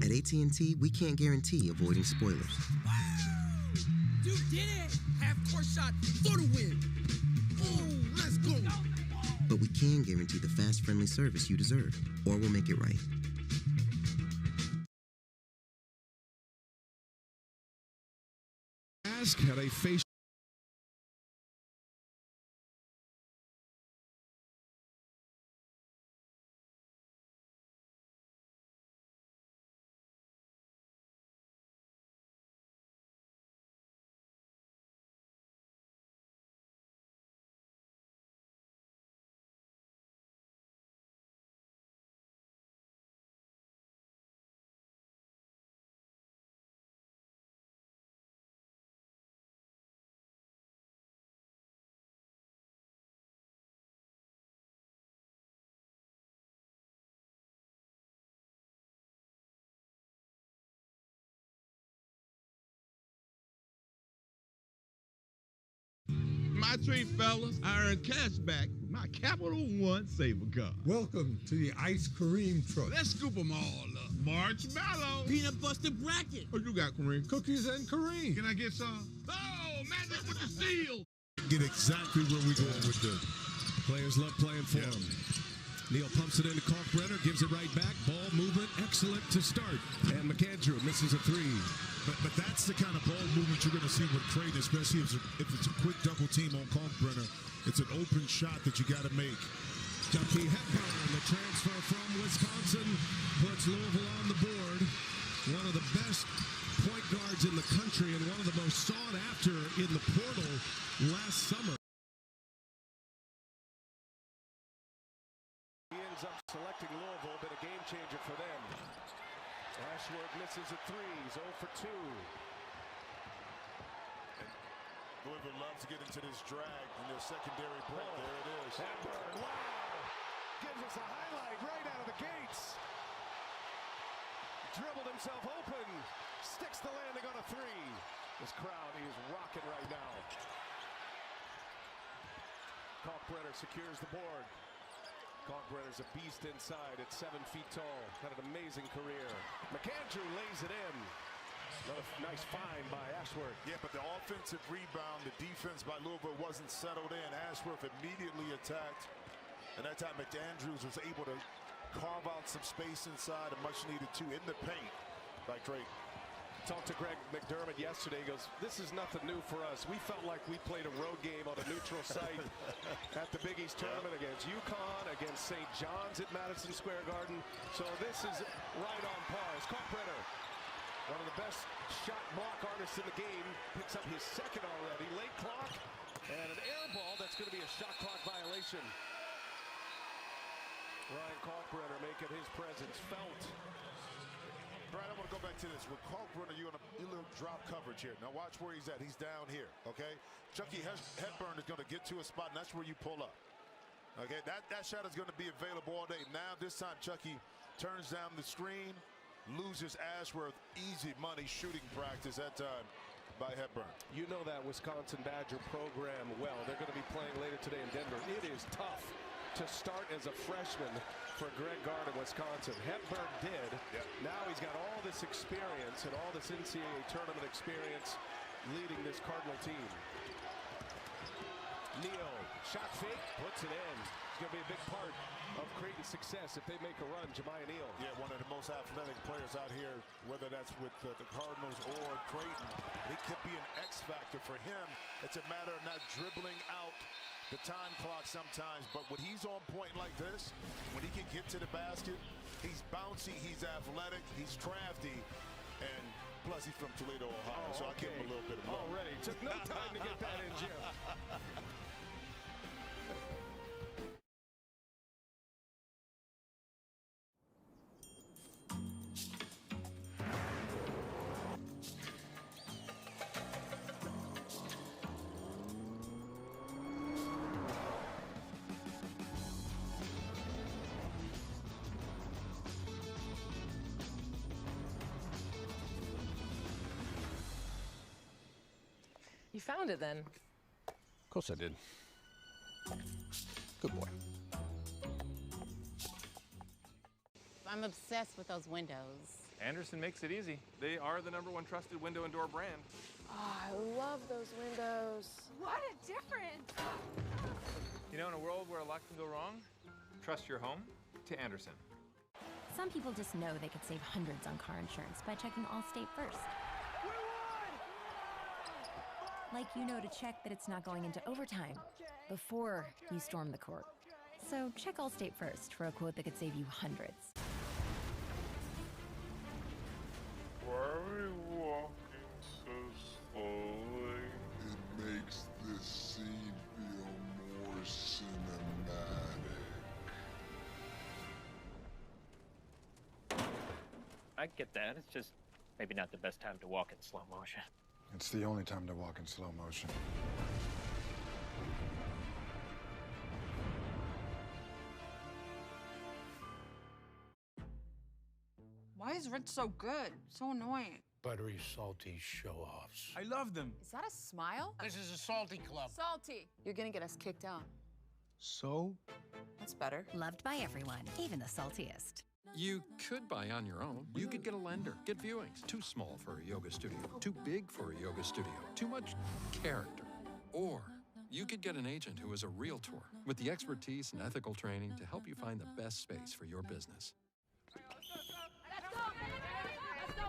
At AT&T, we can't guarantee avoiding spoilers. Wow! You did it! Half-court shot for the win. Oh, let's go! But we can guarantee the fast, friendly service you deserve, or we'll make it right. Ask had a face. My treat, fellas. I earned cash back with my Capital One Saver card. Welcome to the Ice Kareem truck. Let's scoop them all up. Marshmallow. Peanut butter bracket. What you got, Kareem? Cookies and Kareem. Can I get some? Oh, magic with the steel. Get exactly where we going with this. Players love playing for him. Neal pumps it into Kalkbrenner, gives it right back. Ball movement, excellent to start. And McAndrew misses a three. But that's the kind of ball movement you're going to see with Creighton, especially if it's a quick double team on Kalkbrenner. It's an open shot that you got to make. Chucky Hepburn, the transfer from Wisconsin, puts Louisville on the board. One of the best point guards in the country and one of the most sought after in the portal last summer. He ends up selecting Louisville, been a game changer for them. Ashworth misses a three, he's 0 for 2. Louisville loves to get into this drag in their secondary break. There it is. Hepburn, wow! Gives us a highlight right out of the gates. Dribbled himself open. Sticks the landing on a three. This crowd is rocking right now. Kalkbrenner secures the board. Kalkbrenner's a beast inside at 7 feet tall. Had an amazing career. McAndrew lays it in. Another nice find by Ashworth. Yeah, but the offensive rebound, the defense by Louisville wasn't settled in. Ashworth immediately attacked. And that time McAndrews was able to carve out some space inside, a much needed two in the paint by Creighton. Talked to Greg McDermott yesterday. He goes, this is nothing new for us. We felt like we played a road game on a neutral site at the Big East tournament against UConn, against St. John's at Madison Square Garden. So this is right on par. It's Kalkbrenner, one of the best shot block artists in the game, picks up his second already. Late clock and an air ball. That's going to be a shot clock violation. Ryan Kalkbrenner making his presence felt. Brian, I want to go back to this. With Kalkbrenner, you're on a little drop coverage here. Now watch where he's at. He's down here, okay? Chucky Hepburn is going to get to a spot, and that's where you pull up. Okay, that shot is going to be available all day. Now this time Chucky turns down the screen, loses Ashworth. Easy money shooting practice that time by Hepburn. You know that Wisconsin Badger program well. They're going to be playing later today in Denver. It is tough to start as a freshman for Greg Gard in Wisconsin. Hepburn did. Yep. Now he's got all this experience and all this NCAA tournament experience leading this Cardinal team. Neal, shot fake, puts it in. It's going to be a big part of Creighton's success if they make a run. Jemiah Neal. Yeah, one of the most athletic players out here, whether that's with the Cardinals or Creighton. He could be an X factor for him. It's a matter of not dribbling out the time clock sometimes, but when he's on point like this, when he can get to the basket, he's bouncy, he's athletic, he's crafty, and plus he's from Toledo, Ohio, so I give him a little bit of love. Already. Took no time to get that in, Jim. You found it then. Of course I did. Good boy. I'm obsessed with those windows. Anderson makes it easy. They are the #1 trusted window and door brand. Oh, I love those windows. What a difference! You know, in a world where a lot can go wrong, trust your home to Anderson. Some people just know they could save hundreds on car insurance by checking Allstate first. Like you know to check that it's not going into overtime before you storm the court. So check Allstate first for a quote that could save you hundreds. Why are we walking so slowly? It makes this scene feel more cinematic. I get that. It's just maybe not the best time to walk in slow motion. It's the only time to walk in slow motion. Why is Rich so good? So annoying. Buttery, salty show-offs. I love them. Is that a smile? This is a salty club. Salty. You're gonna get us kicked out. So? That's better. Loved by everyone, even the saltiest. You could buy on your own. You could get a lender, get viewings. Too small for a yoga studio, too big for a yoga studio, too much character. Or you could get an agent who is a realtor with the expertise and ethical training to help you find the best space for your business.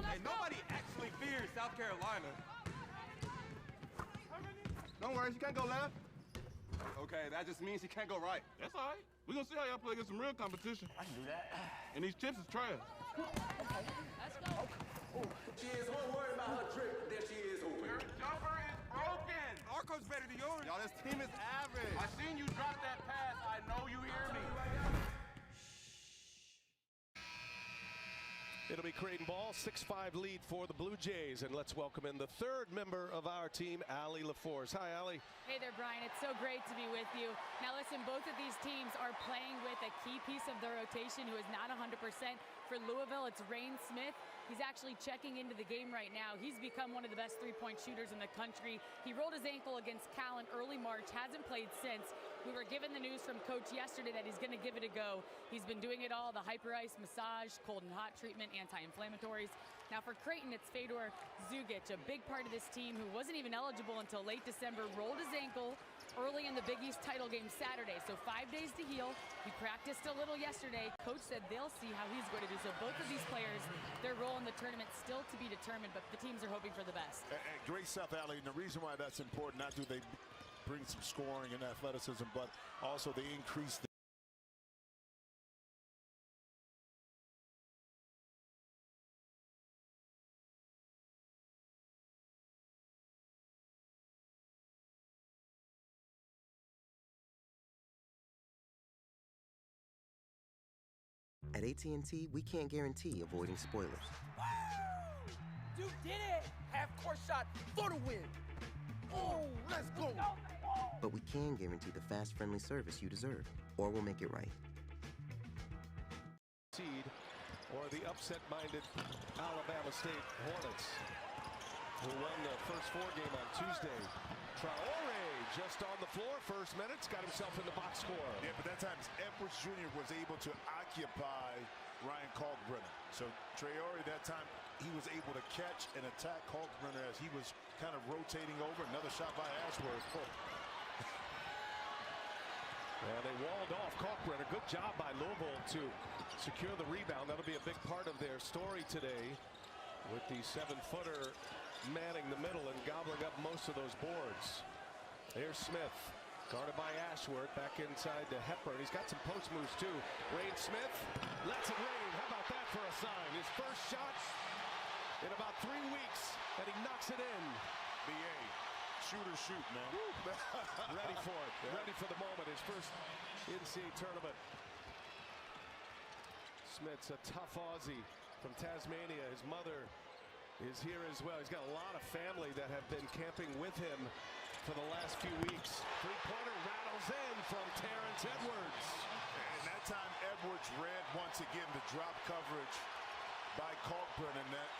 Hey, nobody actually fears South Carolina. Don't worry, she can't go left. Okay, that just means you can't go right. That's all right. We're going to see how y'all play against some real competition. I can do that. And these chips is trash. Okay, let's go. She is one worried about her trip. There she is open. Your jumper is broken. Our coach better than yours. Y'all, this team is average. I seen you drop that pass. I know you hear me. It'll be Creighton ball, 6-5 lead for the Blue Jays. And let's welcome in the third member of our team, Allie LaForce. Hi, Allie. Hey there, Brian. It's so great to be with you. Now, listen, both of these teams are playing with a key piece of the rotation who is not 100%. For Louisville, it's Rain Smith. He's actually checking into the game right now. He's become one of the best three-point shooters in the country. He rolled his ankle against Cal in early March, hasn't played since. We were given the news from Coach yesterday that he's going to give it a go. He's been doing it all, the hyper ice, massage, cold and hot treatment, anti-inflammatories. Now for Creighton, it's Fedor Zugic, a big part of this team who wasn't even eligible until late December, rolled his ankle early in the Big East title game Saturday. So 5 days to heal. He practiced a little yesterday. Coach said they'll see how he's going to do. So both of these players, their role in the tournament still to be determined, but the teams are hoping for the best. Great stuff, Allie. And the reason why that's important, not do they bring some scoring and athleticism, but also they increase the At AT&T, we can't guarantee avoiding spoilers. You did it! Half-court shot for the win. Oh, let's go! But we can guarantee the fast, friendly service you deserve, or we'll make it right. Seed or the upset-minded Alabama State Hornets, who won the first 4 game on Tuesday. Traore just on the floor, first minutes, got himself in the box score. Yeah, but that time Edwards Jr. was able to occupy Ryan Kalkbrenner. So Traore, that time, he was able to catch and attack Kalkbrenner as he was kind of rotating over. Another shot by Ashworth. Well, they walled off Kalkbrenner. Good job by Louisville to secure the rebound. That'll be a big part of their story today, with the 7-footer manning the middle and gobbling up most of those boards. There's Smith, guarded by Ashworth, back inside to Hepburn. He's got some post moves too. Rain Smith lets it rain. How about that for a sign? His first shot in about 3 weeks, and he knocks it in. BA, shoot, man. Ready for it. Yeah. Ready for the moment. His first NCAA tournament. Smith's a tough Aussie from Tasmania. His mother is here as well. He's got a lot of family that have been camping with him for the last few weeks. Three-pointer rattles in from Terrence Edwards. And that time Edwards read once again the drop coverage by Kalkbrenner, and that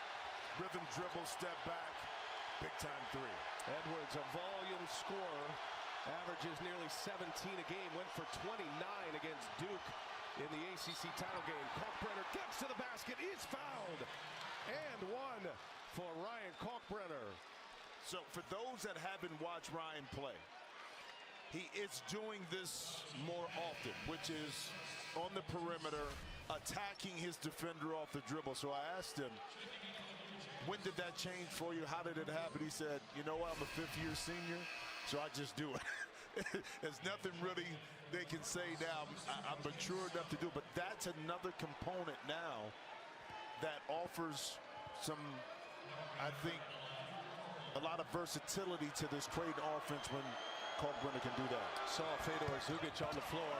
rhythm dribble, step back, big time three. Edwards, a volume scorer, averages nearly 17 a game, went for 29 against Duke in the ACC title game. Kalkbrenner gets to the basket, is fouled, and one for Ryan Kalkbrenner. So for those that haven't watched Ryan play, he is doing this more often, which is on the perimeter, attacking his defender off the dribble. So I asked him, when did that change for you? How did it happen? He said, you know what, I'm a fifth-year senior, so I just do it. There's nothing really they can say now. I'm mature enough to do it, but that's another component now that offers some, I think, a lot of versatility to this Creighton offense when Kalkbrenner can do that. Saw Fedor Zugic on the floor,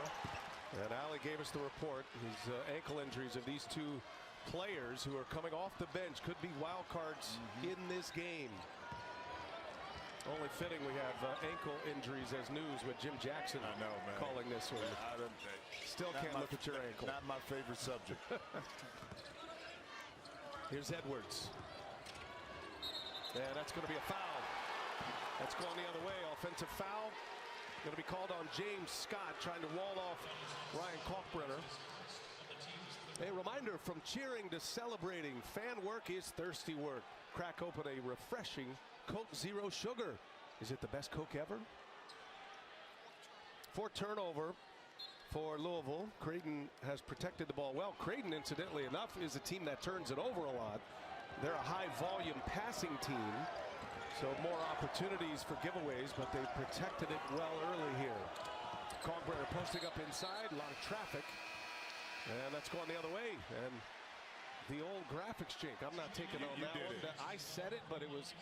and Ali gave us the report. His ankle injuries of these two players who are coming off the bench could be wild cards in this game. Only fitting we have ankle injuries as news with Jim Jackson calling this one. Still can't look at your ankle. Not my favorite subject. Here's Edwards. And that's going to be a foul. That's going the other way. Offensive foul. Going to be called on James Scott, trying to wall off Ryan Kalkbrenner. A reminder, from cheering to celebrating, fan work is thirsty work. Crack open a refreshing Coke Zero Sugar. Is it the best Coke ever? For turnover for Louisville. Creighton has protected the ball well. Creighton, incidentally enough, is a team that turns it over a lot. They're a high-volume passing team, so more opportunities for giveaways, but they protected it well early here. Kalkbrenner posting up inside, a lot of traffic, and that's going the other way. And the old graphics jink, I'm not taking on that one. I said it, but it was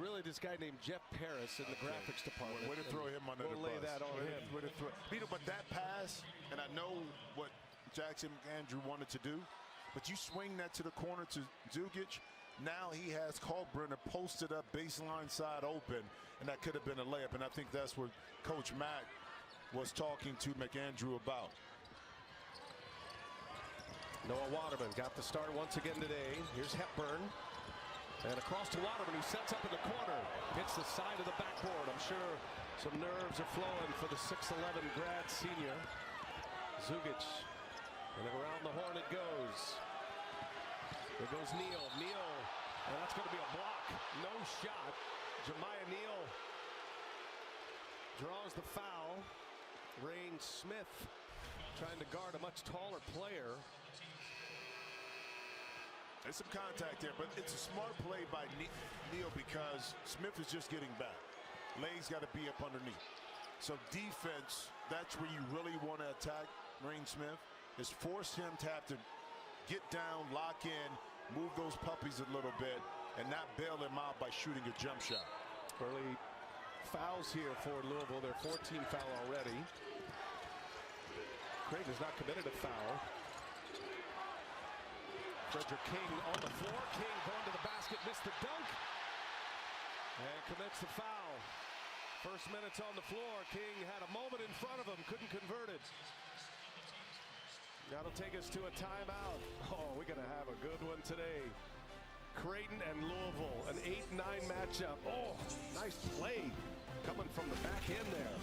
really this guy named Jeff Paris in the graphics department. Way to throw him under the bus. We'll lay that on him. But that pass, and I know what Jackson Andrew wanted to do, but you swing that to the corner to Zugic. Now he has Kalkbrenner posted up baseline side open, and that could have been a layup. And I think that's what Coach Mack was talking to McAndrew about. Noah Waterman got the start once again today. Here's Hepburn. And across to Waterman, who sets up in the corner. Hits the side of the backboard. I'm sure some nerves are flowing for the 6'11 grad senior. Zugic. And then around the horn it goes. There goes Neal. Neal. And that's going to be a block. No shot. Jemiah Neal draws the foul. Rain Smith trying to guard a much taller player. There's some contact there, but it's a smart play by Neal because Smith is just getting back. Lay's got to be up underneath. So defense, that's where you really want to attack Rain Smith, is force him to have to get down, lock in, move those puppies a little bit, and not bail him out by shooting a jump shot. Early fouls here for Louisville. Their 14th foul already. Creighton has not committed a foul. Frederick King on the floor. King going to the basket, missed the dunk, and commits the foul. First minutes on the floor. King had a moment in front of him, couldn't convert it. That'll take us to a timeout. Oh, we're going to have a good one today. Creighton and Louisville, an 8-9 matchup. Oh, nice play coming from the back end there.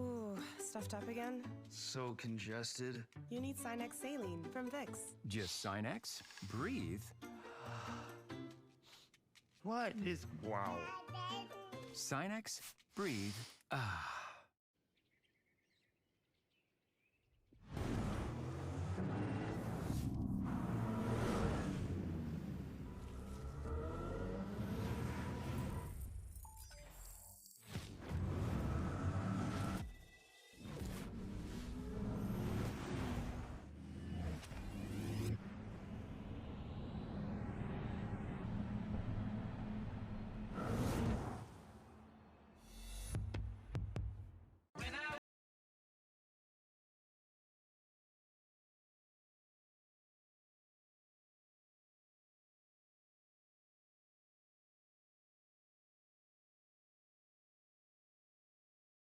Ooh, stuffed up again? So congested. You need Sinex Saline from Vicks. Just Sinex? Breathe. What is... Wow. Sinex? Breathe. Ah.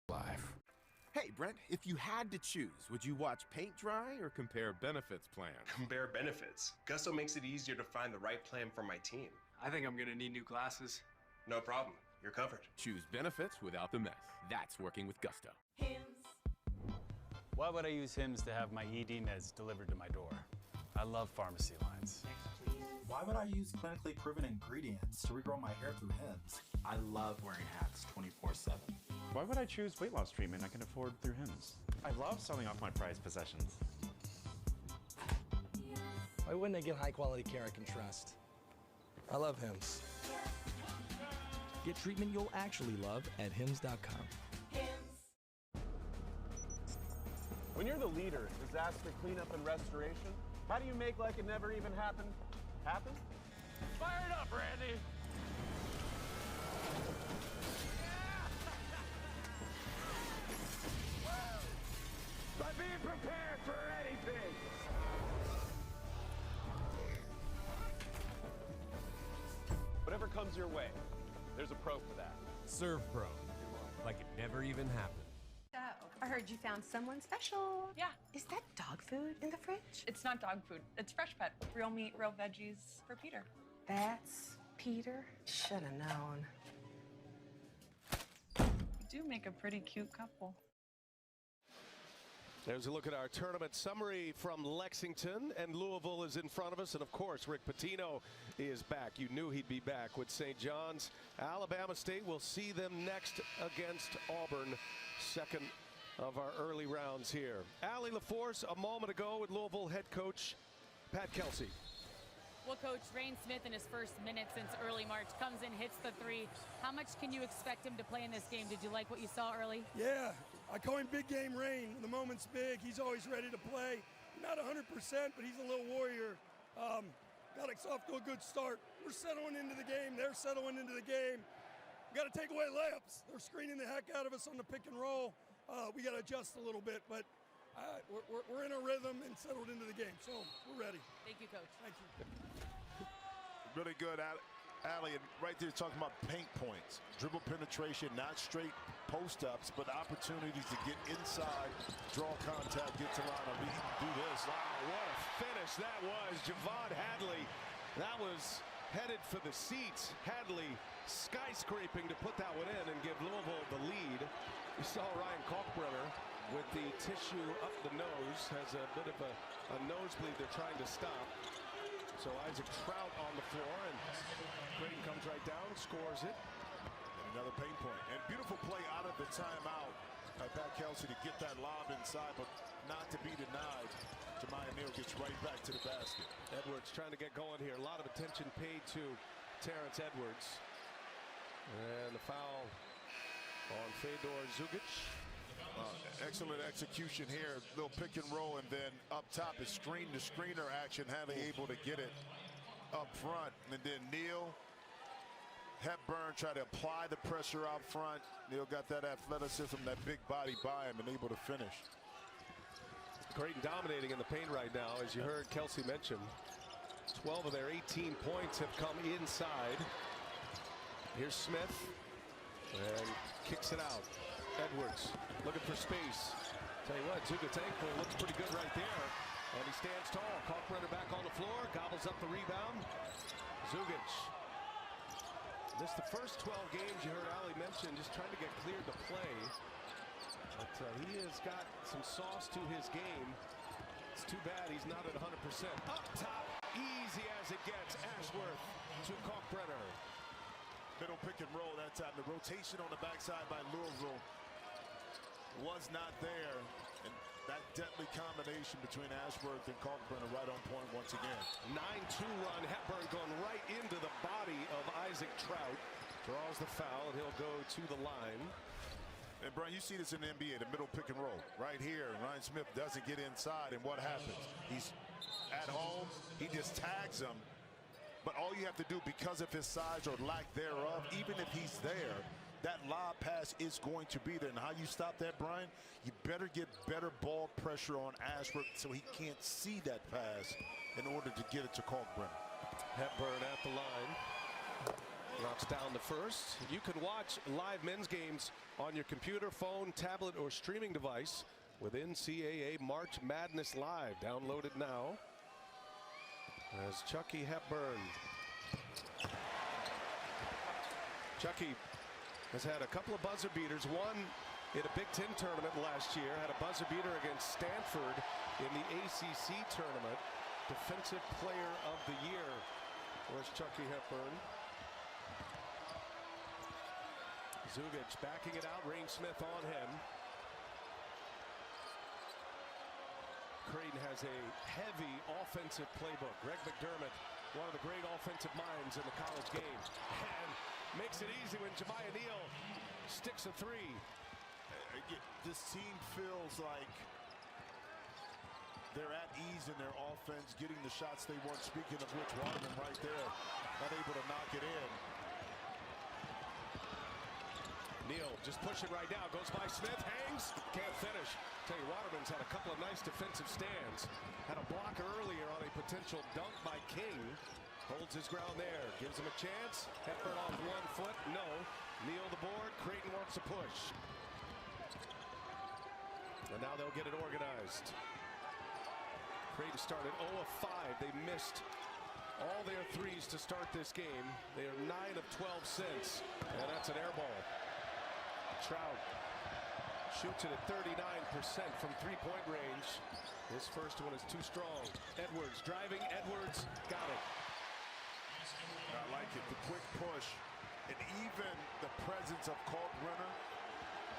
Life. Hey, Brent, if you had to choose, would you watch paint dry or compare benefits plan? Compare benefits. Gusto makes it easier to find the right plan for my team. I think I'm gonna need new glasses. No problem. you're covered. Choose benefits without the mess. That's working with Gusto. Why would I use Hims to have my ED meds delivered to my door? I love pharmacy lines. Why would I use clinically proven ingredients to regrow my hair through Hims? I love wearing hats 24/7. Why would I choose weight loss treatment I can afford through Hims? I love selling off my prized possessions. Why wouldn't I get high quality care I can trust? I love Hims. Get treatment you'll actually love at hims.com. When you're the leader in disaster cleanup and restoration, how do you make like it never even happened happen? Fire it up, Randy! By being prepared for anything! Whatever comes your way, there's a pro for that. Serve Pro, like it never even happened. I heard you found someone special. Yeah. Is that dog food in the fridge? It's not dog food. It's Fresh Pet. Real meat, real veggies for Peter. That's Peter. Should have known. You do make a pretty cute couple. There's a look at our tournament summary from Lexington, and Louisville is in front of us, and of course Rick Pitino is back. You knew he'd be back with St. John's. Alabama State will see them next against Auburn, second of our early rounds here. Allie LaForce a moment ago with Louisville head coach Pat Kelsey. Well, Coach, Rain Smith in his first minute since early March comes in, hits the three. How much can you expect him to play in this game? Did you like what you saw early? Yeah, I call him Big Game Rain. When the moment's big, he's always ready to play. Not 100%, but he's a little warrior. Got us off to a good start. We're settling into the game. They're settling into the game. We got to take away layups. They're screening the heck out of us on the pick and roll. We got to adjust a little bit, but we're in a rhythm and settled into the game, so we're ready. Thank you, Coach. Thank you. Really good, Allie, and right there talking about paint points. Dribble penetration, not straight post-ups, but opportunities to get inside, draw contact, get to line. We can do this. Wow, what a finish that was. Javon Hadley, that was headed for the seats. Hadley skyscraping to put that one in and give Louisville the lead. You saw Ryan Kalkbrenner with the tissue up the nose, has a bit of a nosebleed they're trying to stop. So Isaac Trout on the floor, and Creighton comes right down, scores it. And another paint point. And beautiful play out of the timeout by Pat Kelsey to get that lob inside, but not to be denied. Jemiah Neal gets right back to the basket. Edwards trying to get going here. A lot of attention paid to Terrence Edwards. And the foul on Fedor Zugic. Excellent execution here. Little pick and roll, and then up top is screen-to-screener action. Hadley able to get it up front. And then Neal, Hepburn try to apply the pressure out front. Neal got that athleticism, that big body by him, and able to finish. Creighton dominating in the paint right now, as you heard Kelsey mention. 12 of their 18 points have come inside. Here's Smith, and kicks it out. Edwards looking for space. Tell you what, Zugic's ankle looks pretty good right there. And he stands tall. Kalkbrenner back on the floor, gobbles up the rebound. Zugic. This the first 12 games you heard Ali mention, just trying to get cleared to play. But he has got some sauce to his game. It's too bad he's not at 100%. Up top, easy as it gets. Ashworth to Kalkbrenner. Middle pick and roll that time. The rotation on the backside by Louisville was not there. And that deadly combination between Ashworth and Kalkbrenner right on point once again. 9-2 run. Hepburn going right into the body of Isaac Trout. Draws the foul, and he'll go to the line. And Brian, you see this in the NBA, the middle pick and roll. Right here, Ryan Smith doesn't get inside, and what happens? He's at home, he just tags him. But all you have to do, because of his size or lack thereof, even if he's there, that lob pass is going to be there. And how you stop that, Brian? You better get better ball pressure on Ashworth so he can't see that pass in order to get it to Kalkbrenner. Hepburn at the line. Knocks down the first. You can watch live men's games on your computer, phone, tablet, or streaming device with NCAA March Madness Live. Download it now. As Chucky Hepburn. Chucky has had a couple of buzzer beaters. One in a Big Ten tournament last year, had a buzzer beater against Stanford in the ACC tournament. Defensive Player of the Year was Chucky Hepburn. Zugic backing it out. Rain Smith on him. Creighton has a heavy offensive playbook. Greg McDermott, one of the great offensive minds in the college game, and makes it easy when Jemiah Neal sticks a three. This team feels like they're at ease in their offense, getting the shots they want. Speaking of which, Waterman right there, not able to knock it in. Neal just push it right now, goes by Smith, hangs, can't finish. Tell you, Waterman's had a couple of nice defensive stands. Had a block earlier on a potential dunk by King. Holds his ground there, gives him a chance. Hepburn off 1 foot, no. Neal the board, Creighton wants to push. And now they'll get it organized. Creighton started 0 of 5. They missed all their threes to start this game. They are 9 of 12 since, and that's an air ball. Trout shoots it at 39% from three-point range. His first one is too strong. Edwards driving, Edwards got it. I like it, the quick push. And even the presence of Kalkbrenner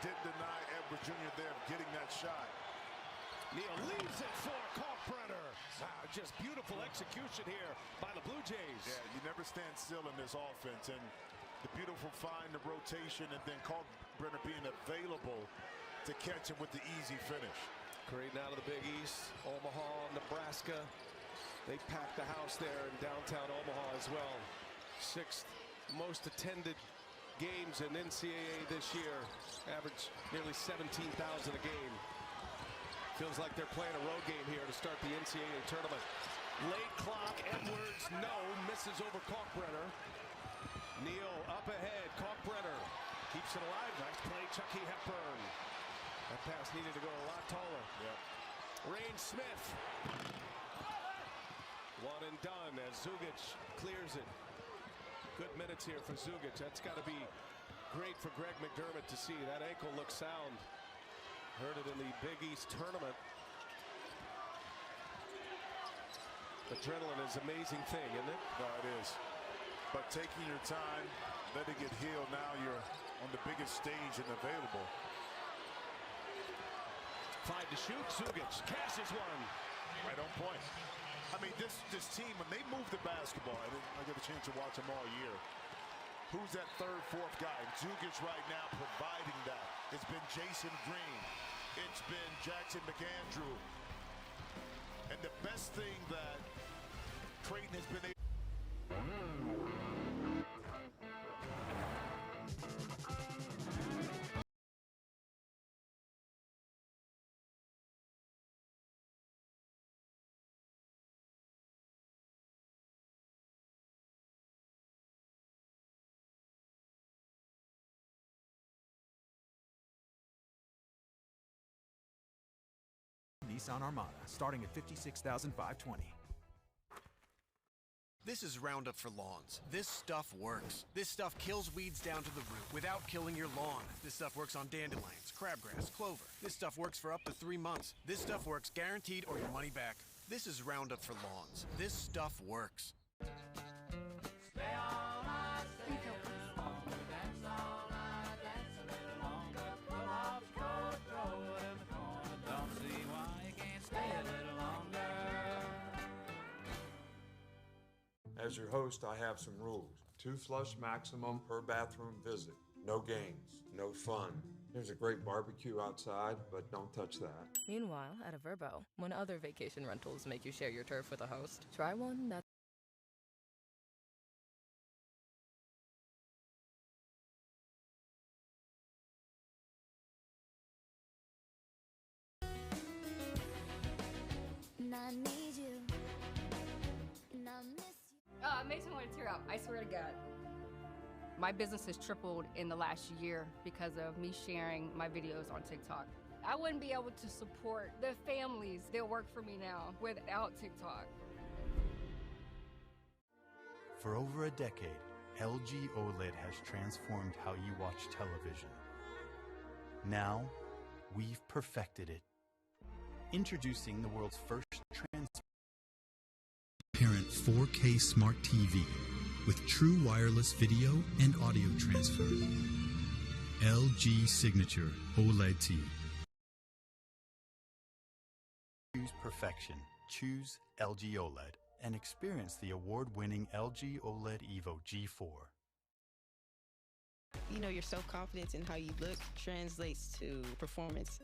didn't deny Edwards Jr. there of getting that shot. Neal leaves it for Kalkbrenner. Wow, just beautiful execution here by the Blue Jays. Yeah, you never stand still in this offense. And the beautiful find, the rotation, and then Kalkbrenner being available to catch him with the easy finish. Creighton out of the Big East, Omaha, Nebraska. They packed the house there in downtown Omaha as well. 6th most attended games in NCAA this year. Average nearly 17,000 a game. Feels like they're playing a road game here to start the NCAA tournament. Late clock, Edwards, no, misses over Kalkbrenner. Neal up ahead, Kalkbrenner keeps it alive. Nice play, Chucky Hepburn. That pass needed to go a lot taller. Yep. Rain Smith. One and done as Zugic clears it. Good minutes here for Zugic. That's got to be great for Greg McDermott to see. That ankle looks sound. Heard it in the Big East tournament. Adrenaline is an amazing thing, isn't it? No, it is. But taking your time, letting it heal, now you're on the biggest stage and available. 5 to shoot, Zugic cashes one. Right on point. I mean, this team, when they move the basketball, and I get a chance to watch them all year, who's that third, fourth guy? Zugic right now providing that. It's been Jason Green. It's been Jackson McAndrew. And the best thing that Creighton has been able Nissan Armada, starting at $56,520. This is Roundup for Lawns. This stuff works. This stuff kills weeds down to the root without killing your lawn. This stuff works on dandelions, crabgrass, clover. This stuff works for up to 3 months. This stuff works guaranteed or your money back. This is Roundup for Lawns. This stuff works. As your host, I have some rules. 2 flush maximum per bathroom visit. No games, no fun. There's a great barbecue outside, but don't touch that. Meanwhile, at a Vrbo, when other vacation rentals make you share your turf with a host, try one that's I need you, and I miss you. It makes me want to tear up, I swear to God. My business has tripled in the last year because of me sharing my videos on TikTok. I wouldn't be able to support the families that work for me now without TikTok. For over a decade, LG OLED has transformed how you watch television. Now, we've perfected it. Introducing the world's first transparent 4K smart TV with true wireless video and audio transfer. LG Signature OLED TV. Choose perfection. Choose LG OLED and experience the award-winning LG OLED Evo G4. You know, your self-confidence and how you look translates to performance.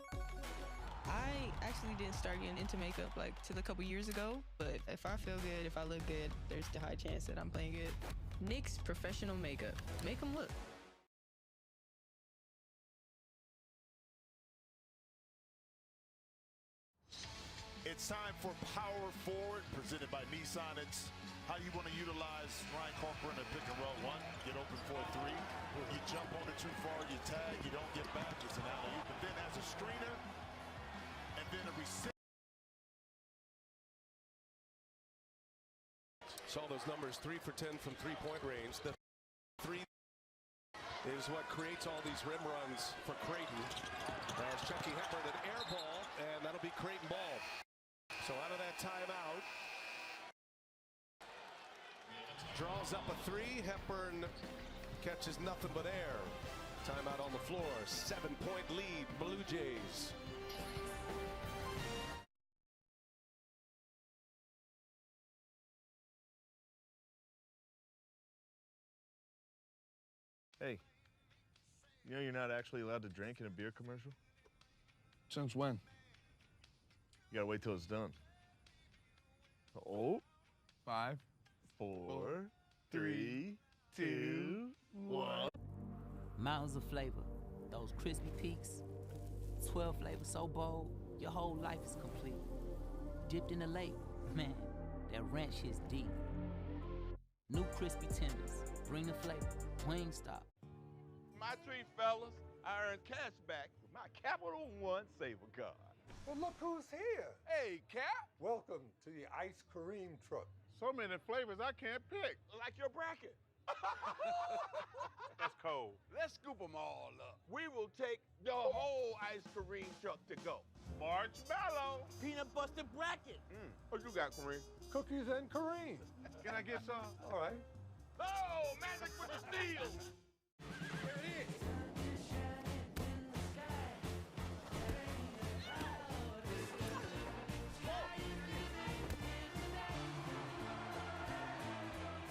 I actually didn't start getting into makeup till a couple years ago, but if I feel good, if I look good, there's a high chance that I'm playing good. NYX Professional Makeup. Make them look. It's time for Power Forward, presented by Nissan. It's how you want to utilize Ryan Corcoran in a pick and roll. One, get open for a three. You jump on it too far, you tag, you don't get back. It's an alley-oop. But then as a screener, and then a receiver. Saw those numbers, 3 for 10 from three-point range. The three is what creates all these rim runs for Creighton. As Chucky Hepburn an air ball, and that'll be Creighton ball. So out of that timeout, draws up a three. Hepburn catches nothing but air. Timeout on the floor. 7-point lead, Blue Jays. Hey, you know you're not actually allowed to drink in a beer commercial? Since when? You gotta wait till it's done. Oh. 5, 4, 3, 2, 1. Mountains of flavor, those crispy peaks, 12 flavors so bold, your whole life is complete. Dipped in the lake, man, that ranch hits deep. New crispy tenders, bring the flavor, Wingstop. My treat, fellas, I earned cash back with my Capital One Saver card. Well, look who's here. Hey, Cap. Welcome to the Ice Cream truck. So many flavors I can't pick. Like your bracket. That's cold. Let's scoop them all up. We will take the whole ice cream truck to go. Marshmallow. Peanut butter bracket. What you got, Kareem? Cookies and Kareem. Can I get some? All right. Oh, magic with the steel. Here it is.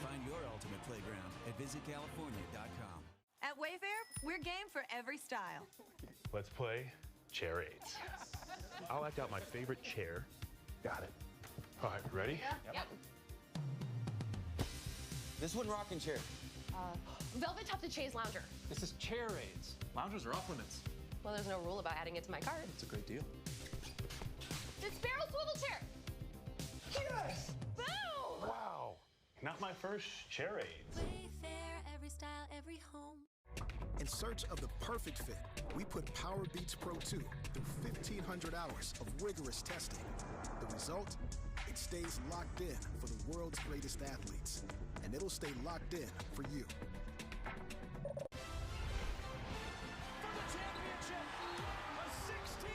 Find your ultimate playground at visitcalifornia.com. At Wayfair, we're game for every style. Let's play charades. I'll act out my favorite chair. Got it. All right, ready? Yep. This one rocking chair. Velvet tufted chaise lounger. This is charades. Loungers are off limits. Well, there's no rule about adding it to my card. It's a great deal. It's barrel swivel chair. Yes! Boom! Wow. Not my first charades. Wayfair, every style, every home. In search of the perfect fit, we put Power Beats Pro 2 through 1,500 hours of rigorous testing. The result? It stays locked in for the world's greatest athletes. And it'll stay locked in for you. For the championship, a 16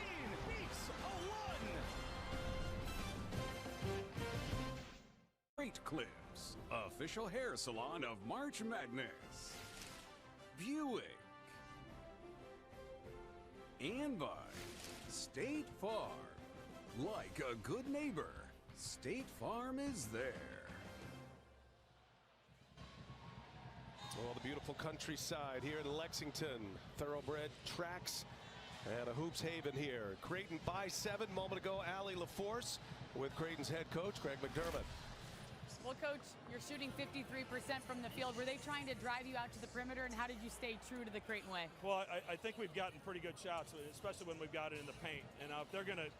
beats a 1. Great Clips, official hair salon of March Madness. Buick. And by State Farm. Like a good neighbor, State Farm is there. Well, the beautiful countryside here in Lexington. Thoroughbred tracks and a hoops haven here. Creighton by 7. Moment ago, Allie LaForce with Creighton's head coach, Greg McDermott. Well, Coach, you're shooting 53% from the field. Were they trying to drive you out to the perimeter, and how did you stay true to the Creighton way? Well, I think we've gotten pretty good shots, especially when we've got it in the paint. And if they're gonna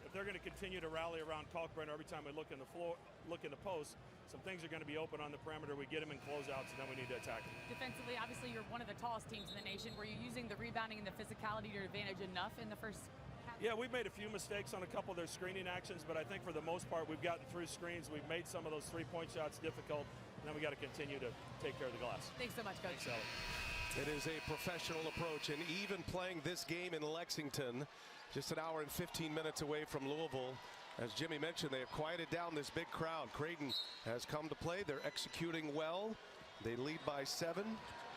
continue to rally around Kalkbrenner every time we look in the floor, look in the post, some things are going to be open on the perimeter. We get them in closeouts, and then we need to attack them. Defensively, obviously, you're one of the tallest teams in the nation. Were you using the rebounding and the physicality to your advantage enough in the first half? Yeah, we've made a few mistakes on a couple of their screening actions, but I think for the most part, we've gotten through screens. We've made some of those three-point shots difficult. and then we got to continue to take care of the glass. Thanks so much, Coach. Thanks, Ellie. It is a professional approach, and even playing this game in Lexington, just an hour and 15 minutes away from Louisville. As Jimmy mentioned, they have quieted down this big crowd. Creighton has come to play. They're executing well. They lead by 7.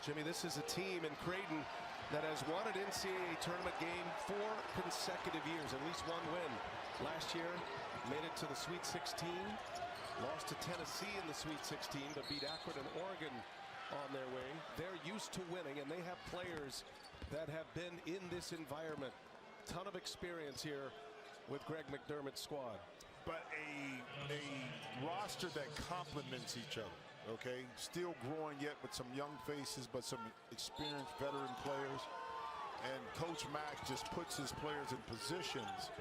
Jimmy, this is a team in Creighton that has won an NCAA tournament game 4 consecutive years, at least one win. Last year, made it to the Sweet 16, lost to Tennessee in the Sweet 16, but beat Akron and Oregon on their way. They're used to winning, and they have players that have been in this environment. Ton of experience here with Greg McDermott's squad. But a roster that complements each other, okay? Still growing yet with some young faces, but some experienced veteran players. And Coach Mack just puts his players in positions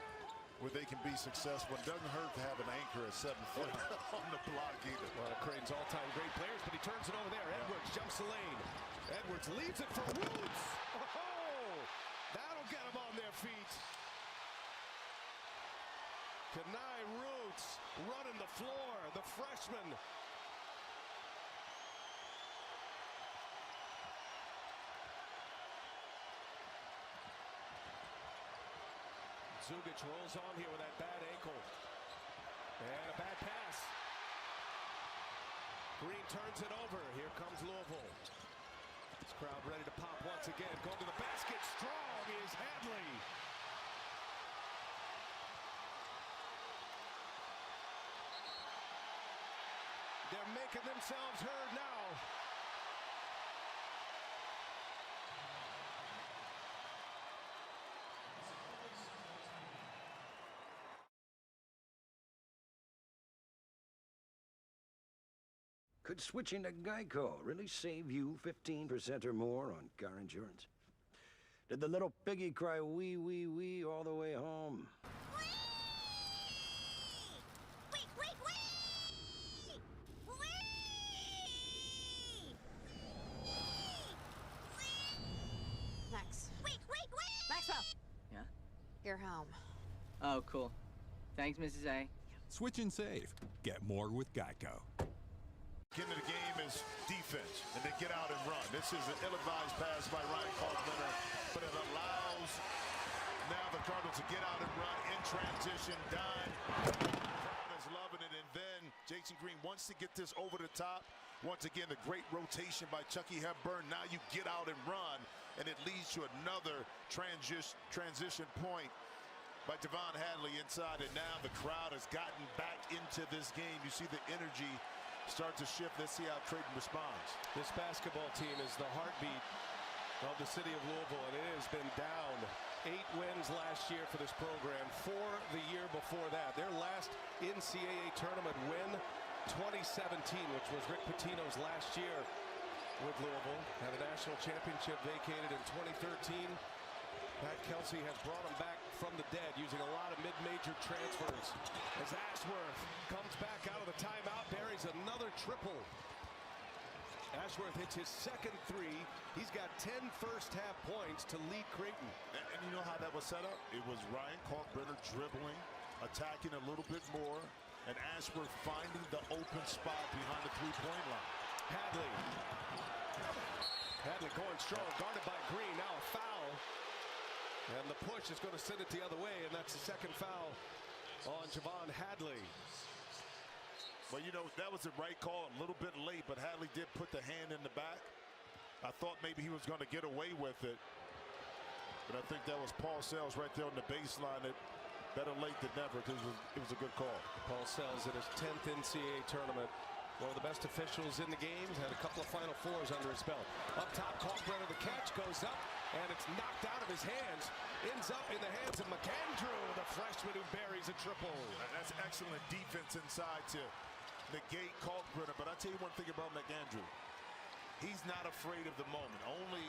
where they can be successful. It doesn't hurt to have an anchor at 7 foot on the block either. One of Creighton's all-time great players, but he turns it over there. Edwards jumps the lane. Edwards leaves it for Roots. Oh, that'll get them on their feet. Kenai Roots running the floor, the freshman. Zugic rolls on here with that bad ankle. And a bad pass. Green turns it over. Here comes Louisville. This crowd ready to pop once again. Going to the basket. Strong is Hadley. They're making themselves heard now. Could switching to Geico really save you 15% or more on car insurance? Did the little piggy cry wee, wee, wee all the way home? Max. Maxwell. Yeah? You're home. Oh, cool. Thanks, Mrs. A. Switch and save. Get more with Geico. Into the game is defense, and they get out and run. This is an ill-advised pass by Ryan Kalkbrenner, but it allows now the Cardinals to get out and run in transition. Dime is loving it, and then Jason Green wants to get this over the top. Once again, the great rotation by Chucky Hepburn. Now you get out and run, and it leads to another transition point by Devon Hadley inside, and now the crowd has gotten back into this game. You see the energy start to shift. Let's see how Creighton responds. This basketball team is the heartbeat of the city of Louisville, and it has been down 8 wins last year for this program, 4 the year before that. Their last NCAA tournament win, 2017, which was Rick Pitino's last year with Louisville. Had a national championship vacated in 2013. Pat Kelsey has brought him back from the dead using a lot of mid-major transfers. As Ashworth comes back out of the timeout, buries another triple. Ashworth hits his second 3. He's got 10 first-half points to lead Creighton. And you know how that was set up? It was Ryan Kalkbrenner dribbling, attacking a little bit more, and Ashworth finding the open spot behind the three-point line. Hadley going strong, guarded by Green. Now a foul. And the push is going to send it the other way, and that's the second foul on Javon Hadley. Well, you know, that was the right call, a little bit late, but Hadley did put the hand in the back. I thought maybe he was going to get away with it, but I think that was Paul Sells right there on the baseline. That better late than never, because it was a good call. Paul Sells in his 10th NCAA tournament. One of the best officials in the game. Had a couple of Final Fours under his belt. Up top, Kalkbrenner, the catch goes up, and it's knocked out of his hands. Ends up in the hands of McAndrew, the freshman who buries a triple. That's excellent defense inside to negate Kalkbrenner. But I'll tell you one thing about McAndrew. He's not afraid of the moment. Only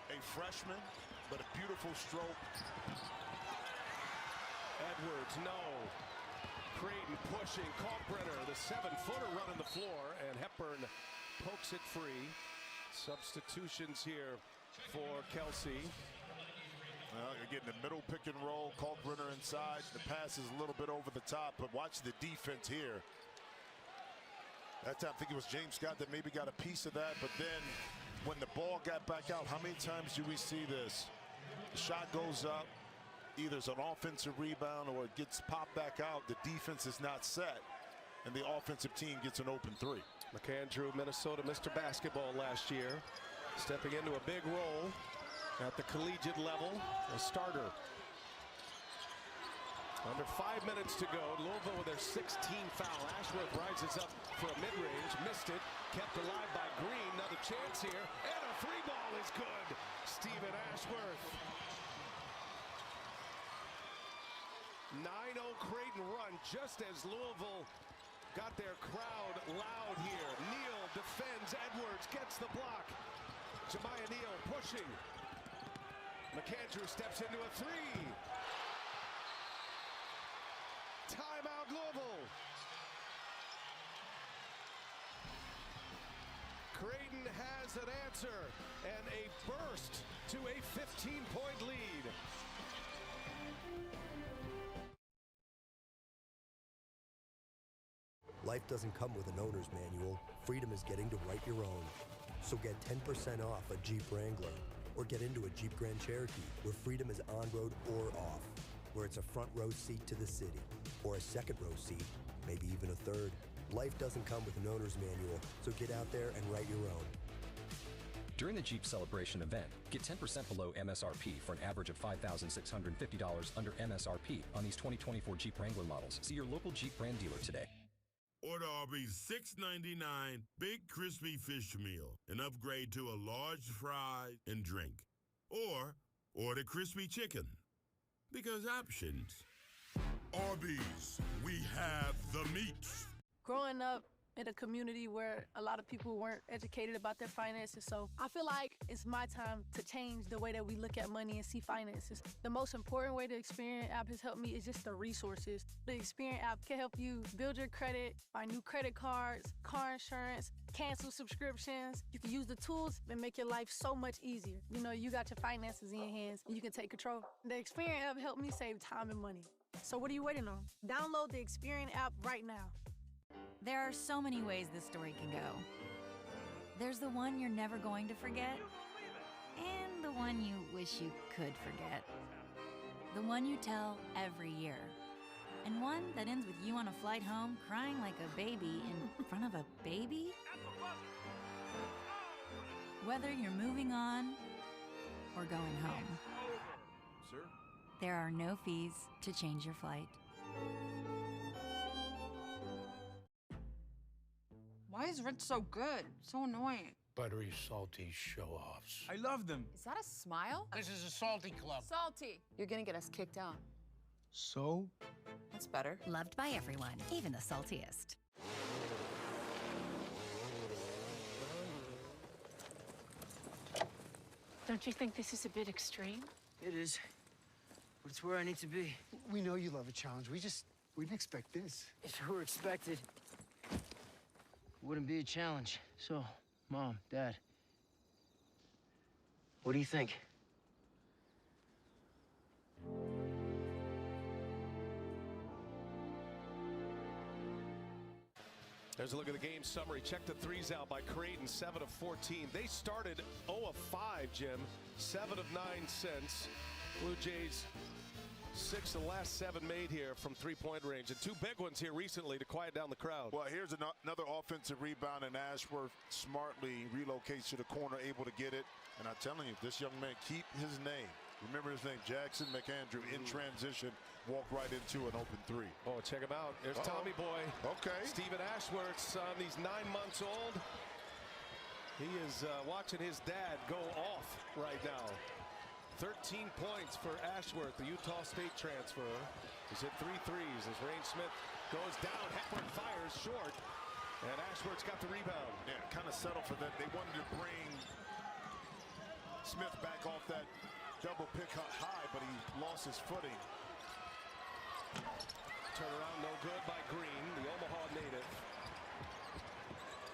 a freshman, but a beautiful stroke. Edwards, no. Creighton pushing. Kalkbrenner, the 7-footer running the floor, and Hepburn pokes it free. Substitutions here for Kelsey. Again, the middle pick and roll. Kalkbrenner inside. The pass is a little bit over the top, but watch the defense here. That time, I think it was James Scott that maybe got a piece of that, but then when the ball got back out, how many times do we see this? The shot goes up, either it's an offensive rebound or it gets popped back out. The defense is not set, and the offensive team gets an open three. McAndrew, Minnesota, Mr. Basketball last year, stepping into a big role at the collegiate level, a starter. Under 5 minutes to go. Louisville with their 16th foul. Ashworth rises up for a mid-range, missed it, kept alive by Green. Another chance here, and a free ball is good. Stephen Ashworth. 9-0 Creighton run just as Louisville got their crowd loud here. Neal defends, Edwards gets the block. Jemiah Neal pushing. McAndrew steps into a three. Timeout Louisville. Creighton has an answer and a burst to a 15-point lead. Life doesn't come with an owner's manual. Freedom is getting to write your own. So get 10% off a Jeep Wrangler or get into a Jeep Grand Cherokee where freedom is on-road or off, where it's a front row seat to the city or a second row seat, maybe even a third. Life doesn't come with an owner's manual, so get out there and write your own. During the Jeep Celebration event, get 10% below MSRP for an average of $5,650 under MSRP on these 2024 Jeep Wrangler models. See your local Jeep brand dealer today. Order Arby's $6.99 Big Crispy Fish Meal and upgrade to a large fry and drink. Or order crispy chicken. Because options. Arby's, we have the meats. Growing up in a community where a lot of people weren't educated about their finances, so I feel like it's my time to change the way that we look at money and see finances. The most important way the Experian app has helped me is just the resources. The Experian app can help you build your credit, buy new credit cards, car insurance, cancel subscriptions. You can use the tools and make your life so much easier. You know, you got your finances in your hands and you can take control. The Experian app helped me save time and money. So what are you waiting on? Download the Experian app right now. There are so many ways this story can go. There's the one you're never going to forget, and the one you wish you could forget. The one you tell every year, and one that ends with you on a flight home crying like a baby in front of a baby. Whether you're moving on or going home, Sir? there are no fees to change your flight. Why is Ritz so good? So annoying. Buttery, salty show-offs. I love them. Is that a smile? This is a salty club. Salty. You're gonna get us kicked out. So? That's better. Loved by everyone, even the saltiest. Don't you think this is a bit extreme? It is, but it's where I need to be. We know you love a challenge. We didn't expect this. If it were expected, it wouldn't be a challenge. So, Mom, Dad, what do you think? There's a look at the game summary. Check the threes out by Creighton, 7 of 14. They started 0 of 5, Jim. 7 of 9 since. Blue Jays 6 of the last 7 made here from three-point range. And 2 big ones here recently to quiet down the crowd. Well, here's another offensive rebound, and Ashworth smartly relocates to the corner, able to get it. And I'm telling you, this young man, keep his name. Remember his name, Jackson McAndrew, in transition, walked right into an open three. Oh, check him out. There's Tommy Boy. Okay. Stephen Ashworth's on these 9 months old. He is watching his dad go off right now. 13 points for Ashworth, the Utah State transfer. He's hit 3 threes as Rain Smith goes down. Hepburn fires short, and Ashworth's got the rebound. Yeah, kind of settled for that. They wanted to bring Smith back off that double pick high, but he lost his footing. Turnaround no good by Green, the Omaha native.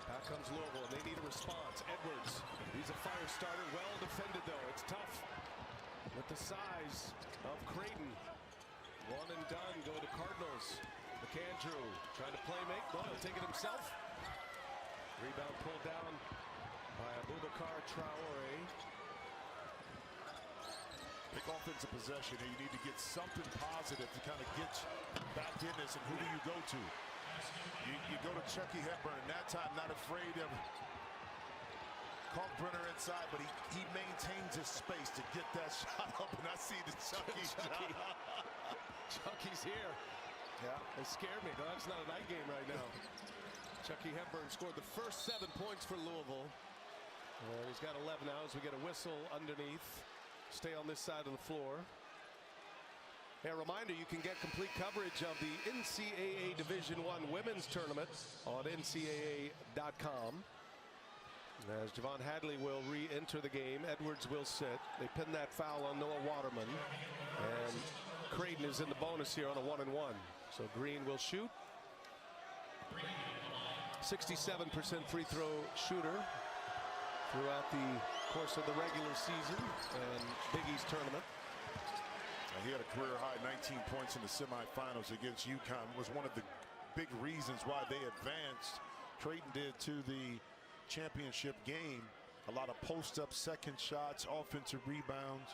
Back comes Louisville, and they need a response. Edwards, he's a fire starter, well defended though. It's tough with the size of Creighton. One and done, go to Cardinals. McAndrew trying to play make. No, he'll take it himself. Rebound pulled down by Abubakar Traore. Big offensive possession, and you need to get something positive to kind of get back in this. And who do you go to? You go to Chucky Hepburn, and that time not afraid of Kalkbrenner inside, but he maintains his space to get that shot up. And I see the Chucky. Chucky's here. Yeah, it scared me. Though. It's not a night game right now. Chucky Hepburn scored the first 7 points for Louisville. And he's got 11 now as we get a whistle underneath. Stay on this side of the floor. A reminder, you can get complete coverage of the NCAA Division I Women's Tournament on NCAA.com. As Javon Hadley will re-enter the game, Edwards will sit. They pin that foul on Noah Waterman. And Creighton is in the bonus here on a 1-and-1. So Green will shoot. 67% free throw shooter throughout the course of the regular season and Big East tournament. He had a career high 19 points in the semifinals against UConn. Was one of the big reasons why they advanced. Creighton did to the championship game. A lot of post-up second shots, offensive rebounds.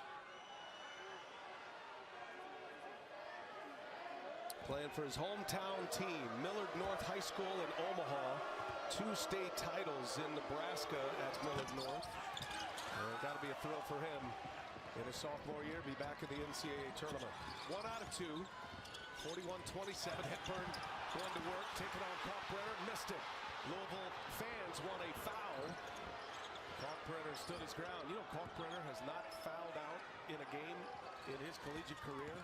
Playing for his hometown team, Millard North High School in Omaha. 2 state titles in Nebraska at Millard North. Got to be a thrill for him in his sophomore year, be back in the NCAA tournament. 1 out of 2, 41-27. Hepburn going to work, taking on Kalkbrenner, missed it. Louisville fans want a foul. Kalkbrenner stood his ground. You know, Kalkbrenner has not fouled out in a game in his collegiate career.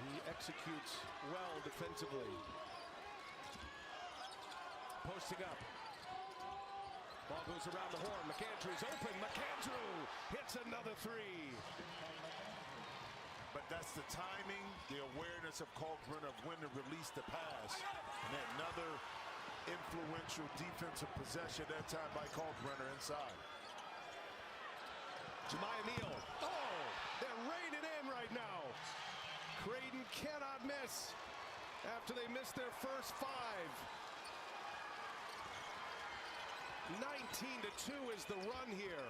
He executes well defensively. Posting up. Ball goes around the horn. McAndrew's open. McAndrew hits another 3. But that's the timing, the awareness of Kalkbrenner of when to release the pass. And another influential defensive possession that time by Kalkbrenner inside. Jemiah Neal. Oh, they're raining in right now. Creighton cannot miss after they missed their first 5. 19-2 is the run here.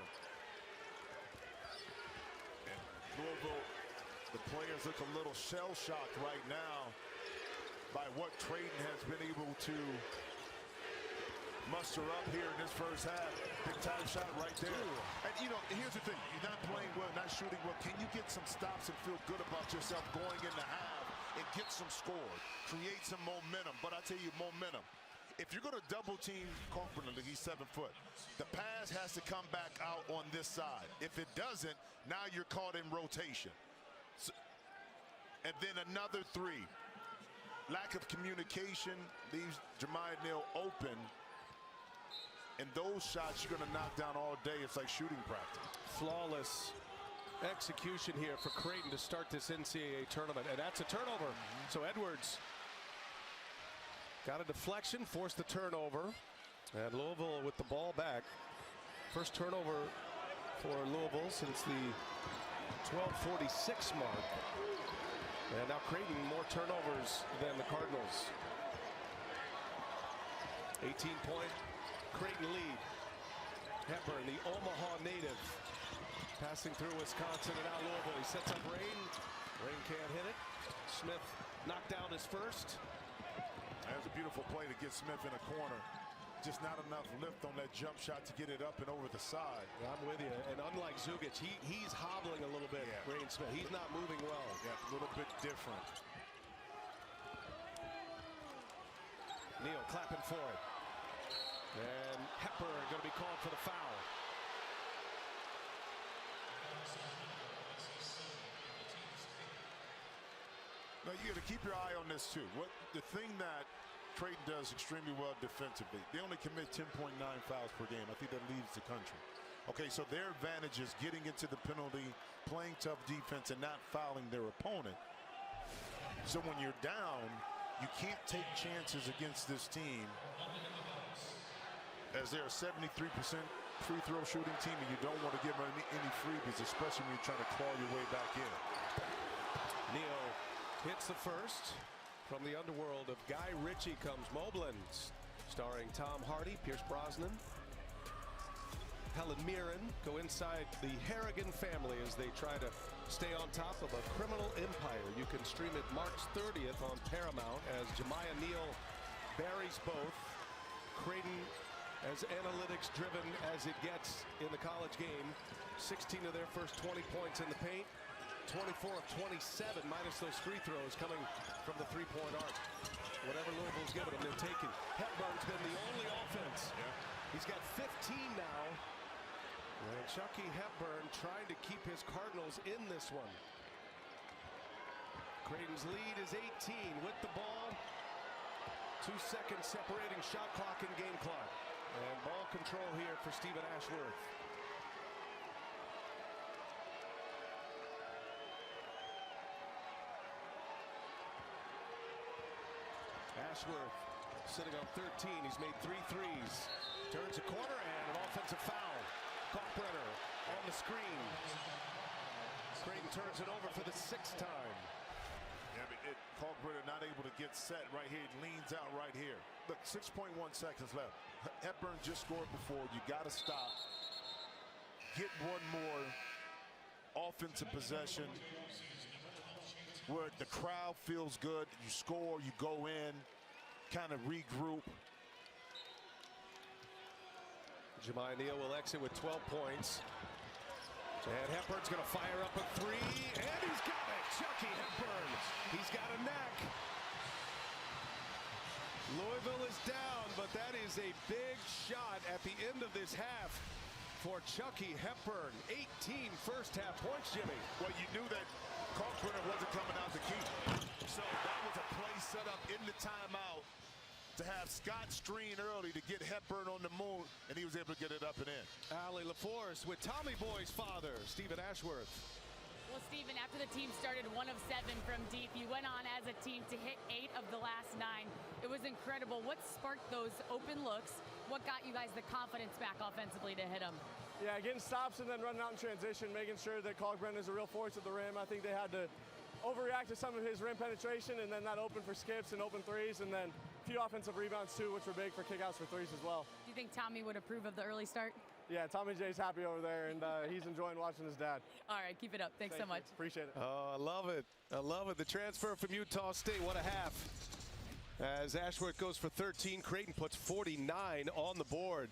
And Louisville, the players look a little shell-shocked right now by what Creighton has been able to muster up here in this first half. Big-time shot right there. And, you know, here's the thing. You're not playing well, not shooting well. Can you get some stops and feel good about yourself going in the half and get some scores, create some momentum? But I tell you, momentum. If you're going to double team Kalkbrenner, he's 7 foot, the pass has to come back out on this side. If it doesn't, now you're caught in rotation. So, and then another 3. Lack of communication leaves Jemiah Neal open. And those shots you're going to knock down all day. It's like shooting practice. Flawless execution here for Creighton to start this NCAA tournament. And that's a turnover. So Edwards got a deflection, forced the turnover. And Louisville with the ball back. First turnover for Louisville since the 12:46 mark. And now Creighton more turnovers than the Cardinals. 18-point Creighton lead. Hepburn, the Omaha native, passing through Wisconsin and now Louisville. He sets up Rain. Rain can't hit it. Smith knocked down his first. That's a beautiful play to get Smith in a corner. Just not enough lift on that jump shot to get it up and over the side. Yeah, I'm with you. And unlike Zugic, he's hobbling a little bit, yeah. Rain Smith. He's not moving well. Yeah, a little bit different. Neal clapping for it. And Hepburn going to be called for the foul. Now you got to keep your eye on this too. The thing that Creighton does extremely well defensively, they only commit 10.9 fouls per game. I think that leads the country. Okay, so their advantage is getting into the penalty, playing tough defense, and not fouling their opponent. So when you're down, you can't take chances against this team, as they're a 73% free throw shooting team, and you don't want to give them any freebies, especially when you're trying to claw your way back in. Neal hits the first. From the underworld of Guy Ritchie comes Moblin. starring Tom Hardy, Pierce Brosnan, Helen Mirren, go inside the Harrigan family as they try to stay on top of a criminal empire. You can stream it March 30th on Paramount as Jemiah Neal buries both. Creighton as analytics driven as it gets in the college game. 16 of their first 20 points in the paint. 24 of 27 minus those free throws coming from the three-point arc. Whatever Louisville's given them, they're taking. Hepburn's been the only offense. He's got 15 now. And Chucky Hepburn trying to keep his Cardinals in this one. Creighton's lead is 18 with the ball. 2 seconds separating shot clock and game clock. And ball control here for Stephen Ashworth. Ashworth sitting on 13. He's made 3 threes. Turns a corner and an offensive foul. Kalkbrenner on the screen. Creighton turns it over for the 6th time. Yeah, Kalkbrenner not able to get set right here. It leans out right here. Look, 6.1 seconds left. Hepburn just scored before. You got to stop. Get one more offensive possession where the crowd feels good. You score, you go in, kind of regroup. Jemiah Neal will exit with 12 points. And Hepburn's going to fire up a 3, and he's got it. Chucky Hepburn. He's got a knack. Louisville is down, but that is a big shot at the end of this half for Chucky Hepburn. 18 first-half points, Jimmy. Well, you knew that Kalkbrenner wasn't coming out to keep. So that was a play set up in the timeout to have Scott Streen early to get Hepburn on the moon, and he was able to get it up and in. Allie LaForce with Tommy Boy's father, Stephen Ashworth. Well, Stephen, after the team started 1 of 7 from deep, you went on as a team to hit 8 of the last 9. It was incredible. What sparked those open looks? What got you guys the confidence back offensively to hit them? Yeah, getting stops and then running out in transition, making sure that Kalkbrenner is a real force at the rim. I think they had to overreact to some of his rim penetration, and then that opened for skips and open threes, and then a few offensive rebounds too, which were big for kickouts for threes as well. Do you think Tommy would approve of the early start? Yeah, Tommy J's happy over there, and he's enjoying watching his dad. All right, keep it up. Thanks so much. Appreciate it. Oh, I love it. I love it. The transfer from Utah State. What a half. As Ashworth goes for 13, Creighton puts 49 on the board.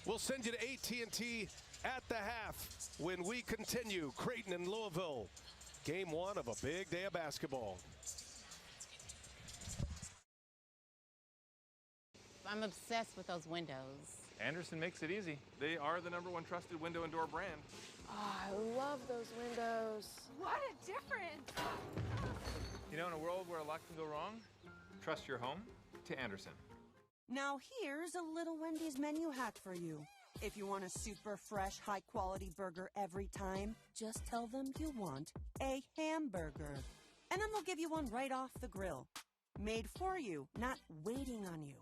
We'll send you to AT&T at the half when we continue. Creighton and Louisville. Game 1 of a big day of basketball. I'm obsessed with those windows. Anderson makes it easy. They are the #1 trusted window and door brand. Oh, I love those windows. What a difference! You know, in a world where a lot can go wrong, trust your home to Anderson. Now here's a little Wendy's menu hack for you. If you want a super fresh, high-quality burger every time, just tell them you want a hamburger. And then they'll give you one right off the grill. Made for you, not waiting on you.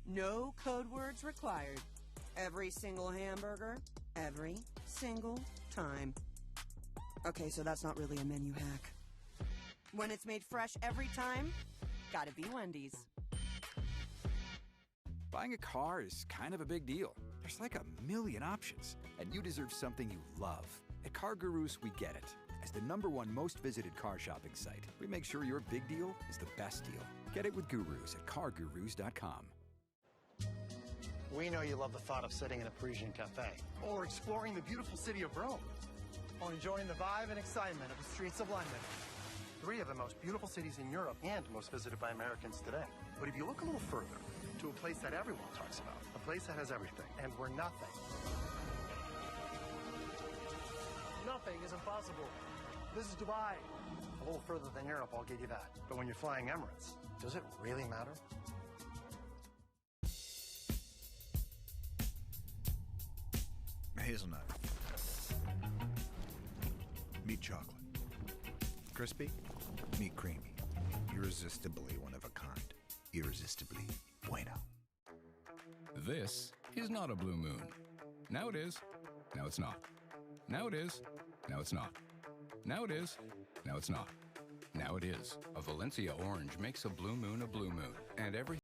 No code words required. Every single hamburger, every single time. Okay, so that's not really a menu hack. When it's made fresh every time, gotta be Wendy's. Buying a car is kind of a big deal. There's like a million options, and you deserve something you love. At Car Gurus, we get it. As the #1 most visited car shopping site, we make sure your big deal is the best deal. Get it with Gurus at CarGurus.com. We know you love the thought of sitting in a Parisian cafe, or exploring the beautiful city of Rome, or enjoying the vibe and excitement of the streets of London. 3 of the most beautiful cities in Europe and most visited by Americans today. But if you look a little further, to a place that everyone talks about, a place that has everything, and where nothing is impossible. This is Dubai. A little further than Europe, I'll give you that. But when you're flying Emirates, does it really matter? Hazelnut. Meat chocolate. Crispy. Meat creamy. Irresistibly one of a kind. Irresistibly bueno. This is not a blue moon. Now it is. Now it's not. Now it is. Now it's not. Now it is. Now it's not. Now it is. A Valencia orange makes a blue moon, and every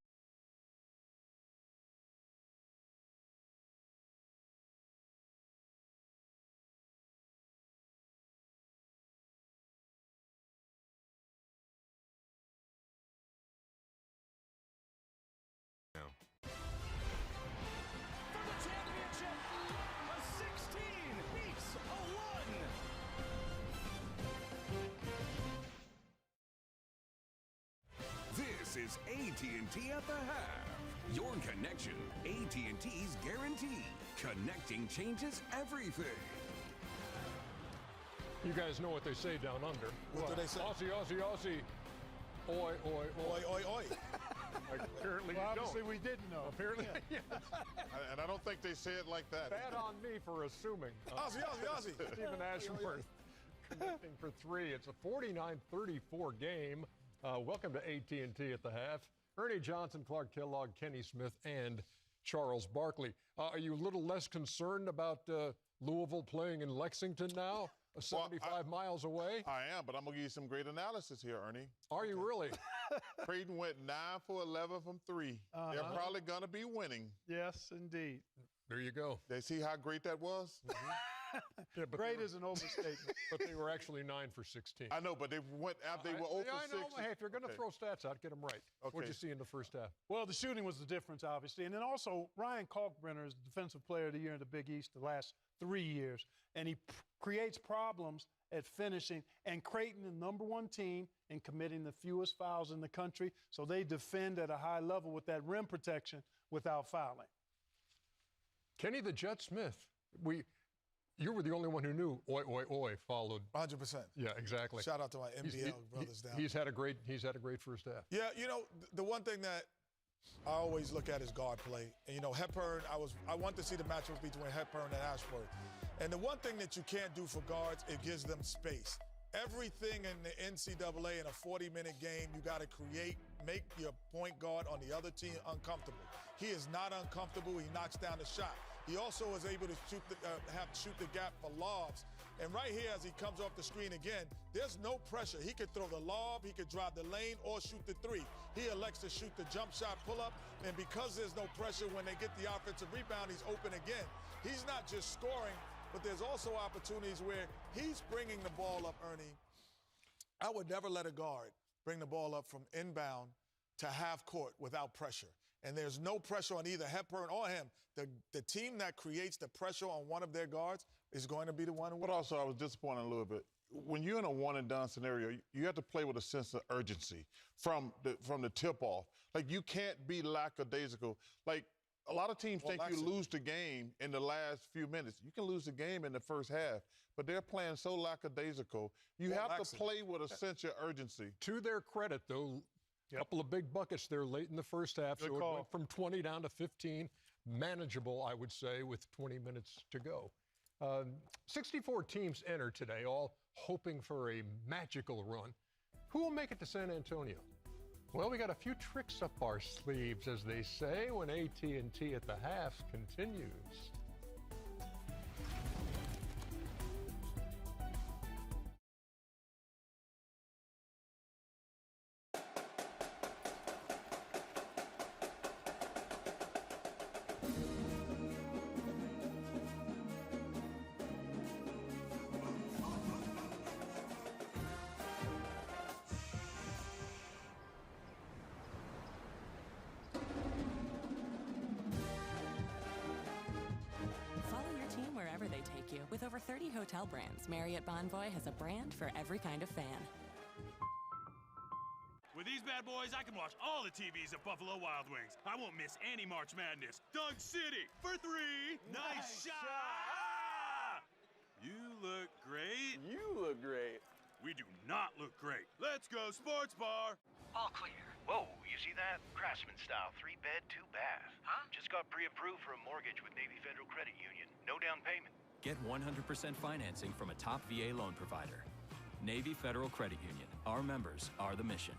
This is AT&T at the half. Your connection, AT&T's guarantee. Connecting changes everything. You guys know what they say down under. What do they say? Aussie, Aussie, Aussie. Oi, oi, oi. Oi, oi, oi. Apparently well, you obviously don't. we didn't know. Apparently, yeah. And I don't think they say it like that. Bad on me for assuming. Aussie, Aussie, Aussie. Stephen Ashworth connecting for three. It's a 49-34 game. Welcome to AT&T at the half. Ernie Johnson, Clark Kellogg, Kenny Smith, and Charles Barkley. Are you a little less concerned about Louisville playing in Lexington now? 75 miles away? I am, but I'm going to give you some great analysis here, Ernie. Are you really? Creighton went 9 for 11 from 3. They're probably going to be winning. Yes, indeed. There you go. They see how great that was? Yeah, great is an overstatement. But they were actually 9 for 16. I know, but they went after they were 0 for 6. I know. Hey, if you're going to throw stats out, get them right. Okay. What did you see in the first half? Well, the shooting was the difference, obviously. And then also, Ryan Kalkbrenner is Defensive Player of the Year in the Big East the last 3 years. And he creates problems at finishing. And Creighton, the #1 team in committing the fewest fouls in the country. So they defend at a high level with that rim protection without fouling. Kenny the Jet Smith, you were the only one who knew oi, oi, oi followed. 100%. Yeah, exactly. Shout out to my MDL brothers down. He's had a great first half. Yeah, you know, the one thing that I always look at is guard play. And, you know, Hepburn, I want to see the matchup between Hepburn and Ashworth. And the one thing that you can't do for guards, it gives them space. Everything in the NCAA in a 40-minute game, you got to make your point guard on the other team uncomfortable. He is not uncomfortable. He knocks down the shot. He also is able to shoot the gap for lobs. And right here, as he comes off the screen again, there's no pressure. He could throw the lob, he could drive the lane, or shoot the three. He elects to shoot the jump shot pull-up, and because there's no pressure, when they get the offensive rebound, he's open again. He's not just scoring, but there's also opportunities where he's bringing the ball up, Ernie. I would never let a guard bring the ball up from inbound to half court without pressure. And there's no pressure on either Hepburn or him. The team that creates the pressure on one of their guards is going to be the one who wins. But also, I was disappointed a little bit. When you're in a one-and-done scenario, you have to play with a sense of urgency from the tip-off. Like, you can't be lackadaisical. Like, a lot of teams think you lose the game in the last few minutes. You can lose the game in the first half, but they're playing so lackadaisical. You have to play with a sense of urgency. To their credit, though, a couple of big buckets there late in the first half. So it went from 20 down to 15. Manageable, I would say, with 20 minutes to go. 64 teams enter today, all hoping for a magical run. Who will make it to San Antonio? Well, we got a few tricks up our sleeves, as they say, when AT&T at the half continues. With over 30 hotel brands, Marriott Bonvoy has a brand for every kind of fan. With these bad boys, I can watch all the TVs at Buffalo Wild Wings. I won't miss any March Madness. Doug City for 3. Nice shot! You look great. You look great. We do not look great. Let's go sports bar. All clear. Whoa, you see that? Craftsman style, 3-bed, 2-bath. Huh? Just got pre-approved for a mortgage with Navy Federal Credit Union. No down payment. Get 100% financing from a top VA loan provider. Navy Federal Credit Union. Our members are the mission.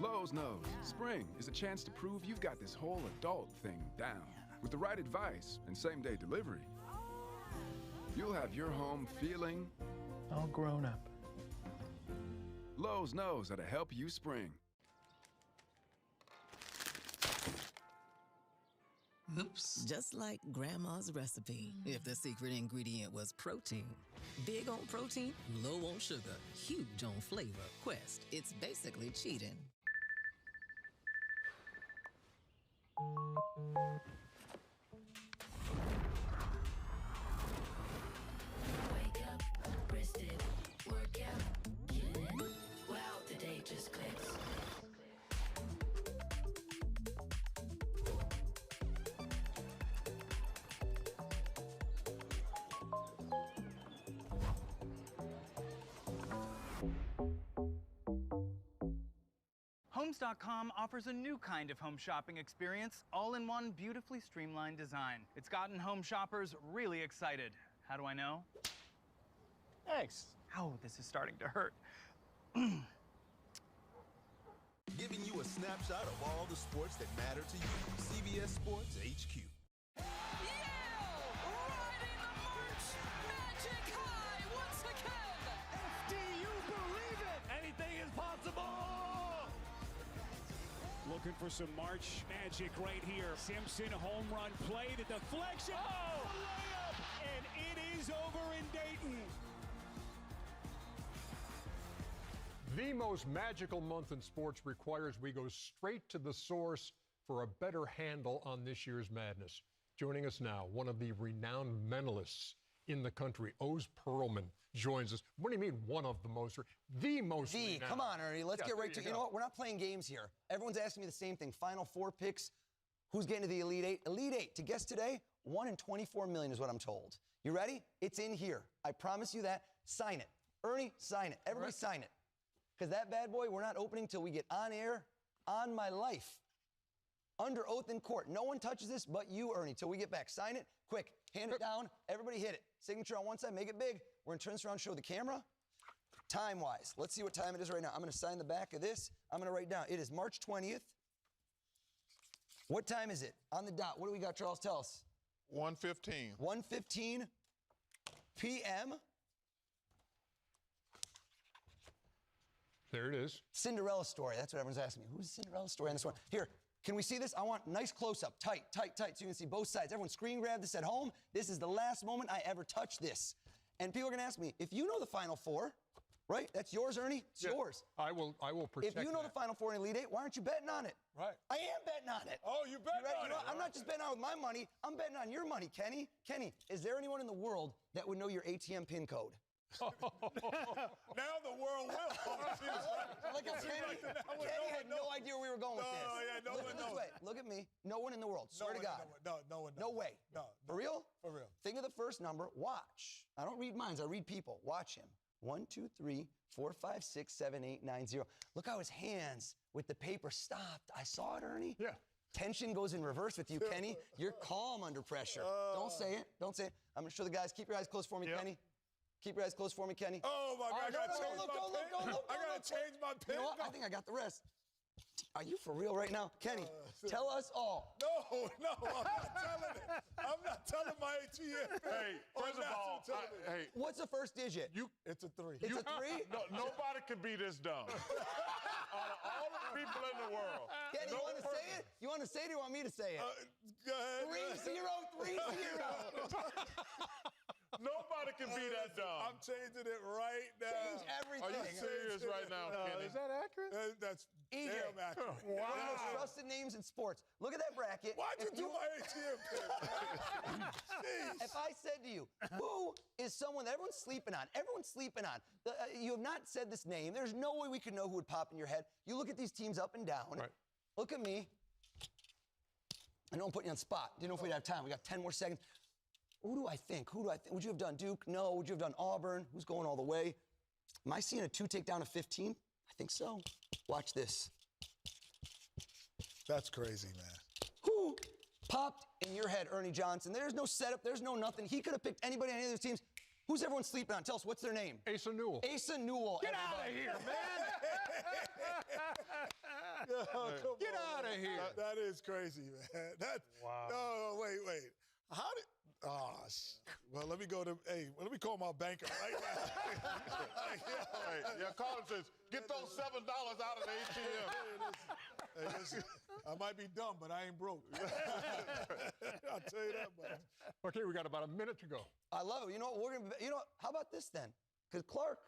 Lowe's knows spring is a chance to prove you've got this whole adult thing down. With the right advice and same-day delivery, you'll have your home feeling all grown up. Lowe's knows how to help you spring. Oops. Just like Grandma's recipe. If the secret ingredient was protein. Big on protein, low on sugar, huge on flavor. Quest, it's basically cheating. Wake up, rested, work out, kill it. Wow, the day just clicks. Homes.com offers a new kind of home shopping experience, all in one beautifully streamlined design. It's gotten home shoppers really excited. How do I know? Thanks. Ow, this is starting to hurt. Giving you a snapshot of all the sports that matter to you. CBS Sports HQ. Looking for some March magic right here. Simpson, home run play, the deflection. Oh, layup! And it is over in Dayton. The most magical month in sports requires we go straight to the source for a better handle on this year's madness. Joining us now, one of the renowned mentalists in the country, Oz Perlman, joins us. What do you mean one of the most? The most renowned. Come on, Ernie. Let's get right to it. You know what? We're not playing games here. Everyone's asking me the same thing. Final 4 picks. Who's getting to the Elite Eight? Elite Eight. To guess today, 1 in 24 million is what I'm told. You ready? It's in here. I promise you that. Sign it. Ernie, sign it. Everybody sign it. Because that bad boy, we're not opening till we get on air, on my life. Under oath in court. No one touches this but you, Ernie, till we get back. Sign it. Quick. Hand it down. Everybody hit it. Signature on one side. Make it big. We're going to turn this around, show the camera. Time-wise. Let's see what time it is right now. I'm going to sign the back of this. I'm going to write down. It is March 20th. What time is it? On the dot. What do we got, Charles? Tell us. 1:15. 1:15 p.m. There it is. Cinderella story. That's what everyone's asking me. Who's the Cinderella story on this one? Here, can we see this? I want nice close-up. Tight, tight, tight, so you can see both sides. Everyone screen grab this at home. This is the last moment I ever touch this. And people are going to ask me, if you know the Final Four, right? That's yours, Ernie. It's yours. I will protect If you know the Final Four in Elite Eight, why aren't you betting on it? Right. I am betting on it. Oh, you bet on it. I'm not just betting on it with my money. I'm betting on your money, Kenny. Kenny, is there anyone in the world that would know your ATM PIN code? Now the world will. Look at Kenny. Kenny had no idea where we were going with this. Yeah, no one knows. Look at me. No one in the world. Swear to God. No one knows. No way. No. For real? For real. Think of the first number. Watch. I don't read minds. I read people. Watch him. 1, 2, 3, 4, 5, 6, 7, 8, 9, 0. Look how his hands with the paper stopped. I saw it, Ernie. Yeah. Tension goes in reverse with you, Kenny. You're calm under pressure. Don't say it. Don't say it. I'm going to show the guys. Keep your eyes closed for me, Kenny. Keep your eyes closed for me, Kenny. Oh, my God. I got to change my pin. I got to change my pin. You know what? I think I got the rest. Are you for real right now? Kenny, tell us all. No, I'm not telling it. I'm not telling my ATM. Hey, first of all, hey. What's the first digit? It's a 3. It's a 3? Nobody can be this dumb. Out of all the people in the world. Kenny, you want to say it? You want to say it or you want me to say it? Go ahead. 3-0-3-0. Nobody can be that dumb. I'm changing it right now. Change everything. Are you serious right now, Kenny? Is that accurate? That's EJ. damn accurate. One of the most trusted names in sports. Look at that bracket. Why'd you do my ATM pin? If I said to you, who is someone that everyone's sleeping on? Everyone's sleeping on. You have not said this name. There's no way we could know who would pop in your head. You look at these teams up and down. Right. Look at me. I know I'm putting you on the spot. Didn't know if we'd have time. We got 10 more seconds. Who do I think? Would you have done Duke? No. Would you have done Auburn? Who's going all the way? Am I seeing a 2 takedown of 15? I think so. Watch this. That's crazy, man. Who popped in your head, Ernie Johnson? There's no setup. There's no nothing. He could have picked anybody on any of those teams. Who's everyone sleeping on? Tell us, what's their name? Asa Newell. Asa Newell. Get out of here, man. Get out of here. That is crazy, man. Wow. No, wait. How did? Well, let me go to. Hey, let me call my banker right now. Yeah, call him says, get those $7 out of the ATM. Hey, listen, I might be dumb, but I ain't broke. I'll tell you that much. Okay, we got about a minute to go. I love it. You know what? How about this then? Because Clark,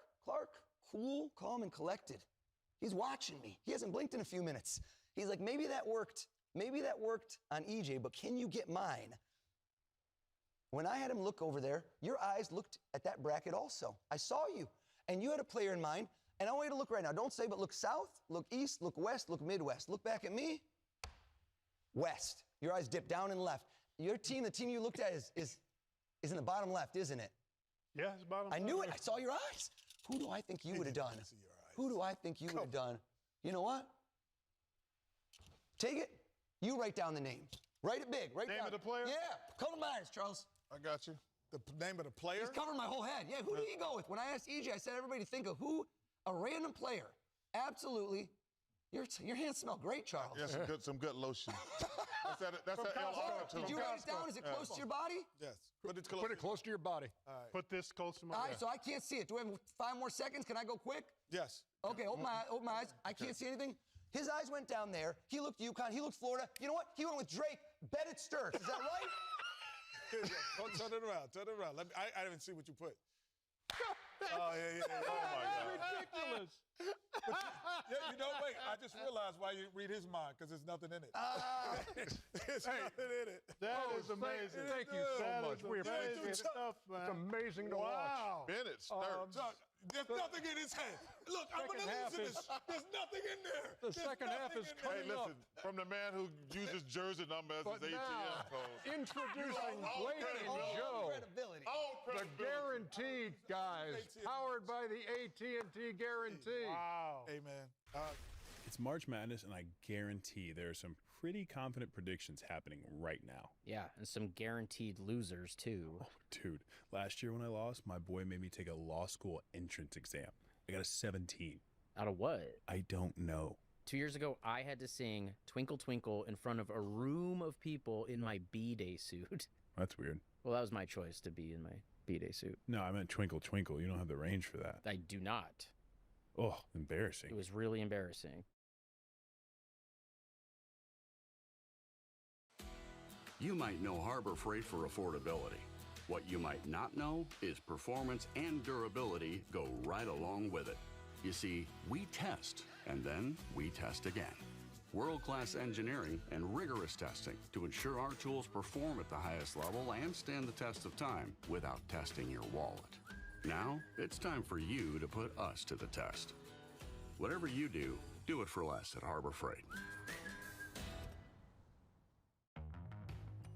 cool, calm, and collected. He's watching me. He hasn't blinked in a few minutes. He's like, maybe that worked. Maybe that worked on EJ, but can you get mine? When I had him look over there, your eyes looked at that bracket also. I saw you, and you had a player in mind, and I want you to look right now. Don't say, but look south, look east, look west, look midwest. Look back at me. West. Your eyes dip down and left. Your team, the team you looked at is in the bottom left, isn't it? Yeah, it's bottom left. I knew it. I saw your eyes. Who do I think you would have done? Who do I think you would have done? You know what? Take it. You write down the name. Write it big. Write name down. of the player? Yeah. Cover my eyes, Charles. I got you. The name of the player? He's covering my whole head. Yeah, who did he go with? When I asked EJ, I said everybody to think of who, a random player. Absolutely. Your hands smell great, Charles. Yeah, some good lotion. That's an L. Did you write it down? Is it close to your body? Yes. Put it close to your body. All right. Put this close to my All right, so I can't see it. Do we have 5 more seconds? Can I go quick? Yes. Okay, open my eyes. I can't see anything. His eyes went down there. He looked UConn. He looked Florida. You know what? He went with Drake. Bennett Sturts. Is that right? Turn it around. Turn it around. I didn't see what you put. Oh, yeah. Oh, my God. Ridiculous. Yeah, you know, wait. I just realized why you read his mind, because there's nothing in it. There's nothing in it. That is amazing. Thank you so much. We appreciate it. It's amazing to watch. Bennett Sturts. There's nothing in his head. Look, I'm going to lose this. There's nothing in there. The second half is coming up. Hey, listen, from the man who uses jersey number as his ATM code. Introducing Blake and Joe, the Guaranteed guys, powered by the AT&T Guarantee. Wow. Hey, man. It's March Madness, and I guarantee there are some pretty confident predictions happening right now. Yeah, and some guaranteed losers, too. Oh, dude, last year when I lost, my boy made me take a law school entrance exam. I got a 17. Out of what? I don't know. 2 years ago, I had to sing Twinkle Twinkle in front of a room of people in my B-Day suit. That's weird. Well, that was my choice to be in my B-Day suit. No, I meant Twinkle Twinkle. You don't have the range for that. I do not. Oh, embarrassing. It was really embarrassing. You might know Harbor Freight for affordability. What you might not know is performance and durability go right along with it. You see, we test, and then we test again. World-class engineering and rigorous testing to ensure our tools perform at the highest level and stand the test of time without testing your wallet. Now, it's time for you to put us to the test. Whatever you do, do it for less at Harbor Freight.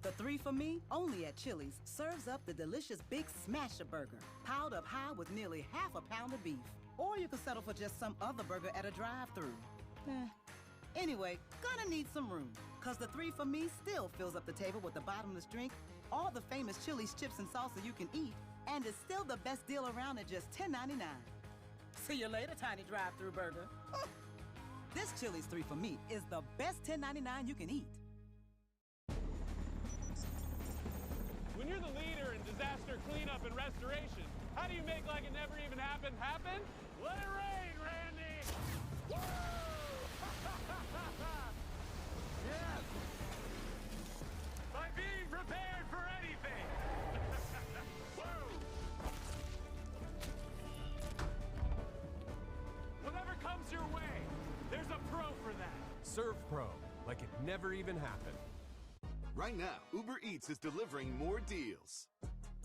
The 3 for Me, only at Chili's, serves up the delicious Big Smasher Burger, piled up high with nearly half a pound of beef. Or you can settle for just some other burger at a drive-thru. Anyway, gonna need some room, because the 3 for Me still fills up the table with the bottomless drink, all the famous Chili's chips and salsa you can eat, and is still the best deal around at just $10.99. See you later, tiny drive-thru burger. This Chili's 3 for Me is the best $10.99 you can eat. When you're the leader in disaster cleanup and restoration, how do you make like it never even happened happen? Let it rain, Randy! Woo! Yes! By being prepared for anything! Woo! Whatever comes your way, there's a pro for that. Serve Pro, like it never even happened. Right now, Uber Eats is delivering more deals.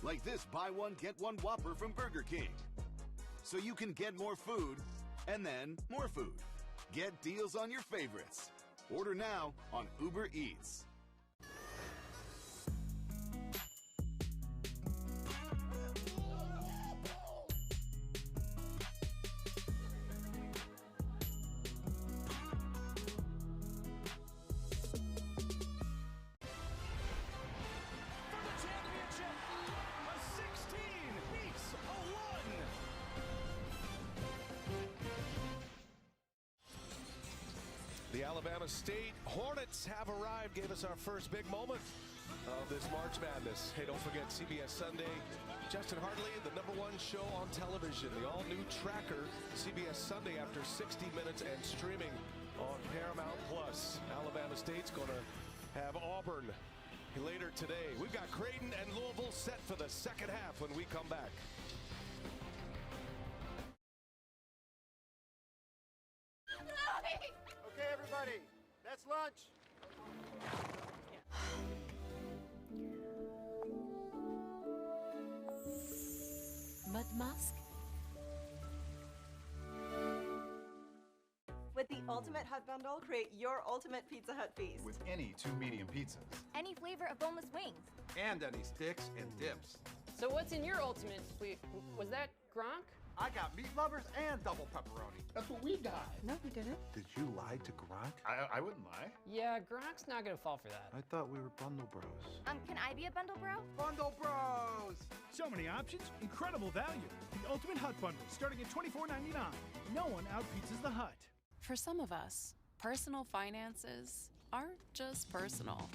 Like this buy one, get one Whopper from Burger King. So you can get more food, and then more food. Get deals on your favorites. Order now on Uber Eats. The Alabama State Hornets have arrived, gave us our first big moment of this March Madness. Hey, don't forget CBS Sunday. Justin Hartley, the #1 show on television, the all-new Tracker, CBS Sunday after 60 minutes and streaming on Paramount+. Alabama State's going to have Auburn later today. We've got Creighton and Louisville set for the second half when we come back. Okay, everybody, that's lunch. Mud mask? With the Ultimate Hut Bundle, create your ultimate Pizza Hut feast. With any 2 medium pizzas. Any flavor of boneless wings. And any sticks and dips. So what's in your ultimate? Wait, was that Gronk? I got meat lovers and double pepperoni. That's what we got. No, we didn't. Did you lie to Gronk? I wouldn't lie. Yeah, Gronk's not gonna fall for that. I thought we were bundle bros. Can I be a bundle bro? Bundle bros! So many options, incredible value. The Ultimate Hut Bundle, starting at $24.99. No one out-pizzas the Hut. For some of us, personal finances aren't just personal.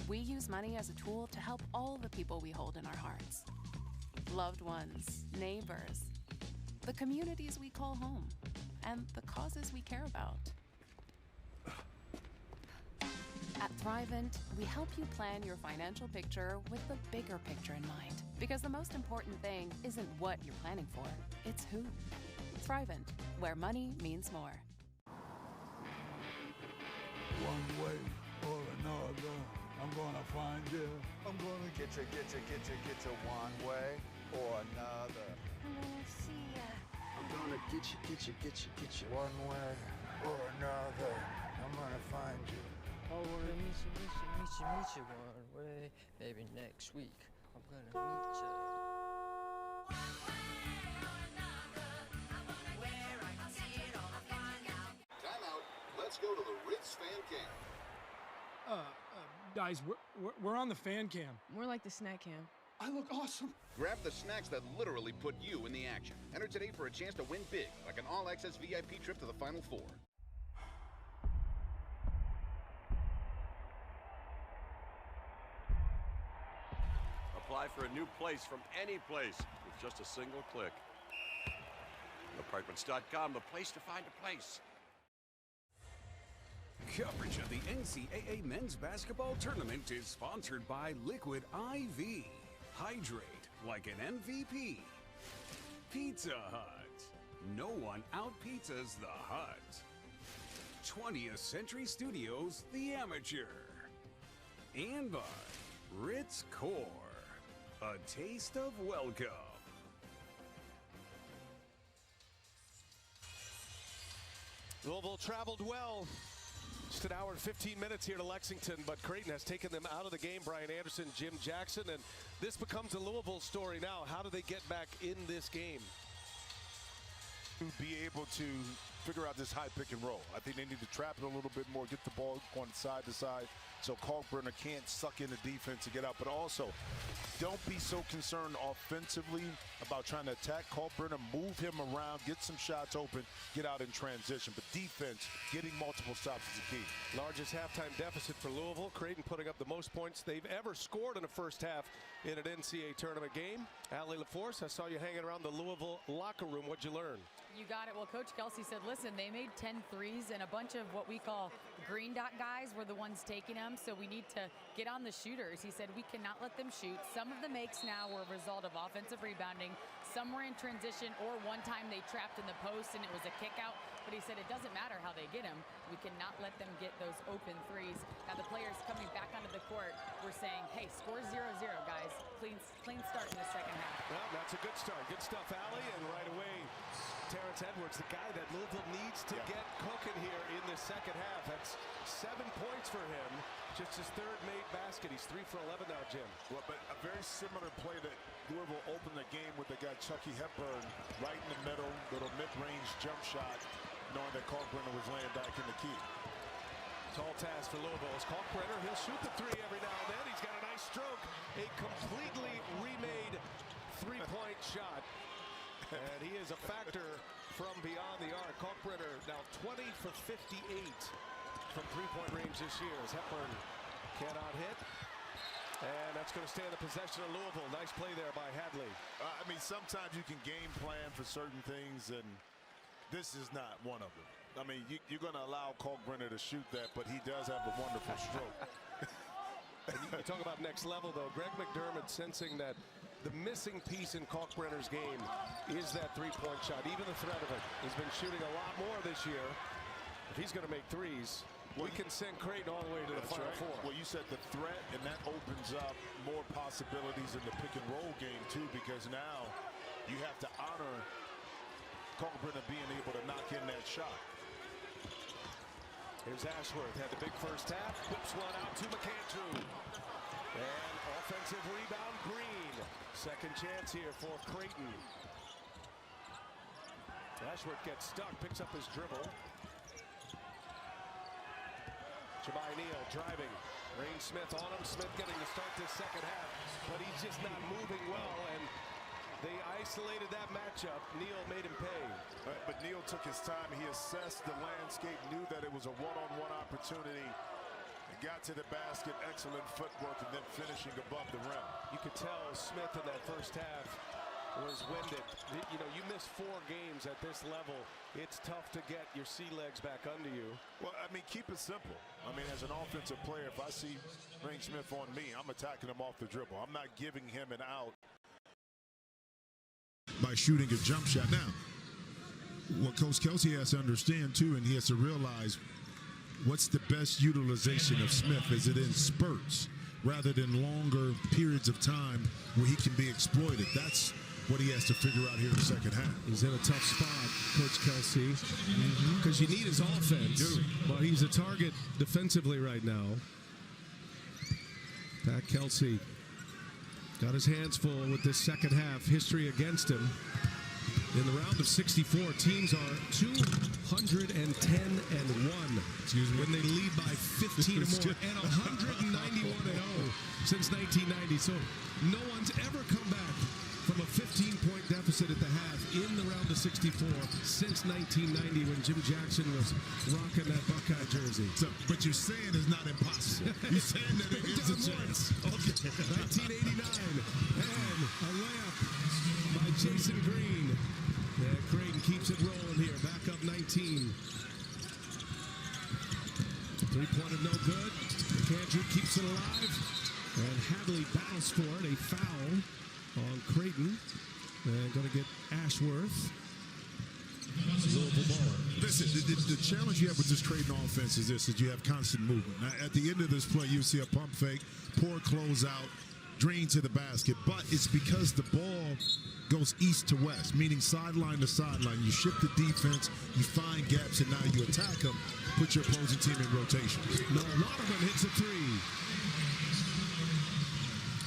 We use money as a tool to help all the people we hold in our hearts. Loved ones, neighbors, the communities we call home, and the causes we care about. At Thrivent, we help you plan your financial picture with the bigger picture in mind. Because the most important thing isn't what you're planning for, it's who. Thrivent, where money means more. One way or another, I'm gonna find you. I'm gonna get you one way or another. I'm gonna see ya. I'm gonna get you one way or another. I'm gonna find you. I wanna meet you one way. Maybe next week I'm gonna meet you. Timeout. Let's go to the Ritz fan cam. Guys, we're on the fan cam. More like the snack cam. I look awesome. Grab the snacks that literally put you in the action. Enter today for a chance to win big, like an all-access VIP trip to the Final Four. Apply for a new place from any place with just a single click. Apartments.com, the place to find a place. Coverage of the NCAA men's basketball tournament is sponsored by Liquid IV. Hydrate like an MVP. Pizza Hut. No one out-pizzas the Hut. 20th Century Studios, The Amateur. And by Ritz Core. A taste of welcome. Louisville traveled well. Just an hour and 15 minutes here to Lexington, but Creighton has taken them out of the game. Brian Anderson, Jim Jackson, and this becomes a Louisville story now. How do they get back in this game? To be able to figure out this high pick and roll. I think they need to trap it a little bit more, get the ball going side to side so Kalkbrenner can't suck in the defense to get out. But also, don't be so concerned offensively about trying to attack Kalkbrenner, move him around, get some shots open, get out in transition. But defense, getting multiple stops is the key. Largest halftime deficit for Louisville. Creighton putting up the most points they've ever scored in a first half in an NCAA tournament game. Allie LaForce, I saw you hanging around the Louisville locker room. What'd you learn? You got it. Well, Coach Kelsey said, listen, they made 10 threes, and a bunch of what we call green dot guys were the ones taking them, so we need to get on the shooters. He said we cannot let them shoot. Some of the makes now were a result of offensive rebounding. Some were in transition, or one time they trapped in the post, and it was a kick out. But he said it doesn't matter how they get them. We cannot let them get those open threes. Now the players coming back onto the court were saying, hey, score 0-0, guys. Clean start in the second half. Well, that's a good start. Good stuff, Allie. And right away, Terrence Edwards, the guy that Louisville needs to get cooking here in the second half. That's 7 points for him. Just his third made basket. He's 3 for 11 now, Jim. Well, but a very similar play that Louisville opened the game with the guy Chucky Hepburn right in the middle, little mid-range jump shot, knowing that Kalkbrenner was laying back in the key. Tall task for Louisville. As Kalkbrenner, he'll shoot the three every now and then. He's got a nice stroke. A completely remade three-point shot. And he is a factor from beyond the arc. Kalkbrenner now 20 for 58 from three-point range this year as Hepburn cannot hit. And that's going to stay in the possession of Louisville. Nice play there by Hadley. I mean, sometimes you can game plan for certain things, and this is not one of them. I mean, you're going to allow Kalkbrenner to shoot that, but he does have a wonderful stroke. You talk about next level, though. Greg McDermott sensing that the missing piece in Kalkbrenner's game is that three-point shot, even the threat of it. He's been shooting a lot more this year. If he's going to make threes, we can send Creighton all the way to the Final Four. Well, you said the threat, and that opens up more possibilities in the pick-and-roll game, too, because now you have to honor Kalkbrenner being able to knock in that shot. Here's Ashworth, had the big first half, whips one out to McAndrew. And offensive rebound, Green. Second chance here for Creighton. Ashworth gets stuck, picks up his dribble. Jabari Neal driving. Rain Smith on him. Smith getting to start this second half, but he's just not moving well, and they isolated that matchup. Neal made him pay. But Neal took his time. He assessed the landscape, knew that it was a one-on-one opportunity. He got to the basket, excellent footwork, and then finishing above the rim. You could tell Smith in that first half was winded. You know, you miss 4 games at this level. It's tough to get your sea legs back under you. Well, I mean, keep it simple. I mean, as an offensive player, if I see Rain Smith on me, I'm attacking him off the dribble. I'm not giving him an out by shooting a jump shot. Now, what Coach Kelsey has to understand, too, and he has to realize what's the best utilization of Smith. Is it in spurts rather than longer periods of time where he can be exploited? That's what he has to figure out here in the second half. He's in a tough spot, Coach Kelsey, because you need his offense. Well, he's a target defensively right now. Pat Kelsey got his hands full with this second half history against him. In the round of 64, teams are 210-1. Excuse me. When they lead by 15 or more, and 191-0 since 1990. So no one's ever come back from a 15-point deficit at the half in the round of 64 since 1990 when Jim Jackson was rocking that Buckeye jersey. So, but you're saying it's not impossible. You're saying that it is a chance. Okay. 1989, and a layup by Jason Green. Yeah, Creighton keeps it rolling here. Back up 19. Three-pointer no good. McAndrew keeps it alive. And Hadley battles for it. A foul on Creighton. And going to get Ashworth. Louisville ball. Listen, the challenge you have with this Creighton offense is this, is you have constant movement. Now, at the end of this play, you see a pump fake, poor closeout, drain to the basket. But it's because the ball goes east to west, meaning sideline to sideline. You shift the defense, you find gaps, and now you attack them, put your opposing team in rotation. No, Waterman hits a three.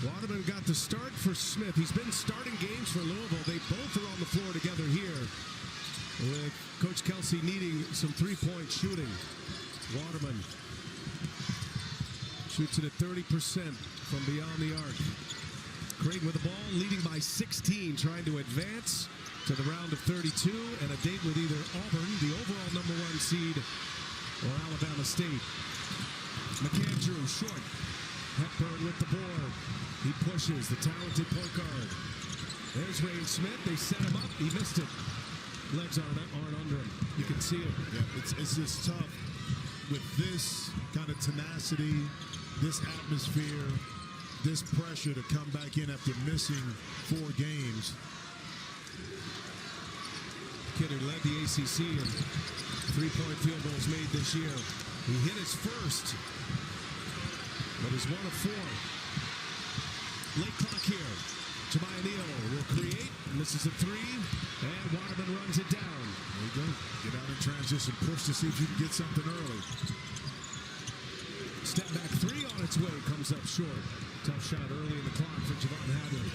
Waterman got the start for Smith. He's been starting games for Louisville. They both are on the floor together here, with Coach Kelsey needing some three-point shooting. Waterman shoots it at 30% from beyond the arc. Creighton with the ball, leading by 16, trying to advance to the round of 32 and a date with either Auburn, the overall #1 seed, or Alabama State. McAndrew short. Hepburn with the board. He pushes the talented point guard. There's Rain Smith. They set him up. He missed it. Legs aren't under him. You can see it. Yeah, it's just tough with this kind of tenacity, this atmosphere, this pressure to come back in after missing 4 games. Kid who led the ACC in three-point field goals made this year. He hit his first, but is 1 of 4. Late clock here. Jabari Neal will create, and this is a 3, and Waterman runs it down. There you go. Get out in transition, push to see if you can get something early. Step back 3 on its way, comes up short. Tough shot early in the clock for Javon Hadley.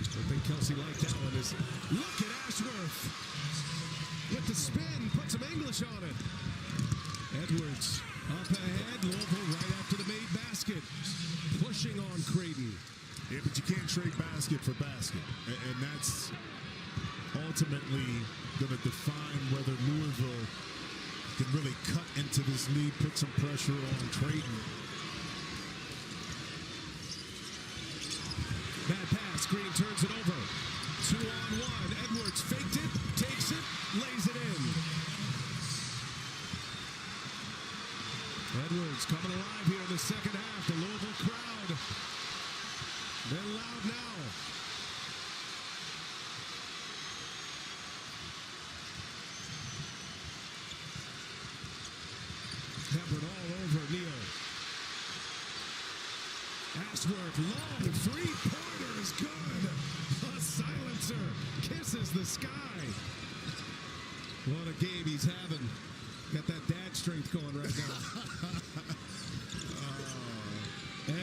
I think Kelsey liked that one. Look at Ashworth with the spin, put some English on it. Edwards up ahead, Louisville right after the made basket. Pushing on Creighton. Yeah, but you can't trade basket for basket. And that's ultimately going to define whether Louisville can really cut into this lead, put some pressure on Creighton. Bad pass, Green turns it over. 2-on-1, Edwards faked it, takes it, lays it in. Edwards coming alive here in the second half. The Louisville crowd, they're loud now. Hepburn all over Neal. Ashworth, long three-pointer is good. A silencer kisses the sky. What a game he's having. Got that dad strength going right now.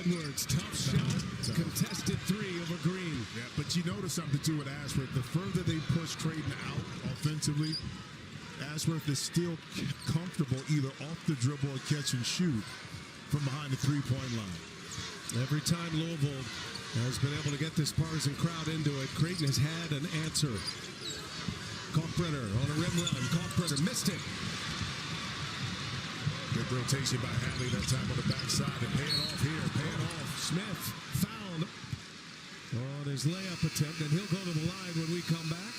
Edwards, tough shot, contested 3 over Green. Yeah, but you notice something, too, with Ashworth. The further they push Creighton out offensively, Ashworth is still comfortable either off the dribble or catch and shoot from behind the three-point line. Every time Louisville has been able to get this partisan crowd into it, Creighton has had an answer. Kalkbrenner on a rim run. Kalkbrenner missed it. Good rotation by Hadley that time on the backside. And pay it off here. Pay it off. Smith fouled on his layup attempt, and he'll go to the line when we come back.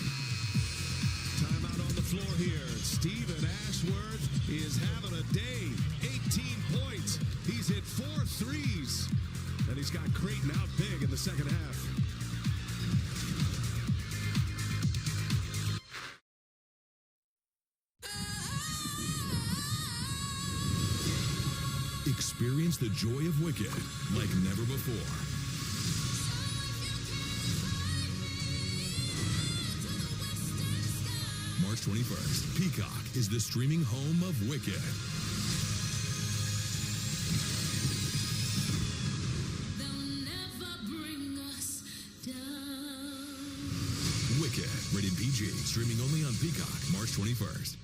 Timeout on the floor here. Steven Ashworth is having a day. 18 points. He's hit 4 threes. And he's got Creighton out big in the second half. Experience the joy of Wicked like never before. March 21st, Peacock is the streaming home of Wicked. Wicked, rated PG, streaming only on Peacock, March 21st.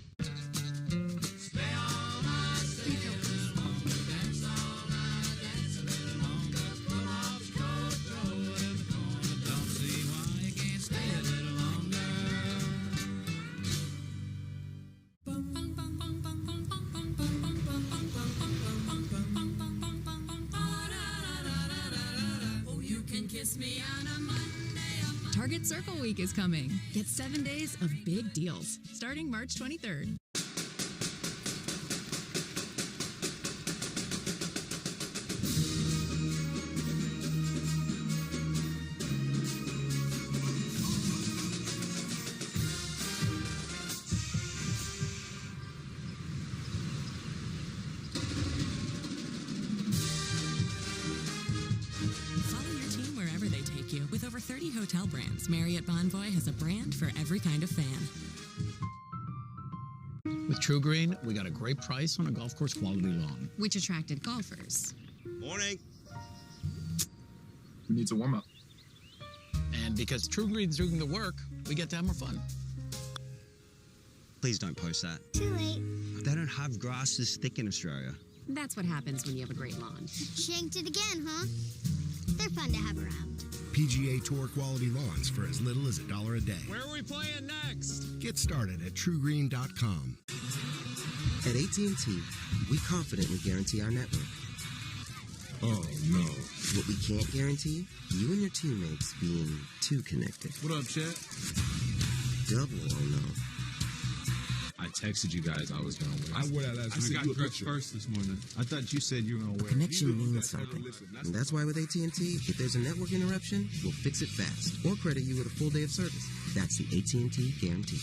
Target Circle Week is coming. Get 7 days of big deals starting March 23rd. With over 30 hotel brands, Marriott Bonvoy has a brand for every kind of fan. With True Green, we got a great price on a golf course quality lawn, which attracted golfers. Morning. Who needs a warm-up? And because True Green's doing the work, we get to have more fun. Please don't post that. Too late. They don't have grass this thick in Australia. That's what happens when you have a great lawn. Shanked it again, huh? They're fun to have around. PGA Tour quality lawns for as little as $1 a day. Where are we playing next? Get started at TrueGreen.com. At AT&T, we confidently guarantee our network. Oh, no. What we can't guarantee, you and your teammates being too connected. What up, Chet? Double oh no. I texted you guys I was going to wear. I wore that last week. I got dressed first this morning. I thought you said you were going to wear it. Connection means something. And that's why with AT&T, if there's a network interruption, we'll fix it fast or credit you with a full day of service. That's the AT&T guarantee.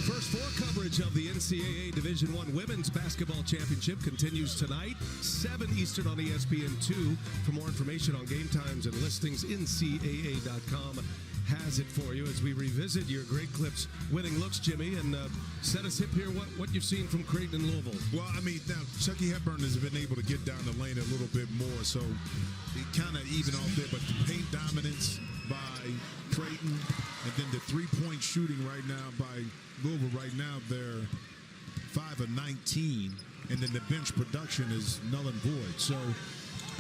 First four coverage of the NCAA Division I Women's Basketball Championship continues tonight, 7 Eastern on ESPN2. For more information on game times and listings, ncaa.com has it for you as we revisit your Great Clips winning looks, Jimmy, and set us hip here what you've seen from Creighton and Louisville. Well, I mean, now Chucky Hepburn has been able to get down the lane a little bit more, so it kind of even off there, but the paint dominance by Creighton, and then the three-point shooting right now by Louisville. Right now they're 5 of 19, and then the bench production is null and void. So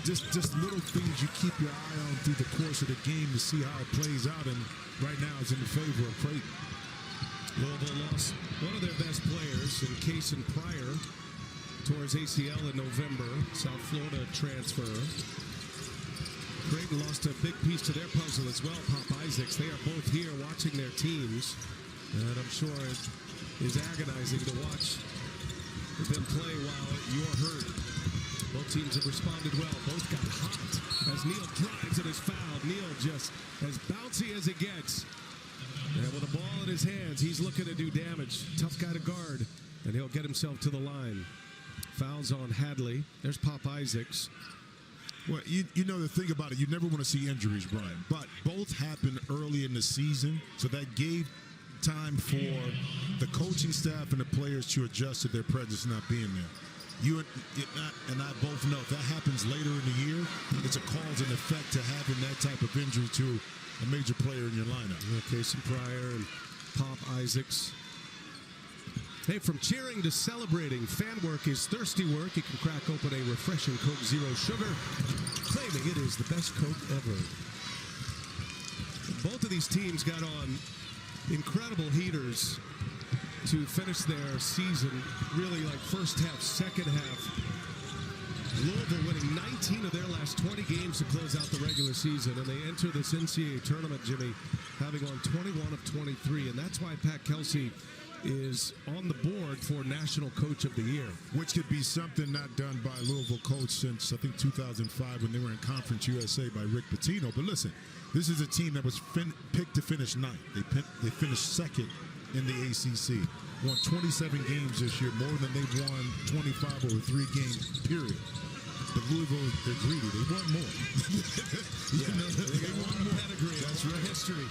just little things you keep your eye on through the course of the game to see how it plays out, and right now it's in the favor of Creighton. Louisville lost one of their best players in Cason Pryor towards ACL in November, South Florida transfer. Creighton lost a big piece to their puzzle as well, Pop Isaacs. They are both here watching their teams, and I'm sure it is agonizing to watch them play while you're hurt. Both teams have responded well. Both got hot as Neal drives and is fouled. Neal just as bouncy as it gets. And with the ball in his hands, he's looking to do damage. Tough guy to guard, and he'll get himself to the line. Fouls on Hadley. There's Pop Isaacs. Well, you know the thing about it, you never want to see injuries, Brian, but both happened early in the season, so that gave time for the coaching staff and the players to adjust to their presence not being there. You and I both know if that happens later in the year, it's a cause and effect to having that type of injury to a major player in your lineup. Casey Pryor and Pop Isaacs. Hey, from cheering to celebrating, fan work is thirsty work. You can crack open a refreshing Coke Zero Sugar, claiming it is the best Coke ever. Both of these teams got on incredible heaters to finish their season, really like first half, second half. Louisville winning 19 of their last 20 games to close out the regular season, and they enter this NCAA tournament, Jimmy, having won 21 of 23, and that's why Pat Kelsey is on the board for National Coach of the Year. Which could be something not done by a Louisville coach since, I think, 2005 when they were in Conference USA by Rick Pitino. But listen, this is a team that was picked to finish ninth. They finished second in the ACC. Won 27 games this year, more than they've won 25 over 3 games, period. But Louisville, they're greedy. They want more. They want more pedigree. That's right. History.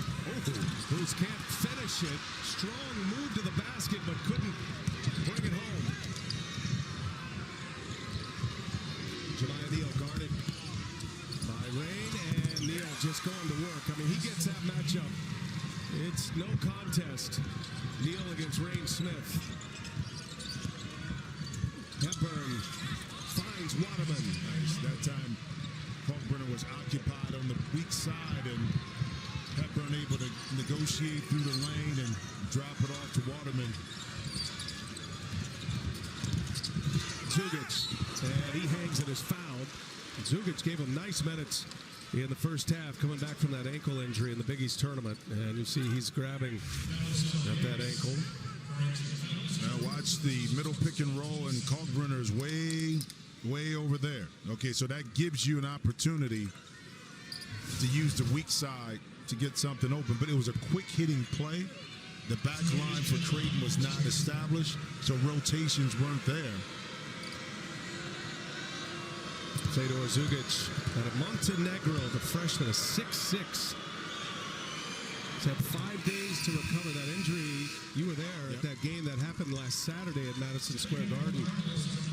Who's can't finish it. Strong move to the basket, but couldn't bring it home. Jemiah Neal guarded by Rain, and Neal just going to work. I mean, he gets that matchup. It's no contest. Neal against Rain Smith. Hepburn finds Waterman. Nice. That time, Kalkbrenner was occupied on the weak side, and Hepburn able to negotiate through the lane and drop it off to Waterman. Zugic, and he hangs and is fouled. Zugic gave him nice minutes in the first half, coming back from that ankle injury in the Big East tournament. And you see he's grabbing at that ankle. Now watch the middle pick and roll, and Kalkbrenner is way over there. Okay, so that gives you an opportunity to use the weak side to get something open. But it was a quick hitting play. The back line for Creighton was not established, so rotations weren't there. Fedor Zugic out of Montenegro, the freshman, a 6'6". He's had 5 days to recover that injury. You were there at that game that happened last Saturday at Madison Square Garden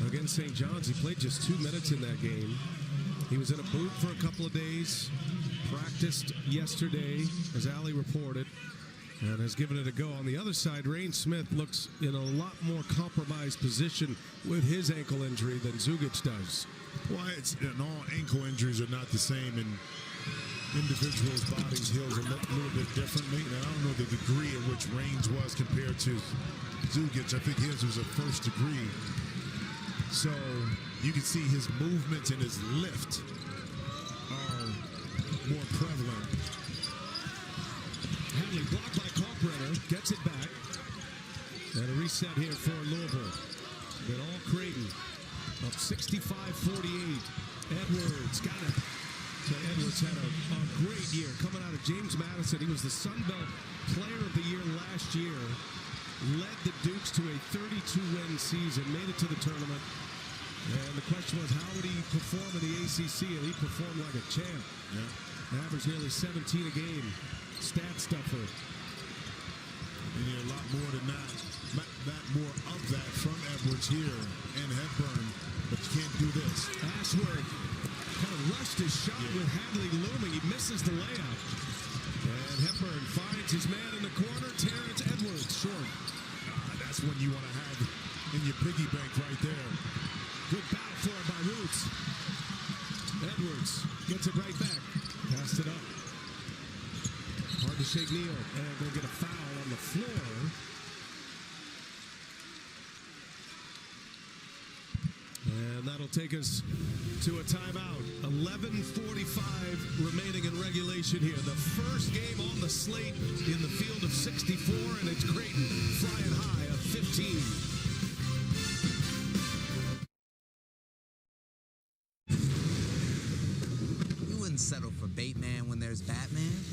against St. John's. He played just 2 minutes in that game. He was in a boot for a couple of days, practiced yesterday, as Allie reported, and has given it a go. On the other side, Rain Smith looks in a lot more compromised position with his ankle injury than Zugic does. Well, and all ankle injuries are not the same, and individuals' bodies heals a little bit differently. And I don't know the degree at which Rain's was compared to Zugic. I think his was a first degree. So you can see his movements and his lift are more prevalent. Hadley blocked by Kalkbrenner, gets it back. And a reset here for Louisville. But all Creighton up 65-48. Edwards got it. So Edwards had a great year coming out of James Madison. He was the Sun Belt Player of the Year last year. Led the Dukes to a 32-win season. Made it to the tournament. And the question was, how would he perform in the ACC? And he performed like a champ. Yeah. Averaged nearly 17 a game. Stat stuffer. You need a lot more than that. More of that from Edwards here and Hepburn. But you can't do this. Ashworth kind of rushed his shot with Hadley looming. He misses the layup. And Hepburn finds his man in the corner. Terrence Edwards short. That's one you want to have in your piggy bank right there. Good battle for it by Roots. Edwards gets it right back. Passed it up. Hard to shake Neal. And we'll get a foul on the floor. And that'll take us to a timeout. 11:45 remaining in regulation here. The first game on the slate in the field of 64, and it's Creighton flying high of 15. You wouldn't settle for Bateman when there's Batman.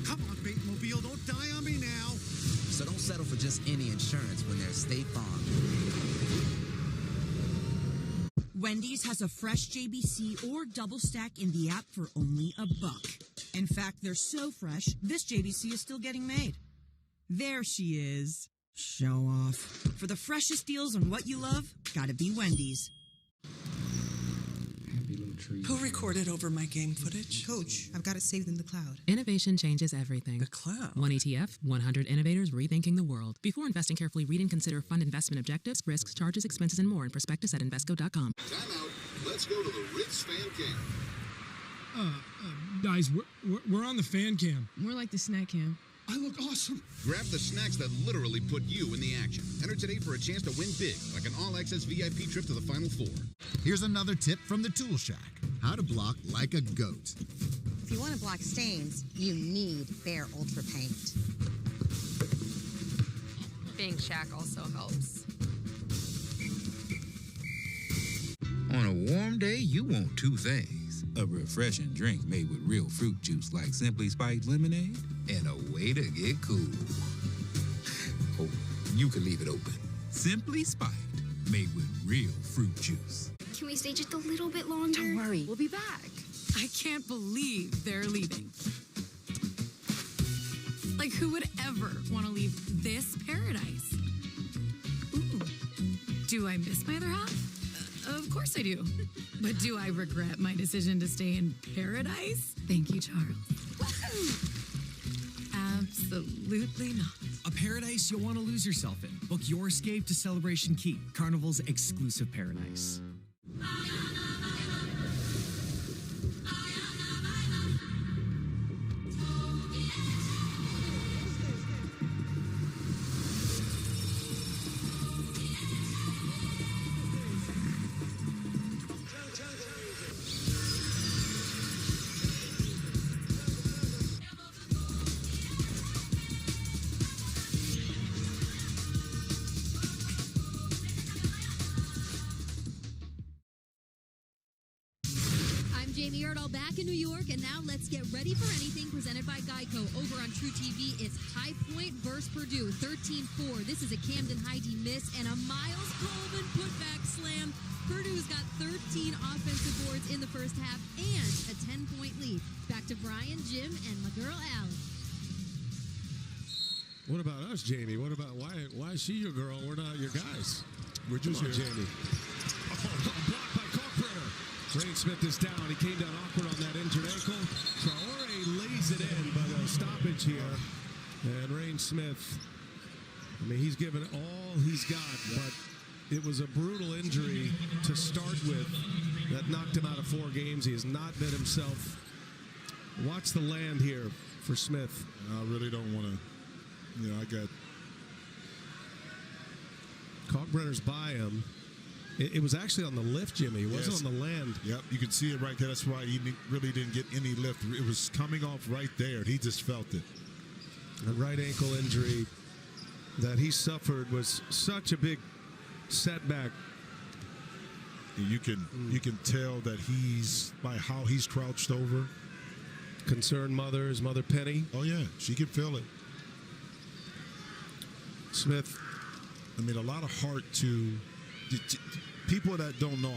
Come on, Batemobile, don't die on me now. So don't settle for just any insurance when there's State Farm. Wendy's has a fresh JBC or double stack in the app for only $1. In fact, they're so fresh, this JBC is still getting made. There she is. Show off. For the freshest deals on what you love, gotta be Wendy's. Who recorded over my game footage? Coach, I've got it saved in the cloud. Innovation changes everything. The cloud? One ETF, 100 innovators rethinking the world. Before investing, carefully read and consider fund investment objectives, risks, charges, expenses, and more in prospectus at Invesco.com. Timeout. Let's go to the Ritz fan cam. Guys, we're on the fan cam. More like the snack cam. I look awesome. Grab the snacks that literally put you in the action. Enter today for a chance to win big, like an all-access VIP trip to the Final Four. Here's another tip from the Tool Shack. How to block like a goat. If you want to block stains, you need Bare Ultra Paint. Being Shack also helps. On a warm day, you want two things. A refreshing drink made with real fruit juice like Simply Spiked Lemonade, and a way to get cool. Oh, you can leave it open. Simply Spiked, made with real fruit juice. Can we stay just a little bit longer? Don't worry, we'll be back. I can't believe they're leaving. Like, who would ever want to leave this paradise? Ooh. Do I miss my other half? Of course I do. But do I regret my decision to stay in paradise? Thank you, Charles. Absolutely not. A paradise you'll want to lose yourself in. Book your escape to Celebration Key, Carnival's exclusive paradise. Back in New York, and now let's get ready for anything presented by Geico. Over on True TV, it's High Point versus Purdue, 13-4. This is a Camden Heidi miss and a Miles Coleman putback slam. Purdue's got 13 offensive boards in the first half and a 10-point lead. Back to Brian, Jim, and my girl, Allie. What about us, Jamie? What about why is she your girl? We're not your guys. We're just here. Jamie. Blocked by Kalkbrenner. Rain Smith is down. He came down awkward on that injured ankle. Traore lays it in, but a stoppage here. And Rain Smith, I mean, he's given all he's got, but it was a brutal injury to start with that knocked him out of 4 games. He has not been himself. Watch the land here for Smith. I really don't want to, I got... Kalkbrenner's by him. It was actually on the lift, Jimmy. It wasn't on the land. Yep, you can see it right there. That's why he really didn't get any lift. It was coming off right there. He just felt it. The right ankle injury that he suffered was such a big setback. You can tell that he's, by how he's crouched over. Concerned mother, his mother Penny. Oh, yeah, she can feel it. Smith. I mean, a lot of heart to people that don't know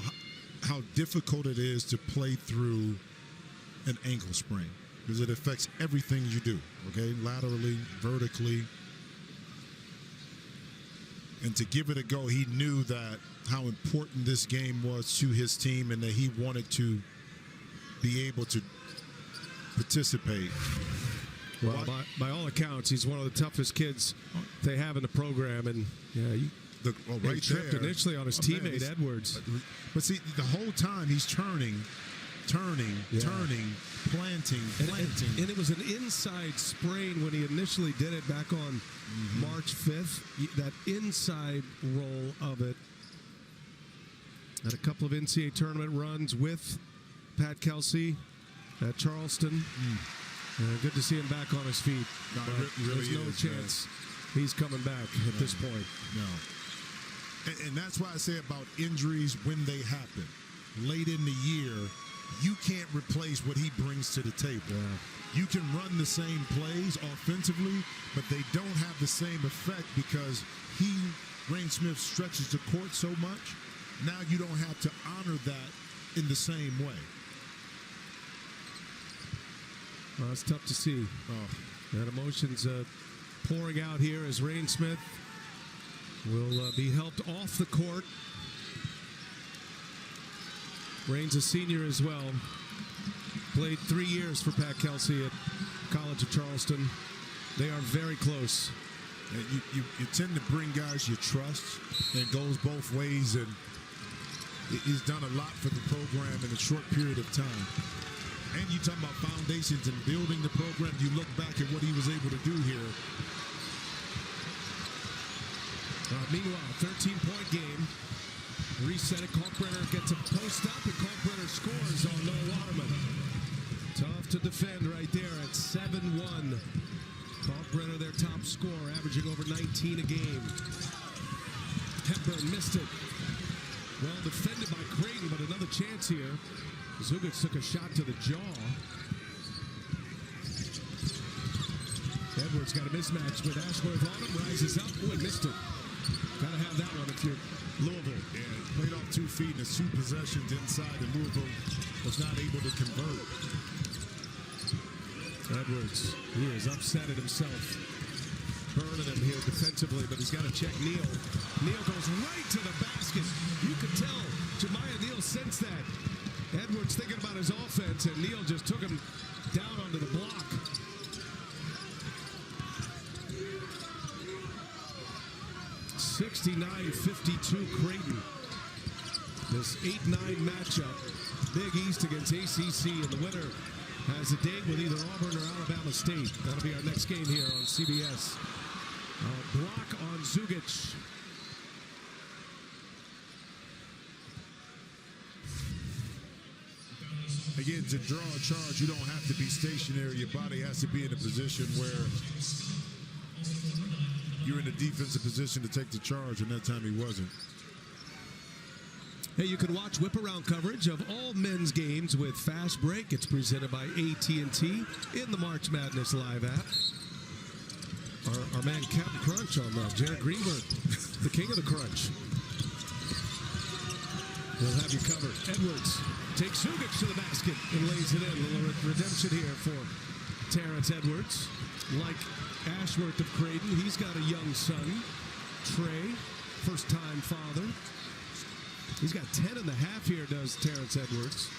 how difficult it is to play through an ankle sprain, because it affects everything you do, okay? Laterally, vertically. And to give it a go, he knew that how important this game was to his team and that he wanted to be able to participate. Well, by all accounts, he's one of the toughest kids they have in the program, and right tripped there initially on his teammate Edwards. But see, the whole time he's turning, planting. And it was an inside sprain when he initially did it back on March 5th. That inside roll of it. Had a couple of NCAA tournament runs with Pat Kelsey at Charleston. Good to see him back on his feet. There's no chance he's coming back at this point. No. And that's why I say about injuries when they happen. Late in the year, you can't replace what he brings to the table. Yeah. You can run the same plays offensively, but they don't have the same effect because Rain Smith, stretches the court so much. Now you don't have to honor that in the same way. Well, it's tough to see. That emotion's pouring out here as Rain Smith will be helped off the court. Rain's a senior as well. Played 3 years for Pat Kelsey at College of Charleston. They are very close. And you tend to bring guys you trust, and it goes both ways, and he's done a lot for the program in a short period of time. And you talk about foundations and building the program. You look back at what he was able to do here. Meanwhile, 13-point game. Reset it. Kalkbrenner gets a post up, and Kalkbrenner scores on Noah Waterman. Tough to defend right there at 7-1. Kalkbrenner, their top scorer, averaging over 19 a game. Hepburn missed it. Well defended by Creighton, but another chance here. Zugic took a shot to the jaw. Edwards got a mismatch with Ashworth on him, rises up. Oh, he missed it. Gotta have that one if you're Louisville. Yeah, played off 2 feet, and it's 2 possessions inside, and Louisville was not able to convert. Edwards, he is upset at himself. Burning him here defensively, but he's got to check Neal. Neal goes right to the basket. You could tell Jemiah Neal sensed that. Edwards thinking about his offense, and Neal just took him down onto the block. (69-52) Creighton. This 8-9 matchup. Big East against ACC, and the winner has a date with either Auburn or Alabama State. That'll be our next game here on CBS. Block on Zugic. Again, to draw a charge, you don't have to be stationary. Your body has to be in a position where you're in a defensive position to take the charge, and that time he wasn't. Hey, you can watch whip-around coverage of all men's games with Fast Break. It's presented by AT&T in the March Madness Live app. Our man Captain Crunch on that. Jared Greenberg, the king of the crunch. We'll have you covered. Edwards takes Zugic to the basket and lays it in. A little redemption here for Terrence Edwards. Like Ashworth of Creighton, he's got a young son, Trey, first-time father. He's got 10 and a half here, does Terrence Edwards.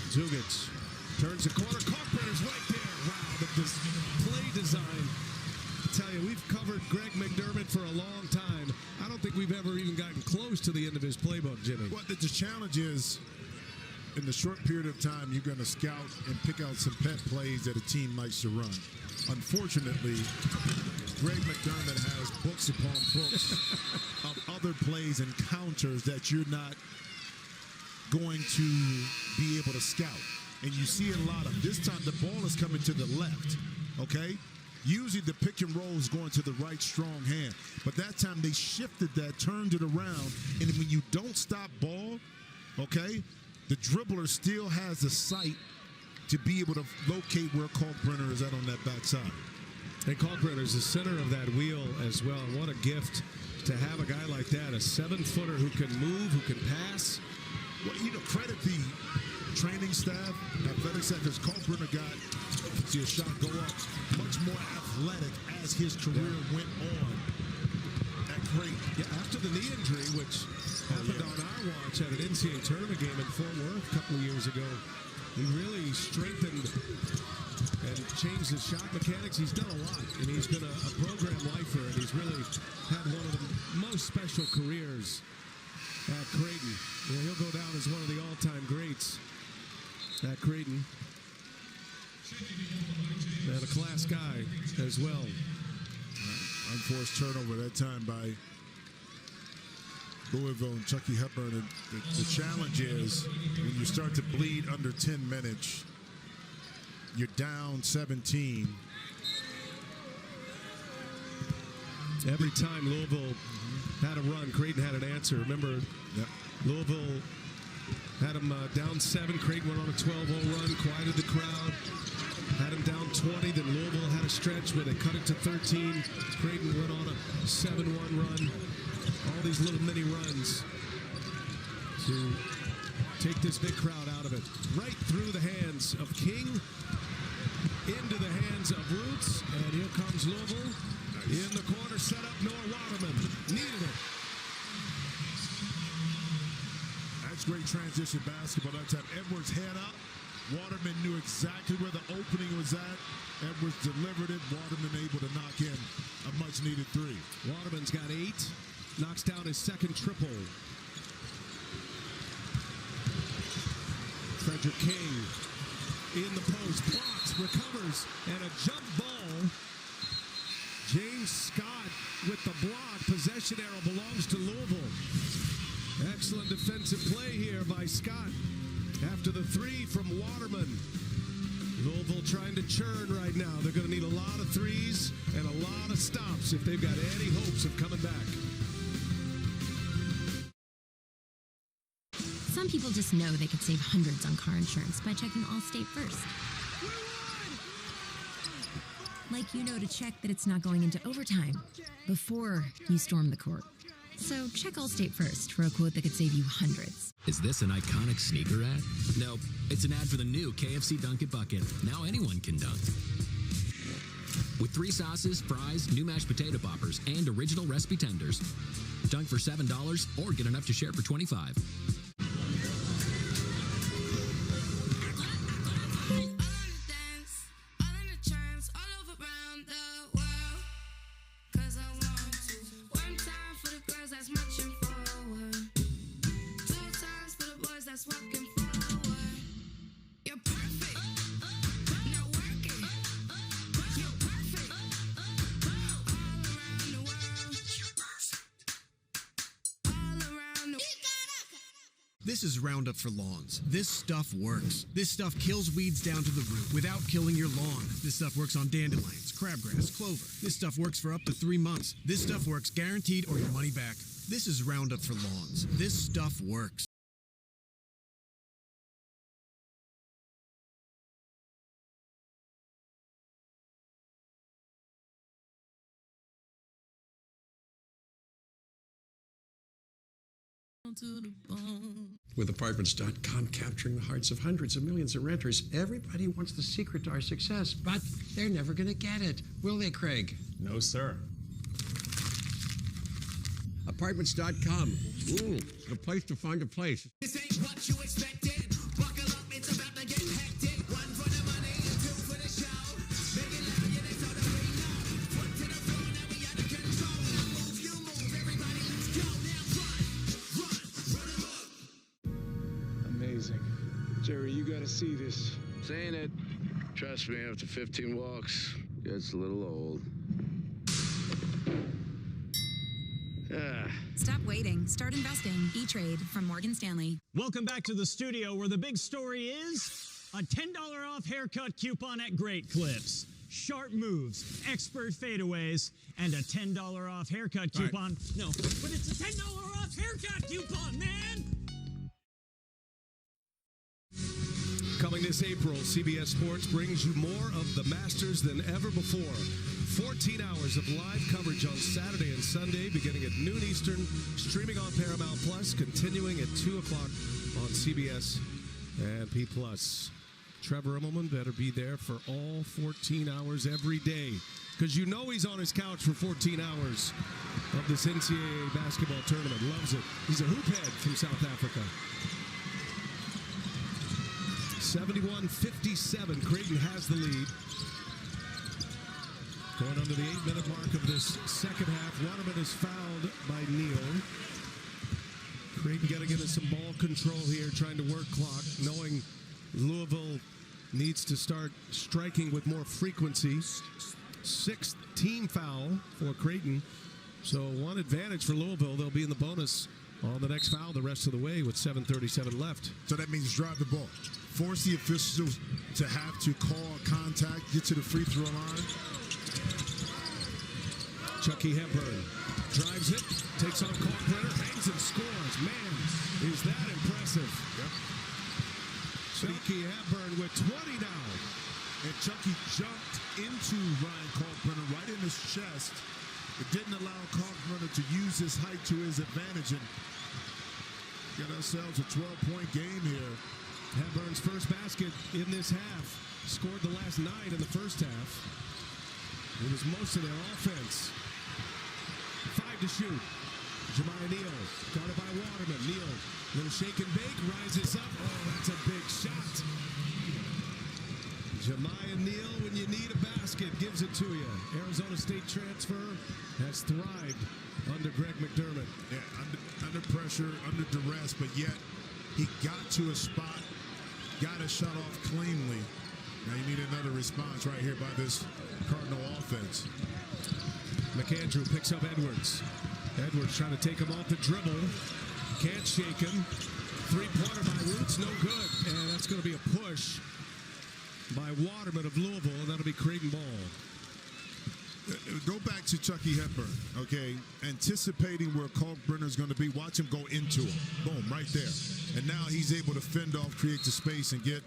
Zugic turns the corner. Kalkbrenner's right there. Wow, the play design. I tell you, we've covered Greg McDermott for a long time. I don't think we've ever even gotten close to the end of his playbook, Jimmy. Well, the challenge is, in the short period of time, you're going to scout and pick out some pet plays that a team likes to run. Unfortunately, Greg McDermott has books upon books of other plays and counters that you're not going to be able to scout. And you see a lot of. This time, the ball is coming to the left, okay? Usually the pick and roll is going to the right strong hand. But that time they shifted that, turned it around, and when you don't stop ball, okay, the dribbler still has the sight to be able to locate where Kalkbrenner is at on that backside. And Kalkbrenner is the center of that wheel as well. And what a gift to have a guy like that, a 7-footer who can move, who can pass. Well, you know, credit the training staff, athletic staff, because Kalkbrenner got, see a shot go up, much more athletic as his career went on at Creighton. Yeah, after the knee injury, which happened on our watch at an NCAA tournament game in Fort Worth a couple of years ago, he really strengthened and changed his shot mechanics. He's done a lot, and he's been a program lifer, and he's really had one of the most special careers at Creighton. You know, he'll go down as one of the all-time greats at Creighton. And a class guy as well. Unforced turnover that time by Louisville and Chucky Hepburn. And the challenge is when you start to bleed under 10 minutes, you're down 17. Every time Louisville had a run, Creighton had an answer. Remember, Louisville had them down 7. Creighton went on a 12-0 run, quieted the crowd. Had him down 20. Then Louisville had a stretch where they cut it to 13. Creighton went on a 7-1 run. All these little mini runs to take this big crowd out of it. Right through the hands of King. into the hands of Roots, and here comes Louisville. In the corner, set up Noah Waterman. Needed it. That's great transition basketball. That time Edwards head up. Waterman knew exactly where the opening was at. Edwards delivered it. Waterman able to knock in a much-needed three. Waterman's got 8. Knocks down his second triple. Frederick King in the post. Blocks, recovers, and a jump ball. James Scott with the block. Possession arrow belongs to Louisville. Excellent defensive play here by Scott after the 3 from Waterman. Louisville trying to churn right now. They're going to need a lot of threes and a lot of stops if they've got any hopes of coming back. Some people just know they could save hundreds on car insurance by checking Allstate first. Like you know to check that it's not going into overtime before you storm the court. So check Allstate first for a quote that could save you hundreds. Is this an iconic sneaker ad? Nope. It's an ad for the new KFC Dunk It Bucket. Now anyone can dunk. With 3 sauces, fries, new mashed potato poppers, and original recipe tenders. Dunk for $7 or get enough to share for $25. This is Roundup for Lawns. This stuff works. This stuff kills weeds down to the root without killing your lawn. This stuff works on dandelions, crabgrass, clover. This stuff works for up to 3 months. This stuff works guaranteed or your money back. This is Roundup for Lawns. This stuff works. With Apartments.com capturing the hearts of hundreds of millions of renters, everybody wants the secret to our success, but they're never going to get it. Will they, Craig? No, sir. Apartments.com. Ooh, the place to find a place. This ain't what you expected. Buckle up, it's about to get hectic. 1 for the money and 2 for the show. Make it loud, yeah, that's all that we know. 1 to the floor, now we out of control. Now move, you move, everybody, let's go. Now run them up. Amazing. Jerry, you gotta see this. Saying it. Trust me, after 15 walks, gets a little old. Stop waiting. Start investing. E-Trade from Morgan Stanley. Welcome back to the studio where the big story is a $10 off haircut coupon at Great Clips. Sharp moves, expert fadeaways, and a $10 off haircut coupon. Right. No, but it's a $10 off haircut coupon, man! Coming this April, CBS Sports brings you more of the Masters than ever before. 14 hours of live coverage on Saturday and Sunday, beginning at noon Eastern, streaming on Paramount Plus, continuing at 2 o'clock on CBS and P+. Trevor Immelman better be there for all 14 hours every day, because you know he's on his couch for 14 hours of this NCAA basketball tournament. Loves it. He's a hoop head from South Africa. 71-57, Creighton has the lead. Going under the 8-minute mark of this second half. Waterman is fouled by Neal. Creighton getting into some ball control here, trying to work clock, knowing Louisville needs to start striking with more frequency. 6th team foul for Creighton. So one advantage for Louisville. They'll be in the bonus on the next foul the rest of the way with 7:37 left. So that means drive the ball. Force the officials to have to call contact, get to the free throw line. Chucky Hepburn drives it, takes on Kalkbrenner, hangs and scores. Man, is that impressive. Yep. Chucky Hepburn with 20 now. And Chucky jumped into Ryan Kalkbrenner right in his chest. It didn't allow Kalkbrenner to use his height to his advantage and get ourselves a 12-point game here. Hepburn's first basket in this half. scored the last 9 in the first half. It was most of their offense. 5 to shoot. Jemiah Neal, guarded by Waterman. Neal, little shake and bake, rises up. Oh, that's a big shot. Jemiah Neal, when you need a basket, gives it to you. Arizona State transfer has thrived under Greg McDermott. Yeah, under pressure, under duress, but yet he got to a spot, got a shot off cleanly. Now you need another response right here by this Cardinal offense. McAndrew picks up Edwards. Edwards trying to take him off the dribble. Can't shake him. Three-pointer by Roots, no good. And that's going to be a push by Waterman of Louisville, and that'll be Creighton ball. Go back to Chucky Hepburn, okay? Anticipating where Kalkbrenner's going to be. Watch him go into him. Boom, right there. And now he's able to fend off, create the space, and get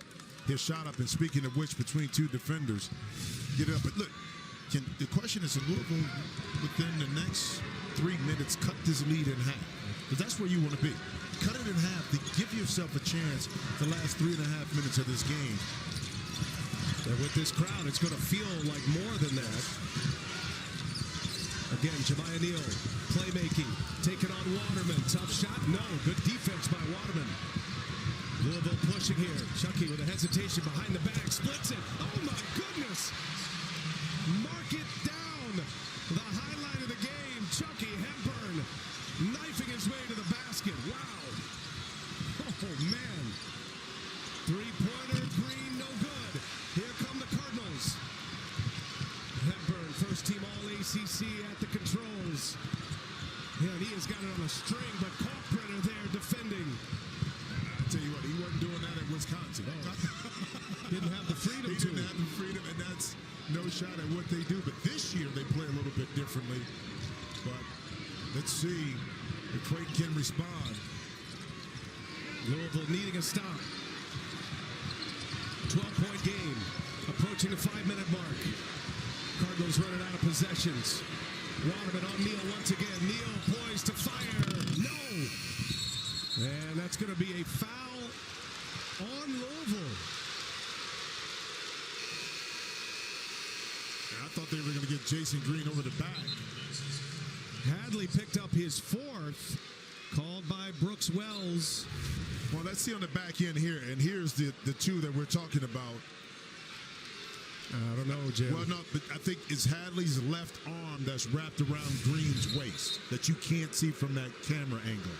his shot up. And speaking of which, between two defenders, get it up. But look, the question is, Louisville, within the next 3 minutes, cut this lead in half. Because that's where you want to be. Cut it in half to give yourself a chance the last 3.5 minutes of this game. And with this crowd, it's going to feel like more than that. Again, Jemiah Neal, playmaking, taking on Waterman. Tough shot, no. Good defense by Waterman. Louisville pushing here. Chucky with a hesitation behind the back, splits it. Oh my goodness! Mark it down. The highlight of the game, Chucky Hepburn knifing his way to the basket. Wow. Oh man. Three-pointer, Green, no good. Here come the Cardinals. Hepburn, first team All-ACC at the controls. Yeah, and he has got it on a string, but Kalkbrenner there defending. I'll tell you what, he wasn't doing that at Wisconsin. Didn't have the freedom He didn't have the freedom, and that's no shot at what they do. But this year, they play a little bit differently. But let's see if Creighton can respond. Louisville needing a stop. 12-point game, approaching the 5-minute mark. Cardinals running out of possessions. Waterman on Neal once again. Neal poised to fire. No! And that's going to be a foul on Louisville. I thought they were going to get Jason Green over the back. Hadley picked up his 4th, called by Brooks Wells. Well, let's see on the back end here, and here's the two that we're talking about. I don't know, Jim. Well, no, but I think it's Hadley's left arm that's wrapped around Green's waist that you can't see from that camera angle.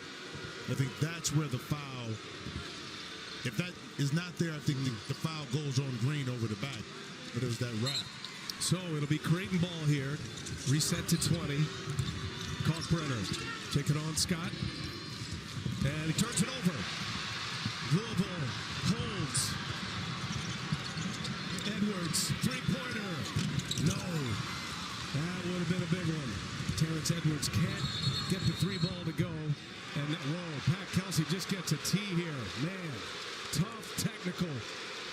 I think that's where the foul, if that is not there, I think the foul goes on Green over the back. But it was that wrap. So it'll be Creighton ball here. Reset to 20. Kalkbrenner taking on Scott. And he turns it over. Louisville holds. Edwards, three-pointer. No. That would have been a big one. Terrence Edwards can't get the 3-ball to go. And whoa, Pat Kelsey just gets a tee here. Man, tough technical.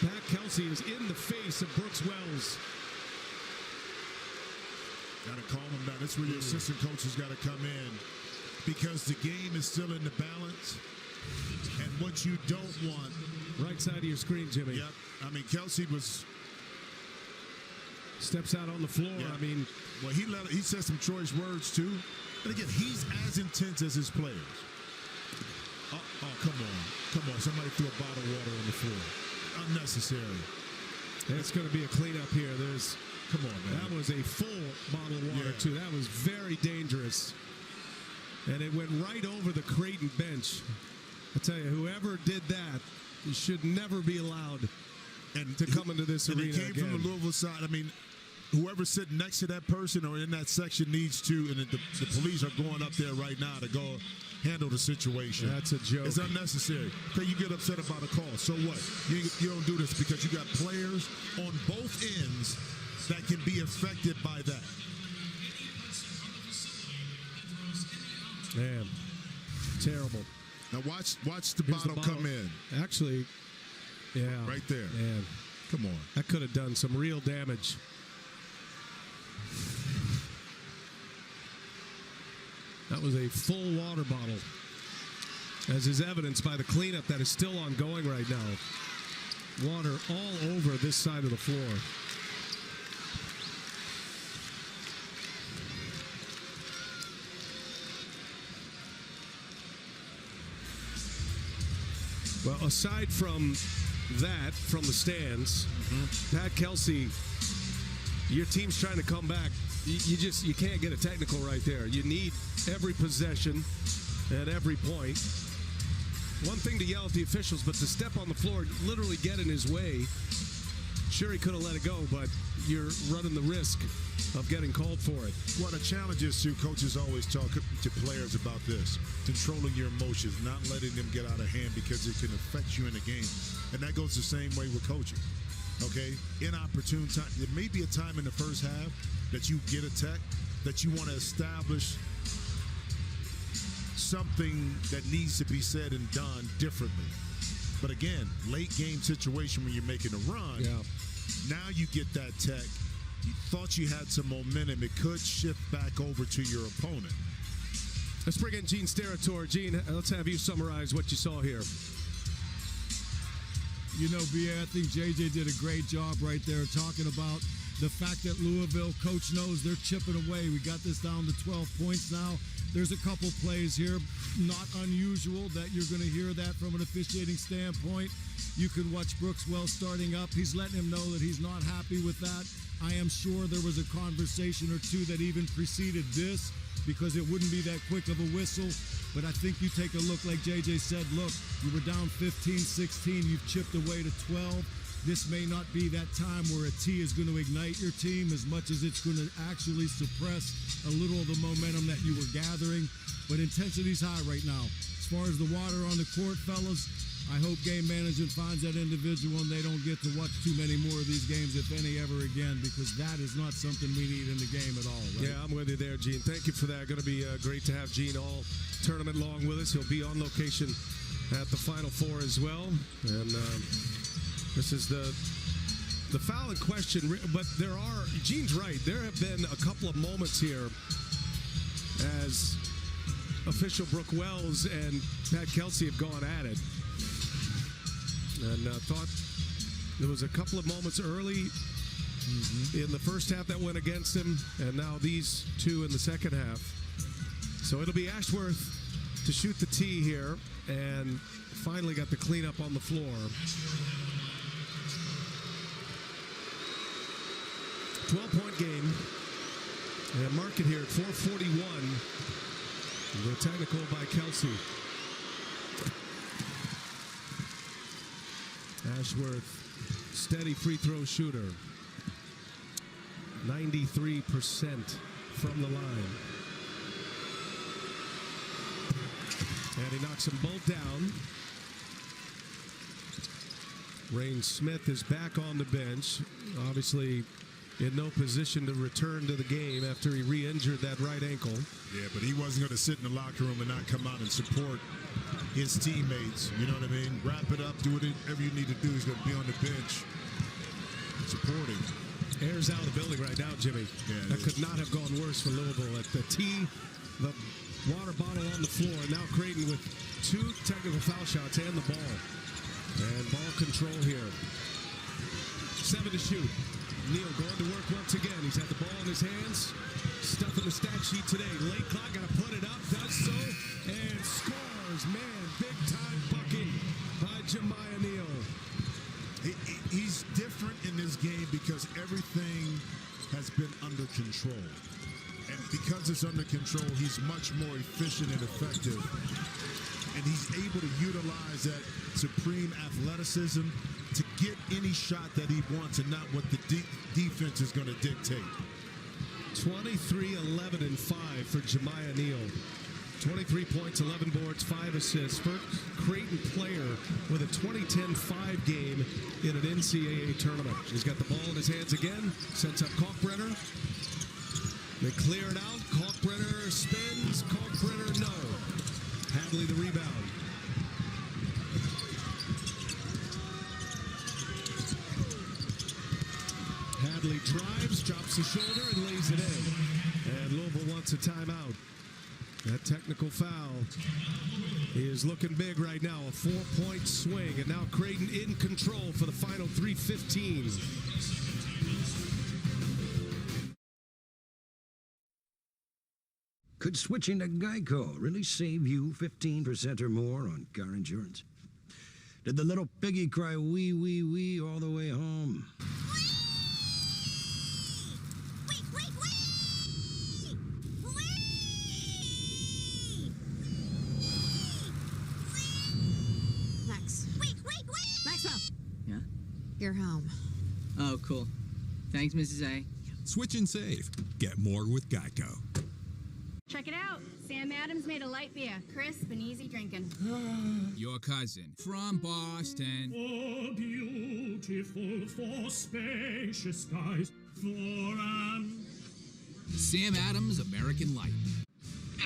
Pat Kelsey is in the face of Brooks Wells. Got to calm him down. That's where your assistant coaches got to come in, because the game is still in the balance. And what you don't want. Right side of your screen, Jimmy. Yep. I mean, Kelsey steps out on the floor. Yeah. I mean, well, he said some choice words too. And again, he's as intense as his players. Oh, come on. Somebody threw a bottle of water on the floor. Unnecessary. And it's going to be a cleanup here. Come on, man. That was a full bottle of water, too. That was very dangerous. And it went right over the Creighton bench. I tell you, whoever did that should never be allowed to come into this arena again. It came from the Louisville side. I mean, whoever's sitting next to that person or in that section needs to, and the police are going up there right now to go handle the situation. That's a joke. It's unnecessary. Okay, you get upset about a call. So what? You don't do this because you got players on both ends that can be affected by that. Man, terrible. Now watch the bottle come in. Actually, yeah. Right there. Man. Come on. That could have done some real damage. That was a full water bottle, as is evidenced by the cleanup that is still ongoing right now. Water all over this side of the floor. Well, aside from that, from the stands, Pat Kelsey, your team's trying to come back. You can't get a technical right there. You need every possession at every point. One thing to yell at the officials, but to step on the floor, literally get in his way. Sure, he could have let it go, but you're running the risk of getting called for it. Well, the challenge is, too, coaches always talk to players about this, controlling your emotions, not letting them get out of hand because it can affect you in the game. And that goes the same way with coaching, okay? Inopportune time. There may be a time in the first half that you get a tech, that you want to establish something that needs to be said and done differently. But again, late game situation when you're making a run, now you get that tech. You thought you had some momentum. It could shift back over to your opponent. Let's bring in Gene Steratore. Gene, let's have you summarize what you saw here. You know, B.A., I think J.J. did a great job right there talking about the fact that Louisville, coach knows they're chipping away. We got this down to 12 points now. There's a couple plays here, not unusual that you're going to hear that from an officiating standpoint. You can watch Brooks Wells starting up. He's letting him know that he's not happy with that. I am sure there was a conversation or two that even preceded this because it wouldn't be that quick of a whistle. But I think you take a look, like JJ said, look, you were down 15, 16, you've chipped away to 12. This may not be that time where a T is going to ignite your team as much as it's going to actually suppress a little of the momentum that you were gathering. But intensity's high right now. As far as the water on the court, fellas, I hope game management finds that individual and they don't get to watch too many more of these games, if any, ever again, because that is not something we need in the game at all. Right? Yeah, I'm with you there, Gene. Thank you for that. Going to be great to have Gene all tournament long with us. He'll be on location at the Final Four as well. And this is the foul in question, but Gene's right. There have been a couple of moments here as official Brooke Wells and Pat Kelsey have gone at it. And thought there was a couple of moments early in the first half that went against him, and now these two in the second half. So it'll be Ashworth to shoot the tee here, and finally got the cleanup on the floor. 12-point game. And mark it here at 4:41. The technical by Kelsey. Ashworth, steady free throw shooter. 93% from the line. And he knocks them both down. Rain Smith is back on the bench. Obviously in no position to return to the game after he re-injured that right ankle. Yeah, but he wasn't going to sit in the locker room and not come out and support his teammates. You know what I mean? Wrap it up, do whatever you need to do. He's going to be on the bench supporting. Air's out of the building right now, Jimmy. Yeah, that could not have gone worse for Louisville. At the tee, the water bottle on the floor. Now Creighton with 2 technical foul shots and the ball. And ball control here. 7 to shoot. Neal going to work once again. He's had the ball in his hands. Stuff in the stat sheet today. Late clock, got to put it up. Does so. And scores. Man, big time bucket by Jemiah Neal. He's different in this game because everything has been under control. And because it's under control, he's much more efficient and effective. And he's able to utilize that supreme athleticism to get any shot that he wants and not what the defense is going to dictate. 23, 11, and 5 for Jemiah Neal. 23 points, 11 boards, 5 assists. First Creighton player with a 2010-5 game in an NCAA tournament. He's got the ball in his hands again. Sets up Kalkbrenner. They clear it out. Kalkbrenner spins. Kalkbrenner, no. Hadley the rebound. Hadley drives, drops the shoulder, and lays it in. And Louisville wants a timeout. That technical foul He is looking big right now, a 4-point swing, and now Creighton in control for the final 3:15. Could switching to Geico really save you 15% or more on car insurance? Did the little piggy cry wee, wee, wee all the way home? Max. Maxwell. Yeah? You're home. Oh, cool. Thanks, Mrs. A. Switch and save. Get more with Geico. Check it out. Sam Adams made a light beer, crisp and easy drinking. Your cousin from Boston. For beautiful, for spacious skies, for Sam Adams American Light.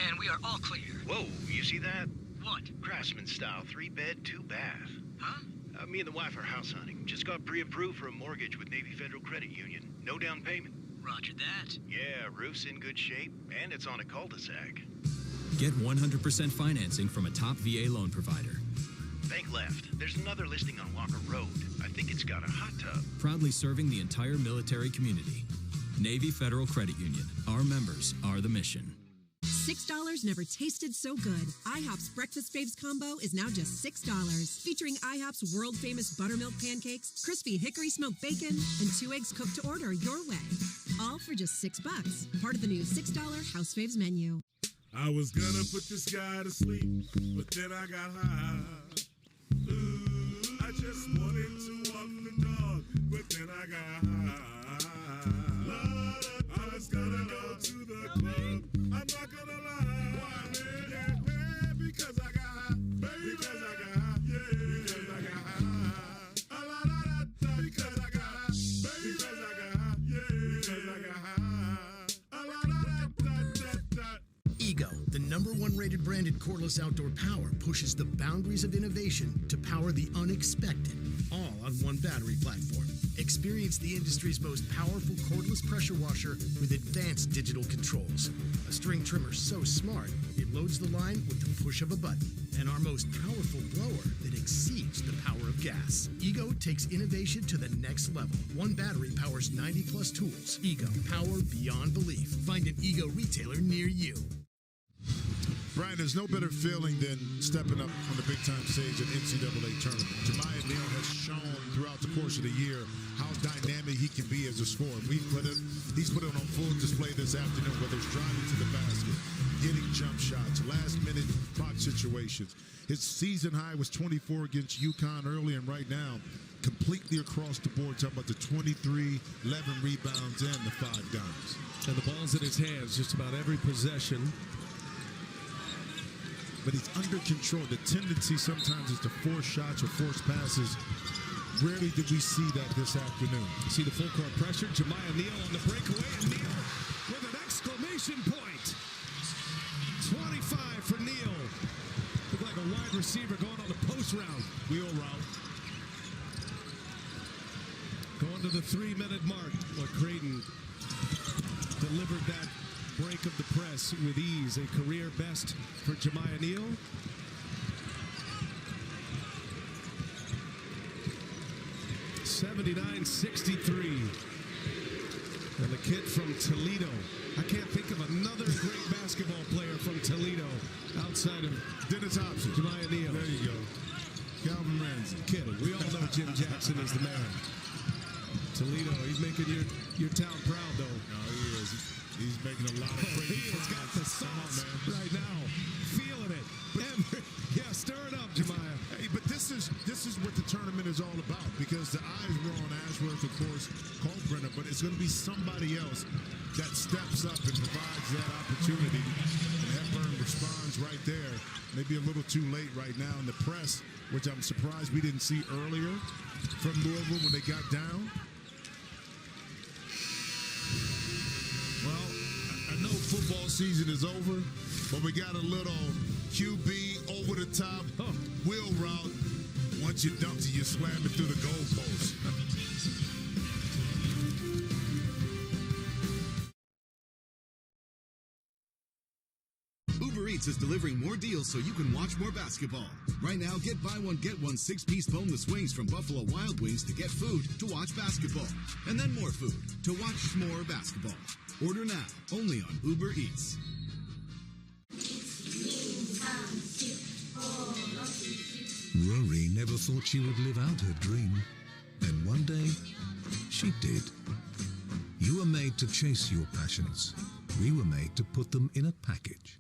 And we are all clear. Whoa, you see that? What? Craftsman style, 3-bed, 2-bath. Huh? Me and the wife are house hunting. Just got pre-approved for a mortgage with Navy Federal Credit Union. No down payment. Roger that. Yeah, roof's in good shape, and it's on a cul-de-sac. Get 100% financing from a top VA loan provider. Bank left. There's another listing on Walker Road. I think it's got a hot tub. Proudly serving the entire military community. Navy Federal Credit Union. Our members are the mission. $6 never tasted so good. IHOP's Breakfast Faves combo is now just $6. Featuring IHOP's world-famous buttermilk pancakes, crispy hickory smoked bacon, and 2 eggs cooked to order your way. All for just $6. Part of the new $6 House Faves menu. I was gonna put this guy to sleep, but then I got high. Ooh, I just wanted to walk the dog, but then I got high. I was gonna go to the club, I'm not gonna lie. Why, man? Yeah, because I got high. Because I got high. Yeah, because I got high. A la la la da. Because I got high. Because I got high. Yeah, because I got high. A la la la da da da. Ego, the #1 rated branded cordless outdoor power, pushes the boundaries of innovation to power the unexpected, all on one battery platform. Experience the industry's most powerful cordless pressure washer with advanced digital controls. A string trimmer so smart, it loads the line with the push of a button. And our most powerful blower that exceeds the power of gas. Ego takes innovation to the next level. One battery powers 90+ tools. Ego, power beyond belief. Find an Ego retailer near you. Brian, there's no better feeling than stepping up on the big-time stage at NCAA tournament. Jemiah Neal has shown throughout the course of the year how dynamic he can be as a scorer. He's put it on full display this afternoon, whether it's driving to the basket, getting jump shots, last-minute clock situations. His season high was 24 against UConn early, and right now, completely across the board, talking about the 23, 11 rebounds, and the 5 dunks. And the ball's in his hands just about every possession. But he's under control. The tendency sometimes is to force shots or force passes. Rarely did we see that this afternoon. See the full court pressure. Jemiah Neal on the breakaway, and Neal with an exclamation point. 25 for Neal. Looked like a wide receiver going on the post route. Wheel route. Going to the 3-minute mark. Well, Creighton delivered that break of the press with ease. A career best for Jemiah Neal. .69-63. And the kid from Toledo. I can't think of another great basketball player from Toledo outside of Dennis Hobson. Jemiah Neal. There you go. Calvin Ramsey. Kidding. We all know Jim Jackson is the man. Toledo, he's making your town proud, though. No, he is. He's making a lot of crazy He's got the sauce right now. Feeling it. Yeah, stir it up, Jemiah. Hey, but this is what the tournament is all about, because the eyes were on Ashworth, of course, Kalkbrenner, but it's going to be somebody else that steps up and provides that opportunity. And Hepburn responds right there. Maybe a little too late right now in the press, which I'm surprised we didn't see earlier from Louisville when they got down. Well, I know football season is over, but we got a little QB over the top wheel route. Once you dump it, you slam it through the goalpost. Uber Eats Eats is delivering more deals so you can watch more basketball. Right now, get buy one, get one 6-piece boneless wings from Buffalo Wild Wings to get food to watch basketball. And then more food to watch more basketball. Order now, only on Uber Eats. Rory never thought she would live out her dream. And one day, she did. You were made to chase your passions. We were made to put them in a package.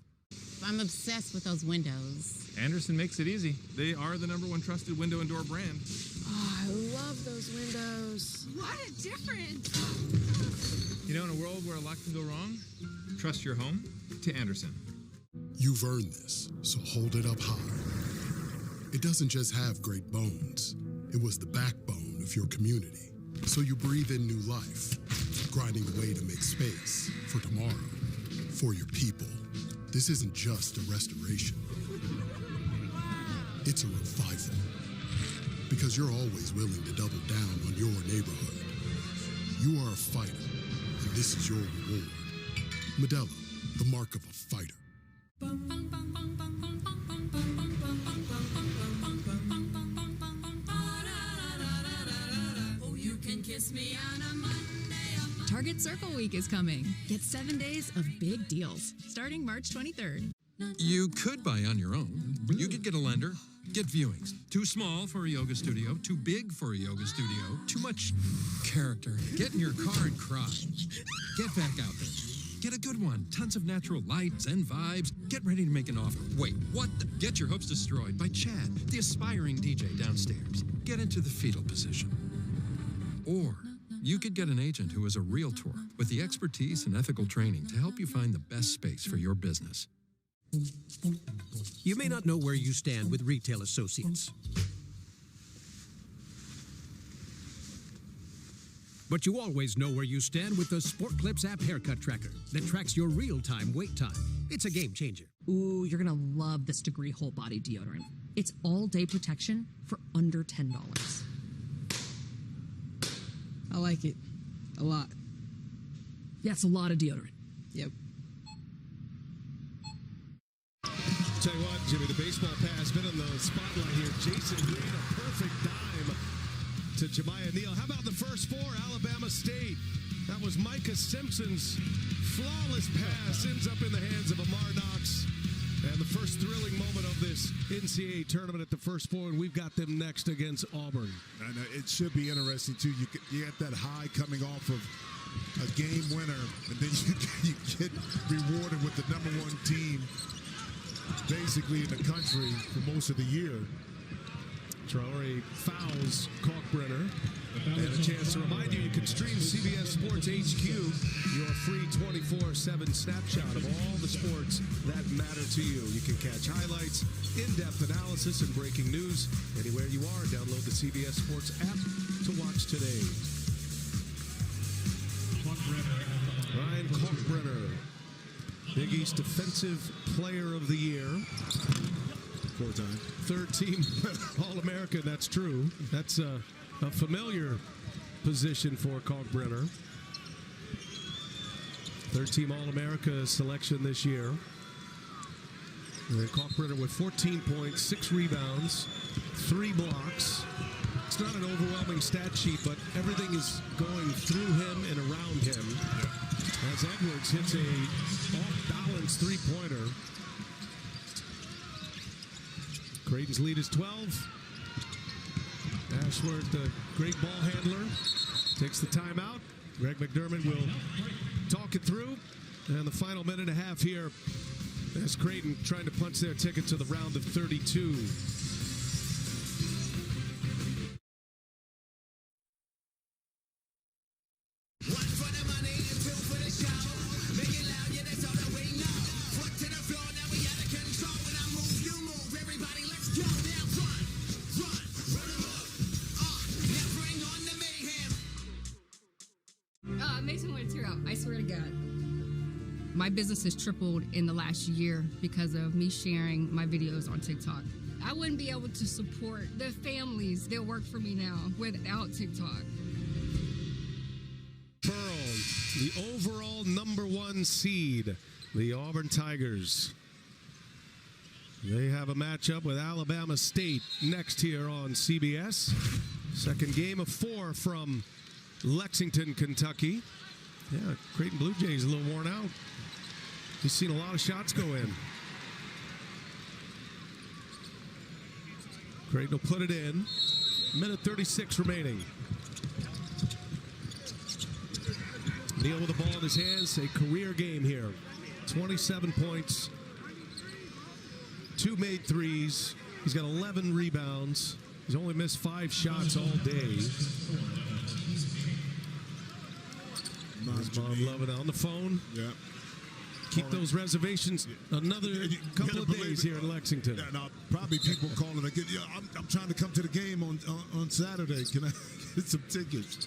I'm obsessed with those windows. Anderson makes it easy. They are the #1 trusted window and door brand. Oh, I love those windows. What a difference! You know, in a world where a lot can go wrong, trust your home to Anderson. You've earned this, so hold it up high. It doesn't just have great bones. It was the backbone of your community. So you breathe in new life, grinding away to make space for tomorrow, for your people. This isn't just a restoration. It's a revival. Because you're always willing to double down on your neighborhood. You are a fighter, and this is your reward. Modelo, the mark of a fighter. Oh, you can kiss me on a Monday. Target Circle Week is coming. Get 7 days of big deals starting March 23rd. You could buy on your own. You could get a lender, get viewings. Too small for a yoga studio, too big for a yoga studio, too much character. Get in your car and cry. Get back out there. Get a good one. Tons of natural lights and vibes. Get ready to make an offer. Wait, what? Get your hopes destroyed by Chad, the aspiring DJ downstairs. Get into the fetal position. Or you could get an agent who is a realtor with the expertise and ethical training to help you find the best space for your business. You may not know where you stand with retail associates, but you always know where you stand with the Sport Clips app haircut tracker that tracks your real-time wait time. It's a game changer. Ooh, you're gonna love this Degree Whole Body Deodorant. It's all-day protection for under $10. I like it a lot. Yeah, it's a lot of deodorant. Yep. Tell you what, Jimmy, the baseball pass been in the spotlight here. Jason Green, a perfect dime to Jemiah Neal. How about the first four, Alabama State? That was Micah Simpson's flawless pass. Ends up in the hands of Amar Knox. And the first thrilling moment of this NCAA tournament at the first four, and we've got them next against Auburn. And it should be interesting, too. You get that high coming off of a game winner, and then you get rewarded with the #1 team basically in the country for most of the year. Traore fouls Kalkbrenner. And a chance to remind you, you can stream CBS Sports HQ, your free 24/7 snapshot of all the sports that matter to you. You can catch highlights, in-depth analysis, and breaking news anywhere you are. Download the CBS Sports app to watch today. Ryan Kalkbrenner, Big East Defensive Player of the Year. 4-time. Third team All-American, that's true. That's a familiar position for Kalkbrenner. Third team All-America selection this year. And Kalkbrenner with 14 points, 6 rebounds, 3 blocks. It's not an overwhelming stat sheet, but everything is going through him and around him. As Edwards hits a off-balance three-pointer. Creighton's lead is 12. Ashworth, the great ball handler, takes the timeout. Greg McDermott will talk it through. And the final minute and a half here as Creighton trying to punch their ticket to the round of 32. It makes me want to tear up. I swear to God. My business has tripled in the last year because of me sharing my videos on TikTok. I wouldn't be able to support the families that work for me now without TikTok. Pearl, the overall #1 seed, the Auburn Tigers. They have a matchup with Alabama State next here on CBS. Second game of 4 from Lexington, Kentucky. Yeah, Creighton Blue Jays a little worn out. He's seen a lot of shots go in. Creighton will put it in. Minute 36 remaining. Neal with the ball in his hands. A career game here. 27 points. 2 made threes. He's got 11 rebounds. He's only missed 5 shots all day. Mom loving it on the phone. Yeah. Keep those reservations another couple of days here in Lexington. Yeah, now, probably people calling again. Yeah, I'm trying to come to the game on Saturday. Can I get some tickets?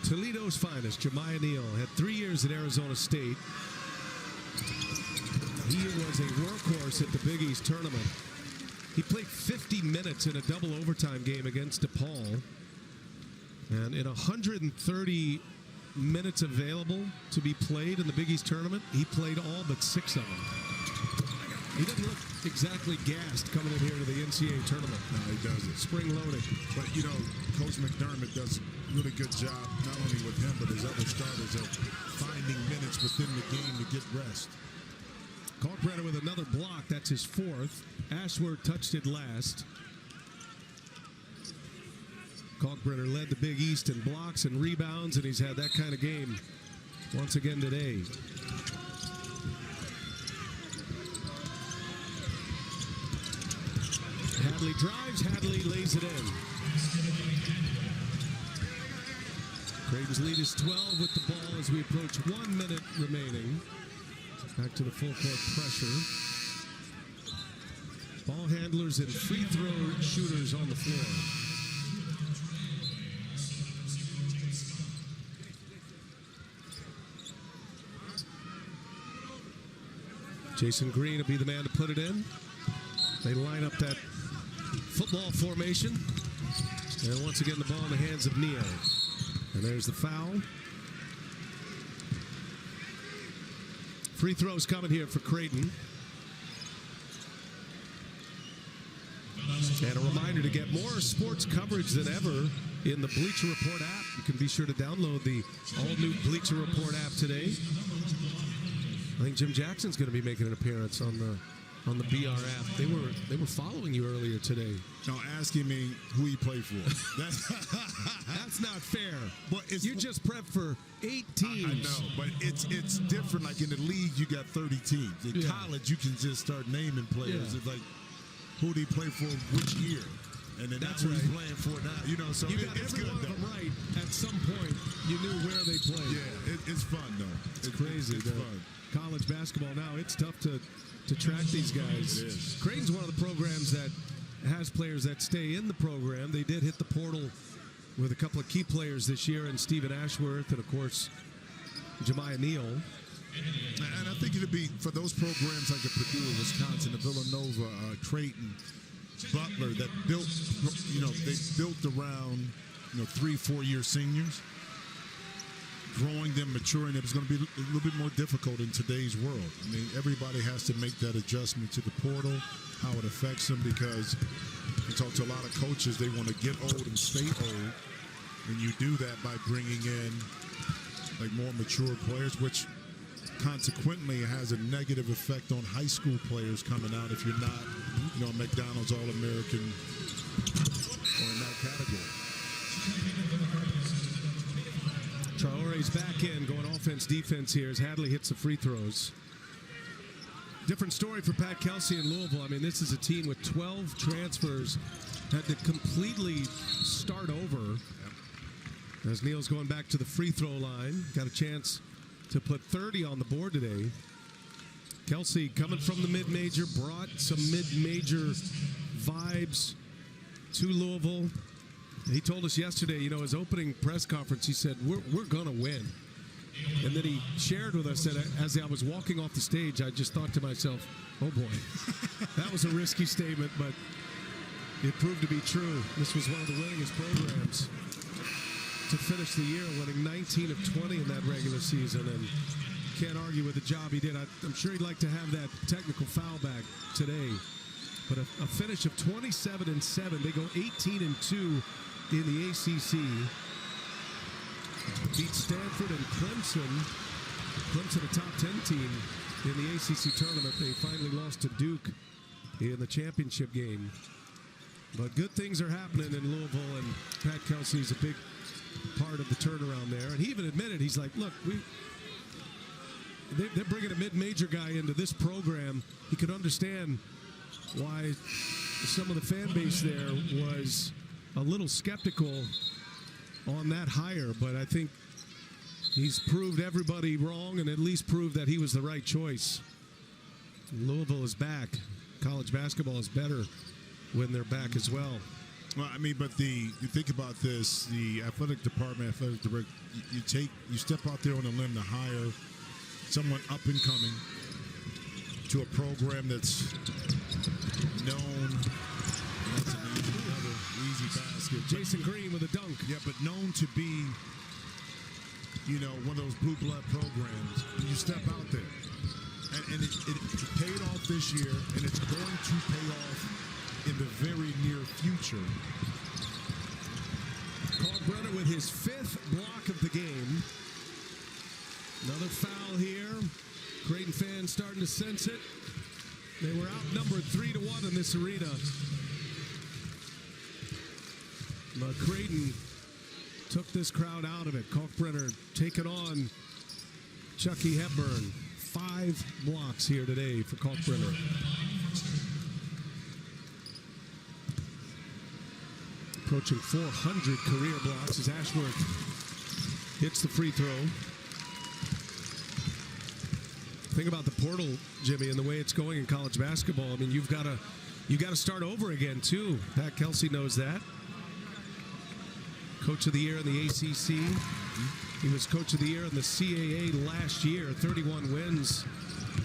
Toledo's finest, Jemiah Neal, had 3 years at Arizona State. He was a workhorse at the Big East tournament. He played 50 minutes in a double overtime game against DePaul. And in 130 minutes available to be played in the Big East tournament, he played all but 6 of them. He doesn't look exactly gassed coming in here to the NCAA tournament. No, he doesn't. Spring loaded. But, you know, Coach McDermott does a really good job, not only with him, but his other starters of finding minutes within the game to get rest. Kalkbrenner with another block. That's his 4th. Ashworth touched it last. Kalkbrenner led the Big East in blocks and rebounds, and he's had that kind of game once again today. Hadley drives, Hadley lays it in. Creighton's lead is 12 with the ball as we approach 1 minute remaining. Back to the full court pressure. Ball handlers and free throw shooters on the floor. Jason Green will be the man to put it in. They line up that football formation. And once again, the ball in the hands of Neal. And there's the foul. Free throws coming here for Creighton. And a reminder to get more sports coverage than ever in the Bleacher Report app. You can be sure to download the all-new Bleacher Report app today. I think Jim Jackson's going to be making an appearance on the BR app. They were following you earlier today. Now asking me who he played for. That's not fair. But you just prepped for 8 teams. I know, but it's different. Like in the league, you got 30 teams. In college, you can just start naming players. Yeah. It's like, who did he play for which year? And then that's what he's playing for now. You know, so you got it's every good one of them right. At some point, you knew where they played. Yeah, it's fun, though. It's crazy. It's fun. College basketball now, it's tough to track these guys. It is. Creighton's one of the programs that has players that stay in the program. They did hit the portal with a couple of key players this year, and Stephen Ashworth, and of course, Jemiah Neal. And I think it'd be for those programs like Purdue, Wisconsin, Villanova, Creighton, Butler that built, they built around, 3-4 year seniors. Growing them, maturing them is going to be a little bit more difficult in today's world. I mean, everybody has to make that adjustment to the portal, how it affects them, because you talk to a lot of coaches, they want to get old and stay old. And you do that by bringing in like more mature players, which consequently has a negative effect on high school players coming out if you're not, a McDonald's All-American or in that category. Traore's back in, going offense-defense here as Hadley hits the free throws. Different story for Pat Kelsey in Louisville. I mean, this is a team with 12 transfers, had to completely start over. As Neal's going back to the free throw line, got a chance to put 30 on the board today. Kelsey, coming from the mid-major, brought some mid-major vibes to Louisville. He told us yesterday, his opening press conference, he said, we're going to win. And then he shared with us that as I was walking off the stage, I just thought to myself, oh boy, that was a risky statement, but it proved to be true. This was one of the winningest programs to finish the year, winning 19 of 20 in that regular season. And can't argue with the job he did. I'm sure he'd like to have that technical foul back today. But a finish of 27-7. They go 18-2 in the ACC. Beat Stanford and Clemson. Clemson, a top 10 team in the ACC tournament. They finally lost to Duke in the championship game. But good things are happening in Louisville, and Pat Kelsey's a big part of the turnaround there. And he even admitted, he's like, look, they're bringing a mid-major guy into this program. He could understand why some of the fan base there was a little skeptical on that hire, but I think he's proved everybody wrong and at least proved that he was the right choice. Louisville is back. College basketball is better when they're back as well. Well, I mean, but you think about this, the athletic department, athletic director, you step out there on a limb to hire someone up and coming to a program that's known. That's another easy basket. Jason Green with a dunk. Yeah, but known to be, one of those blue blood programs. You step out there, and it paid off this year, and it's going to pay off in the very near future. Kalkbrenner with his 5th block of the game. Another foul here. Creighton fans starting to sense it. They were outnumbered 3-1 in this arena. But Creighton took this crowd out of it. Kalkbrenner taking on Chucky Hepburn. 5 blocks here today for Kalkbrenner. Approaching 400 career blocks as Ashworth hits the free throw. Think about the portal, Jimmy, and the way it's going in college basketball. I mean, you got to start over again too. Pat Kelsey knows that. Coach of the year in the ACC. He was coach of the year in the CAA last year. 31 wins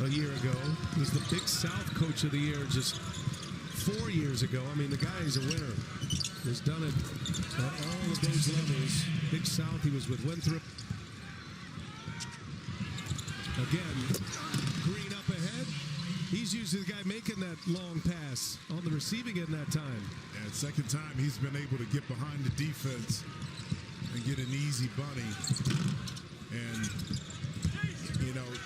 a year ago. He was the Big South coach of the year just 4 years ago. I mean, the guy is a winner. He's done it at all of those levels. Big South, he was with Winthrop. Again, Green up ahead. He's usually the guy making that long pass on the receiving end that time. Yeah, second time he's been able to get behind the defense and get an easy bunny. And,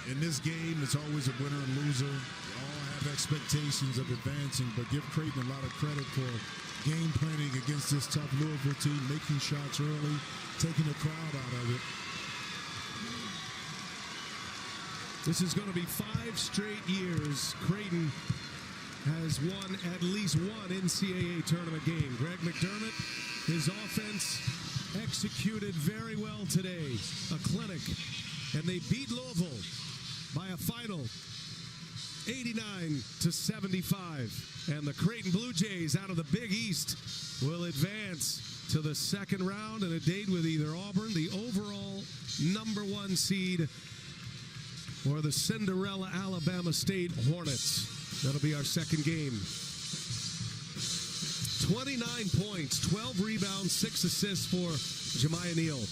in this game, it's always a winner and loser. All have expectations of advancing, but give Creighton a lot of credit for game planning against this tough Louisville team, making shots early, taking the crowd out of it. This is going to be 5 straight years Creighton has won at least one NCAA tournament game. Greg McDermott, his offense executed very well today. A clinic. And they beat Louisville by a final 89-75. And the Creighton Blue Jays out of the Big East will advance to the second round and a date with either Auburn, the overall #1 seed, or the Cinderella Alabama State Hornets. That'll be our second game. 29 points, 12 rebounds, 6 assists for Jemiah Neal.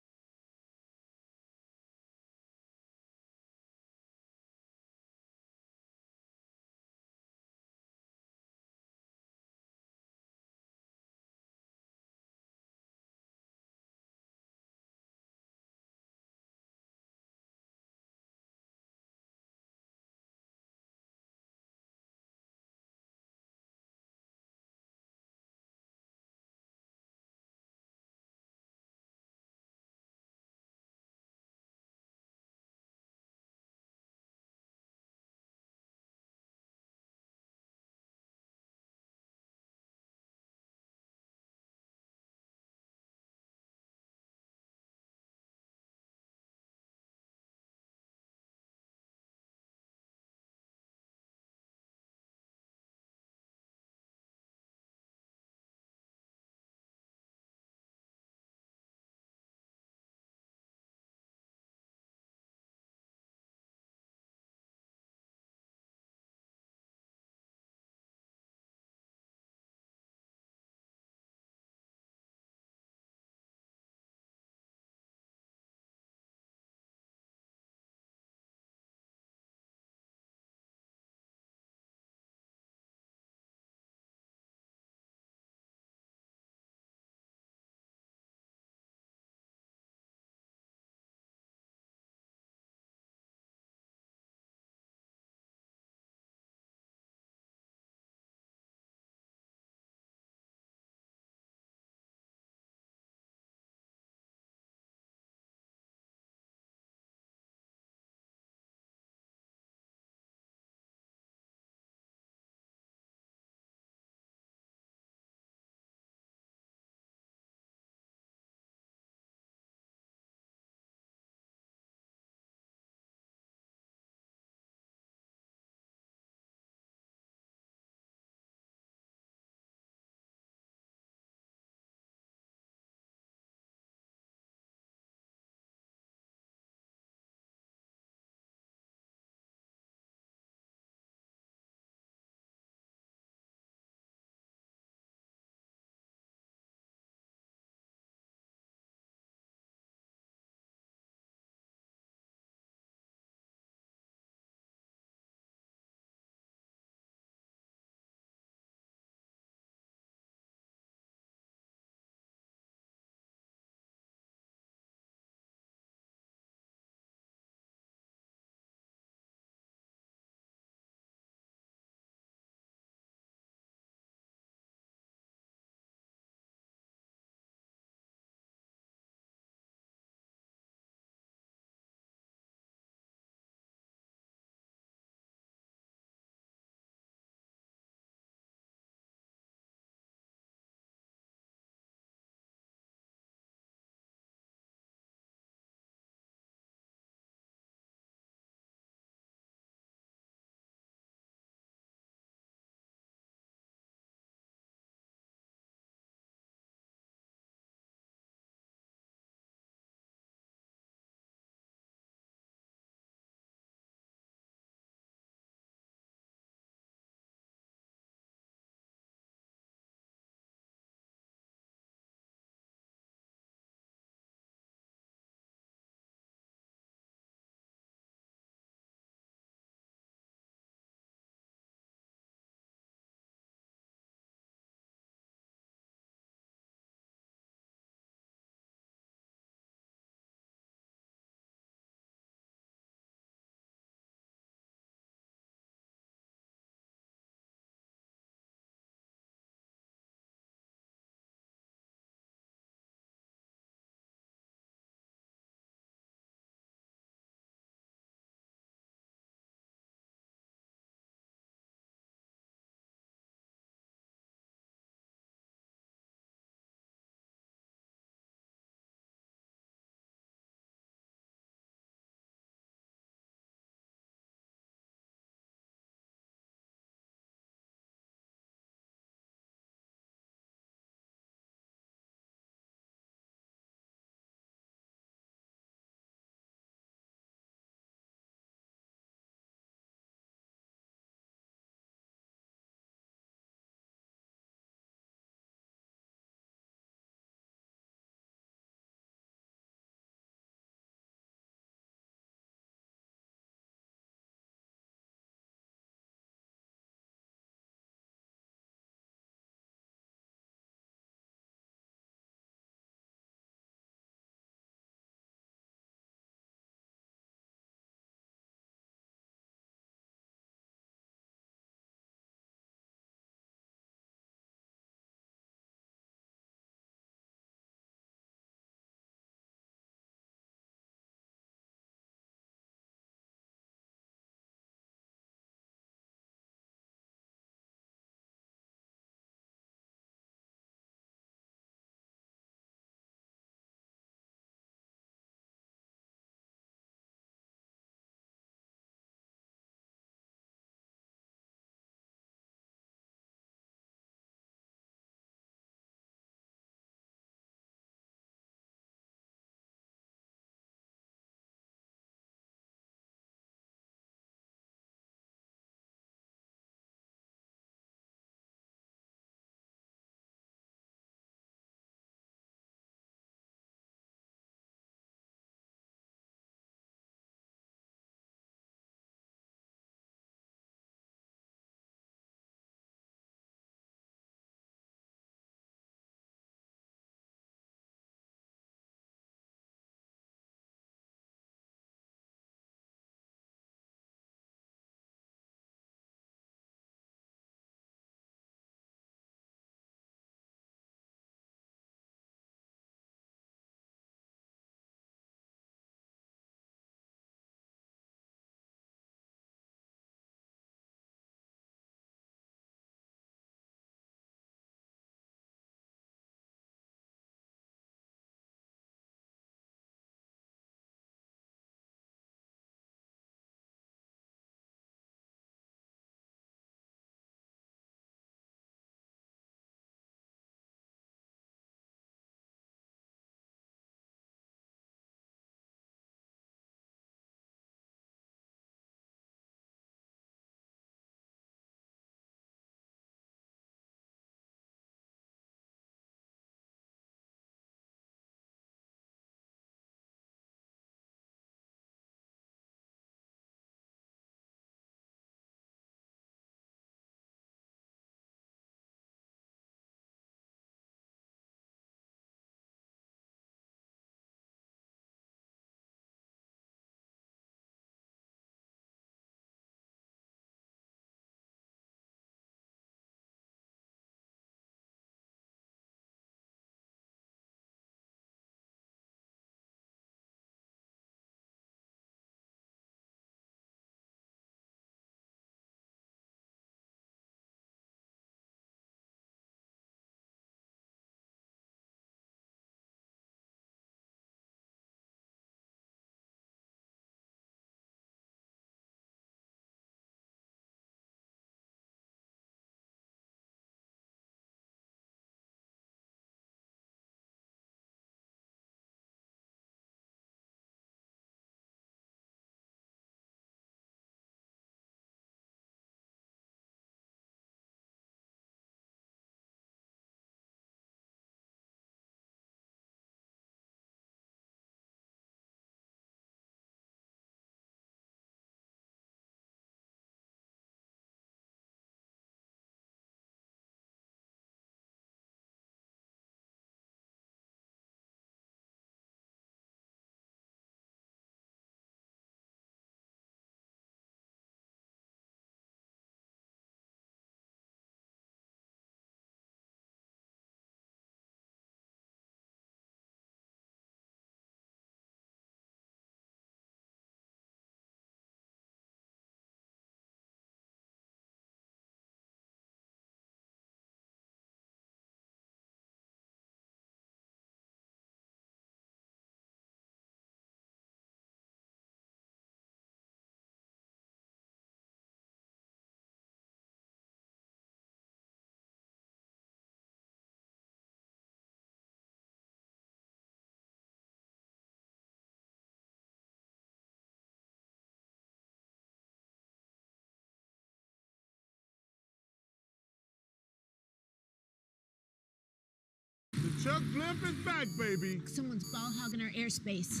Chuck Blimp is back, baby. Someone's ball hogging our airspace.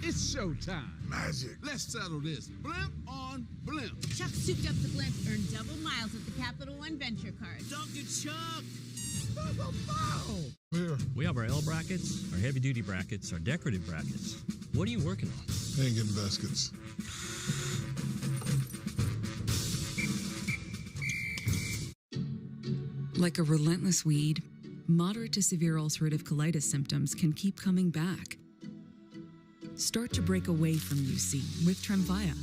It's showtime. Magic. Let's settle this. Blimp on blimp. Chuck souped up the blimp, earned double miles with the Capital One Venture Card. Dr. Chuck. Here. We have our L brackets, our heavy duty brackets, our decorative brackets. What are you working on? Hanging baskets. Like a relentless weed, moderate to severe ulcerative colitis symptoms can keep coming back. Start to break away from UC with Tremfya,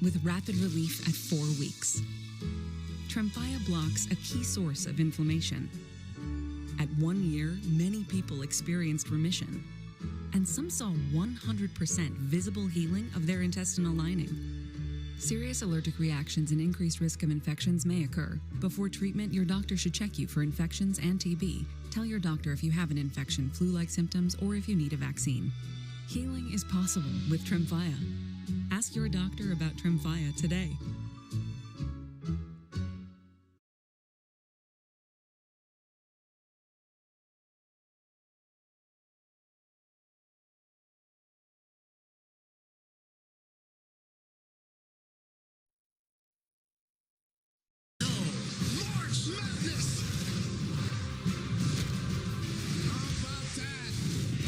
with rapid relief at 4 weeks. Tremfya blocks a key source of inflammation. At 1 year, many people experienced remission, and some saw 100% visible healing of their intestinal lining. Serious allergic reactions and increased risk of infections may occur. Before treatment, your doctor should check you for infections and TB. Tell your doctor if you have an infection, flu-like symptoms, or if you need a vaccine. Healing is possible with Tremfya. Ask your doctor about Tremfya today.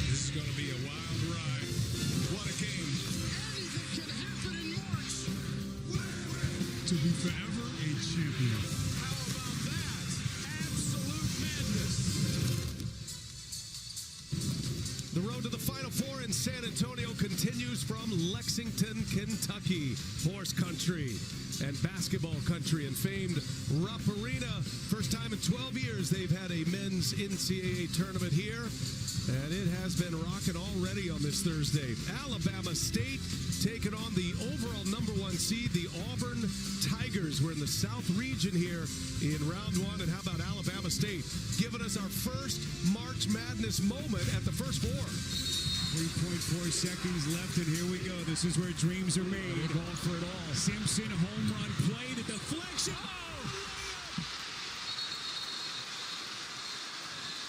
This is going to be a wild ride. What a game. Anything can happen in March. To be forever a champion. How about that? Absolute madness. The road to the Final Four in San Antonio continues from Lexington, Kentucky. Horse country and basketball country and famed Rupp Arena. First time in 12 years they've had a men's NCAA tournament here. And it has been rocking already on this Thursday. Alabama State taking on the overall #1 seed, the Auburn Tigers. We're in the South region here in round one. And how about Alabama State giving us our first March Madness moment at the first four. 3.4 seconds left, and here we go. This is where dreams are made. Ball for it all. Simpson, home run play, the deflection. Oh!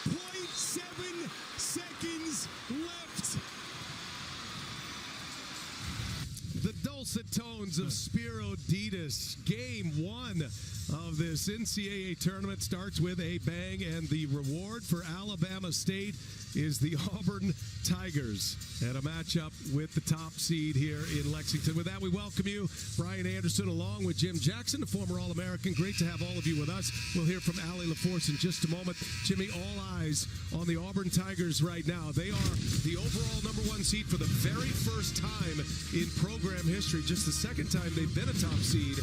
0.7 seconds left. The dulcet tones of Spiro Ditas. Game one of this NCAA tournament starts with a bang, and the reward for Alabama State is the Auburn Tigers and a matchup with the top seed here in Lexington. With that, we welcome you, Brian Anderson, along with Jim Jackson, the former All-American. Great to have all of you with us. We'll hear from Allie LaForce in just a moment. Jimmy, all eyes on the Auburn Tigers right now. They are the overall #1 seed for the very first time in program history. Just the second time they've been a top seed.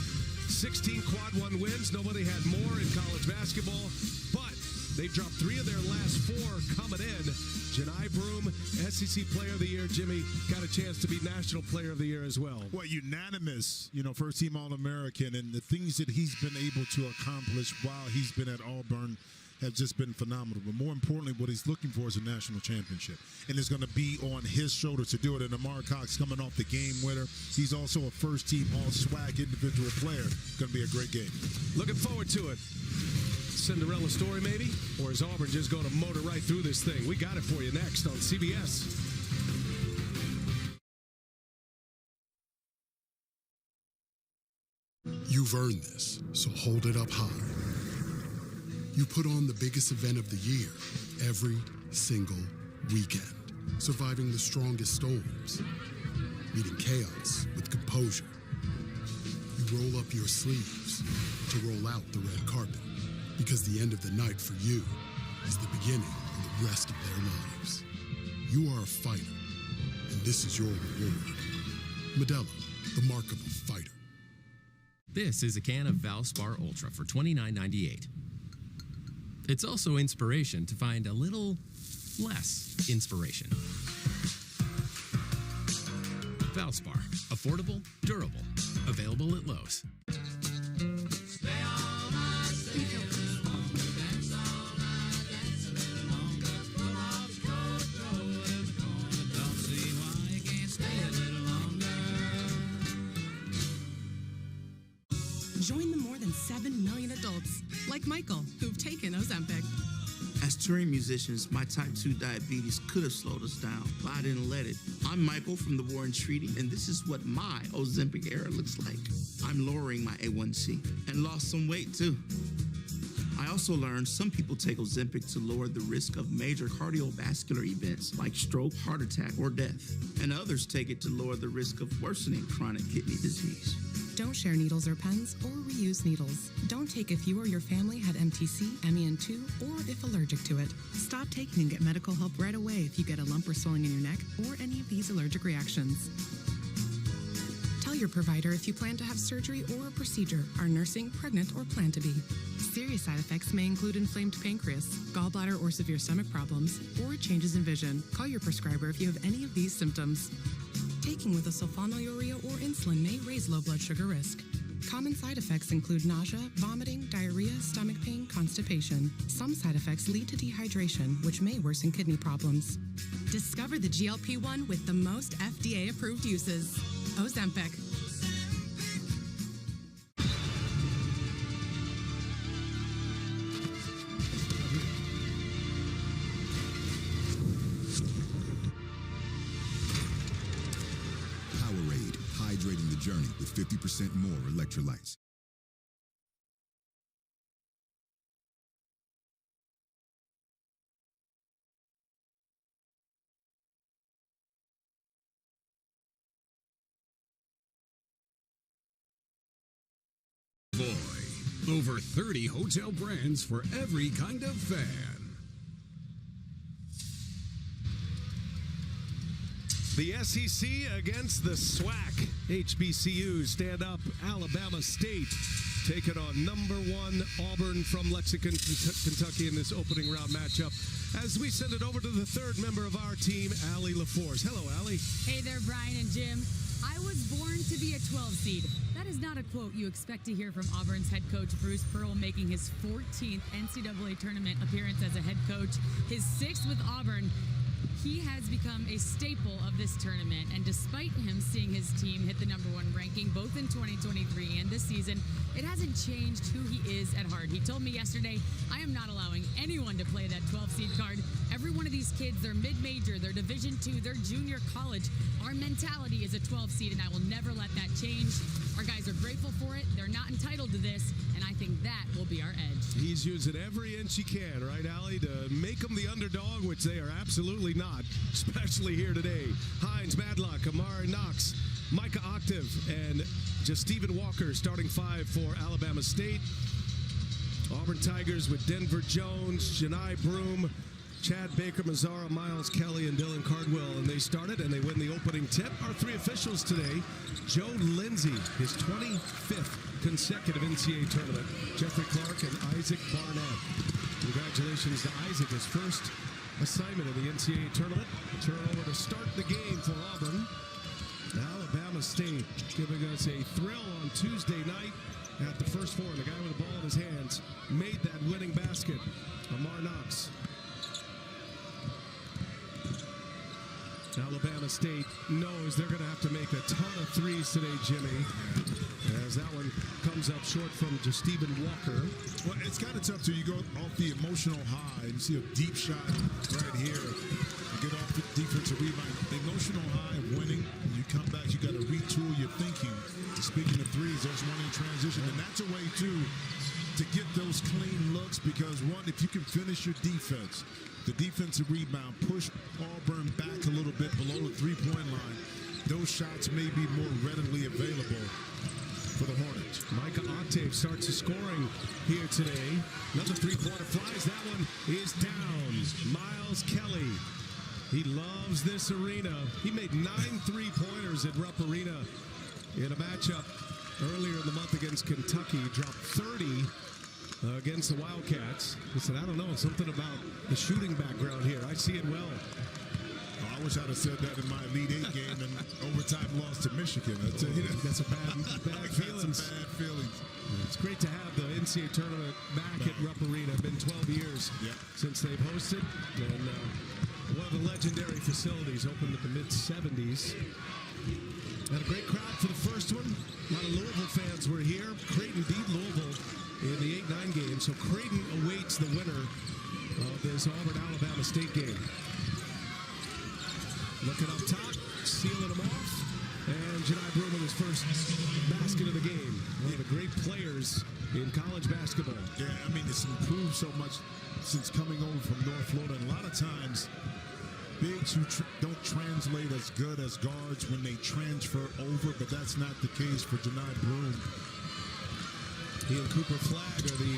16 quad one wins. Nobody had more in college basketball, but they've dropped 3 of their last 4 coming in. Janai Broom, SEC Player of the Year. Jimmy got a chance to be National Player of the Year as well. Well, unanimous, first team All-American, and the things that he's been able to accomplish while he's been at Auburn have just been phenomenal. But more importantly, what he's looking for is a national championship. And it's going to be on his shoulders to do it. And Amar Cox coming off the game winner. He's also a first-team all-swag individual player. Going to be a great game. Looking forward to it. Cinderella story, maybe? Or is Auburn just going to motor right through this thing? We got it for you next on CBS. You've earned this, so hold it up high. You put on the biggest event of the year every single weekend, surviving the strongest storms, meeting chaos with composure. You roll up your sleeves to roll out the red carpet, because the end of the night for you is the beginning of the rest of their lives. You are a fighter, and this is your reward. Modelo, the mark of a fighter. This is a can of Valspar Ultra for $29.98. It's also inspiration to find a little less inspiration. Valspar, affordable, durable, available at Lowe's. Join the more than 7 million adults, like Michael, who've taken Ozempic. As touring musicians, my type 2 diabetes could have slowed us down, but I didn't let it. I'm Michael from the Warren Treaty, and this is what my Ozempic era looks like. I'm lowering my A1C and lost some weight too. I also learned some people take Ozempic to lower the risk of major cardiovascular events like stroke, heart attack, or death, and others take it to lower the risk of worsening chronic kidney disease. Don't share needles or pens or reuse needles. Don't take if you or your family had MTC, MEN2, or if allergic to it. Stop taking and get medical help right away if you get a lump or swelling in your neck or any of these allergic reactions. Tell your provider if you plan to have surgery or a procedure, are nursing, pregnant, or plan to be. Serious side effects may include inflamed pancreas, gallbladder or severe stomach problems, or changes in vision. Call your prescriber if you have any of these symptoms. Taking with a sulfonylurea or insulin may raise low blood sugar risk. Common side effects include nausea, vomiting, diarrhea, stomach pain, constipation. Some side effects lead to dehydration, which may worsen kidney problems. Discover the GLP-1 with the most FDA-approved uses. Ozempic. Hydrating the journey with 50% more electrolytes. Boy, over 30 hotel brands for every kind of fan. The SEC against the SWAC. HBCUs stand up. Alabama State taking on #1 Auburn from Lexington, Kentucky in this opening round matchup. As we send it over to the third member of our team, Allie LaForce. Hello, Allie. Hey there, Brian and Jim. I was born to be a 12 seed. That is not a quote you expect to hear from Auburn's head coach, Bruce Pearl, making his 14th NCAA tournament appearance as a head coach, his 6th with Auburn. He has become a staple of this tournament, and despite him seeing his team hit the #1 ranking both in 2023 and this season, it hasn't changed who he is at heart. He told me yesterday, I am not allowing anyone to play that 12-seed card. Every one of these kids, they're mid-major, they're Division II, they're junior college. Our mentality is a 12-seed, and I will never let that change. Our guys are grateful for it. They're not entitled to this, and I think that will be our edge. He's using every inch he can, right, Allie, to make them the underdog, which they are absolutely not, especially here today. Hines, Madlock, Amari Knox, Micah Octave, and just Stephen Walker starting 5 for Alabama State. Auburn Tigers with Denver Jones, Janai Broom, Chad Baker, Mazzara, Miles Kelly, and Dylan Cardwell. And they started and they win the opening tip. Our 3 officials today, Joe Lindsay, his 25th consecutive NCAA tournament. Jeffrey Clark and Isaac Barnett. Congratulations to Isaac, his first assignment of the NCAA tournament. Turnover to start the game for Auburn. Alabama State giving us a thrill on Tuesday night at the first 4. The guy with the ball in his hands made that winning basket. Amar Knox. Alabama State knows they're going to have to make a ton of threes today, Jimmy, as that one comes up short from just Stephen Walker. Well, it's kind of tough too. You go off the emotional high and see a deep shot right here. You get off the defensive rebound. The emotional high of winning. When you come back, you got to retool your thinking. Speaking of threes, there's one in transition, and that's a way too to get those clean looks, because one, if you can finish your defense, the defensive rebound, push Auburn back a little bit below the three-point line, those shots may be more readily available for the Hornets. Micah Octave starts the scoring here today. Another three-pointer flies. That one is down. Miles Kelly. He loves this arena. He made 9 3-pointers at Rupp Arena in a matchup earlier in the month against Kentucky. Dropped 30 against the Wildcats. He said, I don't know, something about the shooting background here. I see it well. I wish I'd have said that in my Elite 8 game and overtime loss to Michigan. I tell you that. That's a bad feelings. Bad feelings. It's great to have the NCAA tournament back at Rupp Arena. It's been 12 years since they've hosted. And one of the legendary facilities opened in the mid-70s. Had a great crowd for the first one. A lot of Louisville fans were here. Creighton beat Louisville in the 8-9 game. So Creighton awaits the winner of this Auburn-Alabama State game. Looking up top, sealing them off. And Jedi Broom with his first basket of the game. One of the great players in college basketball. Yeah, I mean, it's improved so much since coming over from North Florida. And a lot of times, bigs who don't translate as good as guards when they transfer over, but that's not the case for Jedi Broom. He and Cooper Flagg are the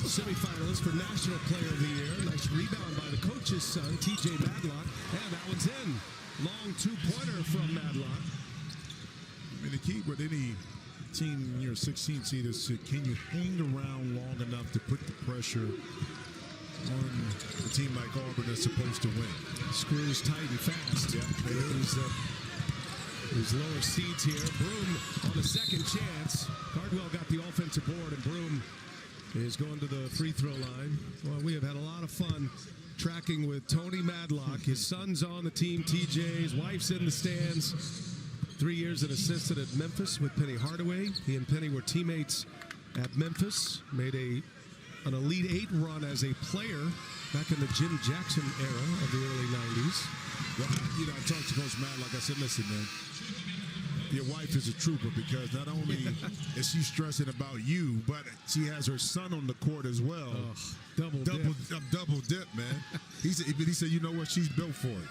semifinalists for National Player of the Year. Nice rebound by the coach's son, TJ Madlock. And that one's in. Long two-pointer from Madlock. I mean, the key with any team in your 16th seed is can you hang around long enough to put the pressure on a team like Auburn that's supposed to win? Screws tight and fast. Yeah, There's lower seeds here. Broom on the second chance. Cardwell got the offensive board, and Broom is going to the free throw line. Well, we have had a lot of fun tracking with Tony Madlock. His son's on the team, TJ. His wife's in the stands. 3 years an assistant at Memphis with Penny Hardaway. He and Penny were teammates at Memphis. Made an Elite Eight run as a player back in the Jim Jackson era of the early 90s. Well, I talked to Coach Madlock. I said, listen, man, your wife is a trooper because not only is she stressing about you, but she has her son on the court as well. Double dip, man. He said, you know what? She's built for it.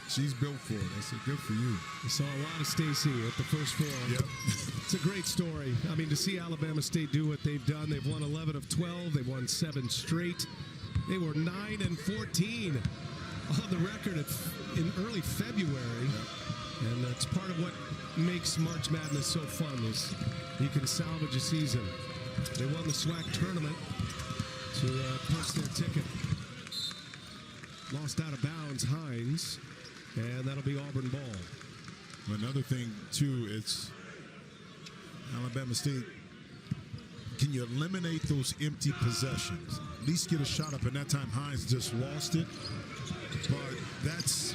She's built for it. I said, good for you. We saw a lot of Stacy at the first four. Yep. It's a great story. I mean, to see Alabama State do what they've done, they've won 11 of 12. They've won 7 straight. They were 9-14 on the record in early February. Yep. And that's part of what makes March Madness so fun is you can salvage a season. They won the SWAC tournament to post their ticket. Lost out of bounds, Hines, and that'll be Auburn ball. Another thing, too, it's Alabama State. Can you eliminate those empty possessions? At least get a shot up, and that time Hines just lost it. But that's,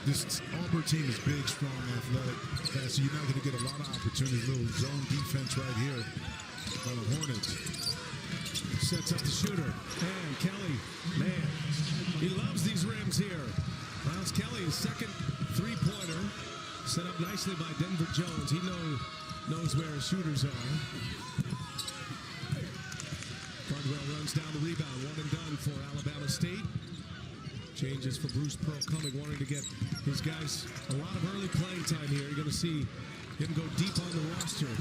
this Auburn team is big, strong, athletic, fast, so you're not going to get a lot of opportunities. Little zone defense right here by the Hornets. Sets up the shooter. And Kelly, man, he loves these rims here. Miles Kelly, his second three-pointer, set up nicely by Denver Jones. He knows where his shooters are. Cardwell runs down the rebound. One and done for Alabama State. Changes for Bruce Pearl coming, wanting to get his guys a lot of early playing time here. You're going to see him go deep on the roster.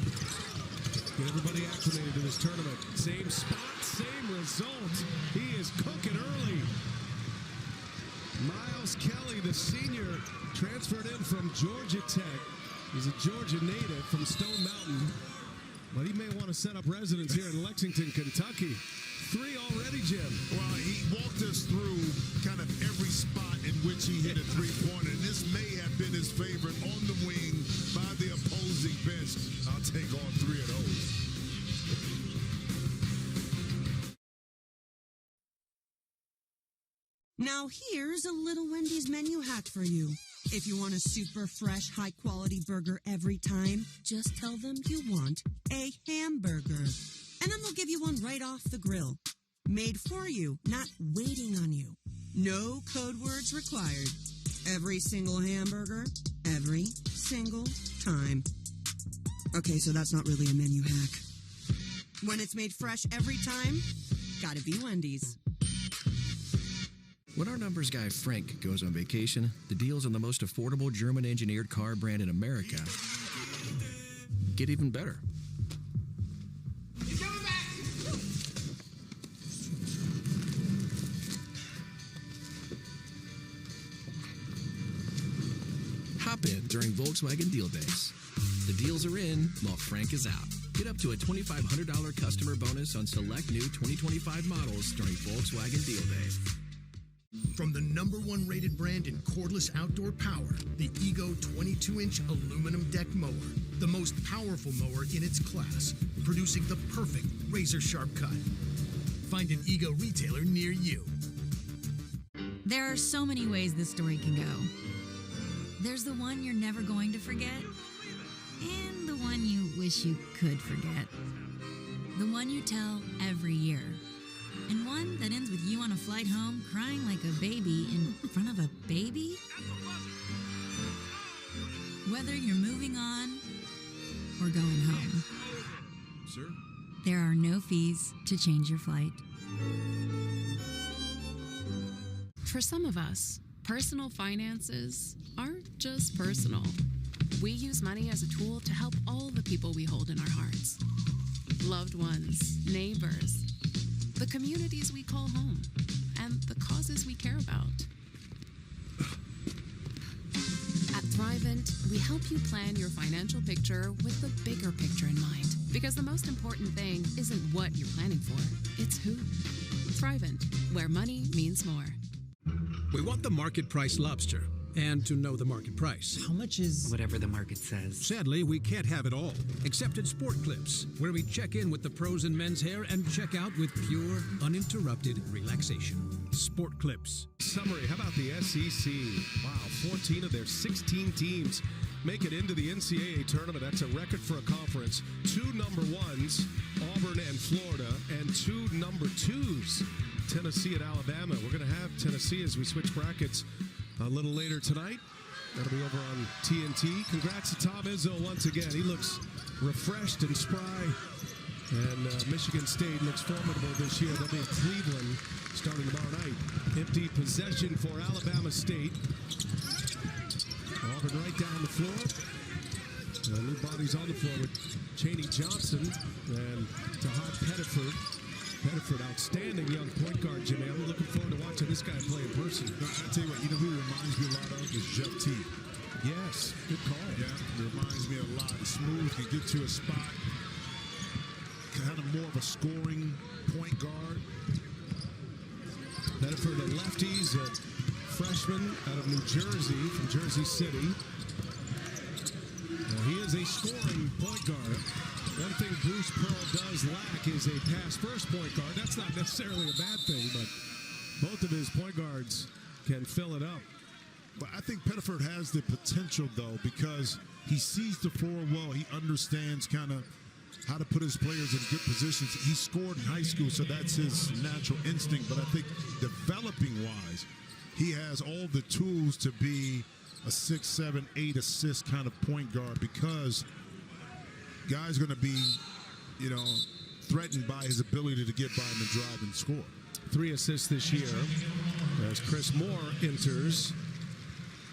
Get everybody acclimated to this tournament. Same spot, same result. He is cooking early. Miles Kelly, the senior, transferred in from Georgia Tech. He's a Georgia native from Stone Mountain, but he may want to set up residence here in Lexington, Kentucky. 3 already, Jim. Well, he walked us through kind of every spot in which he hit a three-pointer. And this may have been his favorite on the wing by the opposing bench. I'll take all 3 of those. Now here's a little Wendy's menu hack for you. If you want a super fresh, high-quality burger every time, just tell them you want a hamburger. And then they'll give you one right off the grill. Made for you, not waiting on you. No code words required. Every single hamburger, every single time. Okay, so that's not really a menu hack. When it's made fresh every time, gotta be Wendy's. When our numbers guy Frank goes on vacation, the deals on the most affordable German-engineered car brand in America get even better. Hop in during Volkswagen Deal Days. The deals are in while Frank is out. Get up to a $2,500 customer bonus on select new 2025 models during Volkswagen Deal Days. From the #1 rated brand in cordless outdoor power, the Ego 22-inch aluminum deck mower. The most powerful mower in its class, producing the perfect razor-sharp cut. Find an Ego retailer near you. There are so many ways this story can go. There's the one you're never going to forget, and the one you wish you could forget. The one you tell every year. And one that ends with you on a flight home crying like a baby in front of a baby? Whether you're moving on or going home, Sir? there are no fees to change your flight. For some of us, personal finances aren't just personal. We use money as a tool to help all the people we hold in our hearts. Loved ones, neighbors, the communities we call home, and the causes we care about. At Thrivent, we help you plan your financial picture with the bigger picture in mind. Because the most important thing isn't what you're planning for, it's who. Thrivent, where money means more. We want the market price lobster and to know the market price. How much is whatever the market says? Sadly, we can't have it all, except at Sport Clips, where we check in with the pros in men's hair and check out with pure, uninterrupted relaxation. Sport Clips. Summary, how about the SEC? Wow, 14 of their 16 teams make it into the NCAA tournament. That's a record for a conference. 2 number 1s, Auburn and Florida, and 2 number 2s, Tennessee and Alabama. We're going to have Tennessee as we switch brackets a little later tonight. That'll be over on TNT. Congrats to Tom Izzo once again. He looks refreshed and spry. And Michigan State looks formidable this year. They'll be in Cleveland starting tomorrow night. Empty possession for Alabama State. Auburn right down the floor. New bodies on the floor with Chaney Johnson and Tahad Pettiford. Pettiford, outstanding young point guard, Jimmy. I'm looking forward to watching this guy play in person. I'll tell you what, who reminds me a lot of is Jeff Teague. Yes, good call. Yeah, it reminds me a lot. Smooth, can get to a spot. Kind of more of a scoring point guard. Pettiford, a lefties, a freshman out of New Jersey, from Jersey City. He is a scoring point guard. One thing Bruce Pearl does lack is a pass-first point guard. That's not necessarily a bad thing, but both of his point guards can fill it up. But I think Pettiford has the potential, though, because he sees the floor well. He understands kind of how to put his players in good positions. He scored in high school, so that's his natural instinct. But I think developing-wise, he has all the tools to be a 6, 7, 8 assist kind of point guard, because guys going to be, threatened by his ability to get by him and drive and score. 3 assists this year as Chris Moore enters.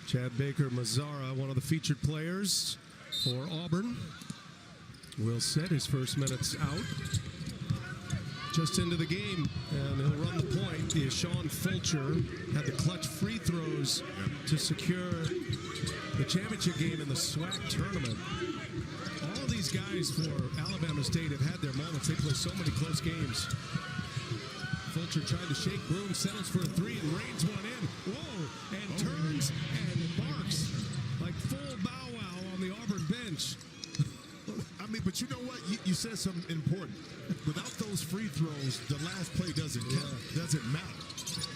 Chad Baker-Mazzara, one of the featured players for Auburn, will set his first minutes out. Just into the game, and he'll run the point. Is Sean Fulcher had the clutch free throws to secure the championship game in the SWAC tournament. All these guys for Alabama State have had their moments. They play so many close games. Fulcher tried to shake Broom, settles for a 3, and rains one in. Whoa! And turns and barks like full bow wow on the Auburn bench. I mean, but you know what? You said something important. Without those free throws, the last play doesn't count. Doesn't matter.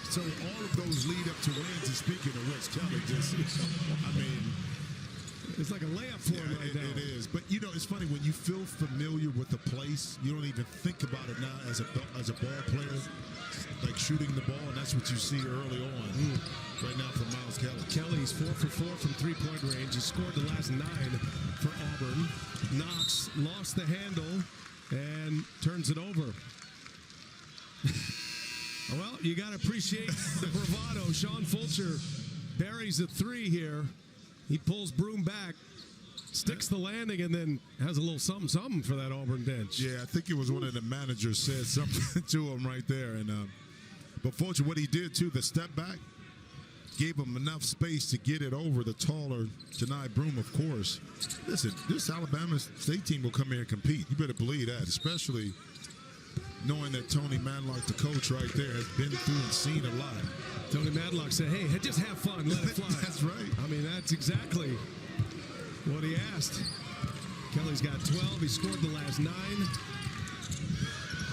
So all of those lead up to wins. And speaking of which, Kelly just, it's like a layup for him right now. It is. But, it's funny. When you feel familiar with the place, you don't even think about it now as a ball player, like shooting the ball, and that's what you see early on right now from Miles Kelly. Kelly's 4 for 4 from three-point range. He scored the last 9 for Auburn. Knox lost the handle and turns it over. Well, you got to appreciate the bravado. Sean Fulcher buries a 3 here. He pulls Broom back, sticks the landing, and then has a little something for that Auburn bench. Yeah, I think it was one of the managers said something to him right there. And but Fulcher, what he did, too, the step back, gave him enough space to get it over the taller Janai Broom, of course. Listen, this Alabama State team will come here and compete. You better believe that, especially knowing that Tony Madlock, the coach right there, has been through and seen a lot. Tony Madlock said, hey, just have fun, let it fly. That's right. I mean, that's exactly what he asked. Kelly's got 12. He scored the last 9.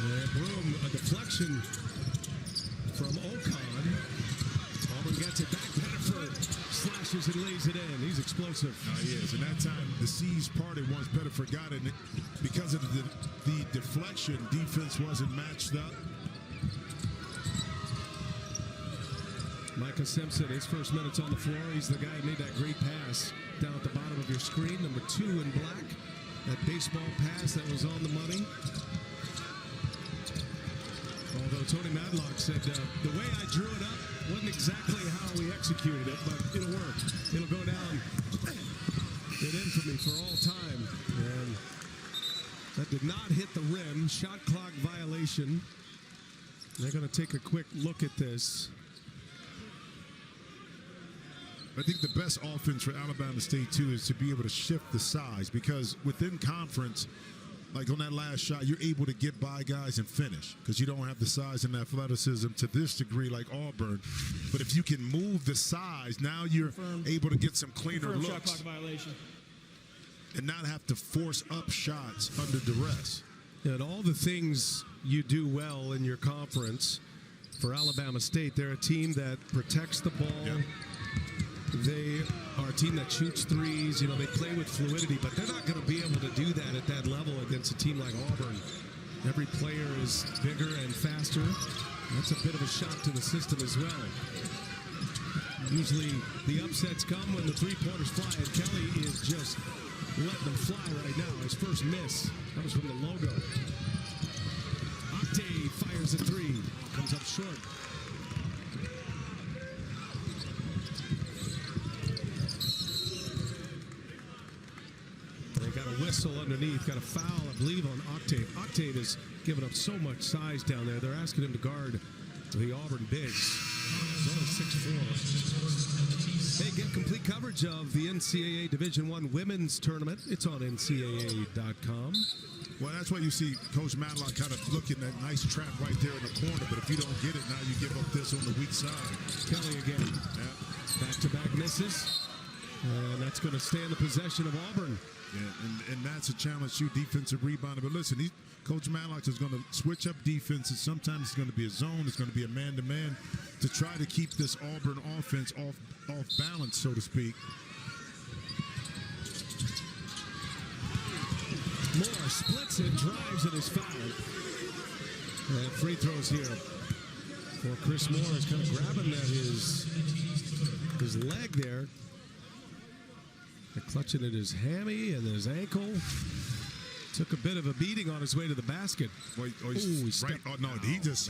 And Broom, a deflection from Ocon. Auburn gets it back. Pettiford slashes and lays it in. He's explosive. He is. And that time, the C's party once Pettiford got it. Because of the deflection, defense wasn't matched up. Micah Simpson, his first minutes on the floor. He's the guy who made that great pass down at the bottom of your screen. Number 2 in black. That baseball pass that was on the money. Although Tony Madlock said, the way I drew it up wasn't exactly how we executed it, but it'll work. It'll go down in infamy for all time. And that did not hit the rim. Shot clock violation. They're going to take a quick look at this. I think the best offense for Alabama State, too, is to be able to shift the size, because within conference, like on that last shot, you're able to get by guys and finish because you don't have the size and athleticism to this degree like Auburn. But if you can move the size, now you're able to get some cleaner looks. Shot clock violation. And not have to force up shots under duress. And all the things you do well in your conference, for Alabama State, they're a team that protects the ball. Yeah. They are a team that shoots threes. You know, they play with fluidity, but they're not going to be able to do that at that level against a team like Auburn. Every player is bigger and faster. That's a bit of a shock to the system as well. Usually the upsets come when the three-pointers fly, and Kelly is just letting them fly right now. His first miss comes from the logo. Octave fires a three. Comes up short. They got a whistle underneath, got a foul, I believe, on Octave. Octave has given up so much size down there. They're asking him to guard the Auburn bigs. He's only 6'4". Hey, get complete coverage of the NCAA Division I Women's Tournament. It's on NCAA.com. Well, that's why you see Coach Matlock kind of looking at nice trap right there in the corner. But if you don't get it, now you give up this on the weak side. Kelly again. Yeah. Back-to-back misses. And that's going to stay in the possession of Auburn. Yeah, and that's a challenge to defensive rebounding. But listen, Coach Matlock is going to switch up defenses. Sometimes it's going to be a zone. It's going to be a man-to-man to try to keep this Auburn offense off balance, so to speak. Moore splits it, drives, and is fouled. And free throws here for Chris Moore. Is kind of grabbing at his leg there. They're clutching at his hammy and his ankle. Took a bit of a beating on his way to the basket. He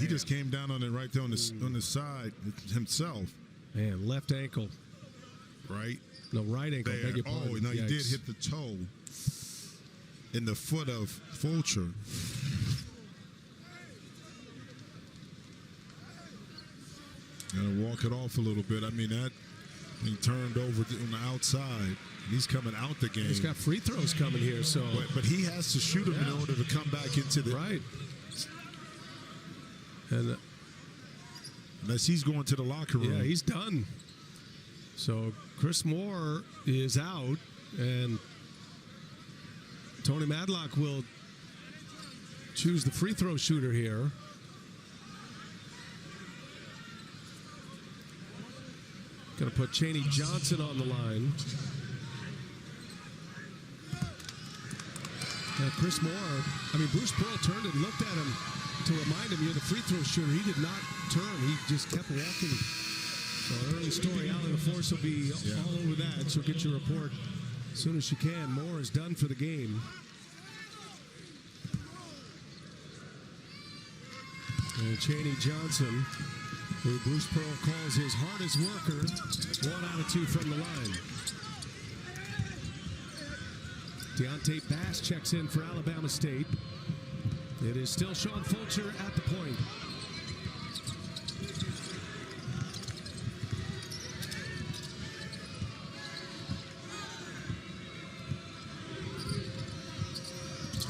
just came down on it right there on the side himself. Man, left ankle. Right? No, right ankle. Beg your pardon. Oh, no, he did hit the toe in the foot of Fulcher. Gotta walk it off a little bit. I mean, that he turned over on the outside. He's coming out the game. He's got free throws coming here, so. But he has to shoot them in order to come back into the. Right. And unless he's going to the locker room. Yeah, he's done. So Chris Moore is out, and Tony Madlock will choose the free throw shooter here. Going to put Chaney Johnson on the line. Chris Moore, Bruce Pearl turned and looked at him to remind him you're the free throw shooter. He did not turn. He just kept walking. So early story, Allie LaForce will be all over that. So get your report as soon as you can. Moore is done for the game. And Chaney Johnson, who Bruce Pearl calls his hardest worker, 1 out of 2 from the line. Deontay Bass checks in for Alabama State. It is still Sean Fulcher at the point.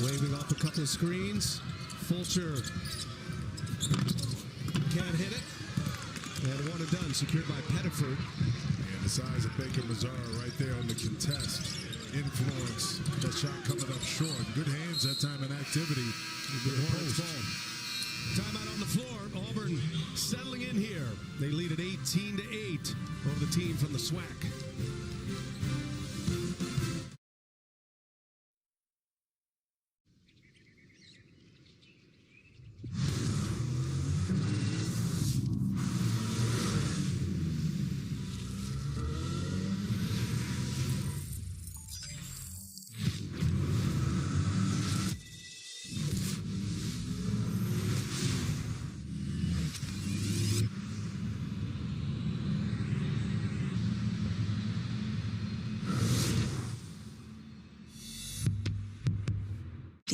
Waving off a couple of screens. Fulcher can't hit it. And one and done, secured by Pettiford. And the size of Baker Mazzara right there on the contest. Influence. That shot coming up short. Good hands that time in activity. Good Timeout on the floor. Auburn settling in here. They lead at 18-8 over the team from the SWAC.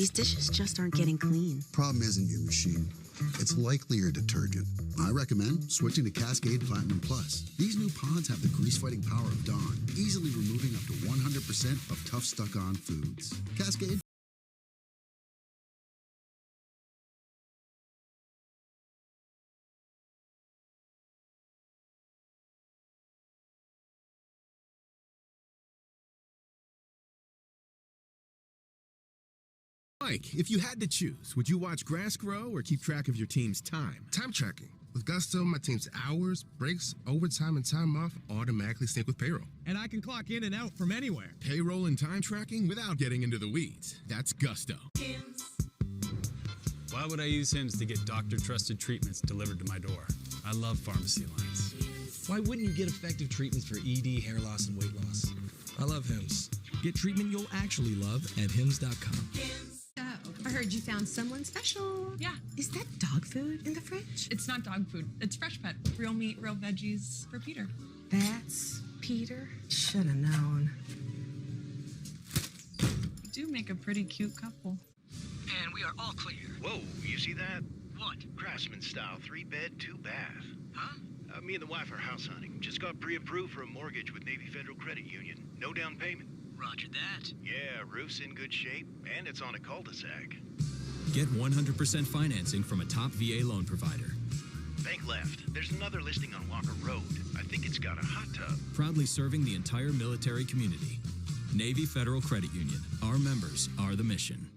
These dishes just aren't getting clean. Problem isn't your machine. It's likely your detergent. I recommend switching to Cascade Platinum Plus. These new pods have the grease-fighting power of Dawn, easily removing up to 100% of tough stuck-on foods. Cascade. Mike, if you had to choose, would you watch grass grow or keep track of your team's time? Time tracking. With Gusto, my team's hours, breaks, overtime, and time off automatically sync with payroll. And I can clock in and out from anywhere. Payroll and time tracking without getting into the weeds. That's Gusto. Why would I use Hims to get doctor-trusted treatments delivered to my door? I love pharmacy lines. Why wouldn't you get effective treatments for ED, hair loss, and weight loss? I love Hims. Get treatment you'll actually love at Hims.com. I heard you found someone special. Yeah. Is that dog food in the fridge? It's not dog food. It's Fresh Pet. Real meat, real veggies for Peter. That's Peter? Should have known. You do make a pretty cute couple. And we are all clear. Whoa, you see that? What? Craftsman style, 3-bed, 2-bath. Huh? Me and the wife are house hunting. Just got pre-approved for a mortgage with Navy Federal Credit Union. No down payment. Roger that. Yeah, roof's in good shape, and it's on a cul-de-sac. Get 100% financing from a top VA loan provider. Bank left. There's another listing on Walker Road. I think it's got a hot tub. Proudly serving the entire military community. Navy Federal Credit Union. Our members are the mission.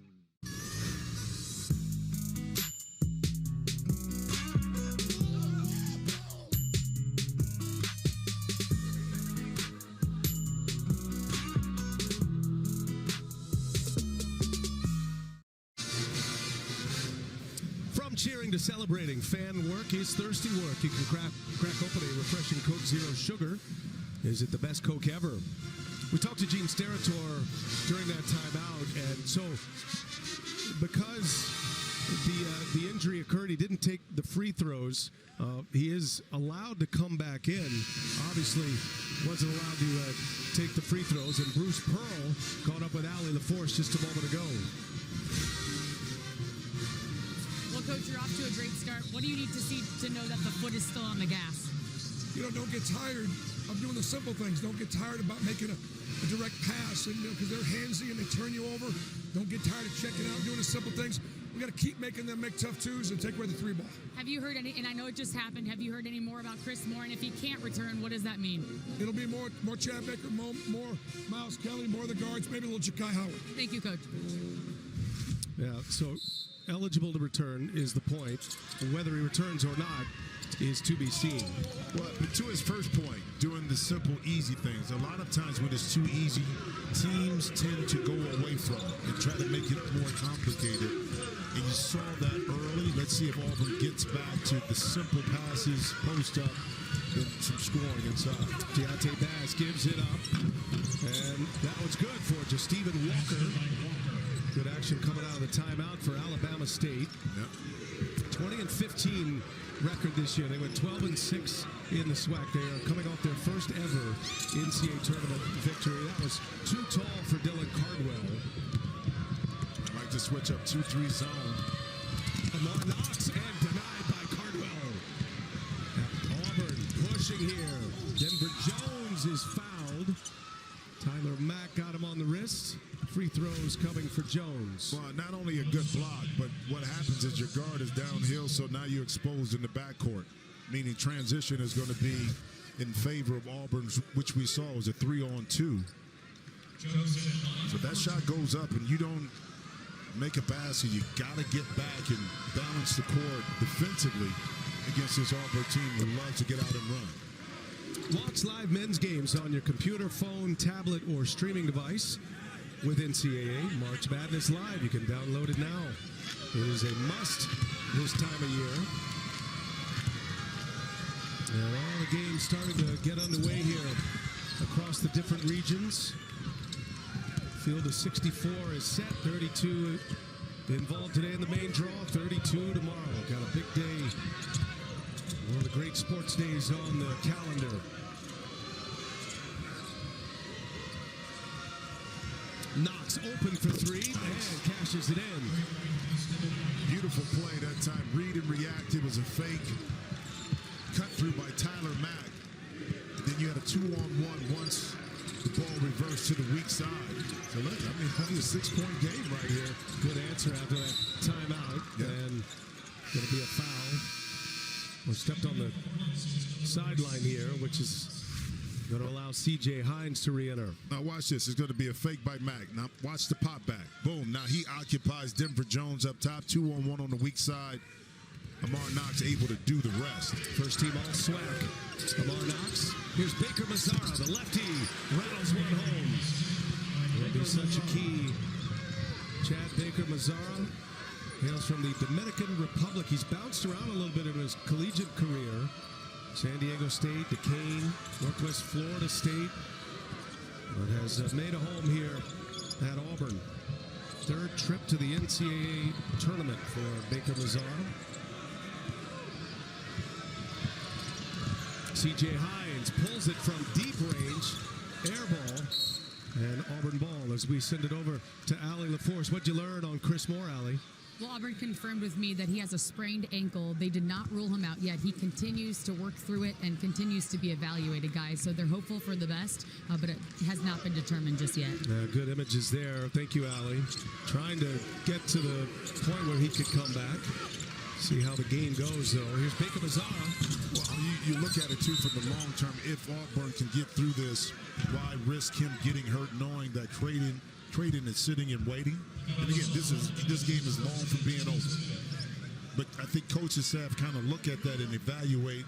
Cheering to celebrating fan work is thirsty work. You can crack open a refreshing Coke Zero Sugar. Is it the best Coke ever? We talked to Gene Steratore during that timeout, and so because the injury occurred, he didn't take the free throws. He is allowed to come back in. Obviously, wasn't allowed to take the free throws, and Bruce Pearl caught up with Allie LaForce just a moment ago. Coach, you're off to a great start. What do you need to see to know that the foot is still on the gas? Don't get tired of doing the simple things. Don't get tired about making a direct pass, and because they're handsy and they turn you over. Don't get tired of checking out, doing the simple things. We got to keep making them make tough twos and take away the 3 ball. Have you heard any? And I know it just happened. Have you heard any more about Chris Moore? And if he can't return, what does that mean? It'll be more Chad Baker, more Miles Kelly, more of the guards, maybe a little Ja'Kai Howard. Thank you, Coach. Yeah. So. Eligible to return is the point. Whether he returns or not is to be seen. Well, but to his first point, doing the simple, easy things. A lot of times when it's too easy, teams tend to go away from it and try to make it more complicated. And you saw that early. Let's see if Auburn gets back to the simple passes, post up, and some scoring inside. Deontay Bass gives it up. And that was good for just Stephen Walker. Good action coming out of the timeout for Alabama State. Yep. 20-15 record this year. They went 12-6 in the SWAC. They are coming off their first ever NCAA tournament victory. That was too tall for Dylan Cardwell. I like to switch up 2-3 zone. Among Knox and denied by Cardwell. Auburn pushing here. Denver Jones is fouled. Tyler Mack got him on the wrist. Free throws coming for Jones. Well, not only a good block, but what happens is your guard is downhill, so now you're exposed in the backcourt, meaning transition is going to be in favor of Auburn, which we saw was a 3-on-2. So that shot goes up, and you don't make a basket. You got to get back and balance the court defensively against this Auburn team who loves to get out and run. Watch live men's games on your computer, phone, tablet, or streaming device. With NCAA March Madness Live. You can download it now. It is a must this time of year. And all the games starting to get underway here across the different regions. Field of 64 is set. 32 involved today in the main draw. 32 tomorrow. Got a big day. One of the great sports days on the calendar. Knox open for three and cashes it in. Beautiful play that time. Read and react. It was a fake. Cut through by Tyler Mack. And then you had a 2-on-1 once the ball reversed to the weak side. So look, I mean, only a 6-point game right here. Good answer after that timeout. Yeah. And going to be a foul. We stepped on the sideline here, which is going to allow C.J. Hines to re-enter. Now watch this. It's going to be a fake by Mack. Now watch the pop back. Boom. Now he occupies Denver Jones up top. 2-on-1 on the weak side. Amar Knox able to do the rest. First team all swag. Amar Knox. Here's Baker Mazzara, the lefty. Rattles one home. That'll be such a key. Chad Baker Mazzara hails from the Dominican Republic. He's bounced around a little bit in his collegiate career. San Diego State, Duquesne, Northwest Florida State. But has made a home here at Auburn. Third trip to the NCAA tournament for Baker Mazzara. C.J. Hines pulls it from deep range. Air ball. And Auburn ball as we send it over to Allie LaForce. What'd you learn on Chris Moore, Allie? Well, Auburn confirmed with me that he has a sprained ankle. They did not rule him out yet. He continues to work through it and continues to be evaluated, guys. So they're hopeful for the best, but it has not been determined just yet. Good images there. Thank you, Allie. Trying to get to the point where he could come back. See how the game goes, though. Here's Baker Mazzara. Well, you look at it, too, for the long term. If Auburn can get through this, why risk him getting hurt knowing that Creighton is sitting and waiting? And again, this game is long from being over. But I think coaches have kind of look at that and evaluate.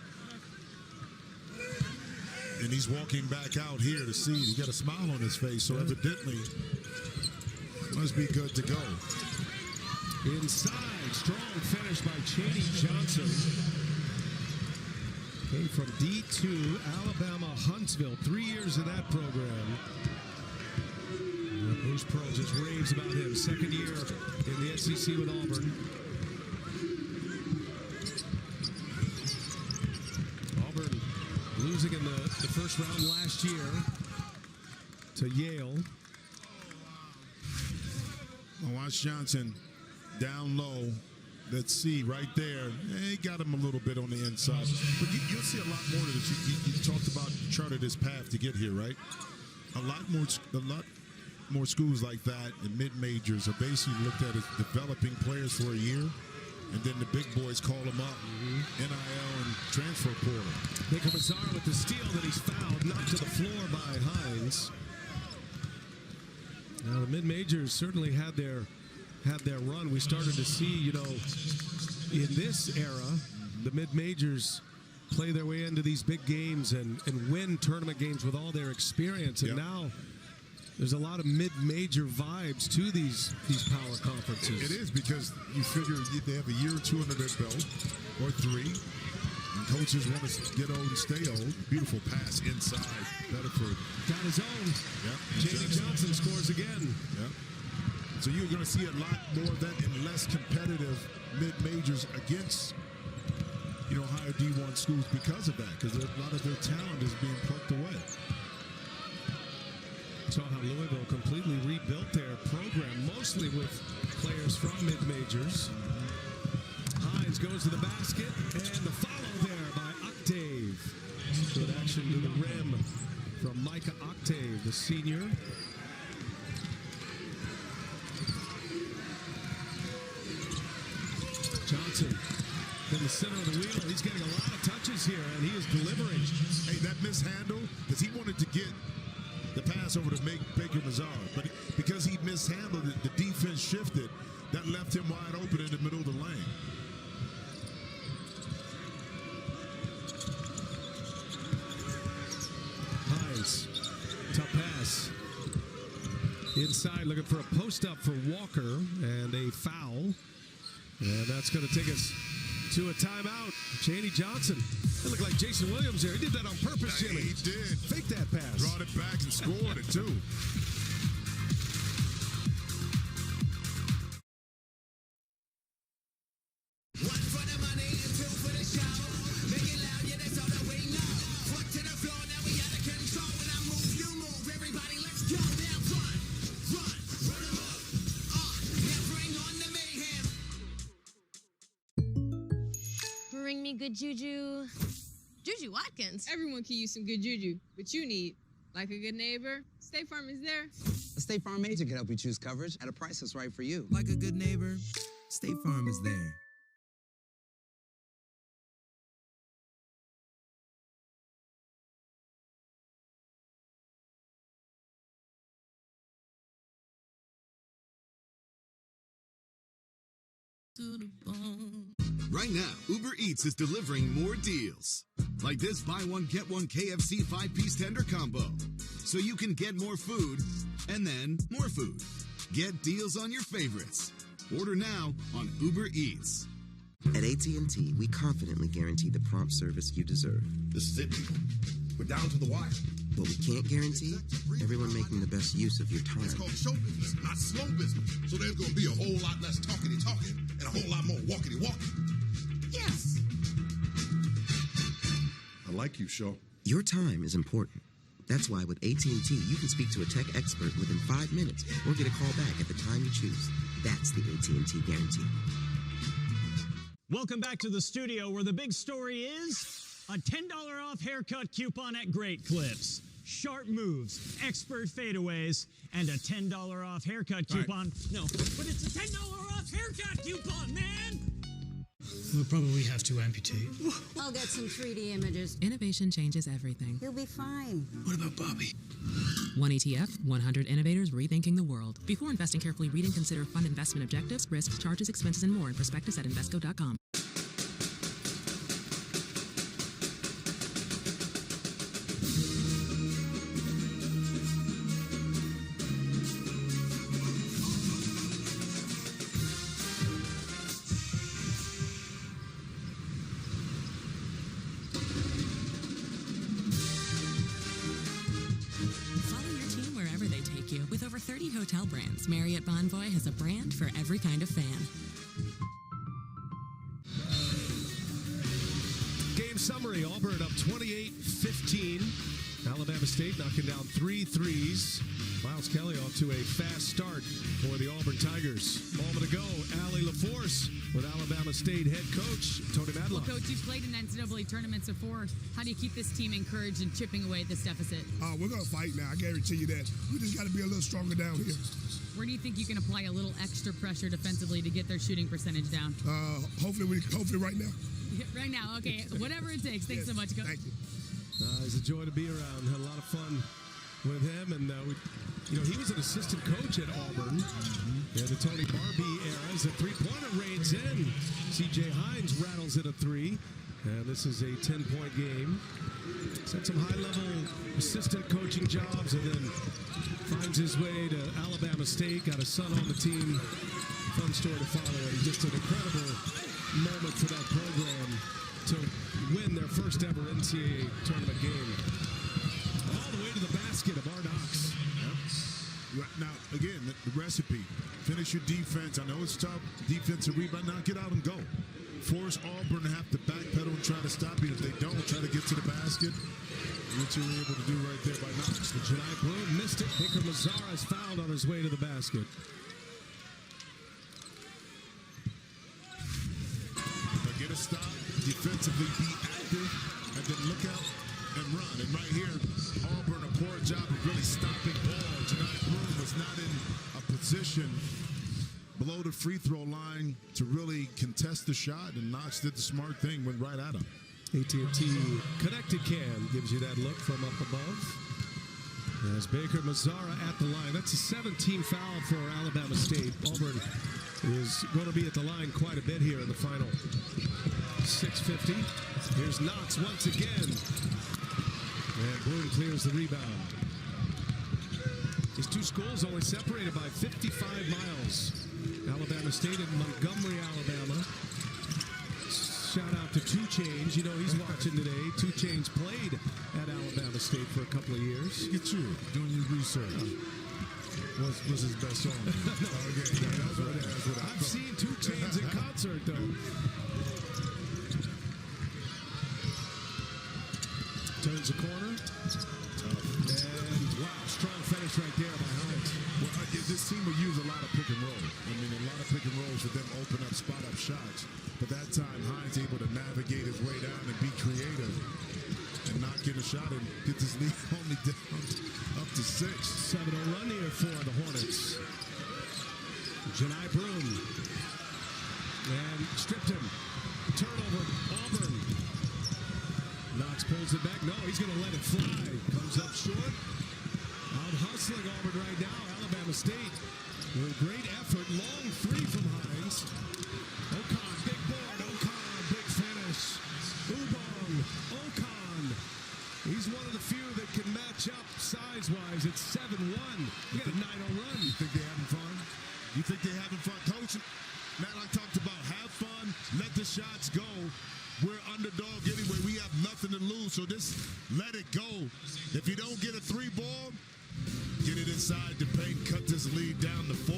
And he's walking back out here to see. He got a smile on his face, so evidently must be good to go. Inside, strong finish by Chaney Johnson. Came from D2, Alabama, Huntsville. 3 years of that program. Bruce Pearl just raves about him. Second year in the SEC with Auburn. Auburn losing in the first round last year to Yale. Watch Johnson down low. Let's see right there. He got him a little bit on the inside. But you'll see a lot more of this. You talked about, you charted his path to get here, right? A lot more schools like that and mid-majors are basically looked at as developing players for a year, and then the big boys call them up, NIL and transfer portal. Baker Mazzara with the steal that he's fouled, knocked to the floor by Hines. Now the mid-majors certainly had their run. We started to see, in this era, the mid-majors play their way into these big games and win tournament games with all their experience. And now there's a lot of mid-major vibes to these power conferences. It is, because you figure they have a year or two under their belt, or 3. And coaches want to get old and stay old. Beautiful pass inside. Bedford. Got his own. Yep. Chaney Johnson scores again. Yep. So you're going to see a lot more of that in less competitive mid-majors against, higher D1 schools because of that, because a lot of their talent is being plucked away. Saw how Louisville completely rebuilt their program, mostly with players from mid-majors. Hines goes to the basket, and the follow there by Octave. Good action to the rim from Micah Octave, the senior. Johnson in the center of the wheel. He's getting a lot of touches here, and he is delivering. Hey, that mishandle, because he wanted to get the pass over to make Baker Mazzara, but because he mishandled it, the defense shifted. That left him wide open in the middle of the lane. Hines, tough pass. Inside, looking for a post-up for Walker, and a foul. And that's going to take us to a timeout. Chaney Johnson. That looked like Jason Williams there. He did that on purpose, Jimmy. He did. Fake that pass. Brought it back and scored it, too. bring me good juju? Juju Watkins. Everyone can use some good juju, but you need, like a good neighbor, State Farm is there. A State Farm agent can help you choose coverage at a price that's right for you. Like a good neighbor, State Farm is there. Right now, Uber Eats is delivering more deals. Like this buy one, get one KFC 5-piece tender combo. So you can get more food and then more food. Get deals on your favorites. Order now on Uber Eats. At AT&T, we confidently guarantee the prompt service you deserve. This is it, people. We're down to the wire. What we can't guarantee, everyone making the best use of your time. It's called show business, not slow business. So there's going to be a whole lot less talkity-talking and a whole lot more walkity-walking. Yes! I like you, Show. Your time is important. That's why with AT&T, you can speak to a tech expert within 5 minutes or get a call back at the time you choose. That's the AT&T guarantee. Welcome back to the studio where the big story is a $10 off haircut coupon at Great Clips. Sharp moves, expert fadeaways, and a $10 off haircut coupon. Right. No, but it's a $10 off haircut coupon, man! We'll probably have to amputate. I'll get some 3D images. Innovation changes everything. You'll be fine. What about Bobby? One ETF, 100 innovators rethinking the world. Before investing, carefully read and consider fund investment objectives, risks, charges, expenses, and more in prospectus at Invesco.com. With over 30 hotel brands, Marriott Bonvoy has a brand for every kind of fan. Game summary, Auburn up 28-15. Alabama State knocking down 3 threes. Miles Kelly off to a fast start for the Auburn Tigers. Moment ago, Allie LaForce with Alabama State head coach Tony Madlock. Well, Coach, you've played in NCAA tournaments before. How do you keep this team encouraged and chipping away at this deficit? We're going to fight now. I guarantee you that. We just got to be a little stronger down here. Where do you think you can apply a little extra pressure defensively to get their shooting percentage down? Hopefully right now. Right now, okay. Whatever it takes. Thanks so much, Coach. Thank you. It's a joy to be around. Had a lot of fun with him, and he was an assistant coach at Auburn. Yeah, the Tony Barbee era as a three-pointer rains in. C.J. Hines rattles in a three, and this is a 10-point game. He's had some high-level assistant coaching jobs, and then finds his way to Alabama State. Got a son on the team. Fun story to follow, and just an incredible moment for that program to win their first ever NCAA tournament game. All the way to the basket of our Knox. Yep. Now, again, the recipe. Finish your defense. I know it's tough. Defensive rebound. Now get out and go. Force Auburn to have to backpedal and try to stop you. If they don't, try to get to the basket. What you were able to do right there by Knox. The Janai Bloom missed it. Baker Mazzara is fouled on his way to the basket. Get a stop, defensively be active, and then look out and run. And right here, Auburn, a poor job of really stopping ball. Janai Bloom was not in a position below the free throw line to really contest the shot, and Knox did the smart thing, went right at him. AT&T connected cam gives you that look from up above. As Baker Mazzara at the line. That's a 17 foul for Alabama State. Auburn is going to be at the line quite a bit here in the final 6:50. Here's Knox once again. And Bloom clears the rebound. These two schools only separated by 55 miles. Alabama State and Montgomery, Alabama. Shout out to 2 Chainz. He's watching today. 2 Chainz played at Alabama State for a couple of years. Look at you doing your research. Was his best song? I've seen 2 Chainz in concert, though. Turns the corner. And wow, strong finish right there by Hines. Well, this team will use a lot of pick and roll. I mean, a lot of pick and rolls for them open up, spot up shots. But that time, Hines able to navigate his way down and be creative and not get a shot and get this lead only down up to 6. 7-0 run here for the Hornets. Janai Broom. And stripped him. Turnover, Auburn. Knox pulls it back. No, he's going to let it fly. Comes up short. Out hustling Auburn right now. Alabama State with a great effort. Long three from Hines. Ocon, big board. Ocon, big finish. Ubong, Ocon. He's one of the few that can match up size-wise. It's 7-1. We got a 9-0 run. You think they're having fun? You think they're having fun? Coach, Matlock talked about have fun, let the shots go. We're underdog anyway. We have nothing to lose, so just let it go. If you don't get a 3 ball, get it inside the paint, cut this lead down to 4.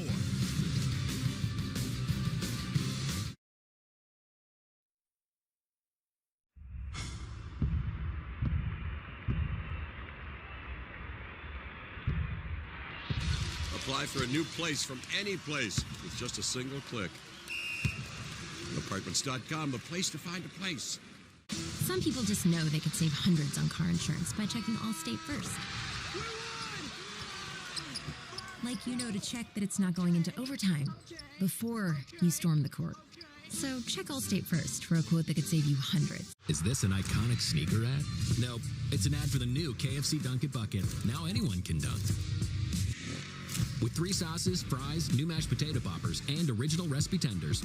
Apply for a new place from any place with just a single click. Apartments.com, the place to find a place. Some people just know they could save hundreds on car insurance by checking Allstate first. Like you know to check that it's not going into overtime before you storm the court. So check Allstate first for a quote that could save you hundreds. Is this an iconic sneaker ad? Nope. It's an ad for the new KFC Dunk It Bucket. Now anyone can dunk. With 3 sauces, fries, new mashed potato poppers, and original recipe tenders.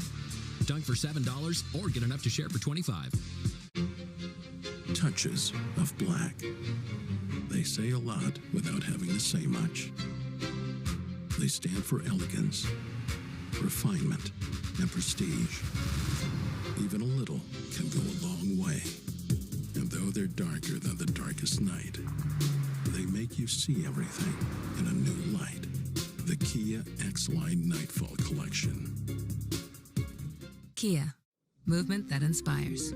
Dunk for $7 or get enough to share for $25. Touches of black. They say a lot without having to say much. They stand for elegance, refinement, and prestige. Even a little can go a long way. And though they're darker than the darkest night, they make you see everything in a new light. The Kia X-Line Nightfall Collection. Kia. Movement that inspires.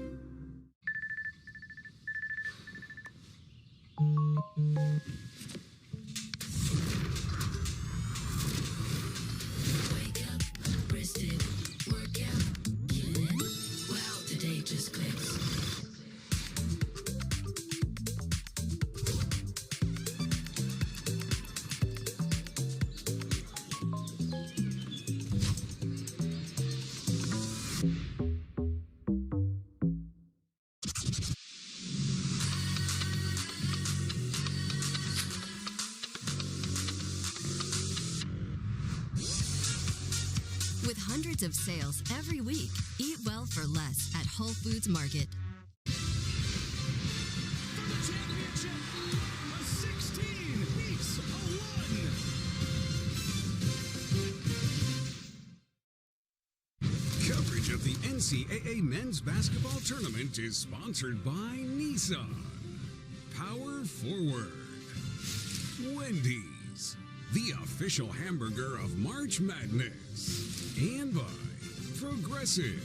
Wake up, rested, workout, killing. Wow, today just clicks. With hundreds of sales every week, eat well for less at Whole Foods Market. Championship, a 16 beats a 1. Coverage of the NCAA men's basketball tournament is sponsored by Nissan, Power Forward, Wendy's, the official hamburger of March Madness, and by Progressive,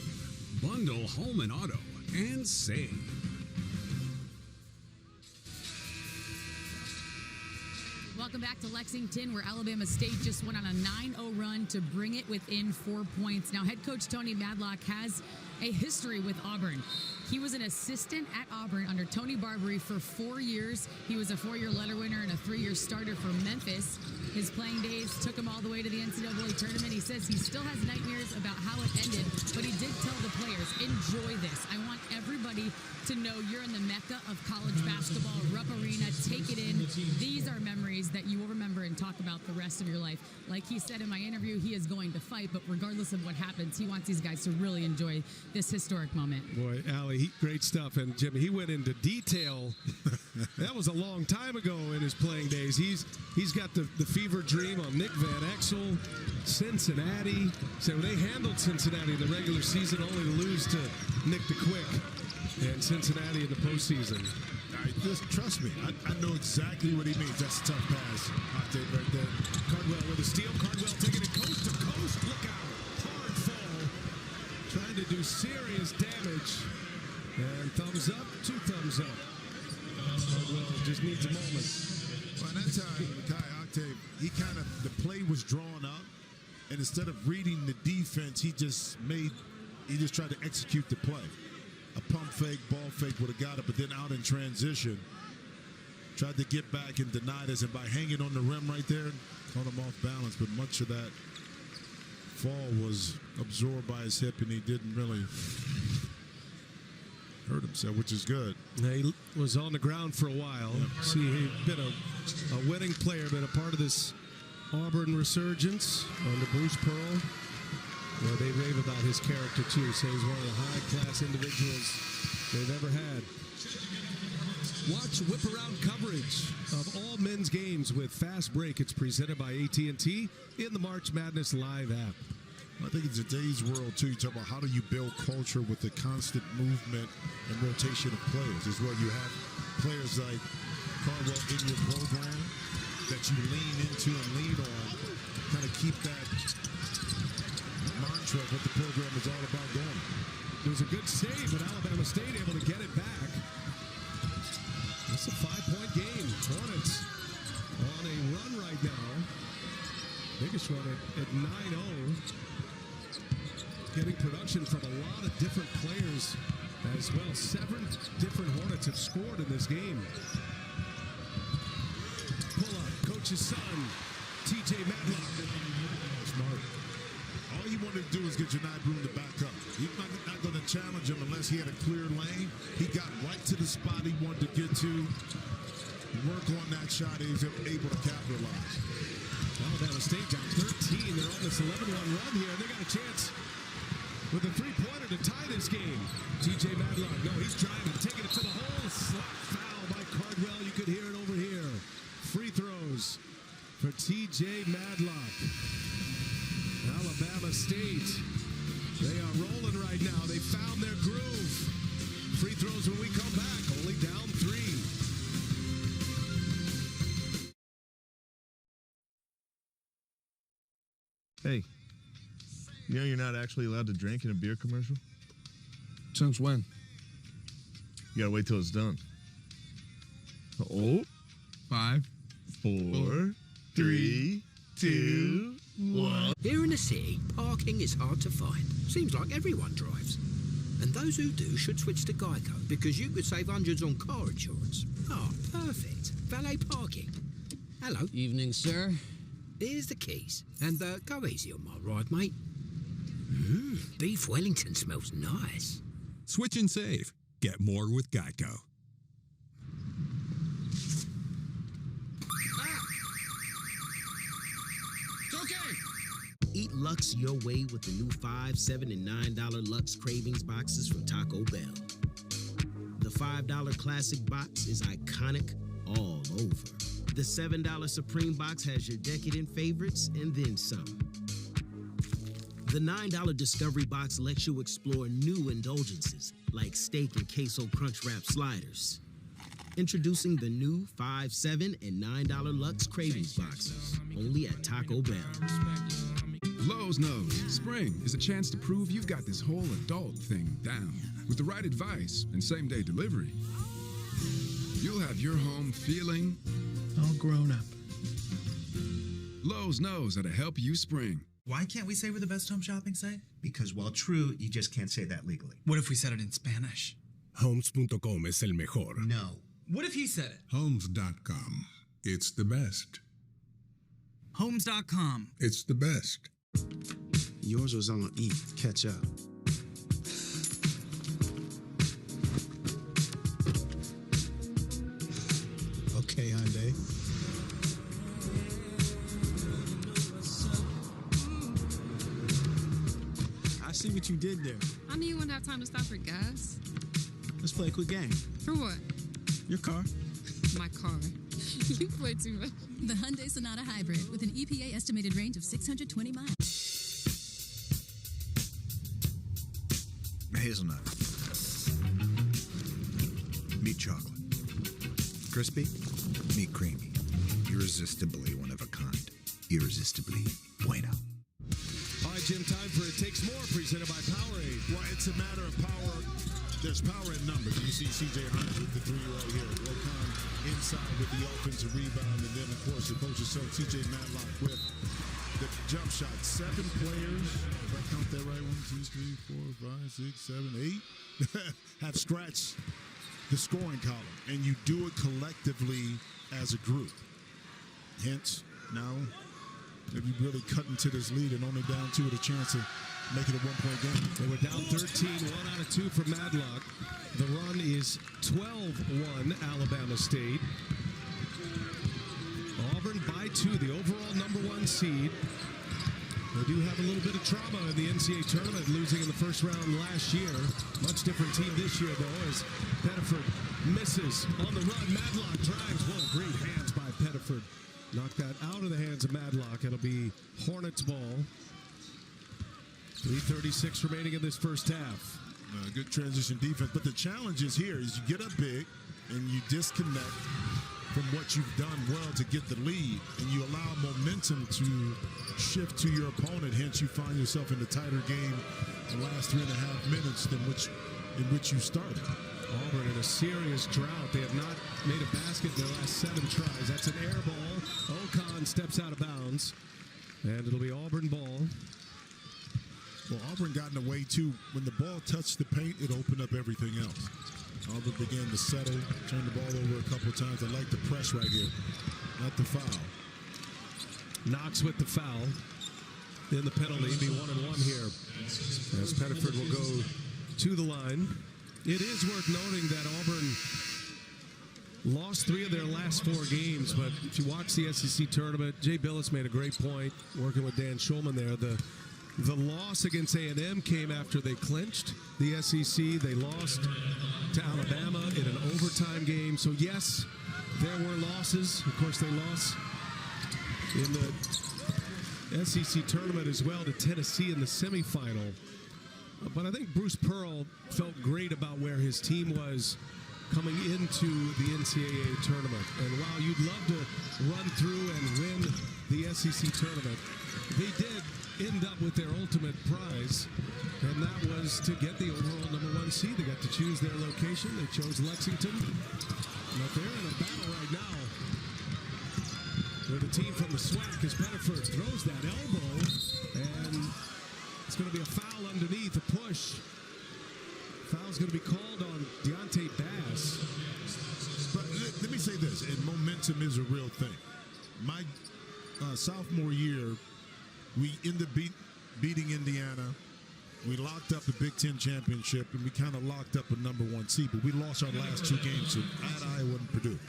Bundle Home and Auto, and Save. Welcome back to Lexington, where Alabama State just went on a 9-0 run to bring it within 4 points. Now, head coach Tony Madlock has a history with Auburn. He was an assistant at Auburn under Tony Barbary for 4 years. He was a 4-year letter winner and a 3-year starter for Memphis. His playing days took him all the way to the NCAA tournament. He says he still has nightmares about how it ended, but he did tell the players, enjoy this. I want everybody to know you're in the mecca of college basketball, Rupp Arena. Take it in. These are memories that you will remember and talk about the rest of your life. Like he said in my interview, he is going to fight, but regardless of what happens, he wants these guys to really enjoy this historic moment. Boy, Allie, great stuff. And Jimmy, he went into detail. That was a long time ago in his playing days. He's got the fever dream on Nick Van Exel, Cincinnati. So they handled Cincinnati in the regular season, only to lose to Nick the Quick and Cincinnati in the postseason. Just trust me, I know exactly what he means. That's a tough pass. Hot take right there. Cardwell with a steal. Cardwell taking it coast to coast. Look out. Hard fall. Trying to do serious damage. And thumbs up, 2 thumbs up. Cardwell just needs a moment. By that time, Kai Dave, the play was drawn up, and instead of reading the defense, he just tried to execute the play. A pump fake, ball fake would have got it, but then out in transition, tried to get back and denied us, and by hanging on the rim right there, caught him off balance, but much of that fall was absorbed by his hip, and he didn't really hurt himself, which is good. He was on the ground for a while. Yep. See, he's been a winning player, been a part of this Auburn resurgence under Bruce Pearl. Well, they rave about his character, too. Say he's one of the high-class individuals they've ever had. Watch whip-around coverage of all men's games with Fast Break. It's presented by AT&T in the March Madness Live app. I think in today's world, too, you talk about how do you build culture with the constant movement and rotation of players. As well, you have players like Caldwell in your program that you lean into and lean on, kind of keep that mantra of what the program is all about going. There was a good save, but Alabama State able to get it back. It's a 5-point game. Hornets on a run right now. Biggest run at 9-0. Getting production from a lot of different players as well. 7 different Hornets have scored in this game. Pull up, coach's son, TJ Matlock. Smart. All you wanted to do is get Janai Broome to back up. He's not going to challenge him unless he had a clear lane. He got right to the spot he wanted to get to. Work on that shot. He was able to capitalize. Alabama State down 13. They're on this 11-1 run here. They got a chance with a three-pointer to tie this game. TJ Matlock, no, he's driving, taking it to the hole. Slap foul by Cardwell. You could hear it over here. Free throws for TJ Matlock. Alabama State, they are rolling right now. They found their groove. Free throws when we come back, only down 3. Hey, you know you're not actually allowed to drink in a beer commercial? Since when? You gotta wait till it's done. Oh, 5, 4, 3, 2, 1. Here in the city, parking is hard to find. Seems like everyone drives. And those who do should switch to Geico, because you could save hundreds on car insurance. Oh, perfect. Valet parking. Hello. Evening, sir. Here's the keys. And go easy on my ride, mate. Beef Wellington smells nice. Switch and save. Get more with Geico. Eat Lux your way with the new $5, $7, and $9 Lux Cravings boxes from Taco Bell. The $5 classic box is iconic all over. The $7 Supreme box has your decadent favorites and then some. The $9 Discovery box lets you explore new indulgences like steak and queso crunch wrap sliders. Introducing the new $5, $7, and $9 Lux Cravings boxes, only at Taco Bell. Lowe's knows spring is a chance to prove you've got this whole adult thing down. With the right advice and same-day delivery, you'll have your home feeling all grown up. Lowe's knows how to help you spring. Why can't we say we're the best home shopping site? Because while true, you just can't say that legally. What if we said it in Spanish? Homes.com es el mejor. No. What if he said it? Homes.com. It's the best. Homes.com. It's the best. Yours was on E. Catch up. Okay, Hyundai. I see what you did there. I knew you wouldn't have time to stop for gas. Let's play a quick game. For what? Your car. My car. You play too much. The Hyundai Sonata Hybrid with an EPA estimated range of 620 miles. Hazelnut. Meat chocolate. Crispy. Meat creamy. Irresistibly one of a kind. Irresistibly bueno. All right, Jim, time for It Takes More, presented by Powerade. Well, it's a matter of power There's power in numbers. You see C.J. Hunter with the 3 right here. Wilcon inside with the offensive rebound. And then, of course, the coach himself, C.J. Matlock with the jump shot. 7 players, if I count that right, 1, 2, 3, 4, 5, 6, 7, 8, have scratched the scoring column. And you do it collectively as a group. Hence, now, if you really cut into this lead and only down 2 with a chance of making it a 1-point game. They were down 13, 1 out of 2 for Matlock. The run is 12-1 Alabama State. Auburn by 2, the overall number 1 seed. They do have a little bit of trauma in the NCAA tournament, losing in the first round last year. Much different team this year, though, as Pettiford misses on the run. Matlock drives. Whoa, great hands by Pettiford. Knock that out of the hands of Matlock. It'll be Hornets ball. 3:36 remaining in this first half. Good transition defense. But the challenge is here is you get up big and you disconnect from what you've done well to get the lead, and you allow momentum to shift to your opponent. Hence, you find yourself in a tighter game the last 3.5 minutes than in which you started. Auburn in a serious drought. They have not made a basket in their last 7 tries. That's an air ball. Ocon steps out of bounds, and it'll be Auburn ball. Well, Auburn got in the way, too. When the ball touched the paint, it opened up everything else. Auburn began to settle, turned the ball over a couple of times. I like the press right here, not the foul. Knox with the foul. Then the penalty, be 1-1 here, as Pettiford will go to the line. It is worth noting that Auburn lost 3 of their last 4 games, but if you watch the SEC tournament, Jay Billis made a great point working with Dan Schulman there. The loss against A&M came after they clinched the SEC. They lost to Alabama in an overtime game. So, yes, there were losses. Of course, they lost in the SEC tournament as well to Tennessee in the semifinal. But I think Bruce Pearl felt great about where his team was coming into the NCAA tournament. And while you'd love to run through and win the SEC tournament, they did end up with their ultimate prize, and that was to get the overall number 1 seed. They got to choose their location. They chose Lexington. But they're in a battle right now with a team from the SWAC as Pettiford throws that elbow, and it's going to be a foul underneath, a push. Foul's going to be called on Deontay Bass. But let me say this, and momentum is a real thing. My sophomore year, we ended up beating Indiana. We locked up the Big Ten championship, and we kind of locked up a number 1 seed, but we lost our last 2 games at Iowa and Purdue.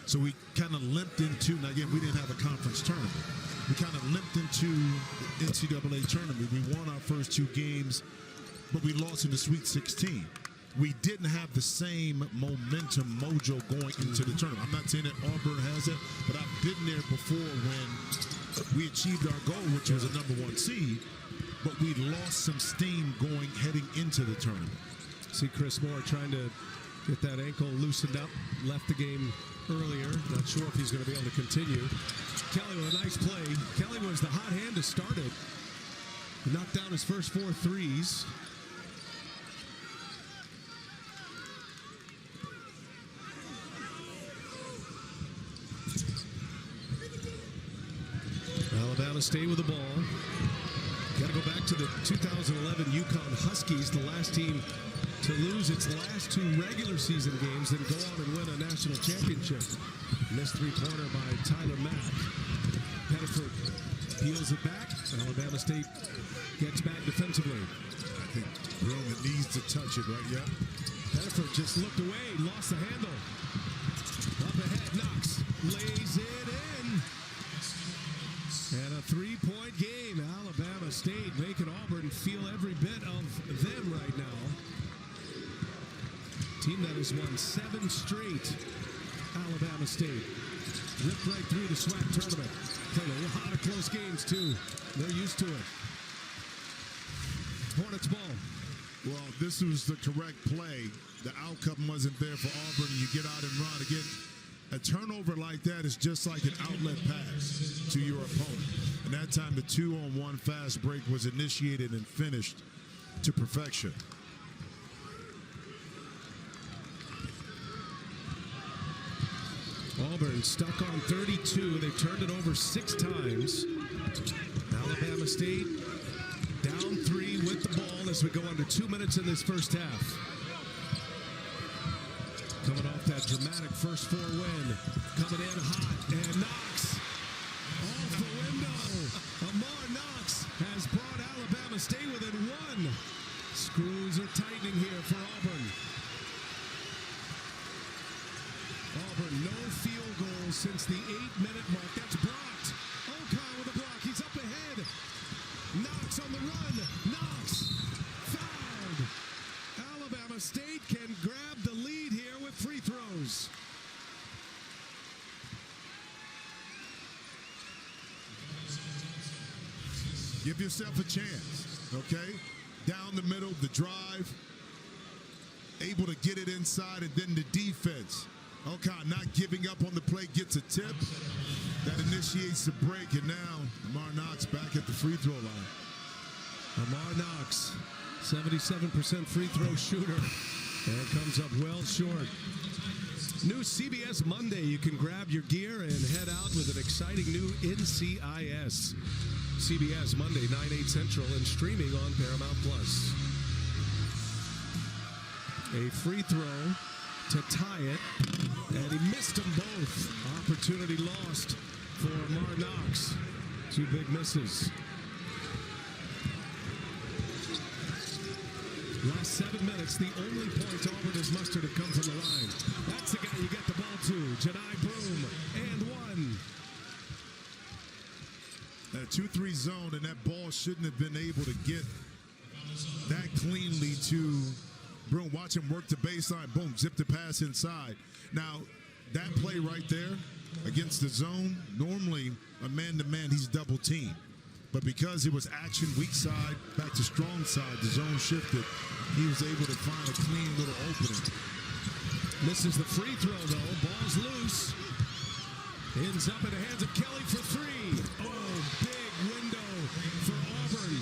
So we kind of limped into, now again, we didn't have a conference tournament. We kind of limped into the NCAA tournament. We won our first 2 games, but we lost in the Sweet 16. We didn't have the same momentum, mojo going into the tournament. I'm not saying that Auburn has it, but I've been there before when we achieved our goal, which was a number 1 seed, but we lost some steam heading into the tournament. See Chris Moore trying to get that ankle loosened up, left the game earlier. Not sure if he's going to be able to continue. Kelly with a nice play. Kelly was the hot hand to start it. He knocked down his first 4 threes. Alabama State with the ball. Got to go back to the 2011 UConn Huskies, the last team to lose its last 2 regular season games and go on and win a national championship. Missed 3-pointer by Tyler Mack. Pettiford peels it back. Alabama State gets back defensively. I think Roman needs to touch it, right? Yeah. Pettiford just looked away, lost the handle. Up ahead, Knox lays it in. And a 3-point game. Alabama State making Auburn feel every bit of them right now. Team that has won 7 straight. Alabama State ripped right through the SWAC tournament. Played a lot of close games too. They're used to it. Hornets ball. Well, this was the correct play. The outcome wasn't there for Auburn. You get out and run again. A turnover like that is just like an outlet pass to your opponent. And that time the 2-on-1 fast break was initiated and finished to perfection. Auburn stuck on 32. They've turned it over 6 times. Alabama State down 3 with the ball as we go under 2 minutes in this first half. Coming off that dramatic first 4 win. Coming in hot, and Knox off the window. Amar Knox has brought Alabama State within 1. Screws are tightening here for Auburn. Auburn, no field goal since the 8-minute mark. That's blocked. Okon with a block. He's up ahead. Knox on the run. Knox fouled. Alabama State can grab the lead here with free throws. Give yourself a chance, okay? Down the middle, the drive, able to get it inside, and then the defense. Okon not giving up on the play, gets a tip. That initiates the break, and now Amar Knox back at the free throw line. Amar Knox, 77% free throw shooter, and comes up well short. New CBS Monday. You can grab your gear and head out with an exciting new NCIS. CBS Monday, 9/8 Central, and streaming on Paramount Plus. A free throw to tie it, and he missed them both. Opportunity lost for Amar Knox. 2 big misses. Last 7 minutes, the only points Auburn has mustered have come from the line. That's the guy you get the ball to, Jedi Broom, and 1. A 2-3 zone, and that ball shouldn't have been able to get that cleanly to Broom. Watch him work the baseline. Boom, zip the pass inside. Now, that play right there against the zone, normally a man-to-man, he's double-teamed. But because it was action weak side, back to strong side, the zone shifted. He was able to find a clean little opening. Misses the free throw, though. Ball's loose. Ends up in the hands of Kelly for 3. Oh, big window for Auburn.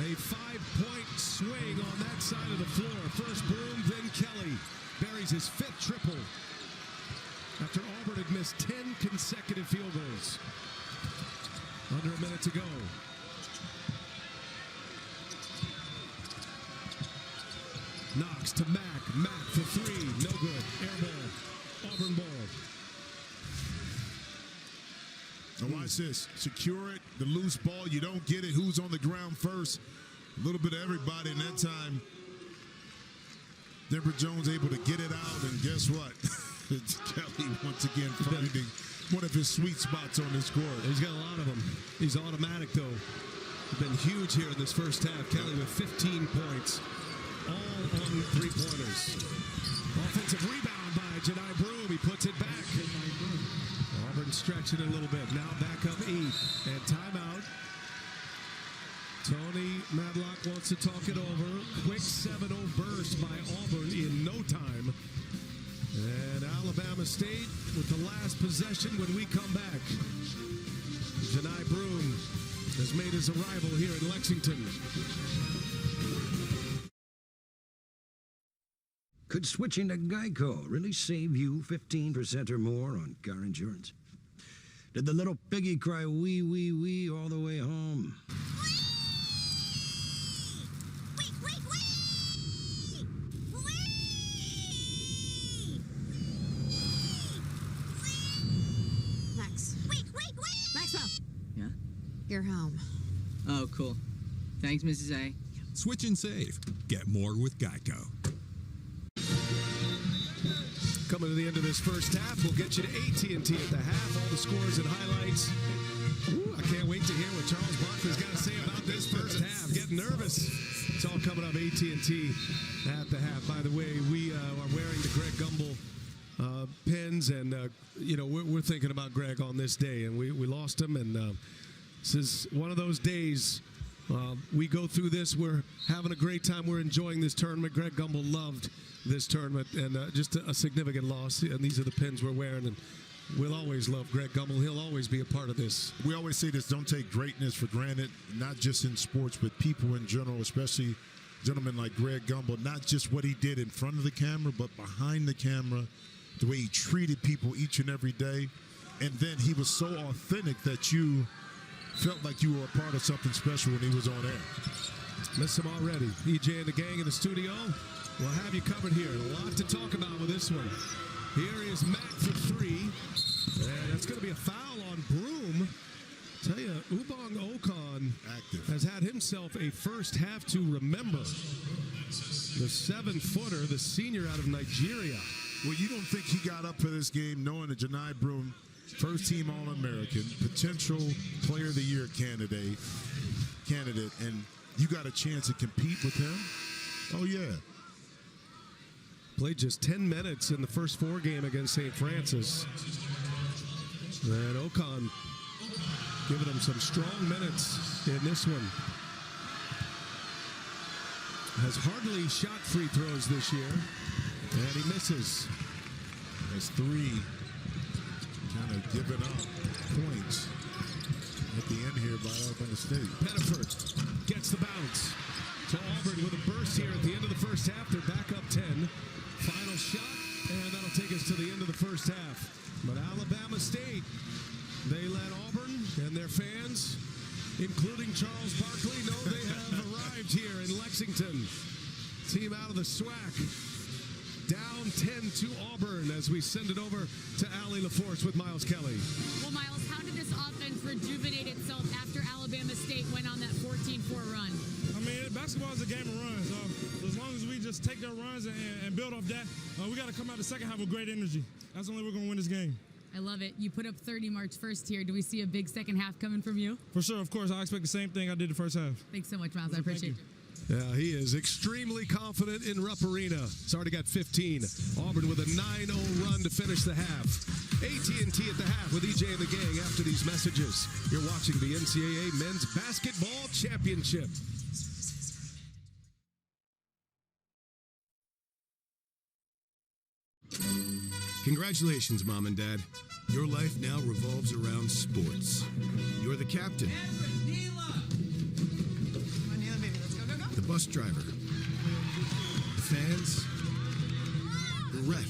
A 5-point swing on that side of the floor. First Broom, then Kelly. Buries his 5th triple after Auburn had missed 10 consecutive field goals. Under a minute to go. Knox to Mack. Mack for 3. No good. Air ball. Auburn ball. Now watch this. Secure it. The loose ball. You don't get it. Who's on the ground first? A little bit of everybody. And that time, Denver Jones able to get it out. And guess what? It's Kelly once again finding one of his sweet spots on this court. He's got a lot of them. He's automatic, though. He's been huge here in this first half. Kelly with 15 points. All on 3-pointers. Offensive rebound by Jedi Broom. He puts it back. Auburn stretching it a little bit. Now back up 8. And timeout. Tony Madlock wants to talk it over. Quick 7-0 burst by Auburn in no time. And Alabama State with the last possession when we come back. Jedi Broom has made his arrival here in Lexington. Could switching to Geico really save you 15% or more on car insurance? Did the little piggy cry wee, wee, wee all the way home? You're home. Oh, cool. Thanks, Mrs. A. Switch and save. Get more with Geico. Coming to the end of this first half, we'll get you to AT&T at the half. All the scores and highlights. Ooh, I can't wait to hear what Charles Barkley's got to say about this first half. Getting nervous. It's all coming up AT&T at the half. By the way, we are wearing the Greg Gumbel pins, and we're thinking about Greg on this day, and we lost him, and this is one of those days. We go through this. We're having a great time. We're enjoying this tournament. Greg Gumbel loved this tournament, and just a significant loss. And these are the pins we're wearing, and we'll always love Greg Gumbel. He'll always be a part of this. We always say this: don't take greatness for granted, not just in sports, but people in general, especially gentlemen like Greg Gumbel. Not just what he did in front of the camera, but behind the camera. the way he treated people each and every day. And then he was so authentic that you felt like you were a part of something special when he was on air. Miss him already. EJ and the gang in the studio. We'll have you covered here. A lot to talk about with this one. Here is Matt for three. And that's going to be a foul on Broom. Tell you, Ubong Okon has had himself a first half to remember. The 7-footer, the senior out of Nigeria. Well, you don't think he got up for this game knowing that Janai Broom, first-team All-American, potential Player of the Year candidate, and you got a chance to compete with him? Oh, yeah. Played just 10 minutes in the first 4 game against St. Francis. And Okon giving him some strong minutes in this one. Has hardly shot free throws this year, and he misses. That's 3. Kind of giving up points at the end here by Alabama State. Pettiford gets the bounce to Auburn with a burst here at the end of the first half. They're back up 10. Final shot, and that'll take us to the end of the first half. But Alabama State, they let Auburn and their fans, including Charles Barkley, know they have arrived here in Lexington. Team out of the SWAC. Down 10 to Auburn as we send it over to Allie LaForce with Miles Kelly. Well, Miles, how did this offense rejuvenate itself after Alabama State went on that 14-4 run? I mean, basketball is a game of runs. As long as we just take their runs and build off that, we got to come out the second half with great energy. That's the only way we're going to win this game. I love it. You put up 30 March 1st here. Do we see a big second half coming from you? For sure, of course. I expect the same thing I did the first half. Thanks so much, Miles. I appreciate it. Yeah, he is extremely confident in Rupp Arena. It's already got 15. Auburn with a 9-0 run to finish the half. AT&T at the half with EJ and the gang after these messages. You're watching the NCAA Men's Basketball Championship. Congratulations, Mom and Dad. Your life now revolves around sports. You're the captain, the bus driver, the fans, the ref,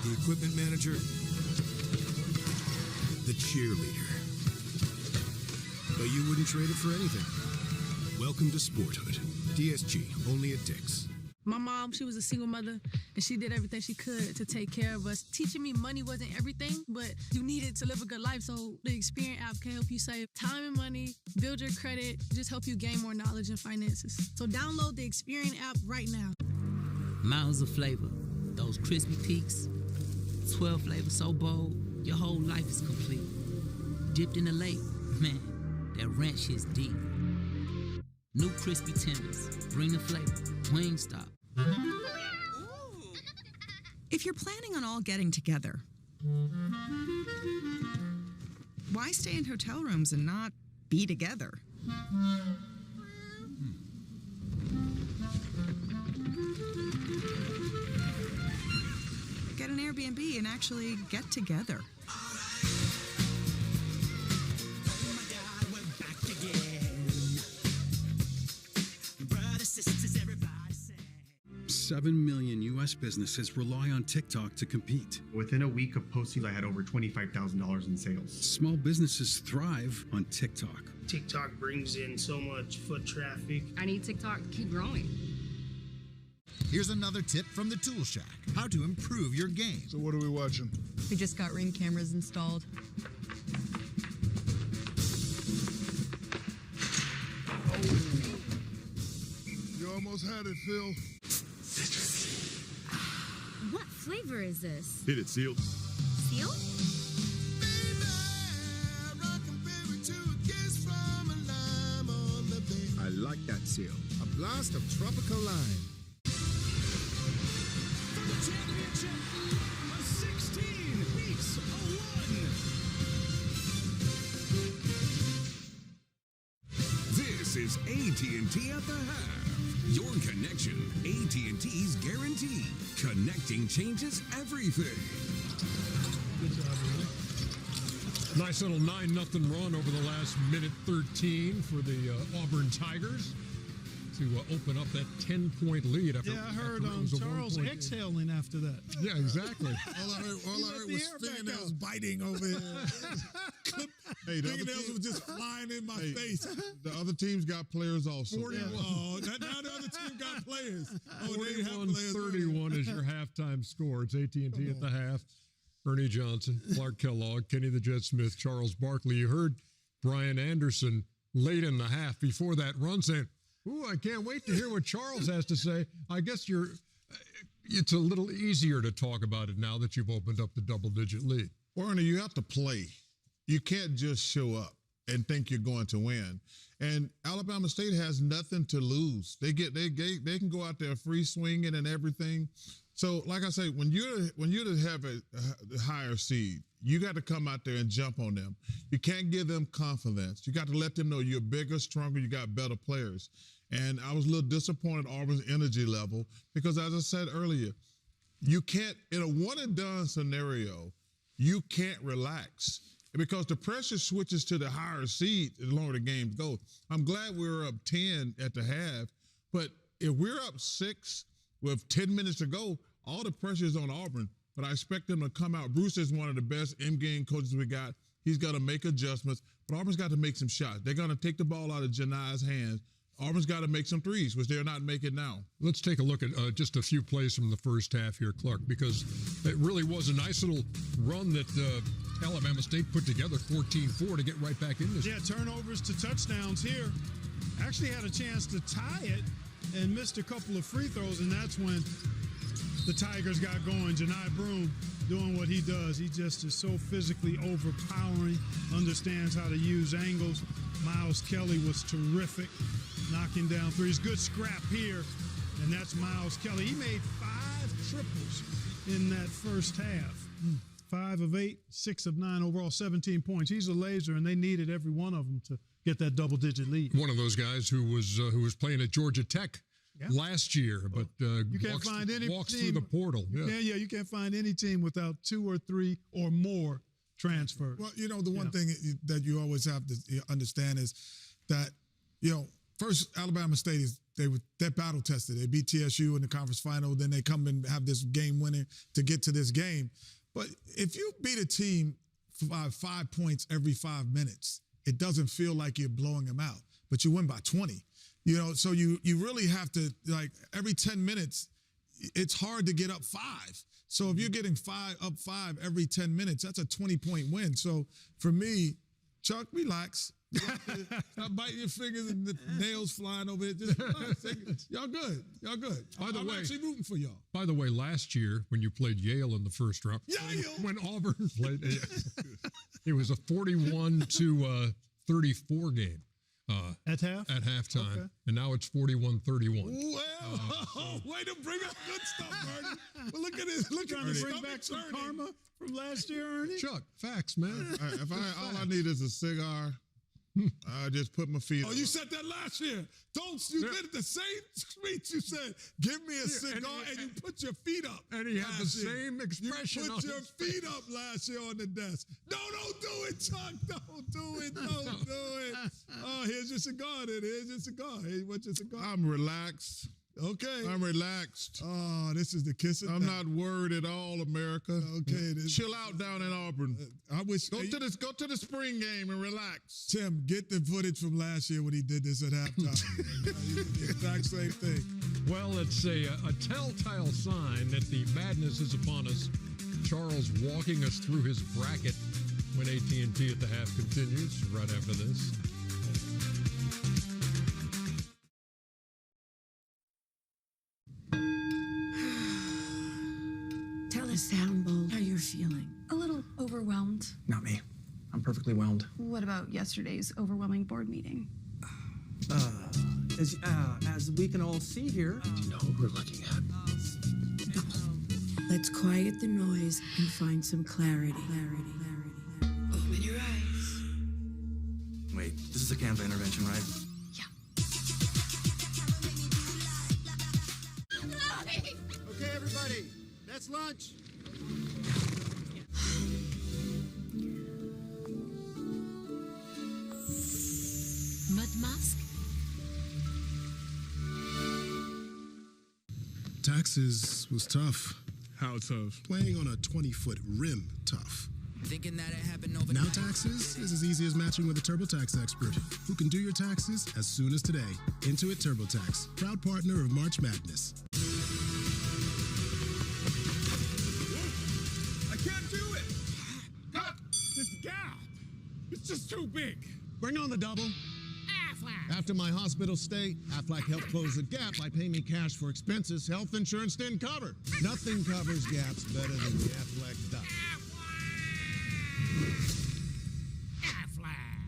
the equipment manager, the cheerleader. But you wouldn't trade it for anything. Welcome to Sporthood. DSG, only at Dick's. My mom, she was a single mother, and she did everything she could to take care of us. Teaching me money wasn't everything, but you needed to live a good life, so the Experian app can help you save time and money, build your credit, just help you gain more knowledge in finances. So download the Experian app right now. Mountains of flavor, those crispy peaks, 12 flavors so bold, your whole life is complete. Dipped in the lake, man, that ranch is deep. New crispy tenders, bring the flavor, Wingstop. If you're planning on all getting together, why stay in hotel rooms and not be together? Get an Airbnb and actually get together. 7 million U.S. businesses rely on TikTok to compete. Within a week of posting, I had over $25,000 in sales. Small businesses thrive on TikTok. TikTok brings in so much foot traffic. I need TikTok to keep growing. Here's another tip from the Tool Shack. How to improve your game. So what are we watching? We just got Ring cameras installed. You almost had it, Phil. What flavor is this? Hit it, Seal. Seal? I like that Seal. A blast of tropical lime. For the championship, a 16 beats a 1. This is AT&T at the half. Your connection, AT&T's guarantee. Connecting changes everything. Good job, man. Nice little 9-0 run over the last minute 13 for the Auburn Tigers. to open up that 10-point lead. After, yeah, I heard after it was a Charles 1-point exhaling after that. Yeah, exactly. All I heard was fingernails biting over here. Hey, the fingernails were just flying in my face. The other team's got players also. 41. Oh, now the other team got players. Oh, they have players. 41 is your halftime score. It's AT&T at the half. Ernie Johnson, Clark Kellogg, Kenny the Jet Smith, Charles Barkley. You heard Brian Anderson late in the half before that run saying, "Ooh, I can't wait to hear what Charles has to say." I guess it's a little easier to talk about it now that you've opened up the double-digit lead. Ernie, you have to play. You can't just show up and think you're going to win. And Alabama State has nothing to lose. They can go out there free swinging and everything. So, like I say, when you have a higher seed, you got to come out there and jump on them. You can't give them confidence. You got to let them know you're bigger, stronger, you got better players. And I was a little disappointed Auburn's energy level because, as I said earlier, you can't, in a one-and-done scenario, you can't relax because the pressure switches to the higher seed the longer the games go. I'm glad we were up 10 at the half, but if we're up 6 with 10 minutes to go, all the pressure is on Auburn, but I expect them to come out. Bruce is one of the best in-game coaches we got. He's got to make adjustments, but Auburn's got to make some shots. They're going to take the ball out of Janai's hands. Auburn's got to make some threes, which they're not making now. Let's take a look at just a few plays from the first half here, Clark, because it really was a nice little run that Alabama State put together, 14-4, to get right back in this. Yeah, turnovers to touchdowns here. Actually had a chance to tie it and missed a couple of free throws, and that's when the Tigers got going. Janai Broome doing what he does. He just is so physically overpowering, understands how to use angles. Miles Kelly was terrific, knocking down threes. Good scrap here, and that's Miles Kelly. He made 5 triples in that first half. 5 of 8, 6 of 9 overall, 17 points. He's a laser, and they needed every one of them to get that double-digit lead. One of those guys who was playing at Georgia Tech last year, but you can't find any walks team, through the portal. Yeah, you can't find any team without 2 or 3 or more transfers. Well, the one thing that you always have to understand is that, first Alabama State they're battle tested. They beat TSU in the conference final, then they come and have this game winning to get to this game. But if you beat a team by 5 points every 5 minutes, it doesn't feel like you're blowing them out, but you win by 20. So you really have to, like, every 10 minutes, it's hard to get up 5. So if you're getting up 5 every 10 minutes, that's a 20-point win. So for me, Chuck, relax. Stop biting your fingers and the nails flying over it. Just relax. Y'all good. I'm actually rooting for y'all. By the way, last year when you played Yale in the first round, when Auburn played, it was a 41-34 game. At halftime, okay. And now it's 41-31. Well, way to bring up good stuff, Ernie. Well, look at this. Look at this. Bring back some karma from last year, Ernie. Chuck, facts, man. All I need is a cigar. I just put my feet. Oh, you said that last year. You did it the same speech. You said, "Give me a cigar," and you put your feet up. And he had the same expression. You put your feet up last year on the desk. No, don't do it, Chuck. Don't do it. Don't do it. Oh, here's your cigar. Here's your cigar. Hey, what's your cigar? I'm relaxed. Okay. I'm relaxed. Oh, this is the kiss of I'm not worried at all, America. Okay. Chill out down in Auburn. I wish go to the spring game and relax. Tim, get the footage from last year when he did this at halftime. The exact same thing. Well, it's a telltale sign that the madness is upon us. Charles walking us through his bracket when AT&T at the half continues right after this. Tell us, Sound Bowl, how you're feeling. A little overwhelmed. Not me. I'm perfectly whelmed. What about yesterday's overwhelming board meeting? As we can all see here. Do you know what we're looking at? Let's quiet the noise and find some clarity. Open your eyes. Wait, this is a Canva intervention, right? Okay, everybody, that's lunch. Mud mask? Taxes was tough. How tough? Playing on a 20-foot rim, tough. Thinking that it happened overnight. Now taxes is as easy as matching with a TurboTax expert who can do your taxes as soon as today. Intuit TurboTax, proud partner of March Madness. I can't do it. Cut this gap. It's just too big. Bring on the double. After my hospital stay, Aflac helped close the gap by paying me cash for expenses health insurance didn't cover. Nothing covers gaps better than the Aflac duck.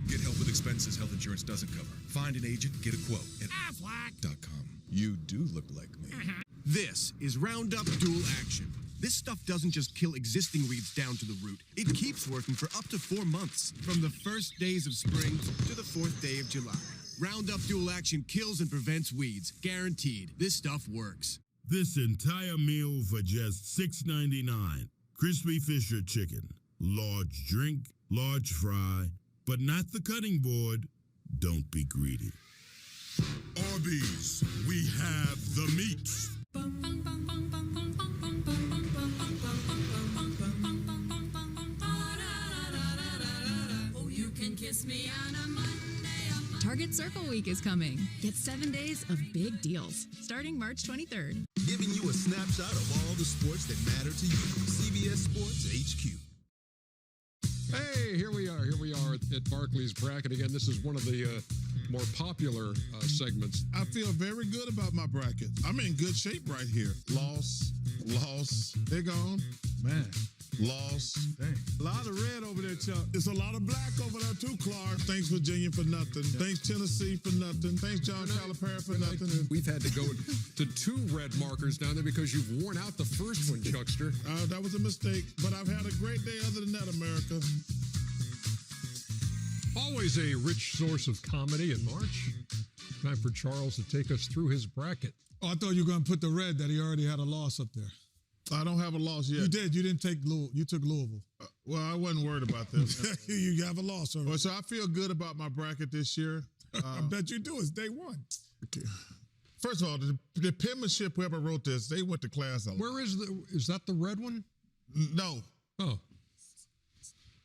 Get help with expenses health insurance doesn't cover. Find an agent, get a quote at Aflac.com. You do look like me. This is Roundup Dual Action. This stuff doesn't just kill existing weeds down to the root. It keeps working for up to 4 months, from the first days of spring to the 4th day of July. Roundup Dual Action kills and prevents weeds. Guaranteed. This stuff works. This entire meal for just $6.99. Crispy Fisher chicken. Large drink, large fry, but not the cutting board. Don't be greedy. Arby's, we have the meats. Oh, you can kiss me on a Monday. Target Circle Week is coming. Get 7 days of big deals starting March 23rd. Giving you a snapshot of all the sports that matter to you. CBS Sports HQ. Hey, here we are at Barclays Bracket again. This is one of the more popular segments. I feel very good about my bracket. I'm in good shape right here. Loss. They're gone. Man. Loss. Dang. A lot of red over there, Chuck. It's a lot of black over there too, Clark. Thanks Virginia for nothing. Yeah. Thanks Tennessee for nothing. Thanks John Calipari for nothing. We've had to go to 2 red markers down there because you've worn out the first one, Chuckster. That was a mistake, but I've had a great day other than that, America. Always a rich source of comedy in March. Time for Charles to take us through his bracket. Oh, I thought you were going to put the red that he already had a loss up there. I don't have a loss yet. You did. You didn't take Louisville. You took Louisville. Well, I wasn't worried about that. You have a loss already. Well, so I feel good about my bracket this year. I bet you do. It's day one. Okay. First of all, the penmanship, whoever wrote this, they went to class a lot. Where is that the red one? No. Oh.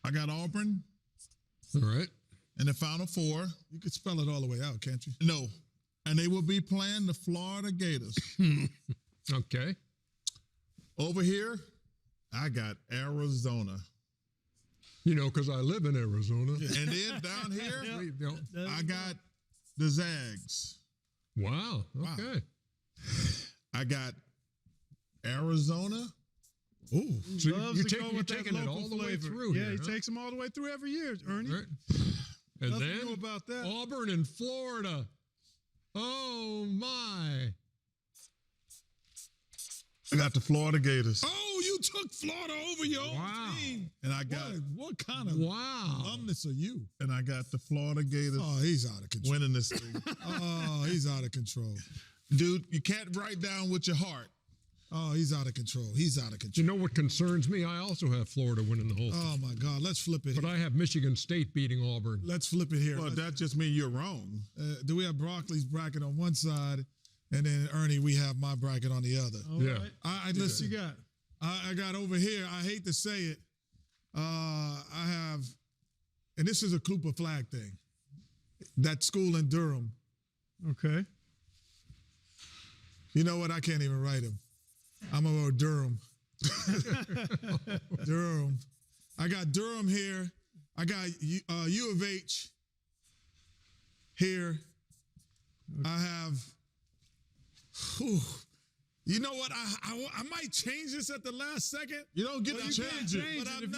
I got Auburn. All right. In the Final Four. You could spell it all the way out, can't you? No. And they will be playing the Florida Gators. Okay. Over here, I got Arizona. You know, because I live in Arizona. And then down here, I got the Zags. Wow. Okay. I got Arizona. Ooh. So you're taking it all the way through. Yeah, here, he huh? takes them all the way through every year, Ernie. Right. And Nothing then new about that. Auburn and Florida. Oh, my. I got the Florida Gators. Oh, you took Florida over your own team. And I got what kind of alumnus are you? And I got the Florida Gators. Oh, he's out of control. Winning this thing. Oh, he's out of control. Dude, you can't write down with your heart. Oh, he's out of control. He's out of control. You know what concerns me? I also have Florida winning the whole thing. Oh, my God. Let's flip it. But I have Michigan State beating Auburn. Let's flip it here. Well, that just means you're wrong. Do we have Broccoli's bracket on one side, and then Ernie, we have my bracket on the other? All yeah. Right. Listen, you got? I got over here, I hate to say it, I have, and this is a Cooper flag thing, that school in Durham. Okay. You know what? I can't even write him. I'm going to go Durham. Durham. I got Durham here. I got U of H here. Okay. I have, you know what? I might change this at the last second. You don't get to change it. But I'm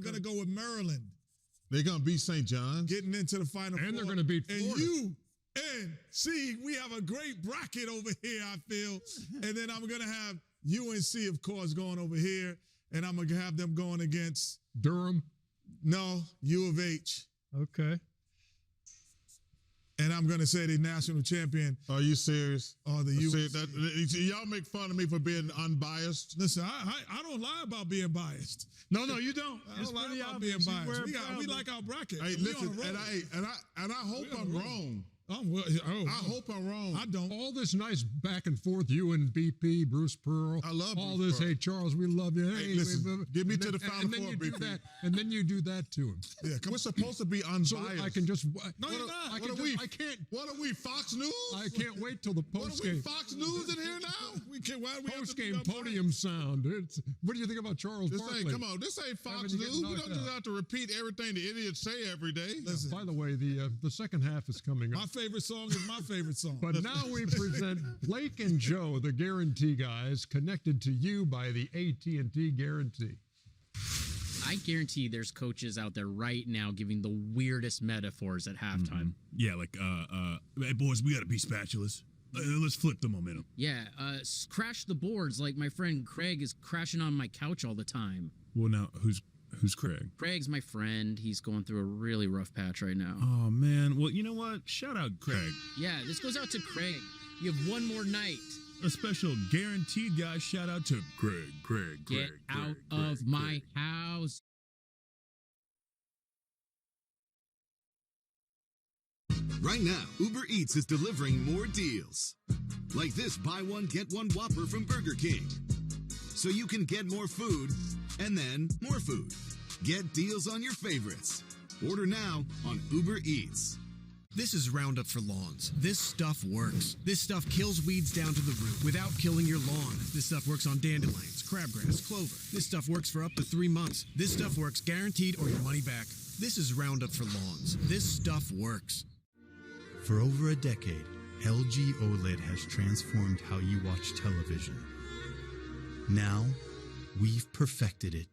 going to go with Maryland. They're going to beat St. John's. Getting into the Final Four. And they're going to beat Florida. We have a great bracket over here, I feel. And then I'm going to have UNC, of course, going over here. And I'm going to have them going against Durham. No, U of H. Okay. And I'm going to say the national champion. Are you serious? Oh, y'all make fun of me for being unbiased. Listen, I don't lie about being biased. No, you don't. I don't lie about being biased. We like our bracket. Hey, listen, and I hope I'm wrong. I hope I'm wrong. I don't. All this nice back and forth, you and BP, Bruce Pearl. I love all Bruce this. Pearl. Hey, Charles, we love you. Hey, listen, get me to the Final Four, BP. And then you do that to him. Yeah, we're supposed to be unbiased. So I can just. No, you're not. I can't. What are we, Fox News? I can't wait till the post game. Fox News in here now? We can't. Why do we post game podium sound? What do you think about Charles Barkley? Come on, this ain't Fox News. We don't just have to repeat everything the idiots say every day. Listen. By the way, the second half is coming up. My favorite song is my favorite song. But now we present Blake and Joe, the Guarantee Guys, connected to you by the AT&T Guarantee. I guarantee there's coaches out there right now giving the weirdest metaphors at halftime. Mm-hmm. Yeah, like, hey, boys, we got to be spatulas. Let's flip the momentum. Yeah, crash the boards like my friend Craig is crashing on my couch all the time. Well, now, who's Craig? Craig's my friend. He's going through a really rough patch right now. Oh, man. Well, you know what? Shout out Craig. Yeah, this goes out to Craig. You have one more night. A special guaranteed guy shout out to Craig. Get out of my house. Right now, Uber Eats is delivering more deals. Like this buy one, get one Whopper from Burger King. So you can get more food and then more food. Get deals on your favorites. Order now on Uber Eats. This is Roundup for lawns. This stuff works. This stuff kills weeds down to the root without killing your lawn. This stuff works on dandelions, crabgrass, clover. This stuff works for up to 3 months. This stuff works guaranteed or your money back. This is Roundup for lawns. This stuff works. For over a decade, LG OLED has transformed how you watch television. Now, we've perfected it.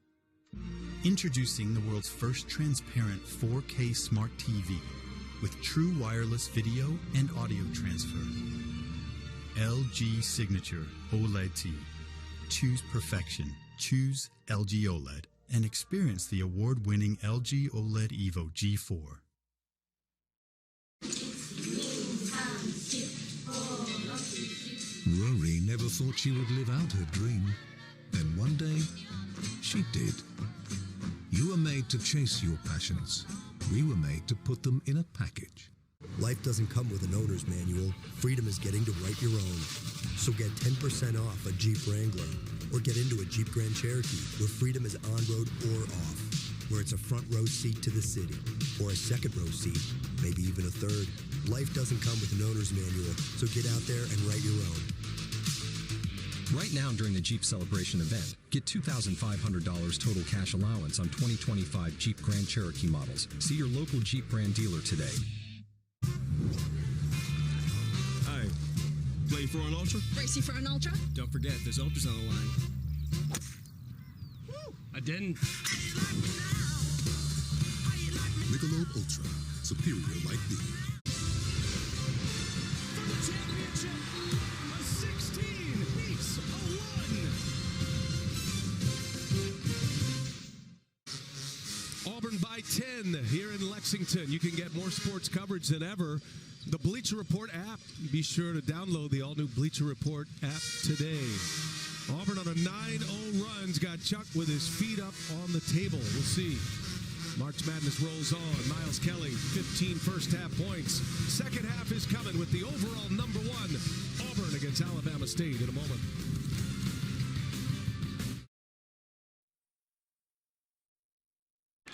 Introducing the world's first transparent 4K smart TV with true wireless video and audio transfer. LG Signature OLED TV. Choose perfection. Choose LG OLED and experience the award-winning LG OLED Evo G4. Rory never thought she would live out her dream. Then one day, she did. You were made to chase your passions. We were made to put them in a package. Life doesn't come with an owner's manual. Freedom is getting to write your own. So get 10% off a Jeep Wrangler or get into a Jeep Grand Cherokee where freedom is on-road or off, where it's a front row seat to the city or a second row seat, maybe even a third. Life doesn't come with an owner's manual, so get out there and write your own. Right now during the Jeep Celebration event, get $2,500 total cash allowance on 2025 Jeep Grand Cherokee models. See your local Jeep brand dealer today. Hi. Play for an Ultra? Race you for an Ultra? Don't forget, there's Ultras on the line. I didn't. Michelob Ultra. Superior like beer. Championship, 16 beats 1. Auburn by 10 here in Lexington. You can get more sports coverage than ever. The Bleacher Report app. Be sure to download the all-new Bleacher Report app today. Auburn on a 9-0 run's got Chuck with his feet up on the table. We'll see. March Madness rolls on. Miles Kelly, 15 first-half points. Second half is coming with the overall number 1, Auburn against Alabama State in a moment.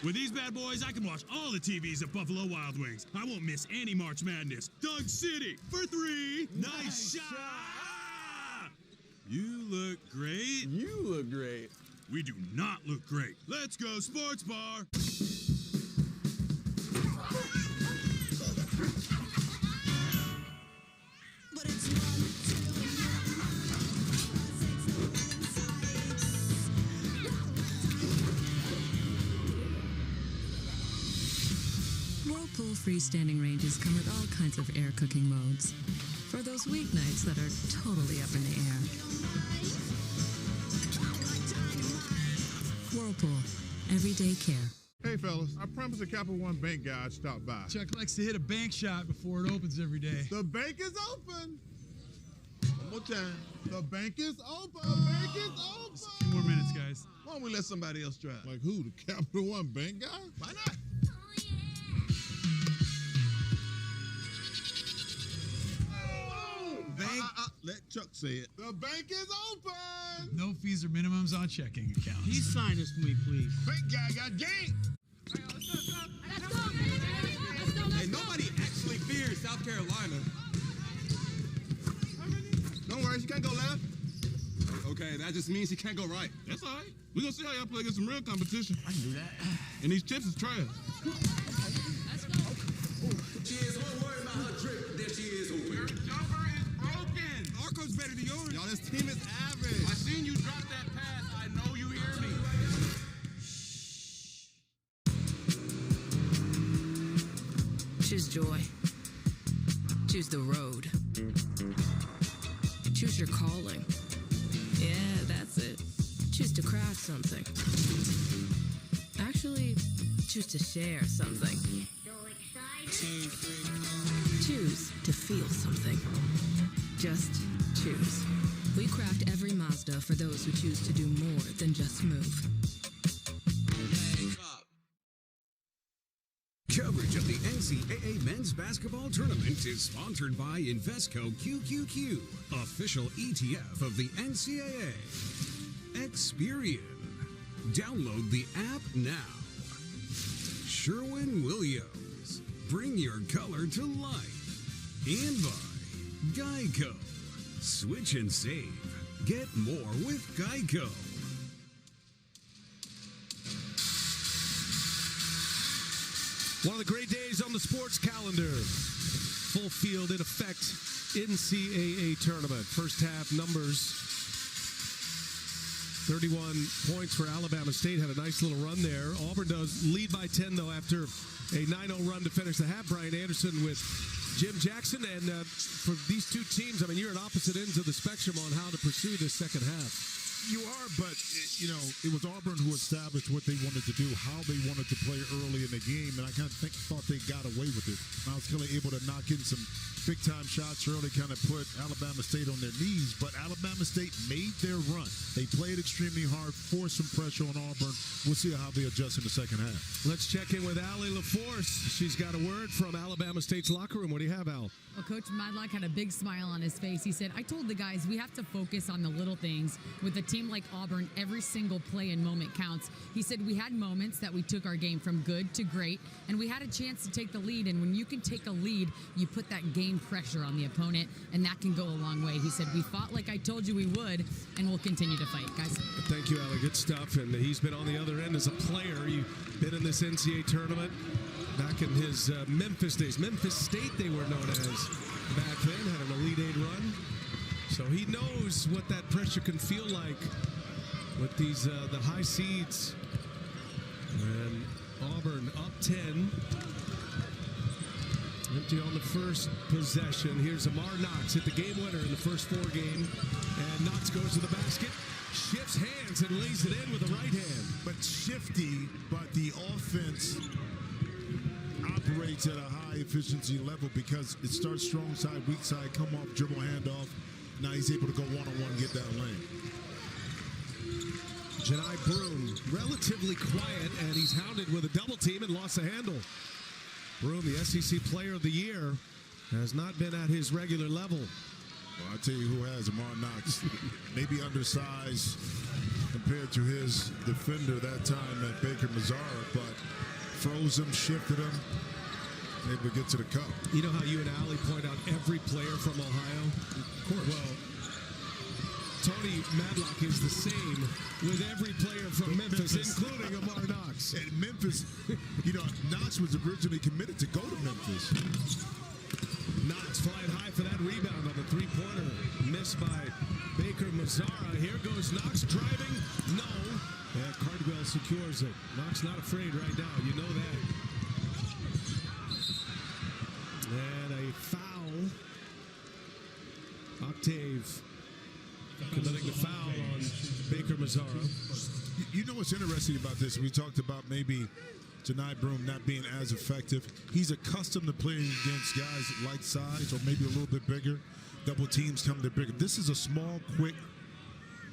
With these bad boys, I can watch all the TVs at Buffalo Wild Wings. I won't miss any March Madness. Doug City for 3. Nice shot! Ah! You look great. You look great. We do not look great. Let's go sports bar. Whirlpool freestanding ranges come with all kinds of air cooking modes. For those weeknights that are totally up in the air. Whirlpool. Everyday care. Hey, fellas, I promised the Capital One bank guy I'd stop by. Chuck likes to hit a bank shot before it opens every day. The bank is open. One more time. The bank is open. The bank is open. Just a few more minutes, guys. Why don't we let somebody else try? Like who? The Capital One bank guy? Why not? Let Chuck say it. The bank is open. No fees or minimums on checking accounts. Please sign this for me, please. Bank guy got game. Hey, nobody actually fears South Carolina. Don't worry, she can't go left. Okay, that just means she can't go right. That's all right. We're going to see how y'all play against some real competition. I can do that. And these chips is trash. She is more worried about her drip than she is hooping. Your jumper is broken. Our coach better than yours. Y'all, this team is average. I seen you drop that pass. I know you hear me. Choose joy. Choose the road. Choose your calling. Yeah, that's it. Choose to craft something. Actually, choose to share something. Choose to feel something. Just choose. We craft every Mazda for those who choose to do more than just move. Coverage of the NCAA men's basketball tournament is sponsored by Invesco QQQ, official ETF of the NCAA. Experian. Download the app now. Sherwin-Williams. Bring your color to life. And by Geico. Switch and save. Get more with Geico. One of the great days on the sports calendar. Full field in effect NCAA tournament. First half numbers. 31 points for Alabama State. Had a nice little run there. Auburn does lead by 10, though, after a 9-0 run to finish the half. Brian Anderson with Jim Jackson. And for these two teams, I mean, you're at opposite ends of the spectrum on how to pursue this second half. You are, but, you know, it was Auburn who established what they wanted to do, how they wanted to play early in the game, and I kind of thought they got away with it. Miles Kelly able to knock in some big-time shots early, kind of put Alabama State on their knees, but Alabama State made their run. They played extremely hard, forced some pressure on Auburn. We'll see how they adjust in the second half. Let's check in with Allie LaForce. She's got a word from Alabama State's locker room. What do you have, Al? Well, Coach Madlock had a big smile on his face. He said, I told the guys we have to focus on the little things. With a team like Auburn, every single play and moment counts. He said we had moments that we took our game from good to great, and we had a chance to take the lead. And when you can take a lead, you put that game pressure on the opponent, and that can go a long way. He said, we fought like I told you we would, and we'll continue to fight, guys. Thank you, Allie. Good stuff. And he's been on the other end as a player. You've been in this NCAA tournament back in his Memphis days. Memphis State, they were known as back then, had an Elite Eight run. So he knows what that pressure can feel like with these the high seeds. And Auburn up 10. Empty on the first possession. Here's Amar Knox, hit the game winner in the first 4 game. And Knox goes to the basket, shifts hands and lays it in with the right hand. But shifty, but the offense operates at a high efficiency level because it starts strong side, weak side, come off, dribble, handoff. Now he's able to go one-on-one, get down lane. Janai Broom, relatively quiet, and he's hounded with a double team and lost the handle. Broom, the SEC Player of the Year, has not been at his regular level. Well, I'll tell you who has Amar Knox. Maybe undersized compared to his defender that time at Baker Mazzara, but froze him, shifted him, able to get to the cup. You know how you and Allie point out every player from Ohio? Of course. Well, Tony Madlock is the same with every player from Memphis, including Amar Knox. And Memphis, you know, Knox was originally committed to go to Memphis. Knox flying high for that rebound on the three-pointer. Missed by Baker Mazzara. Here goes Knox driving. No. And Cardwell secures it. Knox not afraid right now. You know that. And a foul. Octave committing the foul on Baker Mazzara. You know what's interesting about this? We talked about maybe Janai Broom not being as effective. He's accustomed to playing against guys like size or maybe a little bit bigger. Double teams come, they're bigger. This is a small, quick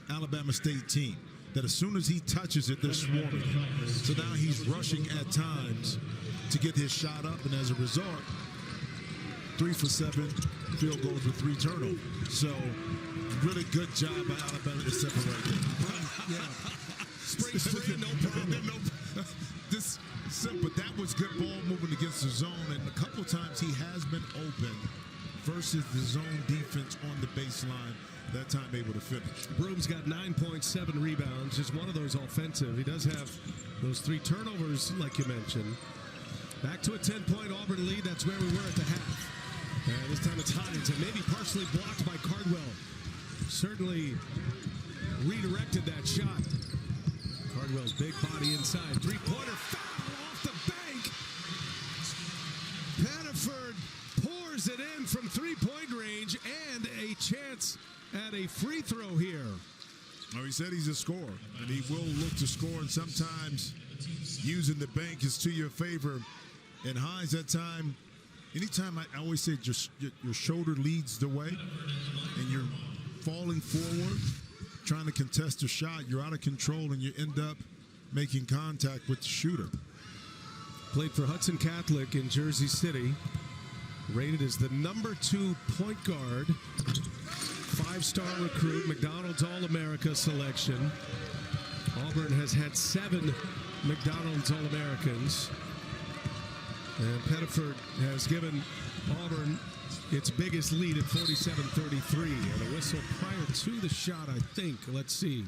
Alabama State team that as soon as he touches it, they're swarming. So now he's rushing at times to get his shot up, and as a result, 3 for 7, field goals with 3 turnovers. So, really good job by Alabama to separate them. Spring, no problem. But that was good ball movement against the zone, and a couple times he has been open versus the zone defense on the baseline. That time able to finish. Broom's got 9.7 rebounds, just one of those offensive. He does have those 3 turnovers, like you mentioned. Back to a 10-point Auburn lead. That's where we were at the half. And this time it's Hines, and maybe partially blocked by Cardwell. Certainly redirected that shot. Cardwell's big body inside. 3-pointer foul off the bank. Pettiford pours it in from 3-point range and a chance at a free throw here. Well, he said he's a scorer, and he will look to score, and sometimes using the bank is to your favor. And Hines, that time, anytime I always say your shoulder leads the way and you're falling forward, trying to contest a shot, you're out of control and you end up making contact with the shooter. Played for Hudson Catholic in Jersey City. Rated as the number 2 point guard. 5-star recruit, McDonald's All-America selection. Auburn has had 7 McDonald's All-Americans. And Pettiford has given Auburn its biggest lead at 47-33. And a whistle prior to the shot, I think. Let's see.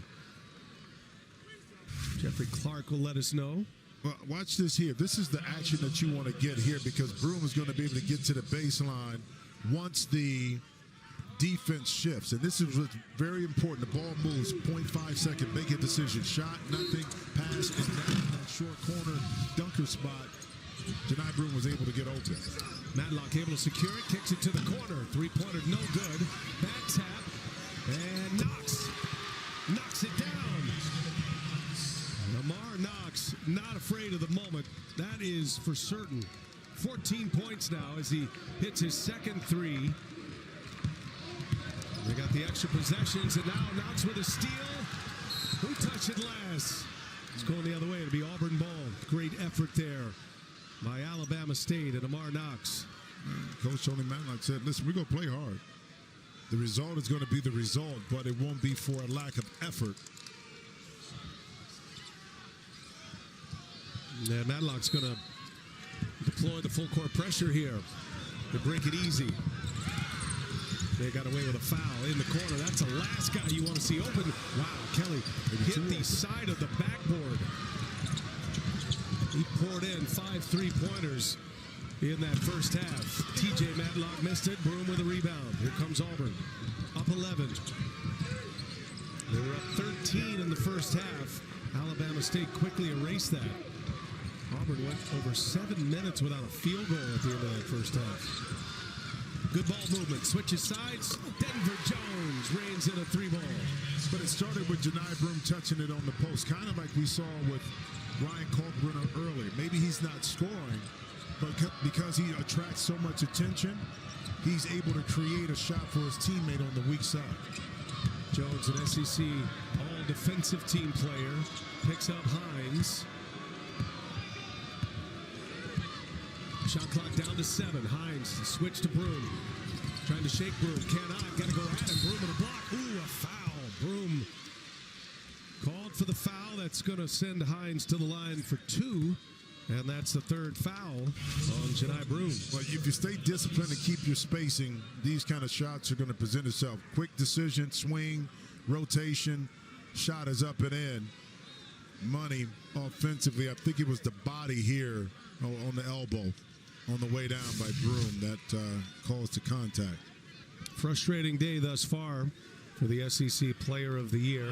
Jeffrey Clark will let us know. Well, watch this here. This is the action that you want to get here, because Broom is going to be able to get to the baseline once the defense shifts. And this is what's very important. The ball moves, 0.5 second, make a decision. Shot, nothing, pass, and down that short corner dunker spot. Janai Broom was able to get open. Matlock able to secure it, kicks it to the corner. 3-pointer, no good. Back tap, and knocks it down. Lamar Knox, not afraid of the moment. That is for certain. 14 points now as he hits his second 3. They got the extra possessions, and now Knox with a steal. Who touched it last? It's going the other way. It'll be Auburn ball. Great effort there by Alabama State and Lamar Knox. Coach Tony Matlock said, listen, we're going to play hard. The result is going to be the result, but it won't be for a lack of effort. And Matlock's going to deploy the full court pressure here to break it easy. They got away with a foul in the corner. That's the last guy you want to see open. Wow, Kelly hit the side of the backboard. He poured in 5 3-pointers in that first half. TJ Matlock missed it. Broom with a rebound. Here comes Auburn. Up 11. They were up 13 in the first half. Alabama State quickly erased that. Auburn went over 7 minutes without a field goal at the end of that first half. Good ball movement. Switches sides. Denver Jones reigns in a 3-ball. But it started with Janai Broom touching it on the post, kind of like we saw with Ryan Kalkbrenner earlier. Maybe he's not scoring, but because he attracts so much attention, he's able to create a shot for his teammate on the weak side. Jones, an SEC all-defensive team player, picks up Hines. Shot clock down to 7. Hines switch to Broom. Trying to shake Broom. Cannot. Got to go at him. Broom in a block. Ooh, a foul. Broom called for the foul. That's going to send Hines to the line for 2. And that's the 3rd foul on Janai Broom. Well, if you stay disciplined and keep your spacing, these kind of shots are going to present itself. Quick decision, swing, rotation, shot is up and in. Money offensively. I think it was the body here on the elbow on the way down by Broom that caused the contact. Frustrating day thus far for the SEC Player of the Year.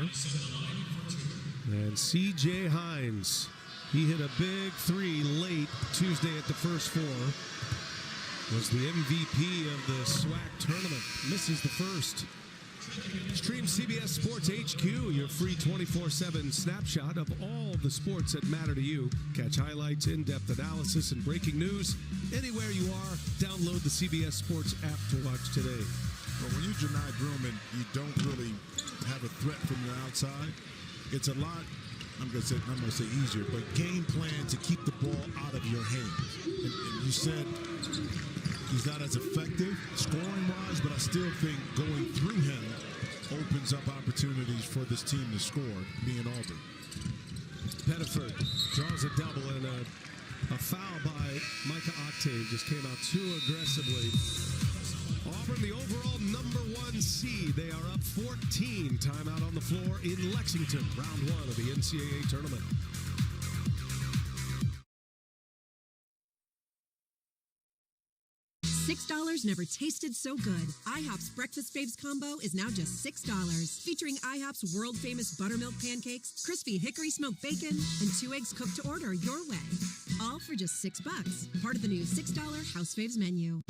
And C.J. Hines, he hit a big 3 late Tuesday at the first 4. Was the MVP of the SWAC tournament. Misses the first. Stream CBS Sports HQ, your free 24/7 snapshot of all the sports that matter to you. Catch highlights, in-depth analysis, and breaking news anywhere you are. Download the CBS Sports app to watch today. Well, when you Janai Broom and you don't really have a threat from the outside, it's a lot, I'm going to say easier, but game plan to keep the ball out of your hands. And you said He's not as effective scoring-wise, but I still think going through him opens up opportunities for this team to score, being Auburn. Pettiford draws a double, and a foul by Micah Octave just came out too aggressively. Auburn, the overall #1 seed. They are up 14. Timeout on the floor in Lexington, round 1 of the NCAA tournament. $6 never tasted so good. IHOP's Breakfast Faves combo is now just $6. Featuring IHOP's world-famous buttermilk pancakes, crispy hickory smoked bacon, and 2 eggs cooked to order your way. All for just $6. Part of the new $6 House Faves menu.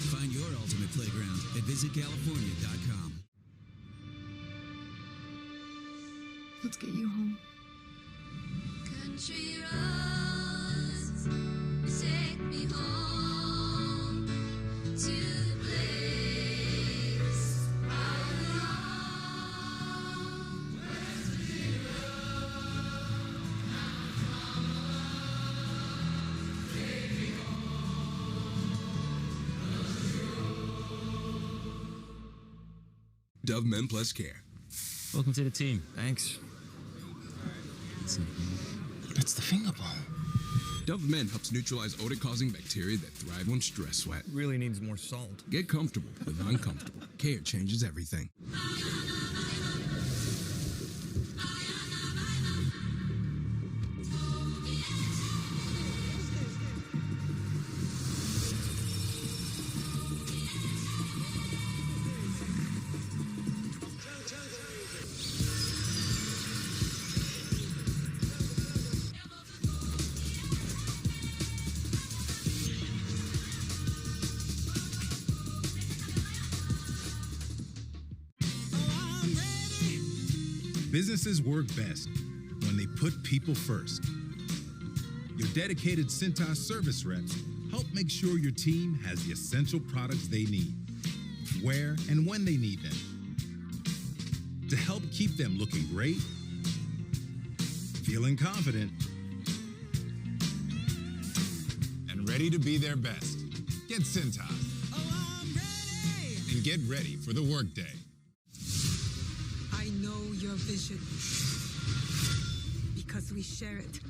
Find your ultimate playground at visitcalifornia.com. Let's get you home. Country roads take me home to the place I belong. West Virginia, take me home. Dove Men Plus Care. Welcome to the team. Thanks. That's the finger ball. Dove Men helps neutralize odor-causing bacteria that thrive on stress sweat. Really needs more salt. Get comfortable with uncomfortable. Care changes everything. Businesses work best when they put people first. Your dedicated Cintas service reps help make sure your team has the essential products they need, where and when they need them, to help keep them looking great, feeling confident, and ready to be their best. Get Cintas. And get ready for the workday. I know your vision because we share it.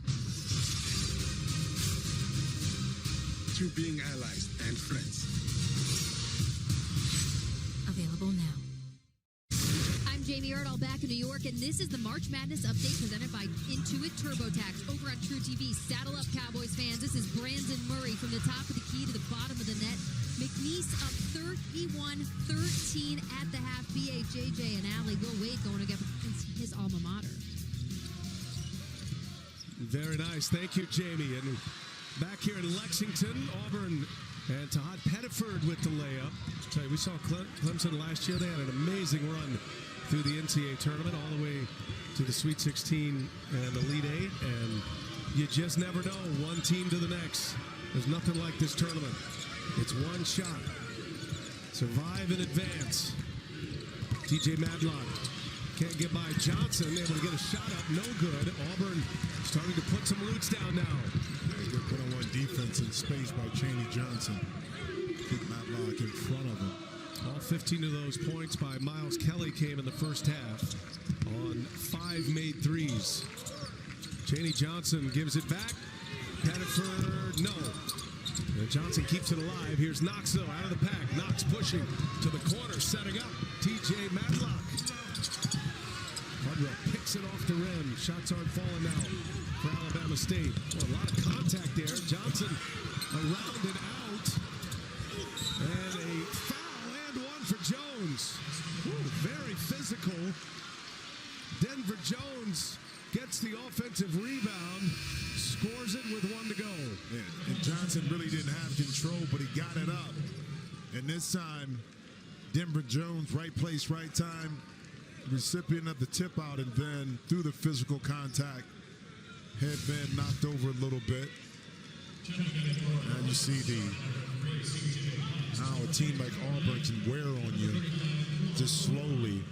Through being allies and friends. Available now. I'm Jamie Erdahl back in New York, and this is the March Madness update presented by Intuit TurboTax over on True TV. Saddle up, Cowboys fans. This is Brandon Murray from the top of the key to the bottom of the net. McNeese up 31-13 at the half. BAJJ and Allie Will Wade going against his alma mater. Very nice. Thank you, Jamie. And back here in Lexington, Auburn and Todd Pettiford with the layup. I'll tell you, we saw Clemson last year. They had an amazing run through the NCAA tournament, all the way to the Sweet 16 and Elite 8. And you just never know, one team to the next. There's nothing like this tournament. It's one shot. Survive and advance. TJ Madlock can't get by Johnson. Able to get a shot up. No good. Auburn starting to put some roots down now. Very good one-on-one defense in space by Chaney Johnson. Keep Madlock in front of him. All 15 of those points by Miles Kelly came in the first half on 5 made threes. Chaney Johnson gives it back. Pettiford, no. And Johnson keeps it alive. Here's Knox, though, out of the pack. Knox pushing to the corner, setting up. TJ Madlock. Hardwell picks it off the rim. Shots aren't falling now for Alabama State. Well, a lot of contact there. Johnson around and out. And a foul and one for Jones. Ooh, very physical. Denver Jones gets the offensive rebound, scores it with 1 to go. Yeah, and Johnson really didn't have control, but he got it up. And this time, Denver Jones, right place, right time, recipient of the tip out, and then through the physical contact, had been knocked over a little bit. And you see how a team like Auburn can wear on you. just slowly,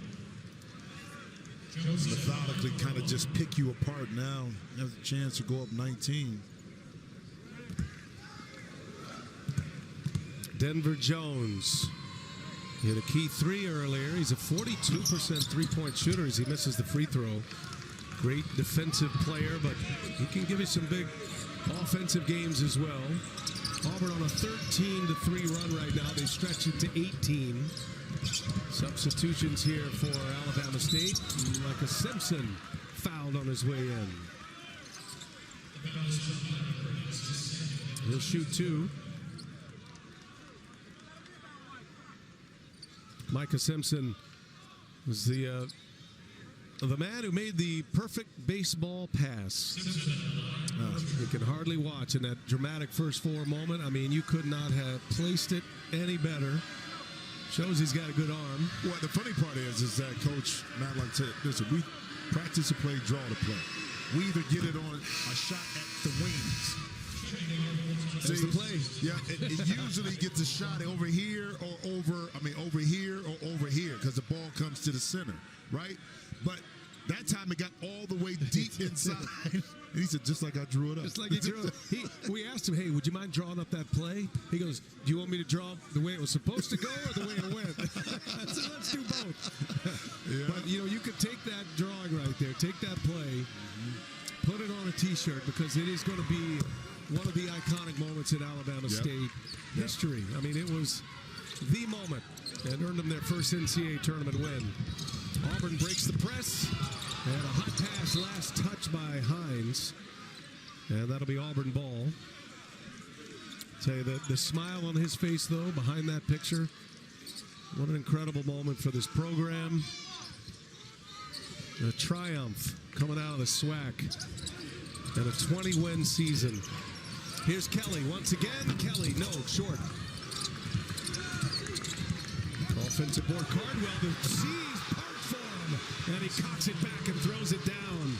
methodically kind of just pick you apart now. You have a chance to go up 19. Denver Jones hit a key three earlier. He's a 42% three-point shooter as he misses the free throw. Great defensive player, but he can give you some big offensive games as well. Auburn on a 13-3 run right now. They stretch it to 18. Substitutions here for Alabama State. Micah Simpson fouled on his way in. He'll shoot two. Micah Simpson was the man who made the perfect baseball pass. You can hardly watch in that dramatic first four moment. I mean, you could not have placed it any better. Shows he's got a good arm. Well, the funny part is that Coach Matlock said, listen, we practice to play, draw to play. We either get it on a shot at the wings. That's the play. Yeah, it usually gets a shot over here or over here or over here because the ball comes to the center, right? But that time it got all the way deep inside. And he said, just like I drew it up. Just like he drew it. We asked him, hey, would you mind drawing up that play? He goes, do you want me to draw the way it was supposed to go or the way it went? So let's do both. Yeah. But, you could take that drawing right there, take that play, put it on a T-shirt because it is going to be one of the iconic moments in Alabama State history. I mean, it was the moment and earned them their first NCAA tournament win. Auburn breaks the press, and a hot pass last touch by Hines. And that'll be Auburn ball. Tell you the smile on his face, though, behind that picture. What an incredible moment for this program. A triumph coming out of the SWAC. And a 20-win season. Here's Kelly once again. Kelly, no, short. Offensive board, Cardwell, the seas part for him. And he cocks it back and throws it down.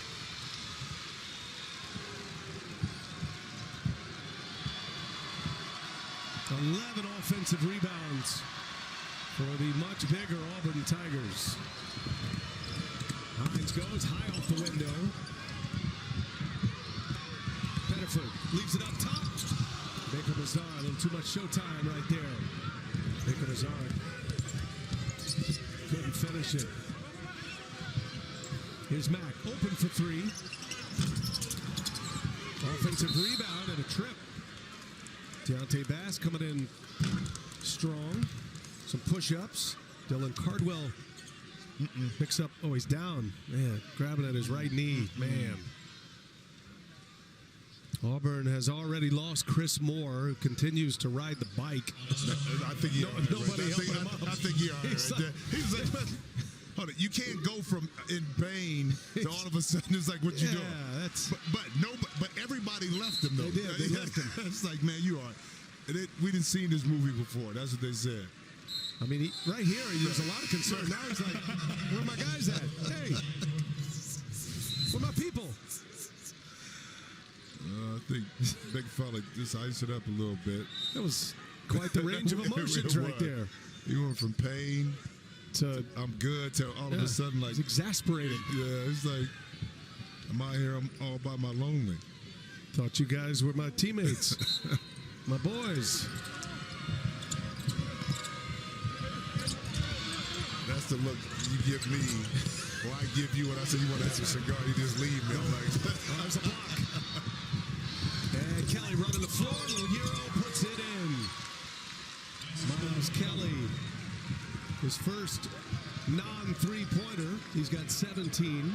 "11 offensive rebounds for the much bigger Auburn Tigers. Hines goes high off the window. Pettiford leaves it up top. Baker Mazar, a little too much showtime right there. Baker Mazar couldn't finish it. Here's Mack, open for three. Offensive rebound and a trip. Deontay Bass coming in strong. Some push-ups. Dylan Cardwell picks up. Oh, he's down. Man, grabbing at his right knee. Man. Auburn has already lost Chris Moore, who continues to ride the bike. I think he nobody helping him up. I think he all right. He's like, hold it. You can't go from in pain to all of a sudden it's like what you doing. That's. But everybody left him though. They did. They left him. It's like, man, you are. We didn't see this movie before. That's what they said. I mean, right here, there's a lot of concern. Now he's like, where are my guys at? Hey, where are my people? I think big fella just iced it up a little bit. That was quite the range of emotions right there. He went from pain to I'm good to all of a sudden like it's exasperating. Yeah, it's like I'm out here, I'm all by my lonely. Thought you guys were my teammates, my boys. That's the look you give me, or I give you when I say you want to have a cigar, you just leave me. I'm like, there's a block. And Kelly running the floor, little Euro puts it in. Miles Kelly, his first non-three-pointer. He's got 17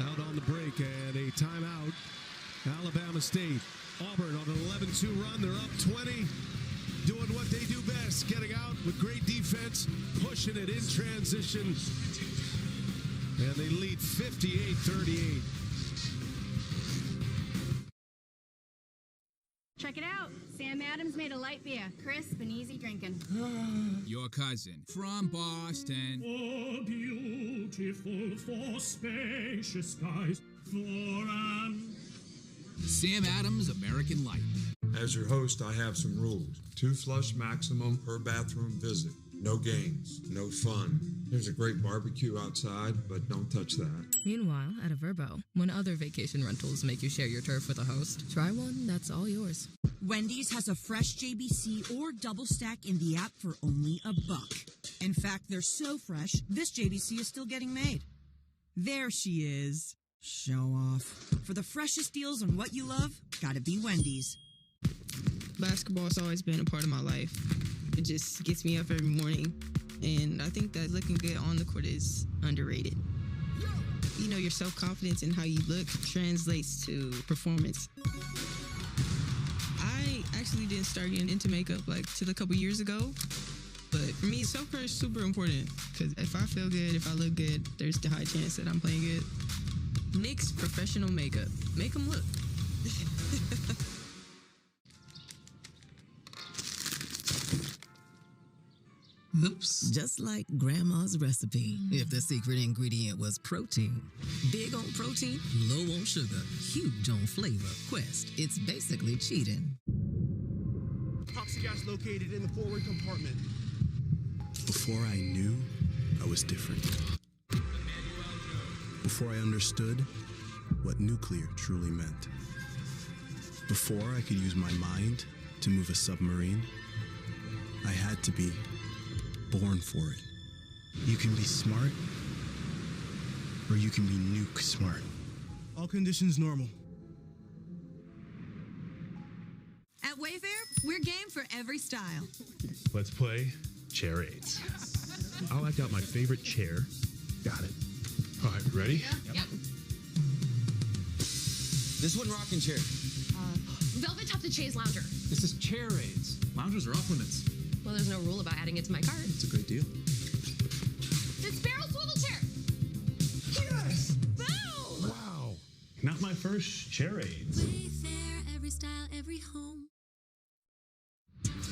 out on the break, and a timeout. Alabama State, Auburn on an 11-2 run. They're up 20. Doing what they do best, getting out with great defense, pushing it in transition. And they lead 58-38. Check it out. Sam Adams made a light beer, crisp and easy drinking. Your cousin from Boston. For beautiful, for spacious skies, for Sam Adams American Light. As your host, I have some rules. 2 flush maximum per bathroom visit. No games, no fun. There's a great barbecue outside, but don't touch that. Meanwhile, at a Vrbo, when other vacation rentals make you share your turf with a host, try one that's all yours. Wendy's has a fresh JBC or double stack in the app for only $1. In fact, they're so fresh, this JBC is still getting made. There she is. Show off. For the freshest deals on what you love, gotta be Wendy's. Basketball's always been a part of my life. It just gets me up every morning. And I think that looking good on the court is underrated. You know, your self-confidence and how you look translates to performance. I actually didn't start getting into makeup till a couple years ago. But for me, self-care is super important. Because if I feel good, if I look good, there's the high chance that I'm playing good. NYX Professional Makeup. Make them look. Oops. Just like Grandma's recipe. If the secret ingredient was protein. Big on protein, low on sugar, huge on flavor. Quest, it's basically cheating. Toxic gas located in the forward compartment. Before I knew, I was different. Before I understood what nuclear truly meant. Before I could use my mind to move a submarine, I had to be born for it. You can be smart, or you can be nuke smart. All conditions normal. At Wayfair, we're game for every style. Let's play charades. I'll act out my favorite chair. Got it. All right, ready? Yep. This one rocking chair. Velvet Tufted Chaise Lounger. This is charades. Loungers are off limits. Well, there's no rule about adding it to my cart. It's a great deal. This barrel swivel chair. Yes! Boom! Wow. Not my first charades. Wayfair, every style, every home.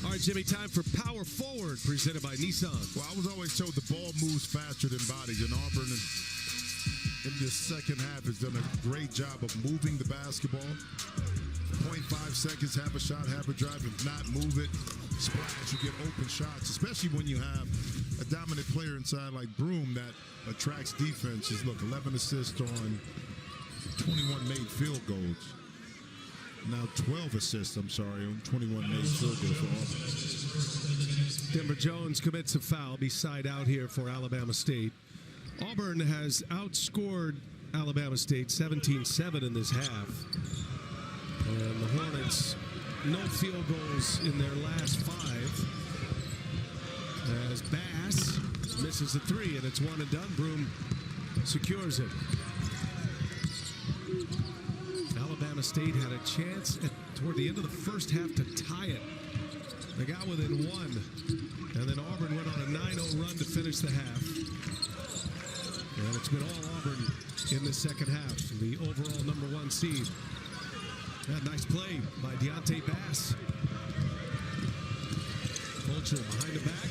All right, Jimmy, time for Power Forward, presented by Nissan. Well, I was always told the ball moves faster than bodies, and Auburn in this second half has done a great job of moving the basketball. 0.5 seconds, have a shot, have a drive. If not, move it, splash, you get open shots, especially when you have a dominant player inside like Broom that attracts defenses. Look, 11 assists on 21 made field goals. Now 12 assists, on 21 made field goals for Auburn. Denver Jones commits a foul, be side out here for Alabama State. Auburn has outscored Alabama State 17-7 in this half. And the Hornets, no field goals in their last 5. As Bass misses a 3, and it's one and done. Broom secures it. Alabama State had a chance toward the end of the first half to tie it. They got within 1, and then Auburn went on a 9-0 run to finish the half. And it's been all Auburn in the second half, the overall #1 seed. That nice play by Deontay Bass. Fulcher behind the back.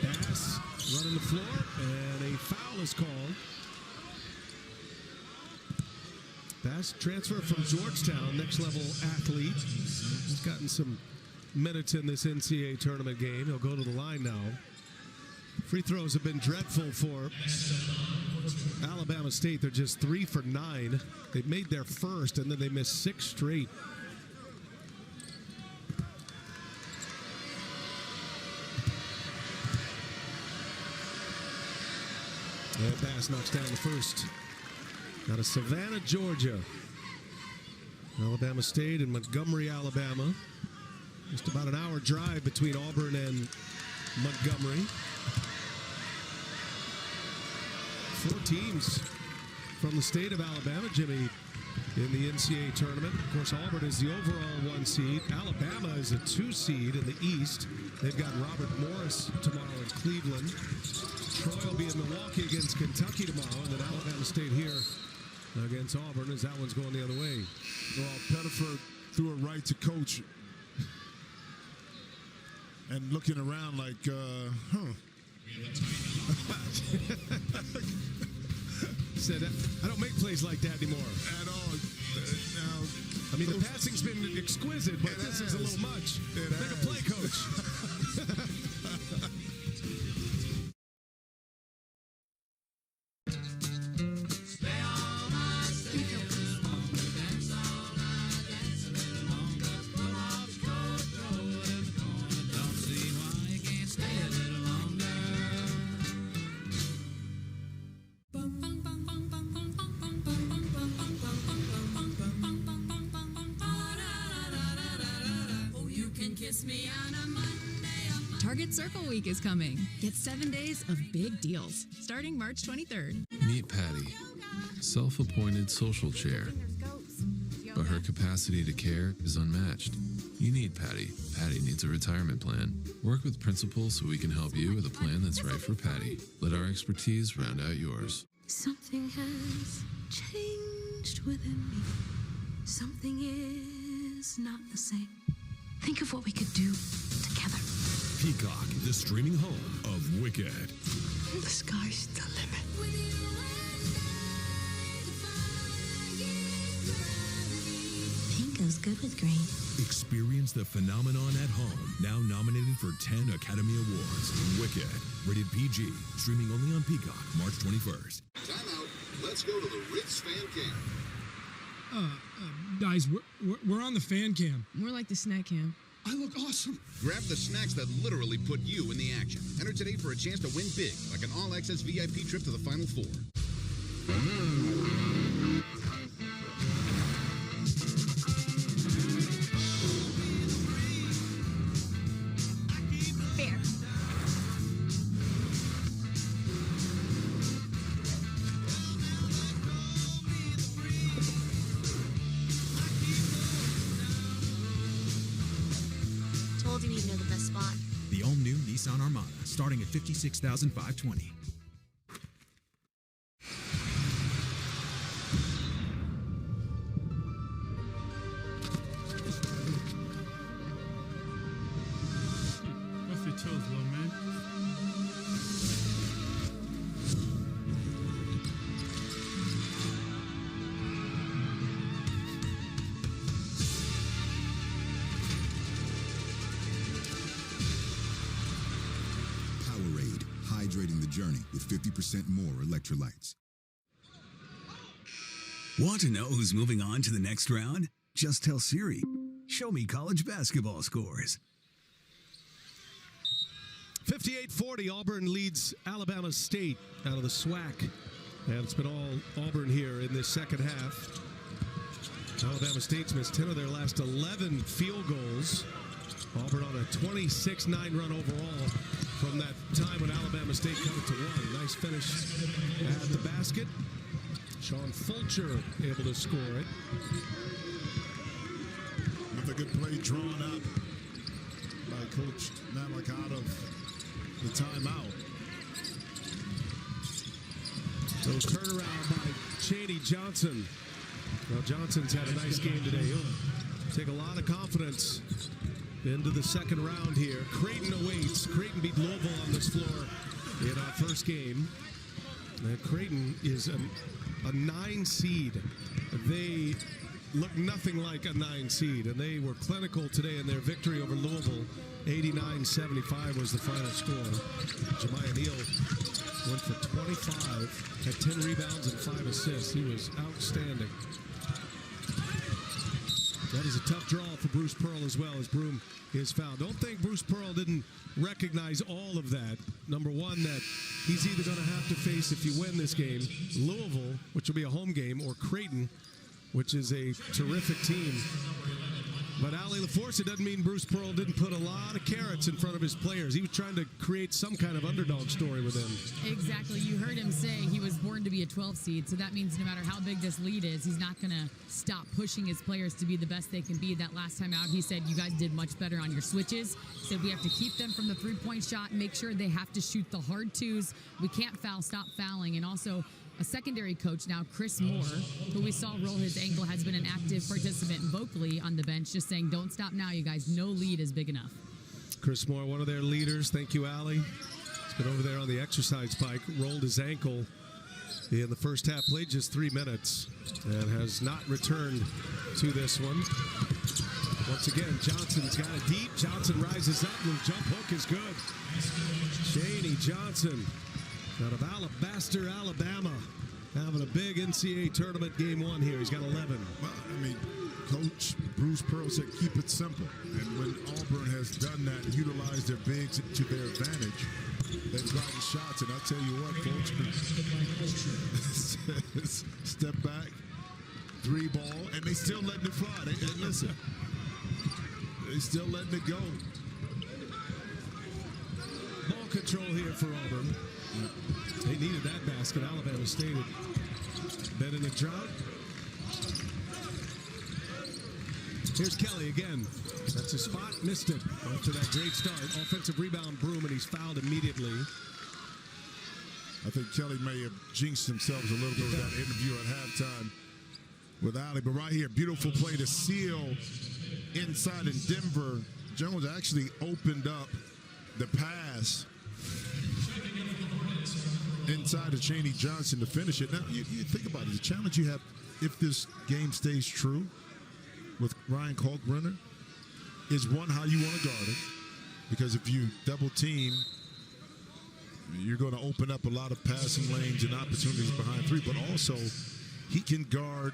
Bass running the floor, and a foul is called. Bass transfer from Georgetown, next level athlete. He's gotten some minutes in this NCAA tournament game. He'll go to the line now. Free throws have been dreadful for Alabama State. They're just 3 for 9. They made their first, and then they missed 6 straight. And Bass knocks down the first. Out of Savannah, Georgia. Alabama State and Montgomery, Alabama. Just about an hour drive between Auburn and Montgomery. 4 teams from the state of Alabama, Jimmy, in the NCAA tournament. Of course, Auburn is the overall 1 seed. Alabama is a 2 seed in the East. They've got Robert Morris tomorrow in Cleveland. Troy will be in Milwaukee against Kentucky tomorrow, and then Alabama State here against Auburn as that one's going the other way. Well, Pettiford threw it right to Coach. And looking around like, Said, I don't make plays like that anymore. At all. Now, I mean, the passing's been exquisite, but this is a little much. Make a play, Coach. kiss me on a Monday. Target Circle Week is coming. Get 7 days of big deals starting March 23rd. Meet Patty, self-appointed social chair. But her capacity to care is unmatched. You need Patty. Patty needs a retirement plan. Work with Principal so we can help you with a plan that's right for Patty. Let our expertise round out yours. Something has changed within me. Something is not the same. Think of what we could do together. Peacock, the streaming home of Wicked. The sky's the limit. Pink goes good with green. Experience the phenomenon at home. Now nominated for 10 Academy Awards. Wicked, rated PG. Streaming only on Peacock, March 21st. Time out. Let's go to the Ritz fan cam. Guys, we're on the fan cam. More like the snack cam. I look awesome. Grab the snacks that literally put you in the action. Enter today for a chance to win big, like an all-access VIP trip to the Final Four. Fair. Told you he'd know the best spot. The all-new Nissan Armada, starting at $56,520. Off your toes, little man. Powerade, hydrating the journey with 50% more electrolytes. Want to know who's moving on to the next round? Just tell Siri, show me college basketball scores. 58-40, Auburn leads Alabama State out of the SWAC. And it's been all Auburn here in this second half. Alabama State's missed 10 of their last 11 field goals. Auburn on a 26-9 run overall from that time when Alabama State cut it to 1. Nice finish at the basket. Sean Fulcher able to score it. Another good play drawn up by Coach Malik out of the timeout. So turnaround by Chaney Johnson. Well, Johnson's had a nice game today. He'll take a lot of confidence into the second round here. Creighton awaits. Creighton beat Louisville on this floor in our first game. Creighton is a 9 seed. They look nothing like a 9 seed, and they were clinical today in their victory over Louisville. 89-75 was the final score. Jemiah Neal went for 25, had 10 rebounds and 5 assists. He was outstanding. That is a tough draw for Bruce Pearl as well, as Broome is fouled. Don't think Bruce Pearl didn't recognize all of that. Number one, that he's either going to have to face, if you win this game, Louisville, which will be a home game, or Creighton, which is a terrific team. But Ali LaForce, it doesn't mean Bruce Pearl didn't put a lot of carrots in front of his players. He was trying to create some kind of underdog story with them. Exactly. You heard him say he was born to be a 12 seed, so that means no matter how big this lead is, he's not going to stop pushing his players to be the best they can be. That last time out, he said, you guys did much better on your switches. He said we have to keep them from the three-point shot, make sure they have to shoot the hard twos. We can't foul, stop fouling. And also, a secondary coach now, Chris Moore, who we saw roll his ankle, has been an active participant vocally on the bench, just saying, don't stop now, you guys. No lead is big enough. Chris Moore, one of their leaders. Thank you, Allie. He's been over there on the exercise bike, rolled his ankle in the first half, played just 3 minutes, and has not returned to this one. Once again, Johnson's got it deep. Johnson rises up, and the jump hook is good. Chaney Johnson out of Alabaster, Alabama, having a big NCAA tournament game 1 here. He's got 11. Well, I mean, Coach Bruce Pearl said keep it simple. And when Auburn has done that and utilized their bigs to their advantage, they've gotten shots. And I'll tell you what, folks, step back, 3 ball, and they still letting it fly. And listen, They still letting it go. Ball control here for Auburn. They needed that basket. Alabama State had been in a drought. Here's Kelly again. That's his spot. Missed it after that great start. Offensive rebound, Broom, and he's fouled immediately. I think Kelly may have jinxed themselves a little bit with that interview at halftime with Allie. But right here, beautiful play to seal inside in Denver. Jones actually opened up the pass inside of Chaney Johnson to finish it. Now, you think about it. The challenge you have if this game stays true with Ryan Kalkbrenner is, one, how you want to guard it. Because if you double team, you're going to open up a lot of passing lanes and opportunities behind three. But also, he can guard.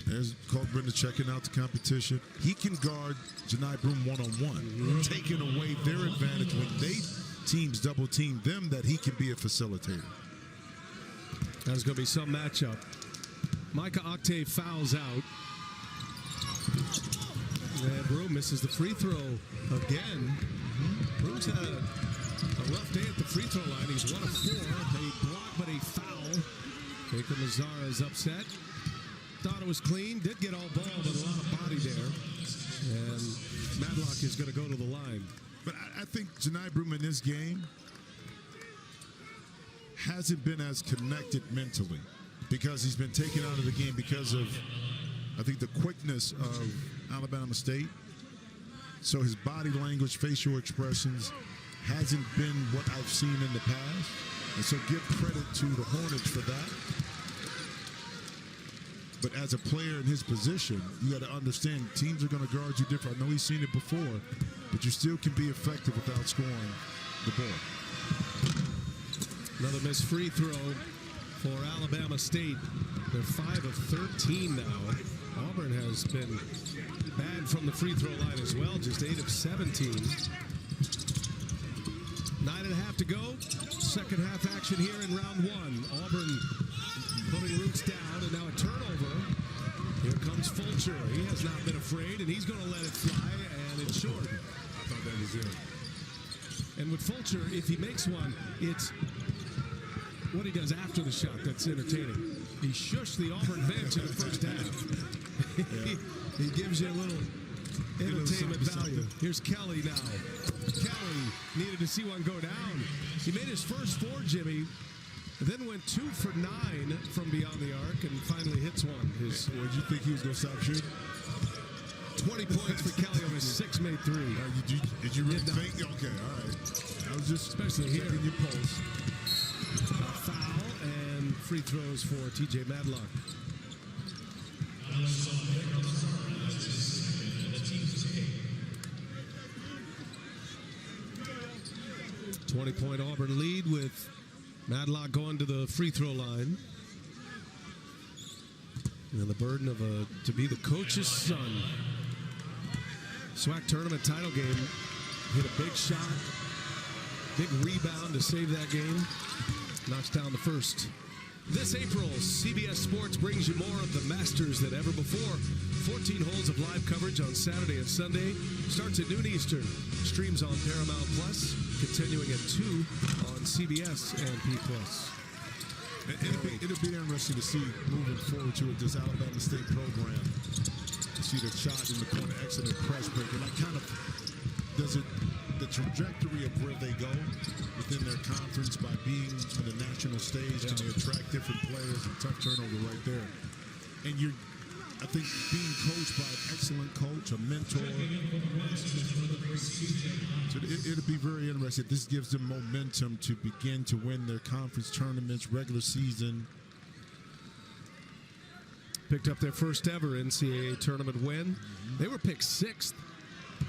There's Kalkbrenner checking out the competition. He can guard Janai Broom one-on-one, taking away their advantage when teams double team them, that he can be a facilitator. That's going to be some matchup. Micah Octave fouls out. And Broom misses the free throw again. Broom's had a rough day at the free throw line. He's 1 of 4. A block, but a foul. Jacob Mazzara is upset. Thought it was clean. Did get all ball, but a lot of body there. And Madlock is going to go to the line. But I think Janai Broom in this game hasn't been as connected mentally because he's been taken out of the game because of, I think, the quickness of Alabama State. So his body language, facial expressions hasn't been what I've seen in the past. And so give credit to the Hornets for that. But as a player in his position, you got to understand teams are going to guard you different. I know he's seen it before, but you still can be effective without scoring the ball. Another missed free throw for Alabama State. They're 5 of 13 now. Auburn has been bad from the free throw line as well, just 8 of 17. 9.5 to go. Second half action here in round 1. Auburn putting roots down, and now a turnover. Here comes Fulcher. He has not been afraid, and he's going to let it fly, and it's short. I thought that was it. And with Fulcher, if he makes one, it's what he does after the shot that's entertaining. He shushed the Auburn bench in the first half. He gives you a little entertainment value. Here's Kelly now. Kelly needed to see one go down. He made his first 4, Jimmy. Then went 2 for 9 from beyond the arc and finally hits one. Did you think he was going to stop shooting? 20 points for Kelly on his 6 made 3. Did you really think? Okay, all right. I was just especially here in your post. A foul and free throws for TJ Madlock. 20-point Auburn lead with Madlock going to the free throw line. And the burden of to be the coach's son. SWAC tournament title game. Hit a big shot. Big rebound to save that game. Knocks down the first. This April, CBS Sports brings you more of the Masters than ever before. 14 holes of live coverage on Saturday and Sunday. Starts at noon Eastern. Streams on Paramount Plus. Continuing at 2 on CBS and P+. It'll be interesting to see moving forward to this Alabama State program. To see the shot in the corner, excellent press break. And that kind of does it, the trajectory of where they go within their conference by being on the national stage. Can they attract different players? A tough turnover right there. And I think being coached by an excellent coach, a mentor. So it'll be very interesting. This gives them momentum to begin to win their conference tournaments, regular season. Picked up their first ever NCAA tournament win. They were picked 6th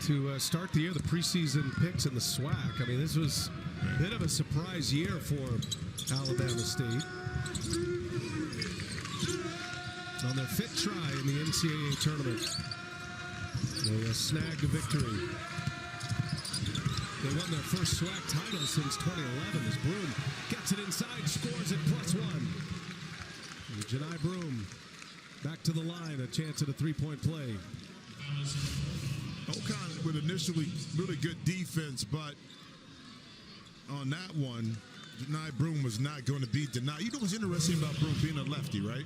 to start the year, the preseason picks in the SWAC. I mean, this was a bit of a surprise year for Alabama State. On their 5th try in the NCAA tournament, they snagged a victory. They won their first SWAC title since 2011 as Broom gets it inside, scores it +1. And Janai Broom back to the line, a chance at a 3-point play. UConn with initially really good defense, but on that one, Deni Broome was not going to be denied. You know what's interesting about Broome being a lefty, right?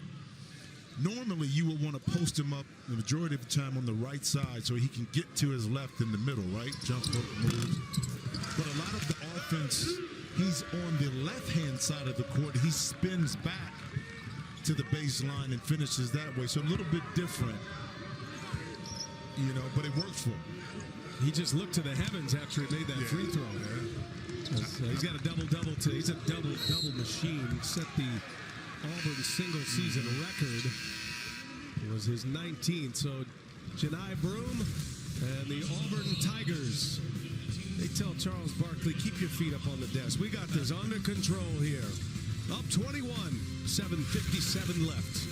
Normally, you would want to post him up the majority of the time on the right side so he can get to his left in the middle, right? Jump hook moves. But a lot of the offense, he's on the left-hand side of the court. He spins back to the baseline and finishes that way. So a little bit different, but it works for him. He just looked to the heavens after he made that free throw. He's got a double-double today. He's a double-double machine. He set the Auburn single-season record. It was his 19th. So Deni Broome and the Auburn Tigers, they tell Charles Barkley, keep your feet up on the desk. We got this under control here. Up 21, 7:57 left.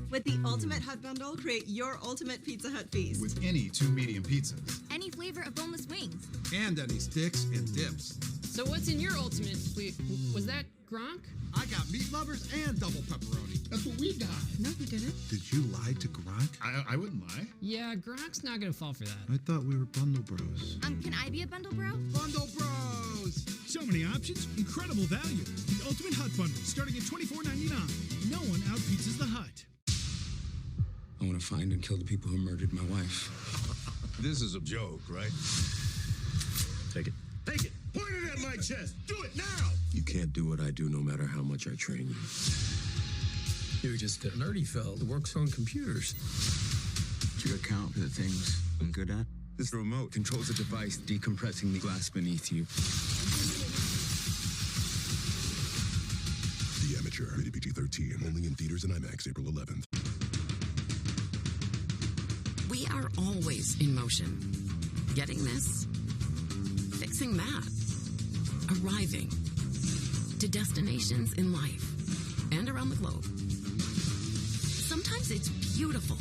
With the Ultimate Hut Bundle, create your ultimate Pizza Hut feast. With any 2 medium pizzas. Any flavor of boneless wings. And any sticks and dips. So what's in your ultimate was that Gronk? I got meat lovers and double pepperoni. That's what we got. No, we didn't. Did you lie to Gronk? I wouldn't lie. Yeah, Gronk's not gonna fall for that. I thought we were Bundle Bros. Can I be a bundle bro? Bundle Bros! So many options, incredible value. The Ultimate Hut Bundle, starting at $24.99. No one out-pizzas the Hut. I want to find and kill the people who murdered my wife. This is a joke, right? Take it. Take it! Point it at my chest! Do it now! You can't do what I do no matter how much I train you. You're just a nerdy fellow that works on computers. Do you account for the things I'm good at? This remote controls a device decompressing the glass beneath you. The Amateur, rated PG-13, only in theaters and IMAX April 11th. We are always in motion. Getting this, fixing that, arriving to destinations in life and around the globe. Sometimes it's beautiful.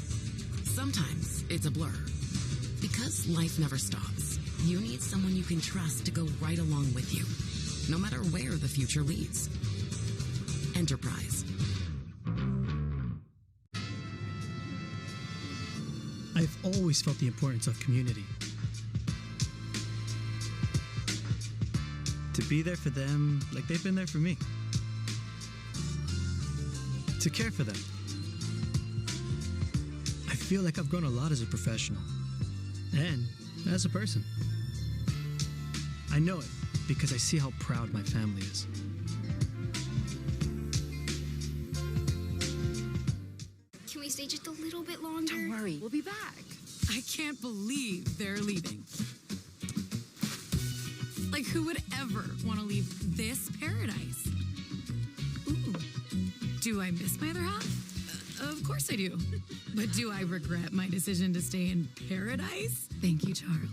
Sometimes it's a blur. Because life never stops, you need someone you can trust to go right along with you, no matter where the future leads. Enterprise. I've always felt the importance of community. To be there for them like they've been there for me. To care for them. I feel like I've grown a lot as a professional and as a person. I know it because I see how proud my family is. Can we stay just a little bit longer? Don't worry, we'll be back. I can't believe they're leaving. Like, who would ever want to leave this paradise? Ooh, do I miss my other half? Of course I do. But do I regret my decision to stay in paradise? Thank you, Charles.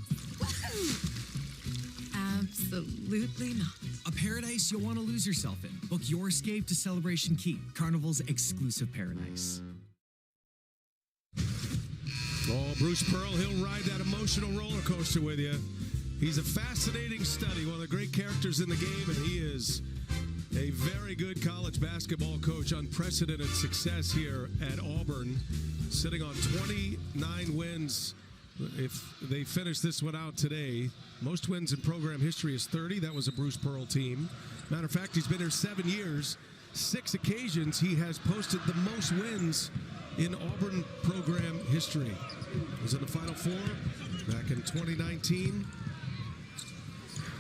Absolutely not. A paradise you'll want to lose yourself in. Book your escape to Celebration Key, Carnival's exclusive paradise. Oh, Bruce Pearl, he'll ride that emotional roller coaster with you. He's a fascinating study, one of the great characters in the game, and he is a very good college basketball coach. Unprecedented success here at Auburn, sitting on 29 wins. If they finish this one out today, most wins in program history is 30. That was a Bruce Pearl team. Matter of fact, he's been here 7 years. 6 occasions he has posted the most wins in Auburn program history. He was in the Final Four back in 2019.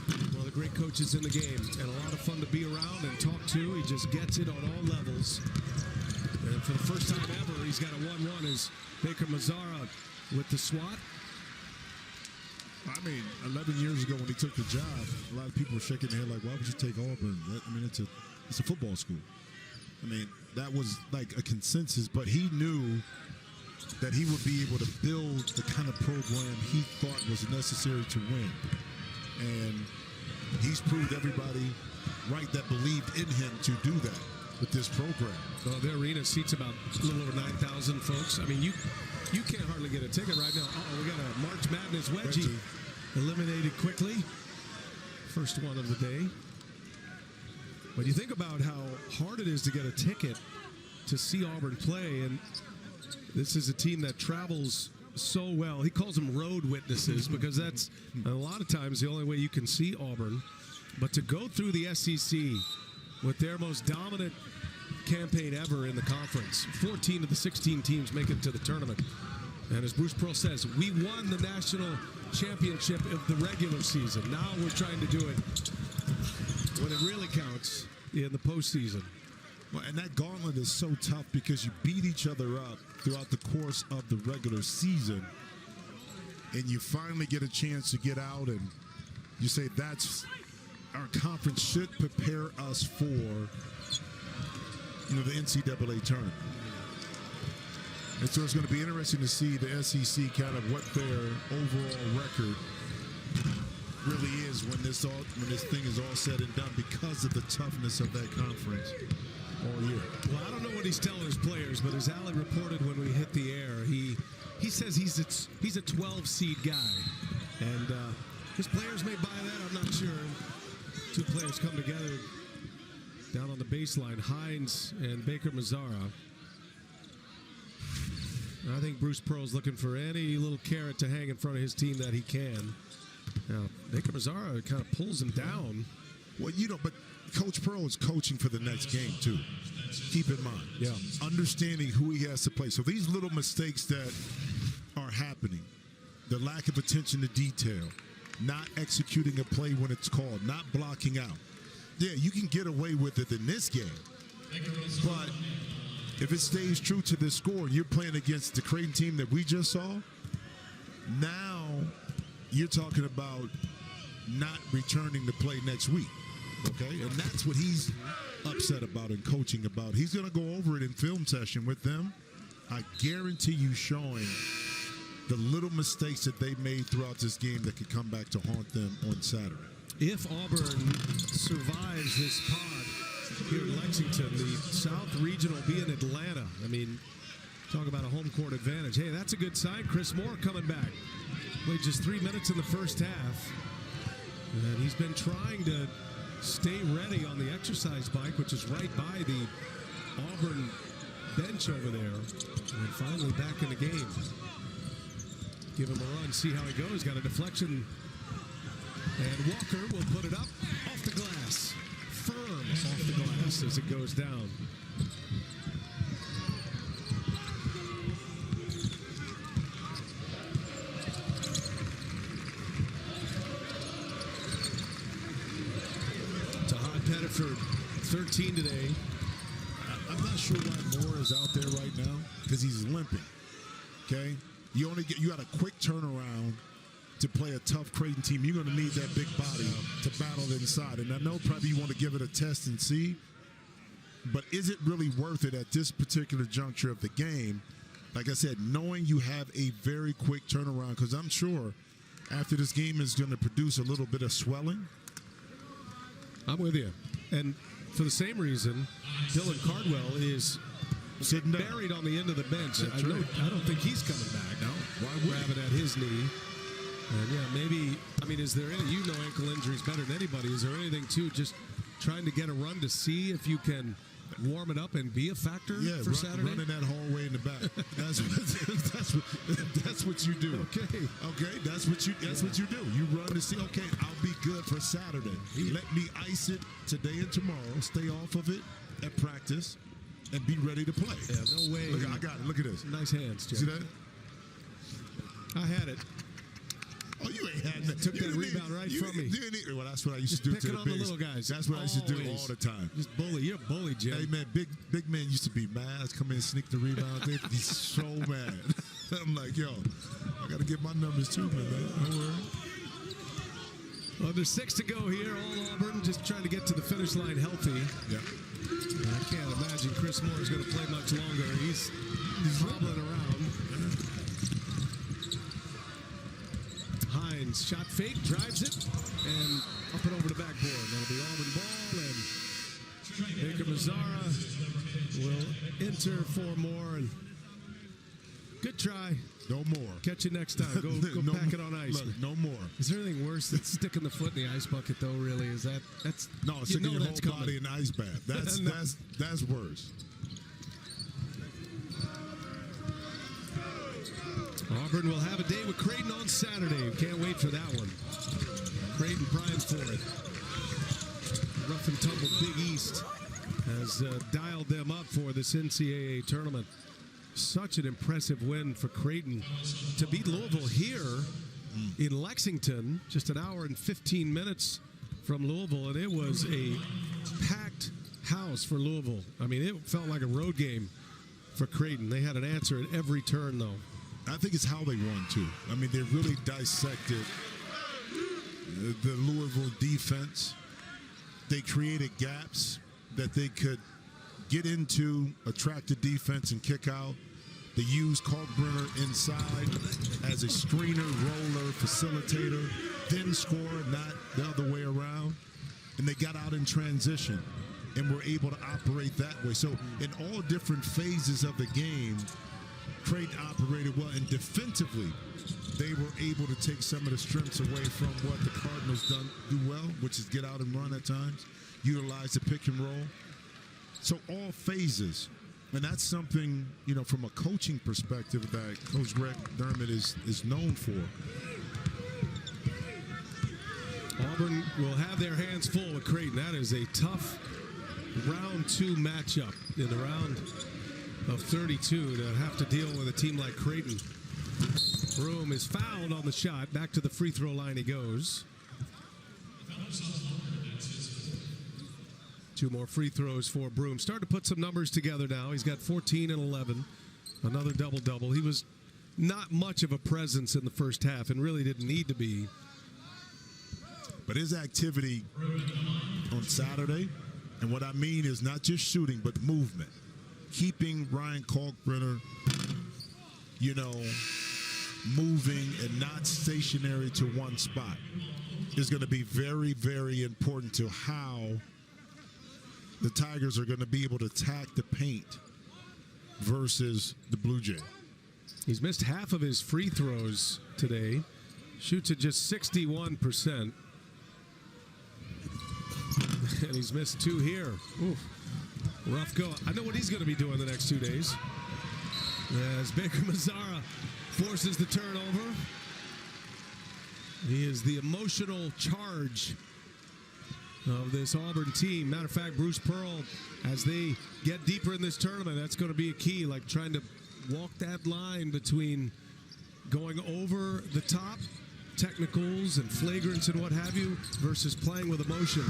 One of the great coaches in the game, and a lot of fun to be around and talk to. He just gets it on all levels. And for the first time ever, he's got a 1-1 as Baker Mazzara with the SWAT. I mean, 11 years ago when he took the job, a lot of people were shaking their head like, why would you take Auburn? It's a football school. I mean, that was like a consensus, but he knew that he would be able to build the kind of program he thought was necessary to win. And he's proved everybody right that believed in him to do that with this program. Well, the arena seats about a little over 9,000 folks. I mean, you can't hardly get a ticket right now. Uh-oh, we got a March Madness wedgie eliminated quickly. First one of the day. When you think about how hard it is to get a ticket to see Auburn play, and this is a team that travels so well. He calls them road witnesses because that's a lot of times the only way you can see Auburn. But to go through the SEC with their most dominant campaign ever in the conference, 14 of the 16 teams make it to the tournament. And as Bruce Pearl says, we won the national championship of the regular season. Now we're trying to do it when it really counts in the postseason. Well, and that gauntlet is so tough because you beat each other up throughout the course of the regular season, and you finally get a chance to get out, and you say that's our conference should prepare us for, the NCAA tournament. And so it's going to be interesting to see the SEC kind of what their overall record really is when this thing is all said and done because of the toughness of that conference all year. Well, I don't know what he's telling his players, but as Allie reported when we hit the air, he says he's a 12 seed guy, and his players may buy that. I'm not sure. Two players come together down on the baseline, Hines and Baker Mazzara. I think Bruce Pearl's looking for any little carrot to hang in front of his team that he can. Now, Baker Mazzara kind of pulls him down. Well, but Coach Pearl is coaching for the next game, too. Keep in mind. Yeah. Understanding who he has to play. So these little mistakes that are happening, the lack of attention to detail, not executing a play when it's called, not blocking out. Yeah, you can get away with it in this game. But if it stays true to the score, you're playing against the Creighton team that we just saw, now you're talking about not returning to play next week, okay? And that's what he's upset about and coaching about. He's going to go over it in film session with them. I guarantee you showing the little mistakes that they made throughout this game that could come back to haunt them on Saturday. If Auburn survives this pod here in Lexington, the South Regional will be in Atlanta. I mean, talk about a home court advantage. Hey, that's a good sign. Chris Moore coming back. Played just 3 minutes in the first half. And he's been trying to stay ready on the exercise bike, which is right by the Auburn bench over there. And finally back in the game. Give him a run, see how he goes. Got a deflection. And Walker will put it up off the glass. Firm off the glass as it goes down. Tahad Pettiford, 13 today. I'm not sure why Moore is out there right now because he's limping. Okay, you got a quick turnaround to play a tough Creighton team. You're going to need that big body to battle inside. And I know probably you want to give it a test and see, but is it really worth it at this particular juncture of the game? Like I said, knowing you have a very quick turnaround, because I'm sure after this game is going to produce a little bit of swelling. I'm with you. And for the same reason, Dylan Cardwell is sitting buried on the end of the bench. I don't think he's coming back. No, why would grab it at his knee? And yeah, maybe, I mean, is there any, ankle injuries better than anybody. Is there anything to just trying to get a run to see if you can warm it up and be a factor for Saturday? Running that hallway in the back. That's what you do. Okay, that's what you do. You run to see, okay, I'll be good for Saturday. Let me ice it today and tomorrow, stay off of it at practice, and be ready to play. Yeah, no way. Look, I got it. Look at this. Nice hands, Jeff. See that? I had it. Oh, you ain't had that. Took that rebound right from me. Well, that's what I used to do to the bigs. Little guys. That's what I used to do all the time. Just bully. You're a bully, Jim. Hey, man, big man used to be mad. I'd come in and sneak the rebound. They'd be so mad. I'm like, yo, I got to get my numbers too, man. Don't worry. Well, there's 6 to go here. All Auburn just trying to get to the finish line healthy. Yeah. I can't imagine Chris Moore is going to play much longer. He's hobbling around. Hines, shot fake, drives it, and up and over the backboard. That'll be Auburn ball, and Baker Mazzara will enter for more. And good try. No more. Catch you next time. Go no, pack it on ice. Look, no more. Is there anything worse than sticking the foot in the ice bucket, though, really? No, sticking your whole body in the ice bath. That's worse. Auburn will have a day with Creighton on Saturday. Can't wait for that one. Creighton primed for it. Rough and tumble Big East has dialed them up for this NCAA tournament. Such an impressive win for Creighton to beat Louisville here in Lexington, just an hour and 15 minutes from Louisville, and it was a packed house for Louisville. I mean, it felt like a road game for Creighton. They had an answer at every turn, though. I think it's how they won, too. I mean, they really dissected the Louisville defense. They created gaps that they could get into, attract the defense, and kick out. They used Kalkbrenner inside as a screener, roller, facilitator, then score, not the other way around. And they got out in transition and were able to operate that way. So in all different phases of the game, Creighton operated well, and defensively, they were able to take some of the strengths away from what the Cardinals do well, which is get out and run at times, utilize the pick and roll. So all phases, and that's something, you know, from a coaching perspective that Coach Greg Dermott is known for. Auburn will have their hands full with Creighton. That is a tough round 2 matchup in the round of 32 to have to deal with a team like Creighton. Broome is fouled on the shot. Back to the free throw line he goes. 2 more free throws for Broome. Starting to put some numbers together now. He's got 14 and 11. Another double-double. He was not much of a presence in the first half and really didn't need to be. But his activity on Saturday, and what I mean is not just shooting, but movement. Keeping Ryan Kalkbrenner, you know, moving and not stationary to one spot is going to be very, very important to how the Tigers are going to be able to attack the paint versus the Blue Jay. He's missed half of his free throws today. Shoots at just 61%. And he's missed 2 here. Oof. Rough go. I know what he's going to be doing the next 2 days. As Baker Mazzara forces the turnover. He is the emotional charge of this Auburn team. Matter of fact, Bruce Pearl, as they get deeper in this tournament, that's going to be a key, like trying to walk that line between going over the top, technicals and flagrants and what have you, versus playing with emotion.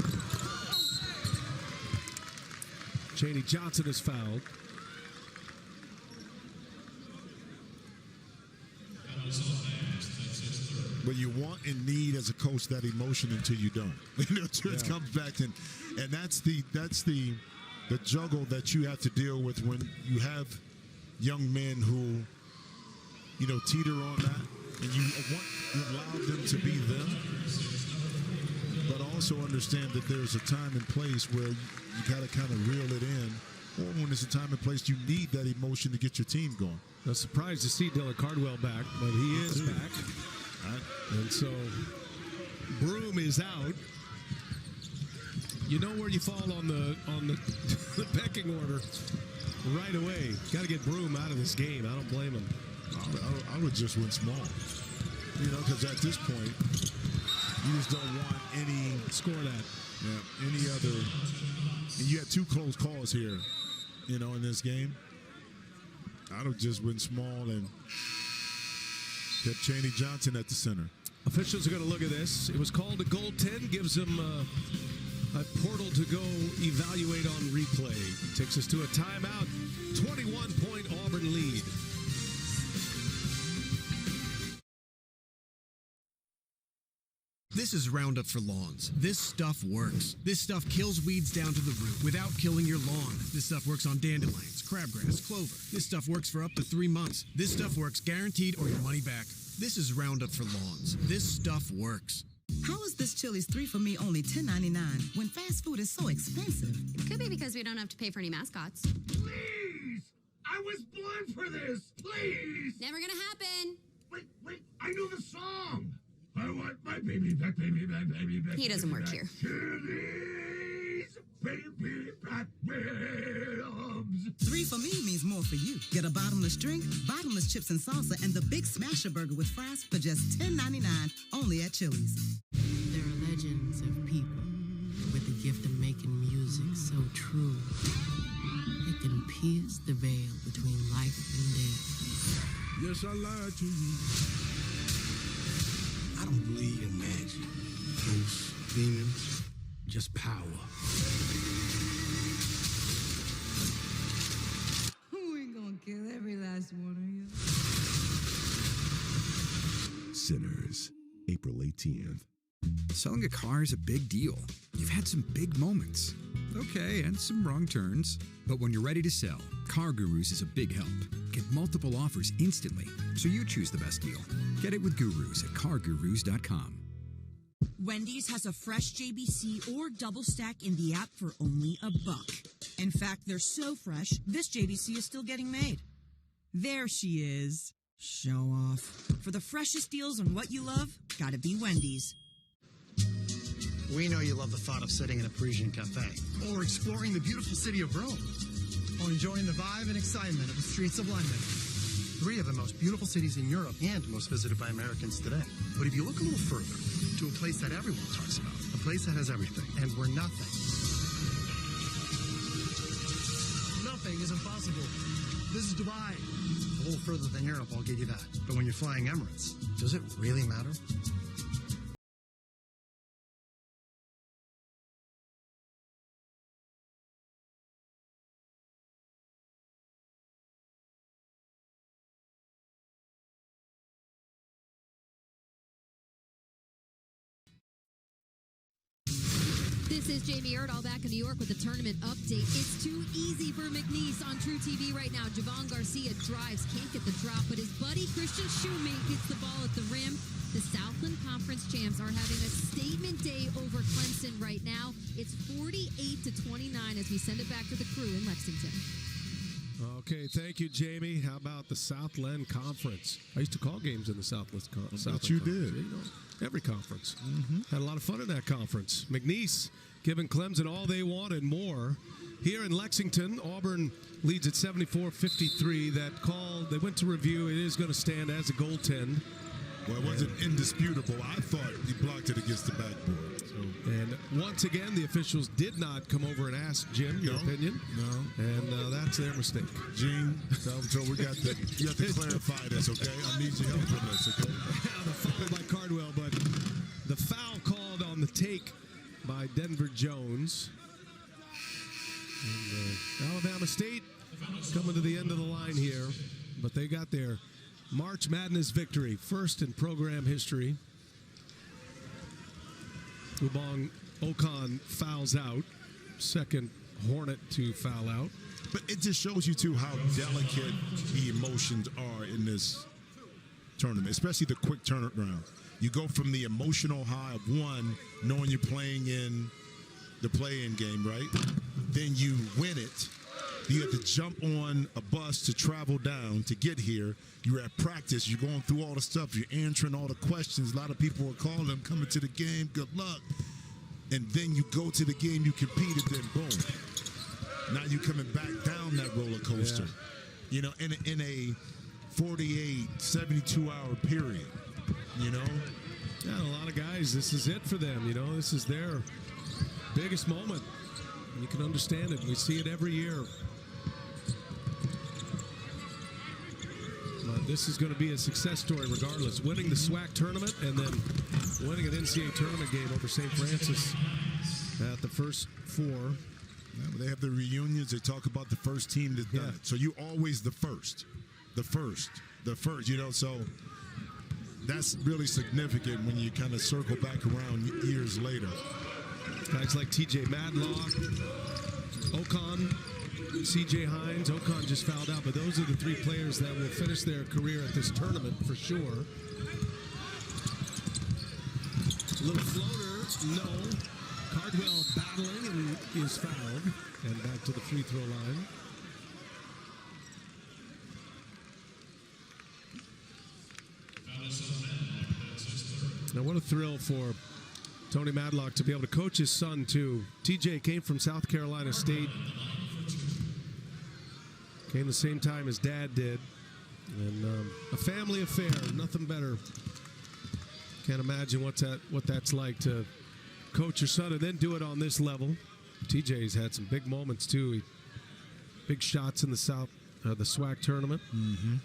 Chaney Johnson is fouled. But you want and need as a coach that emotion until you don't. It comes back and that's the juggle that you have to deal with when you have young men who, you know, teeter on that, and you allow them to be them, but also understand that there's a time and place where you got to kind of reel it in, or when it's a time and place you need that emotion to get your team going. I'm surprised to see Dylan Cardwell back, but he is back. And so Broome is out. You know where you fall on the pecking order right away. Got to get Broome out of this game. I don't blame him. I would just win small. You know, because at this point, you just don't want any score that. Yeah, any other. And you had 2 close calls here, you know, in this game. I would just win small and kept Chaney Johnson at the center. Officials are going to look at this. It was called a goaltend, gives them a portal to go evaluate on replay. Takes us to a timeout. 21-point Auburn lead. This is Roundup for Lawns. This stuff works. This stuff kills weeds down to the root without killing your lawn. This stuff works on dandelions, crabgrass, clover. This stuff works for up to 3 months. This stuff works guaranteed or your money back. This is Roundup for Lawns. This stuff works. How is this Chili's 3 for me only $10.99 when fast food is so expensive? It could be because we don't have to pay for any mascots. Please! I was born for this! Please! Never gonna happen. Wait, I know the song! I want my baby back, baby back, baby back. He doesn't work here. Chili's baby back ribs. 3 for me means more for you. Get a bottomless drink, bottomless chips and salsa, and the Big Smasher Burger with fries for just $10.99 only at Chili's. There are legends of people with the gift of making music so true. It can pierce the veil between life and death. Yes, I lied to you. I don't believe in magic, ghosts, demons, just power. We gonna kill every last one of you. Sinners, April 18th. Selling a car is a big deal. You've had some big moments. Okay, and some wrong turns. But when you're ready to sell, Car Gurus is a big help. Get multiple offers instantly, so you choose the best deal. Get it with Gurus at cargurus.com. Wendy's has a fresh JBC or double stack in the app for only $1. In fact, they're so fresh, this JBC is still getting made. There she is. Show off. For the freshest deals on what you love, gotta be Wendy's. We know you love the thought of sitting in a Parisian cafe, or exploring the beautiful city of Rome, or enjoying the vibe and excitement of the streets of London. 3 of the most beautiful cities in Europe and most visited by Americans today. But if you look a little further, to a place that everyone talks about, a place that has everything, and where nothing is impossible. This is Dubai. A little further than Europe, I'll give you that. But when you're flying Emirates, does it really matter? This is Jamie Erdahl back in New York with the tournament update. It's too easy for McNeese on True TV right now. Javon Garcia drives, can't get the drop, but his buddy Christian Shoemate gets the ball at the rim. The Southland Conference champs are having a statement day over Clemson right now. It's 48-29 as we send it back to the crew in Lexington. Okay, thank you, Jamie. How about the Southland Conference? I used to call games in the Southland Conference. You did. You know, every conference. Had a lot of fun in that conference. McNeese giving Clemson all they want and more. Here in Lexington, Auburn leads at 74-53. That call, they went to review. It is going to stand as a goaltend. Well, it wasn't indisputable. I thought he blocked it against the backboard. So. And once again, the officials did not come over and ask Jim your opinion. No. And that's their mistake. Gene, so we got to, you have to clarify this, okay? I need your help on this, okay? The foul by Cardwell, but the foul called on the take by Denver Jones. And Alabama State coming to the end of the line here, but they got their March Madness victory, first in program history. Ubong Okon fouls out, second Hornet to foul out. But it just shows you, too, how delicate the emotions are in this tournament, especially the quick turnaround. You go from the emotional high of one, knowing you're playing in the play-in game, right? Then you win it. You have to jump on a bus to travel down to get here. You're at practice. You're going through all the stuff. You're answering all the questions. A lot of people are calling them, coming to the game. Good luck. And then you go to the game, you compete, and then boom. Now you're coming back down that roller coaster. Yeah. You know, in a 48, 72-hour period, you know? Yeah, a lot of guys, this is it for them, you know? This is their biggest moment. You can understand it. We see it every year. But this is going to be a success story regardless. Winning the SWAC tournament and then winning an NCAA tournament game over St. Francis at the first four. Yeah, but they have the reunions. They talk about the first team that's done it. So you're always the first, you know, so that's really significant when you kind of circle back around years later. Guys like TJ Madlock, Okon, CJ Hines. Okon just fouled out, but those are the three players that will finish their career at this tournament for sure. Little floater, no. Cardwell battling and is fouled. And back to the free throw line. Now what a thrill for Tony Madlock to be able to coach his son too. TJ came from South Carolina State. Came the same time as Dad did. And a family affair, nothing better. Can't imagine what that's like to coach your son and then do it on this level. TJ's had some big moments too. Big shots in the the SWAC tournament. Mm-hmm.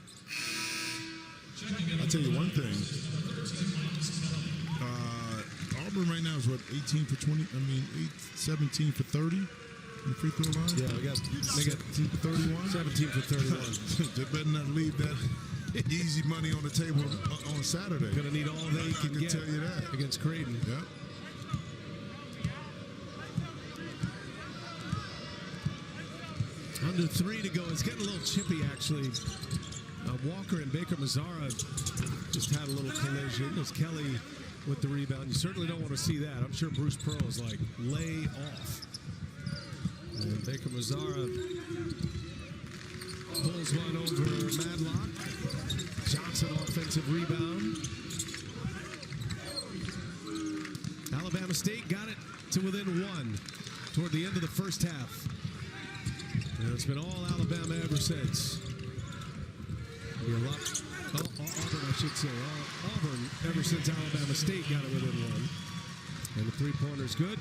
I'll tell you one thing. Auburn right now is what, 18 for 20? 17 for 30 in the free throw line? Yeah, they got 31? 17 for 31. They better not leave that easy money on the table on Saturday. Going to need all they can get tell you that. against Creighton. Yep. Under 3 to go. It's getting a little chippy, actually. Walker and Baker Mazzara just had a little collision. There's Kelly with the rebound. You certainly don't want to see that. I'm sure Bruce Pearl is like, lay off. And Baker Mazzara pulls one over Madlock. Johnson offensive rebound. Alabama State got it to within 1 toward the end of the first half. And it's been all Alabama ever since. Auburn, I should say. Auburn ever since Alabama State got it within 1. And the three-pointer's good.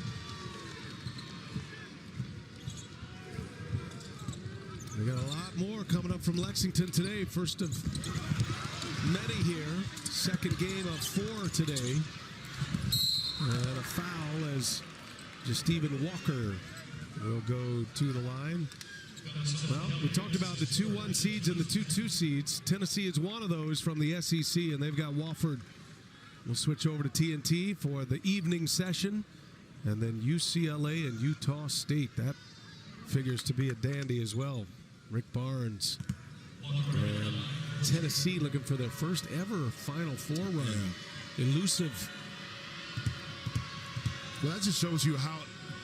We got a lot more coming up from Lexington today. First of many here. Second game of 4 today. And a foul as Stephen Walker will go to the line. Well, we talked about the 2-1 seeds and the 2-2 seeds. Tennessee is one of those from the SEC, and they've got Wofford. We'll switch over to TNT for the evening session. And then UCLA and Utah State. That figures to be a dandy as well. Rick Barnes and Tennessee looking for their first ever Final Four run. Yeah. Elusive. Well, that just shows you how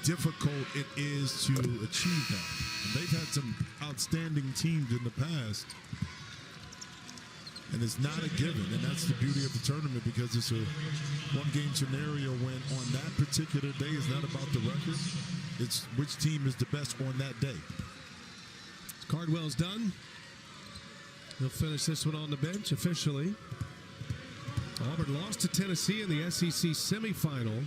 difficult it is to achieve that. And they've had some outstanding teams in the past. And it's not a given. And that's the beauty of the tournament, because it's a one-game scenario when on that particular day it's not about the record. It's which team is the best on that day. Cardwell's done. He'll finish this one on the bench officially. Auburn lost to Tennessee in the SEC semifinal.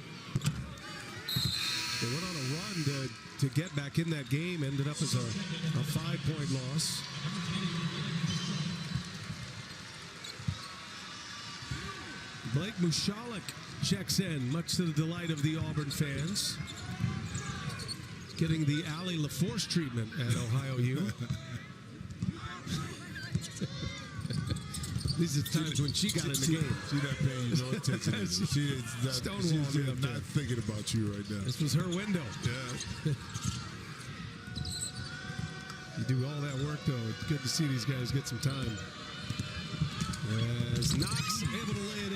They went on a run to get back in that game. Ended up as a 5-point loss. Blake Mushalik checks in, much to the delight of the Auburn fans. Getting the Allie LaForce treatment at Ohio U. These are times when she got in the game. She's not paying no attention. She's not thinking about you right now. This was her window. Yeah. You do all that work, though. It's good to see these guys get some time. As Knox able to lay it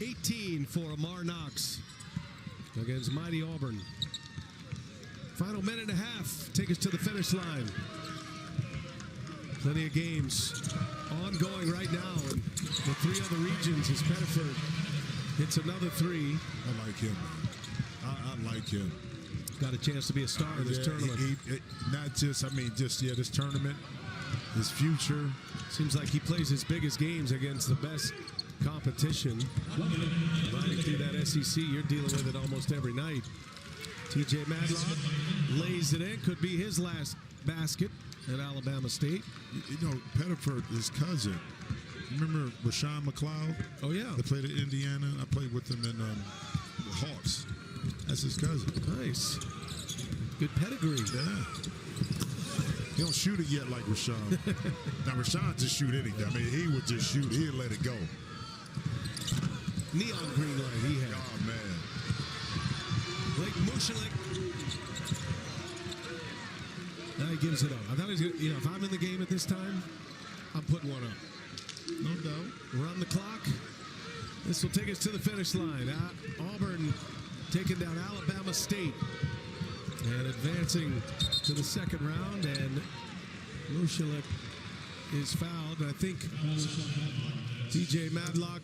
in. 18 for Amar Knox against mighty Auburn. Final minute and a half. Take us to the finish line. Plenty of games ongoing right now in the 3 other regions as Pettiford hits another 3. I like him. I like him. Got a chance to be a star in this tournament. This tournament, his future. Seems like he plays his biggest games against the best competition. Riding through that SEC, you're dealing with it almost every night. TJ Madlock lays it in. Could be his last basket at Alabama State. You know, Pettiford, his cousin. Remember Rashawn McLeod? Oh, yeah. They played at Indiana. I played with him in the Hawks. That's his cousin. Nice. Good pedigree. Yeah. He don't shoot it yet like Rashawn. Now, Rashawn just shoot anything. I mean, he would just shoot. He'd let it go. Neon green light he had. Oh, man. Blake Mushalik. Now he gives it up. I thought he was going to, if I'm in the game at this time, I'm putting one up. No doubt. We're on the clock. This will take us to the finish line. Auburn taking down Alabama State and advancing to the second round. And Mushalik is fouled. I think TJ Madlock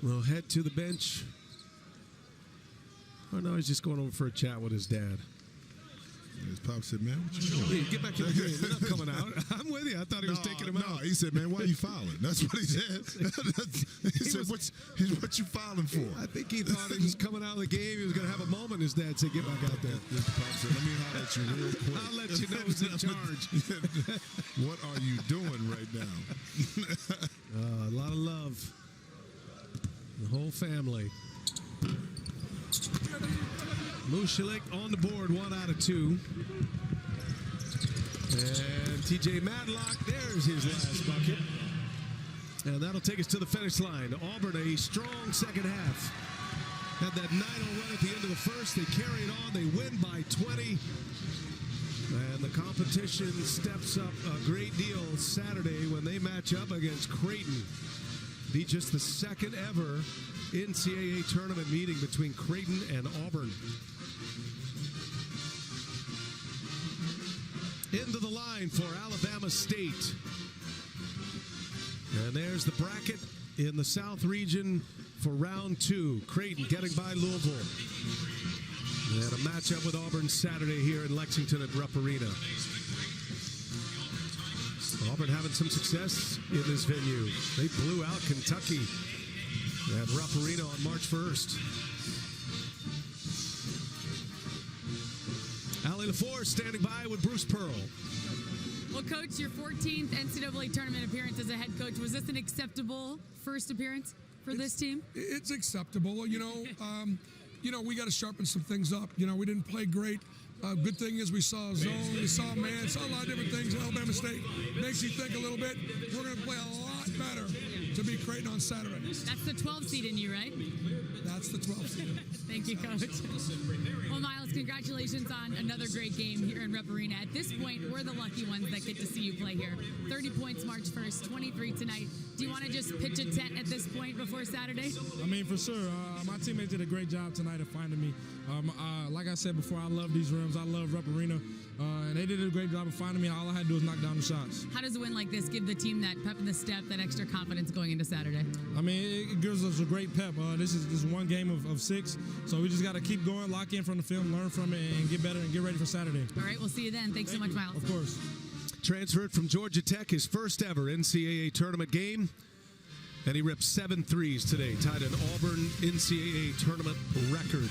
will head to the bench. Oh, no, he's just going over for a chat with his dad. His pop said, man, what you doing? Get back in the game. They're not coming out. I'm with you. I thought he was taking him out. No, he said, man, why are you fouling? That's what he said. He said, what you fouling for? I think he thought he was coming out of the game. He was going to have a moment. His dad said, get back out there. Mr. Pop said, let me holler at you real quick. I'll let you know who's in charge. What are you doing right now? A lot of love. The whole family. Mushalik on the board, 1 out of 2. And TJ Madlock, there's his last bucket. And that'll take us to the finish line. Auburn, a strong second half. Had that 9-0 run at the end of the first. They carried on. They win by 20. And the competition steps up a great deal Saturday when they match up against Creighton. Be just the second ever NCAA tournament meeting between Creighton and Auburn. Into the line for Alabama State. And there's the bracket in the South region for round 2. Creighton getting by Louisville. And a matchup with Auburn Saturday here in Lexington at Rupp Arena. Auburn having some success in this venue. They blew out Kentucky at Rupp Arena on March 1st. Allie LaForce standing by with Bruce Pearl. Well, Coach, your 14th NCAA tournament appearance as a head coach. Was this an acceptable first appearance for this team? It's acceptable. You know, we got to sharpen some things up. You know, we didn't play great. Good thing is we saw zone, we saw man, saw a lot of different things in Alabama State. Makes you think a little bit. We're going to play a lot better to beat Creighton on Saturday. That's the 12 seed in you, right? That's the 12 seed. Thank you, Coach. Well, Miles, congratulations on another great game here in Rupp Arena. At this point, we're the lucky ones that get to see you play here. 30 points March 1st, 23 tonight. Do you want to just pitch a tent at this point before Saturday? I mean, for sure. My teammates did a great job tonight of finding me. Like I said before, I love these rims. I love Rupp Arena. And they did a great job of finding me. All I had to do was knock down the shots. How does a win like this give the team that pep in the step, that extra confidence going into Saturday? I mean, it gives us a great pep. This is just one game of 6, so we just got to keep going, lock in from the film, learn from it, and get better and get ready for Saturday. All right, we'll see you then. Thanks so much, Miles. Of course. Transferred from Georgia Tech, his first ever NCAA tournament game. And he ripped 7 threes today, tied an Auburn NCAA tournament record.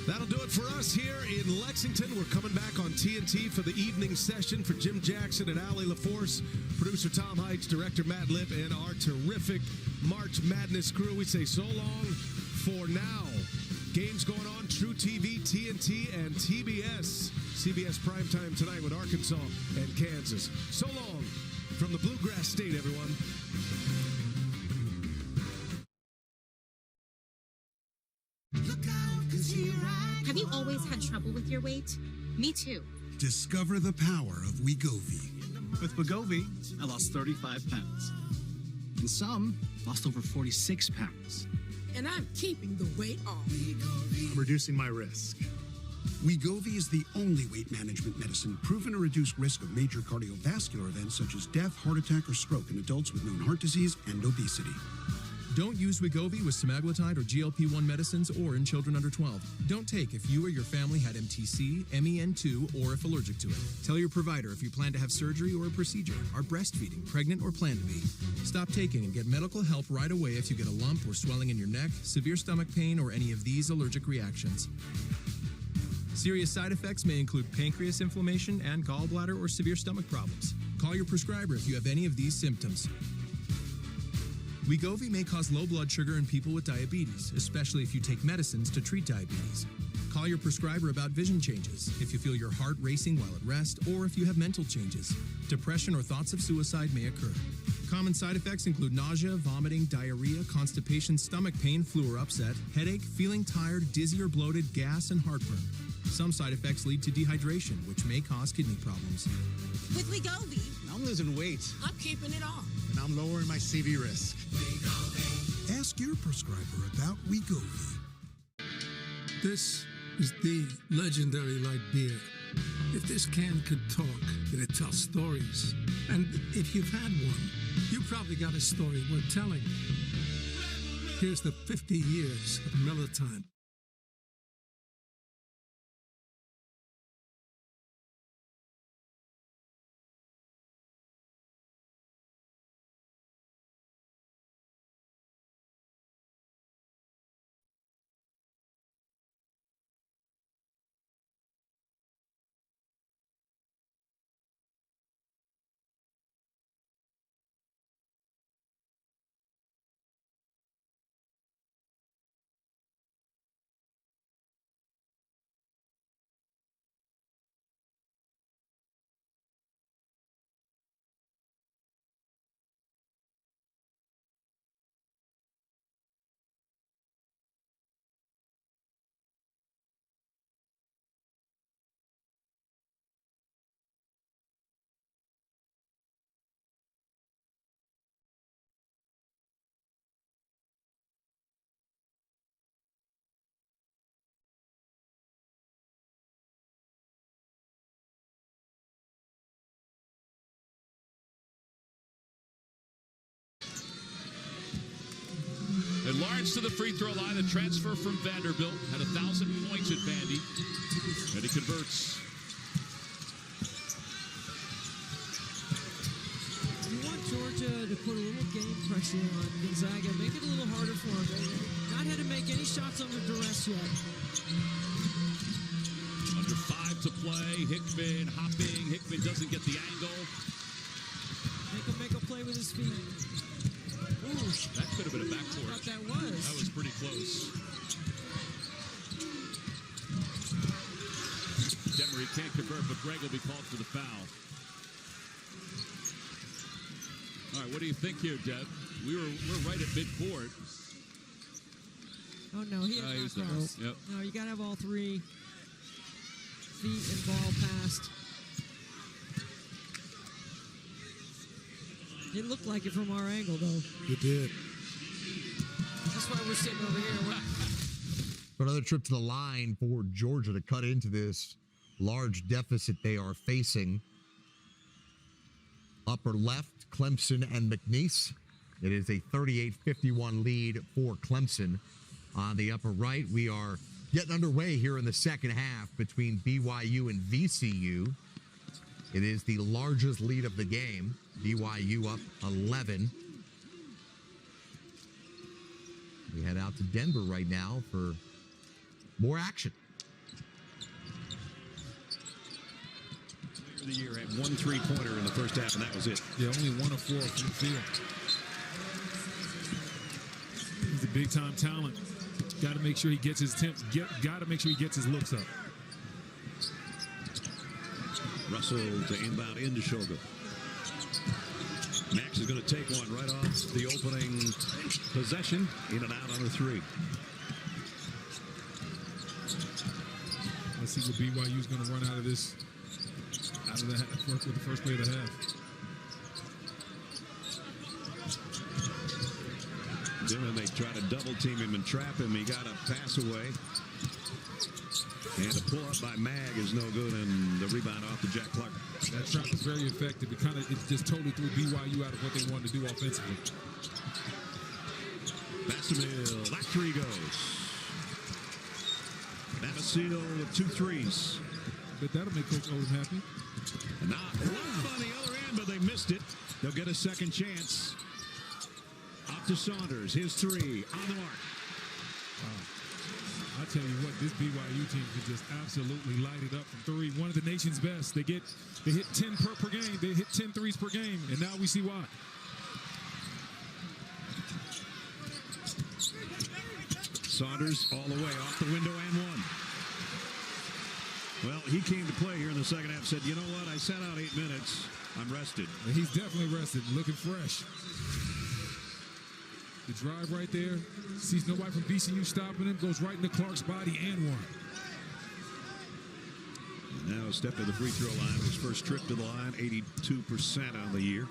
That'll do it for us here in Lexington. We're coming back on TNT for the evening session for Jim Jackson and Allie LaForce, producer Tom Heights, director Matt Lipp, and our terrific March Madness crew. We say so long for now. Games going on, True TV, TNT, and TBS. CBS primetime tonight with Arkansas and Kansas. So long from the Bluegrass State, everyone. Have you always had trouble with your weight? Me too. Discover the power of Wegovy. With Wegovy, I lost 35 pounds. And some lost over 46 pounds. And I'm keeping the weight off. I'm reducing my risk. Wegovy is the only weight management medicine proven to reduce risk of major cardiovascular events such as death, heart attack, or stroke in adults with known heart disease and obesity. Don't use Wegovy with semaglutide or GLP-1 medicines or in children under 12. Don't take if you or your family had MTC, MEN2, or if allergic to it. Tell your provider if you plan to have surgery or a procedure, are breastfeeding, pregnant, or plan to be. Stop taking and get medical help right away if you get a lump or swelling in your neck, severe stomach pain, or any of these allergic reactions. Serious side effects may include pancreas inflammation and gallbladder or severe stomach problems. Call your prescriber if you have any of these symptoms. Wegovy may cause low blood sugar in people with diabetes, especially if you take medicines to treat diabetes. Call your prescriber about vision changes, if you feel your heart racing while at rest, or if you have mental changes. Depression or thoughts of suicide may occur. Common side effects include nausea, vomiting, diarrhea, constipation, stomach pain, flu or upset, headache, feeling tired, dizzy or bloated, gas, and heartburn. Some side effects lead to dehydration, which may cause kidney problems. With Wegovy, I'm losing weight. I'm keeping it off. And I'm lowering my CV risk. Ask your prescriber about Wegovy. This is the legendary light beer. If this can could talk, it'd tell stories. And if you've had one, you probably got a story worth telling. Here's the 50 years of Miller Time. Barnes to the free throw line, a transfer from Vanderbilt. Had 1,000 points at Vandy. And he converts. You want Georgia to put a little game pressure on Gonzaga, make it a little harder for them. They've not had to make any shots under duress yet. Under 5 to play. Hickman hopping. Hickman doesn't get the angle. Make a play with his feet. Ooh, that could have been a backcourt. I thought that was. That was pretty close. Demery can't convert, but Greg will be called for the foul. All right, what do you think here, Deb? We're right at midcourt. Oh no, he has not crossed. Yep. No, you gotta have all 3 feet and ball passed. It looked like it from our angle, though. It did. That's why we're sitting over here. Another trip to the line for Georgia to cut into this large deficit they are facing. Upper left, Clemson and McNeese. It is a 38-51 lead for Clemson. On the upper right, we are getting underway here in the second half between BYU and VCU. It is the largest lead of the game. BYU up 11. We head out to Denver right now for more action. The year had 1 3-pointer in the first half, and that was it. Yeah, only 1 of 4 from the field. He's a big-time talent. Got to make sure he gets his attempts. Got to make sure he gets his looks up. Russell to inbound into Shoga. Max is going to take one right off the opening possession. In and out on a 3. Let's see what BYU is going to run out of this. Out of the half, with the first play of the half. Then they try to double team him and trap him. He got a pass away. And the pull up by Mag is no good, and the rebound off to Jack Clark. That trap is very effective. It just totally threw BYU out of what they wanted to do offensively. Bassamil, that 3 goes. Navasino with 2 threes. But that'll make Coach Odom happy. Not one on the other end, but they missed it. They'll get a second chance. Up to Saunders, his 3 on the mark. I tell you what, this BYU team could just absolutely light it up from 3. One of the nation's best. They hit 10 per game. They hit 10 threes per game, and now we see why. Saunders all the way off the window and 1. Well, he came to play here in the second half, said, you know what, I sat out 8 minutes. I'm rested. And he's definitely rested, looking fresh. The drive right there, sees nobody from VCU stopping him, goes right into Clark's body and 1. And now a step to the free throw line. His first trip to the line, 82% on the year.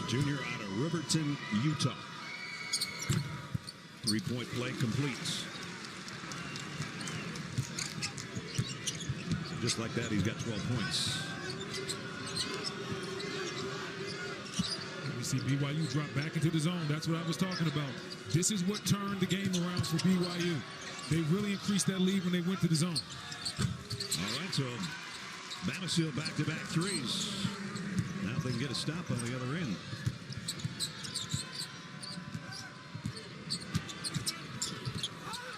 Junior out of Riverton, Utah. 3-point play completes. Just like that, he's got 12 points. We see BYU drop back into the zone. That's what I was talking about. This is what turned the game around for BYU. They really increased that lead when they went to the zone. All right, so Bamasil back-to-back 3s. Now they can get a stop on the other end.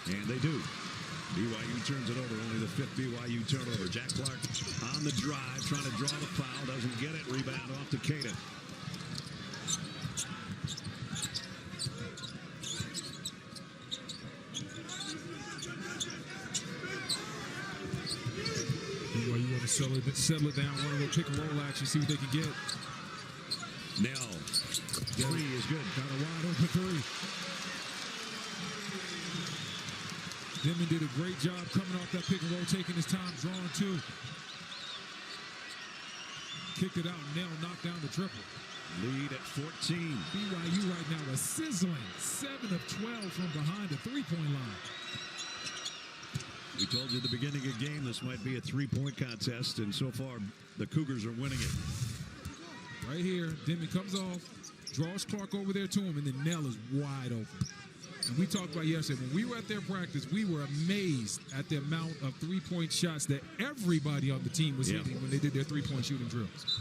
And they do. BYU turns it over, only the 5th BYU turnover. Jack Clark on the drive, trying to draw the foul, doesn't get it. Rebound off to Creighton. BYU want to settle it down, one of the pick and roll action, see what they can get. Nell, 3 is good. Got a wide open 3. Denman did a great job coming off that pick and roll, taking his time, drawing 2. Kicked it out, Nell knocked down the triple. Lead at 14. BYU right now is sizzling. 7 of 12 from behind the 3-point line. We told you at the beginning of the game this might be a 3-point contest, and so far the Cougars are winning it. Right here, Denman comes off, draws Clark over there to him, and then Nell is wide open. And we talked about yesterday, when we were at their practice, we were amazed at the amount of three-point shots that everybody on the team was hitting when they did their three-point shooting drills.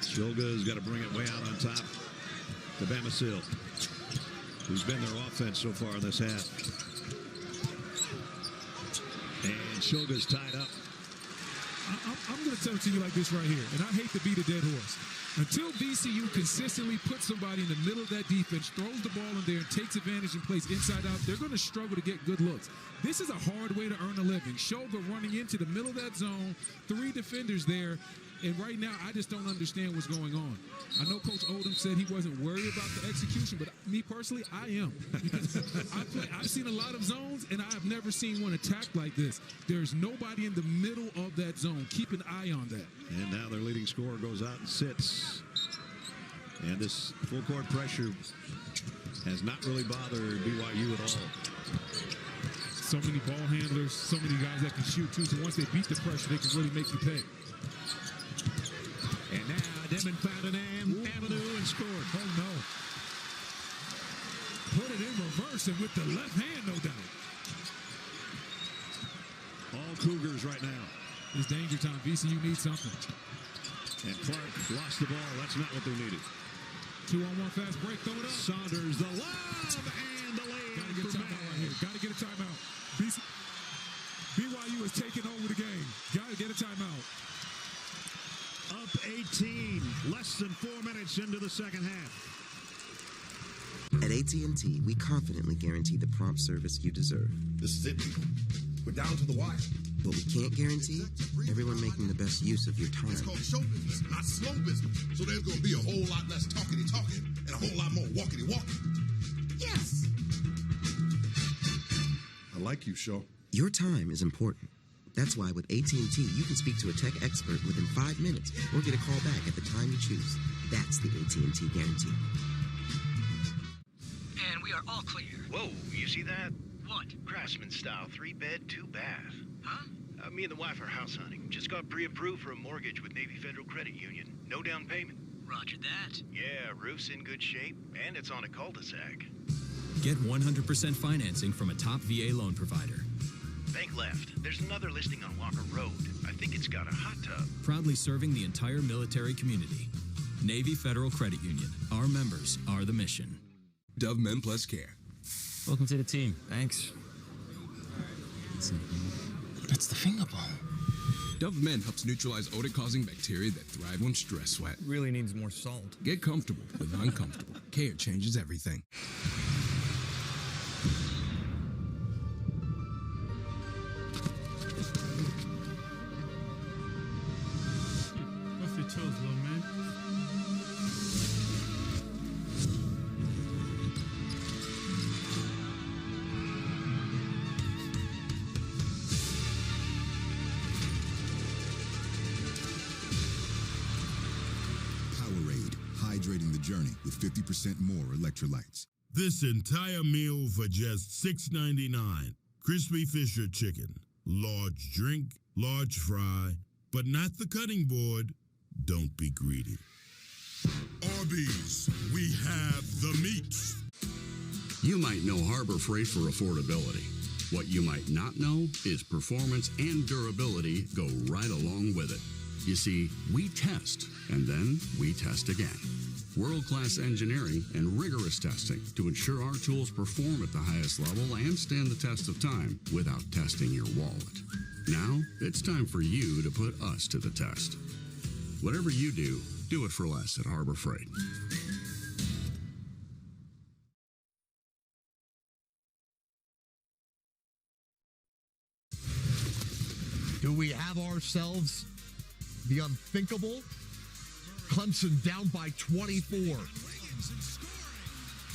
Shulga's got to bring it way out on top to Bamasil, who's been their offense so far in this half. And Shulga's tied up. I'm going to tell it to you like this right here, and I hate to beat a dead horse. Until VCU consistently puts somebody in the middle of that defense, throws the ball in there, and takes advantage and plays inside out, they're going to struggle to get good looks. This is a hard way to earn a living. Shulga running into the middle of that zone, 3 defenders there, and right now I just don't understand what's going on. I know Coach Odom said he wasn't worried about the execution, but me personally, I am. I've seen a lot of zones, and I've never seen one attacked like this. There's nobody in the middle of that zone. Keep an eye on that. And now their leading scorer goes out and sits. And this full court pressure has not really bothered BYU at all. So many ball handlers, so many guys that can shoot too. So once they beat the pressure, they can really make you pay. And now Demon found an avenue and scored. Oh no. Put it in reverse and with the left hand, no doubt. All Cougars right now. It's danger time. VCU needs something. And Clark lost the ball. That's not what they needed. 2-on-1 fast break. Throw it up. Saunders, the lob, and the lead. Got to get a timeout right here. Got to get a timeout. BYU is taking over the game. Got to get a timeout. Up 18. Less than 4 minutes into the second half. At AT&T, we confidently guarantee the prompt service you deserve. This is it, people. We're down to the wire. What we can't guarantee, everyone making the best use of your time. It's called show business, not slow business. So there's going to be a whole lot less talkity-talking and a whole lot more walkity-walking. Yes! I like you, Show. Your time is important. That's why with AT&T, you can speak to a tech expert within 5 minutes or get a call back at the time you choose. That's the AT&T guarantee. And we are all clear. Whoa, you see that? What? Craftsman style, 3-bed, 2-bath. Huh? Me and the wife are house hunting. Just got pre-approved for a mortgage with Navy Federal Credit Union. No down payment. Roger that. Yeah, roof's in good shape, and it's on a cul-de-sac. Get 100% financing from a top VA loan provider. Bank left. There's another listing on Walker Road. I think it's got a hot tub. Proudly serving the entire military community. Navy Federal Credit Union. Our members are the mission. Dove Men Plus Care. Welcome to the team. Thanks. That's the finger ball. Dove Men helps neutralize odor-causing bacteria that thrive on stress sweat. Really needs more salt. Get comfortable with uncomfortable. Care changes everything. Off your toes, little man. Powerade, hydrating the journey with 50% more electrolytes. This entire meal for just $6.99. Crispy Fisher chicken. Large drink, large fry, but not the cutting board. Don't be greedy. Arby's, we have the meats. You might know Harbor Freight for affordability. What you might not know is performance and durability go right along with it. You see, we test, and then we test again. World-class engineering and rigorous testing to ensure our tools perform at the highest level and stand the test of time without testing your wallet. Now, it's time for you to put us to the test. Whatever you do, do it for less at Harbor Freight. Do we have ourselves the unthinkable? Clemson down by 24.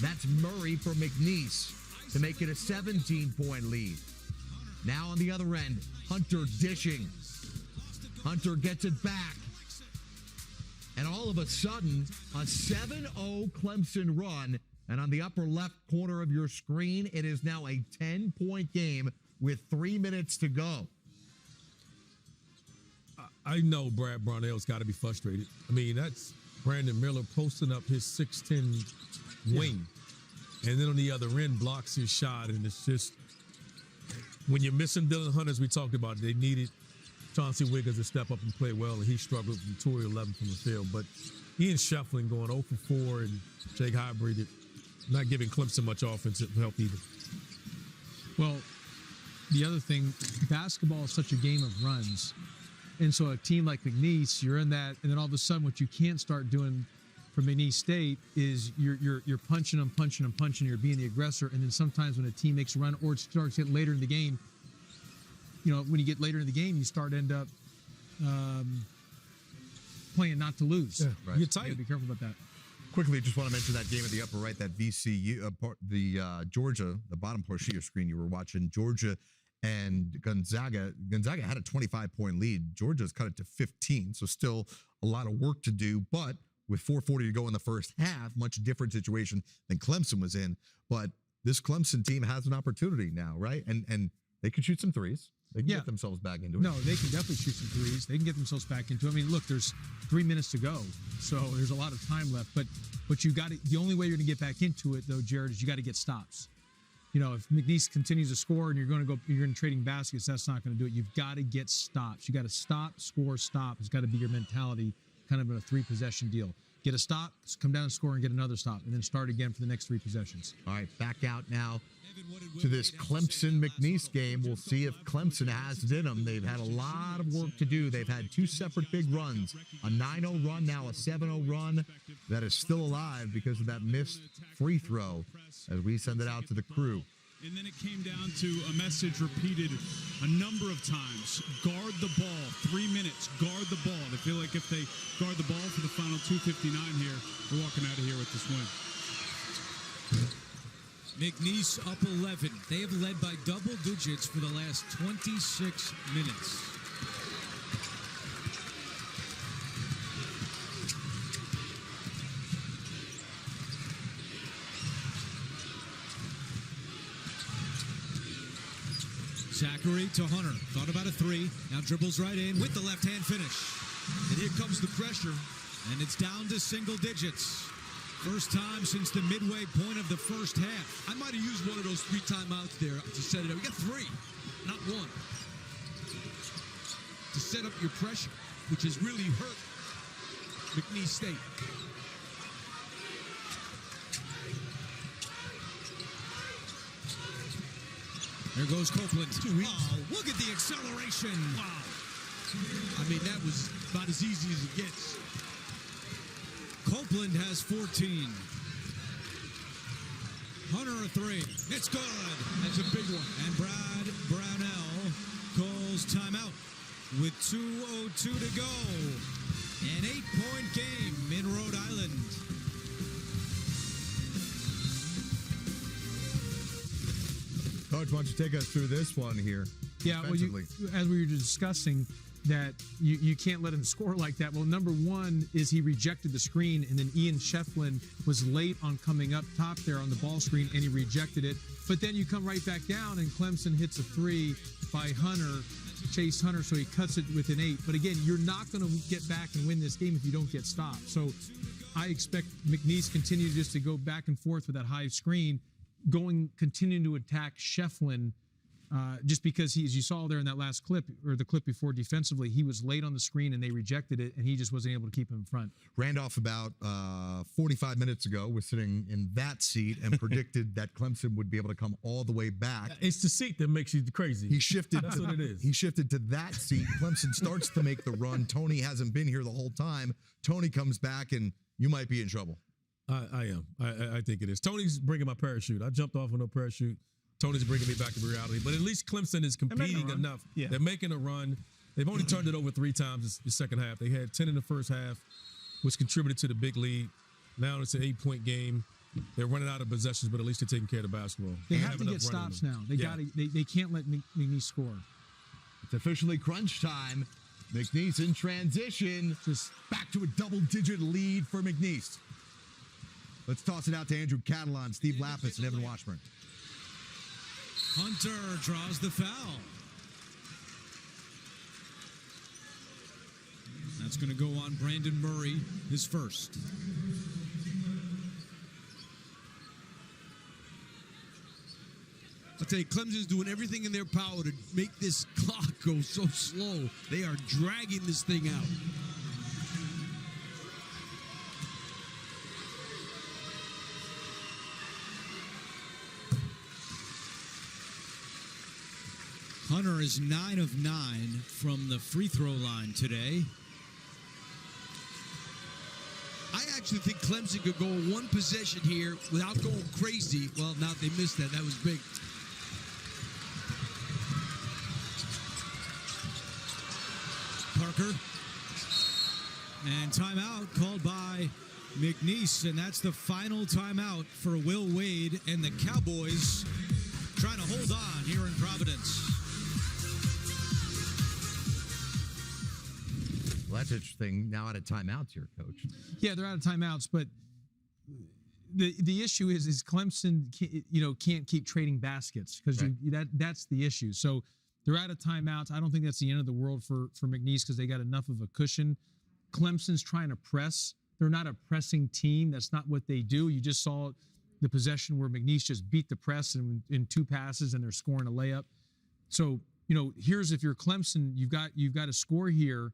That's Murray for McNeese to make it a 17-point lead. Now on the other end, Hunter dishing. Hunter gets it back. And all of a sudden, a 7-0 Clemson run. And on the upper left corner of your screen, it is now a 10-point game with 3 minutes to go. I know Brad Brownell's got to be frustrated. I mean, that's Brandon Miller posting up his 6'10" wing. And then on the other end, blocks his shot. And it's just, when you're missing Dylan Hunter, as we talked about, they needed Chauncey Wiggins to step up and play well, and he struggled from 2 or 11 from the field. But Ian Shefflin going 0 for 4, and Jake Hybrid not giving Clemson much offensive help either. Well, the other thing, basketball is such a game of runs. And so a team like McNeese, you're in that, and then all of a sudden what you can't start doing for McNeese State is you're punching them, you're being the aggressor, and then sometimes when a team makes a run or it starts getting later in the game, you know, when you get later in the game, you end up playing not to lose. Yeah, right. You're tight. You gotta be careful about that. Quickly, just want to mention that game at the upper right, that VCU, Georgia, the bottom portion of your screen you were watching, Georgia and Gonzaga. Gonzaga had a 25-point lead. Georgia's cut it to 15, so still a lot of work to do. But with 4:40 to go in the first half, much different situation than Clemson was in. But this Clemson team has an opportunity now, right? And they could shoot some threes. They can get themselves back into it. No, they can definitely shoot some threes. They can get themselves back into it. I mean, look, there's 3 minutes to go, so there's a lot of time left. But you got to. The only way you're going to get back into it, though, Jared, is you got to get stops. You know, if McNeese continues to score and you're going to trading baskets, that's not going to do it. You've got to get stops. You got to stop, score, stop. It's got to be your mentality, kind of in a 3-possession deal. Get a stop, come down and score and get another stop, and then start again for the next 3 possessions. All right, back out now to this Clemson-McNeese game. We'll see if Clemson has it in them. They've had a lot of work to do. They've had 2 separate big runs, a 9-0 run, now a 7-0 run that is still alive because of that missed free throw as we send it out to the crew. And then it came down to a message repeated a number of times. Guard the ball. 3 minutes. Guard the ball. They feel like if they guard the ball for the final 2:59 here, we're walking out of here with this win. McNeese up 11. They have led by double digits for the last 26 minutes. Zachary to Hunter. Thought about a 3. Now dribbles right in with the left-hand finish. And here comes the pressure. And it's down to single digits. First time since the midway point of the first half. I might have used one of those 3 timeouts there to set it up. We got 3, not 1. To set up your pressure, which has really hurt McNeese State. There goes Copeland. Oh, look at the acceleration. Wow. I mean, that was about as easy as it gets. Copeland has 14. Hunter a 3. It's good. That's a big one. And Brad Brownell calls timeout with 2:02 to go. An 8-point game in Rhode Island. Coach, why don't you take us through this one here? Yeah, well, as we were discussing, that you can't let him score like that. Well, number one is he rejected the screen, and then Ian Shefflin was late on coming up top there on the ball screen, and he rejected it. But then you come right back down, and Clemson hits a 3 by Hunter, Chase Hunter, so he cuts it with an 8. But again, you're not going to get back and win this game if you don't get stopped. So I expect McNeese continue just to go back and forth with that high screen, continuing to attack Shefflin. Just because as you saw there in that last clip, or the clip before defensively, he was late on the screen and they rejected it, and he just wasn't able to keep him in front. Randolph, about 45 minutes ago, was sitting in that seat and predicted that Clemson would be able to come all the way back. It's the seat that makes you crazy. He shifted. That's what it is. He shifted to that seat. Clemson starts to make the run. Tony hasn't been here the whole time. Tony comes back, and you might be in trouble. I am. I think it is. Tony's bringing my parachute. I jumped off with no parachute. Tony's bringing me back to reality. But at least Clemson is competing enough. Yeah. They're making a run. They've only turned it over 3 times the second half. They had 10 in the first half, which contributed to the big lead. Now it's an 8-point game. They're running out of possessions, but at least they're taking care of the basketball. They have to get stops now. They can't let McNeese score. It's officially crunch time. McNeese in transition. Just back to a double-digit lead for McNeese. Let's toss it out to Andrew Catalan, Steve Lapis, and Evan Washburn. Hunter draws the foul. That's going to go on Brandon Murray, his first. I'll tell you, Clemson's doing everything in their power to make this clock go so slow. They are dragging this thing out. Hunter is 9 of 9 from the free throw line today. I actually think Clemson could go one possession here without going crazy. Well, now they missed that. That was big. Parker. And timeout called by McNeese, and that's the final timeout for Will Wade and the Cowboys trying to hold on here in Providence. Well, that's interesting. Now out of timeouts here, Coach. Yeah, they're out of timeouts, but the issue is Clemson can't keep trading baskets because that's the issue. So they're out of timeouts. I don't think that's the end of the world for McNeese because they got enough of a cushion. Clemson's trying to press. They're not a pressing team. That's not what they do. You just saw the possession where McNeese just beat the press in 2 passes and they're scoring a layup. So here's if you're Clemson, you've got to score here.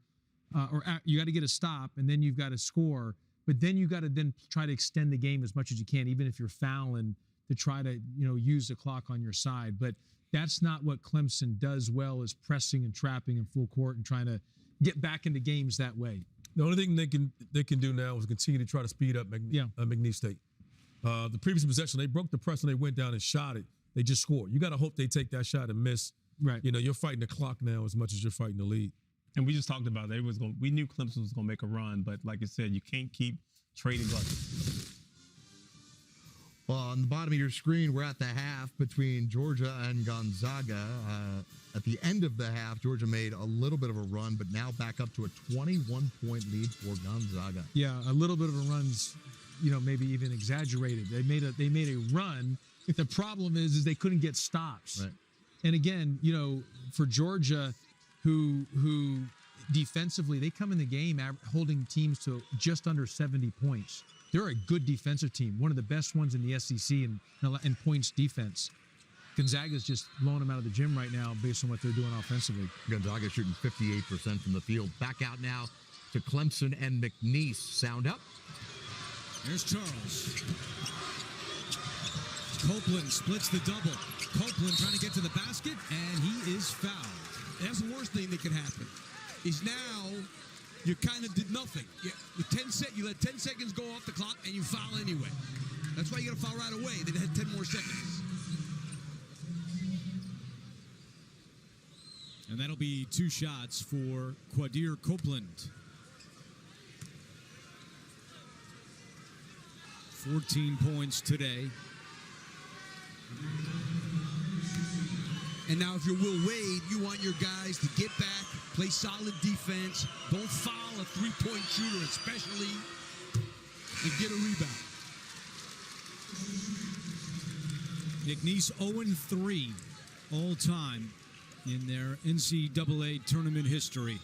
Or you got to get a stop, and then you've got to score. But then you got to then try to extend the game as much as you can, even if you're fouling, to try to use the clock on your side. But that's not what Clemson does well, is pressing and trapping in full court and trying to get back into games that way. The only thing they can do now is continue to try to speed up McNeese State. The previous possession, they broke the press and they went down and shot it. They just scored. You got to hope they take that shot and miss. Right. You're fighting the clock now as much as you're fighting the lead. And we just talked about it. We knew Clemson was going to make a run, but like I said, you can't keep trading buckets. Well, on the bottom of your screen, we're at the half between Georgia and Gonzaga. At the end of the half, Georgia made a little bit of a run, but now back up to a 21-point lead for Gonzaga. Yeah, a little bit of a run's, maybe even exaggerated. They made a run. The problem is they couldn't get stops. Right. And again, for Georgia, who defensively, they come in the game holding teams to just under 70 points. They're a good defensive team, one of the best ones in the SEC in points defense. Gonzaga's just blowing them out of the gym right now based on what they're doing offensively. Gonzaga shooting 58% from the field. Back out now to Clemson and McNeese. Sound up. There's Charles. Copeland splits the double. Copeland trying to get to the basket, and he is fouled. That's the worst thing that could happen. Is now you kind of did nothing. You let 10 seconds go off the clock and you foul anyway. That's why you got to foul right away. They had 10 more seconds. And that'll be 2 shots for Quadir Copeland. 14 points today. And now if you're Will Wade, you want your guys to get back, play solid defense, don't foul a three-point shooter especially, and get a rebound. McNeese 0-3 all-time in their NCAA tournament history.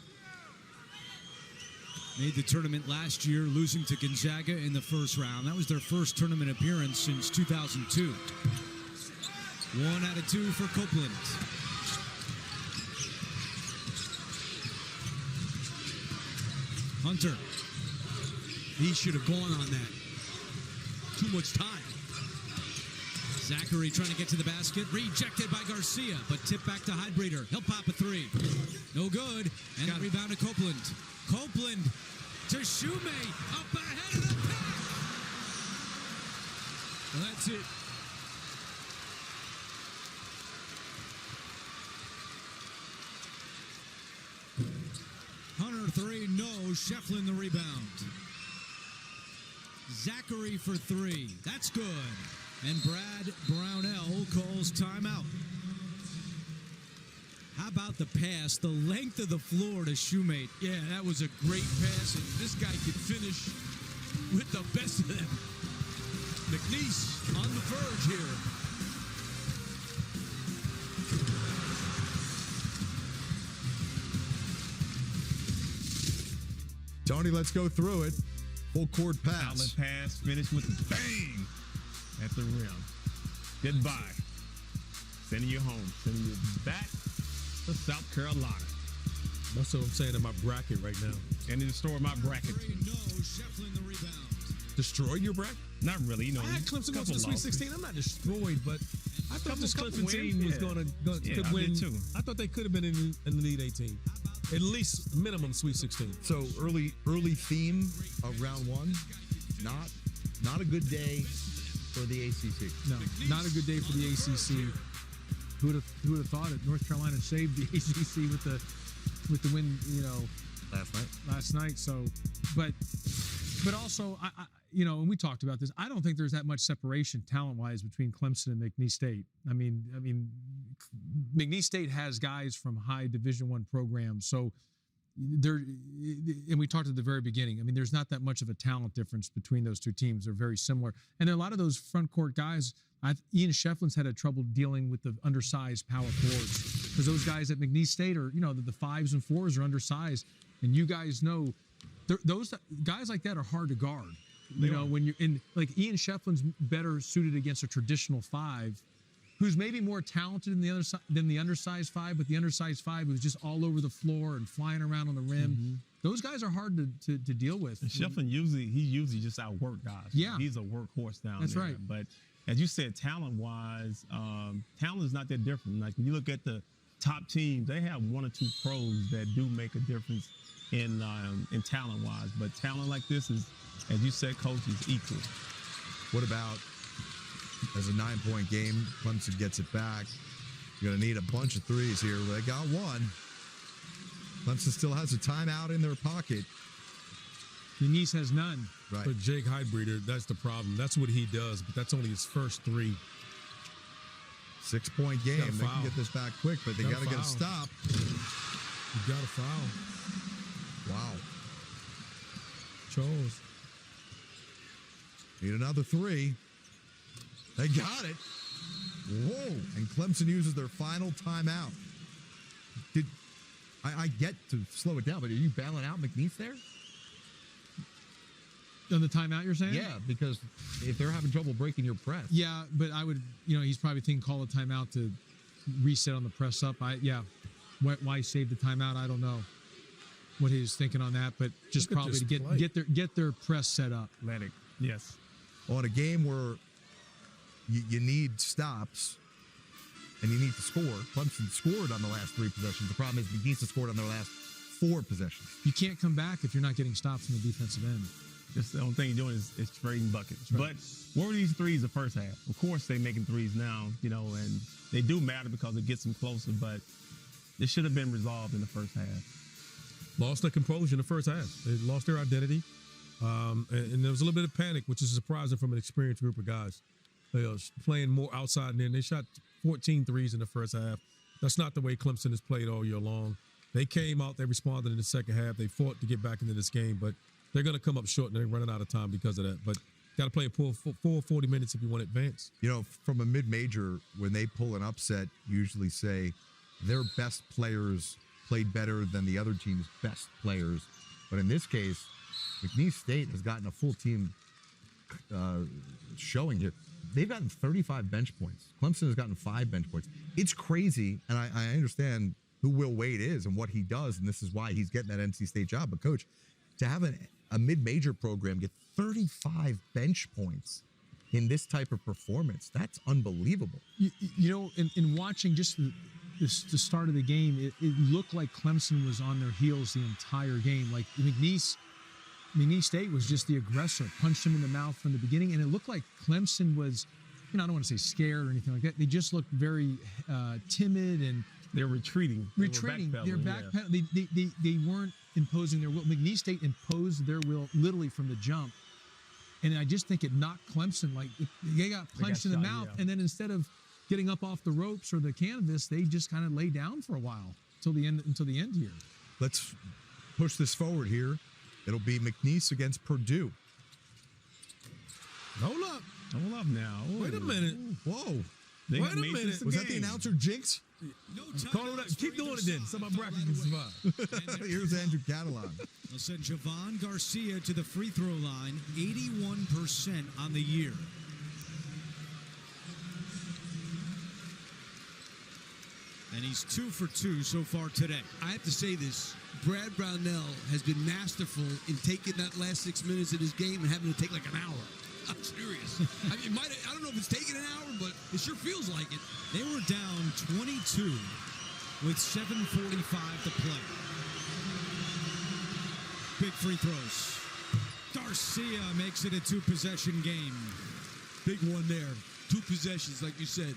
Made the tournament last year, losing to Gonzaga in the first round. That was their first tournament appearance since 2002. 1 out of 2 for Copeland. Hunter. He should have gone on that. Too much time. Zachary trying to get to the basket. Rejected by Garcia, but tipped back to Heidbreder. He'll pop a 3. No good. And the rebound to Copeland. Copeland to Shoemate. Up ahead of the pack. Well, that's it. Hunter 3, no. Shefflin the rebound. Zachary for 3. That's good. And Brad Brownell calls timeout. How about the pass? The length of the floor to Shoemate. Yeah, that was a great pass, and this guy could finish with the best of them. McNeese on the verge here. Tony, let's go through it. Full court pass. Outlet pass, finish with a bang at the rim. Goodbye. Sending you home. Sending you back to South Carolina. That's what I'm saying in my bracket right now. And in the store of my bracket. Destroyed your bracket? Not really. You know, I had Clemson go to the Sweet 16. I'm not destroyed, but I thought this Clemson team was going to win. Too. I thought they could have been in the Elite 18. At least minimum Sweet 16. So early theme of round one, not a good day for the ACC. No, not a good day for the ACC. Who would have thought it? North Carolina saved the ACC with the win, last night. So, but also, I and we talked about this. I don't think there's that much separation talent-wise between Clemson and McNeese State. I mean, McNeese State has guys from high Division I programs, so and we talked at the very beginning. I mean, there's not that much of a talent difference between those two teams. They're very similar, and there are a lot of those front court guys. Ian Shefflin's had a trouble dealing with the undersized power forwards because those guys at McNeese State are, the 5s and 4s are undersized, and you guys know those guys like that are hard to guard. When you're in, like, Ian Shefflin's better suited against a traditional 5, who's maybe more talented than the undersized 5, but the undersized 5 who's just all over the floor and flying around on the rim. Mm-hmm. Those guys are hard to deal with. Shefflin usually just outwork guys. Yeah, he's a workhorse down there. That's right. But as you said, talent-wise, talent is not that different. Like, when you look at the top teams, they have 1 or 2 pros that do make a difference in talent-wise. But talent like this is, as you said, Coach, is equal. What about, as a 9-point game, Clemson gets it back? You're going to need a bunch of threes here. They got one. Clemson still has a timeout in their pocket. McNeese has none. Right. But Jake Heidbreder, that's the problem. That's what he does, but that's only his first 3. 6-point game. They can get this back quick, but they got to get a stop. You got to foul. Wow. Charles. Need another 3. They got it. Whoa. And Clemson uses their final timeout. I get to slow it down, but are you bailing out McNeese there? On the timeout, you're saying? Yeah, because if they're having trouble breaking your press. Yeah, but I would, he's probably thinking call a timeout to reset on the press up. Why save the timeout? I don't know what he was thinking on that, but just probably to get their press set up. Atlantic, yes. On a game where you need stops and you need to score, Clemson scored on the last 3 possessions. The problem is McNeese has scored on their last 4 possessions. You can't come back if you're not getting stops on the defensive end. Just the only thing you're doing is trading buckets. Right. But what were these threes the first half? Of course, they're making threes now, and they do matter because it gets them closer, but it should have been resolved in the first half. Lost their composure in the first half. They lost their identity. And there was a little bit of panic, which is surprising from an experienced group of guys. They were playing more outside and in. They shot 14 threes in the first half. That's not the way Clemson has played all year long. They came out, they responded in the second half. They fought to get back into this game, but they're going to come up short and they're running out of time because of that. But got to play a full 40 minutes if you want to advance. From a mid-major, when they pull an upset, usually say their best players played better than the other team's best players. But in this case, McNeese State has gotten a full team showing here. They've gotten 35 bench points. Clemson has gotten 5 bench points. It's crazy, and I understand who Will Wade is and what he does, and this is why he's getting that NC State job. But, Coach, to have a mid-major program get 35 bench points in this type of performance, that's unbelievable. In watching just the start of the game, it looked like Clemson was on their heels the entire game. Like McNeese State was just the aggressor, punched him in the mouth from the beginning, and it looked like Clemson was, I don't want to say scared or anything like that. They just looked very timid, and they're retreating. They're backpedaling. They weren't imposing their will. McNeese State imposed their will literally from the jump, and I just think it knocked Clemson. Like they got punched in the mouth, and then instead of getting up off the ropes or the canvas, they just kind of lay down for a while until the end here. Let's push this forward here. It'll be McNeese against Purdue. Hold up now. Wait a minute. Whoa. They Wait have a made minute. this a Was that the game. announcer Jinx? Call it that. Keep doing it then. So my bracket can survive. Here's Andrew Catalan. They'll send Javon Garcia to the free throw line, 81% on the year. And he's 2 for 2 so far today. I have to say this. Brad Brownell has been masterful in taking that last 6 minutes of his game and having to take like an hour. I'm serious. I mean, I don't know if it's taking an hour, but it sure feels like it. They were down 22 with 7:45 to play. Big free throws. Garcia makes it a 2-possession game. Big one there. 2 possessions, like you said.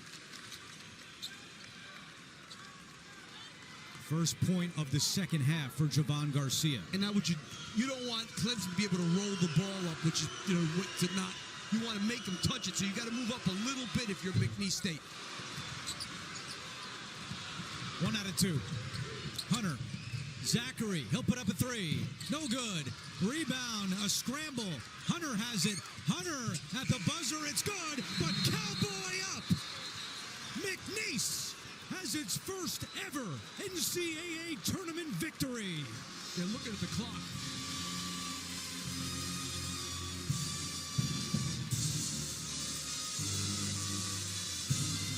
First point of the second half for Javon Garcia. And now you don't want Clemson to be able to roll the ball up, which is, to not, you want to make them touch it, so you got to move up a little bit if you're McNeese State. 1 out of 2. Hunter. Zachary, he'll put up a 3. No good. Rebound, a scramble. Hunter has it. Hunter at the buzzer, it's good, but Cowboy up. McNeese has its first ever NCAA tournament victory. They're looking at the clock.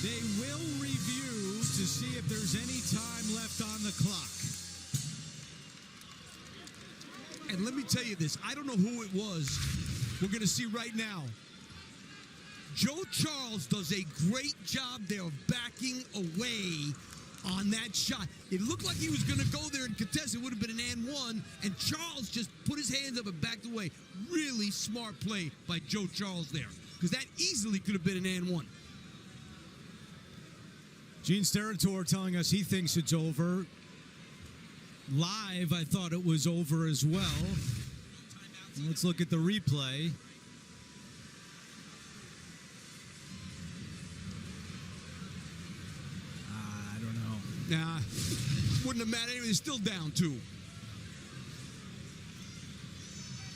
They will review to see if there's any time left on the clock. And let me tell you this, I don't know who it was. We're going to see right now. Joe Charles does a great job there of backing away on that shot. It looked like he was going to go there and contest. It would have been an and one, and Charles just put his hands up and backed away. Really smart play by Joe Charles there, because that easily could have been an and one. Gene Steratore telling us he thinks it's over. Live, I thought it was over as well. Let's look at the replay. I don't know. Nah, wouldn't have mattered anyway. They're still down 2.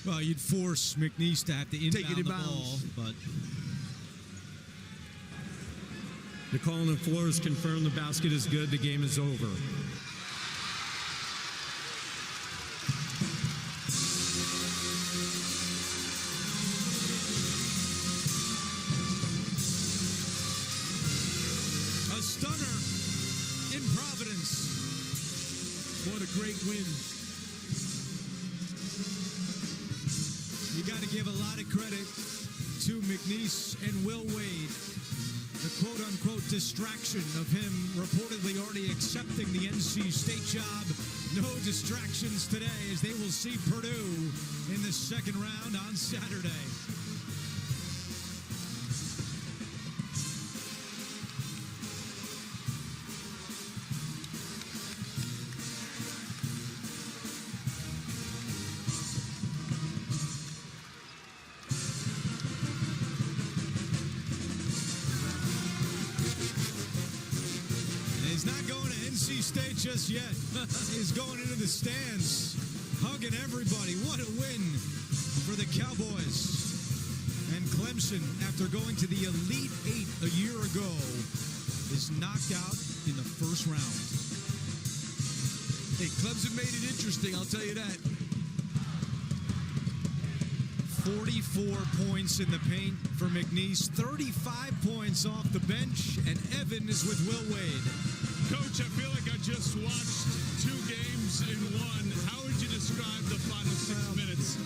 Well, you'd force McNeese to have to inbound the ball, but the call on the floor is confirmed. The basket is good. The game is over. a stunner in Providence. What a great win. You got to give a lot of credit to McNeese and Will Wade. The quote-unquote distraction of him reportedly already accepting the NC State job. No distractions today as they will see Purdue in the second round on Saturday. State just yet. He's going into the stands, hugging everybody. What a win for the Cowboys. And Clemson, after going to the Elite Eight a year ago, is knocked out in the first round. Hey, Clemson made it interesting, I'll tell you that. 44 points in the paint for McNeese, 35 points off the bench, and Evan is with Will Wade. Coach, I feel like I just watched 2 games in one. How would you describe the final 6 minutes?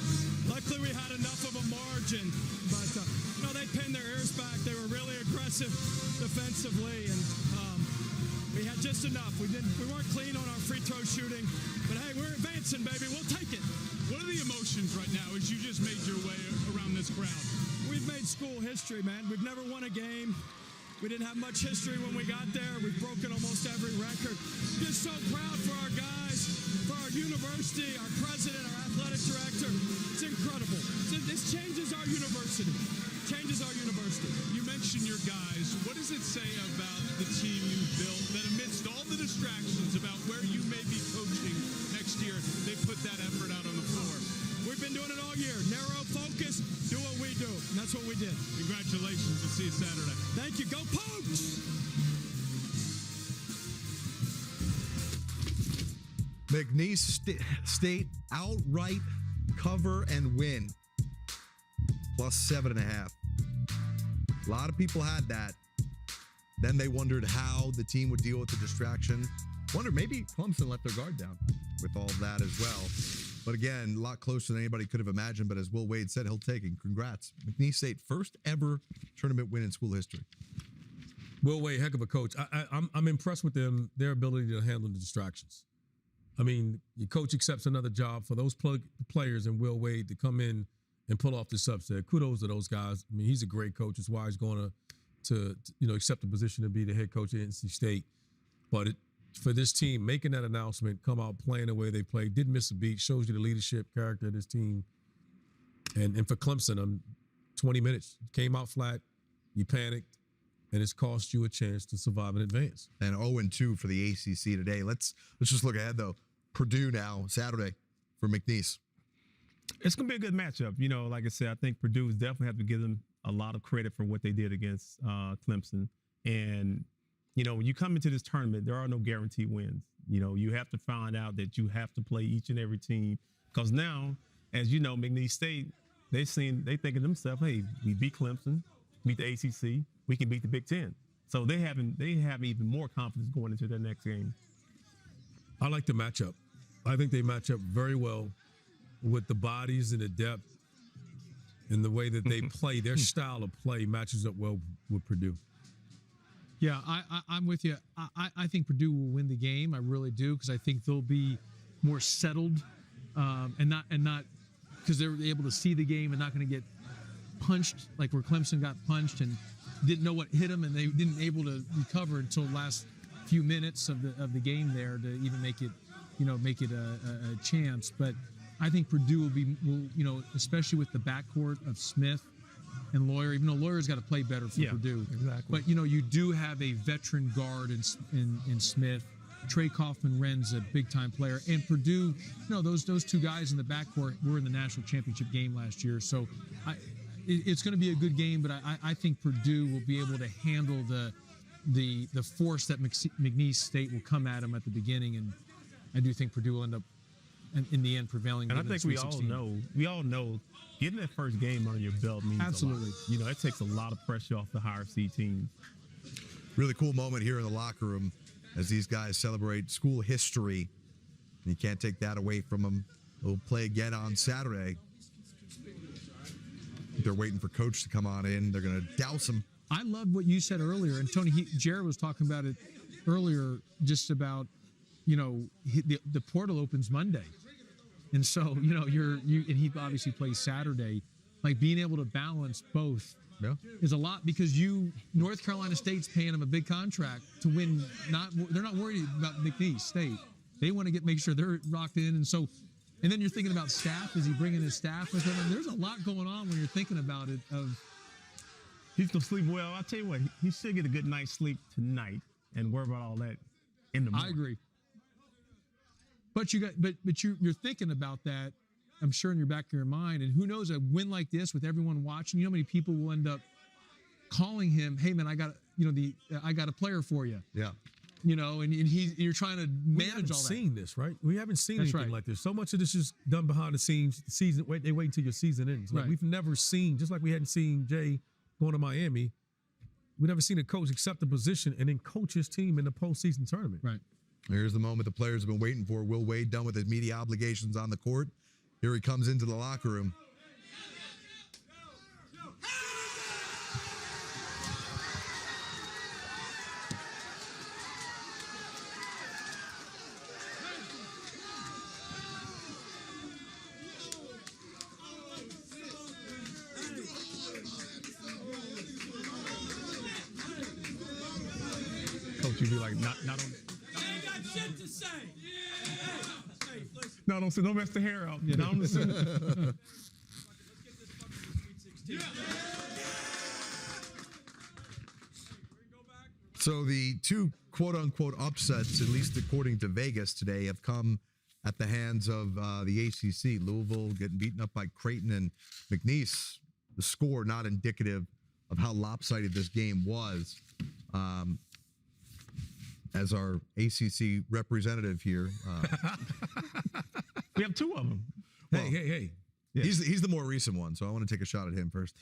Luckily, we had enough of a margin, but they pinned their ears back. They were really aggressive defensively, and we had just enough. We weren't clean on our free throw shooting, but hey, we're advancing, baby. We'll take it. What are the emotions right now as you just made your way around this crowd? We've made school history, man. We've never won a game. We didn't have much history when we got there. We've broken almost every record. Just so proud for our guys, for our university, our president, our athletic director. It's incredible. This changes our university. Changes our university. You mentioned your guys. What does it say about the team you built that amidst all the distractions about where you may be coaching next year, they put that effort out on the floor? We've been doing it all year. Narrow focus, do what we do. And that's what we did. Congratulations. We'll see you Saturday. Thank you. Go Pokes! McNeese State outright cover and win. +7.5. A lot of people had that. Then they wondered how the team would deal with the distraction. Wondered maybe Clemson let their guard down with all of that as well. But again, a lot closer than anybody could have imagined. But as Will Wade said, he'll take it. Congrats. McNeese State, first ever tournament win in school history. Will Wade, heck of a coach. I'm impressed with them, their ability to handle the distractions. I mean, your coach accepts another job for those players and Will Wade to come in and pull off this upset. Kudos to those guys. I mean, he's a great coach. That's why he's going to accept the position to be the head coach at NC State. But for this team, making that announcement, come out playing the way they played, didn't miss a beat, shows you the leadership character of this team. And for Clemson, 20 minutes, came out flat, you panicked, and it's cost you a chance to survive and advance. And 0-2 for the ACC today. Let's just look ahead, though. Purdue now, Saturday for McNeese. It's going to be a good matchup. You know, like I said, I think Purdue definitely have to give them a lot of credit for what they did against Clemson. And, you know, when you come into this tournament, there are no guaranteed wins. You know, you have to find out that you have to play each and every team. Because now, as you know, McNeese State, they think of themselves, hey, we beat Clemson, beat the ACC, we can beat the Big Ten. So they have even more confidence going into their next game. I like the matchup. I think they match up very well with the bodies and the depth and the way that they play. Their style of play matches up well with Purdue. Yeah, I'm with you. I think Purdue will win the game. I really do, because I think they'll be more settled and not because they're able to see the game and not going to get punched like where Clemson got punched and didn't know what hit them, and they didn't able to recover until the last few minutes of the game there to even make it a chance. But I think Purdue will especially with the backcourt of Smith and Lawyer, even though Lawyer's got to play better for Purdue. Exactly. But you do have a veteran guard in Smith. Trey Kaufman-Wren's a big-time player, and Purdue, those two guys in the backcourt were in the national championship game last year. So it's going to be a good game, but I think Purdue will be able to handle the force that McNeese State will come at them at the beginning, and I do think Purdue will end up in the end prevailing. And I think we all know getting that first game under your belt means absolutely a lot. It takes a lot of pressure off the higher seed teams. Really cool moment here in the locker room as these guys celebrate school history. And you can't take that away from them. They'll play again on Saturday. They're waiting for Coach to come on in. They're going to douse him. I love what you said earlier, and Tony, Jared was talking about it earlier, just about the portal opens Monday, and so and he obviously plays Saturday. Like being able to balance both is a lot, because North Carolina State's paying him a big contract to win. They're not worried about McNeese State. They want to make sure they're locked in, and then you're thinking about staff. Is he bringing his staff with him? And there's a lot going on when you're thinking about it. He's gonna sleep well. I'll tell you what, he should get a good night's sleep tonight and worry about all that in the morning. I agree. But you're thinking about that, I'm sure, in your back of your mind. And who knows, a win like this with everyone watching, how many people will end up calling him, "Hey man, I got a player for you." Yeah. And you're trying to manage all that. We haven't seen this, right? We haven't seen anything like this. So much of this is done behind the scenes. They wait until your season ends. Like we've never seen, just like we hadn't seen Jay going to Miami, we've never seen a coach accept the position and then coach his team in the postseason tournament. Right. Here's the moment the players have been waiting for. Will Wade done with his media obligations on the court. Here he comes into the locker room. Coach, you'd be like, not on. Shit to say. No, don't mess the hair out. Not on the suit. So the two quote-unquote upsets, at least according to Vegas today, have come at the hands of the ACC. Louisville getting beaten up by Creighton, and McNeese, the score not indicative of how lopsided this game was. As our ACC representative here. We have two of them. Hey. Yeah. He's the more recent one, so I want to take a shot at him first.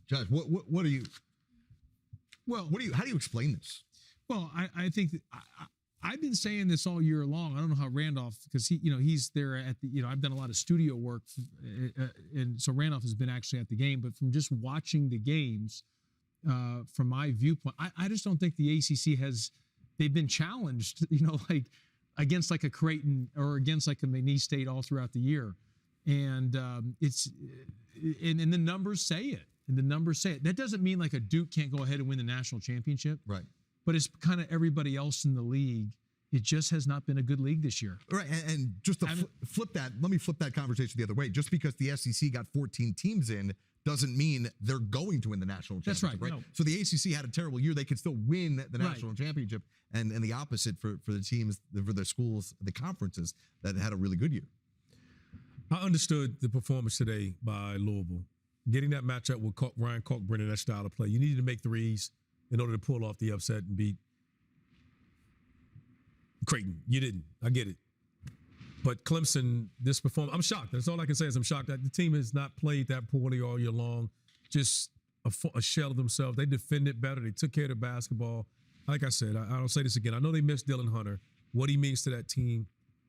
Josh, what are you? Well, how do you explain this? Well, I think that I've been saying this all year long. I don't know how Randolph, because he's there at the, I've done a lot of studio work, and so Randolph has been actually at the game. But from just watching the games, from my viewpoint, I just don't think the ACC they've been challenged, like against like a Creighton or against like a McNeese State all throughout the year. And and the numbers say it. And the numbers say it. That doesn't mean like a Duke can't go ahead and win the national championship. Right. But it's kind of everybody else in the league. It just has not been a good league this year. Right. And just to flip that, let me flip that conversation the other way. Just because the SEC got 14 teams in doesn't mean they're going to win the national championship. That's right. No. So the ACC had a terrible year. They could still win the national championship. And the opposite for the teams, for the schools, the conferences that had a really good year. I understood the performance today by Louisville. Getting that matchup with Ryan Kalkbrenner, that style of play. You needed to make threes in order to pull off the upset and beat Creighton. You didn't. I get it. But Clemson, this performance, I'm shocked. That's all I can say is I'm shocked that the team has not played that poorly all year long. Just a shell of themselves. They defended better. They took care of the basketball. Like I said, I'll say this again. I know they missed Dylan Hunter, what he means to that team,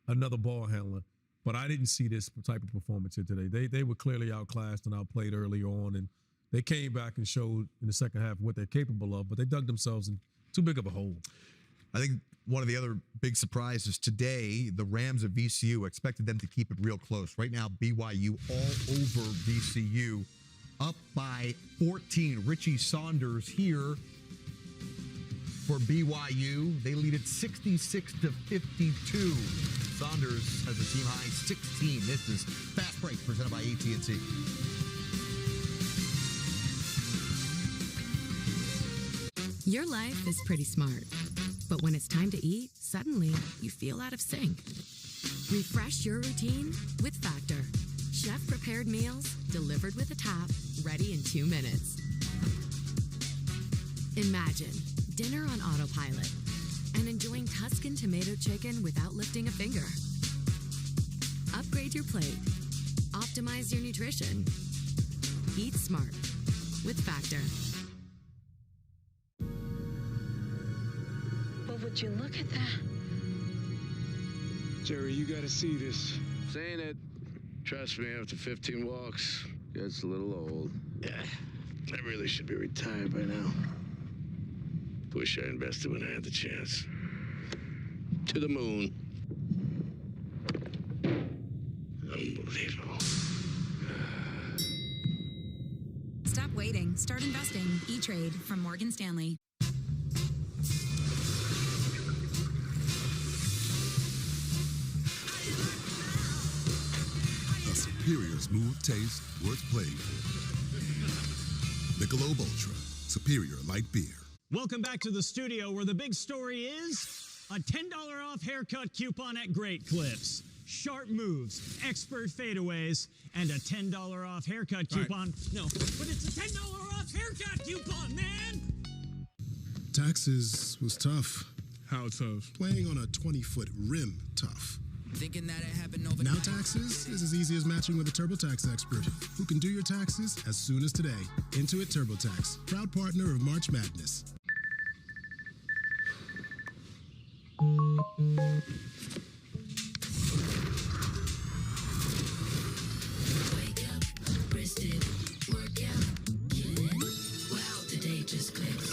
another ball handler. But I didn't see this type of performance here today. They were clearly outclassed and outplayed early on, and they came back and showed in the second half what they're capable of, but they dug themselves in too big of a hole. I think one of the other big surprises today, the Rams of VCU, expected them to keep it real close. Right now, BYU all over VCU, up by 14. Richie Saunders here for BYU. They lead it 66-52. Saunders has a team high 16. This is Fast Break presented by AT&T. Your life is pretty smart, but when it's time to eat, suddenly you feel out of sync. Refresh your routine with Factor. Chef-prepared meals delivered with a tap, ready in 2 minutes. Imagine dinner on autopilot and enjoying Tuscan tomato chicken without lifting a finger. Upgrade your plate. Optimize your nutrition. Eat smart with Factor. But would you look at that? Jerry, you gotta see this. Saying it. Trust me, after 15 walks, gets a little old. Yeah, I really should be retired by now. Wish I invested when I had the chance. To the moon. Unbelievable. Stop waiting. Start investing. E-Trade from Morgan Stanley. A superior smooth taste worth playing for. Michelob Ultra, superior light beer. Welcome back to the studio where the big story is a $10 off haircut coupon at Great Clips. Sharp moves, expert fadeaways, and a $10 off haircut coupon. Right. No, but it's a $10 off haircut coupon, man! Taxes was tough. How tough? Playing on a 20-foot rim tough. Thinking that it happened overnight. Now taxes is as easy as matching with a TurboTax expert who can do your taxes as soon as today. Intuit TurboTax, proud partner of March Madness. Wake up, wrist it, work out, get it. Wow, today just clicks.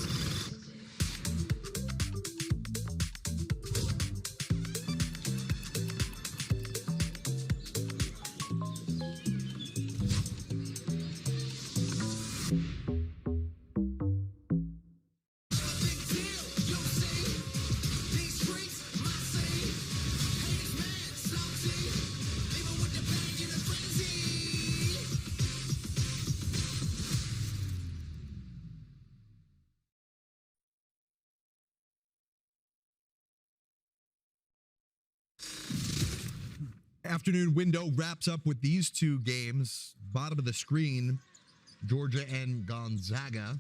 Afternoon window wraps up with these two games. Bottom of the screen, Georgia and Gonzaga.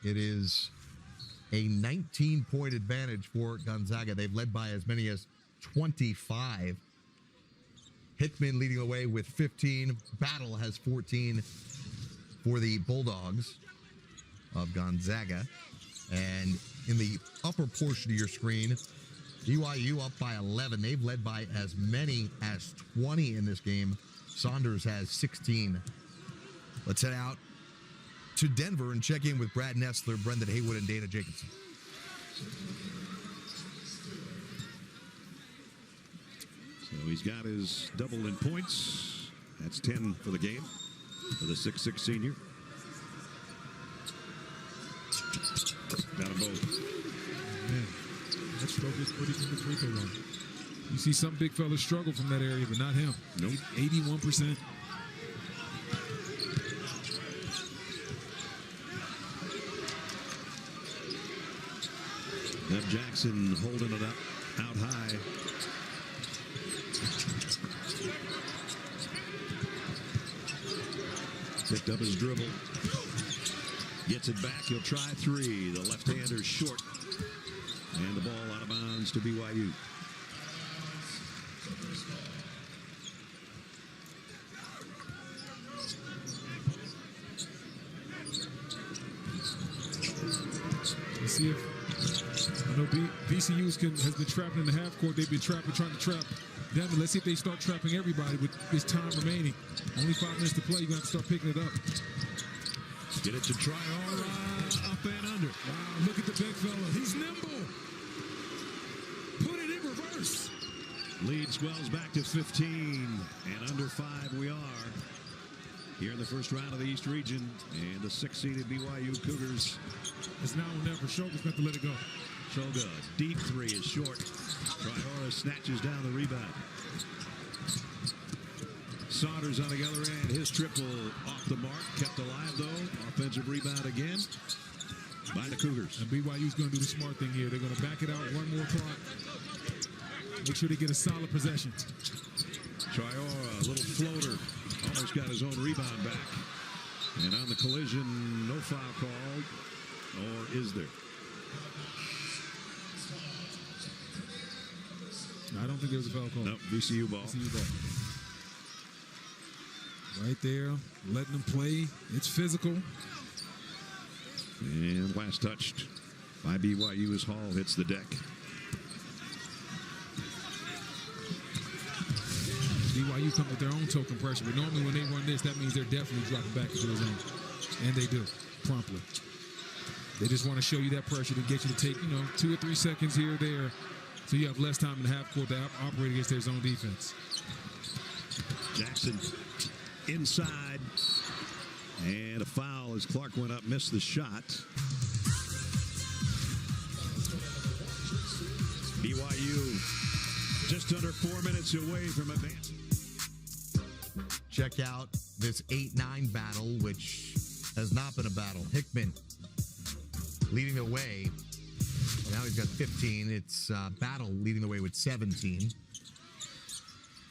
It is a 19-point advantage for Gonzaga. They've led by as many as 25. Hickman leading the way with 15. Battle has 14 for the Bulldogs of Gonzaga. And in the upper portion of your screen, BYU up by 11. They've led by as many as 20 in this game. Saunders has 16. Let's head out to Denver and check in with Brad Nessler, Brendan Haywood, and Dana Jacobson. So he's got his double in points. That's 10 for the game for the 6'6" senior. Got them both. Man, that stroke is pretty from the free throw line. You see some big fellas struggle from that area, but not him. Nope. 81%. Nev Jackson holding it up out high. Picked up his dribble. Gets it back. He'll try three. The left-hander short. And the ball out of bounds to BYU. Let's see if I know VCU has been trapping in the half court. They've been trying to trap them. Let's see if they start trapping everybody with this time remaining. Only 5 minutes to play. You're going to have to start picking it up. Get it to Triora. Up and under. Wow, look at the big fella. He's nimble. Put it in reverse. Lead swells back to 15. And under 5 we are. Here in the first round of the East Region. And the 6-seeded BYU Cougars. It's now or never. Shogun's got to let it go. Shogun. Deep three is short. Triora snatches down the rebound. Saunders on the other end. His triple off the mark. Kept alive, though. Offensive rebound again by the Cougars. And BYU's going to do the smart thing here. They're going to back it out, run more clock. Make sure they get a solid possession. Triora, a little floater. Almost got his own rebound back. And on the collision, no foul called. Or is there? I don't think there was a foul call. No, VCU ball. VCU ball. Right there, letting them play. It's physical. And last touched by BYU as Hall hits the deck. BYU come with their own token pressure, but normally when they run this, that means they're definitely dropping back into the zone. And they do, promptly. They just want to show you that pressure to get you to take, 2 or 3 seconds here or there, so you have less time in the half court to operate against their zone defense. Jackson inside. And a foul as Clark went up, missed the shot. BYU just under 4 minutes away from advancing. Check out this 8-9 battle, which has not been a battle. Hickman leading the way. Now he's got 15. It's Battle leading the way with 17.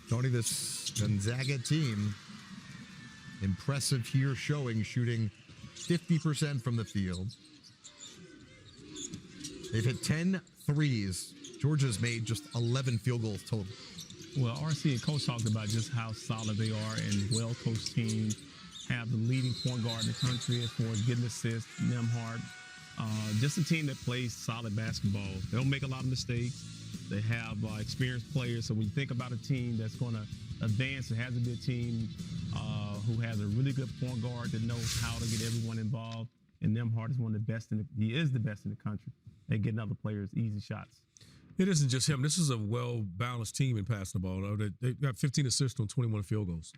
Tony, this Gonzaga team, impressive here showing, shooting 50% from the field. They've hit 10 threes. Georgia's made just 11 field goals total. Well, RC and Coach talked about just how solid they are and well-coached team. Have the leading point guard in the country as far as getting assists, Nemhard. Just a team that plays solid basketball. They don't make a lot of mistakes. They have experienced players. So when you think about a team that's going to advance, it has to be a team who has a really good point guard that knows how to get everyone involved. And Nemhard is one of the best he is the best in the country. They get other players easy shots. It isn't just him. This is a well-balanced team in passing the ball. They got 15 assists on 21 field goals.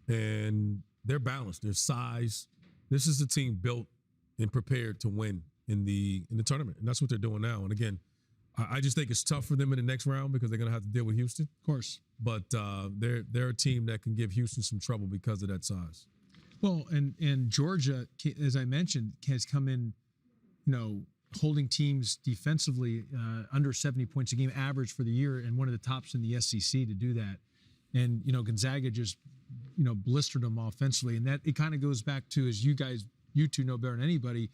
And they're balanced. Their size. This is a team built and prepared to win in the tournament. And that's what they're doing now. And again, I just think it's tough for them in the next round because they're going to have to deal with Houston. Of course. But they're a team that can give Houston some trouble because of that size. Well, and Georgia, as I mentioned, has come in, holding teams defensively under 70 points a game average for the year and one of the tops in the SEC to do that. And, Gonzaga just blistered them offensively. And that it kind of goes back to, as you two know better than anybody,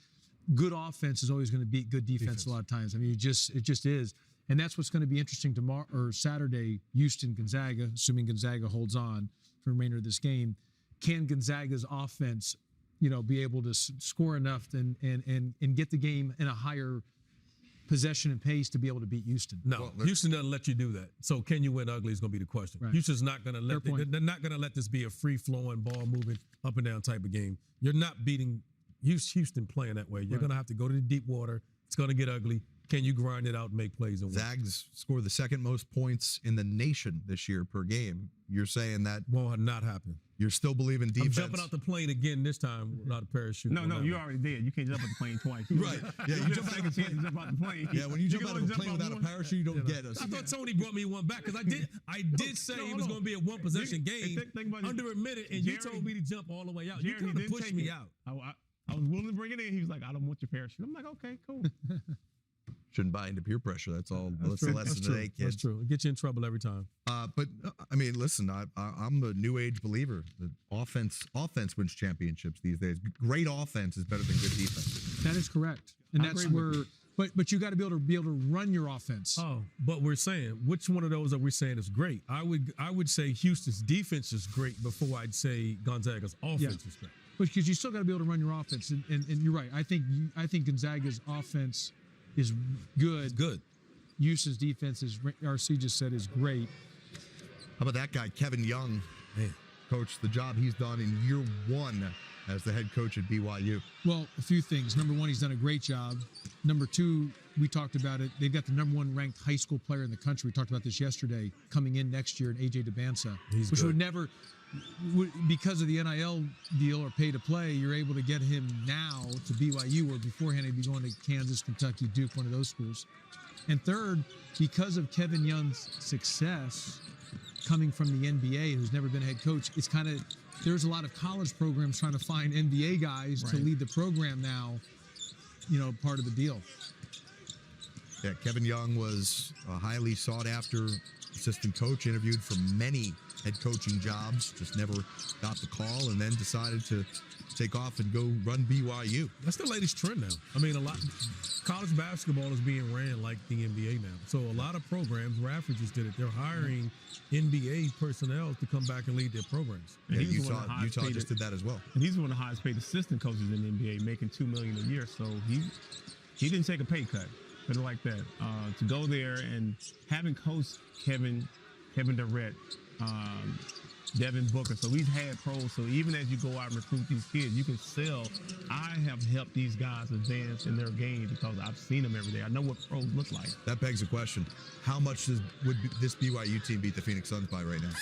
good offense is always going to beat good defense a lot of times. I mean, it just is. And that's what's going to be interesting tomorrow or Saturday, Houston, Gonzaga, assuming Gonzaga holds on for the remainder of this game. Can Gonzaga's offense, be able to score enough and get the game in a higher possession and pace to be able to beat Houston? No, Houston doesn't let you do that. So can you win ugly is going to be the question. Right. Houston's not going to let they're not going to let this be a free-flowing, ball-moving, up and down type of game. You're not beating Houston playing that way. You're going to have to go to the deep water. It's going to get ugly. Can you grind it out and make plays? And Zags scored the second most points in the nation this year per game. You're saying that won't not happen. You're still believing defense. I'm jumping out the plane again this time without a parachute. No, you already did. You can't jump out the plane twice. Right. Yeah, you jump out the plane. Jump out the plane. Yeah, when you jump out of a plane without a parachute, you don't get us. I thought Tony brought me one back because I did say it was going to be a one possession game under a minute, and you told me to jump all the way out. You kind of pushed me out. I was willing to bring it in. He was like, I don't want your parachute. I'm like, okay, cool. Shouldn't buy into peer pressure. That's all. That's the lesson today, kids. That's true. It gets you in trouble every time. But I mean, listen, I'm a new age believer that offense wins championships these days. Great offense is better than good defense. That is correct, and that's where. But you got to be able to run your offense. Oh, but we're saying which one of those are we saying is great? I would say Houston's defense is great before I'd say Gonzaga's offense is great. Because you still got to be able to run your offense, and you're right. I think Gonzaga's offense is good. Good. Houston's defense, as RC just said, is great. How about that guy, Kevin Young? Man, coach, the job he's done in year one as the head coach at BYU. Well, a few things. Number one, he's done a great job. Number two, we talked about it. They've got the number one ranked high school player in the country. We talked about this yesterday, coming in next year, in AJ DeBansa. Which good. Would never, because of the NIL deal or pay to play, you're able to get him now to BYU, where beforehand he'd be going to Kansas, Kentucky, Duke, one of those schools. And third, because of Kevin Young's success coming from the NBA, who's never been a head coach, it's kind of, there's a lot of college programs trying to find NBA guys to lead the program now, part of the deal. Yeah, Kevin Young was a highly sought after assistant coach, interviewed for many head coaching jobs, just never got the call, and then decided to take off and go run BYU. That's the latest trend now. I mean, college basketball is being ran like the NBA now. So a lot of programs, Radford just did it, they're hiring NBA personnel to come back and lead their programs. Yeah, Utah just did that as well. And he's one of the highest paid assistant coaches in the NBA, making $2 million a year. So he didn't take a pay cut, put it like that. To go there and having coached Kevin Durrett, Devin Booker. So we've had pros. So even as you go out and recruit these kids, you can sell. I have helped these guys advance in their game because I've seen them every day. I know what pros look like. That begs the question: how much would this BYU team beat the Phoenix Suns by right now?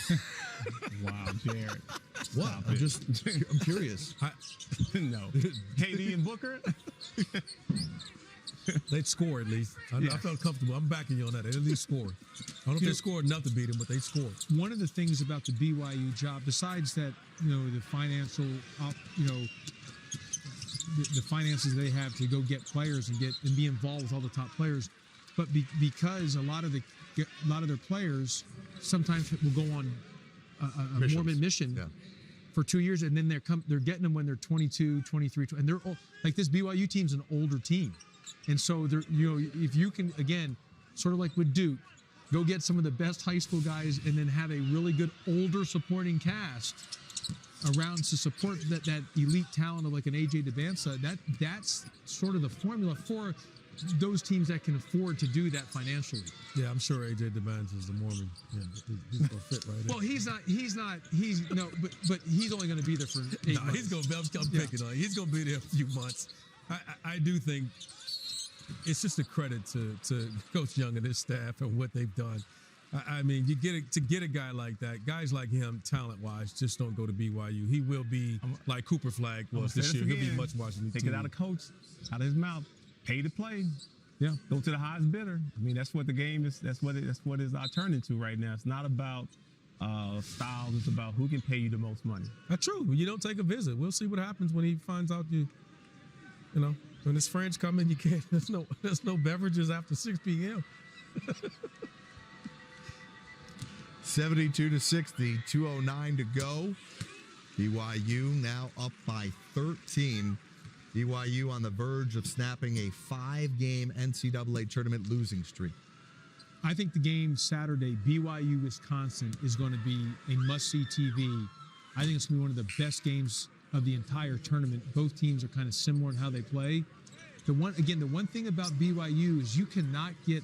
Wow, Jared. What? I'm curious. No. KD and Booker? They'd score at least. I felt comfortable. I'm backing you on that. They'd at least score. I don't know if they scored enough to beat them, but they scored. One of the things about the BYU job, besides that, the financial, the finances they have to go get players and be involved with all the top players, but because a lot of their players sometimes will go on a Mormon mission for 2 years, and then they're getting them when they're 22, 23, and they're old. Like this BYU team's an older team. And so, if you can, again, sort of like with Duke, go get some of the best high school guys and then have a really good older supporting cast around to support that elite talent of like an AJ DeBansa, that's sort of the formula for those teams that can afford to do that financially. Yeah, I'm sure AJ DeBansa is a Mormon. Yeah, he's going to fit right in. Well, but he's only going to be there for 8 months. He's going to, I'm picking on. He's going to be there a few months. I do think it's just a credit to Coach Young and his staff and what they've done. I mean, to get a guy like that, guys like him, talent-wise, just don't go to BYU. He will be like Cooper Flagg was this year. He'll be much Washington. Take it out of coach, out of his mouth. Pay to play. Yeah. Go to the highest bidder. I mean, that's what the game is. That's what it's turned into right now. It's not about styles. It's about who can pay you the most money. That's true. You don't take a visit. We'll see what happens when he finds out when his friends come in, you can't. There's no beverages after 6 p.m. 72-60, 2:09 to go. BYU now up by 13. BYU on the verge of snapping a 5-game NCAA tournament losing streak. I think the game Saturday, BYU-Wisconsin, is going to be a must-see TV. I think it's going to be one of the best games of the entire tournament. Both teams are kind of similar in how they play. The one thing about BYU is you cannot get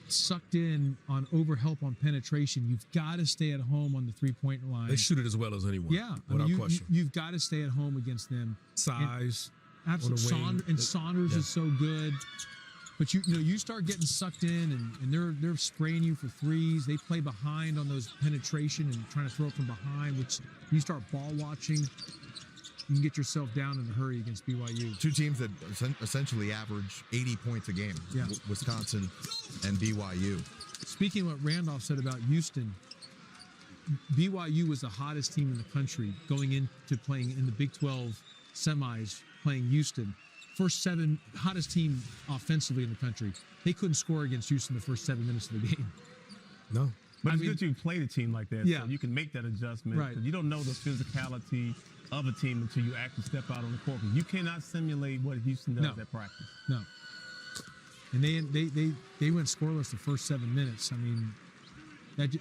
sucked in on overhelp on penetration. You've got to stay at home on the three-point line. They shoot it as well as anyone. Yeah, without question. You've got to stay at home against them. Size, absolutely. Saunders is so good. But you start getting sucked in, and they're spraying you for threes. They play behind on those penetration and trying to throw it from behind, which you start ball watching, you can get yourself down in a hurry against BYU. Two teams that essentially average 80 points a game, Wisconsin and BYU. Speaking of what Randolph said about Houston, BYU was the hottest team in the country going into playing in the Big 12 semis, playing Houston. First 7, hottest team offensively in the country. They couldn't score against Houston the first 7 minutes of the game. No. But it's good you played a team like that, Yeah. so you can make that adjustment. Right. You don't know the physicality of a team until you actually step out on the court. You cannot simulate what Houston does at practice. No. And they went scoreless the first 7 minutes. I mean, that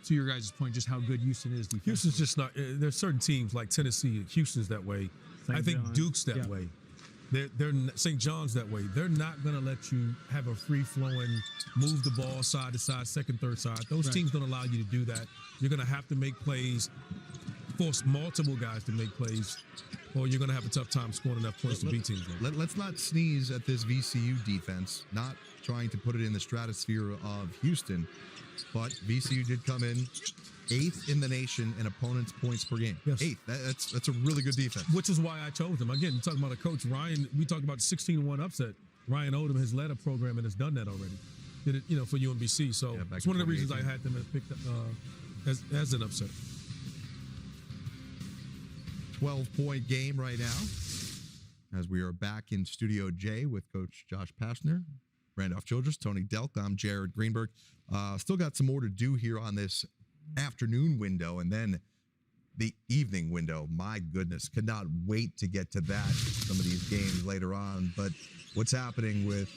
to your guys' point, just how good Houston is defensively. Houston's just not. There's certain teams like Tennessee, Houston's that way. I think John's. Duke's that way. They're St. John's that way. They're not going to let you have a free-flowing, move the ball side to side, second, third side. Those teams don't allow you to do that. You're going to have to make plays, force multiple guys to make plays, or you're going to have a tough time scoring enough points to beat teams. Let's not sneeze at this VCU defense, not trying to put it in the stratosphere of Houston, but VCU did come in 8th in the nation in opponents' points per game. Yes. 8th. That's a really good defense. Which is why I chose them. Again, talking about a coach, Ryan, we talked about 16-1 upset. Ryan Odom has led a program and has done that already. Did it, for UMBC. So it's one of the reasons I had them picked as an upset. 12-point game right now as we are back in Studio J with Coach Josh Pastner, Randolph Childress, Tony Delk. I'm Jared Greenberg. Still got some more to do here on this afternoon window and then the evening window. My goodness, could not wait to get to that, some of these games later on. But what's happening with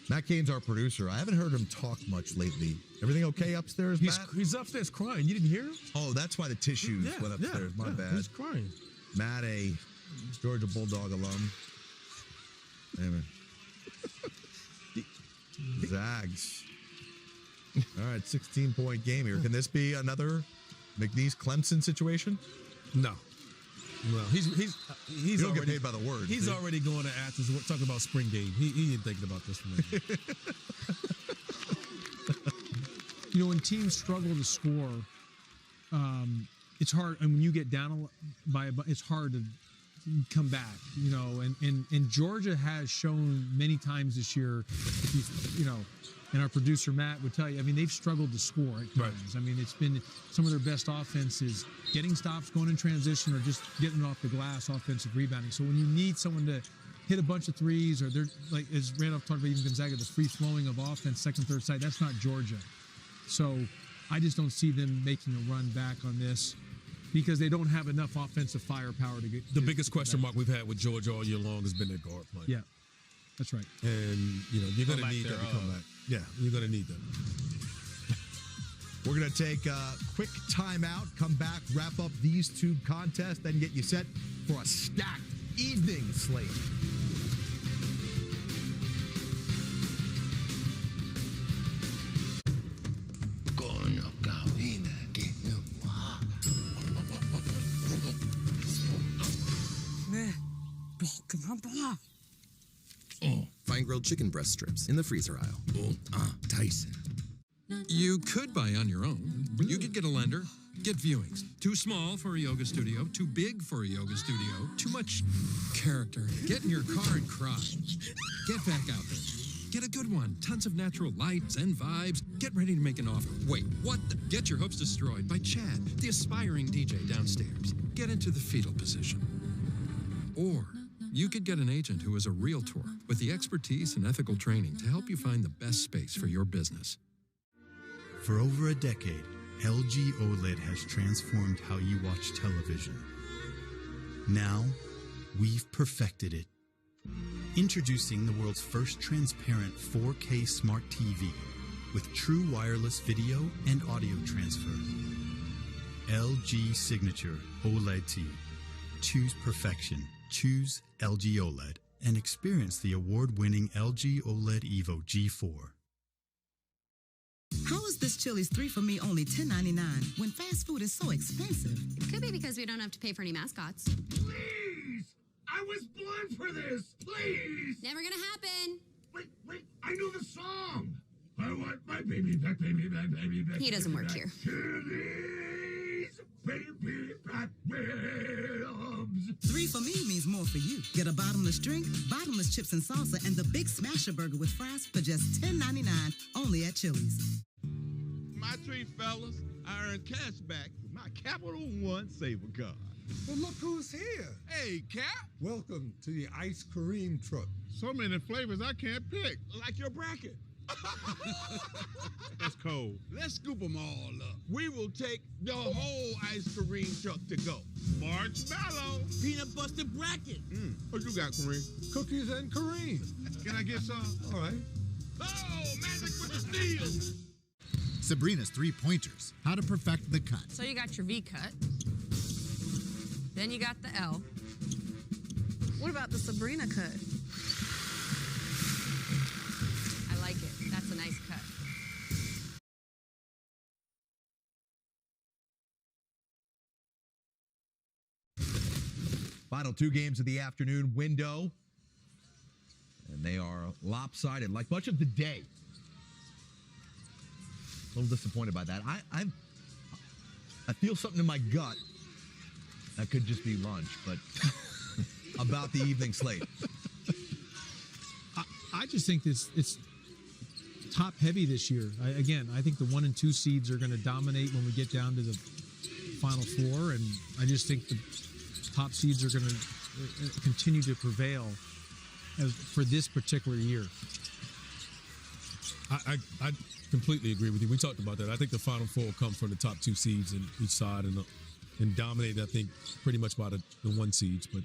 Matt Cain's our producer. I haven't heard him talk much lately. Everything okay upstairs, Matt? He's upstairs crying. You didn't hear him? Oh, that's why the tissues went upstairs. My bad. He's crying. Matt, a Georgia Bulldog alum. Anyway. Zags. All right, 16-point game here. Can this be another McNeese-Clemson situation? No. Well, he's He'll already get paid by the word. He's already going to Athens. We're talking about spring game. He ain't thinking about this one. When teams struggle to score, it's hard. And when you get down by it's hard to come back. And Georgia has shown many times this year. And our producer Matt would tell you. I mean, they've struggled to score at times. Right. I mean, it's been some of their best offenses getting stops, going in transition, or just getting off the glass, offensive rebounding. So when you need someone to hit a bunch of threes, or they're like as Randolph talked about, even Gonzaga, the free flowing of offense, second, third side. That's not Georgia. So I just don't see them making a run back on this because they don't have enough offensive firepower to get. The biggest question mark we've had with Georgia all year long has been their guard play. Yeah. That's right. And, you're going to need that to come back. Yeah, you're going to need that. We're going to take a quick timeout, come back, wrap up these two contests, then get you set for a stacked evening slate. Fine grilled chicken breast strips in the freezer aisle. Tyson. You could buy on your own. You could get a lender, get viewings. Too small for a yoga studio, too big for a yoga studio, too much character. Get in your car and cry. Get back out there. Get a good one. Tons of natural lights and vibes. Get ready to make an offer. Wait, what? Get your hopes destroyed by Chad, the aspiring DJ downstairs. Get into the fetal position. Or you could get an agent who is a realtor with the expertise and ethical training to help you find the best space for your business. For over a decade, LG OLED has transformed how you watch television. Now, we've perfected it. Introducing the world's first transparent 4K smart TV with true wireless video and audio transfer. LG Signature OLED TV. Choose perfection. Choose LG OLED and experience the award-winning LG OLED Evo G4. How is this Chili's 3 for me only $10.99 when fast food is so expensive? Could be because we don't have to pay for any mascots. Please! I was born for this! Please! Never gonna happen! Wait, I know the song! I want my baby back, baby back, baby back. He doesn't work here. Chili's baby back ribs. 3 for me means more for you. Get a bottomless drink, bottomless chips and salsa, and the Big Smasher Burger with fries for just $10.99 only at Chili's. My treat, fellas. I earned cash back with my Capital One Saver card. Well, look who's here. Hey, Cap. Welcome to the Ice Cream Truck. So many flavors I can't pick. Like your bracket. That's cold. Let's scoop them all up. We will take the whole ice cream truck to go. Marshmallow. Peanut butter bracket. What you got, Kareem? Cookies and cream. Can I get some? All right. Oh, magic with the steel. Sabrina's 3-pointers. How to perfect the cut. So you got your V cut. Then you got the L. What about the Sabrina cut? I like it. That's a nice cut. Final 2 games of the afternoon window. And they are lopsided like much of the day. A little disappointed by that. I feel something in my gut. That could just be lunch, but about the evening slate. I just think it's top heavy this year. I think the 1 and 2 seeds are going to dominate when we get down to the Final Four, and I just think the top seeds are going to continue to prevail for this particular year. I completely agree with you. We talked about that. I think the Final Four will come from the top 2 seeds in each side and dominate, I think, pretty much by the 1 seeds. But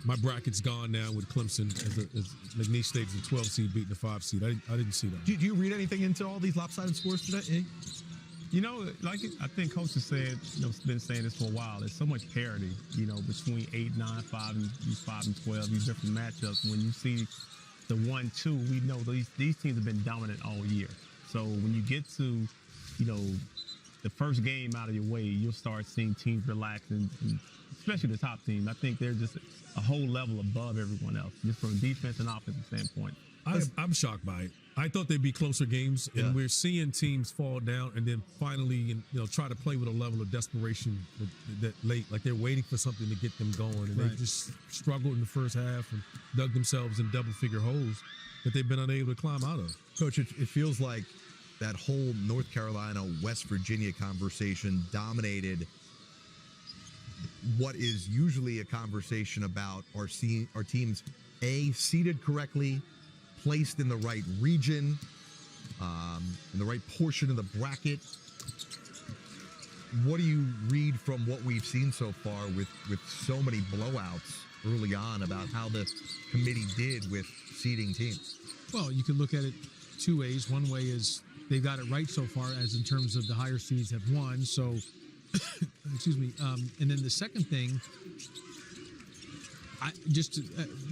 my bracket's gone now with Clemson as McNeese State's the 12 seed beating the 5 seed. I didn't see that. Do you read anything into all these lopsided scores today? You know, like I think Coach has said, been saying this for a while. There's so much parity, between 8, 9, 5, and these 5 and 12, these different matchups. When you see the 1, 2, we know these teams have been dominant all year. So when you get to, the first game out of your way, you'll start seeing teams relax, and especially the top team. I think they're just a whole level above everyone else, just from a defense and offensive standpoint. I'm shocked by it. I thought they'd be closer games, and we're seeing teams fall down and then finally, try to play with a level of desperation that late, like they're waiting for something to get them going, and they just struggled in the first half and dug themselves in double-figure holes that they've been unable to climb out of. Coach, it feels like that whole North Carolina, West Virginia conversation dominated what is usually a conversation about our teams, seated correctly, placed in the right region, in the right portion of the bracket. What do you read from what we've seen so far with so many blowouts early on about how the committee did with seeding teams? Well, you can look at it 2 ways. One way is they've got it right so far, as in terms of the higher seeds have won. So, excuse me. And then the second thing,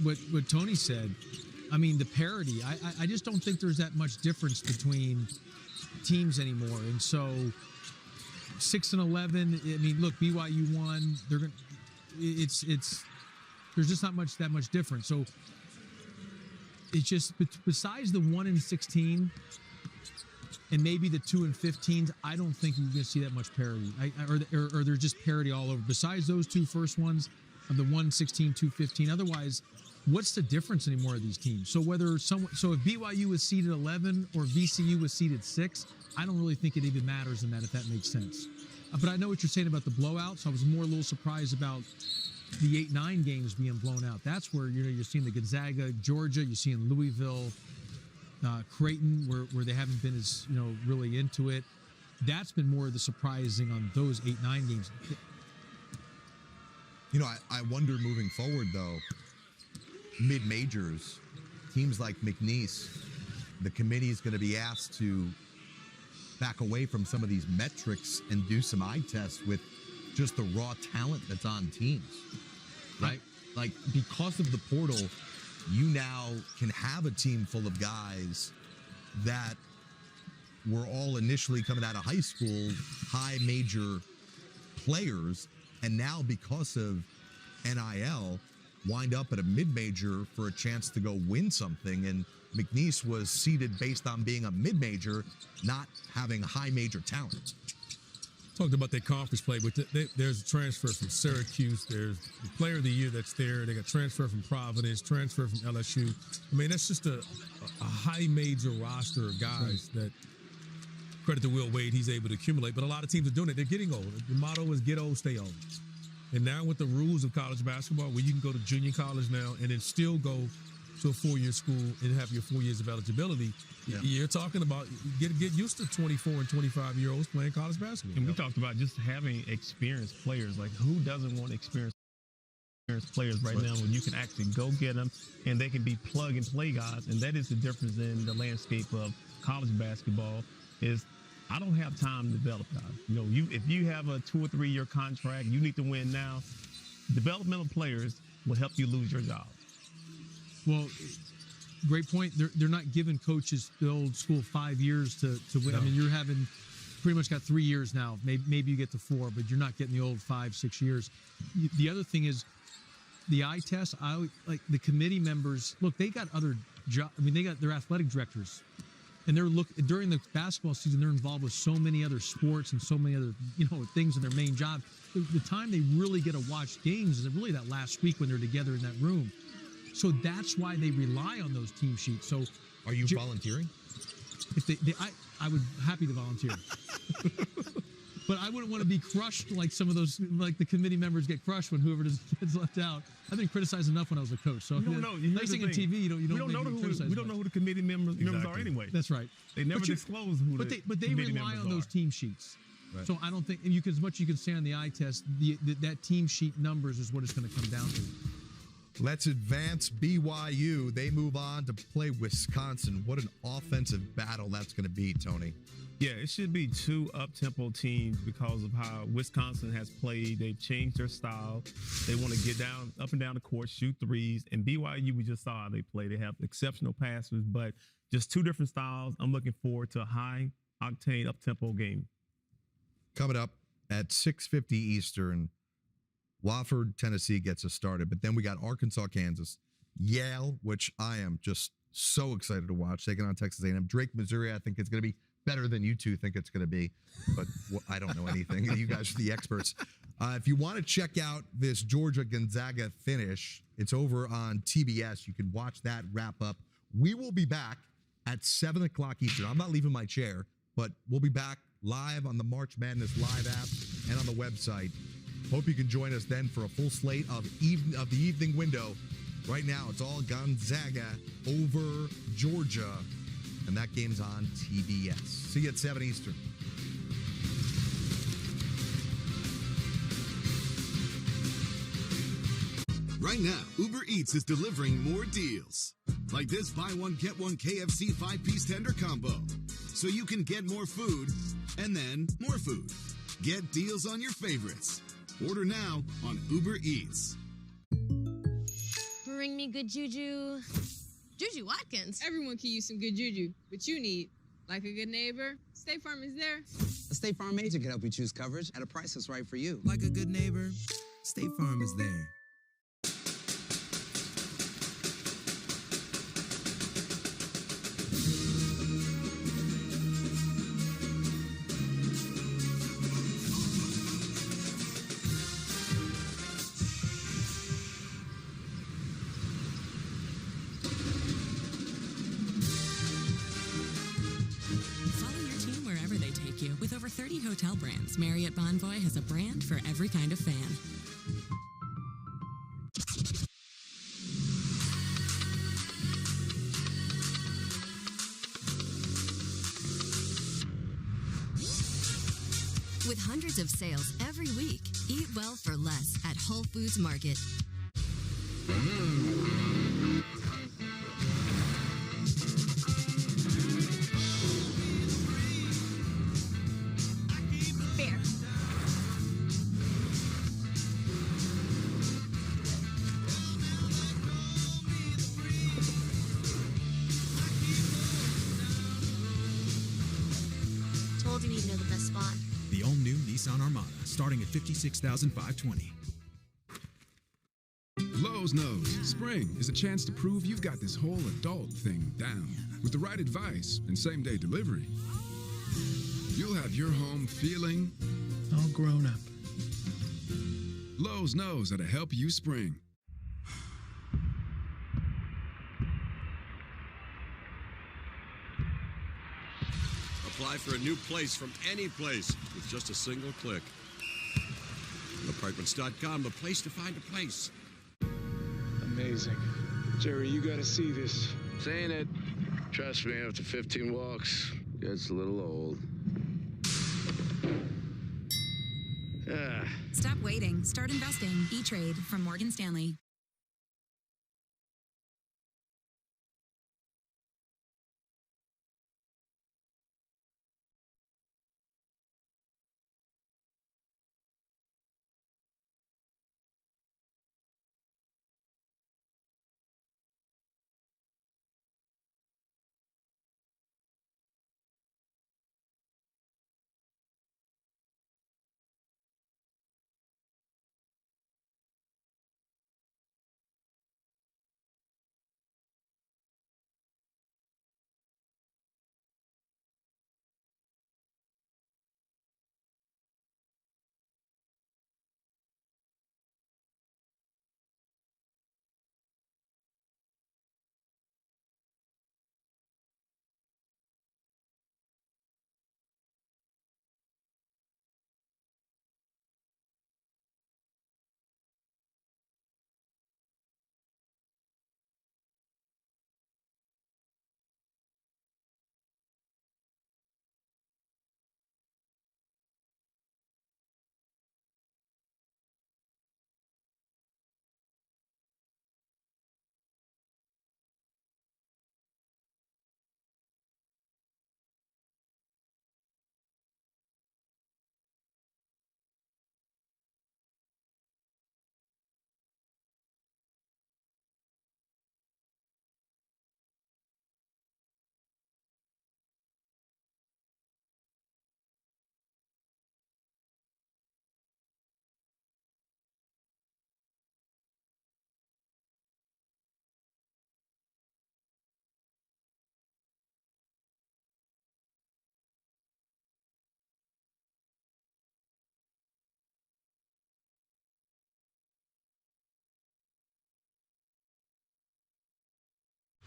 what Tony said. I mean, the parity. I just don't think there's that much difference between teams anymore. And so, 6 and 11. I mean, look, BYU won. They're going. It's. There's just not that much difference. So, it's just besides the 1 and 16. And maybe the 2 and 15s, I don't think you're going to see that much parity. Or there's just parity all over. Besides those 2 first ones, of the 1, 16, 2, 15. Otherwise, what's the difference anymore of these teams? So if BYU was seeded 11 or VCU was seeded 6, I don't really think it even matters in that, if that makes sense. But I know what you're saying about the blowouts. I was more a little surprised about the 8-9 games being blown out. That's where you're seeing the Gonzaga, Georgia. You're seeing Louisville, Creighton, where they haven't been as really into it. That's been more of the surprising on those 8-9 games. You know, I wonder moving forward, though, mid-majors, teams like McNeese, the committee is going to be asked to back away from some of these metrics and do some eye tests with just the raw talent that's on teams, right? Like, because of the portal, you now can have a team full of guys that were all initially coming out of high school, high major players, and now because of NIL, wind up at a mid-major for a chance to go win something. And McNeese was seeded based on being a mid-major, not having high major talent. Talked about their conference play, but there's a transfer from Syracuse. There's the player of the year that's there. They got transfer from Providence, transfer from LSU. I mean, that's just a high major roster of guys that, credit to Will Wade, he's able to accumulate. But a lot of teams are doing it. They're getting old. The motto is get old, stay old. And now with the rules of college basketball, where you can go to junior college now and then still go to a 4-year school and have your 4 years of eligibility, you're talking about get used to 24 and 25-year-olds playing college basketball. And we talked about just having experienced players. Like, who doesn't want experienced players right now when you can actually go get them and they can be plug-and-play guys? And that is the difference in the landscape of college basketball is I don't have time to develop guys. You know, if you have a 2 or 3 year contract, you need to win now. Developmental players will help you lose your job. Well, great point. They're not giving coaches the old school 5 years to win. No. I mean, you're having pretty much got 3 years now. Maybe you get to 4, but you're not getting the old 5-6 years. The other thing is the eye test. Like the committee members. Look, they got other jobs. I mean, they got their athletic directors. And during the basketball season, they're involved with so many other sports and so many other, things in their main job. The time they really get to watch games is really that last week when they're together in that room. So that's why they rely on those team sheets. So, are you volunteering? If I would happy to volunteer, but I wouldn't want to be crushed like some of those, like the committee members get crushed when whoever gets left out. I've been criticized enough when I was a coach. So you don't know. Nice thing in TV, you don't know who the committee members are anyway. That's right. They never disclose who. But they rely on those team sheets. Right. So I don't think as much as you can say on the eye test, that team sheet numbers is what it's going to come down to. Let's advance BYU. They move on to play Wisconsin. What an offensive battle that's going to be, Tony. Yeah, it should be 2 up-tempo teams because of how Wisconsin has played. They've changed their style. They want to get up and down the court, shoot threes. And BYU, we just saw how they play. They have exceptional passers, but just 2 different styles. I'm looking forward to a high-octane, up-tempo game. Coming up at 6:50 Eastern, Wofford, Tennessee gets us started. But then we got Arkansas, Kansas, Yale, which I am just so excited to watch, taking on Texas A&M. Drake, Missouri, I think it's going to be better than you two think it's going to be. But I don't know anything. You guys are the experts. If you want to check out this Georgia-Gonzaga finish, it's over on TBS. You can watch that wrap up. We will be back at 7 o'clock Eastern. I'm not leaving my chair, but we'll be back live on the March Madness Live app and on the website. Hope you can join us then for a full slate of the evening window. Right now, it's all Gonzaga over Georgia, and that game's on TBS. See you at 7 Eastern. Right now, Uber Eats is delivering more deals. Like this buy one, get one KFC 5-piece tender combo. So you can get more food and then more food. Get deals on your favorites. Order now on Uber Eats. Bring me good juju. Juju Watkins. Everyone can use some good juju, but you need, like a good neighbor, State Farm is there. A State Farm agent can help you choose coverage at a price that's right for you. Like a good neighbor, State Farm is there. With over 30 hotel brands, Marriott Bonvoy has a brand for every kind of fan. With hundreds of sales every week, eat well for less at Whole Foods Market. Fair. Told you he'd know the best spot. The all-new Nissan Armada, starting at $56,520. Lowe's knows spring is a chance to prove you've got this whole adult thing down. With the right advice and same-day delivery, you'll have your home feeling all grown up. Lowe's knows how to help you spring. Apply for a new place from any place with just a single click. Apartments.com, the place to find a place. Amazing. Jerry, you gotta see this. Saying it. Trust me, after 15 walks, gets a little old. Stop waiting. Start investing. E-Trade from Morgan Stanley.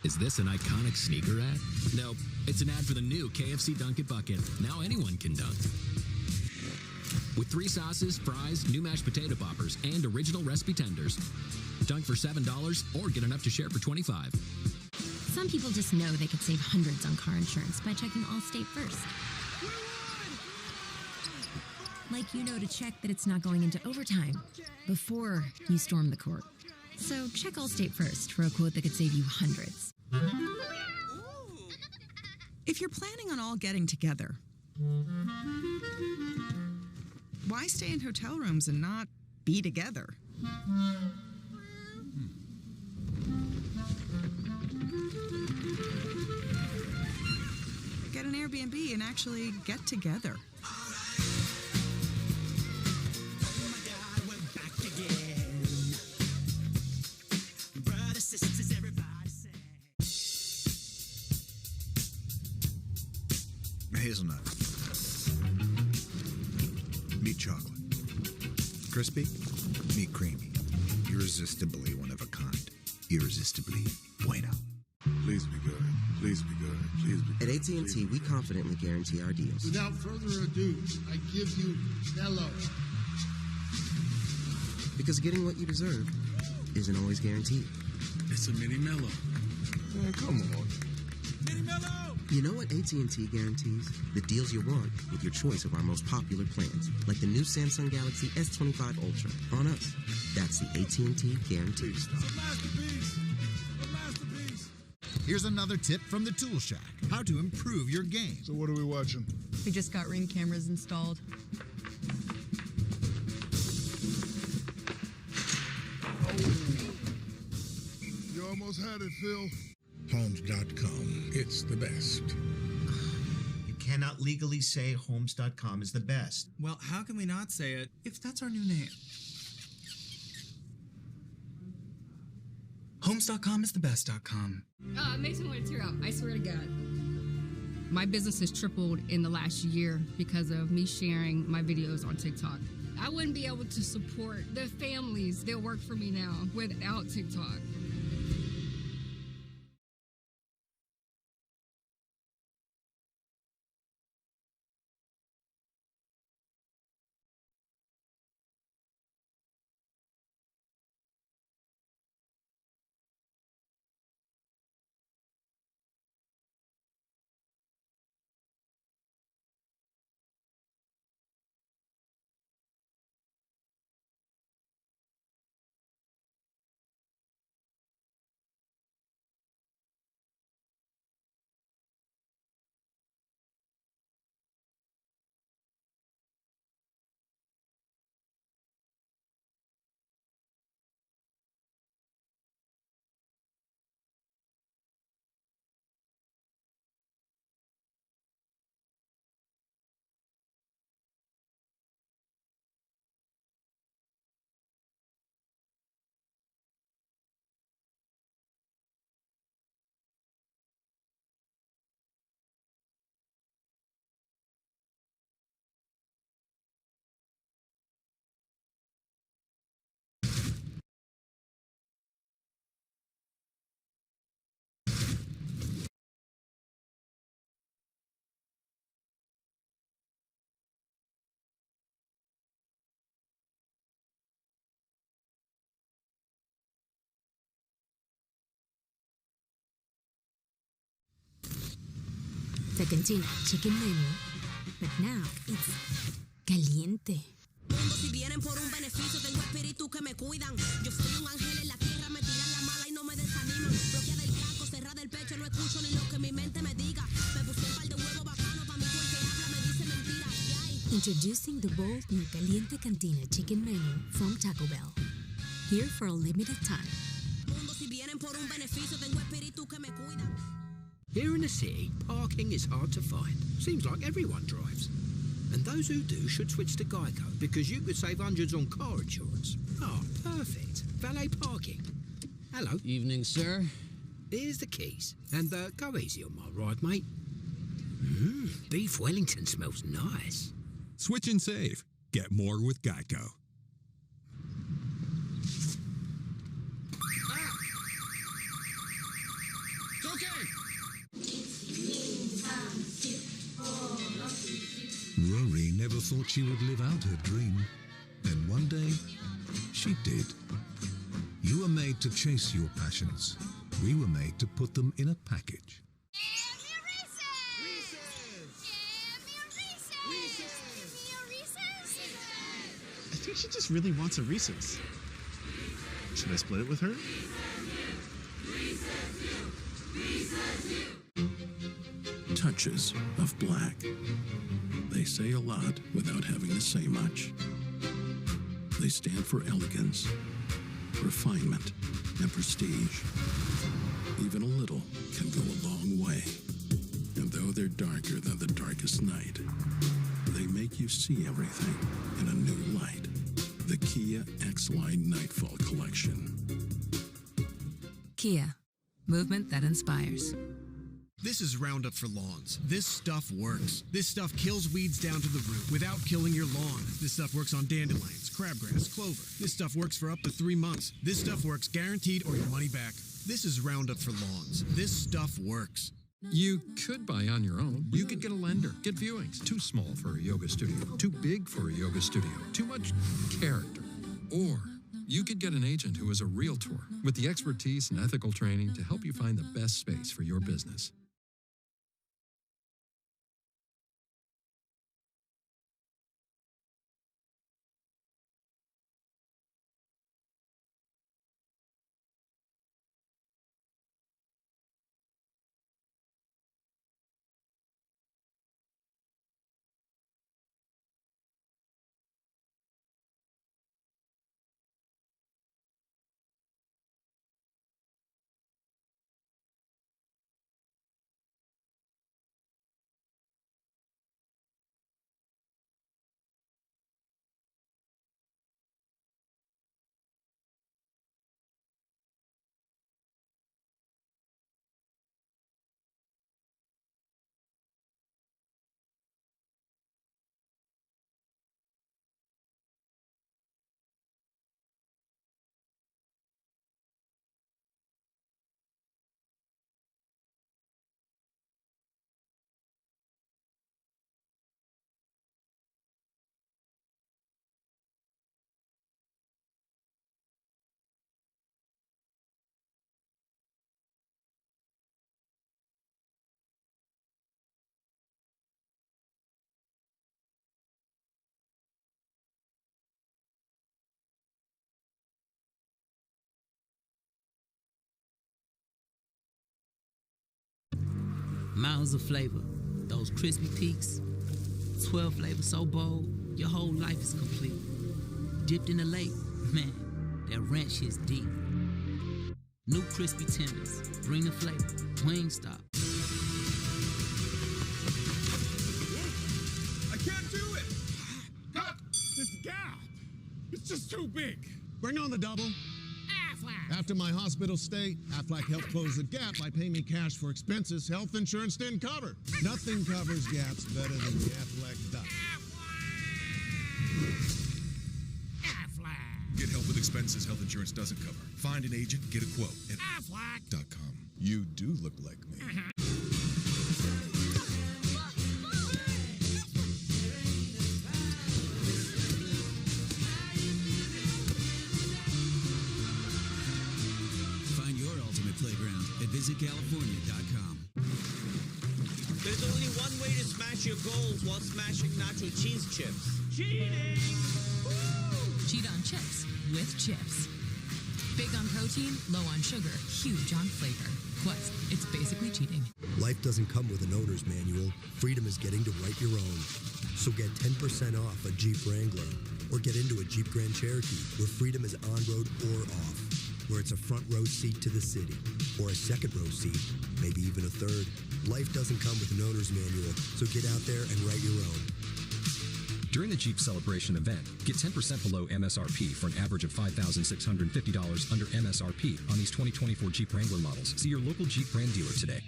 Is this an iconic sneaker ad? Nope, it's an ad for the new KFC Dunk It Bucket. Now anyone can dunk. With 3 sauces, fries, new mashed potato poppers, and original recipe tenders. Dunk for $7 or get enough to share for $25. Some people just know they could save hundreds on car insurance by checking Allstate first. Like you know to check that it's not going into overtime before you storm the court. So check Allstate first for a quote that could save you hundreds. If you're planning on all getting together, why stay in hotel rooms and not be together? Get an Airbnb and actually get together. Hazelnut. Meat chocolate. Crispy. Meat creamy. Irresistibly one of a kind. Irresistibly bueno. Please be good. Please be good. Please be good. At AT&T, we confidently guarantee our deals. Without further ado, I give you Mellow. Because getting what you deserve isn't always guaranteed. It's a mini Mellow. Man, come on. Mini Mellow! You know what AT&T guarantees? The deals you want with your choice of our most popular plans, like the new Samsung Galaxy S25 Ultra. On us, that's the AT&T guarantee. It's a masterpiece. A masterpiece. Here's another tip from the Tool Shack: how to improve your game. So what are we watching? We just got Ring cameras installed. You almost had it, Phil. Homes.com. It's the best. You cannot legally say Homes.com is the best. Well, how can we not say it if that's our new name? Homes.com is the best.com. It makes me want to tear up. I swear to God. My business has tripled in the last year because of me sharing my videos on TikTok. I wouldn't be able to support the families that work for me now without TikTok. The cantina chicken menu, but now it's caliente. Si vienen por un beneficio, tengo espíritus que me cuidan. Yo soy un ángel en la tierra, me tiran la mala y no me desaniman. Bloquea del caco, cerrada el pecho, no escucho ni lo que mi mente me diga. Me puse un par de huevos bacano pa' mi el que habla me dice mentira. Introducing the bold new Caliente Cantina chicken menu from Taco Bell. Here for a limited time. Si vienen por un beneficio, tengo espíritus que me cuidan. Here in the city, parking is hard to find. Seems like everyone drives. And those who do should switch to Geico because you could save hundreds on car insurance. Oh, perfect. Valet parking. Hello. Evening, sir. Here's the keys. And go easy on my ride, mate. Beef Wellington smells nice. Switch and save. Get more with Geico. Rory never thought she would live out her dream. Then one day, she did. You were made to chase your passions. We were made to put them in a package. I think she just really wants a Reese's. Should I split it with her? Touches of black. They say a lot without having to say much. They stand for elegance, refinement, and prestige. Even a little can go a long way. And though they're darker than the darkest night, they make you see everything in a new light. The Kia X-Line Nightfall Collection. Kia, movement that inspires. This is Roundup for Lawns. This stuff works. This stuff kills weeds down to the root without killing your lawn. This stuff works on dandelions, crabgrass, clover. This stuff works for up to 3 months. This stuff works guaranteed or your money back. This is Roundup for Lawns. This stuff works. You could buy on your own. You could get a lender, get viewings. Too small for a yoga studio, too big for a yoga studio, too much character. Or you could get an agent who is a realtor with the expertise and ethical training to help you find the best space for your business. Mounds of flavor, those crispy peaks, 12 flavors so bold, your whole life is complete. Dipped in the lake, man, that ranch hits deep. New crispy tenders, bring the flavor, Wingstop. I can't do it! Cut! This gap! It's just too big! Bring on the double. After my hospital stay, Aflac helped close the gap by paying me cash for expenses health insurance didn't cover. Nothing covers gaps better than the Aflac Duck. Get help with expenses health insurance doesn't cover. Find an agent, get a quote at Aflac.com. You do look like me. Find your ultimate playground at visitcalifornia.com. There's only one way to smash your goals while smashing nacho cheese chips. Cheating! Cheat on chips with chips. Big on protein, low on sugar, huge on flavor. Quest, it's basically cheating. Life doesn't come with an owner's manual. Freedom is getting to write your own. So get 10% off a Jeep Wrangler or get into a Jeep Grand Cherokee where freedom is on-road or off, where it's a front row seat to the city or a second row seat, maybe even a third. Life doesn't come with an owner's manual, so get out there and write your own. During the Jeep Celebration event, get 10% below MSRP for an average of $5,650 under MSRP on these 2024 Jeep Wrangler models. See your local Jeep brand dealer today.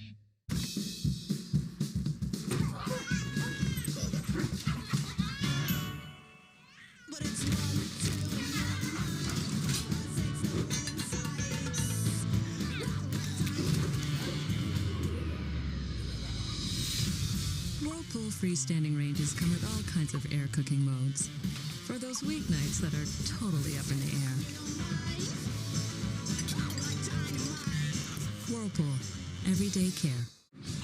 Whirlpool freestanding ranges come with all kinds of air cooking modes for those weeknights that are totally up in the air. Whirlpool, everyday care.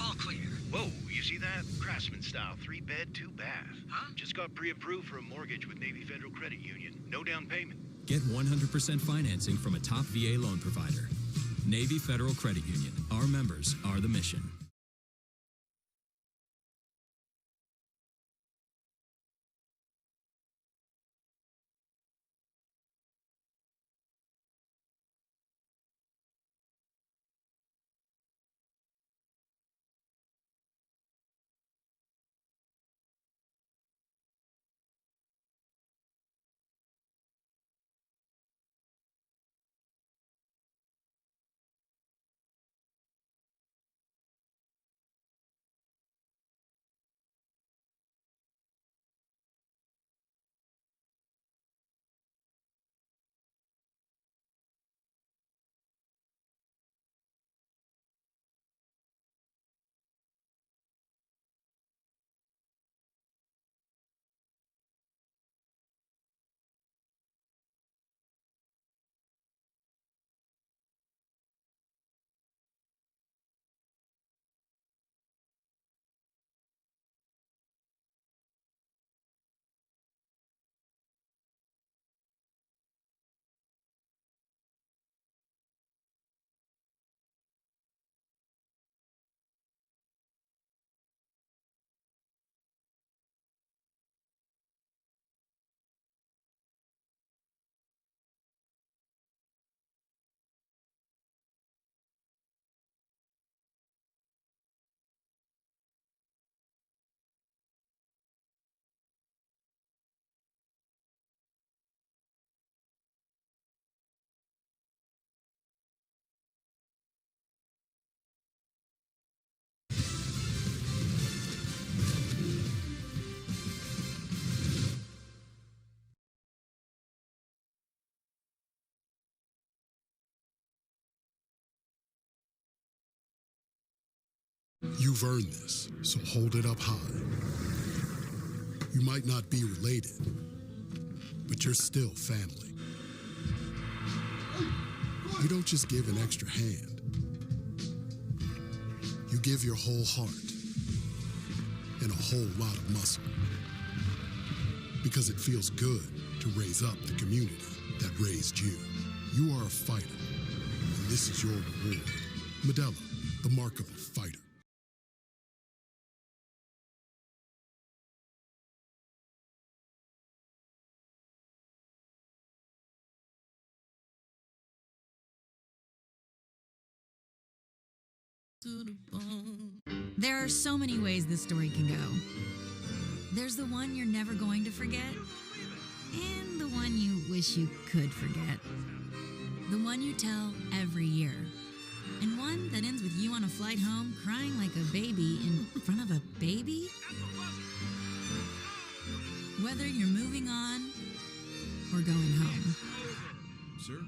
All clear. Whoa, you see that? Craftsman style, 3-bed, 2-bath. Huh? Just got pre-approved for a mortgage with Navy Federal Credit Union. No down payment. Get 100% financing from a top VA loan provider. Navy Federal Credit Union. Our members are the mission. You've earned this, so hold it up high. You might not be related, but you're still family. You don't just give an extra hand. You give your whole heart and a whole lot of muscle. Because it feels good to raise up the community that raised you. You are a fighter, and this is your reward. Modelo, the mark of a fighter. There are so many ways this story can go. There's the one you're never going to forget, and the one you wish you could forget. The one you tell every year, and one that ends with you on a flight home crying like a baby in front of a baby. Whether you're moving on or going home, Sir?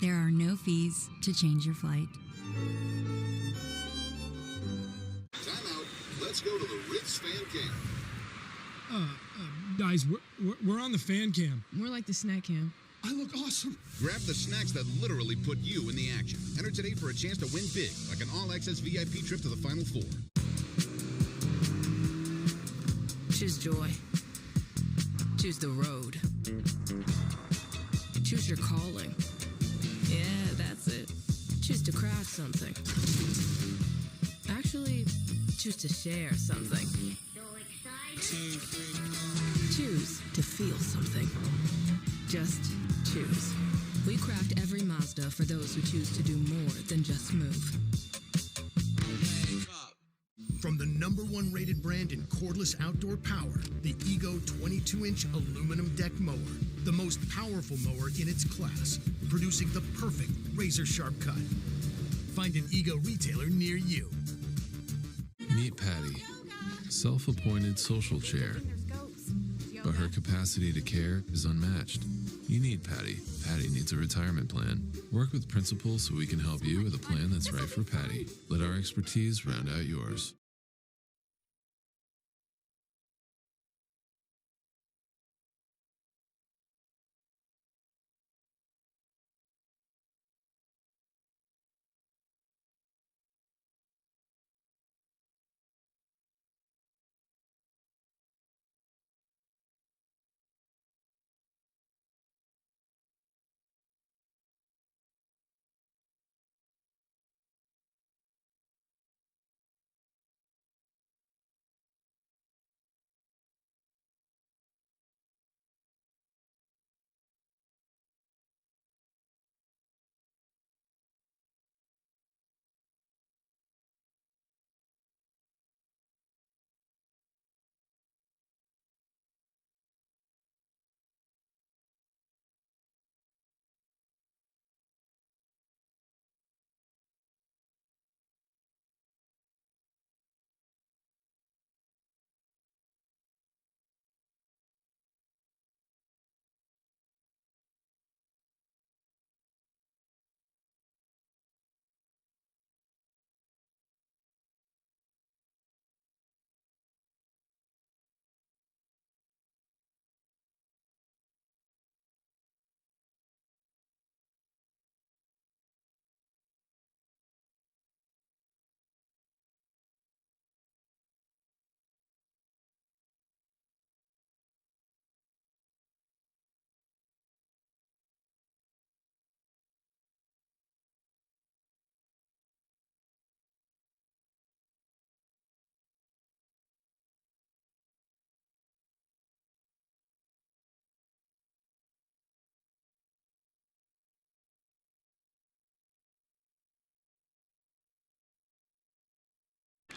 there are no fees to change your flight. Time out. Let's go to the Ritz fan cam. Guys, we're on the fan cam. More like the snack cam. I look awesome. Grab the snacks that literally put you in the action. Enter today for a chance to win big, like an all-access VIP trip to the Final Four. Choose joy. Choose the road. Choose your calling. Yeah, that's it. Choose to craft something. Actually, choose to share something. Choose to feel something. Just choose. We craft every Mazda for those who choose to do more than just move. From the #1 rated brand in cordless outdoor power, the Ego 22-inch aluminum deck mower. The most powerful mower in its class, producing the perfect razor-sharp cut. Find an Ego retailer near you. Meet Patty, self-appointed social chair. But her capacity to care is unmatched. You need Patty. Patty needs a retirement plan. Work with Principal so we can help you with a plan that's right for Patty. Let our expertise round out yours.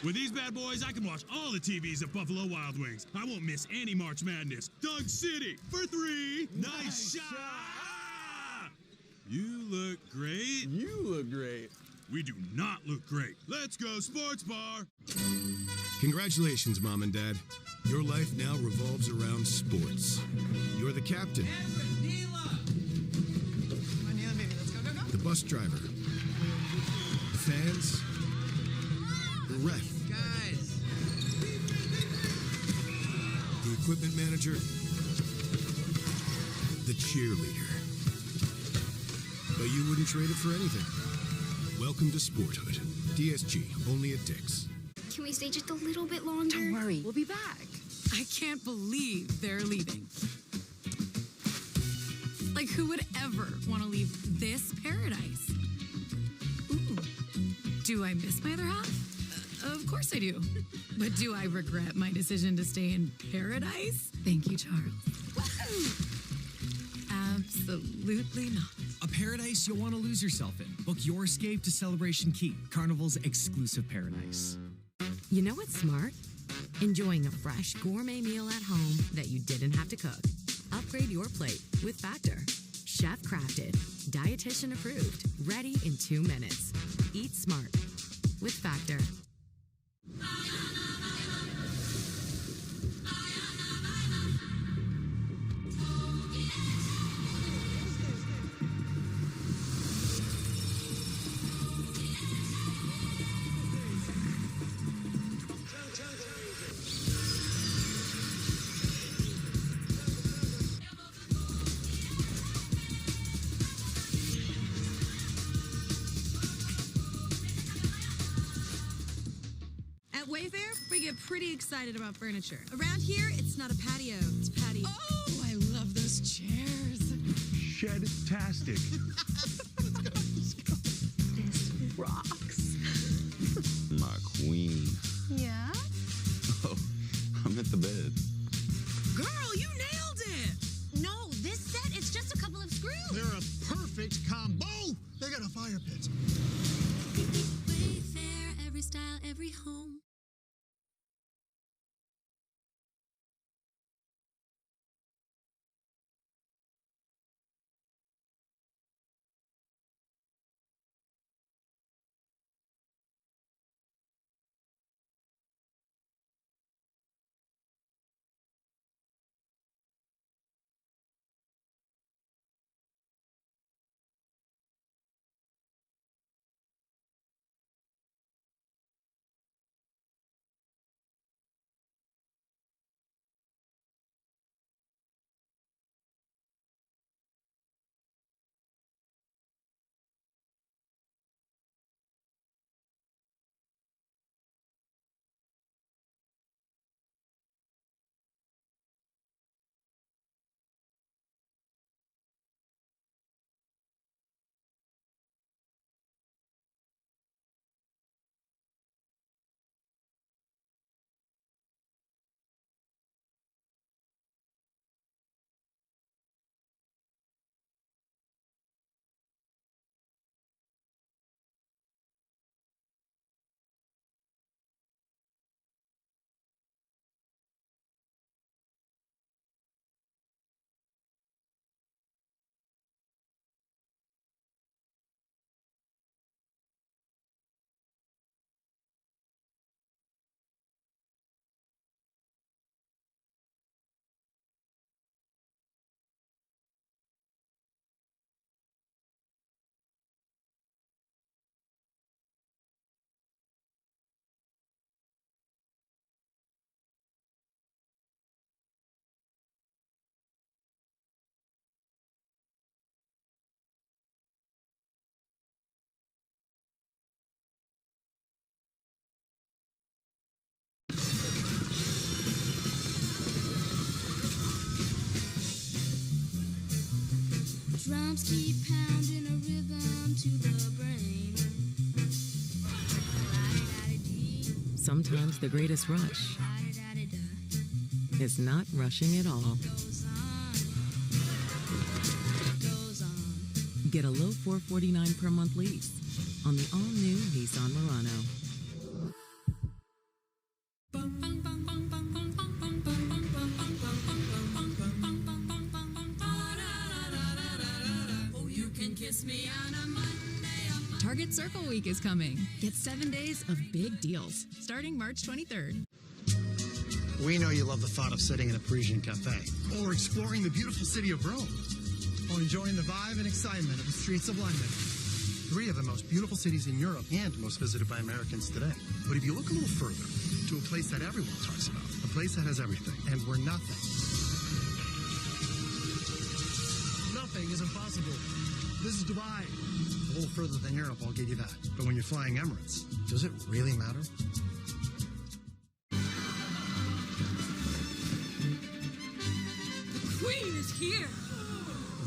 With these bad boys, I can watch all the TVs at Buffalo Wild Wings. I won't miss any March Madness. Dunk City for 3. Nice shot! Ah! You look great. You look great. We do not look great. Let's go Sports Bar. Congratulations, Mom and Dad. Your life now revolves around sports. You're the captain. The bus driver. The fans. The ref. Guys. The equipment manager. The cheerleader. But you wouldn't trade it for anything. Welcome to Sporthood. DSG, only at Dick's. Can we stay just a little bit longer? Don't worry, we'll be back. I can't believe they're leaving. Like, who would ever want to leave this paradise? Ooh. Do I miss my other half? Of course I do. But do I regret my decision to stay in paradise? Thank you, Charles. Absolutely not. A paradise you'll want to lose yourself in, Book your escape to Celebration Key, Carnival's exclusive paradise. You know what's smart? Enjoying a fresh gourmet meal at home that you didn't have to cook. Upgrade your plate with Factor. Chef crafted, dietitian approved, ready in 2 minutes. Eat smart with Factor. Wayfair, we get pretty excited about furniture. Around here, it's not a patio, it's patio. Oh, I love those chairs. Shed-tastic. This rocks. My queen. Yeah? Oh, I'm at the bed. Girl, you nailed it! No, this set, it's just a couple of screws. They're a perfect combo. They got a fire pit. Wayfair, every style, every home. Drums keep pounding a rhythm to the brain. Sometimes the greatest rush is not rushing at all. Get a low $449 per month lease on the all-new Nissan Murano. Target Circle Week is coming. Get 7 days of big deals starting March 23rd. We know you love the thought of sitting in a Parisian cafe, or exploring the beautiful city of Rome, or enjoying the vibe and excitement of the streets of London. 3 of the most beautiful cities in Europe and most visited by Americans today. But if you look a little further, to a place that everyone talks about, a place that has everything, and where nothing is impossible. This is Dubai. A little further than Europe, I'll give you that. But when you're flying Emirates, does it really matter? The Queen is here!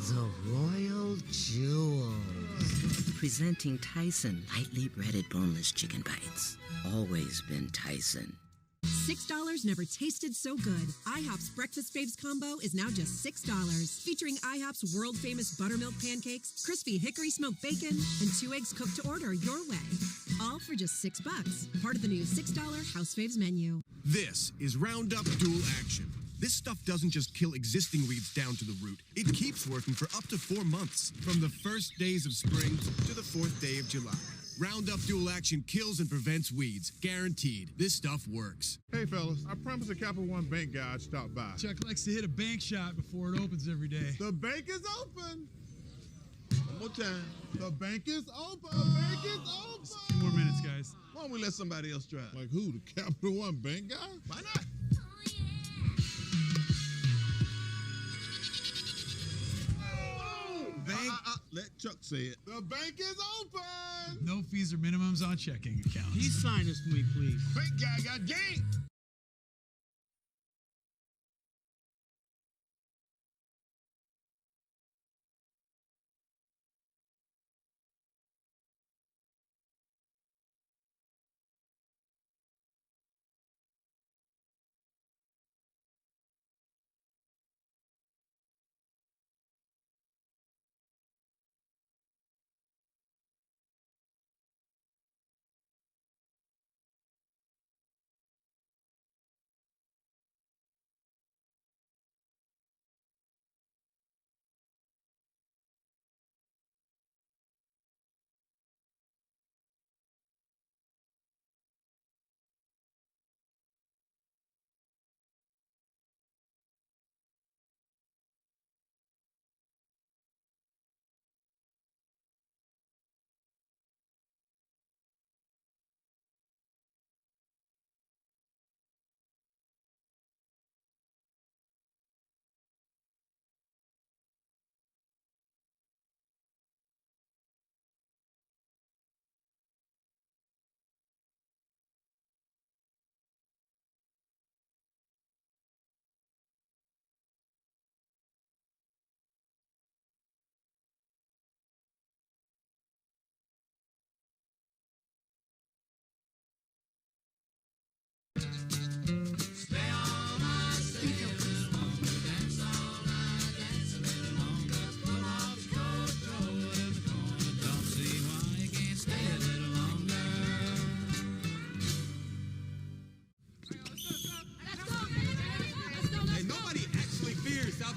The Royal Jewels. Presenting Tyson lightly breaded boneless chicken bites. Always been Tyson. $6 never tasted so good. IHOP's Breakfast Faves combo is now just $6. Featuring IHOP's world-famous buttermilk pancakes, crispy hickory smoked bacon, and 2 eggs cooked to order your way. All for just $6. Part of the new $6 House Faves menu. This is Roundup Dual Action. This stuff doesn't just kill existing weeds down to the root. It keeps working for up to 4 months, from the first days of spring to the 4th day of July. Roundup Dual Action kills and prevents weeds. Guaranteed. This stuff works. Hey, fellas, I promised the Capital One bank guy I'd stop by. Chuck likes to hit a bank shot before it opens every day. The bank is open. One more time. The bank is open. The bank is open. Just a few more minutes, guys. Why don't we let somebody else try? Like who? The Capital One bank guy? Why not? Bank. Let Chuck say it. The bank is open. With no fees or minimums on checking accounts. Please sign this for me, please. Bank guy got game.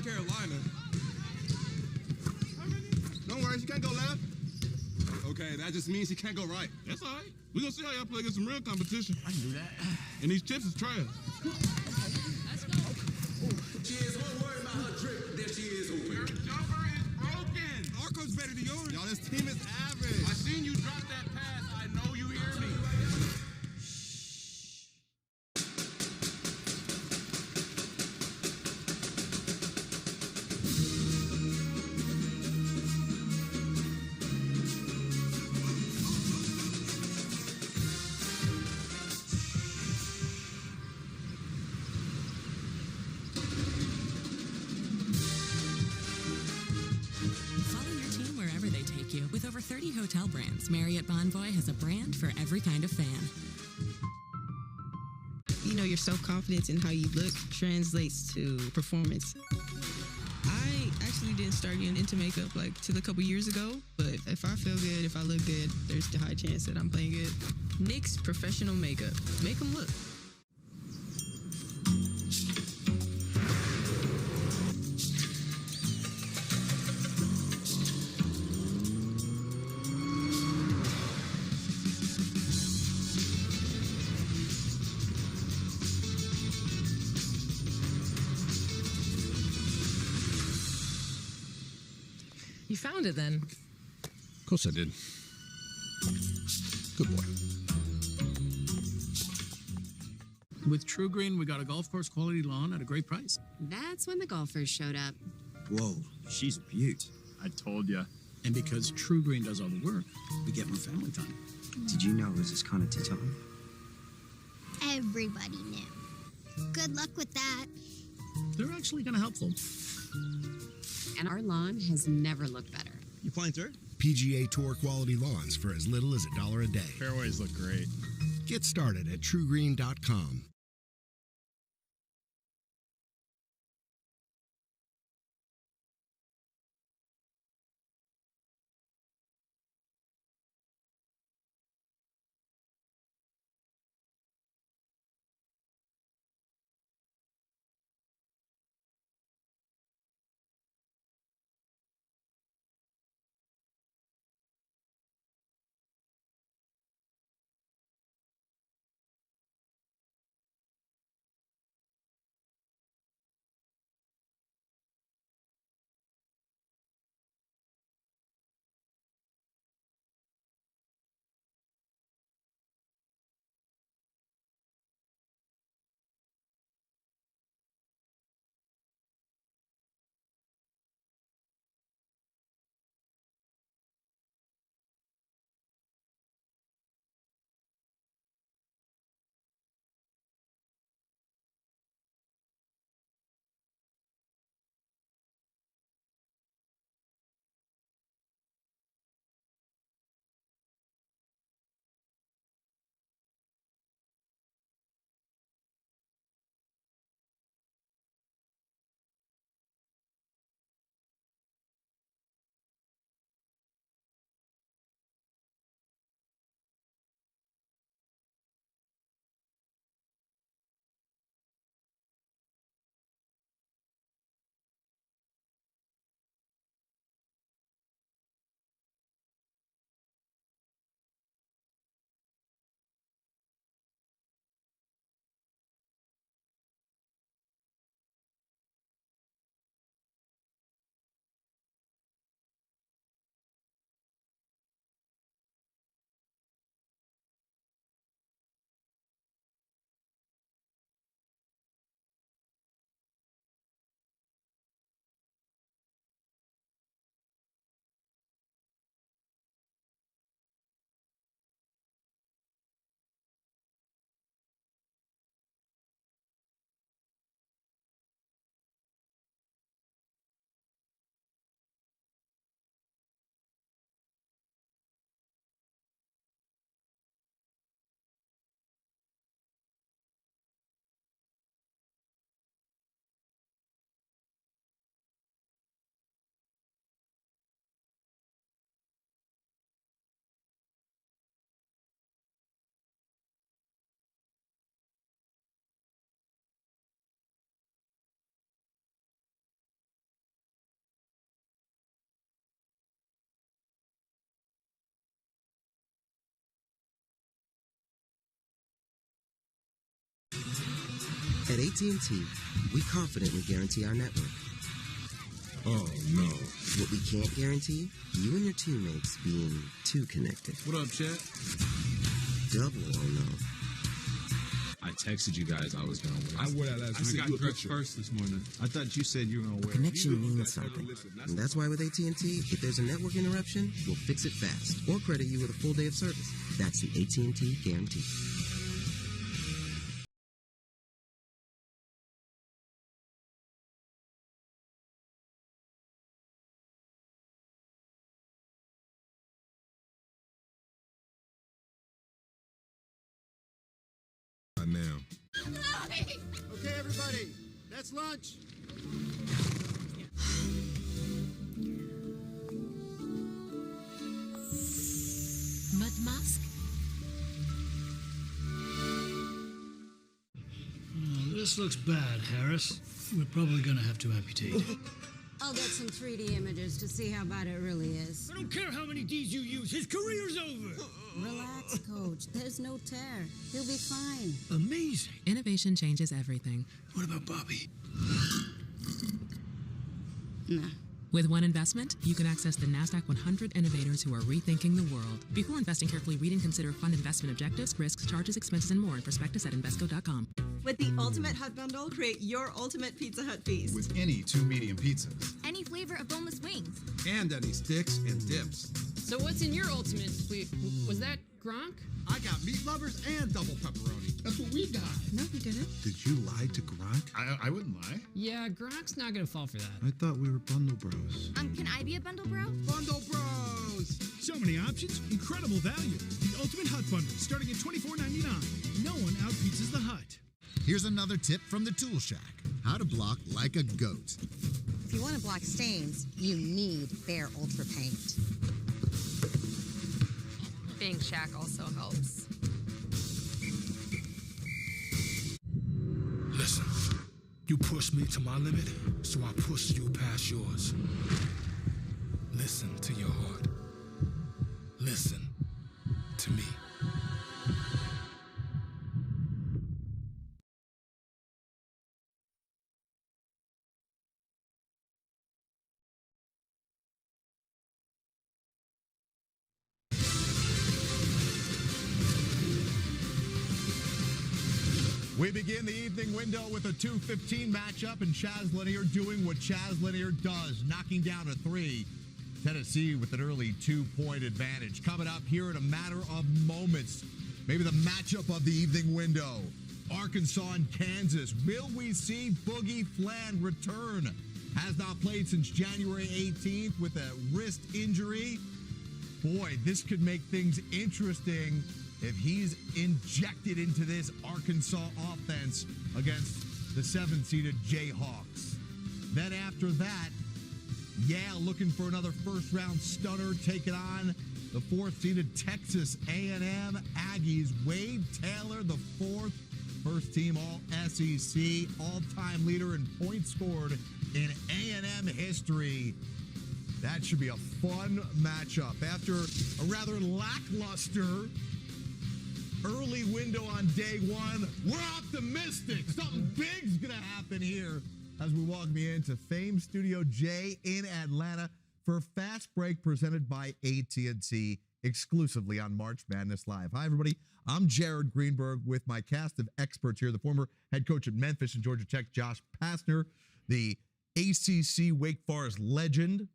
Carolina. Don't worry, she can't go left. Okay, that just means she can't go right. That's all right. We're going to see how y'all play against some real competition. I can do that. And these chips is trash. Let's go. She is more worried about her drip than she is open. Your jumper is broken. Our coach better than yours. Y'all, this team is average. I seen you drop that pass. I know you hear me. With over 30 hotel brands, Marriott Bonvoy has a brand for every kind of fan. You know, your self-confidence in how you look translates to performance. I actually didn't start getting into makeup like till a couple years ago, but if I feel good, if I look good, there's a high chance that I'm playing good. NYX Professional Makeup. Make them look. You found it then. Of course I did. Good boy. With True Green, we got a golf course quality lawn at a great price. That's when the golfers showed up. Whoa, she's a beaut. I told ya. And because True Green does all the work, we get more family time. Did you know it was this kind of tea time? Everybody knew. Good luck with that. They're actually kind of helpful. And our lawn has never looked better. You playing third? PGA Tour quality lawns for as little as $1 a day. Fairways look great. Get started at truegreen.com. At AT&T, we confidently guarantee our network. Oh, no. What we can't guarantee, you and your teammates being too connected. What up, Chet? Double oh no. I texted you guys I was going to wear. I wore that last week. I got dressed first this morning. I thought you said you were going to wear Connection means something. And that's why with AT&T, if there's a network interruption, we'll fix it fast or credit you with a full day of service. That's the AT&T guarantee. Now. Okay, everybody, that's lunch. Mud mask? This looks bad, Harris. We're probably gonna have to amputate. I'll get some 3D images to see how bad it really is. I don't care how many Ds you use. His career's over. Relax, Coach. There's no tear. He'll be fine. Amazing. Innovation changes everything. What about Bobby? Nah. With one investment, you can access the NASDAQ 100 innovators who are rethinking the world. Before investing carefully, read and consider fund investment objectives, risks, charges, expenses, and more in prospectus at Invesco.com. With the Ultimate Hut Bundle, create your ultimate Pizza Hut feast. With any 2 medium pizzas. Any flavor of boneless wings. And any sticks and dips. So what's in your ultimate? Was that Gronk? I got meat lovers and double pepperoni. That's what we got. No, he didn't. Did you lie to Gronk? I wouldn't lie. Yeah, Gronk's not gonna fall for that. I thought we were bundle bros. Can I be a bundle bro? Bundle bros! So many options, incredible value. The Ultimate Hut Bundle, starting at $24.99. No one outpizzas the Hut. Here's another tip from the Tool Shack. How to block like a goat. If you want to block stains, you need Bear Ultra Paint. Being Shack also helps. Listen, you pushed me to my limit, so I pushed you past yours. Listen to your heart. Listen to me. We begin the evening window with a 2:15 matchup, and Chaz Lanier doing what Chaz Lanier does, knocking down a 3. Tennessee with an early 2-point advantage. Coming up here in a matter of moments, maybe the matchup of the evening window. Arkansas and Kansas. Will we see Boogie Flan return? Has not played since January 18th with a wrist injury. Boy, this could make things interesting if he's injected into this Arkansas offense against the 7-seeded Jayhawks. Then after that, Yale looking for another first-round stunner, taking on the 4th-seeded Texas A&M Aggies. Wade Taylor, the 4th, first-team All-SEC, all-time leader in points scored in A&M history. That should be a fun matchup. After a rather lackluster early window on day one, we're optimistic. Something big's going to happen here as we welcome you into Fame Studio J in Atlanta for Fast Break presented by AT&T exclusively on March Madness Live. Hi, everybody. I'm Jared Greenberg with my cast of experts here, the former head coach at Memphis and Georgia Tech, Josh Pastner, the ACC Wake Forest legend.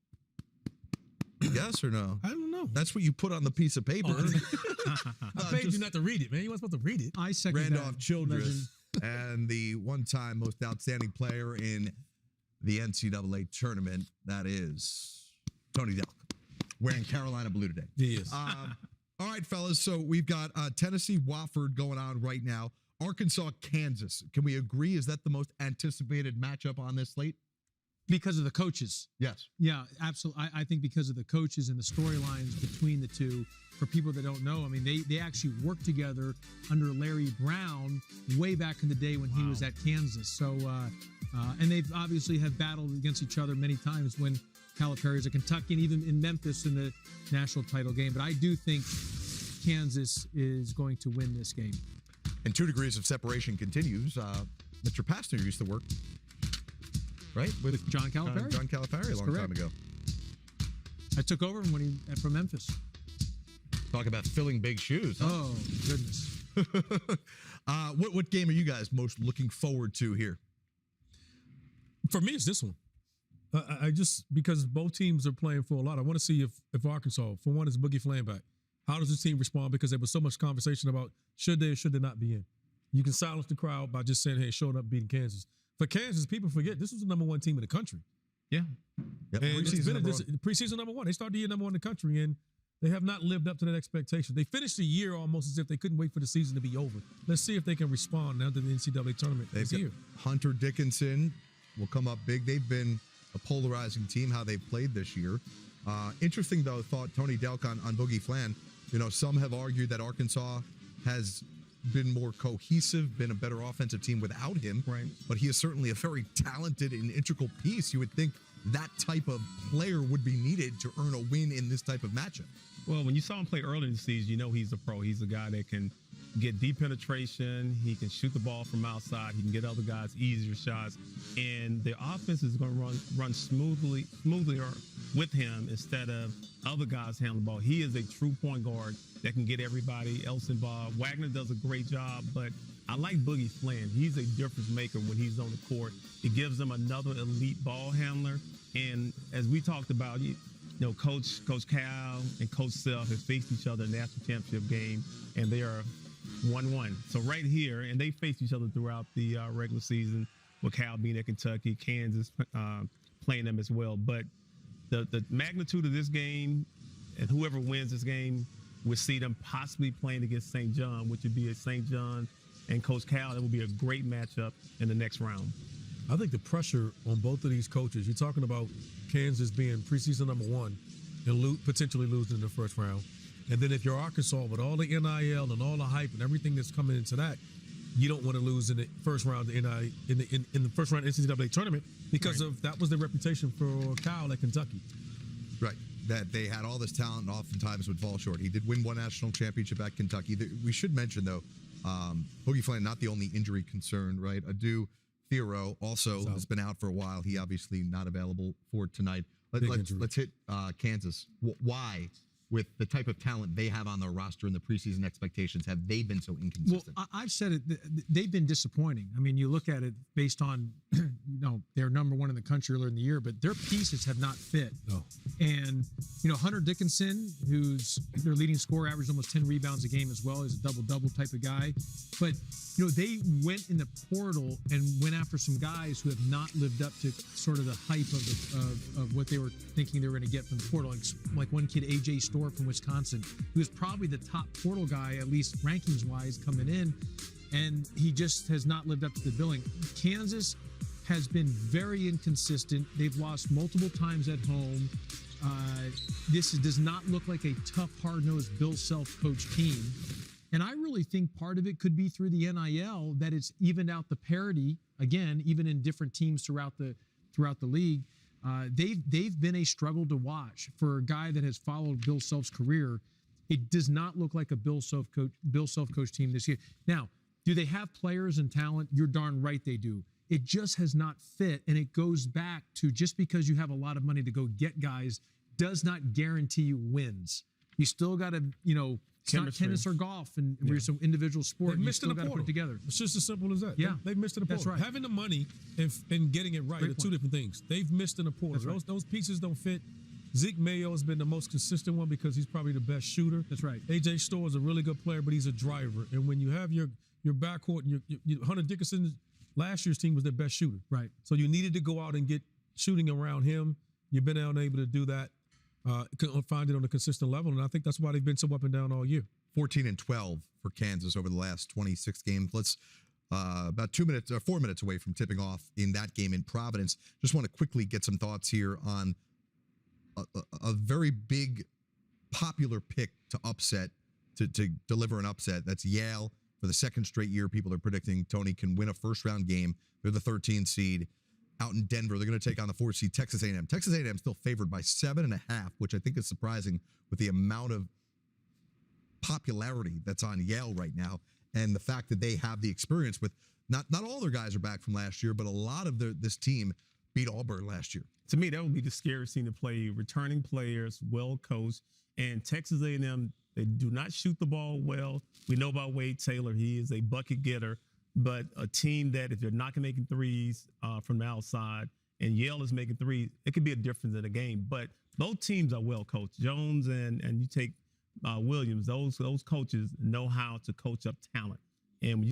Yes or no? I don't know. That's what you put on the piece of paper. I paid you not to read it, man. You weren't supposed to read it. I second Randolph that. Childress and the one-time most outstanding player in the NCAA tournament. That is Tony Delk, wearing Carolina blue today. He is. All right, fellas. So we've got Tennessee Wofford going on right now. Arkansas, Kansas. Can we agree? Is that the most anticipated matchup on this slate? Because of the coaches. Yes. Yeah, absolutely. I think because of the coaches and the storylines between the two. For people that don't know, I mean, they actually worked together under Larry Brown way back in the day when he was at Kansas. So, and they've obviously have battled against each other many times when Calipari's a Kentuckian, even in Memphis in the national title game. But I do think Kansas is going to win this game. And 2 degrees of separation continues. Mr. Pastner used to work, right? With John Calipari. John Calipari a long time ago. I took over from Memphis. Talk about filling big shoes. Huh? Oh, goodness. What game are you guys most looking forward to here? For me, it's this one. I just, because both teams are playing for a lot, I want to see if Arkansas, for one, is Boogie Flan back. How does this team respond? Because there was so much conversation about should they or should they not be in. You can silence the crowd by just saying, hey, showing up beating Kansas. For Kansas, people forget this was the number one team in the country. Yeah. Yep. And it's been preseason number one. They started the year number one in the country, and they have not lived up to that expectation. They finished the year almost as if they couldn't wait for the season to be over. Let's see if they can respond now that the NCAA tournament is here. Hunter Dickinson will come up big. They've been a polarizing team, how they've played this year. Interesting, though, thought Tony Delk on Boogie Flan. You know, some have argued that Arkansas has been more cohesive, been a better offensive team without him. Right. But he is certainly a very talented and integral piece. You would think that type of player would be needed to earn a win in this type of matchup. Well, when you saw him play early in the season, you know he's a pro. He's a guy that can get deep penetration. He can shoot the ball from outside. He can get other guys easier shots. And the offense is going to run smoothly with him instead of other guys handling the ball. He is a true point guard that can get everybody else involved. Wagner does a great job, but I like Boogie Flan. He's a difference maker when he's on the court. It gives them another elite ball handler. And as we talked about, you know, Coach Cal and Coach Self have faced each other in the national championship game, and they are 1-1. So right here, and they faced each other throughout the regular season, with Cal being at Kentucky, Kansas playing them as well. But the magnitude of this game, and whoever wins this game, would see them possibly playing against St. John, which would be a St. John and Coach Cal. It will be a great matchup in the next round. I think the pressure on both of these coaches, you're talking about Kansas being preseason number one and potentially losing in the first round. And then if you're Arkansas with all the NIL and all the hype and everything that's coming into that, you don't want to lose in the first round in the first round NCAA tournament because of that was the reputation for Kyle at Kentucky. Right. That they had all this talent and oftentimes would fall short. He did win one national championship at Kentucky. We should mention, though, Boogie Flan, not the only injury concern, right? Adu Theoro also has been out for a while. He obviously not available for tonight. Let's hit Kansas. Why, with the type of talent they have on their roster and the preseason expectations, have they been so inconsistent? Well, I've said it. They've been disappointing. I mean, you look at it based on, they're number one in the country earlier in the year, but their pieces have not fit. No. And, Hunter Dickinson, who's their leading scorer, averaged almost 10 rebounds a game as well. He's a double-double type of guy. But, they went in the portal and went after some guys who have not lived up to sort of the hype of what they were thinking they were going to get from the portal. Like one kid, A.J. Storr from Wisconsin, who was probably the top portal guy, at least rankings-wise, coming in. And he just has not lived up to the billing. Kansas has been very inconsistent. They've lost multiple times at home. This does not look like a tough, hard-nosed Bill Self-coached team. And I really think part of it could be through the NIL, that it's evened out the parity, again, even in different teams throughout the league. They've been a struggle to watch for a guy that has followed Bill Self's career. It does not look like a Bill Self-coached team this year. Now, do they have players and talent? You're darn right they do. It just has not fit, and it goes back to just because you have a lot of money to go get guys does not guarantee you wins. You still got to, it's not tennis or golf and where it's an individual sport. They've missed you in still the got to put portal. it together. It's just as simple as that. Yeah. They've missed in the portal. That's right. Having the money and getting it right are two different things. They've missed in the portal. That's right. Those pieces don't fit. Zeke Mayo has been the most consistent one because he's probably the best shooter. That's right. A.J. Storr is a really good player, but he's a driver. And when you have your backcourt, and your Hunter Dickinson, last year's team was their best shooter. Right. So you needed to go out and get shooting around him. You've been unable to do that, find it on a consistent level, and I think that's why they've been so up and down all year. 14-12 for Kansas over the last 26 games. Let's about 4 minutes away from tipping off in that game in Providence. Just want to quickly get some thoughts here on a very big, popular pick to upset, to deliver an upset. That's Yale. For the second straight year, people are predicting Tony can win a first-round game. They're the 13th seed out in Denver. They're going to take on the 4th seed Texas A&M. Texas A&M still favored by 7.5, which I think is surprising with the amount of popularity that's on Yale right now and the fact that they have the experience with Not all their guys are back from last year, but a lot of this team beat Auburn last year. To me, that would be the scariest thing to play. Returning players, well coached, and Texas A&M, they do not shoot the ball well. We know about Wade Taylor; he is a bucket getter. But a team that, if they're not making threes from the outside, and Yale is making threes, it could be a difference in the game. But both teams are well coached. Jones and you take Williams; those coaches know how to coach up talent. And when you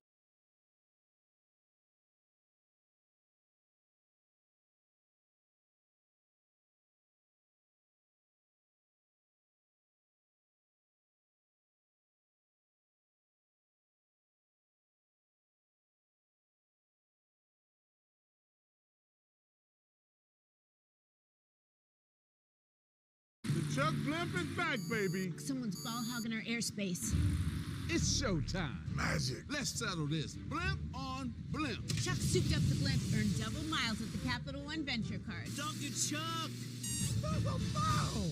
Chuck Blimp is back, baby. Someone's ball hogging our airspace. It's showtime. Magic. Let's settle this. Blimp on blimp. Chuck souped up the blimp, earned double miles with the Capital One Venture Card. Dunk it, Chuck. That's a foul.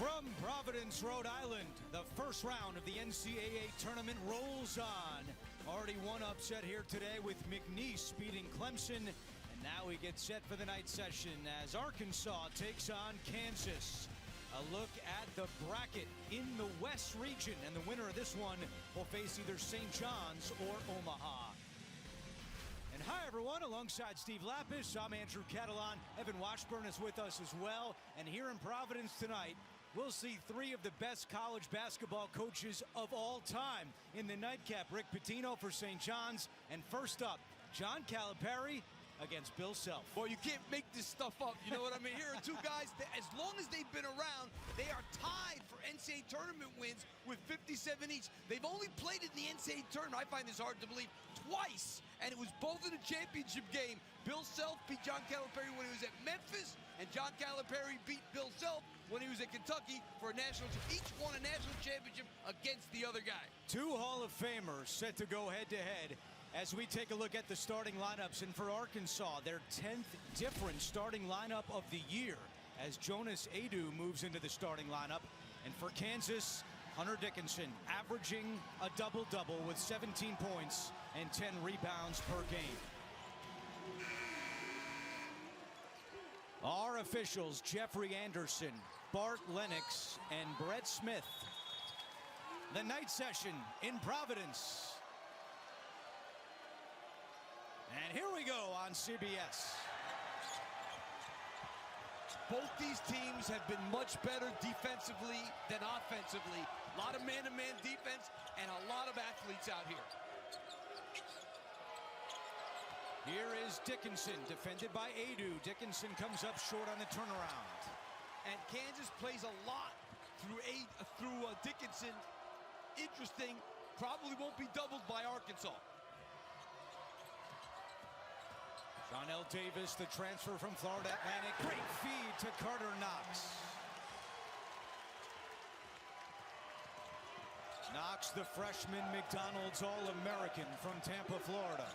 From Providence, Rhode Island, the first round of the NCAA tournament rolls on. Already one upset here today with McNeese beating Clemson. And now we get set for the night session as Arkansas takes on Kansas. A look at the bracket in the West region. And the winner of this one will face either St. John's or Omaha. And hi, everyone. Alongside Steve Lapis, I'm Andrew Catalan. Evan Washburn is with us as well. And here in Providence tonight, we'll see three of the best college basketball coaches of all time in the nightcap. Rick Pitino for St. John's. And first up, John Calipari against Bill Self. Boy, you can't make this stuff up. You know what I mean? Here are two guys that, as long as they've been around, they are tied for NCAA tournament wins with 57 each. They've only played in the NCAA tournament, I find this hard to believe, twice. And it was both in a championship game. Bill Self beat John Calipari when he was at Memphis, and John Calipari beat Bill Self when he was at Kentucky for a national championship. Each won a national championship against the other guy. Two Hall of Famers set to go head-to-head as we take a look at the starting lineups. And for Arkansas, their 10th different starting lineup of the year as Jonas Adu moves into the starting lineup. And for Kansas, Hunter Dickinson averaging a double-double with 17 points and 10 rebounds per game. Our officials, Jeffrey Anderson, Bart Lennox, and Brett Smith. The night session in Providence. And here we go on CBS. Both these teams have been much better defensively than offensively. A lot of man-to-man defense and a lot of athletes out here. Here is Dickinson, defended by Adu. Dickinson comes up short on the turnaround. And Kansas plays a lot through Dickinson. Interesting, probably won't be doubled by Arkansas. Jonell Davis, the transfer from Florida Atlantic. Great feed to Carter Knox. Knox, the freshman McDonald's All-American from Tampa, Florida.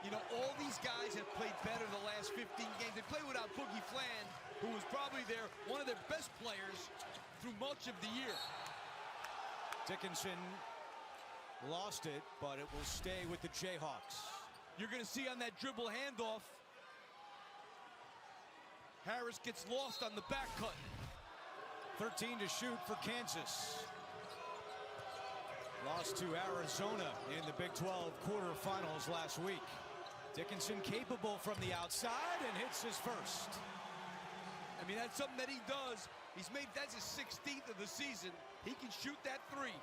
You know, all these guys have played better the last 15 games. They played without Boogie Flan, who was probably one of their best players through much of the year. Dickinson lost it, but it will stay with the Jayhawks. You're going to see on that dribble handoff, Harris gets lost on the back cut. 13 to shoot for Kansas. Lost to Arizona in the Big 12 quarterfinals last week. Dickinson capable from the outside and hits his first. I mean, that's something that he does. That's his 16th of the season. He can shoot that three.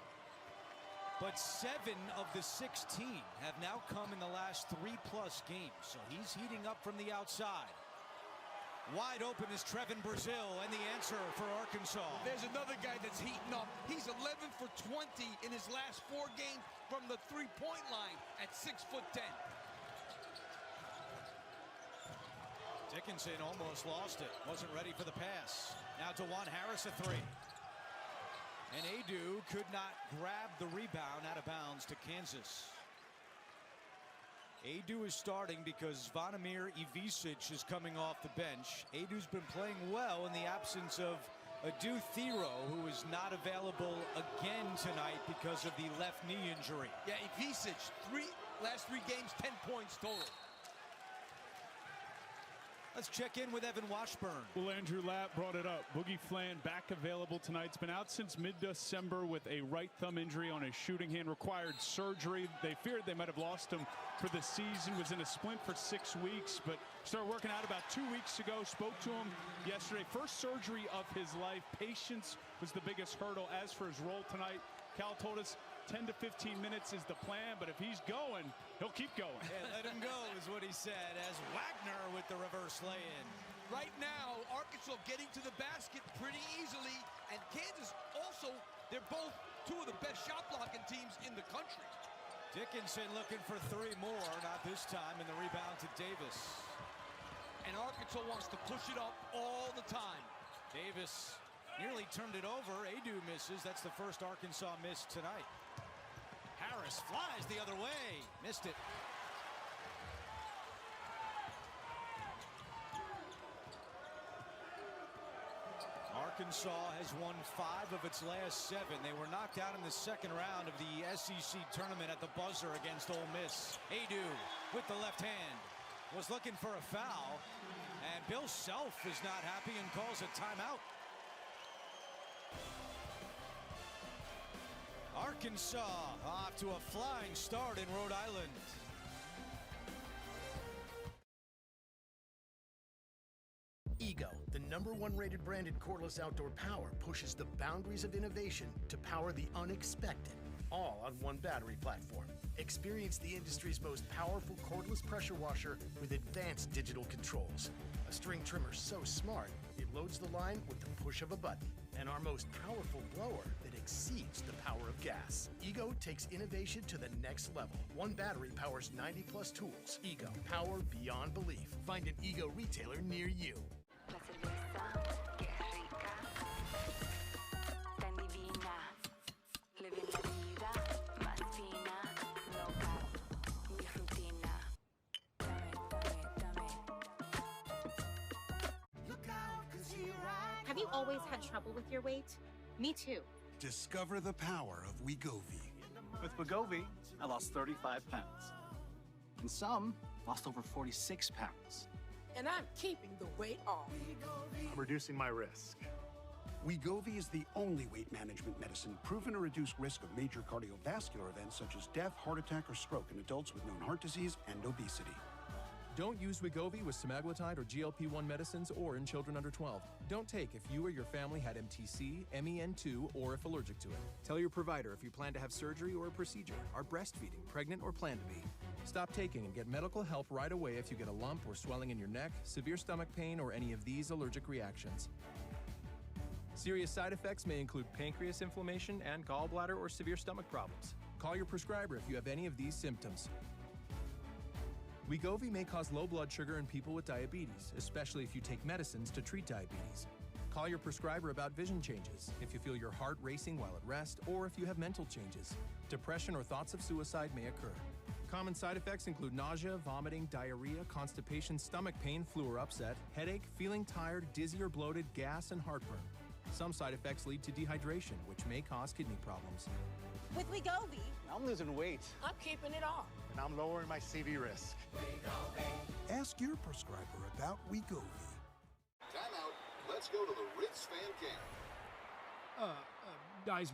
But 7 of the 16 have now come in the last 3+ games. So he's heating up from the outside. Wide open is Trevin Brazil, and the answer for Arkansas. There's another guy that's heating up. He's 11 for 20 in his last 4 games from the three-point line at 6'10". Dickinson almost lost it. Wasn't ready for the pass. Now DeJuan Harris, a three. And Adu could not grab the rebound out of bounds to Kansas. Adu is starting because Zvonimir Ivisic is coming off the bench. Adu's been playing well in the absence of Adu Thero, who is not available again tonight because of the left knee injury. Yeah, Ivisic, last three games, 10 points total. Let's check in with Evan Washburn. Well, Andrew Lapp brought it up. Boogie Flan back available tonight. It's been out since mid-December with a right thumb injury on his shooting hand. Required surgery. They feared they might have lost him for the season. Was in a splint for 6 weeks, but started working out about 2 weeks ago. Spoke to him yesterday. First surgery of his life. Patience was the biggest hurdle. As for his role tonight, Cal told us 10 to 15 minutes is the plan, but if he's going, he'll keep going. Yeah, let him go is what he said, as Wagner with the reverse lay-in. Right now, Arkansas getting to the basket pretty easily, and Kansas also, they're both two of the best shot blocking teams in the country. Dickinson looking for 3 more, not this time, and the rebound to Davis. And Arkansas wants to push it up all the time. Davis nearly turned it over. Adu misses. That's the first Arkansas miss tonight. Harris flies the other way. Missed it. Arkansas has won 5 of its last 7. They were knocked out in the second round of the SEC tournament at the buzzer against Ole Miss. Adu with the left hand was looking for a foul, and Bill Self is not happy and calls a timeout. Arkansas off to a flying start in Rhode Island. Ego, the #1 rated branded cordless outdoor power, pushes the boundaries of innovation to power the unexpected, all on one battery platform. Experience the industry's most powerful cordless pressure washer with advanced digital controls. A string trimmer so smart, it loads the line with the push of a button. And our most powerful blower that exceeds the power of gas. Ego takes innovation to the next level. One battery powers 90+ tools. Ego, power beyond belief. Find an Ego retailer near you. La cerveza, que es rica, tan divina, living la vida más fina, loca, mi rutina. Dame. Look out, 'cause here I Have you always had trouble with your weight? Me too. Discover the power of Wegovy. With Wegovy, I lost 35 pounds. And some lost over 46 pounds. And I'm keeping the weight off. I'm reducing my risk. Wegovy is the only weight management medicine proven to reduce risk of major cardiovascular events such as death, heart attack, or stroke in adults with known heart disease and obesity. Don't use Wegovy with semaglutide or GLP-1 medicines or in children under 12. Don't take if you or your family had MTC, MEN2, or if allergic to it. Tell your provider if you plan to have surgery or a procedure, are breastfeeding, pregnant, or plan to be. Stop taking and get medical help right away if you get a lump or swelling in your neck, severe stomach pain, or any of these allergic reactions. Serious side effects may include pancreas inflammation and gallbladder or severe stomach problems. Call your prescriber if you have any of these symptoms. Wegovy may cause low blood sugar in people with diabetes, especially if you take medicines to treat diabetes. Call your prescriber about vision changes, if you feel your heart racing while at rest, or if you have mental changes. Depression or thoughts of suicide may occur. Common side effects include nausea, vomiting, diarrhea, constipation, stomach pain, flu or upset, headache, feeling tired, dizzy or bloated, gas, and heartburn. Some side effects lead to dehydration, which may cause kidney problems. With Wegovy, I'm losing weight. I'm keeping it off. And I'm lowering my CV risk. Ask your prescriber about Wegovy. Timeout. Let's go to the Ritz fan cam. Guys,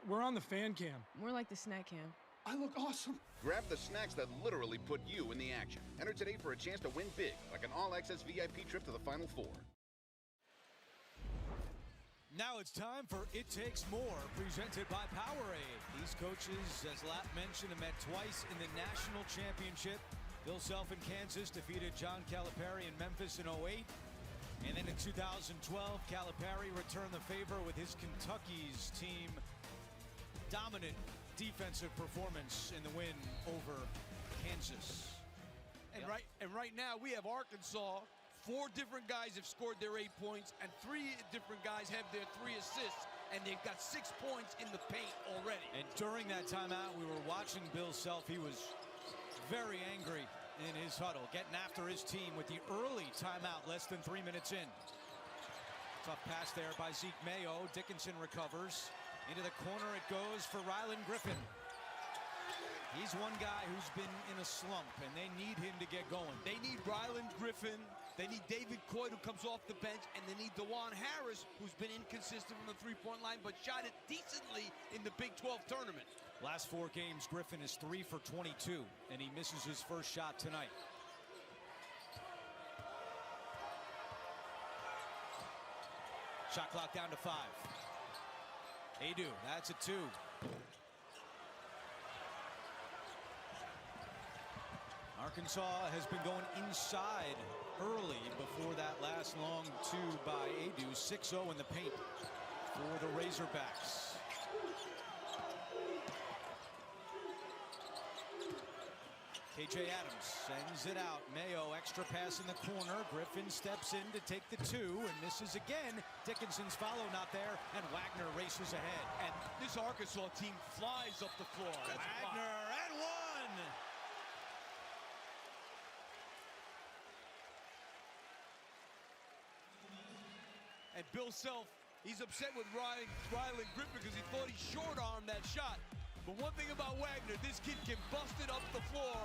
we're on the fan cam. More like the snack cam. I look awesome. Grab the snacks that literally put you in the action. Enter today for a chance to win big, like an all-access VIP trip to the Final Four. Now it's time for It Takes More, presented by Powerade. These coaches, as Lapp mentioned, have met twice in the national championship. Bill Self in Kansas defeated John Calipari in Memphis in 2008. And then in 2012, Calipari returned the favor with his Kentucky's team. Dominant defensive performance in the win over Kansas. And right now we have Arkansas. 4 different guys have scored their 8 points, and 3 different guys have their 3 assists, and they've got 6 points in the paint already. And during that timeout, we were watching Bill Self. He was very angry in his huddle, getting after his team with the early timeout, less than 3 minutes in. Tough pass there by Zeke Mayo. Dickinson recovers. Into the corner it goes for Rylan Griffin. He's one guy who's been in a slump, and they need him to get going. They need Rylan Griffin. They need David Coyd, who comes off the bench, and they need DeJuan Harris, who's been inconsistent from the three-point line, but shot it decently in the Big 12 tournament. Last 4 games, Griffin is 3 for 22, and he misses his first shot tonight. Shot clock down to 5. Adu, that's a 2. Arkansas has been going inside early before that last long 2 by Adu. 6-0 in the paint for the Razorbacks. KJ Adams sends it out. Mayo, extra pass in the corner. Griffin steps in to take the 2 and misses again. Dickinson's follow not there, and Wagner races ahead. And this Arkansas team flies up the floor. Wagner and 1. And Bill Self, he's upset with Rylan Griffin because he thought he short-armed that shot. But one thing about Wagner, this kid can bust it up the floor.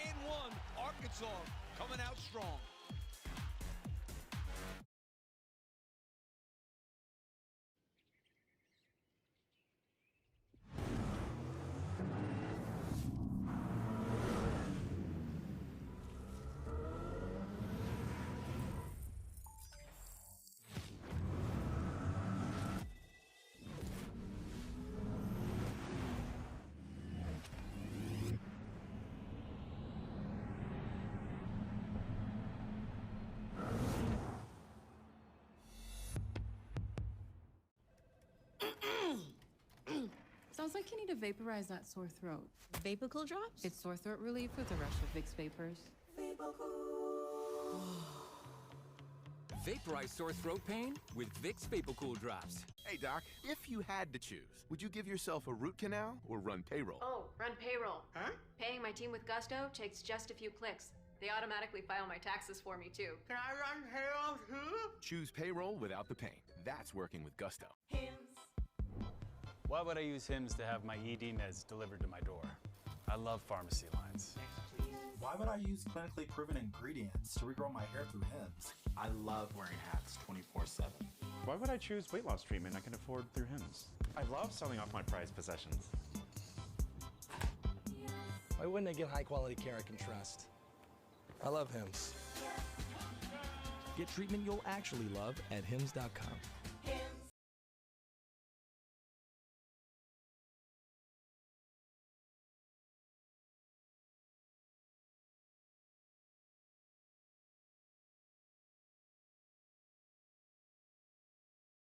And 1, Arkansas coming out strong. Sounds like you need to vaporize that sore throat. Vapor-Cool drops? It's sore throat relief with a rush of Vicks Vapors. Vaporize sore throat pain with Vicks Vapor-Cool drops. Hey, Doc, if you had to choose, would you give yourself a root canal or run payroll? Oh, run payroll. Huh? Paying my team with Gusto takes just a few clicks. They automatically file my taxes for me, too. Can I run payroll too? Choose payroll without the pain. That's working with Gusto. Why would I use Hims to have my ED meds delivered to my door? I love pharmacy lines. Why would I use clinically proven ingredients to regrow my hair through Hims? I love wearing hats 24/7. Why would I choose weight loss treatment I can afford through Hims? I love selling off my prized possessions. Why wouldn't I get high quality care I can trust? I love Hims. Get treatment you'll actually love at Hims.com.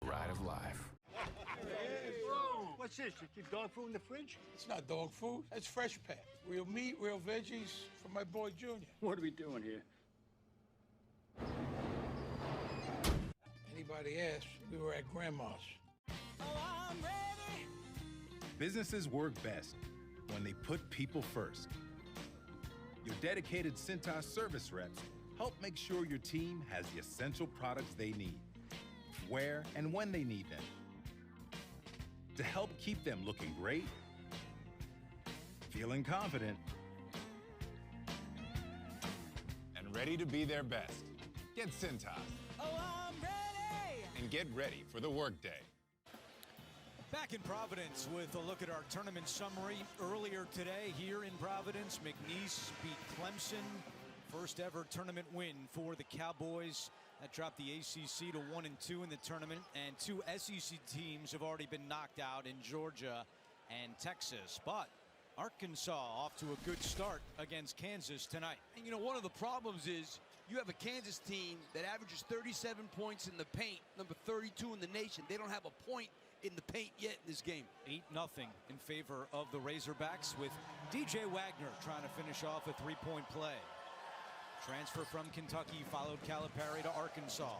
Ride of life. Whoa, what's this? You keep dog food in the fridge? It's not dog food. That's fresh pet. Real meat, real veggies for my boy Junior. What are we doing here? Anybody asks, we were at Grandma's. Businesses work best when they put people first. Your dedicated Cintas service reps help make sure your team has the essential products they need, where and when they need them, to help keep them looking great, feeling confident, and ready to be their best. Get Cintas. Oh, I'm ready! And get ready for the workday. Back in Providence with a look at our tournament summary. Earlier today here in Providence, McNeese beat Clemson. First ever tournament win for the Cowboys. That dropped the ACC to 1-2 in the tournament. And 2 SEC teams have already been knocked out in Georgia and Texas. But Arkansas off to a good start against Kansas tonight. And you know, one of the problems is You have a Kansas team that averages 37 points in the paint, number 32 in the nation. They don't have a point in the paint yet in this game. 8-0 in favor of the Razorbacks, with DJ Wagner trying to finish off a three-point play. Transfer from Kentucky, followed Calipari to Arkansas.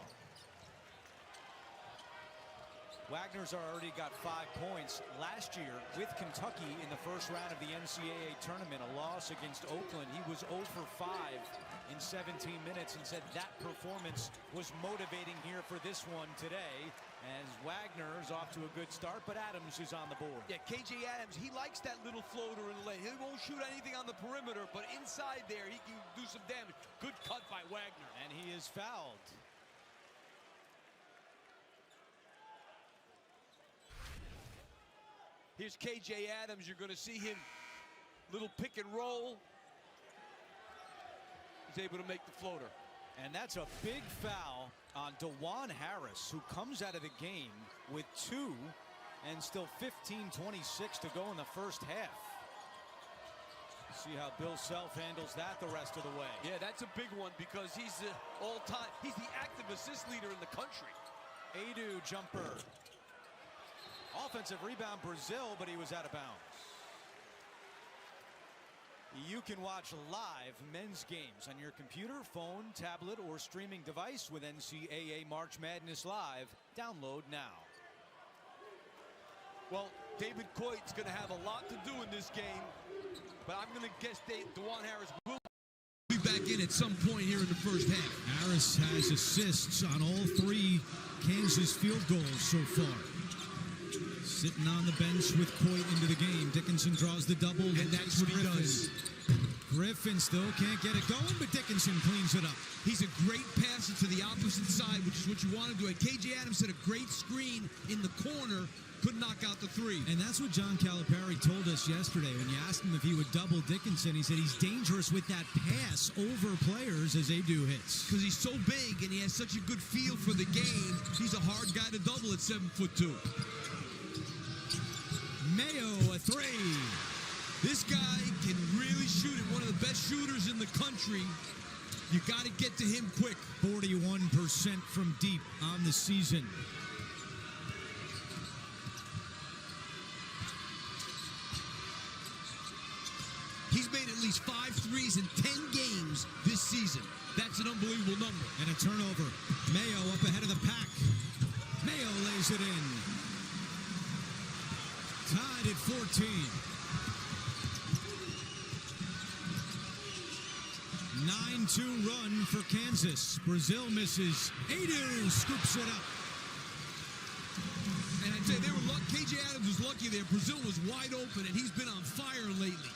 Wagner's already got 5 points last year with Kentucky in the first round of the NCAA tournament, a loss against Oakland. He was 0 for 5 in 17 minutes and said that performance was motivating here for this one today, as Wagner's off to a good start, but Adams is on the board. Yeah, KJ Adams, he likes that little floater in the lane. He won't shoot anything on the perimeter, but inside there he can do some damage. Good cut by Wagner. And he is fouled. Here's KJ Adams. You're going to see him, little pick and roll. He's able to make the floater. And that's a big foul on DeJuan Harris, who comes out of the game with 2 and still 15:26 to go in the first half. See how Bill Self handles that the rest of the way. Yeah, that's a big one because he's the all-time, he's the active assist leader in the country. Adu jumper. Offensive rebound Brazil, but he was out of bounds. You can watch live men's games on your computer, phone, tablet, or streaming device with NCAA March Madness Live. Download now. Well, David Coyte's going to have a lot to do in this game, but I'm going to guess DeJuan Harris will be back in at some point here in the first half. Harris has assists on all 3 Kansas field goals so far. Sitting on the bench with Coit into the game. Dickinson draws the double, and that's what he does. Griffin still can't get it going, but Dickinson cleans it up. He's a great passer to the opposite side, which is what you want to do. And KJ Adams had a great screen in the corner, couldn't knock out the 3. And that's what John Calipari told us yesterday when you asked him if he would double Dickinson. He said he's dangerous with that pass over players as they do hits. Because he's so big and he has such a good feel for the game. He's a hard guy to double at 7'2". Mayo, a 3. This guy can really shoot it. One of the best shooters in the country. You got to get to him quick. 41% from deep on the season. He's made at least 5 threes in 10 games this season. That's an unbelievable number. And a turnover. Mayo up ahead of the pack. Mayo lays it in. Tied at 14. 9-2 run for Kansas. Brazil misses. Adu scoops it up. And I'd say they were lucky. KJ Adams was lucky there. Brazil was wide open, and he's been on fire lately.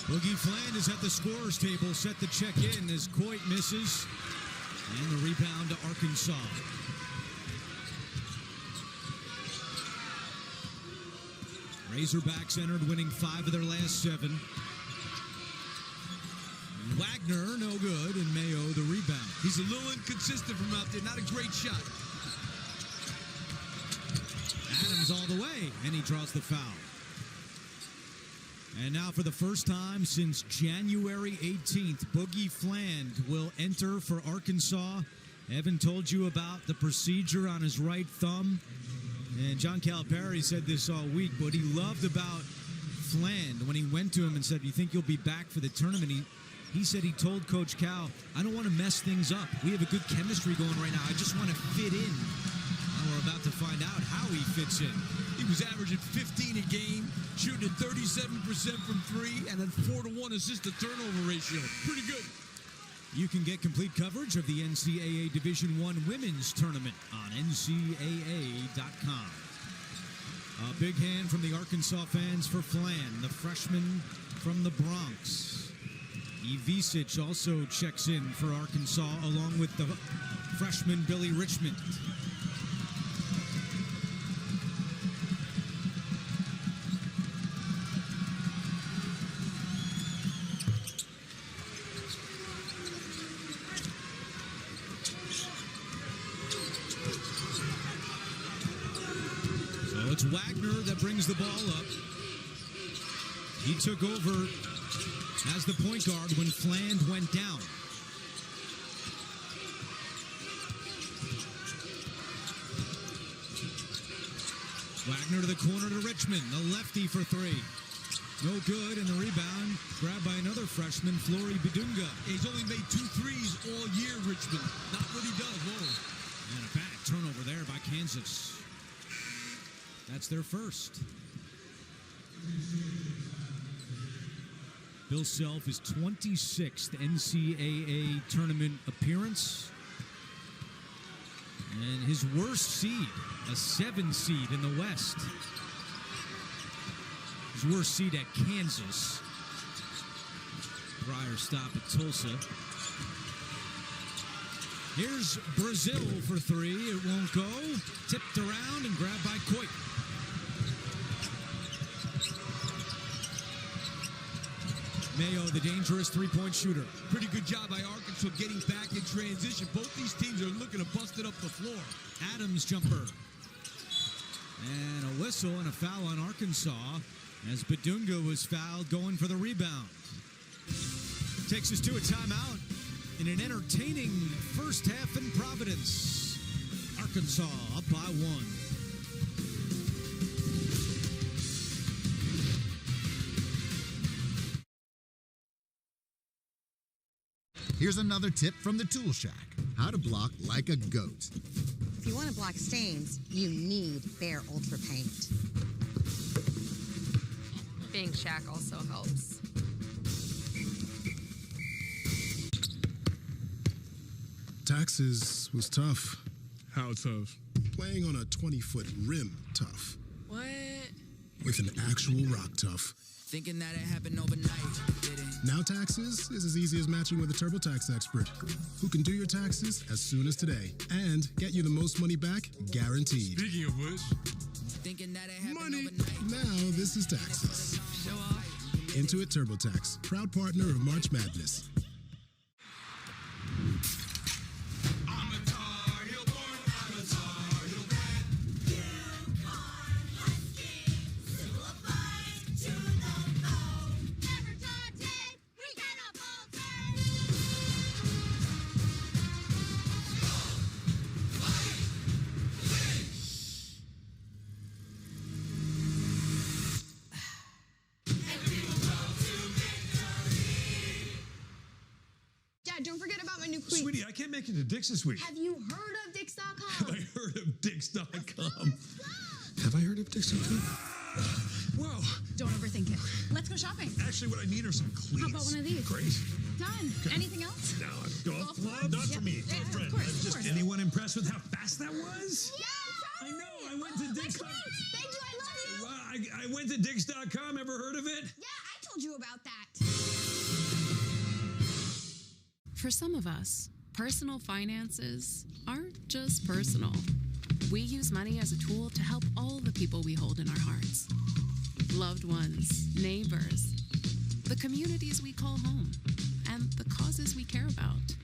Boogie Fland is at the scorer's table, set to check in as Coit misses. And the rebound to Arkansas. Razorbacks entered, winning 5 of their last 7. Wagner, no good, and Mayo, the rebound. He's a little inconsistent from out there. Not a great shot. Adams all the way, and he draws the foul. And now for the first time since January 18th, Boogie Fland will enter for Arkansas. Evan told you about the procedure on his right thumb. And John Calipari said this all week. What he loved about Fland when he went to him and said, "Do you think you'll be back for the tournament?" He said he told Coach Cal, "I don't want to mess things up. We have a good chemistry going right now. I just want to fit in." And we're about to find out how he fits in. He was averaging 15 a game, shooting at 37% from 3, and a 4-to-1 assist-to-turnover ratio. Pretty good. You can get complete coverage of the NCAA Division I Women's Tournament on NCAA.com. A big hand from the Arkansas fans for Fland, the freshman from the Bronx. Ivisic also checks in for Arkansas, along with the freshman Billy Richmond. it's Wagner that brings the ball up. He took over as the point guard when Fland went down. Wagner to the corner to Richmond. The lefty for three. No good, and the rebound grabbed by another freshman, Flory Bedunga. He's only made 2 threes all year, Richmond. Not what he does, whoa. And a bad turnover there by Kansas. That's their first. Bill Self, his 26th NCAA tournament appearance. And his worst seed, a 7 seed in the West. His worst seed at Kansas. Prior stop at Tulsa. Here's Brazil for three. It won't go. Tipped around and grabbed by Coit. Mayo, the dangerous three-point shooter. Pretty good job by Arkansas getting back in transition. Both these teams are looking to bust it up the floor. Adams jumper. And a whistle and a foul on Arkansas as Bedunga was fouled going for the rebound. Takes us to a timeout in an entertaining first half in Providence. Arkansas up by 1. Here's another tip from the Tool Shack. How to block like a goat. If you want to block stains, you need Behr Ultra Paint. Being Shack also helps. Taxes was tough. How tough? Playing on a 20-foot rim tough. What? With an actual rock tough. Thinking that it happened overnight, didn't. Now taxes is as easy as matching with a TurboTax expert who can do your taxes as soon as today and get you the most money back guaranteed. Speaking of which, thinking that it happened money. overnight. Now this is taxes. Show off. Intuit TurboTax, proud partner of March Madness. Don't forget about my new cleats. Sweetie, I can't make it to Dick's this week. Have you heard of Dix.com? Have I heard of Dix.com? Have I heard of Dix.com? Whoa. Don't overthink it. Let's go shopping. Actually, what I need are some cleats. How about one of these? Great. Done. Okay. Anything else? No, golf club? Not for me. Yeah, It's a friend. of course. Anyone impressed with how fast that was? Yeah, I know. I went to Dix.com. Thank you. I love you. Well, I went to Dix.com. Ever heard of it? Yeah, I told you about that. For some of us, personal finances aren't just personal. We use money as a tool to help all the people we hold in our hearts. Loved ones, neighbors, the communities we call home, and the causes we care about.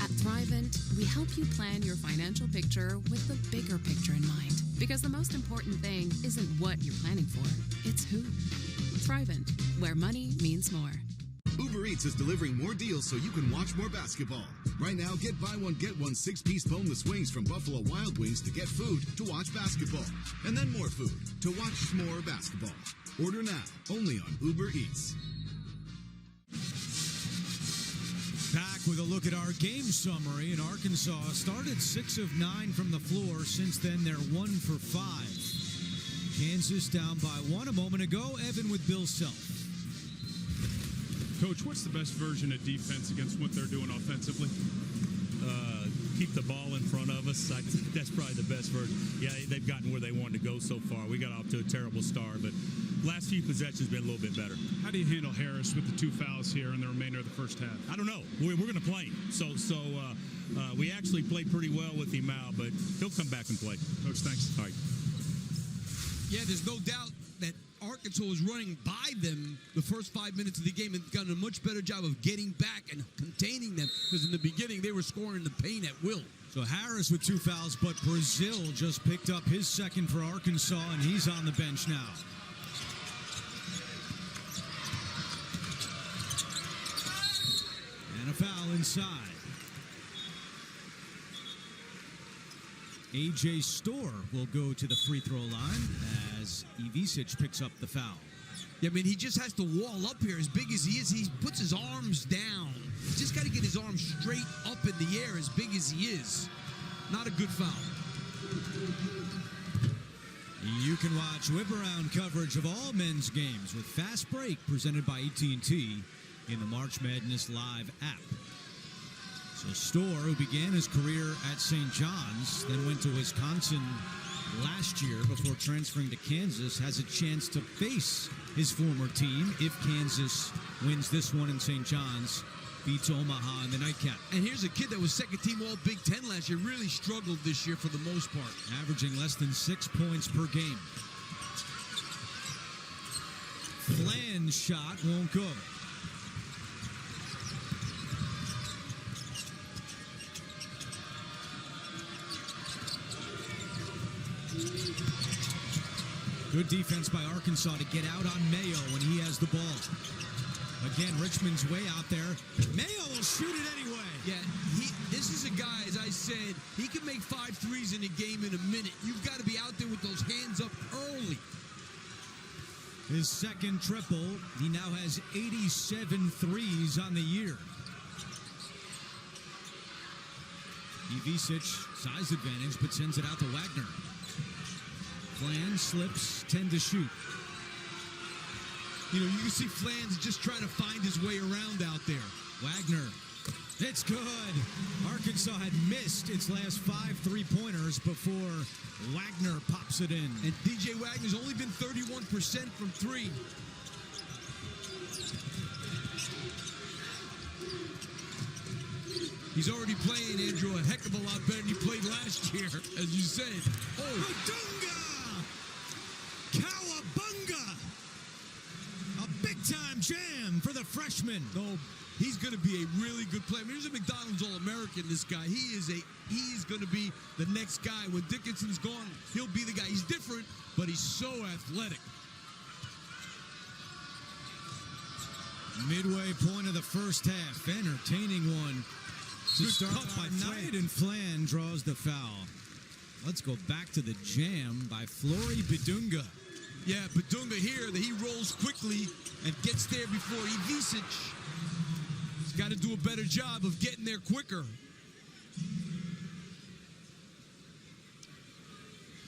At Thrivent, we help you plan your financial picture with the bigger picture in mind. Because the most important thing isn't what you're planning for, it's who. Thrivent, where money means more. Uber Eats is delivering more deals so you can watch more basketball. Right now, get buy one, get one 6-piece boneless wings from Buffalo Wild Wings to get food to watch basketball. And then more food to watch more basketball. Order now, only on Uber Eats. Back with a look at our game summary. And Arkansas started 6 of 9 from the floor. Since then, they're 1 for 5. Kansas down by 1 a moment ago. Evan with Bill Self. Coach, what's the best version of defense against what they're doing offensively? Keep the ball in front of us. That's probably the best version. Yeah, they've gotten where they wanted to go so far. We got off to a terrible start, but last few possessions been a little bit better. How do you handle Harris with the 2 fouls here in the remainder of the first half? I don't know. We're going to play him. So we actually played pretty well with him out, but he'll come back and play. Coach, thanks. All right. Yeah, there's no doubt that Arkansas was running by them the first 5 minutes of the game and done a much better job of getting back and containing them, because in the beginning they were scoring in the paint at will. So Harris with 2 fouls, but Brazil just picked up his second for Arkansas, and he's on the bench now. And a foul inside. A.J. Storr will go to the free throw line as Ivisic picks up the foul. Yeah, I mean, he just has to wall up here. As big as he is, he puts his arms down. He's just got to get his arms straight up in the air as big as he is. Not a good foul. You can watch whip-around coverage of all men's games with Fast Break presented by AT&T in the March Madness Live app. So Storr, who began his career at St. John's, then went to Wisconsin last year before transferring to Kansas, has a chance to face his former team if Kansas wins this one in St. John's, beats Omaha in the nightcap. And here's a kid that was second team All Big Ten last year, really struggled this year for the most part. Averaging less than 6 points per game. Flan's shot won't go. Good defense by Arkansas to get out on Mayo when he has the ball. Again, Richmond's way out there. Mayo will shoot it anyway. Yeah, this is a guy, as I said, he can make 5 threes in a game in a minute. You've got to be out there with those hands up early. His second triple. He now has 87 threes on the year. Ivisic, size advantage, but sends it out to Wagner. Flan slips, 10 to shoot. You know, you can see Flan's just trying to find his way around out there. Wagner, it's good. Arkansas had missed its last 5 3-pointers before Wagner pops it in. And DJ Wagner's only been 31% from 3. He's already playing, Andrew, a heck of a lot better than he played last year, as you said. Oh, Dunga! Cowabunga! A big-time jam for the freshman. No, he's going to be a really good player. I mean, he's a McDonald's All-American, this guy. He's going to be the next guy. When Dickinson's gone, he'll be the guy. He's different, but he's so athletic. Midway point of the first half. Entertaining one to start by night, and Flan draws the foul. Let's go back to the jam by Flory Bidunga. Yeah, Bidunga here, that he rolls quickly and gets there before Ivisic. He's got to do a better job of getting there quicker.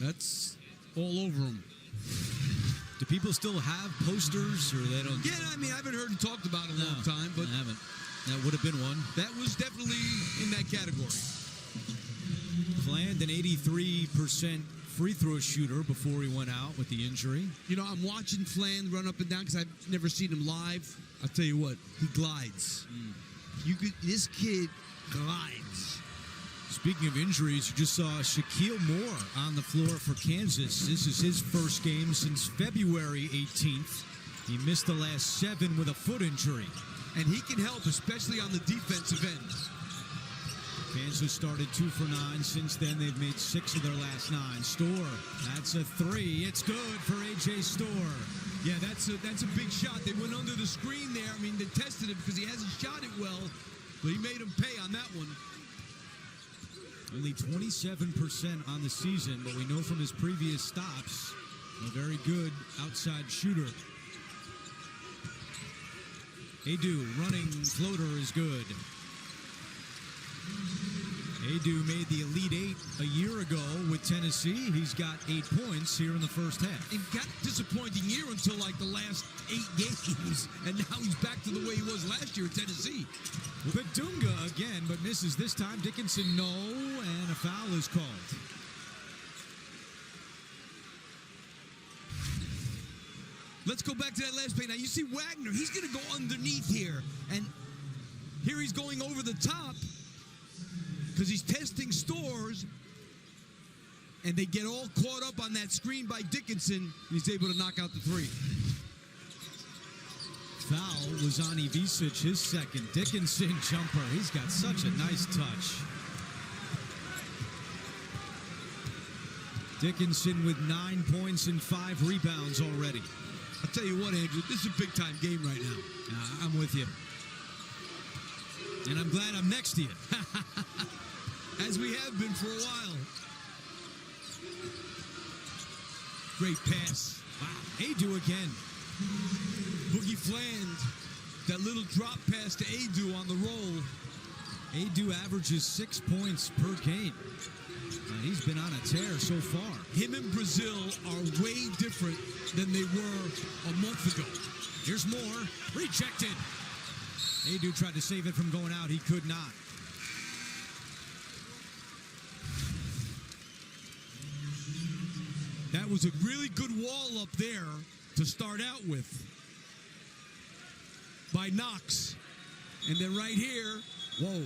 That's all over him. Do people still have posters, or they don't? Yeah, I mean, I haven't heard him talked about in a long time, but I haven't. That would have been one. That was definitely in that category. Flan, an 83% free throw shooter before he went out with the injury. You know, I'm watching Flan run up and down because I've never seen him live. I'll tell you what, he glides. This kid glides. Speaking of injuries, you just saw Shaquille Moore on the floor for Kansas. This is his first game since February 18th. He missed the last 7 with a foot injury. And he can help, especially on the defensive end. Kansas started 2 for 9. Since then, they've made 6 of their last 9. Storr, that's a 3. It's good for A.J. Storr. Yeah, that's a big shot. They went under the screen there. I mean, they tested it because he hasn't shot it well, but he made him pay on that one. Only 27% on the season, but we know from his previous stops, a very good outside shooter. Adu running floater is good. Adu made the Elite 8 a year ago with Tennessee. He's got 8 points here in the first half. It got a disappointing year until like the last 8 games, and now he's back to the way he was last year at Tennessee. Bidunga again, but misses this time. Dickinson, no, and a foul is called. Let's go back to that last play. Now, you see Wagner. He's going to go underneath here. And here he's going over the top because he's testing Storrs. and they get all caught up on that screen by Dickinson, and he's able to knock out the three. Foul was on Ivisic, his second. Dickinson jumper. He's got such a nice touch. Dickinson with 9 points and 5 rebounds already. I'll tell you what, Andrew, this is a big-time game right now. I'm with you. And I'm glad I'm next to you. As we have been for a while. Great pass. Wow. Adu again. Boogie Fland. That little drop pass to Adu on the roll. Adu averages 6 points per game. And he's been on a tear so far. Him and Brazil are way different than they were a month ago. Here's more. Rejected. Adu tried to save it from going out. He could not. That was a really good wall up there to start out with by Knox. And then right here, whoa.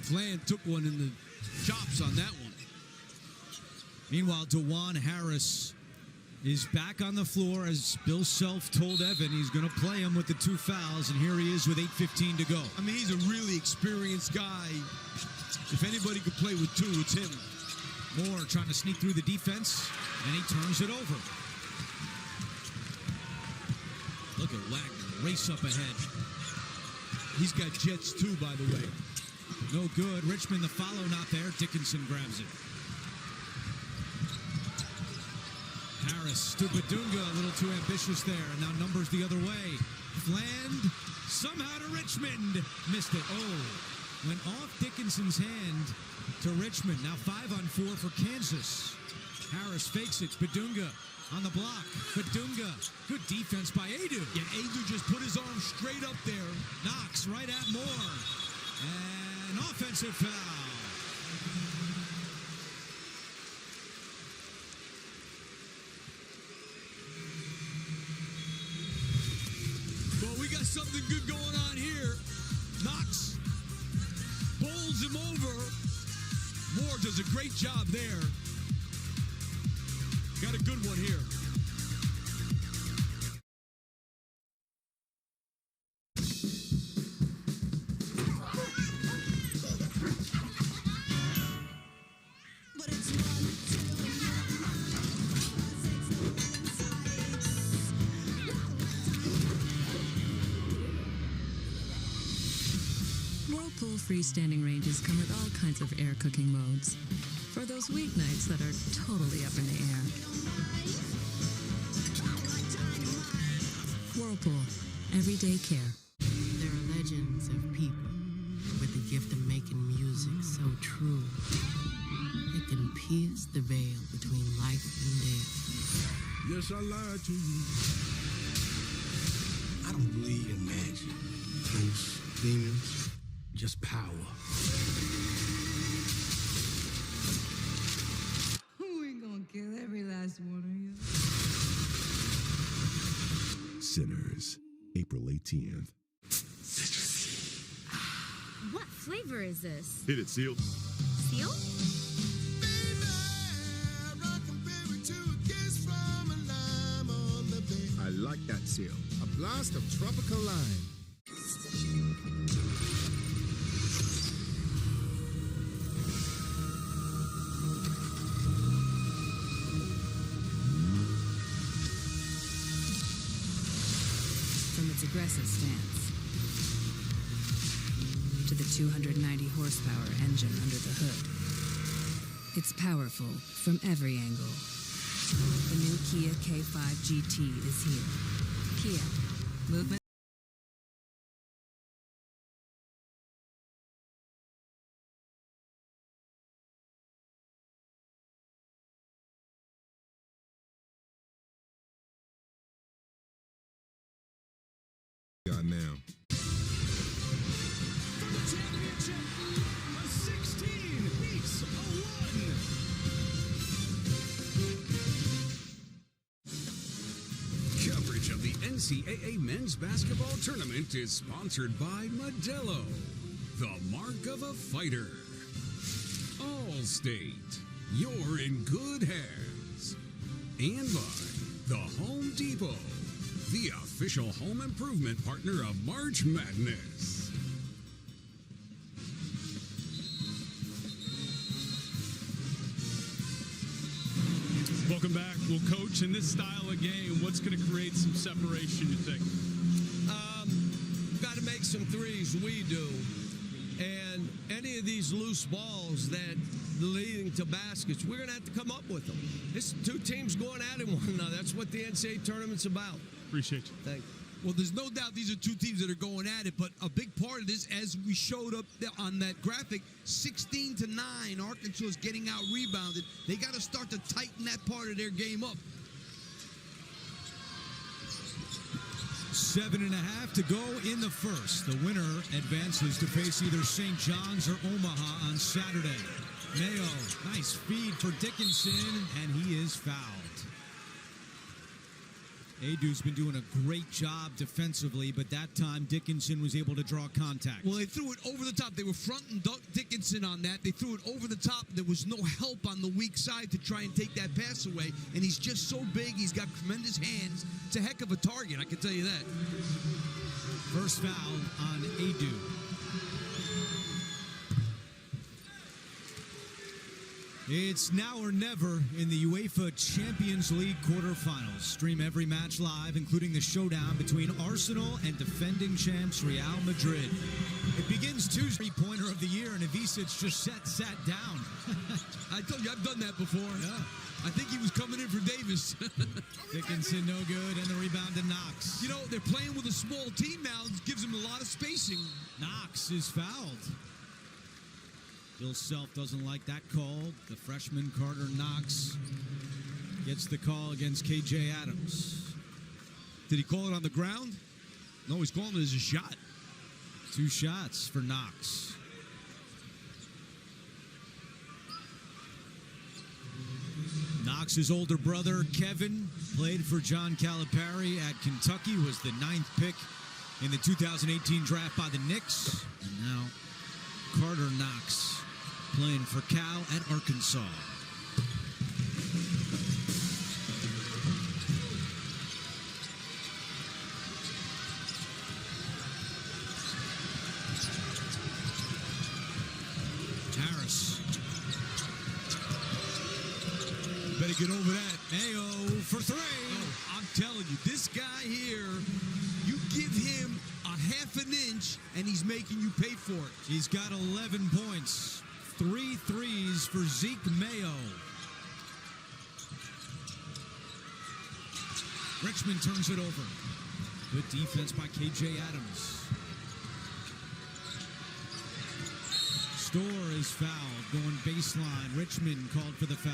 Flan took one in the chops on that one. Meanwhile, DeJuan Harris is back on the floor, as Bill Self told Evan he's going to play him with the 2 fouls, and here he is with 8:15 to go. I mean, he's a really experienced guy. If anybody could play with 2, it's him. Moore trying to sneak through the defense, and he turns it over. Look at Wagner race up ahead. He's got jets too, by the way. No good. Richmond, the follow not there. Dickinson grabs it. Harris to Badunga, a little too ambitious there, and now numbers the other way. Fland somehow to Richmond. Missed it. Oh, went off Dickinson's hand to Richmond. Now 5-on-4 for Kansas. Harris fakes it. Badunga on the block. Badunga. Good defense by Adu. Yeah, Adu just put his arm straight up there. Knox right at Moore. And offensive foul. Well, we got something good going on here. Knox bowls him over. Moore does a great job there. Got a good one here. Whirlpool freestanding ranges come with all kinds of air cooking modes. For those weeknights that are totally up in the air. Whirlpool. Everyday care. There are legends of people with the gift of making music so true. It can pierce the veil between life and death. Yes, I lied to you. I don't believe in magic. Ghosts, demons, just power. We gonna kill every last one of you. Sinners, April 18th. What flavor is this? Hit it, Seal. Seal? I like that, Seal. A blast of tropical lime. From its aggressive stance to the 290 horsepower engine under the hood. It's powerful from every angle. The new Kia K5 GT is here. Kia. Movement. Got now. For the championship, a 16 beats a 1. Coverage of the NCAA men's basketball tournament is sponsored by Modelo, the mark of a fighter. Allstate, you're in good hands. And by the Home Depot, the official home improvement partner of March Madness. Welcome back. Well, Coach, in this style of game, what's going to create some separation, you think? Got to make some threes. We do. And any of these loose balls that leading to baskets, we're going to have to come up with them. It's two teams going at it one another. That's what the NCAA tournament's about. Appreciate you. Thank you. Well, there's no doubt these are two teams that are going at it, but a big part of this, as we showed up on that graphic, 16-9, Arkansas is getting out rebounded. They got to start to tighten that part of their game up. 7.5 to go in the first. The winner advances to face either St. John's or Omaha on Saturday. Mayo, nice feed for Dickinson, and he is fouled. Adu's been doing a great job defensively, but that time Dickinson was able to draw contact. Well, they threw it over the top. They were fronting Dickinson on that. They threw it over the top. There was no help on the weak side to try and take that pass away, and he's just so big. He's got tremendous hands. It's a heck of a target, I can tell you that. First foul on Adu. It's now or never in the UEFA Champions League quarterfinals. Stream every match live, including the showdown between Arsenal and defending champs Real Madrid. It begins Tuesday, pointer of the year, and Ivicic just sat down. I told you, I've done that before. Yeah. I think he was coming in for Davis. Dickinson no good, and the rebound to Knox. You know, they're playing with a small team now. It gives them a lot of spacing. Knox is fouled. Bill Self doesn't like that call. The freshman Carter Knox gets the call against KJ Adams. Did he call it on the ground? No, he's calling it as a shot. 2 shots for Knox. Knox's older brother, Kevin, played for John Calipari at Kentucky, was the 9th pick in the 2018 draft by the Knicks. And now Carter Knox playing for Cal at Arkansas. Harris. Better get over that. Mayo for 3. Oh, I'm telling you, this guy here, you give him a half an inch and he's making you pay for it. He's got 11 points. 3 threes for Zeke Mayo. Richmond turns it over. Good defense by KJ Adams. Storr is fouled, going baseline. Richmond called for the foul.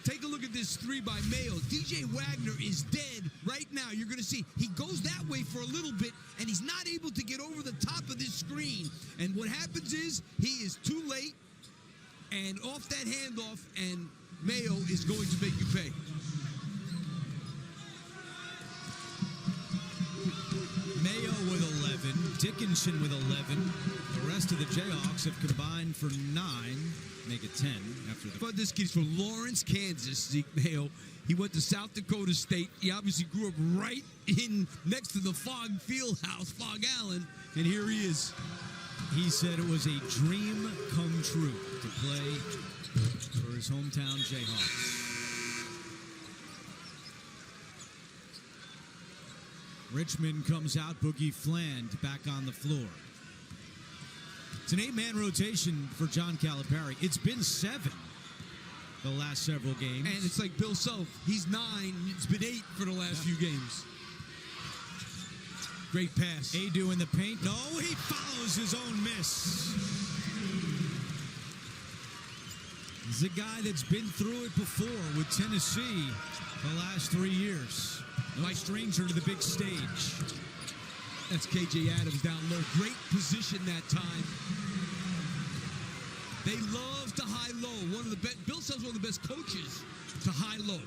Take a look at this 3 by Mayo. DJ Wagner is dead right now. You're going to see he goes that way for a little bit, and he's not able to get over the top of this screen. And what happens is he is too late and off that handoff, and Mayo is going to make you pay. Mayo with 11, Dickinson with 11. The rest of the Jayhawks have combined for 9. Make it 10 after the... But this kid's from Lawrence, Kansas, Zeke Mayo. He went to South Dakota State. He obviously grew up right in next to the Fog Fieldhouse, Fog Allen, and here he is. He said it was a dream come true to play for his hometown Jayhawks. Richmond comes out, Boogie Fland back on the floor. It's an 8-man rotation for John Calipari. It's been 7 the last several games. And it's like Bill Self. He's 9. It's been 8 for the last few games. Great pass. Adu in the paint. No, he follows his own miss. He's a guy that's been through it before with Tennessee the last 3 years. No stranger to the big stage. That's KJ Adams down low. Great position that time. They love to high-low. One of the best. Bill Self's one of the best coaches to high-low.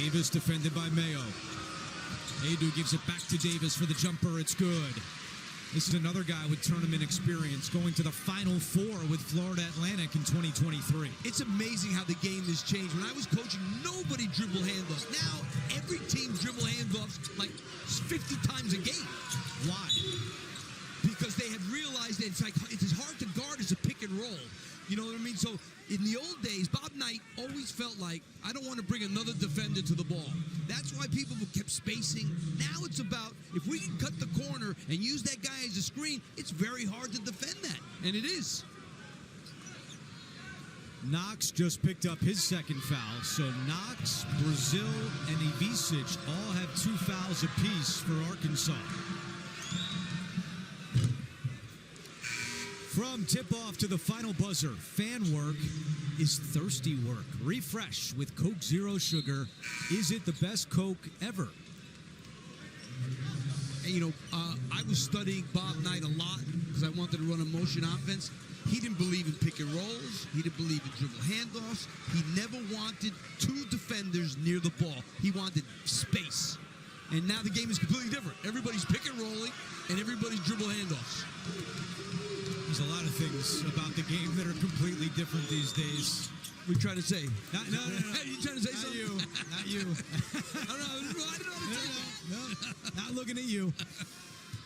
Davis defended by Mayo. Adu gives it back to Davis for the jumper. It's good. This is another guy with tournament experience going to the Final Four with Florida Atlantic in 2023. It's amazing how the game has changed. When I was coaching, nobody dribbled handoffs. Now, every team dribble handoffs like 50 times a game. Why? Because they have realized that it's as hard to guard as a pick and roll. You know what I mean? So in the old days, Bob Knight always felt like, I don't want to bring another defender to the ball. That's why people kept spacing. Now it's about, if we can cut the corner and use that guy as a screen, it's very hard to defend that. And it is. Knox just picked up his second foul. So Knox, Brazil, and Ivisic all have 2 fouls apiece for Arkansas. From tip-off to the final buzzer, fan work is thirsty work. Refresh with Coke Zero Sugar. Is it the best Coke ever? And, you know, I was studying Bob Knight a lot because I wanted to run a motion offense. He didn't believe in pick and rolls. He didn't believe in dribble handoffs. He never wanted 2 defenders near the ball. He wanted space. And now the game is completely different. Everybody's pick and rolling, and everybody's dribble handoffs. There's a lot of things about the game that are completely different these days. What are you trying to say? No. Are you trying to say something? Not you. I don't know. No. Not looking at you.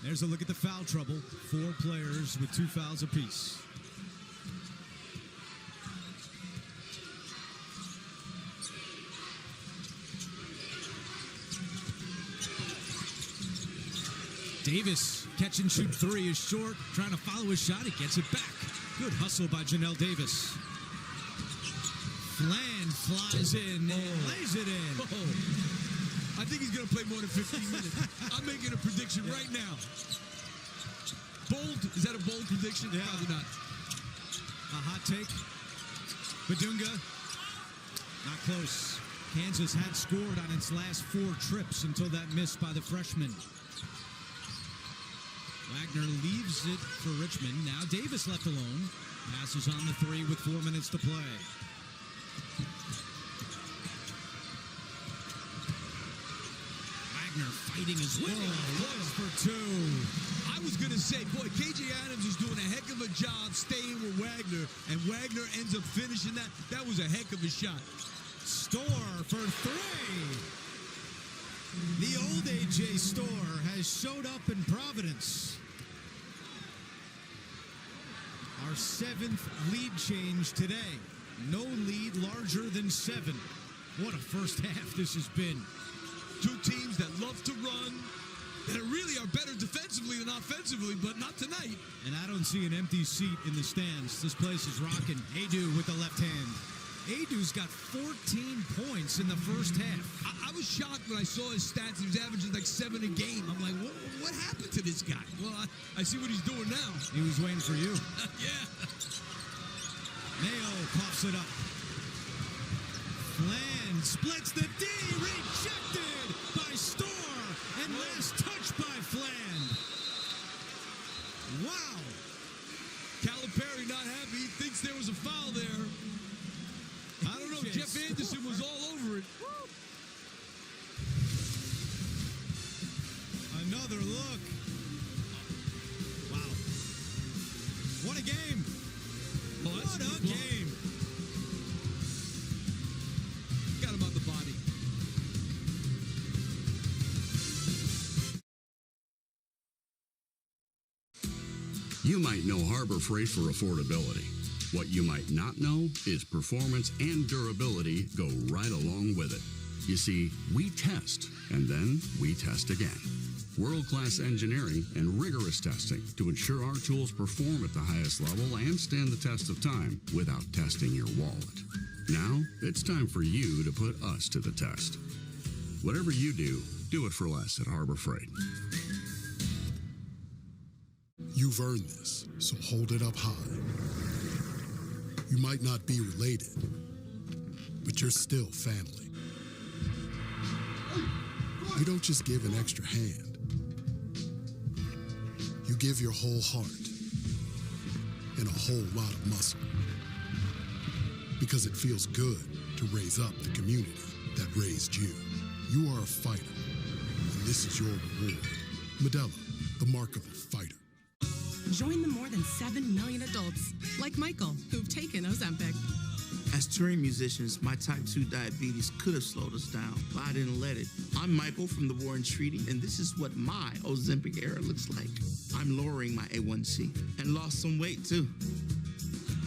There's a look at the foul trouble. 4 players with 2 fouls apiece. Davis, catch and shoot 3 is short. Trying to follow his shot. He gets it back. Good hustle by Janelle Davis. Fland flies in and lays it in. I think he's going to play more than 15 minutes. I'm making a prediction right now. Bold? Is that a bold prediction? Yeah. Probably not. A hot take. Badunga. Not close. Kansas had scored on its last 4 trips until that miss by the freshman. Wagner leaves it for Richmond. Now Davis left alone. Passes on the 3 with 4 minutes to play. Wagner fighting his way. Close for 2. I was going to say, boy, KJ Adams is doing a heck of a job staying with Wagner, and Wagner ends up finishing that. That was a heck of a shot. Storr for 3. The old AJ Storr has showed up in Providence. Our 7th lead change today. No lead larger than 7. What a first half this has been. 2 teams that love to run, that really are better defensively than offensively, but not tonight. And I don't see an empty seat in the stands. This place is rocking. Adu with the left hand. Adu's got 14 points in the first half. I was shocked when I saw his stats. He was averaging like 7 a game. I'm like, what happened to this guy? Well, I see what he's doing now. He was waiting for you. Yeah. Mayo coughs it up. Fland splits the D. Rejected by Storr. And last touch by Fland. Wow. Calipari not happy. He thinks there was a foul there. I don't know. Jeff Anderson was all over it. Another look. Wow. What a game. What a game. Got him on the body. You might know Harbor Freight for affordability. What you might not know is performance and durability go right along with it. You see, we test, and then we test again. World-class engineering and rigorous testing to ensure our tools perform at the highest level and stand the test of time without testing your wallet. Now, it's time for you to put us to the test. Whatever you do, do it for less at Harbor Freight. You've earned this, so hold it up high. You might not be related, but you're still family. You don't just give an extra hand. You give your whole heart and a whole lot of muscle. Because it feels good to raise up the community. that raised you. You are a fighter, and this is your reward. Modelo, the mark of a fighter. Join the more than 7 million adults, like Michael, who've taken Ozempic. As touring musicians, my type 2 diabetes could have slowed us down, but I didn't let it. I'm Michael from the Warren Treaty, and this is what my Ozempic era looks like. I'm lowering my A1C and lost some weight, too.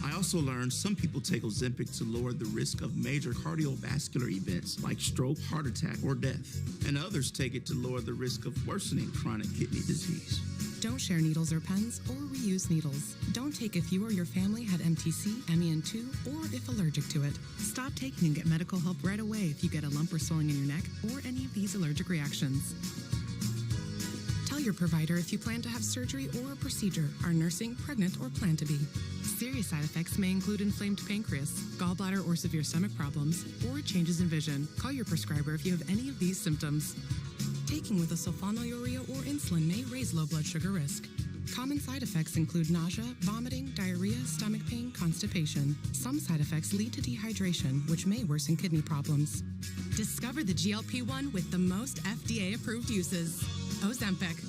I also learned some people take Ozempic to lower the risk of major cardiovascular events like stroke, heart attack, or death. And others take it to lower the risk of worsening chronic kidney disease. Don't share needles or pens or reuse needles. Don't take if you or your family had MTC, MEN2, or if allergic to it. Stop taking and get medical help right away if you get a lump or swelling in your neck or any of these allergic reactions. Tell your provider if you plan to have surgery or a procedure, are nursing, pregnant, or plan to be. Serious side effects may include inflamed pancreas, gallbladder or severe stomach problems, or changes in vision. Call your prescriber if you have any of these symptoms. Taking with a sulfonylurea or insulin may raise low blood sugar risk. Common side effects include nausea, vomiting, diarrhea, stomach pain, constipation. Some side effects lead to dehydration, which may worsen kidney problems. Discover the GLP-1 with the most FDA-approved uses. Ozempic.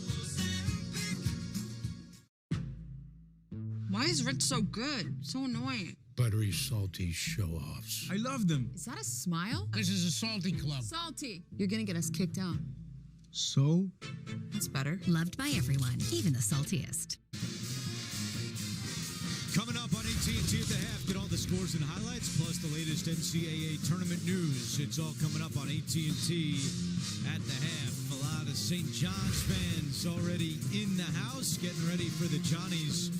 Why is Rich so good? So annoying. Buttery, salty show-offs. I love them. Is that a smile? This is a salty club. Salty. You're gonna get us kicked out. So? That's better. Loved by everyone, even the saltiest. Coming up on AT&T at the half, get all the scores and highlights, plus the latest NCAA tournament news. It's all coming up on AT&T at the half. A lot of St. John's fans already in the house, getting ready for the Johnnies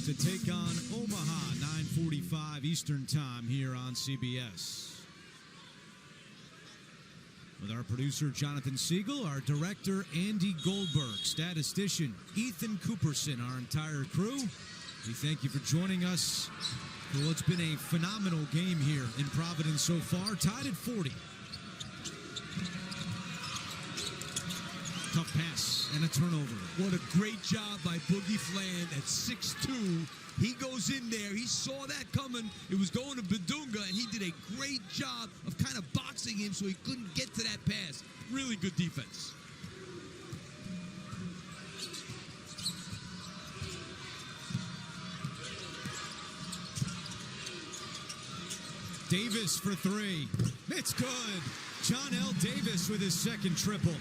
to take on Omaha, 9:45 Eastern Time here on CBS. With our producer, Jonathan Siegel, our director, Andy Goldberg, statistician, Ethan Cooperson, our entire crew. We thank you for joining us for what's been a phenomenal game here in Providence so far, tied at 40. Tough pass and a turnover. What a great job by Boogie Fland at 6'2". He goes in there. He saw that coming. It was going to Badunga, and he did a great job of kind of boxing him so he couldn't get to that pass. Really good defense. Davis for three. It's good. John L. Davis with his second triple.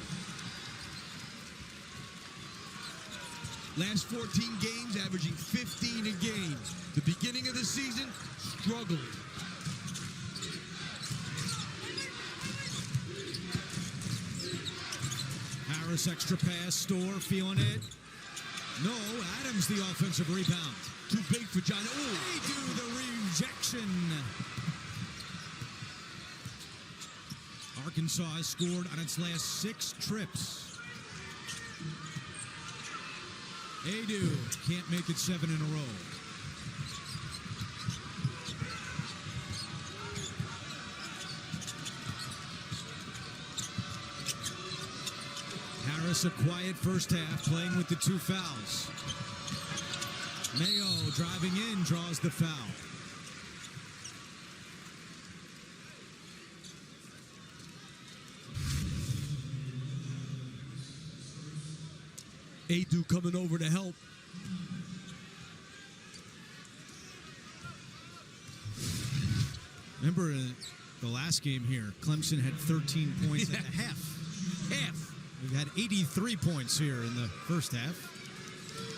Last 14 games, averaging 15 a game. The beginning of the season, struggled. Harris extra pass, Store feeling it. No, Adams the offensive rebound. Too big for John. Oh, they do the rejection. Arkansas has scored on its last 6 trips. Adu can't make it 7 in a row. Harris a quiet first half, playing with the 2 fouls. Mayo driving in, draws the foul. Adu coming over to help. Remember the last game here, Clemson had 13 points at the half. We've had 83 points here in the first half.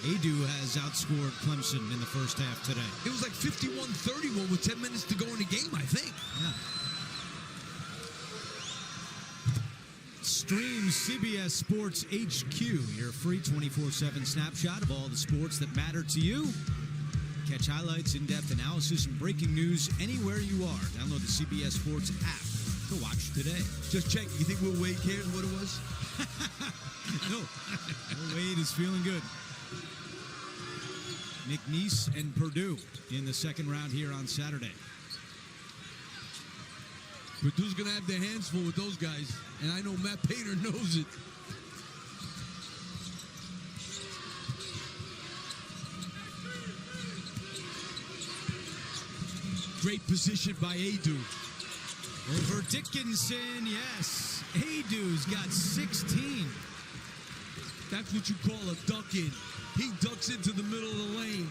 Adu has outscored Clemson in the first half today. It was like 51-31 with 10 minutes to go in the game, I think. Yeah. Stream CBS Sports HQ, your free 24/7 snapshot of all the sports that matter to you. Catch highlights, in-depth analysis, and breaking news anywhere you are. Download the CBS Sports app to watch today. Just check. You think Will Wade cares what it was? No. Will Wade is feeling good. McNeese and Purdue in the second round here on Saturday. Purdue's going to have their hands full with those guys, and I know Matt Painter knows it. Great position by Adu. Over Dickinson, yes. Adu's got 16. That's what you call a duck in. He ducks into the middle of the lane,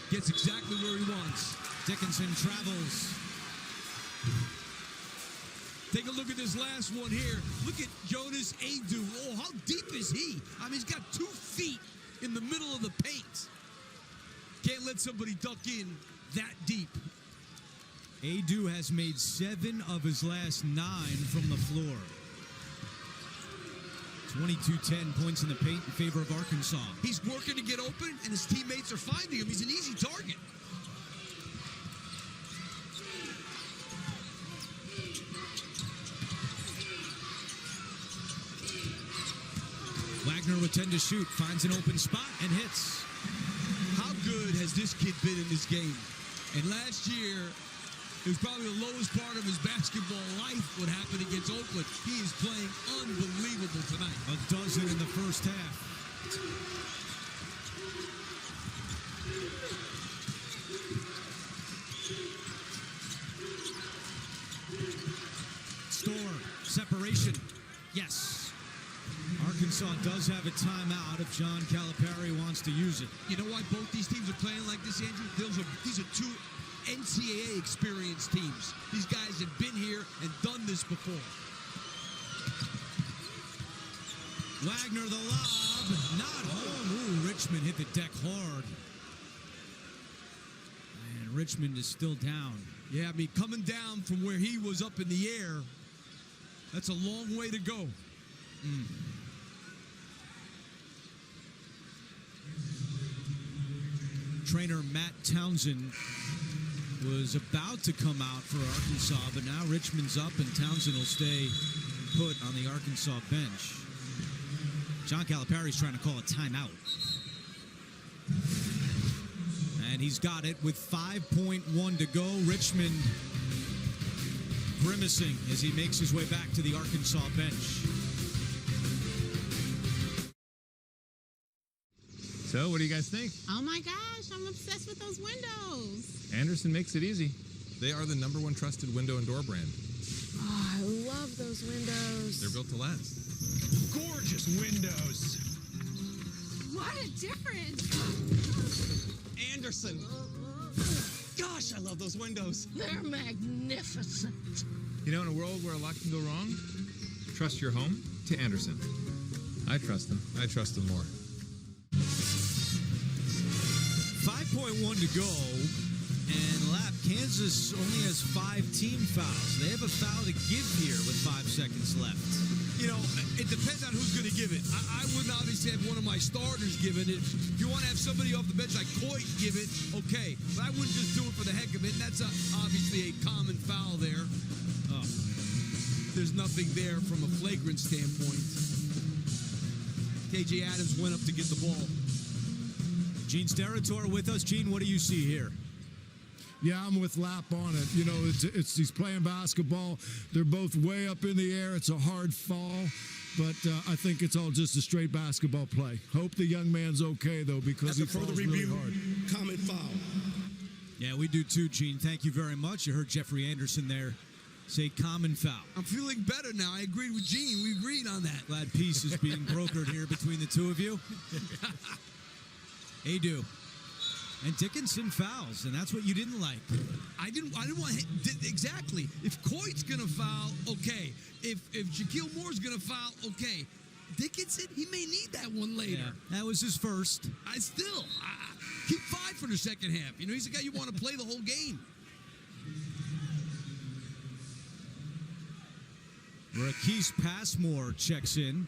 gets exactly where he wants. Dickinson travels. Take a look at this last one here. Look at Jonas Adu. Oh, how deep is he? I mean, he's got 2 feet in the middle of the paint. Can't let somebody duck in that deep. Adu has made 7 of his last 9 from the floor. 22-10 points in the paint in favor of Arkansas. He's working to get open, and his teammates are finding him. He's an easy target. Wagner with 10 to shoot, finds an open spot and hits. How good has this kid been in this game? And last year, it was probably the lowest part of his basketball life what happened against Oakland. He is playing unbelievable tonight. A dozen in the first half. Store, separation, yes. Arkansas does have a timeout if John Calipari wants to use it. You know why both these teams are playing like this, Andrew? These are 2 NCAA experienced teams. These guys have been here and done this before. Wagner the lob, not home. Ooh, Richmond hit the deck hard. And Richmond is still down. Yeah, I mean, coming down from where he was up in the air, that's a long way to go. Trainer Matt Townsend was about to come out for Arkansas, but now Richmond's up and Townsend will stay put on the Arkansas bench. John Calipari's trying to call a timeout. And he's got it with 5.1 to go. Richmond grimacing as he makes his way back to the Arkansas bench. So, what do you guys think? Oh my gosh, I'm obsessed with those windows. Anderson makes it easy. They are the #1 trusted window and door brand. Oh, I love those windows. They're built to last. Gorgeous windows. What a difference. Anderson. Gosh, I love those windows. They're magnificent. You know, in a world where a lot can go wrong, trust your home to Anderson. I trust them. I trust them more. 5.1 to go, and Kansas only has 5 team fouls. They have a foul to give here with 5 seconds left. You know, it depends on who's going to give it. I wouldn't obviously have one of my starters giving it. If you want to have somebody off the bench like Coit give it, okay. But I wouldn't just do it for the heck of it. And that's obviously a common foul there. There's nothing there from a flagrant standpoint. KJ Adams went up to get the ball. Gene Steratore with us. Gene, what do you see here? Yeah, I'm with Lap on it. You know, it's he's playing basketball. They're both way up in the air. It's a hard fall, but I think it's all just a straight basketball play. Hope the young man's okay, though, because he falls really hard. Common foul. Yeah, we do too, Gene. Thank you very much. You heard Jeffrey Anderson there say common foul. I'm feeling better now. I agreed with Gene. We agreed on that. Glad peace is being brokered here between the two of you. Adu. And Dickinson fouls, and that's what you didn't like. I didn't want exactly. If Coit's gonna foul, okay. If Shaquille Moore's gonna foul, okay. Dickinson, he may need that one later. Yeah, that was his first. Keep 5 for the second half. You know, he's a guy you want to play the whole game. Rakese Passmore checks in,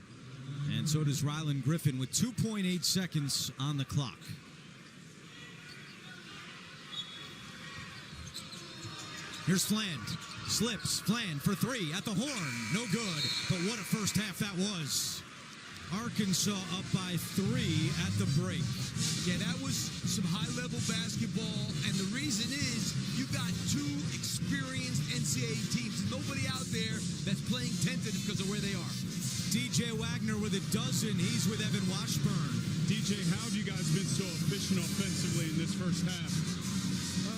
and so does Rylan Griffin with 2.8 seconds on the clock. Here's Fland. Slips. Fland for 3 at the horn. No good. But what a first half that was. Arkansas up by 3 at the break. Yeah, that was some high-level basketball. And the reason is you got 2 experienced NCAA teams. Nobody out there that's playing tentative because of where they are. DJ Wagner with a dozen. He's with Evan Washburn. DJ, how have you guys been so efficient offensively in this first half?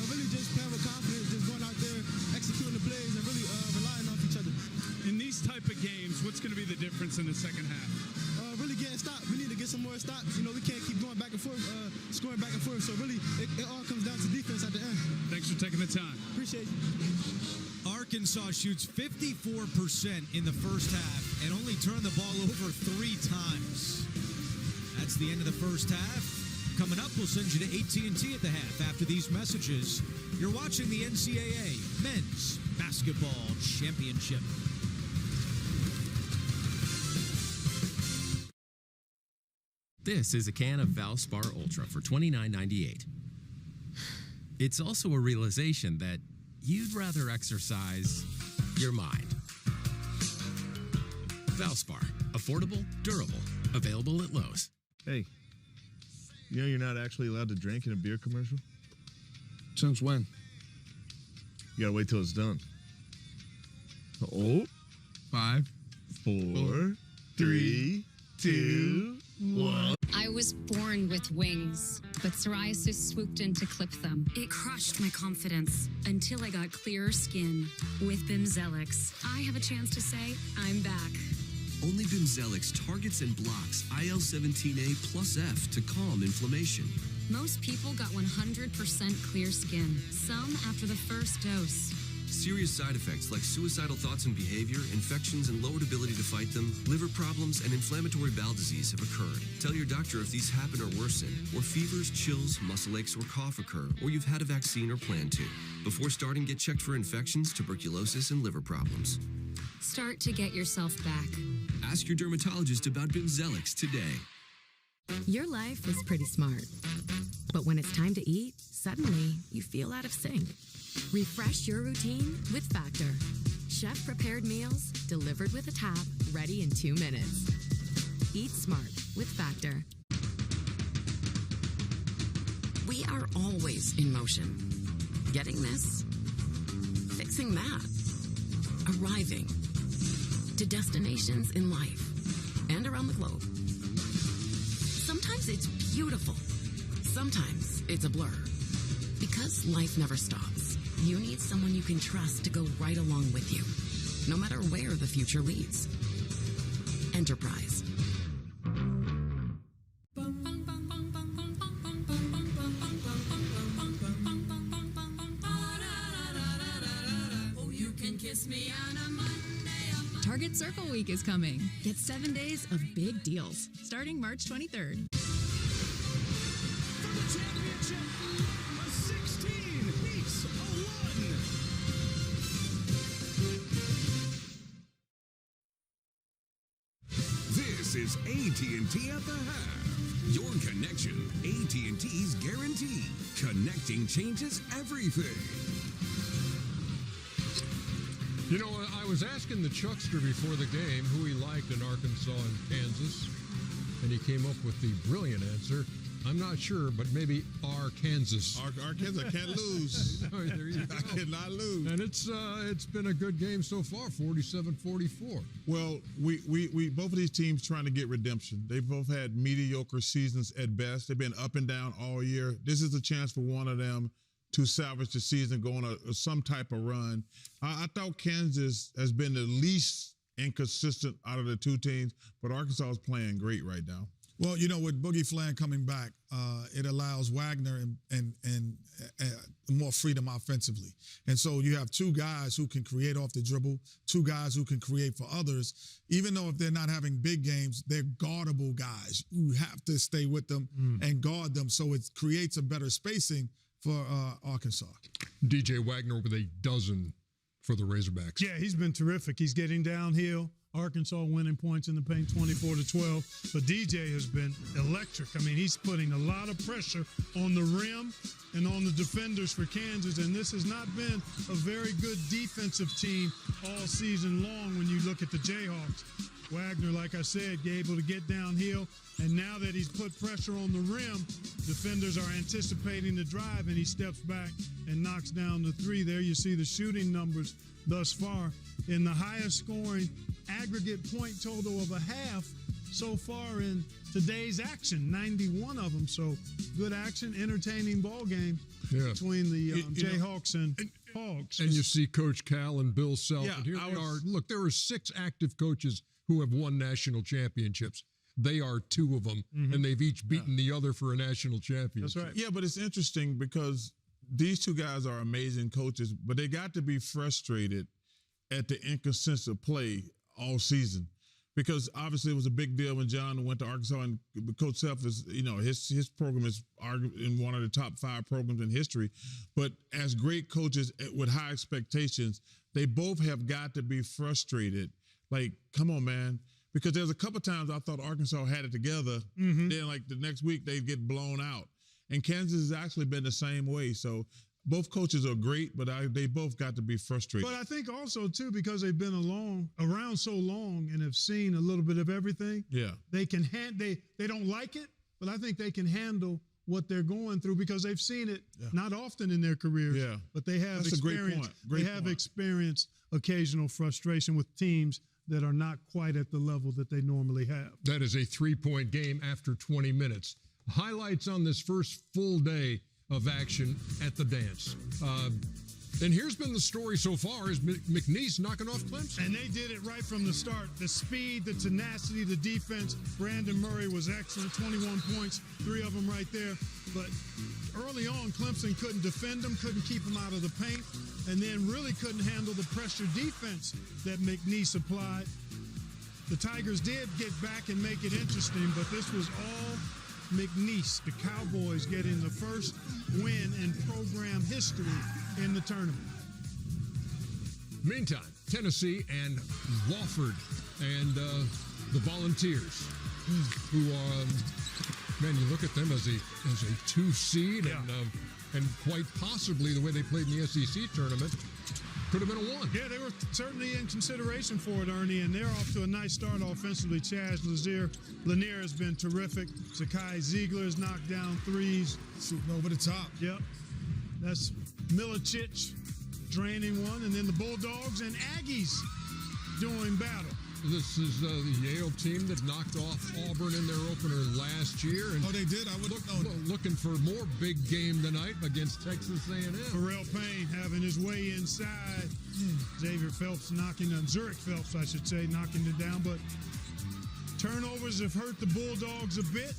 Really just having confidence, just going out there, executing the plays, and really relying on thoughts in the second half? Really getting stops. We need to get some more stops. We can't keep going back and forth, scoring back and forth. So really, it all comes down to defense at the end. Thanks for taking the time. Appreciate you. Arkansas shoots 54% in the first half and only turned the ball over 3 times. That's the end of the first half. Coming up, we'll send you to AT&T at the half. After these messages, you're watching the NCAA Men's Basketball Championship. This is a can of Valspar Ultra for $29.98. It's also a realization that you'd rather exercise your mind. Valspar, affordable, durable, available at Lowe's. Hey, you know you're not actually allowed to drink in a beer commercial? Since when? You gotta wait till it's done. 5, 4, 3, 2, 1. I was born with wings, but psoriasis swooped in to clip them. It crushed my confidence until I got clearer skin. With Bimzelx, I have a chance to say I'm back. Only Bimzelx targets and blocks IL-17A plus F to calm inflammation. Most people got 100% clear skin, some after the first dose. Serious side effects like suicidal thoughts and behavior, infections and lowered ability to fight them, liver problems, and inflammatory bowel disease have occurred. Tell your doctor if these happen or worsen, or fevers, chills, muscle aches, or cough occur, or you've had a vaccine or plan to. Before starting, get checked for infections, tuberculosis, and liver problems. Start to get yourself back. Ask your dermatologist about Bimzelx today. Your life is pretty smart. But when it's time to eat, suddenly you feel out of sync. Refresh your routine with Factor. Chef-prepared meals delivered with a tap, ready in 2 minutes. Eat smart with Factor. We are always in motion. Getting this, fixing that, arriving to destinations in life and around the globe. Sometimes it's beautiful. Sometimes it's a blur. Because life never stops, you need someone you can trust to go right along with you, no matter where the future leads. Enterprise. Target Circle Week is coming. Get 7 days of big deals starting March 23rd. A 16 beats a 1. This is AT&T at the half. Your connection, AT&T's guarantee. Connecting changes everything. You know, I was asking the Chuckster before the game who he liked in Arkansas and Kansas, and he came up with the brilliant answer. I'm not sure, but maybe Arkansas. Arkansas can't lose. There you go. I cannot lose. And it's been a good game so far, 47-44. Well, we both of these teams trying to get redemption. They both had mediocre seasons at best. They've been up and down all year. This is a chance for one of them to salvage the season, go on some type of run. I thought Kansas has been the least inconsistent out of the two teams, but Arkansas is playing great right now. Well, you know, with Boogie Flan coming back, it allows Wagner and more freedom offensively. And so you have two guys who can create off the dribble, two guys who can create for others. Even though if they're not having big games, they're guardable guys. You have to stay with them and guard them, so it creates a better spacing for Arkansas. DJ Wagner with a dozen for the Razorbacks. Yeah, he's been terrific. He's getting downhill. Arkansas winning points in the paint 24-12. But DJ has been electric. I mean, he's putting a lot of pressure on the rim and on the defenders for Kansas. And this has not been a very good defensive team all season long when you look at the Jayhawks. Wagner, like I said, able to get downhill. And now that he's put pressure on the rim, defenders are anticipating the drive, and he steps back and knocks down the three. There you see the shooting numbers thus far in the highest scoring aggregate point total of a half so far in today's action, 91 of them. So good action, entertaining ball game between the Jayhawks and Hogs. And you see Coach Cal and Bill Self. Yeah, and here they are. Look, there are 6 active coaches who have won national championships. They are 2 of them, and they've each beaten the other for a national championship. That's right. Yeah, but it's interesting because these 2 guys are amazing coaches, but they got to be frustrated at the inconsistency play all season. Because obviously it was a big deal when John went to Arkansas, and Coach Self is, his program is in one of the top 5 programs in history. But as great coaches with high expectations, they both have got to be frustrated. Like, come on, man. Because there's a couple times I thought Arkansas had it together. Then, like, the next week they'd get blown out. And Kansas has actually been the same way. So both coaches are great, but they both got to be frustrated. But I think also, too, because they've been around so long and have seen a little bit of everything, they can they don't like it, but I think they can handle what they're going through because they've seen it not often in their careers, but they have experienced occasional frustration with teams that are not quite at the level that they normally have. That is a 3-point game after 20 minutes. Highlights on this first full day of action at the dance. And here's been the story so far is McNeese knocking off Clemson. And they did it right from the start. The speed, the tenacity, the defense. Brandon Murray was excellent, 21 points, 3 of them right there. But early on, Clemson couldn't defend them, couldn't keep them out of the paint, and then really couldn't handle the pressure defense that McNeese applied. The Tigers did get back and make it interesting, but this was all McNeese, the Cowboys, getting the first win in program history in the tournament. Meantime, Tennessee and Wofford and the Volunteers, who are, man, you look at them as a 2 seed and quite possibly the way they played in the SEC tournament could have been a 1. Yeah, they were certainly in consideration for it, Ernie, and they're off to a nice start offensively. Chaz Lanier has been terrific. Zakai Ziegler has knocked down 3s. Shooting over the top. Yep. That's Milicic draining one, and then the Bulldogs and Aggies doing battle. This is the Yale team that knocked off Auburn in their opener last year. And they did? I would have known that. Looking for more big game tonight against Texas A&M. Pharrell Payne having his way inside. Xavier Phelps Zurich Phelps, I should say, knocking it down. But turnovers have hurt the Bulldogs a bit.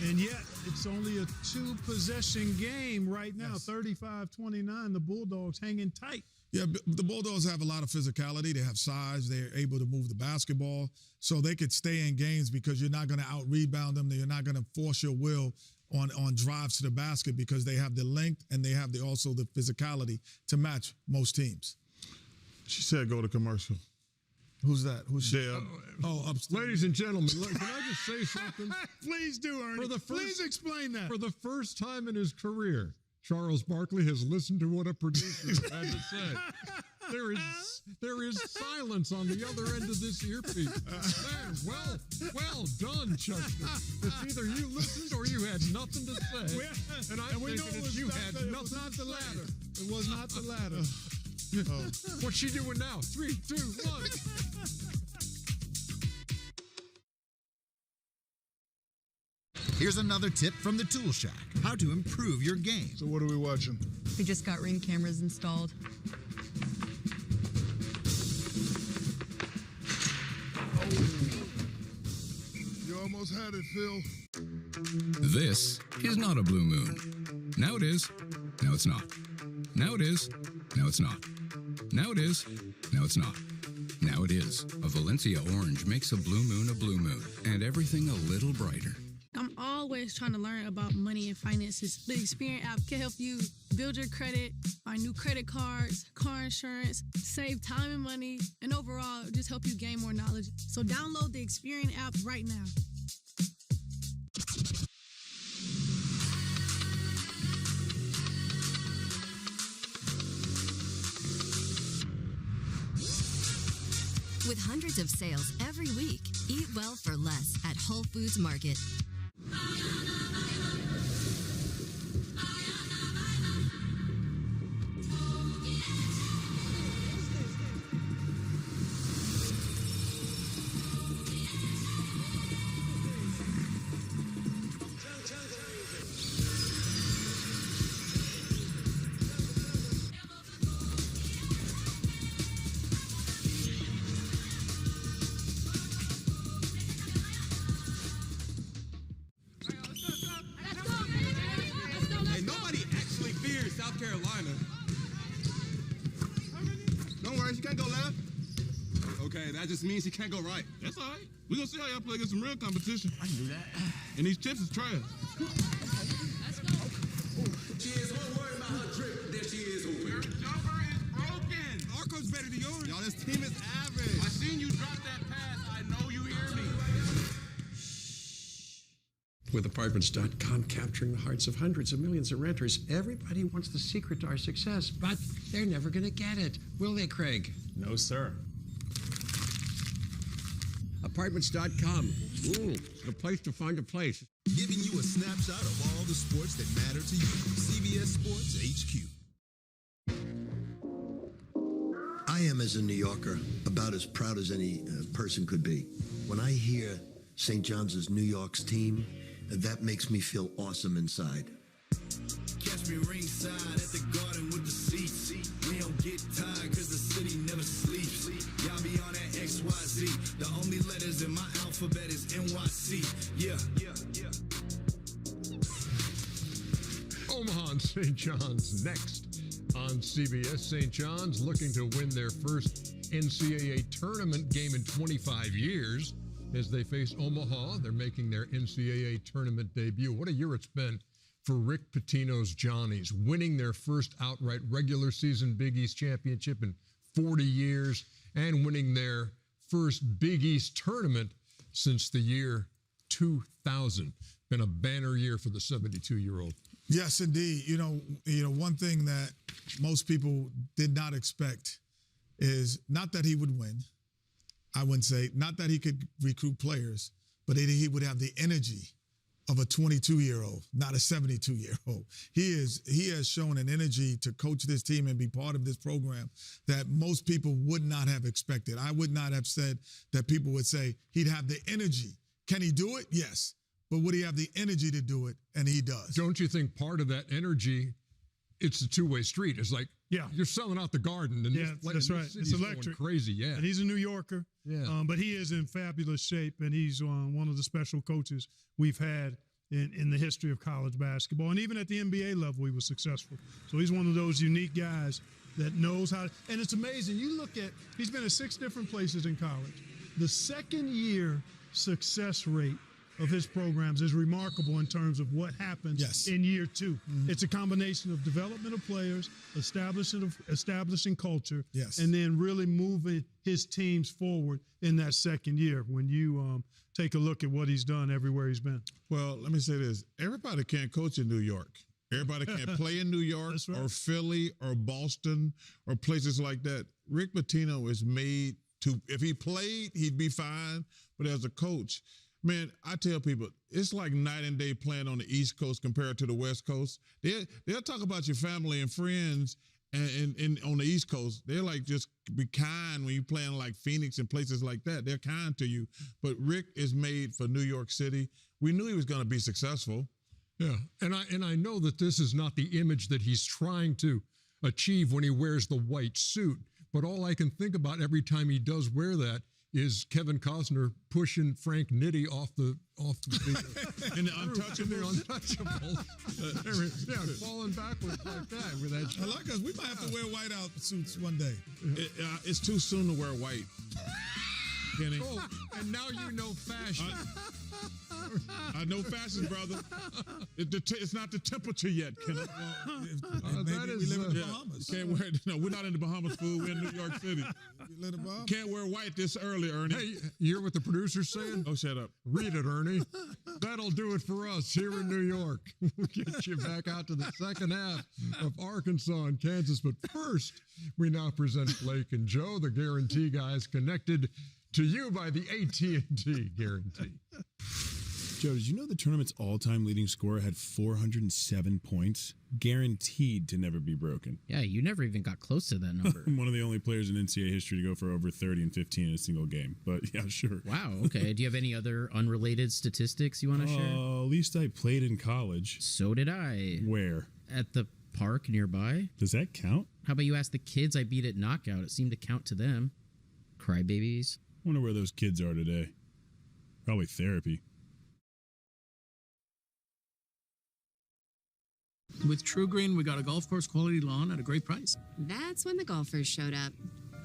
And yet, it's only a 2-possession game right now, 35-29. The Bulldogs hanging tight. Yeah, the Bulldogs have a lot of physicality. They have size. They're able to move the basketball. So they could stay in games because you're not going to out-rebound them. You're not going to force your will on drives to the basket because they have the length and they have also the physicality to match most teams. She said go to commercial. Who's that? Who's Deb? Upstairs. Ladies and gentlemen, can I just say something? Please do, Ernie. Please explain that. For the first time in his career, Charles Barkley has listened to what a producer had to say. There is silence on the other end of this earpiece. Man, well done, Chuckster. It's either you listened or you had nothing to say. And we know you had nothing. It was not the latter. It was not the latter. What's she doing now? 3, 2, 1. Here's another tip from the Tool Shack. How to improve your game. So what are we watching? We just got Ring cameras installed. You almost had it, Phil. This is not a blue moon. Now it is. Now it's not. Now it is. Now it's not. Now it is. Now it's not. Now it is. A Valencia orange makes a blue moon, and everything a little brighter. I'm always trying to learn about money and finances. The Experian app can help you build your credit, find new credit cards, car insurance, save time and money, and overall just help you gain more knowledge. So download the Experian app right now. With hundreds of sales every week, eat well for less at Whole Foods Market. can't go left. Okay, that just means he can't go right. That's all right. We're going to see how y'all play against some real competition. I can do that. And these tips is trash. Let's go. She is worried about her drip. There she is. Your jumper is broken. Our coach's better than yours. Y'all, this team is average. I seen you drop that pass. I know you hear me. With Apartments.com capturing the hearts of hundreds of millions of renters, everybody wants the secret to our success, but they're never going to get it. Will they, Craig? No, sir. Apartments.com. The place to find a place. Giving you a snapshot of all the sports that matter to you. CBS Sports HQ. I am, as a New Yorker, about as proud as any person could be. When I hear St. John's New York's team, that makes me feel awesome inside. Catch me ringside at the Garden with the seats. We don't get tired because the city never sleeps. Y'all be on that XYZ. The only letters in my alphabet is NYC. Yeah. Omaha and St. John's next on CBS. St. John's looking to win their first NCAA tournament game in 25 years as they face Omaha. They're making their NCAA tournament debut. What a year it's been for Rick Pitino's Johnnies, winning their first outright regular season Big East championship in 40 years and winning their first Big East tournament since the year 2000. Been a banner year for the 72-year-old. Yes, indeed. You know, one thing that most people did not expect is not that he would win. I wouldn't say, not that he could recruit players, but he would have the energy of a 22-year-old, not a 72-year-old. He has shown an energy to coach this team and be part of this program that most people would not have expected. I would not have said that people would say he'd have the energy. Can he do it? Yes. But would he have the energy to do it? And he does. Don't you think part of that energy, it's a two-way street? It's like, you're selling out the Garden. And that's right. It's electric. Crazy, yeah. And he's a New Yorker. Yeah. But he is in fabulous shape, and he's one of the special coaches we've had in the history of college basketball. And even at the NBA level, he was successful. So he's one of those unique guys that knows how to, and it's amazing. You look at, he's been at 6 different places in college. The second year success rate of his programs is remarkable in terms of what happens in year 2. Mm-hmm. It's a combination of development of players, establishing culture, and then really moving his teams forward in that second year when you take a look at what he's done everywhere he's been. Well, let me say this. Everybody can't coach in New York. Everybody can't play in New York or Philly or Boston or places like that. Rick Pitino is made to, if he played, he'd be fine. But as a coach, man, I tell people, it's like night and day playing on the East Coast compared to the West Coast. They'll talk about your family and friends and on the East Coast. They're like, just be kind when you're playing like Phoenix and places like that. They're kind to you. But Rick is made for New York City. We knew he was going to be successful. Yeah, and I know that this is not the image that he's trying to achieve when he wears the white suit. But all I can think about every time he does wear that is Kevin Costner pushing Frank Nitti off the and the Untouchables. Falling backwards like that with that. I like us. We might have to wear white-out suits one day. It's too soon to wear white, Kenny. Oh, and now you know fashion. I know fashion, brother. It's not the temperature yet, Kenny. Maybe we live in the Bahamas. Can't wear. No, we're not in the Bahamas, fool. We're in New York City. Can't wear white this early, Ernie. Hey, you hear what the producer's saying? Oh, shut up. Read it, Ernie. That'll do it for us here in New York. We'll get you back out to the second half of Arkansas and Kansas. But first, we now present Blake and Joe, the Guarantee guys, connected to you by the AT&T Guarantee. Joe, did you know the tournament's all-time leading scorer had 407 points? Guaranteed to never be broken. Yeah, you never even got close to that number. I'm one of the only players in NCAA history to go for over 30 and 15 in a single game. But yeah, sure. Wow, okay. Do you have any other unrelated statistics you want to share? At least I played in college. So did I. Where? At the park nearby. Does that count? How about you ask the kids I beat at Knockout? It seemed to count to them. Crybabies. I wonder where those kids are today. Probably therapy. With True Green, we got a golf course quality lawn at a great price. That's when the golfers showed up.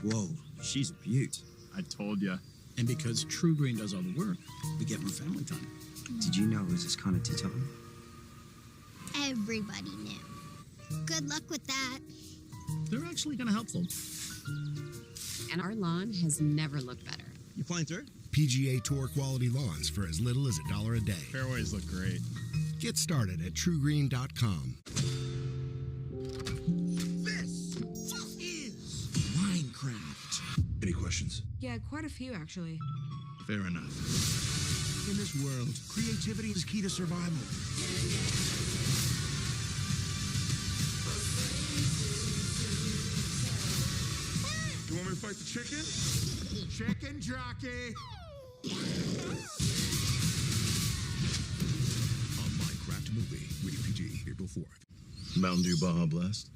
Whoa, she's a beaut. I told ya. And because True Green does all the work, we get more family time. Did you know it was this kind of tea time? Everybody knew. Good luck with that. They're actually going to help them. And our lawn has never looked better. You playing through? PGA Tour quality lawns for as little as $1 a day. Fairways look great. Get started at TrueGreen.com. This is Minecraft. Any questions? Yeah, quite a few, actually. Fair enough. In this world, creativity is key to survival. You want me to fight the chicken? Chicken jockey. A Minecraft movie. Rated PG. April 4th. Mountain Dew Baja Blast.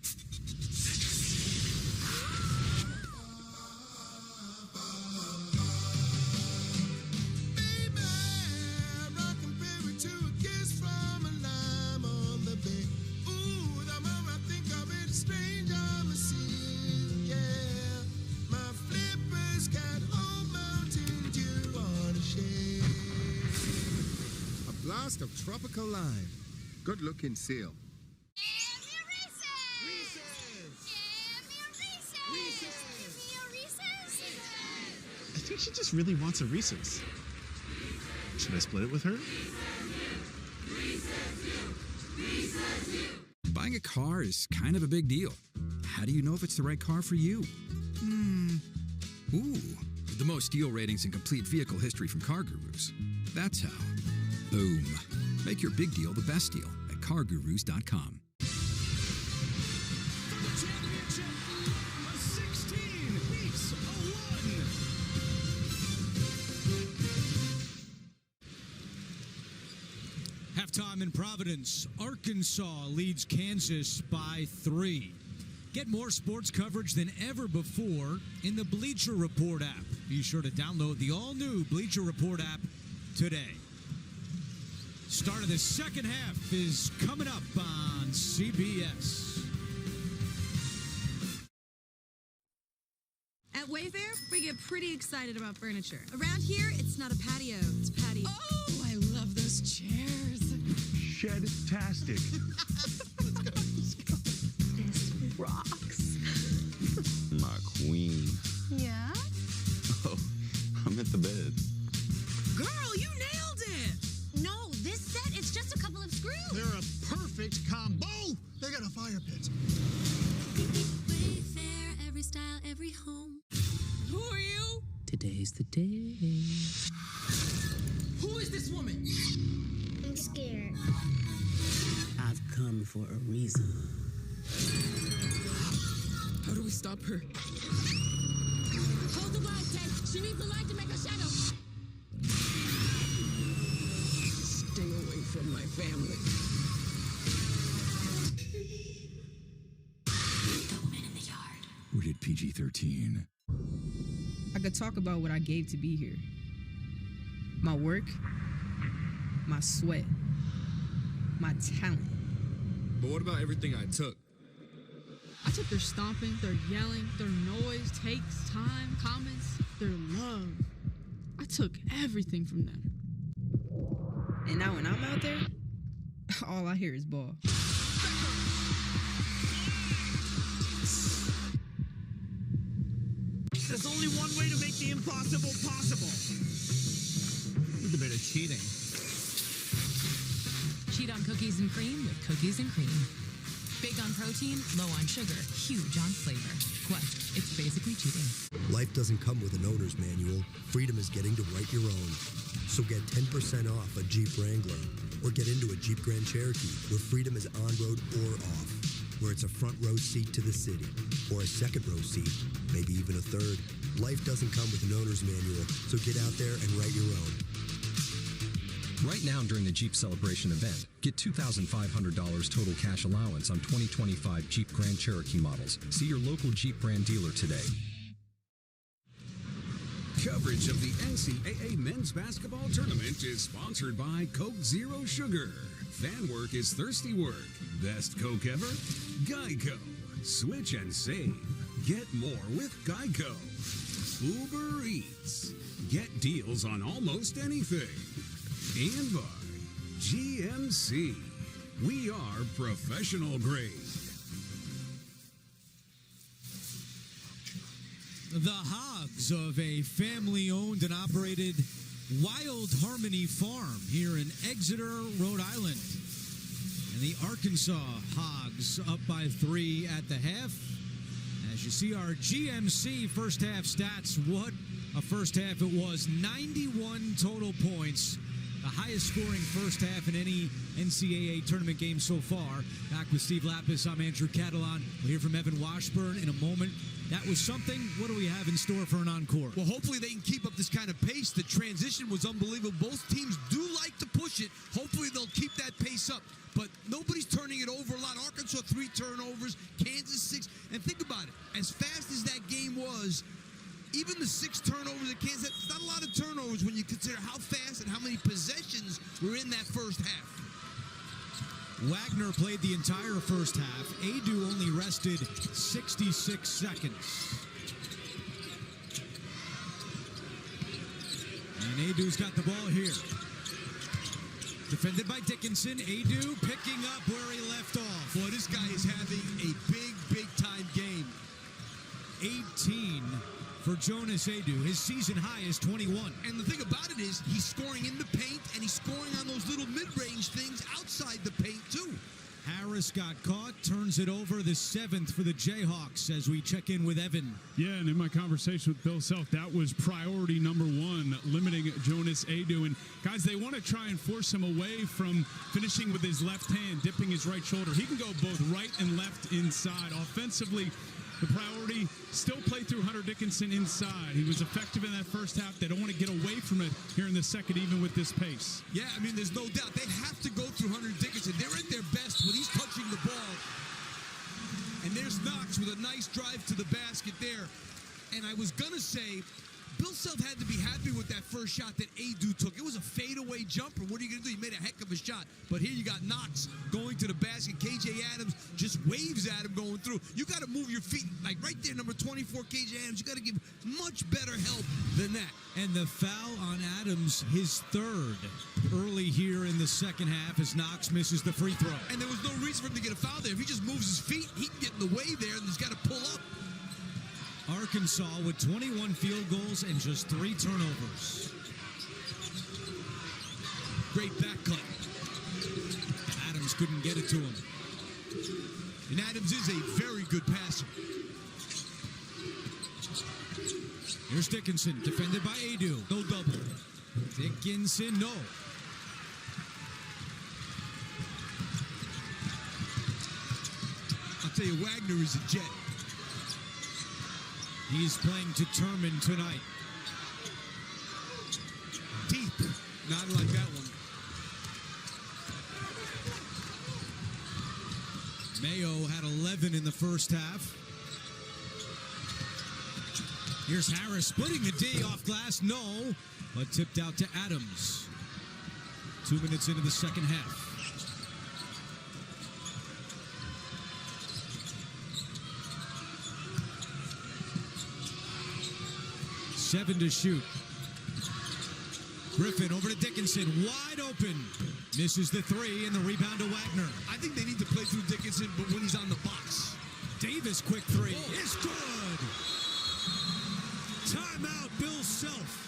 Blast of tropical lime. Good-looking seal. I think she just really wants a Reese's. Should I split it with her? Buying a car is kind of a big deal. How do you know if it's the right car for you? Ooh, the most deal ratings and complete vehicle history from Car Gurus. That's how. Boom. Make your big deal the best deal at CarGurus.com. Championship 16 weeks 1. Halftime in Providence. Arkansas leads Kansas by 3. Get more sports coverage than ever before in the Bleacher Report app. Be sure to download the all-new Bleacher Report app today. Start of the second half is coming up on CBS. At Wayfair, we get pretty excited about furniture. Around here, it's not a patio, it's patio. Oh, I love those chairs. Shed-tastic. This rocks. My queen. Yeah? Oh, I'm at the bed. Girl, you nailed it! No, this set, it's just a couple of screws. They're a perfect combo. They got a fire pit. Wayfair, every style, every home. Who are you? Today's the day. Who is this woman? I'm scared. I've come for a reason. How do we stop her? Hold the light, Ted. She needs the light to make a shadow. Stay away from my family. The woman in the yard. Rated PG-13. I could talk about what I gave to be here. My work, my sweat, my talent. But what about everything I took? I took their stomping, their yelling, their noise, takes, time, comments, their love. I took everything from them. And now when I'm out there, all I hear is ball. There's only one way to make the impossible possible. With a bit of cheating. Cheat on cookies and cream with Cookies and Cream. Big on protein, low on sugar, huge on flavor. Quest, it's basically cheating. Life doesn't come with an owner's manual. Freedom is getting to write your own. So get 10% off a Jeep Wrangler or get into a Jeep Grand Cherokee where freedom is on-road or off, where it's a front row seat to the city or a second row seat, maybe even a third. Life doesn't come with an owner's manual, so get out there and write your own. Right now during the Jeep Celebration event, get $2,500 total cash allowance on 2025 Jeep Grand Cherokee models. See your local Jeep brand dealer today. Coverage of the NCAA men's basketball tournament is sponsored by Coke Zero Sugar. Fan work is thirsty work. Best Coke ever? Geico. Switch and save. Get more with Geico. Uber Eats. Get deals on almost anything. And by GMC. We are professional grade. The hogs of a family-owned and operated Wild Harmony Farm here in Exeter, Rhode Island. And the Arkansas Hogs up by 3 at the half. As you see our GMC first half stats, what a first half it was. 91 total points. The highest scoring first half in any NCAA tournament game so far. Back with Steve Lapis, I'm Andrew Catalan. We'll hear from Evan Washburn in a moment. That was something. What do we have in store for an encore? Well, hopefully they can keep up this kind of pace. The transition was unbelievable. Both teams do like to push it. Hopefully they'll keep that pace up. But nobody's turning it over a lot. Arkansas 3 turnovers, Kansas 6. And think about it. As fast as that game was, even the 6 turnovers at Kansas, it's not a lot of turnovers when you consider how fast and how many possessions were in that first half. Wagner played the entire first half. Adu only rested 66 seconds. And Adu's got the ball here. Defended by Dickinson. Adu picking up where he left off. Boy, this guy is having a big-time game. 18 for Jonas Adu. His season high is 21. And the thing about it is he's scoring in the paint, and he's scoring on those little mid-range things outside the paint, too. Harris got caught, turns it over, the 7th for the Jayhawks as we check in with Evan. Yeah, and in my conversation with Bill Self, that was priority number 1, limiting Jonas Adu. And guys, they want to try and force him away from finishing with his left hand, dipping his right shoulder. He can go both right and left inside. Offensively, the priority, still play through Hunter Dickinson inside. He was effective in that first half. They don't want to get away from it here in the second, even with this pace. Yeah, I mean, there's no doubt. They have to go through Hunter Dickinson. They're at their best when he's touching the ball. And there's Knox with a nice drive to the basket there. And I was going to say, Bill Self had to be happy with that first shot that Adu took. It was a fadeaway jumper. What are you going to do? He made a heck of a shot. But here you got Knox going to the basket. KJ Adams just waves at him going through. You got to move your feet. Like right there, number 24, KJ Adams. You got to give much better help than that. And the foul on Adams, his 3rd early here in the second half as Knox misses the free throw. And there was no reason for him to get a foul there. If he just moves his feet, he can get in the way there and he's got to pull up. Arkansas with 21 field goals and just 3 turnovers. Great back cut. Adams couldn't get it to him. And Adams is a very good passer. Here's Dickinson, defended by Adu. No double. Dickinson, no. I'll tell you, Wagner is a jet. He's playing determined tonight. Deep. Not like that one. Mayo had 11 in the first half. Here's Harris splitting the D off glass. No, but tipped out to Adams. 2 minutes into the second half. Seven to shoot. Griffin over to Dickinson, wide open. Misses the 3 and the rebound to Wagner. I think they need to play through Dickinson, but when he's on the box. Davis, quick 3. It's good. Timeout, Bill Self.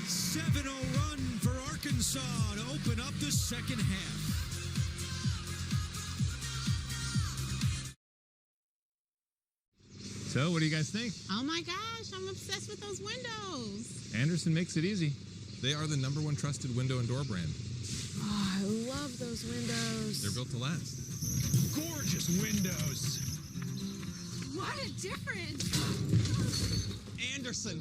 7-0 run for Arkansas to open up the second half. So, what do you guys think? Oh my gosh, I'm obsessed with those windows. Anderson makes it easy. They are the #1 trusted window and door brand. Oh, I love those windows. They're built to last. Gorgeous windows. What a difference. Anderson.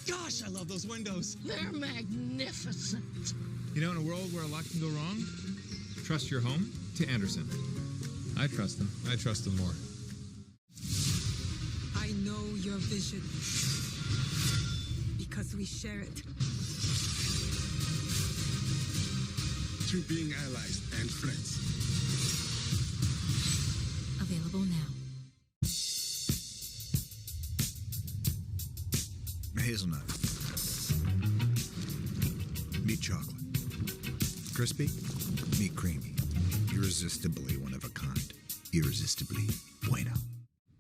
Gosh, I love those windows. They're magnificent. You know, in a world where a lot can go wrong, trust your home to Anderson. I trust them. I trust them more. I know your vision because we share it. Through being allies and friends. Available now. hazelnut. Meat chocolate. Crispy, meat creamy. Irresistibly one of a kind. Irresistibly bueno.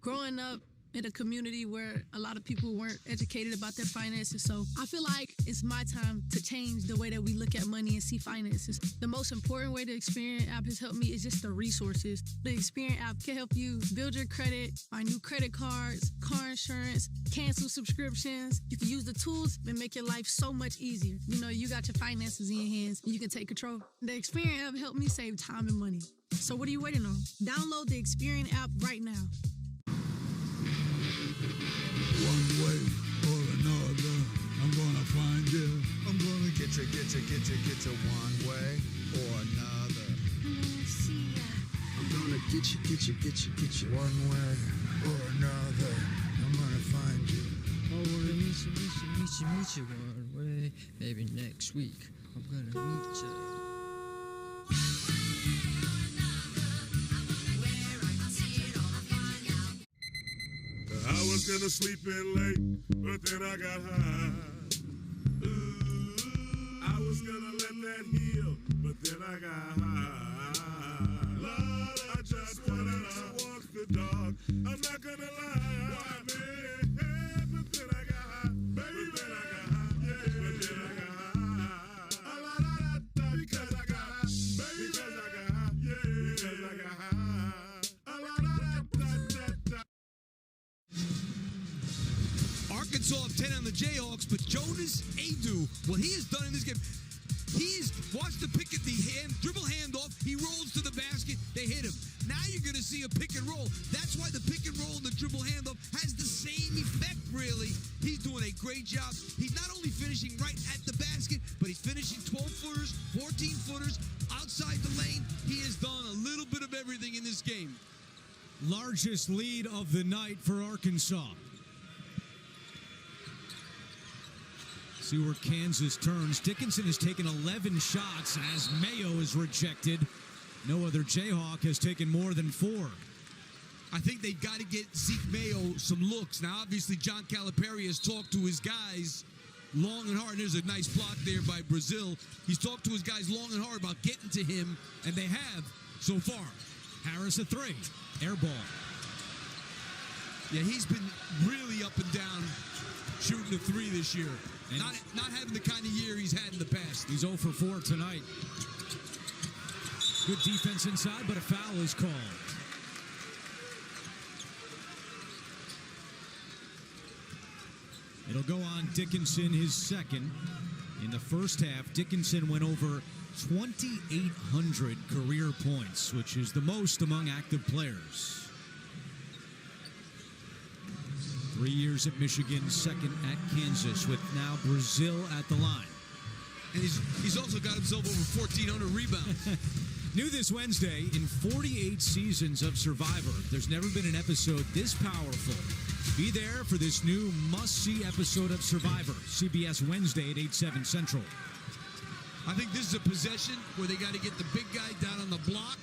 Growing up in a community where a lot of people weren't educated about their finances, so I feel like it's my time to change the way that we look at money and see finances. The most important way the Experian app has helped me is just the resources. The Experian app can help you build your credit, buy new credit cards, car insurance, cancel subscriptions. You can use the tools and make your life so much easier. You know, you got your finances in your hands and you can take control. The Experian app helped me save time and money. So what are you waiting on? Download the Experian app right now. One way or another, I'm gonna find you. I'm gonna get you one way or another. I'm gonna see ya. I'm gonna get you One way or another, I'm gonna find you. I wanna meet you one way. Maybe next week I'm gonna meet you. I was gonna sleep in late, but then I got high. Ooh, I was gonna let that heal, but then I got high. Lord, I just wanted to walk the dog. I'm not gonna lie. Why, man? But then I got high. Baby, but then I got high. Yeah, but then I got high. A la la la, because I got high. Baby, because I got high. Yeah, because I got high. A la la la. Arkansas up 10 on the Jayhawks, but Jonas Adu, what he has done in this game, he's watched the pick at the dribble handoff, he rolls to the basket, they hit him. Now you're going to see a pick and roll. That's why the pick and roll and the dribble handoff has the same effect, really. He's doing a great job. He's not only finishing right at the basket, but he's finishing 12-footers, 14-footers, outside the lane. He has done a little bit of everything in this game. Largest lead of the night for Arkansas. See where Kansas turns. Dickinson has taken 11 shots as Mayo is rejected. No other Jayhawk has taken more than 4. I think they've got to get Zeke Mayo some looks. Now, obviously, John Calipari has talked to his guys long and hard. There's a nice block there by Brazil. He's talked to his guys long and hard about getting to him, and they have so far. Harris a 3. Air ball. Yeah, he's been really up and down shooting the 3 this year. And not having the kind of year he's had in the past. He's 0 for 4 tonight. Good defense inside, but a foul is called. It'll go on Dickinson, his second. In the first half, Dickinson went over 2,800 career points, which is the most among active players. 3 years at Michigan, second at Kansas, with now Brazil at the line. And he's also got himself over 1,400 rebounds. New this Wednesday, in 48 seasons of Survivor, there's never been an episode this powerful. Be there for this new must-see episode of Survivor, CBS Wednesday at 8/7 Central. I think this is a possession where they got to get the big guy down on the block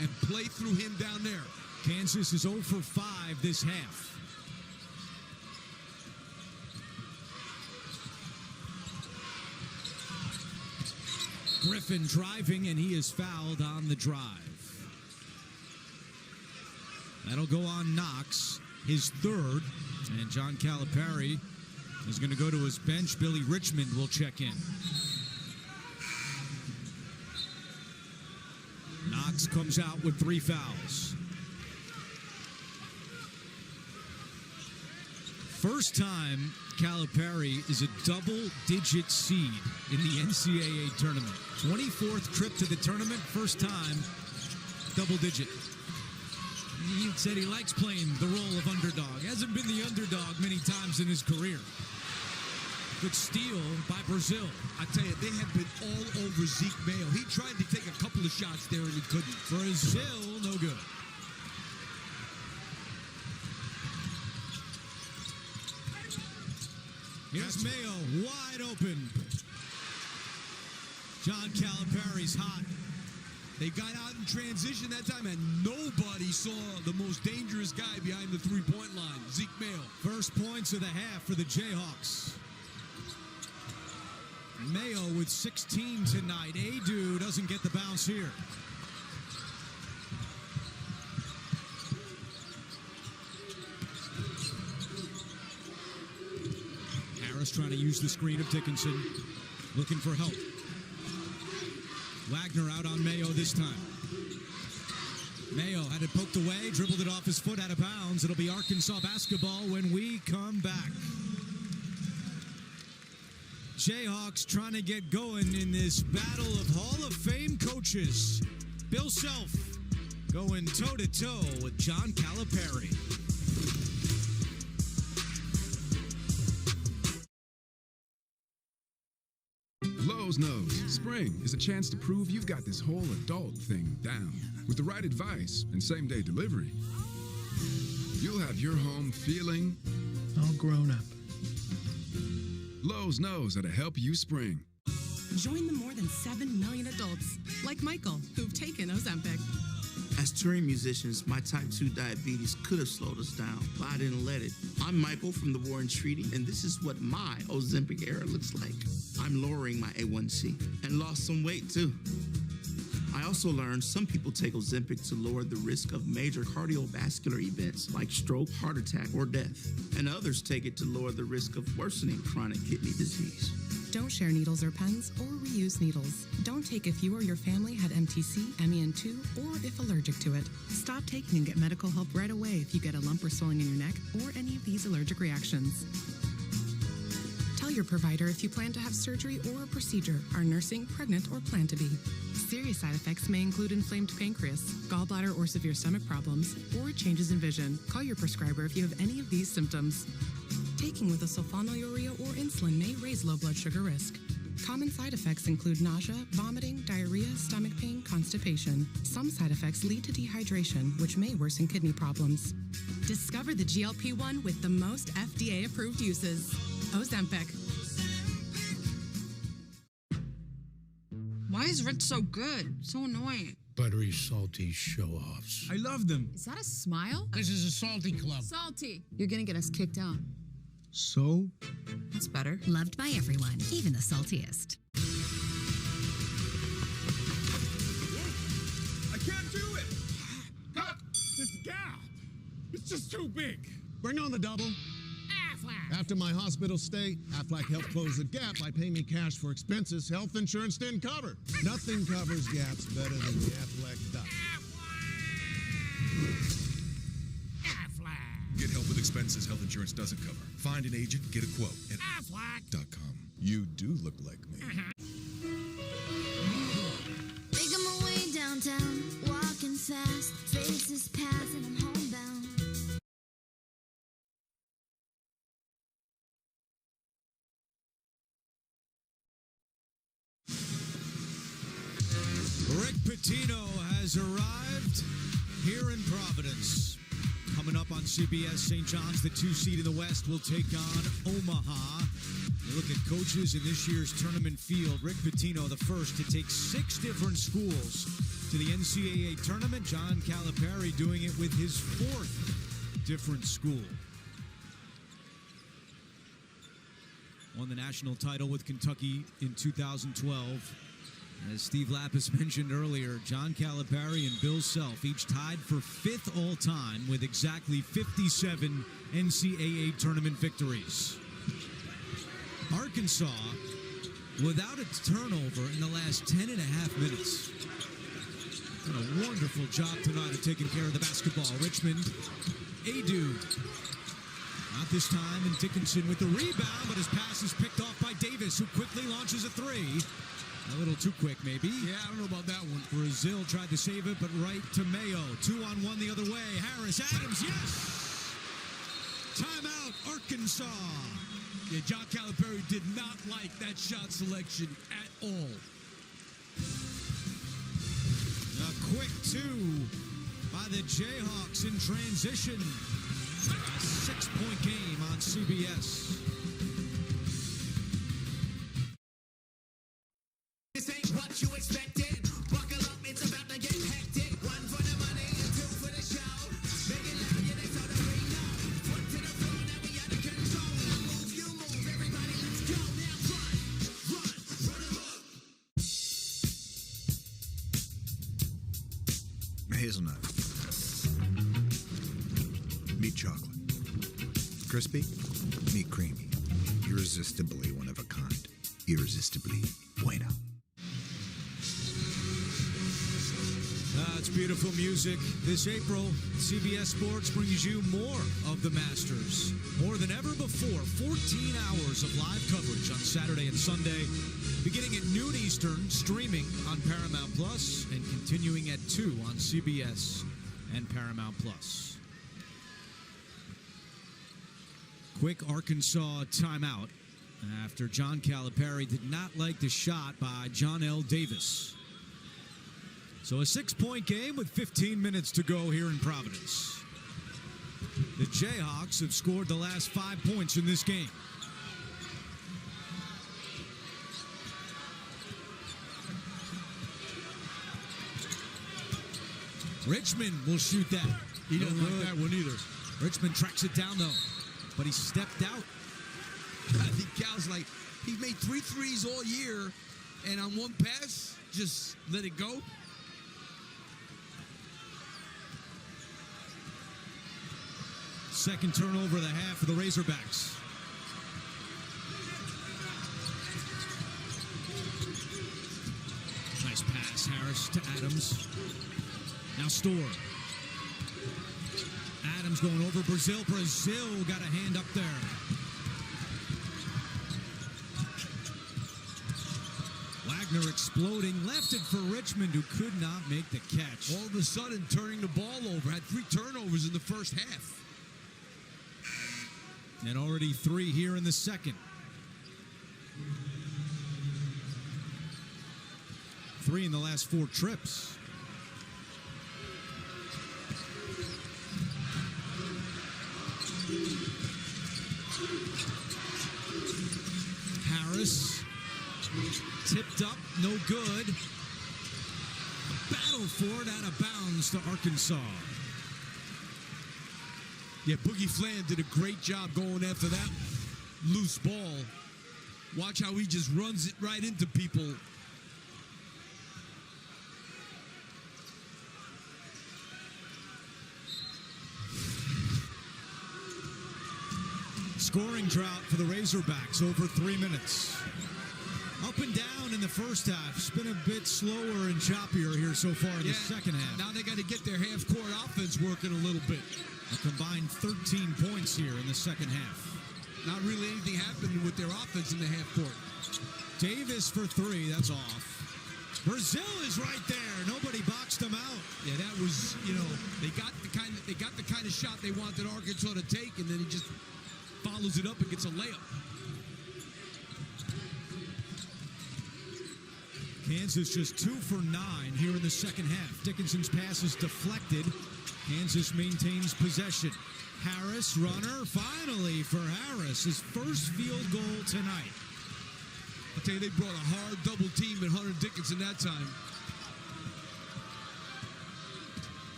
and play through him down there. Kansas is 0 for 5 this half. Griffin driving, and he is fouled on the drive. That'll go on Knox, his third, and John Calipari is going to go to his bench. Billy Richmond will check in. Knox comes out with 3 fouls. First time Calipari is a double-digit seed in the NCAA tournament. 24th trip to the tournament, first time double-digit. He said he likes playing the role of underdog. Hasn't been the underdog many times in his career. Good steal by Brazil. I tell you, they have been all over Zeke Mayo. He tried to take a couple of shots there and he couldn't. Brazil, no good. Here's Mayo, wide open. John Calipari's hot. They got out in transition that time, and nobody saw the most dangerous guy behind the three-point line, Zeke Mayo. First points of the half for the Jayhawks. Mayo with 16 tonight. Adu doesn't get the bounce here. Harris trying to use the screen of Dickinson. Looking for help. Wagner out on Mayo this time. Mayo had it poked away, dribbled it off his foot out of bounds. It'll be Arkansas basketball when we come back. Jayhawks trying to get going in this battle of Hall of Fame coaches. Bill Self going toe-to-toe with John Calipari. Lowe's knows spring is a chance to prove you've got this whole adult thing down. With the right advice and same-day delivery, you'll have your home feeling all grown up. Lowe's knows how to help you spring. Join the more than 7 million adults, like Michael, who've taken Ozempic. As touring musicians, my type 2 diabetes could have slowed us down, but I didn't let it. I'm Michael from the Warren Treaty, and this is what my Ozempic era looks like. I'm lowering my A1C and lost some weight, too. I also learned some people take Ozempic to lower the risk of major cardiovascular events like stroke, heart attack, or death. And others take it to lower the risk of worsening chronic kidney disease. Don't share needles or pens or reuse needles. Don't take if you or your family had MTC, MEN2, or if allergic to it. Stop taking and get medical help right away if you get a lump or swelling in your neck or any of these allergic reactions. Tell your provider if you plan to have surgery or a procedure, are nursing, pregnant, or plan to be. Serious side effects may include inflamed pancreas, gallbladder or severe stomach problems, or changes in vision. Call your prescriber if you have any of these symptoms. Taking with a sulfonylurea or insulin may raise low blood sugar risk. Common side effects include nausea, vomiting, diarrhea, stomach pain, constipation. Some side effects lead to dehydration, which may worsen kidney problems. Discover the GLP-1 with the most FDA-approved uses. Ozempic. Why is Rich so good? So annoying. Buttery, salty show-offs. I love them. Is that a smile? This is a salty club. Salty. You're gonna get us kicked out. So? That's better. Loved by everyone, even the saltiest. I can't do it! Cut this gap! It's just too big! Bring on the double. After my hospital stay, Aflac helped close the gap by paying me cash for expenses health insurance didn't cover. Nothing covers gaps better than the Aflac duck. Get help with expenses health insurance doesn't cover. Find an agent, get a quote at Aflac.com. You do look like me. Making my way downtown, walking fast, faces pass and I'm homebound. Rick Pitino has arrived here in Providence. Coming up on CBS, St. John's, the 2 seed in the West, will take on Omaha. We look at coaches in this year's tournament field. Rick Pitino, the first to take 6 different schools to the NCAA tournament. John Calipari doing it with his 4th different school. Won the national title with Kentucky in 2012. As Steve Lapis mentioned earlier, John Calipari and Bill Self each tied for 5th all-time with exactly 57 NCAA tournament victories. Arkansas, without a turnover in the last 10 and a half minutes. Done a wonderful job tonight of taking care of the basketball. Richmond, Adu. Not this time, and Dickinson with the rebound, but his pass is picked off by Davis, who quickly launches a 3. A little too quick, maybe. Yeah, I don't know about that one. Brazil tried to save it, but right to Mayo. 2-on-1 the other way. Harris, Adams, yes! Timeout, Arkansas. Yeah, John Calipari did not like that shot selection at all. A quick 2 by the Jayhawks in transition. A 6-point game on CBS. This ain't what you expected. Buckle up, it's about to get hectic. 1 for the money and 2 for the show. Make it loud, yeah, that's all the ring now. 1 to the floor, now we out of control. Now move, you move, everybody, let's go. Now run, run, hazelnut. Meet chocolate. Crispy. Meet creamy. Irresistibly one of a kind. Irresistibly bueno. It's beautiful music. This April, CBS Sports brings you more of the Masters. More than ever before, 14 hours of live coverage on Saturday and Sunday, beginning at noon Eastern, streaming on Paramount Plus, and continuing at 2 on CBS and Paramount Plus. Quick Arkansas timeout after John Calipari did not like the shot by John L. Davis. So a 6-point game with 15 minutes to go here in Providence. The Jayhawks have scored the last 5 points in this game. Richmond will shoot that. He doesn't like that one either. Richmond tracks it down, though, but he stepped out. I think Cal's like, he made 3 threes all year, and on one pass, just let it go. Second turnover of the half for the Razorbacks. Nice pass, Harris to Adams. Now Storr. Adams going over Brazil. Brazil got a hand up there. Wagner exploding. Left it for Richmond, who could not make the catch. All of a sudden, turning the ball over. Had 3 turnovers in the first half. And already 3 here in the second. 3 in the last 4 trips. Harris tipped up, no good. Battle for it out of bounds to Arkansas. Yeah, Boogie Flan did a great job going after that loose ball. Watch how he just runs it right into people. Scoring drought for the Razorbacks over 3 minutes. Up and down in the first half. It's been a bit slower and choppier here so far in the second half. Now they got to get their half-court offense working a little bit. A combined 13 points here in the second half. Not really anything happening with their offense in the half-court. Davis for 3. That's off. Brazil is right there. Nobody boxed him out. Yeah, that was, they got the kind of shot they wanted Arkansas to take, and then he just follows it up and gets a layup. Kansas just 2 for 9 here in the second half. Dickinson's pass is deflected. Kansas maintains possession. Harris, runner, finally for Harris, his first field goal tonight. I'll tell you, they brought a hard double team at Hunter Dickinson that time.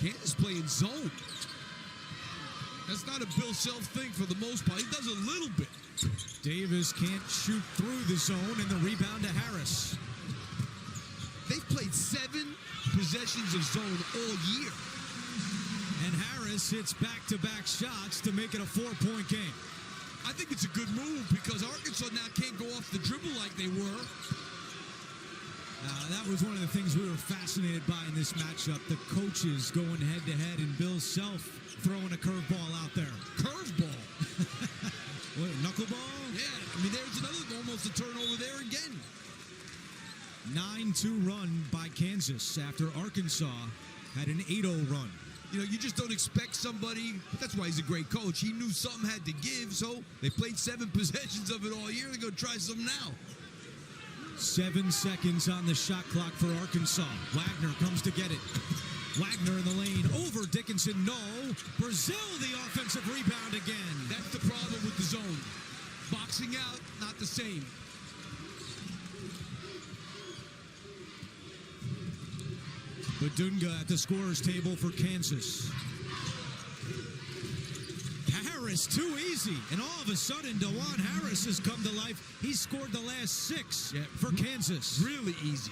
Kansas playing zone. That's not a Bill Self thing for the most part. He does a little bit. Davis can't shoot through the zone, and the rebound to Harris. They've played 7 possessions of zone all year. And Harris hits back-to-back shots to make it a 4-point game. I think it's a good move because Arkansas now can't go off the dribble like they were. That was one of the things we were fascinated by in this matchup. The coaches going head-to-head and Bill Self throwing a curveball out there. Curveball? What, knuckleball? Yeah, I mean, there's another almost a turnover there again. 9-2 run by Kansas after Arkansas had an 8-0 run. You just don't expect somebody. That's why he's a great coach. He knew something had to give, so they played 7 possessions of it all year. They're going to try something now. 7 seconds on the shot clock for Arkansas. Wagner comes to get it. Wagner in the lane over Dickinson. No. Brazil the offensive rebound again. That's the problem with the zone. Boxing out, not the same. Badunga at the scorer's table for Kansas. Harris, too easy. And all of a sudden, DeJuan Harris has come to life. He scored the last 6 for Kansas. Really easy.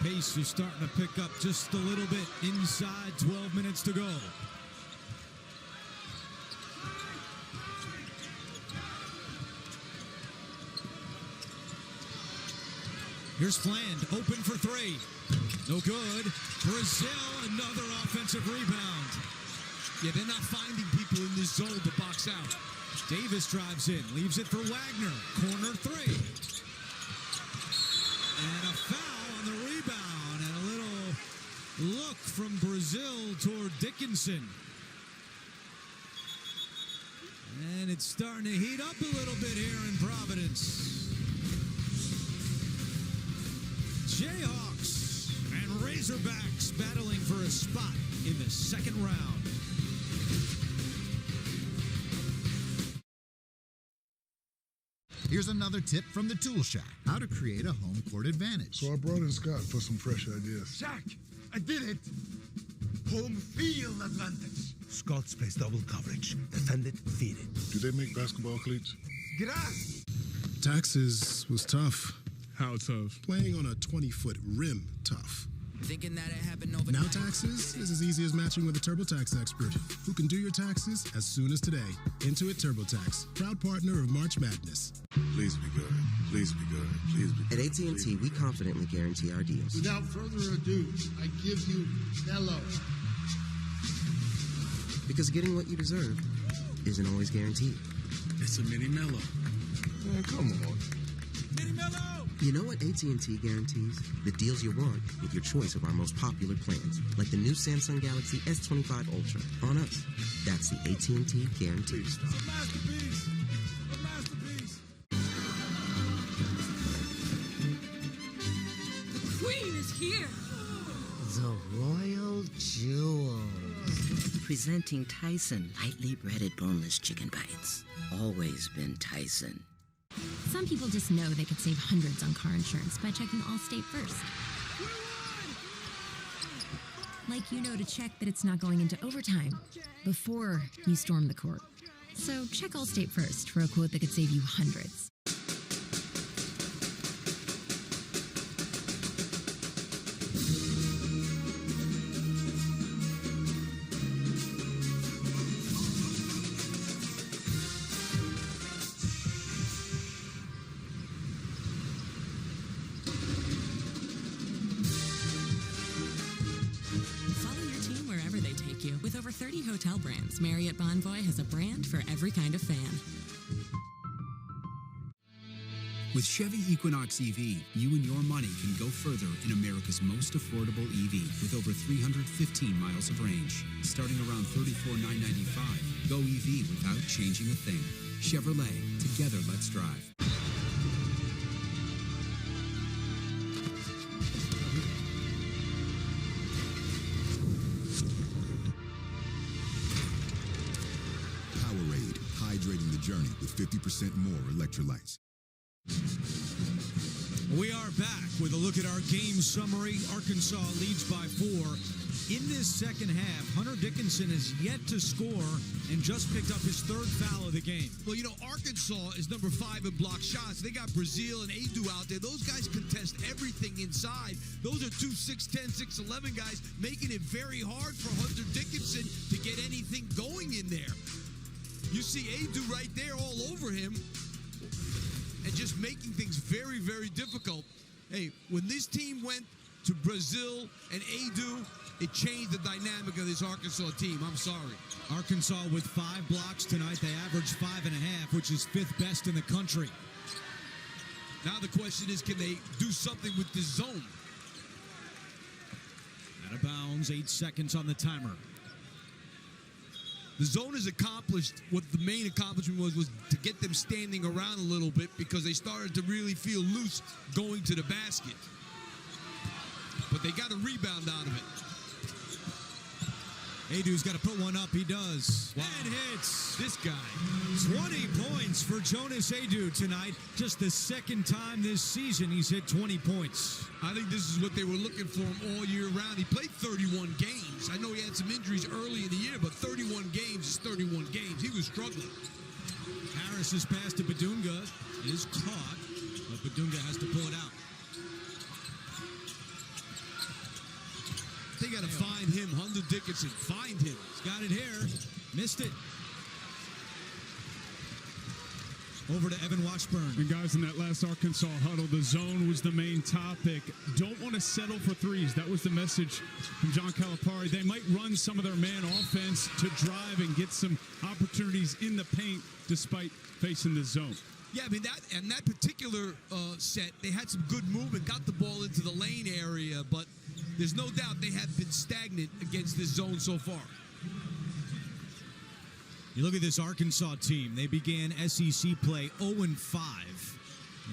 pace is starting to pick up just a little bit inside 12 minutes to go. Here's Fland, open for three. No good. Brazil, another offensive rebound. Yeah, they're not finding people in this zone to box out. Davis drives in, leaves it for Wagner. Corner three. And a foul on the rebound. And a little look from Brazil toward Dickinson. And it's starting to heat up a little bit here in Providence. Jayhawks and Razorbacks battling for a spot in the second round. Here's another tip from the Tool Shack. How to create a home court advantage. So I brought in Scott for some fresh ideas. Shaq, I did it. Home field advantage. Scots plays double coverage. Defend it, feed it. Do they make basketball cleats? Grass. Taxes was tough. How tough? Playing on a 20-foot rim, tough. Thinking that it happened overnight. Now taxes is as easy as matching with a TurboTax expert who can do your taxes as soon as today. Intuit TurboTax, proud partner of March Madness. Please be good. Please be good. Please be good. At AT&T, we confidently guarantee our deals. Without further ado, I give you Mello. Because getting what you deserve isn't always guaranteed. It's a mini Mello. Man, come on. Mini Mello! You know what AT&T guarantees? The deals you want with your choice of our most popular plans, like the new Samsung Galaxy S25 Ultra. On us, that's the AT&T guarantee. It's a masterpiece. A masterpiece. The queen is here. The Royal Jewels. Presenting Tyson lightly breaded boneless chicken bites. Always been Tyson. Some people just know they could save hundreds on car insurance by checking Allstate first. Like you know to check that it's not going into overtime before you storm the court. So check Allstate first for a quote that could save you hundreds. With over 30 hotel brands, Marriott Bonvoy has a brand for every kind of fan. With Chevy Equinox EV, you and your money can go further in America's most affordable EV with over 315 miles of range. Starting around $34,995. Go EV without changing a thing. Chevrolet, together let's drive. Hydrating the journey with 50% more electrolytes. We are back with a look at our game summary. Arkansas leads by 4. In this second half, Hunter Dickinson has yet to score and just picked up his third foul of the game. Well, you know, Arkansas is number 5 in block shots. They got Brazil and Adu out there. Those guys contest everything inside. Those are 2 6'10", 6'11" guys, making it very hard for Hunter Dickinson to get anything going in there. You see Adu right there all over him and just making things very, very difficult. Hey, when this team went to Brazil and Adu, it changed the dynamic of this Arkansas team. I'm sorry. Arkansas with 5 blocks tonight. They averaged 5.5, which is 5th best in the country. Now the question is, can they do something with this zone? Out of bounds, 8 seconds on the timer. The zone has accomplished what the main accomplishment was to get them standing around a little bit because they started to really feel loose going to the basket. But they got a rebound out of it. Adu's got to put one up. He does. Wow. And hits. This guy. 20 points for Jonas Adu tonight. Just the second time this season he's hit 20 points. I think this is what they were looking for him all year round. He played 31 games. I know he had some injuries early in the year, but 31 games is 31 games. He was struggling. Harris's pass to Badunga is caught, but Badunga has to pull it out. They got to find him. Hunter Dickinson, find him. He's got it here. Missed it. Over to Evan Washburn. And guys, in that last Arkansas huddle, the zone was the main topic. Don't want to settle for threes. That was the message from John Calipari. They might run some of their man offense to drive and get some opportunities in the paint despite facing the zone. Yeah, I mean, that particular set, they had some good movement, got the ball into the lane area, but there's no doubt they have been stagnant against this zone so far. You look at this Arkansas team. They began SEC play 0-5,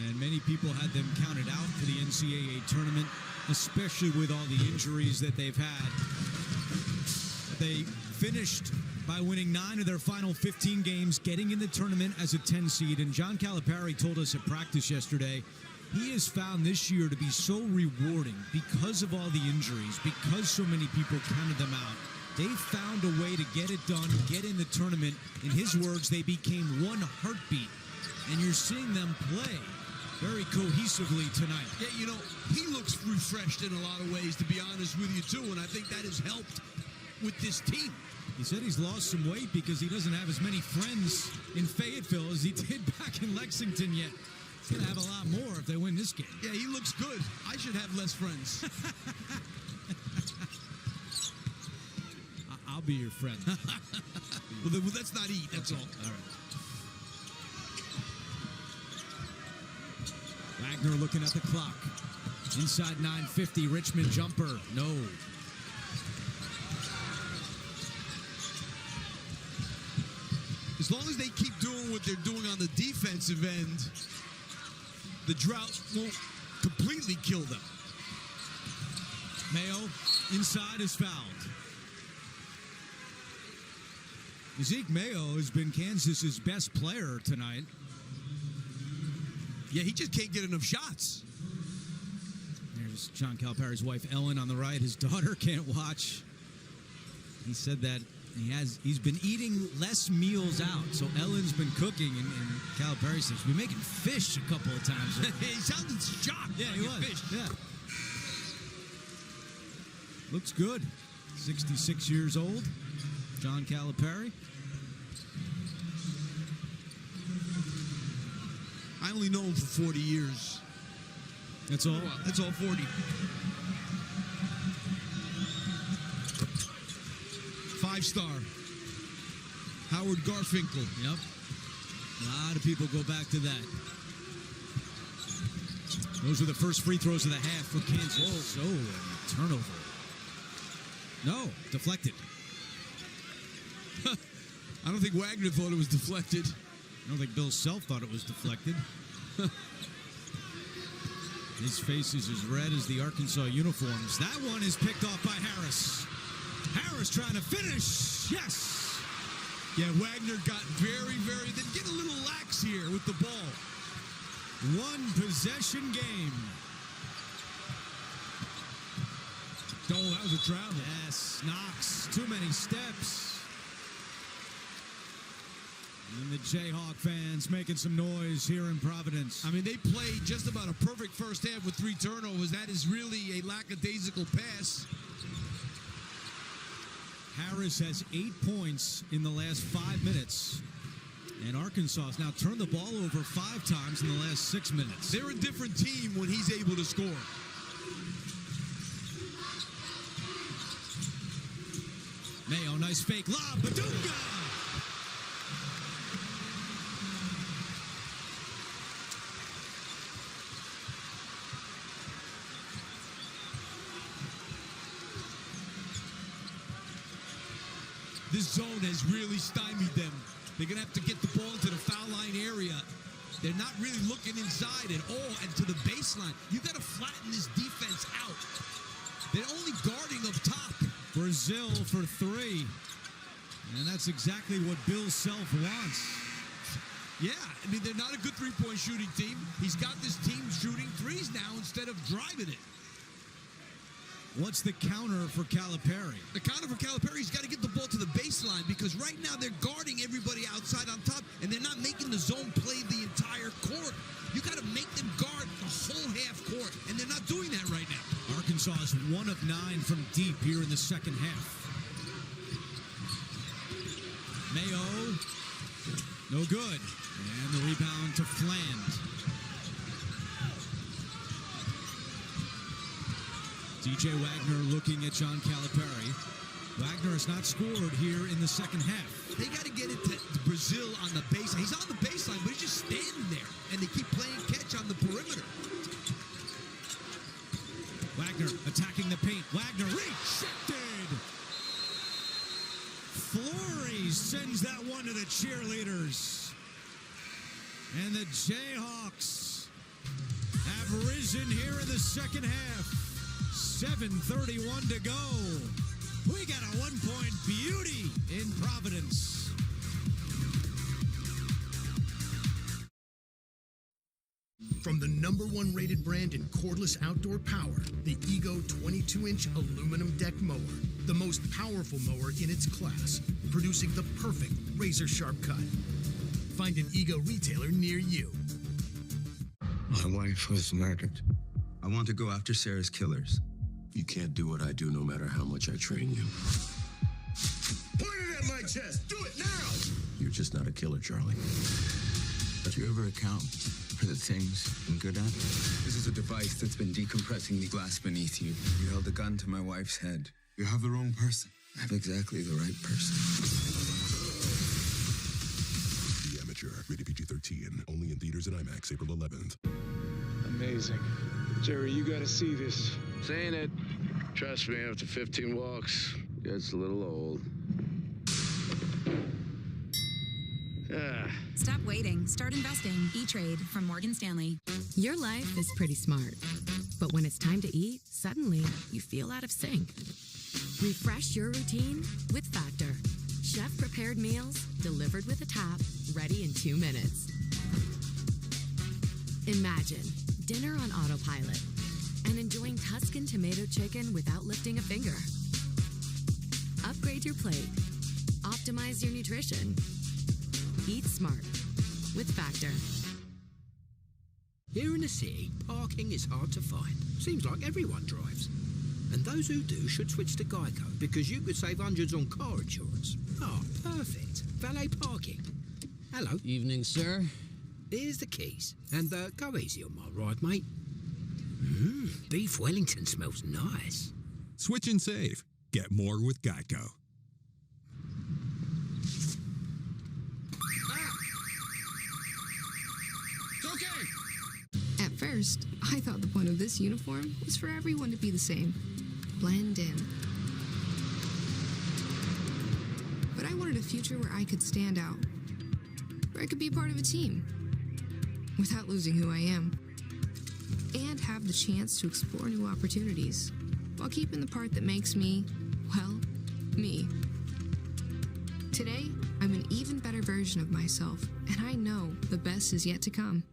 and many people had them counted out for the NCAA tournament, especially with all the injuries that they've had. They finished by winning 9 of their final 15 games, getting in the tournament as a 10 seed. And John Calipari told us at practice yesterday, he has found this year to be so rewarding because of all the injuries, because so many people counted them out. They found a way to get it done, get in the tournament. In his words, they became one heartbeat. And you're seeing them play very cohesively tonight. Yeah, you know, he looks refreshed in a lot of ways, to be honest with you, too. And I think that has helped with this team. He said he's lost some weight because he doesn't have as many friends in Fayetteville as he did back in Lexington yet. He's going to have a lot more if they win this game. Yeah, he looks good. I should have less friends. I'll be your friend. Well, let's not eat, that's all. All right. Wagner looking at the clock. Inside 9:50, Richmond jumper. No. As long as they keep doing what they're doing on the defensive end, the drought won't completely kill them. Mayo inside is fouled. Zeke Mayo has been Kansas's best player tonight. Yeah, he just can't get enough shots. There's John Calipari's wife, Ellen, on the right. His daughter can't watch. He said that he's been eating less meals out. So Ellen's been cooking, and Calipari says, we're making fish a couple of times. He sounded shocked. Yeah, he was. Fish. Yeah. Looks good. 66 years old. John Calipari. I only know him for 40 years. That's all? That's all, 40. Five-star. Howard Garfinkel. Yep. A lot of people go back to that. Those were the first free throws of the half for Kansas. Oh, a turnover. No, deflected. I don't think Wagner thought it was deflected. I don't think Bill Self thought it was deflected. His face is as red as the Arkansas uniforms. That one is picked off by Harris. Harris trying to finish. Yes. Yeah, Wagner got very, they get a little lax here with the ball. One possession game. Oh, that was a travel. Yes, Knox. Too many steps. And the Jayhawk fans making some noise here in Providence. I mean, they played just about a perfect first half with 3 turnovers. That is really a lackadaisical pass. Harris has 8 points in the last 5 minutes. And Arkansas has now turned the ball over 5 times in the last 6 minutes. They're a different team when he's able to score. Mayo, nice fake lob. Badunga! This zone has really stymied them. They're going to have to get the ball into the foul line area. They're not really looking inside at all and to the baseline. You got to flatten this defense out. They're only guarding up top. Brazil for 3. And that's exactly what Bill Self wants. Yeah, I mean, they're not a good three-point shooting team. He's got this team shooting threes now instead of driving it. What's the counter for Calipari? The counter for Calipari, he's got to get the ball to the baseline because right now they're guarding everybody outside on top and they're not making the zone play the entire court. You got to make them guard the whole half court, and they're not doing that right now. Arkansas Arkansas is 1 of 9 from deep here in the second half. Mayo, no good. And the rebound to Fland. DJ Wagner looking at John Calipari. Wagner has not scored here in the second half. They got to get it to Brazil on the baseline. He's on the baseline, but he's just standing there, and they keep playing catch on the perimeter. Wagner attacking the paint. Wagner rejected. Flores sends that one to the cheerleaders. And the Jayhawks have risen here in the second half. 7:31 to go. We got a one-point beauty in Providence. From the #1 rated brand in cordless outdoor power, the Ego 22-inch aluminum deck mower. The most powerful mower in its class, producing the perfect razor-sharp cut. Find an Ego retailer near you. My wife was murdered. I want to go after Sarah's killers. You can't do what I do no matter how much I train you. Point it at my chest. Do it now. You're just not a killer, Charlie. Do you ever account for the things I'm good at? This is a device that's been decompressing the glass beneath you. You held a gun to my wife's head. You have the wrong person. I have exactly the right person. The Amateur, rated PG-13, only in theaters and IMAX, April 11th. Amazing. Jerry, you gotta see this. Saying it. Trust me, after 15 walks, gets a little old. Stop waiting. Start investing. E-Trade from Morgan Stanley. Your life is pretty smart. But when it's time to eat, suddenly you feel out of sync. Refresh your routine with Factor. Chef-prepared meals delivered with a tap, ready in 2 minutes. Imagine dinner on autopilot and enjoying Tuscan tomato chicken without lifting a finger. Upgrade your plate. Optimize your nutrition. Eat smart with Factor. Here in the city, parking is hard to find. Seems like everyone drives. And those who do should switch to Geico because you could save hundreds on car insurance. Oh, perfect. Valet parking. Hello. Evening, sir. Here's the keys. And go easy on my ride, mate. Beef Wellington smells nice. Switch and save. Get more with Geico. At first, I thought the point of this uniform was for everyone to be the same. Blend in. But I wanted a future where I could stand out. Where I could be part of a team. Without losing who I am. And have the chance to explore new opportunities. While keeping the part that makes me, well, me. Today, I'm an even better version of myself. And I know the best is yet to come.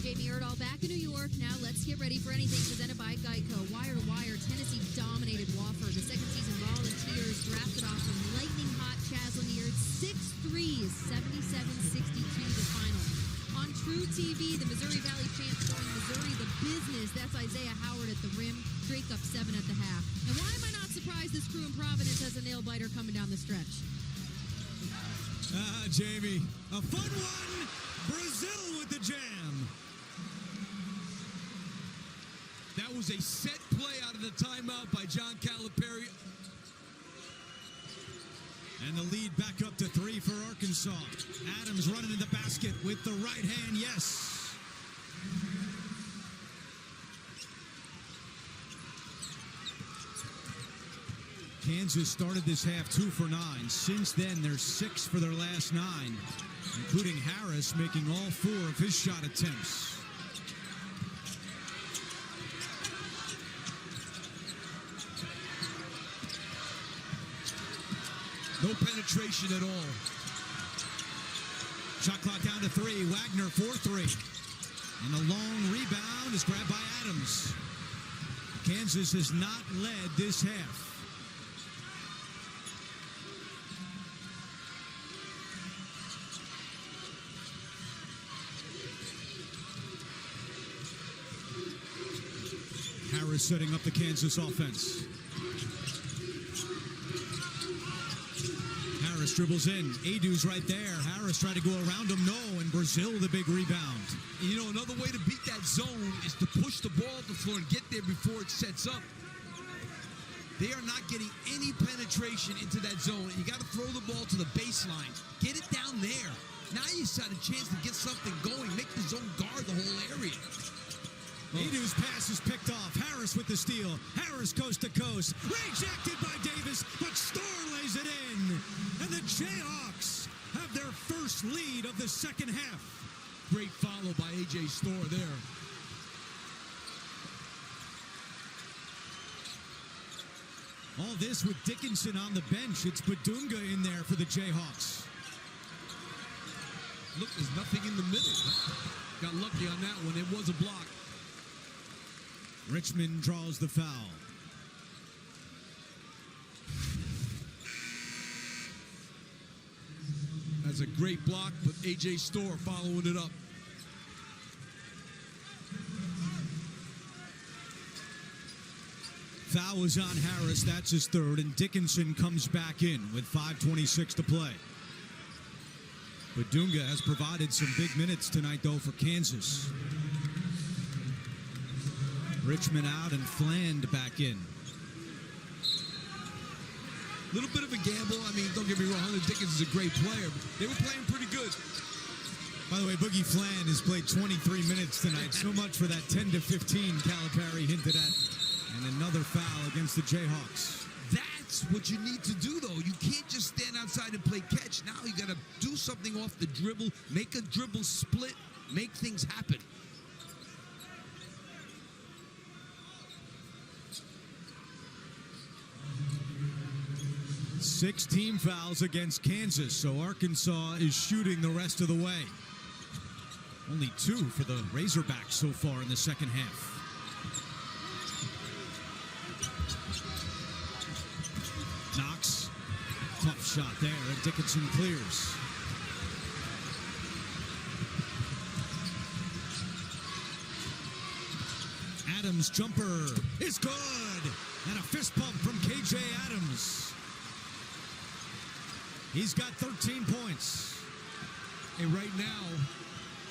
Jamie Erdahl back in New York. Now let's get ready for anything presented by Geico. Wire to wire, Tennessee dominated Wofford. The second season Volunteers drafted off from lightning hot Chaslenear. 6-3 is 77-62 the final. On True TV, the Missouri Valley champs showing Missouri the business. That's Isaiah Howard at the rim. Drake up 7 at the half. And why am I not surprised this crew in Providence has a nail biter coming down the stretch? Jamie, a fun one. Brazil with the jam. That was a set play out of the timeout by John Calipari. And the lead back up to 3 for Arkansas. Adams running in the basket with the right hand, yes. Kansas started this half 2 for 9. Since then, they're 6 for their last 9, including Harris making all 4 of his shot attempts. No penetration at all. Shot clock down to 3. Wagner 4-3. And the long rebound is grabbed by Adams. Kansas has not led this half. Harris setting up the Kansas offense. Harris dribbles in. Adu's right there. Harris tried to go around him. No, and Brazil the big rebound. You know, another way to beat that zone is to push the ball to the floor and get there before it sets up. They are not getting any penetration into that zone, and you got to throw the ball to the baseline. Get it down there. Now you got a chance to get something going. Make the zone guard the whole area. Adu's pass is picked off. Harris with the steal. Harris coast to coast. Rejected by Davis, but Storr lays it in. And the Jayhawks have their first lead of the second half. Great follow by A.J. Storr there. All this with Dickinson on the bench. It's Badunga in there for the Jayhawks. Look, there's nothing in the middle. Got lucky on that one. It was a block. Richmond draws the foul. That's a great block, but A.J. Storr following it up. Foul is on Harris. That's his third, and Dickinson comes back in with 5:26 to play. Badunga has provided some big minutes tonight, though, for Kansas. Richmond out and Fland back in. A little bit of a gamble. I mean, don't get me wrong, Hunter Dickinson's a great player, but they were playing pretty good. By the way, Boogie Fland has played 23 minutes tonight. So much for that 10 to 15 Calipari hinted at. And another foul against the Jayhawks. That's what you need to do, though. You can't just stand outside and play catch. Now you got to do something off the dribble, make a dribble split, make things happen. Six team fouls against Kansas, so Arkansas is shooting the rest of the way. Only 2 for the Razorbacks so far in the second half. Knox, tough shot there, and Dickinson clears. Adams' jumper is good, and a fist pump from K.J. Adams. He's got 13 points. And right now,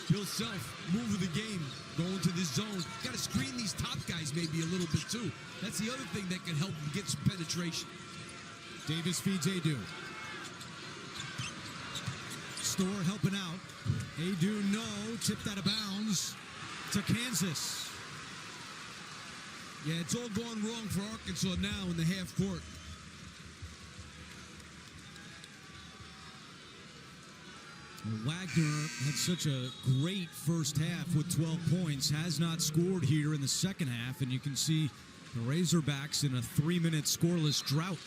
Bill Self, move of the game, going to this zone. Got to screen these top guys maybe a little bit too. That's the other thing that can help him get some penetration. Davis feeds Adu. Storr helping out. Adu no, tipped out of bounds to Kansas. Yeah, it's all going wrong for Arkansas now in the half court. Wagner had such a great first half with 12 points, has not scored here in the second half, and you can see the Razorbacks in a 3-minute scoreless drought.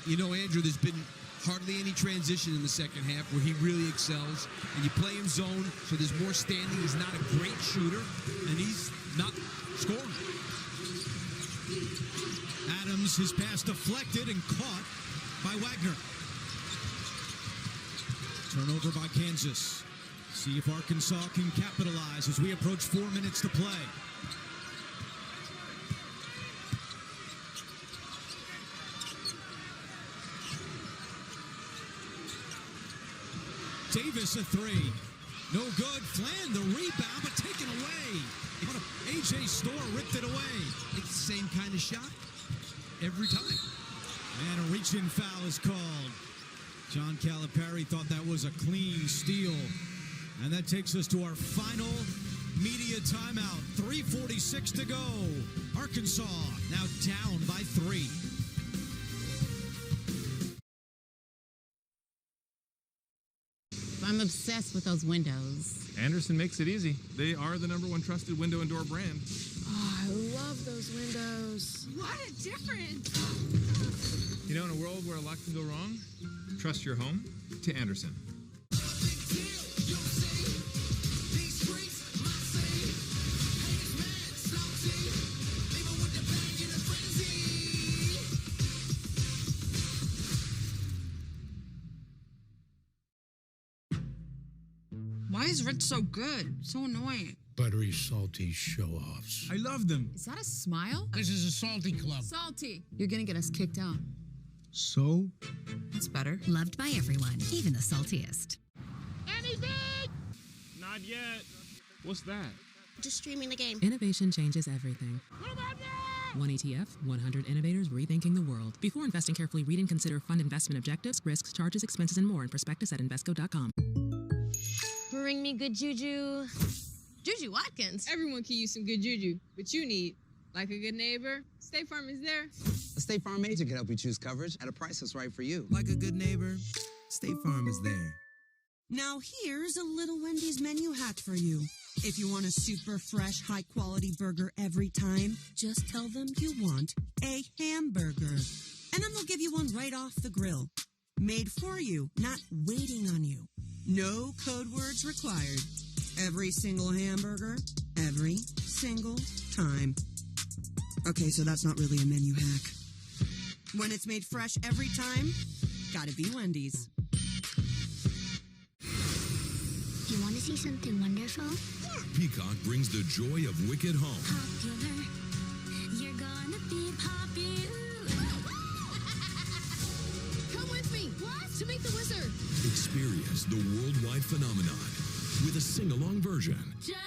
You know, Andrew, there's been hardly any transition in the second half where he really excels, and you play him zone, so there's more standing. He's not a great shooter, and he's not scoring. Adams, his pass deflected and caught by Wagner. Turnover by Kansas. See if Arkansas can capitalize as we approach 4 minutes to play. Davis a three. No good. Fland the rebound, but taken away. A.J. Storr ripped it away. It's the same kind of shot every time. And a reach-in foul is called. John Calipari thought that was a clean steal. And that takes us to our final media timeout. 3:46 to go. Arkansas now down by 3. I'm obsessed with those windows. Anderson makes it easy. They are the #1 trusted window and door brand. Oh, I love those windows. What a difference! You know, in a world where a lot can go wrong, trust your home to Anderson. Why is Rich so good? So annoying. buttery, salty show-offs. I love them. Is that a smile? This is a salty club. Salty. You're gonna get us kicked out. So? That's better. Loved by everyone, even the saltiest. Not yet. What's that? Just streaming the game. Innovation changes everything. One ETF, 100 innovators rethinking the world. Before investing, carefully read and consider fund investment objectives, risks, charges, expenses, and more in prospectus at Invesco.com. Bring me good juju. Juju Watkins. Everyone can use some good juju, but you need, like a good neighbor, State Farm is there. A State Farm agent can help you choose coverage at a price that's right for you. Like a good neighbor, State Farm is there. Now here's a little Wendy's menu hack for you. If you want a super fresh, high-quality burger every time, just tell them you want a hamburger. And then they'll give you one right off the grill. Made for you, not waiting on you. No code words required. Every single hamburger, every single time. Okay, so that's not really a menu hack. When it's made fresh every time, gotta be Wendy's. You want to see something wonderful? Peacock brings the joy of Wicked home. Popular. You're gonna be popular. Come with me. What? To meet the wizard. Experience the worldwide phenomenon with a sing-along version. Just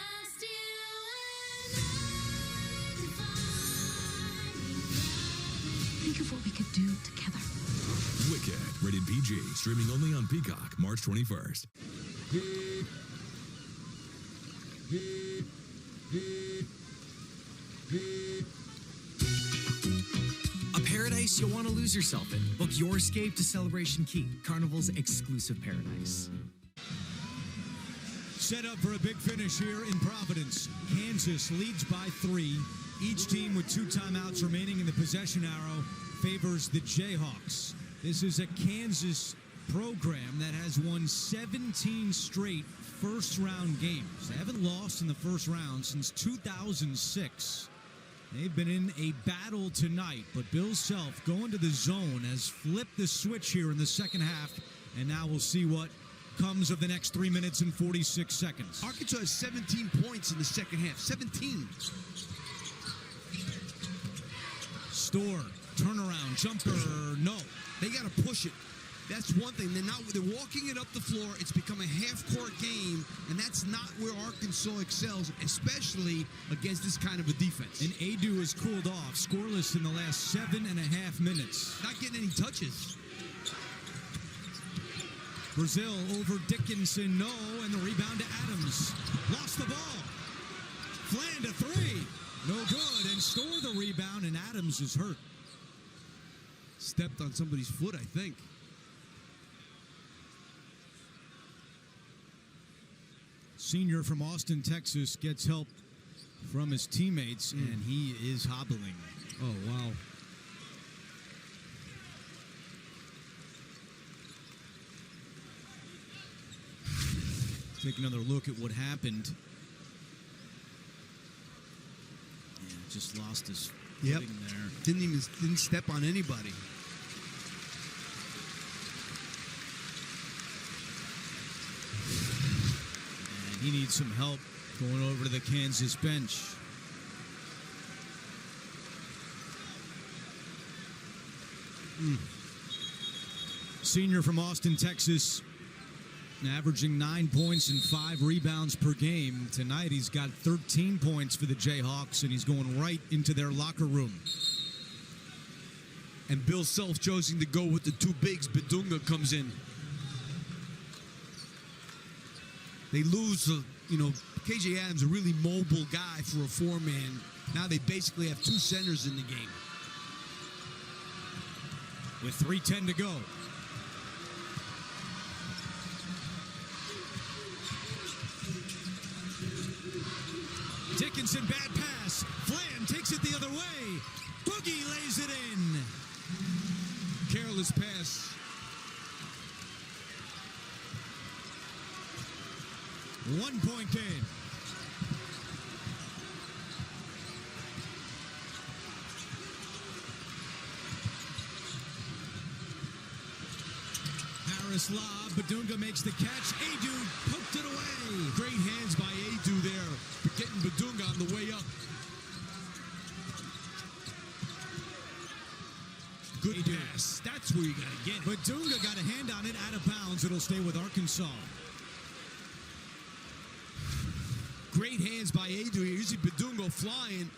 Think of what we could do together. Wicked, rated PG, streaming only on Peacock, March 21st. A paradise you'll want to lose yourself in. Book your escape to Celebration Key, Carnival's exclusive paradise. Set up for a big finish here in Providence. Kansas leads by 3. Each team with 2 timeouts remaining in the possession arrow favors the Jayhawks. This is a Kansas program that has won 17 straight first-round games. They haven't lost in the first round since 2006. They've been in a battle tonight, but Bill Self going to the zone has flipped the switch here in the second half, and now we'll see what comes of the next 3 minutes and 46 seconds. Arkansas has 17 points in the second half. 17. Store, turnaround, jumper, no. They got to push it. That's one thing. They're walking it up the floor. It's become a half-court game, and that's not where Arkansas excels, especially against this kind of a defense. And Adu has cooled off, scoreless in the last 7.5 minutes. Not getting any touches. Brazil over Dickinson, no, and the rebound to Adams. Lost the ball. Flan to 3. No good, and Store the rebound, and Adams is hurt. Stepped on somebody's foot, I think. Senior from Austin, Texas, gets help from his teammates, and he is hobbling. Oh, wow. Take another look at what happened. And just lost his footing there. Didn't step on anybody. And he needs some help going over to the Kansas bench. Senior from Austin, Texas, averaging 9 points and 5 rebounds per game. Tonight he's got 13 points for the Jayhawks, and he's going right into their locker room. And Bill Self choosing to go with the 2 bigs. Bedunga comes in. They lose, KJ Adams, a really mobile guy for a 4-man. Now they basically have 2 centers in the game. With 3:10 to go. Dickinson, bad pass. Flan takes it the other way. Boogie lays it in. Careless pass. One-point game. Harris lob. Bedunga makes the catch. Adu poked it away. Great hands by Adu there. on the way up. Good pass. That's where you got to get it. But Dunga got a hand on it out of bounds. It'll stay with Arkansas. Great hands by Adu. You see Badungo flying,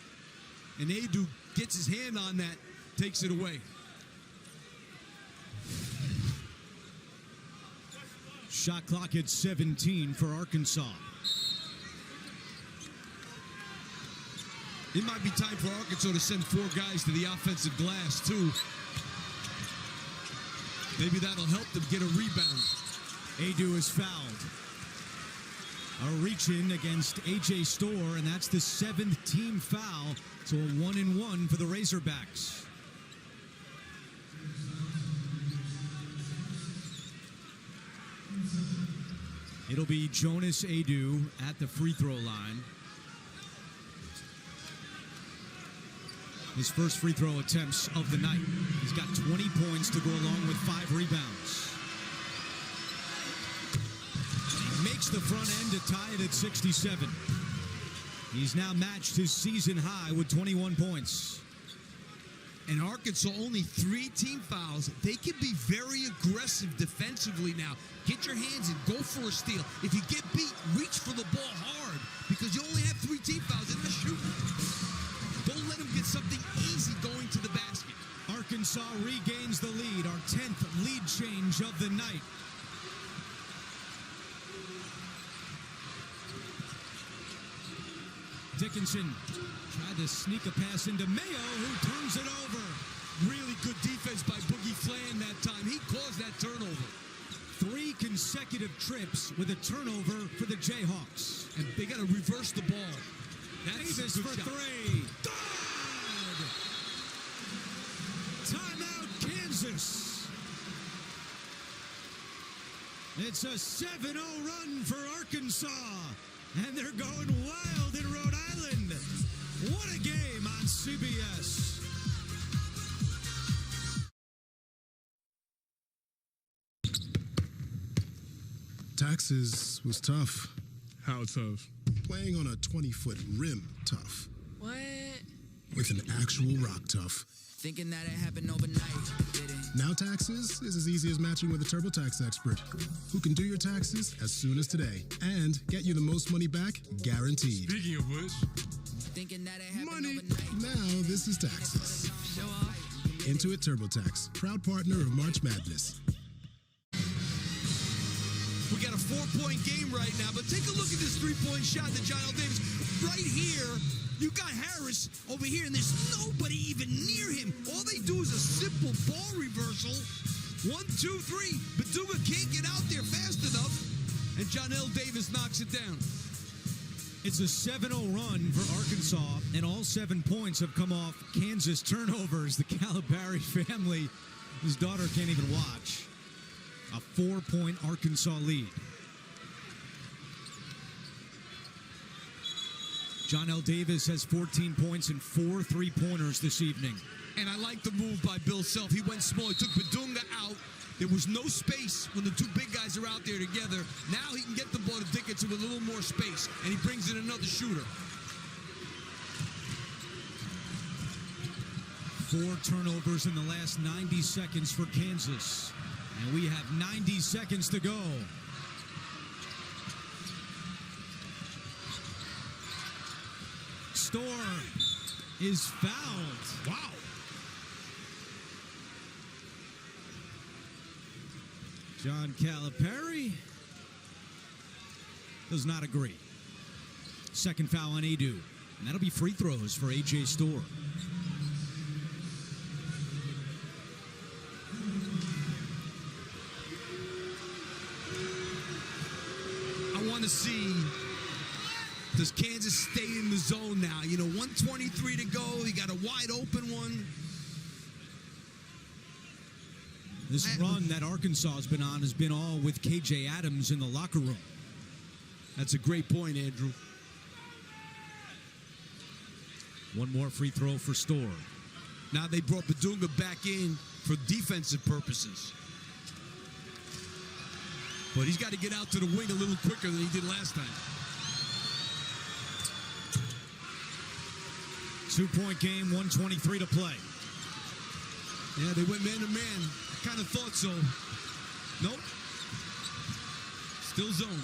and Adu gets his hand on that, takes it away. Shot clock at 17 for Arkansas. It might be time for Arkansas to send 4 guys to the offensive glass, too. Maybe that'll help them get a rebound. Adu is fouled. A reach-in against A.J. Storr, and that's the 7th team foul. So a 1-and-1 for the Razorbacks. It'll be Jonas Adu at the free throw line. His first free throw attempts of the night. He's got 20 points to go along with 5 rebounds. He makes the front end to tie it at 67. He's now matched his season high with 21 points. And Arkansas only 3 team fouls. They can be very aggressive defensively now. Get your hands in, go for a steal. If you get beat, reach for the ball hard because you only have 3 team fouls in the shoot. Don't let them get something easy going to the basket. Arkansas regains the lead, our 10th lead change of the night. Dickinson tried to sneak a pass into Mayo, who turns it over. Really good defense by Boogie Flan that time. He caused that turnover. 3 consecutive trips with a turnover for the Jayhawks. And they got to reverse the ball. That's Davis for shot. 3. Good! Timeout, Kansas. It's a 7-0 run for Arkansas. And they're going wild in Rhode Island. What a game on CBS. Taxes was tough. How tough? Playing on a 20-foot rim tough. What? With an actual rock tough. Thinking that it happened overnight, did it? Now taxes is as easy as matching with a TurboTax expert who can do your taxes as soon as today and get you the most money back guaranteed. Speaking of which, Thinking that it happened money. overnight. Now this is taxes. Show off. Intuit TurboTax, proud partner of March Madness. We got a 4-point game right now, but take a look at this 3-point shot that John L. Davis. Right here, you got Harris over here, and there's nobody even near him. All they do is a simple ball reversal. 1, 2, 3. Badunga can't get out there fast enough, and John L. Davis knocks it down. It's a 7-0 run for Arkansas, and all 7 points have come off Kansas turnovers. The Calipari family, his daughter can't even watch. A 4-point Arkansas lead. John L. Davis has 14 points and 4 3-pointers this evening. And I like the move by Bill Self. He went small. He took Badunga out. There was no space when the 2 big guys are out there together. Now he can get the ball to Dickinson with a little more space, and he brings in another shooter. 4 turnovers in the last 90 seconds for Kansas. And we have 90 seconds to go. Storr is fouled. Wow. John Calipari does not agree. Second foul on Adu. And that'll be free throws for A.J. Storr. I want to see, does Kansas stay in the zone now? 1:23 to go. He got a wide open one. This run that Arkansas has been on has been all with K.J. Adams in the locker room. That's a great point, Andrew. One more free throw for Storr. Now they brought Badunga back in for defensive purposes. But he's got to get out to the wing a little quicker than he did last time. 2-point game, 1:23 to play. Yeah, they went man-to-man. Kind of thought so. Nope. Still zone.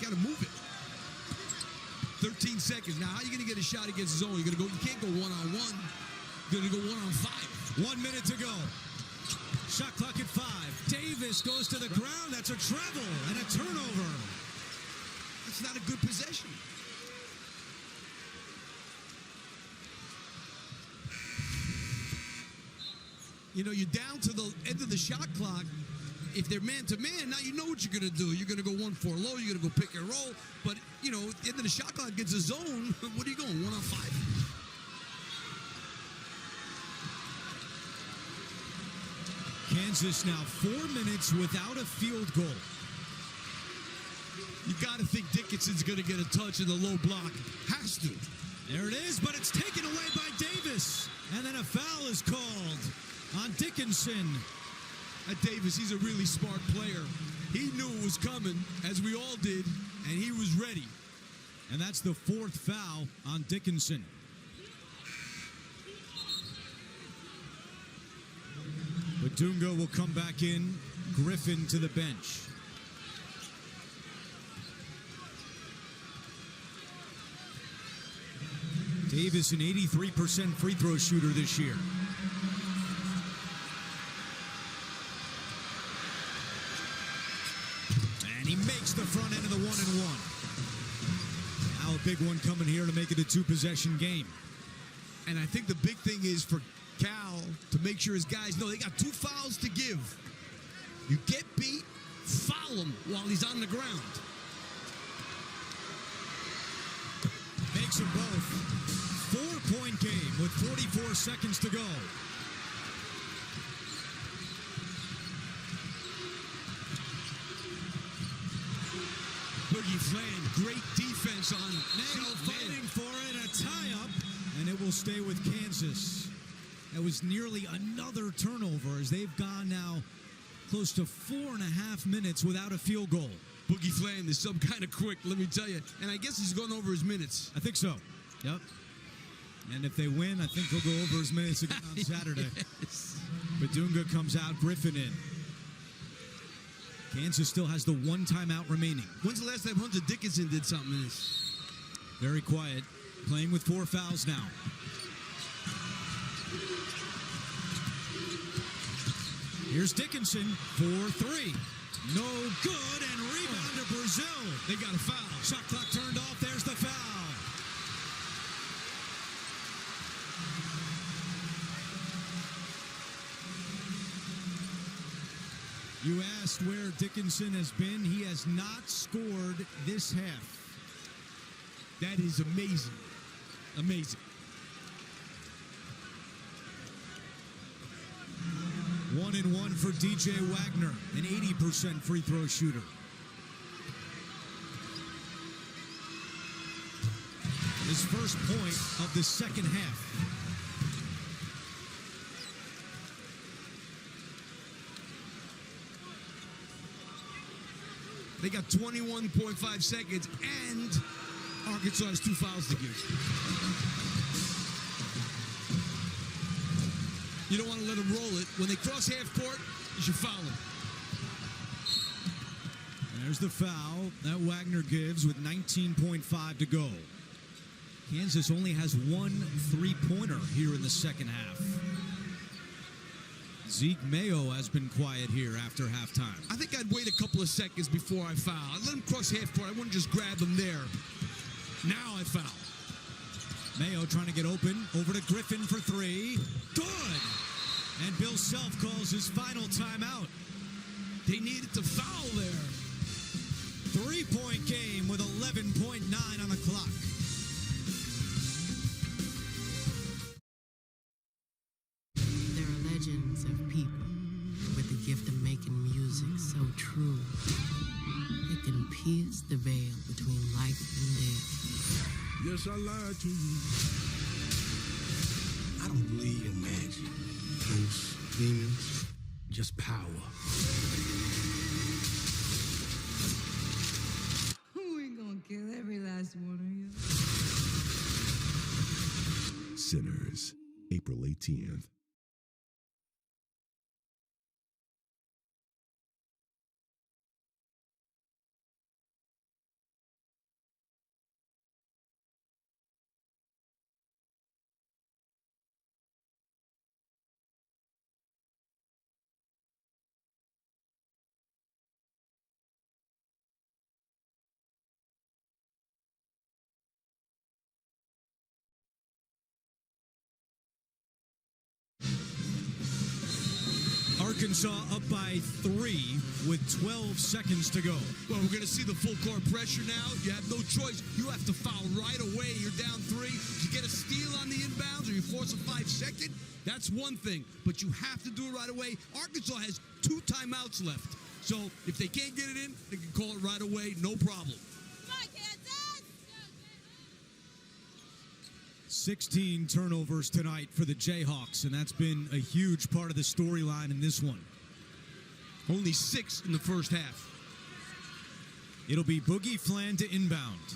Got to move it. 13 seconds. Now, how are you going to get a shot against zone? You can't go one-on-one. You're going to go one-on-5. 1 minute to go. Shot clock at 5. Davis goes to the ground. That's a travel and a turnover. That's not a good possession. You know, you're down to the end of the shot clock. If they're man-to-man, now you know what you're going to do. You're going to go 1-4 low. You're going to go pick and roll. But, you know, at the end of the shot clock gets a zone. What are you going, 1-on-5? Kansas now 4 minutes without a field goal. You got to think Dickinson's going to get a touch in the low block. Has to. There it is, but it's taken away by Davis. And then a foul is called on Dickinson. Davis, he's a really smart player. He knew it was coming, as we all did, and he was ready. And that's the 4th foul on Dickinson. Badunga will come back in. Griffin to the bench. Davis, an 83% free throw shooter this year. And he makes the front end of the 1-and-1. Now a big one coming here to make it a 2-possession game. And I think the big thing is for Cal to make sure his guys know they got 2 fouls to give. You get beat, foul him while he's on the ground. Makes them both. 4-point game with 44 seconds to go. Boogie Flan, great defense on Mayo fighting for it, a tie-up, and it will stay with Kansas. That was nearly another turnover as they've gone now close to 4.5 minutes without a field goal. Boogie Flan is some kind of quick, let me tell you. And I guess he's gone over his minutes. I think so. Yep. And if they win, I think he'll go over his minutes again on Saturday. Yes. Badunga comes out, Griffin in. Kansas still has the 1 timeout remaining. When's the last time Hunter Dickinson did something in this? Very quiet. Playing with 4 fouls now. Here's Dickinson for 3. No good, and rebound to Brazil. They got a foul. Shot clock turned off. There's the foul. You asked where Dickinson has been. He has not scored this half. That is amazing. Amazing. 1-and-1 for DJ Wagner, an 80% free throw shooter. His first point of the second half. They got 21.5 seconds, and Arkansas has 2 fouls to give. You don't want to let them roll it. When they cross half court, you should foul them. There's the foul that Wagner gives with 19.5 to go. Kansas only has 1 3-pointer here in the second half. Zeke Mayo has been quiet here after halftime. I think I'd wait a couple of seconds before I foul. I'd let him cross half court. I wouldn't just grab him there. Now I foul. Mayo trying to get open. Over to Griffin for 3. Good! And Bill Self calls his final timeout. They needed to foul there. 3-point game with 11.9 on the clock. There are legends of people with the gift of making music so true. It can pierce the veil between life and death. Yes, I lied to you. I don't believe in magic, ghosts, demons, just power. Sinners, April 18th. Arkansas up by 3 with 12 seconds to go. Well, we're going to see the full court pressure now. You have no choice. You have to foul right away. You're down 3. If you get a steal on the inbounds or you force a 5-second, that's one thing. But you have to do it right away. Arkansas has 2 timeouts left. So if they can't get it in, they can call it right away. No problem. 16 turnovers tonight for the Jayhawks, and that's been a huge part of the storyline in this one. Only 6 in the first half. It'll be Boogie Flan to inbound.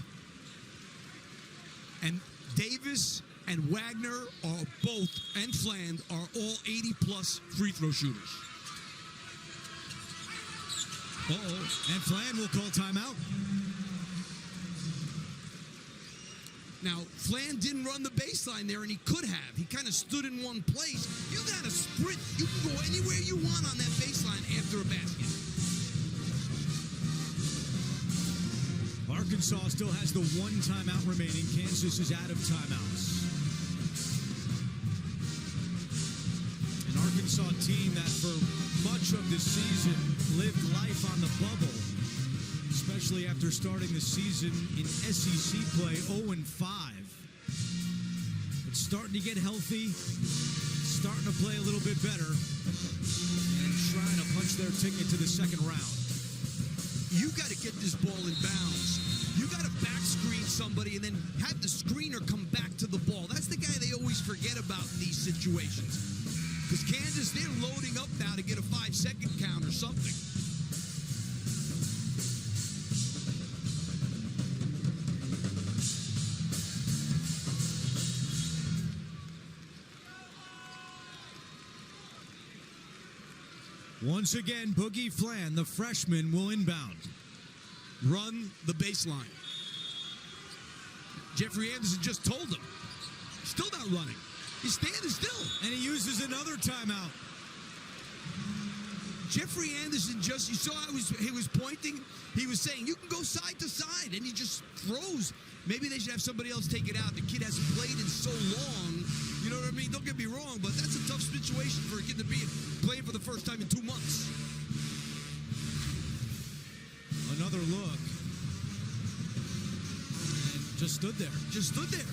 And Davis and Wagner are both, and Flan are all 80-plus free throw shooters. And Flan will call timeout. Now, Flan didn't run the baseline there, and he could have. He kind of stood in one place. You got to sprint. You can go anywhere you want on that baseline after a basket. Arkansas still has the 1 timeout remaining. Kansas is out of timeouts. An Arkansas team that for much of the season lived life on the bubble, especially after starting the season in SEC play 0-5. It's starting to get healthy, starting to play a little bit better, and trying to punch their ticket to the second round. You got to get this ball in bounds. You got to back screen somebody and then have the screener come back to the ball. That's the guy they always forget about in these situations. Because Kansas, they're loading up now to get a 5-second count or something. Once again, Boogie Flan, the freshman, will inbound. Run the baseline. Jeffrey Anderson just told him. Still not running. He's standing still. And he uses another timeout. Jeffrey Anderson just, you saw how he was pointing? He was saying, you can go side to side, and he just throws. Maybe they should have somebody else take it out. The kid hasn't played in so long. You know what I mean? Don't get me wrong, but that's a tough situation for a kid to be playing for the first time in 2 months. Another look. And just stood there. Just stood there.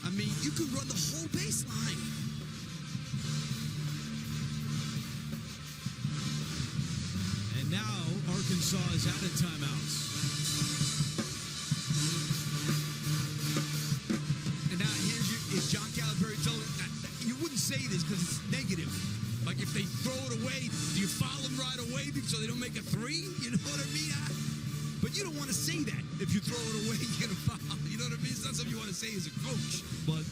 I mean, you could run the whole baseline. And now Arkansas is out of timeouts. And now is John Calipari telling you wouldn't say this because it's negative. Like if they throw it away, do you foul them right away so they don't make a 3? You know what I mean? But you don't want to say that. If you throw it away, you're going to foul. You know what I mean? It's not something you want to say as a coach. But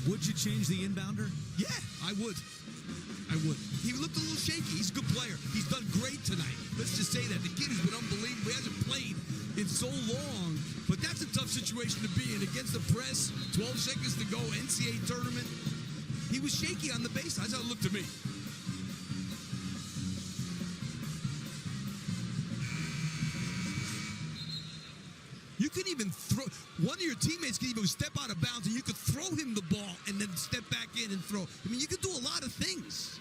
would you change the inbounder? Yeah, I would. I would. He looked a little shaky. He's a good player. He's done great tonight. Let's just say that. The kid has been unbelievable. He hasn't played in so long. But that's a tough situation to be in. Against the press, 12 seconds to go, NCAA tournament. He was shaky on the baseline. That's how it looked to me. You can even throw, one of your teammates can even step out of bounds and you could throw him the ball and then step back in and throw. I mean, you could do a lot of things.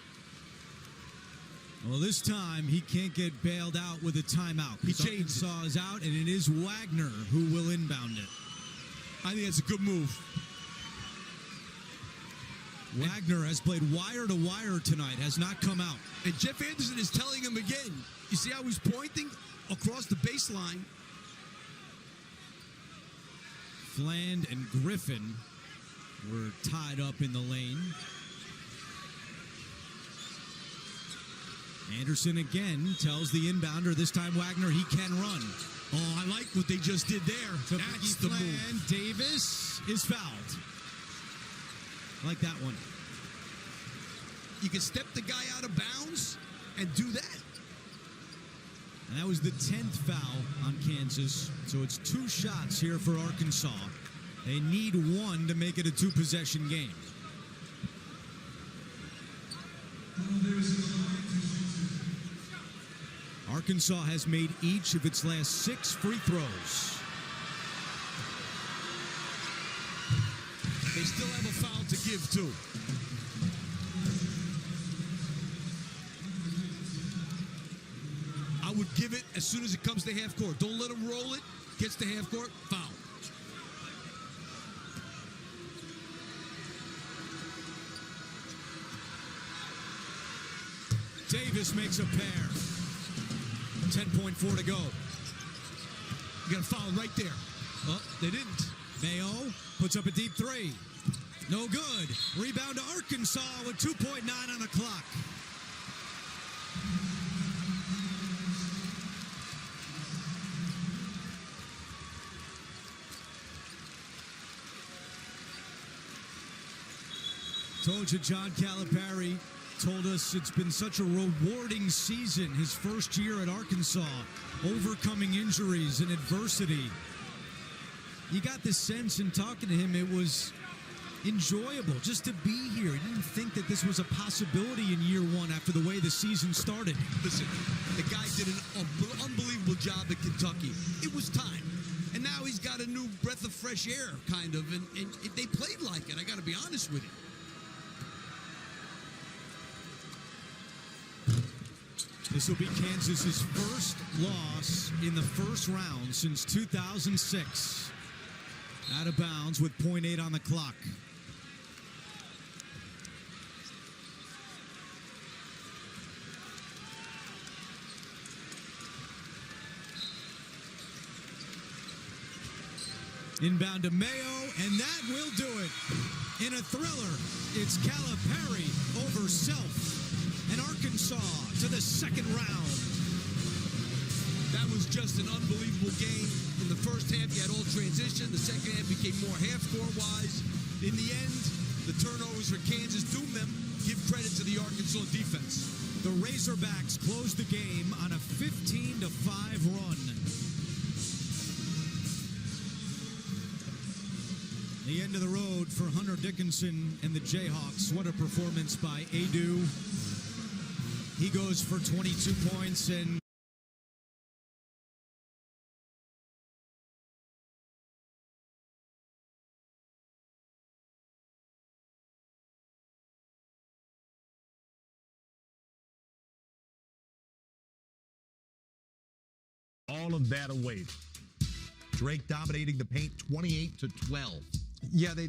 Well, this time he can't get bailed out with a timeout. Arkansas is out, and it is Wagner who will inbound it. I think that's a good move. Wagner has played wire to wire tonight, has not come out. And Jeff Anderson is telling him again. You see how he's pointing across the baseline? Fland and Griffin were tied up in the lane. Anderson again tells the inbounder, this time Wagner, he can run. Oh, I like what they just did there. To That's the move. Davis is fouled. I like that one. You can step the guy out of bounds and do that. And that was the 10th foul on Kansas. So it's 2 shots here for Arkansas. They need 1 to make it a 2-possession game. Arkansas has made each of its last 6 free throws. They still have a foul to give, too. I would give it as soon as it comes to half court. Don't let them roll it. Gets to half court, foul. Davis makes a pair. 10.4 to go. You got a foul right there. Oh, they didn't. Mayo puts up a deep 3. No good. Rebound to Arkansas with 2.9 on the clock. Told you John Calipari told us it's been such a rewarding season, his first year at Arkansas, overcoming injuries and adversity. You got this sense in talking to him, it was enjoyable just to be here. He didn't think that this was a possibility in year 1 after the way the season started. Listen, the guy did an unbelievable job at Kentucky. It was time. And now he's got a new breath of fresh air, kind of, and they played like it. I got to be honest with you. This will be Kansas's first loss in the first round since 2006. Out of bounds with 0.8 on the clock. Inbound to Mayo, and that will do it. In a thriller, it's Calipari over Self. And Arkansas to the second round. That was just an unbelievable game. In the first half, you had all transition. The second half became more half-court-wise. In the end, the turnovers for Kansas doomed them. Give credit to the Arkansas defense. The Razorbacks closed the game on a 15-5 run. The end of the road for Hunter Dickinson and the Jayhawks. What a performance by Adu. He goes for 22 points and all of that away. Drake dominating the paint 28-12. Yeah, they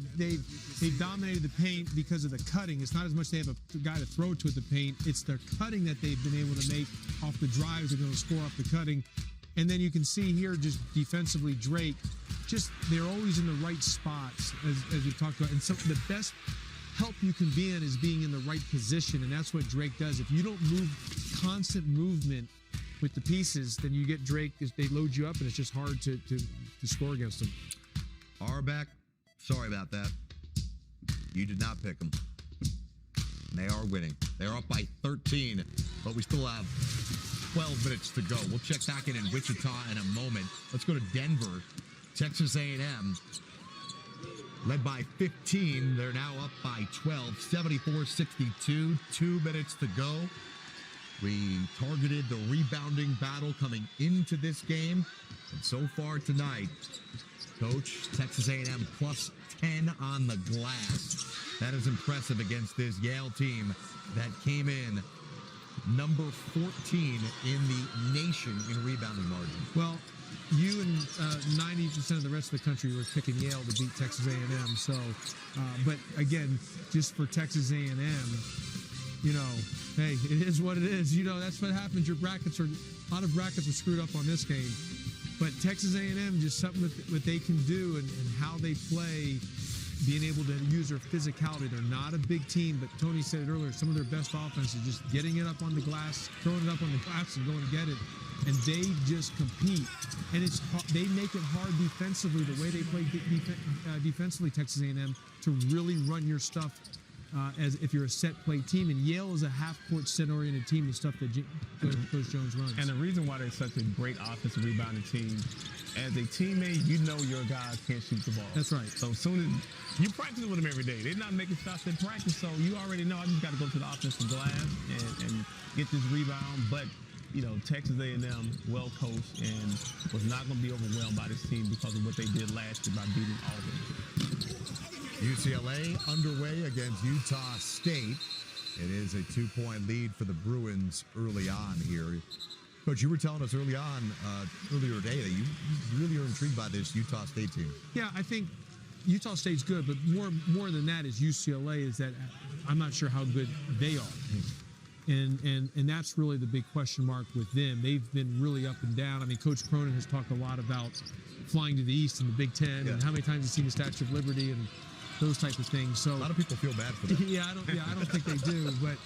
dominated the paint because of the cutting. It's not as much they have a guy to throw to at the paint. It's their cutting that they've been able to make off the drives. They're going to score off the cutting. And then you can see here just defensively Drake, just they're always in the right spots, as we've talked about. And so the best help you can be in is being in the right position, and that's what Drake does. If you don't move, constant movement with the pieces, then you get Drake, they load you up, and it's just hard to score against them. Auerbach, sorry about that. You did not pick them. They are winning. They're up by 13, but we still have 12 minutes to go. We'll check back in Wichita in a moment. Let's go to Denver. Texas A&M led by 15. They're now up by 12, 74-62. 2 minutes to go. We targeted the rebounding battle coming into this game. And so far tonight, Coach, Texas A&M plus 10 on the glass. That is impressive against this Yale team that came in number 14 in the nation in rebounding margin. Well, you and 90% of the rest of the country were picking Yale to beat Texas A&M. So, but again, just for Texas A&M, you know, hey, it is what it is. You know, that's what happens. Your brackets are, a lot of brackets are screwed up on this game. But Texas A&M, just something what they can do and how they play, being able to use their physicality. They're not a big team, but Tony said it earlier, some of their best offense is just getting it up on the glass, throwing it up on the glass and going to get it. and they just compete. And they make it hard defensively, the way they play defensively, Texas A&M, to really run your stuff as if you're a set play team. And Yale is a half-court set-oriented team, the stuff that Coach Jones runs. And the reason why they're such a great offensive rebounding team, as a teammate, you know your guys can't shoot the ball. That's right. So as soon as you practice with them every day, they're not making shots in practice, so you already know I just got to go to the offensive glass and get this rebound. But you know, Texas A&M, well coached, and was not going to be overwhelmed by this team because of what they did last year by beating Auburn. UCLA underway against Utah State. It is a 2-point lead for the Bruins early on here. Coach, you were telling us earlier today that you really are intrigued by this Utah State team. Yeah, I think Utah State's good, but more than that is UCLA is that I'm not sure how good they are. And that's really the big question mark with them. They've been really up and down. I mean, Coach Cronin has talked a lot about flying to the East in the Big Ten and how many times he's seen the Statue of Liberty and those type of things. So a lot of people feel bad for that. I don't think they do. But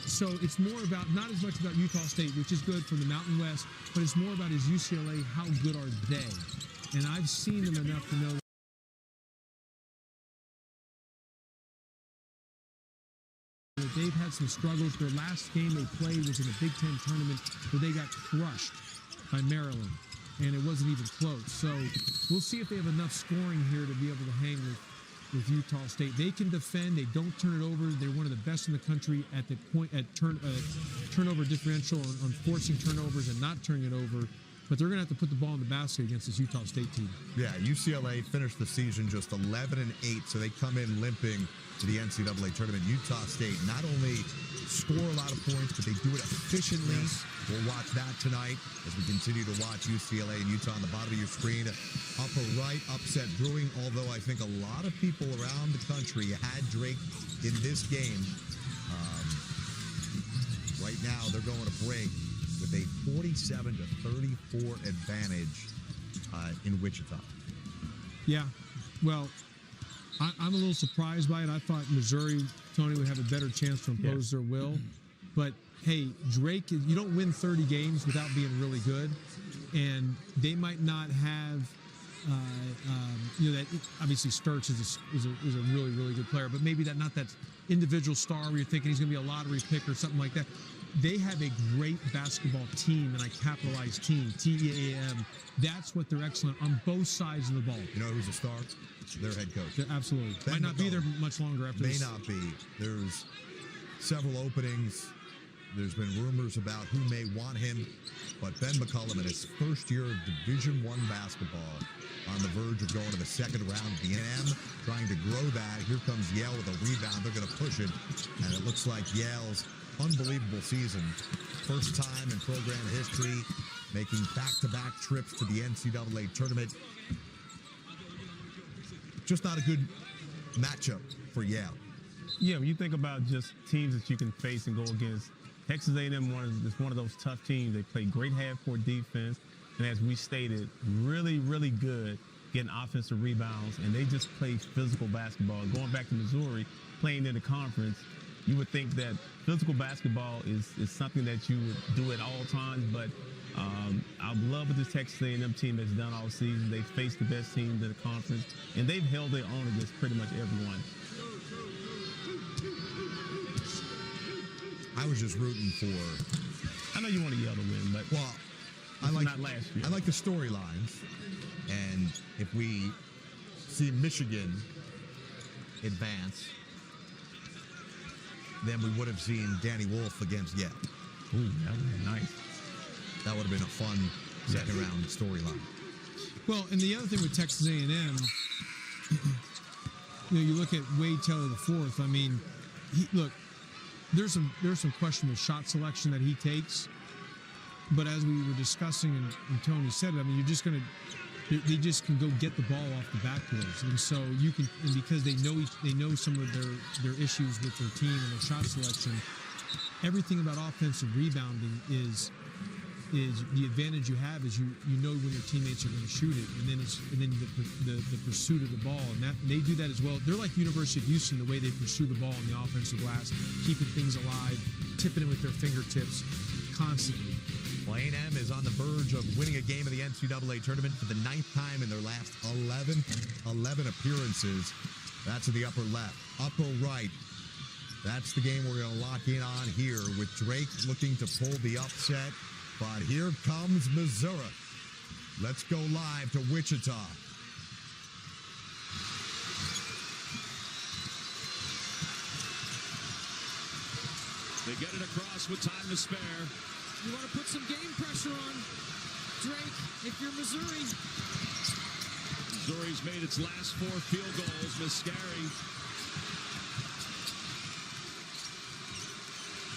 so it's more about, not as much about Utah State, which is good from the Mountain West, but it's more about, is UCLA, how good are they? And I've seen them enough to know that they've had some struggles. Their last game they played was in a Big Ten tournament where they got crushed by Maryland, and it wasn't even close. So we'll see if they have enough scoring here to be able to hang with Utah State. They can defend. They don't turn it over. They're one of the best in the country at the point at turnover differential on forcing turnovers and not turning it over. But they're going to have to put the ball in the basket against this Utah State team. Yeah, UCLA finished the season just 11-8, so they come in limping to the NCAA tournament. Utah State not only score a lot of points, but they do it efficiently. Yes. We'll watch that tonight as we continue to watch UCLA and Utah on the bottom of your screen. Upper right, upset brewing, although I think a lot of people around the country had Drake in this game. Right now, they're going to break with a 47-34 advantage in Wichita. Yeah, well, I'm a little surprised by it. I thought Missouri, Tony, would have a better chance to impose their will. But, hey, Drake, you don't win 30 games without being really good. And they might not have, that obviously Sturts is a really, really good player. But maybe not that individual star where you're thinking he's going to be a lottery pick or something like that. They have a great basketball team, and I capitalize team, T-E-A-M. That's what they're excellent on both sides of the ball. You know who's a star? Their head coach. Yeah, absolutely. Might not be there much longer after this. May not be. There's several openings. There's been rumors about who may want him, but Ben McCullum in his first year of Division I basketball on the verge of going to the second round. The NM trying to grow that. Here comes Yale with a rebound. They're going to push it, and it looks like Yale's unbelievable season. First time in program history, making back-to-back trips to the NCAA tournament. Just not a good matchup for Yale. Yeah, when you think about just teams that you can face and go against, Texas A&M is one of those tough teams. They play great half-court defense, and as we stated, really, really good getting offensive rebounds, and they just play physical basketball. Going back to Missouri, playing in the conference, you would think that physical basketball is something that you would do at all times, but I love what this Texas A&M team has done all season. They've faced the best teams in the conference, and they've held their own against pretty much everyone. I was just rooting for. I know you want to Yale to win, but I like not last year. I like the storylines, and if we see Michigan advance, then we would have seen Danny Wolf against Yale. Ooh, that would have been nice. That would have been a fun second round storyline. Well, and the other thing with Texas A&M, you look at Wade Taylor IV. I mean, there's some question with shot selection that he takes. But as we were discussing, and Tony said it, I mean, they just can go get the ball off the backboards, and so you can, and because they know some of their issues with their team and their shot selection. Everything about offensive rebounding is the advantage you have is you know when your teammates are going to shoot it, and then the pursuit of the ball, and they do that as well. They're like University of Houston, the way they pursue the ball on the offensive glass, keeping things alive, tipping it with their fingertips constantly. A&M is on the verge of winning a game of the NCAA tournament for the 9th time in their last 11 appearances. That's in the upper left. Upper right, that's the game we're going to lock in on here with Drake looking to pull the upset. But here comes Missouri. Let's go live to Wichita. They get it across with time to spare. You want to put some game pressure on Drake if you're Missouri. Missouri's made its last 4 field goals. Mascari.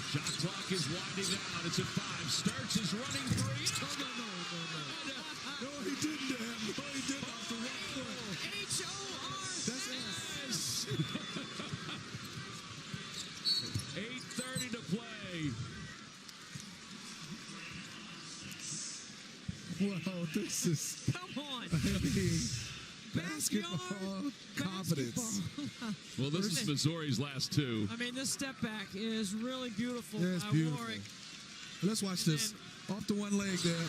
Shot clock is winding down. It's at 5. Sturts is running 3. No, he didn't, Dan. No, he didn't. Off the right foot. H-O-R. That's us. 8:30 to play. Wow, this is... Come on. Basketball confidence. Well, this is Missouri's last 2. I mean, this step back is really beautiful. Yeah, it's by beautiful. Warwick. Let's watch this. Off the one leg there.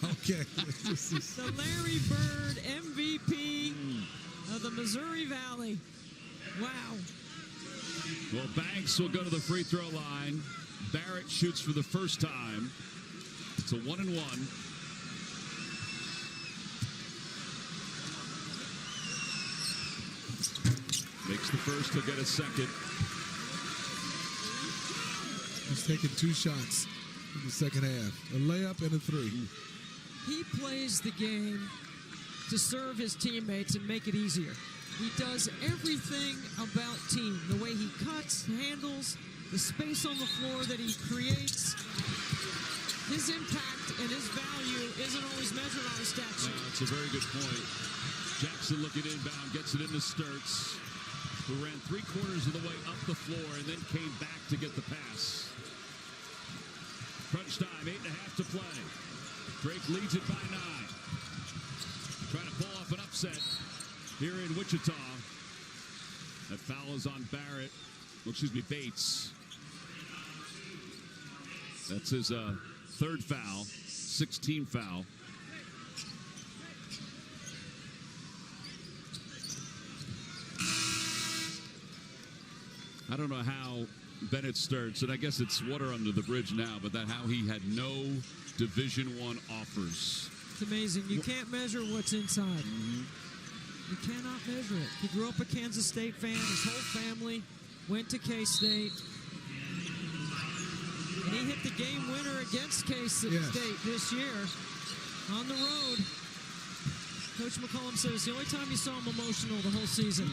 Okay. The Larry Bird MVP of the Missouri Valley. Wow. Well, Banks will go to the free throw line. Barrett shoots for the first time. It's a 1-and-1. Makes the first, he'll get a second. He's taking 2 shots in the second half. A layup and a 3. He plays the game to serve his teammates and make it easier. He does everything about team. The way he cuts, handles, the space on the floor that he creates. His impact and his value isn't always measured on a stat sheet. That's a very good point. Jackson looking inbound, gets it into Sturts, who ran 3/4 of the way up the floor and then came back to get the pass. Crunch time, 8.5 to play. Drake leads it by 9. Trying to pull off an upset here in Wichita. That foul is on Barrett. Bates. That's his 3rd foul, 16 foul. I don't know how Bennett Sturts, and I guess it's water under the bridge now, but how he had no Division I offers. It's amazing. You can't measure what's inside. You cannot measure it. He grew up a Kansas State fan. His whole family went to K-State. And he hit the game winner against K-State this year on the road. Coach McCollum said it's the only time you saw him emotional the whole season.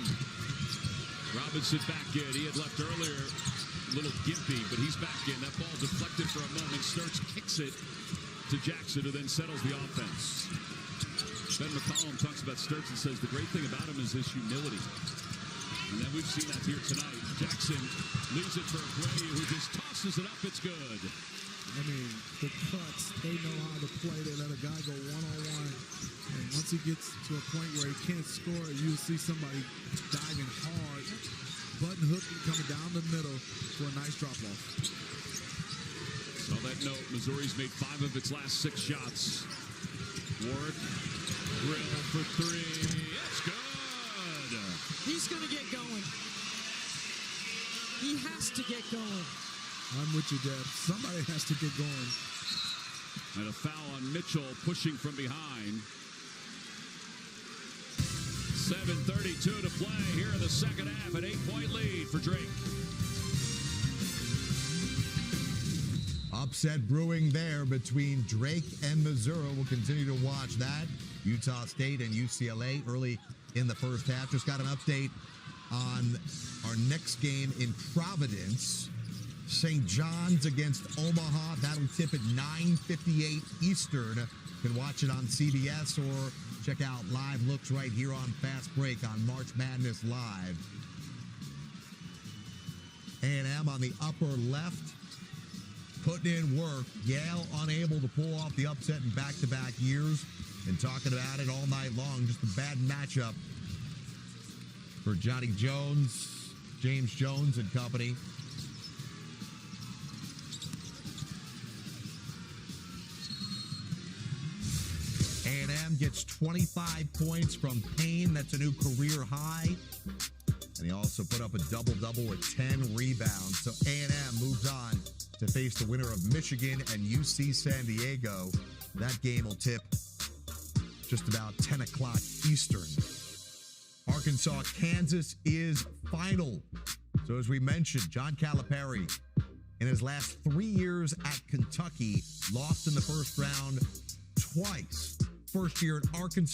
Robinson back in. He had left earlier, a little gimpy, but he's back in. That ball deflected for a moment. Sturts kicks it to Jackson, who then settles the offense. Ben McCollum talks about Sturts and says the great thing about him is his humility. And then we've seen that here tonight. Jackson leaves it for Abreu, who just tosses it up. It's good. I mean, the cuts, they know how to play. They let a guy go one-on-one. And once he gets to a point where he can't score, you'll see somebody diving hard, button hooking, coming down the middle for a nice drop-off. On that note, Missouri's made 5 of its last 6 shots. Warwick, drill for 3. It's good. He's going to get going. He has to get going. I'm with you, Deb. Somebody has to get going. And a foul on Mitchell, pushing from behind. 7:32 to play here in the second half. An 8-point lead for Drake. Upset brewing there between Drake and Missouri. We'll continue to watch that. Utah State and UCLA early in the first half. Just got an update on our next game in Providence. St. John's against Omaha. That'll tip at 9:58 Eastern. You can watch it on CBS or check out live looks right here on Fast Break on March Madness Live. A&M on the upper left, putting in work. Yale unable to pull off the upset in back-to-back years. And talking about it all night long. Just a bad matchup for Johnny Jones, James Jones and company. A&M gets 25 points from Payne. That's a new career high. And he also put up a double-double with 10 rebounds. So A&M moves on to face the winner of Michigan and UC San Diego. That game will tip just about 10 o'clock Eastern. Arkansas, Kansas is final. So as we mentioned, John Calipari, in his last 3 years at Kentucky, lost in the first round twice. First year at Arkansas.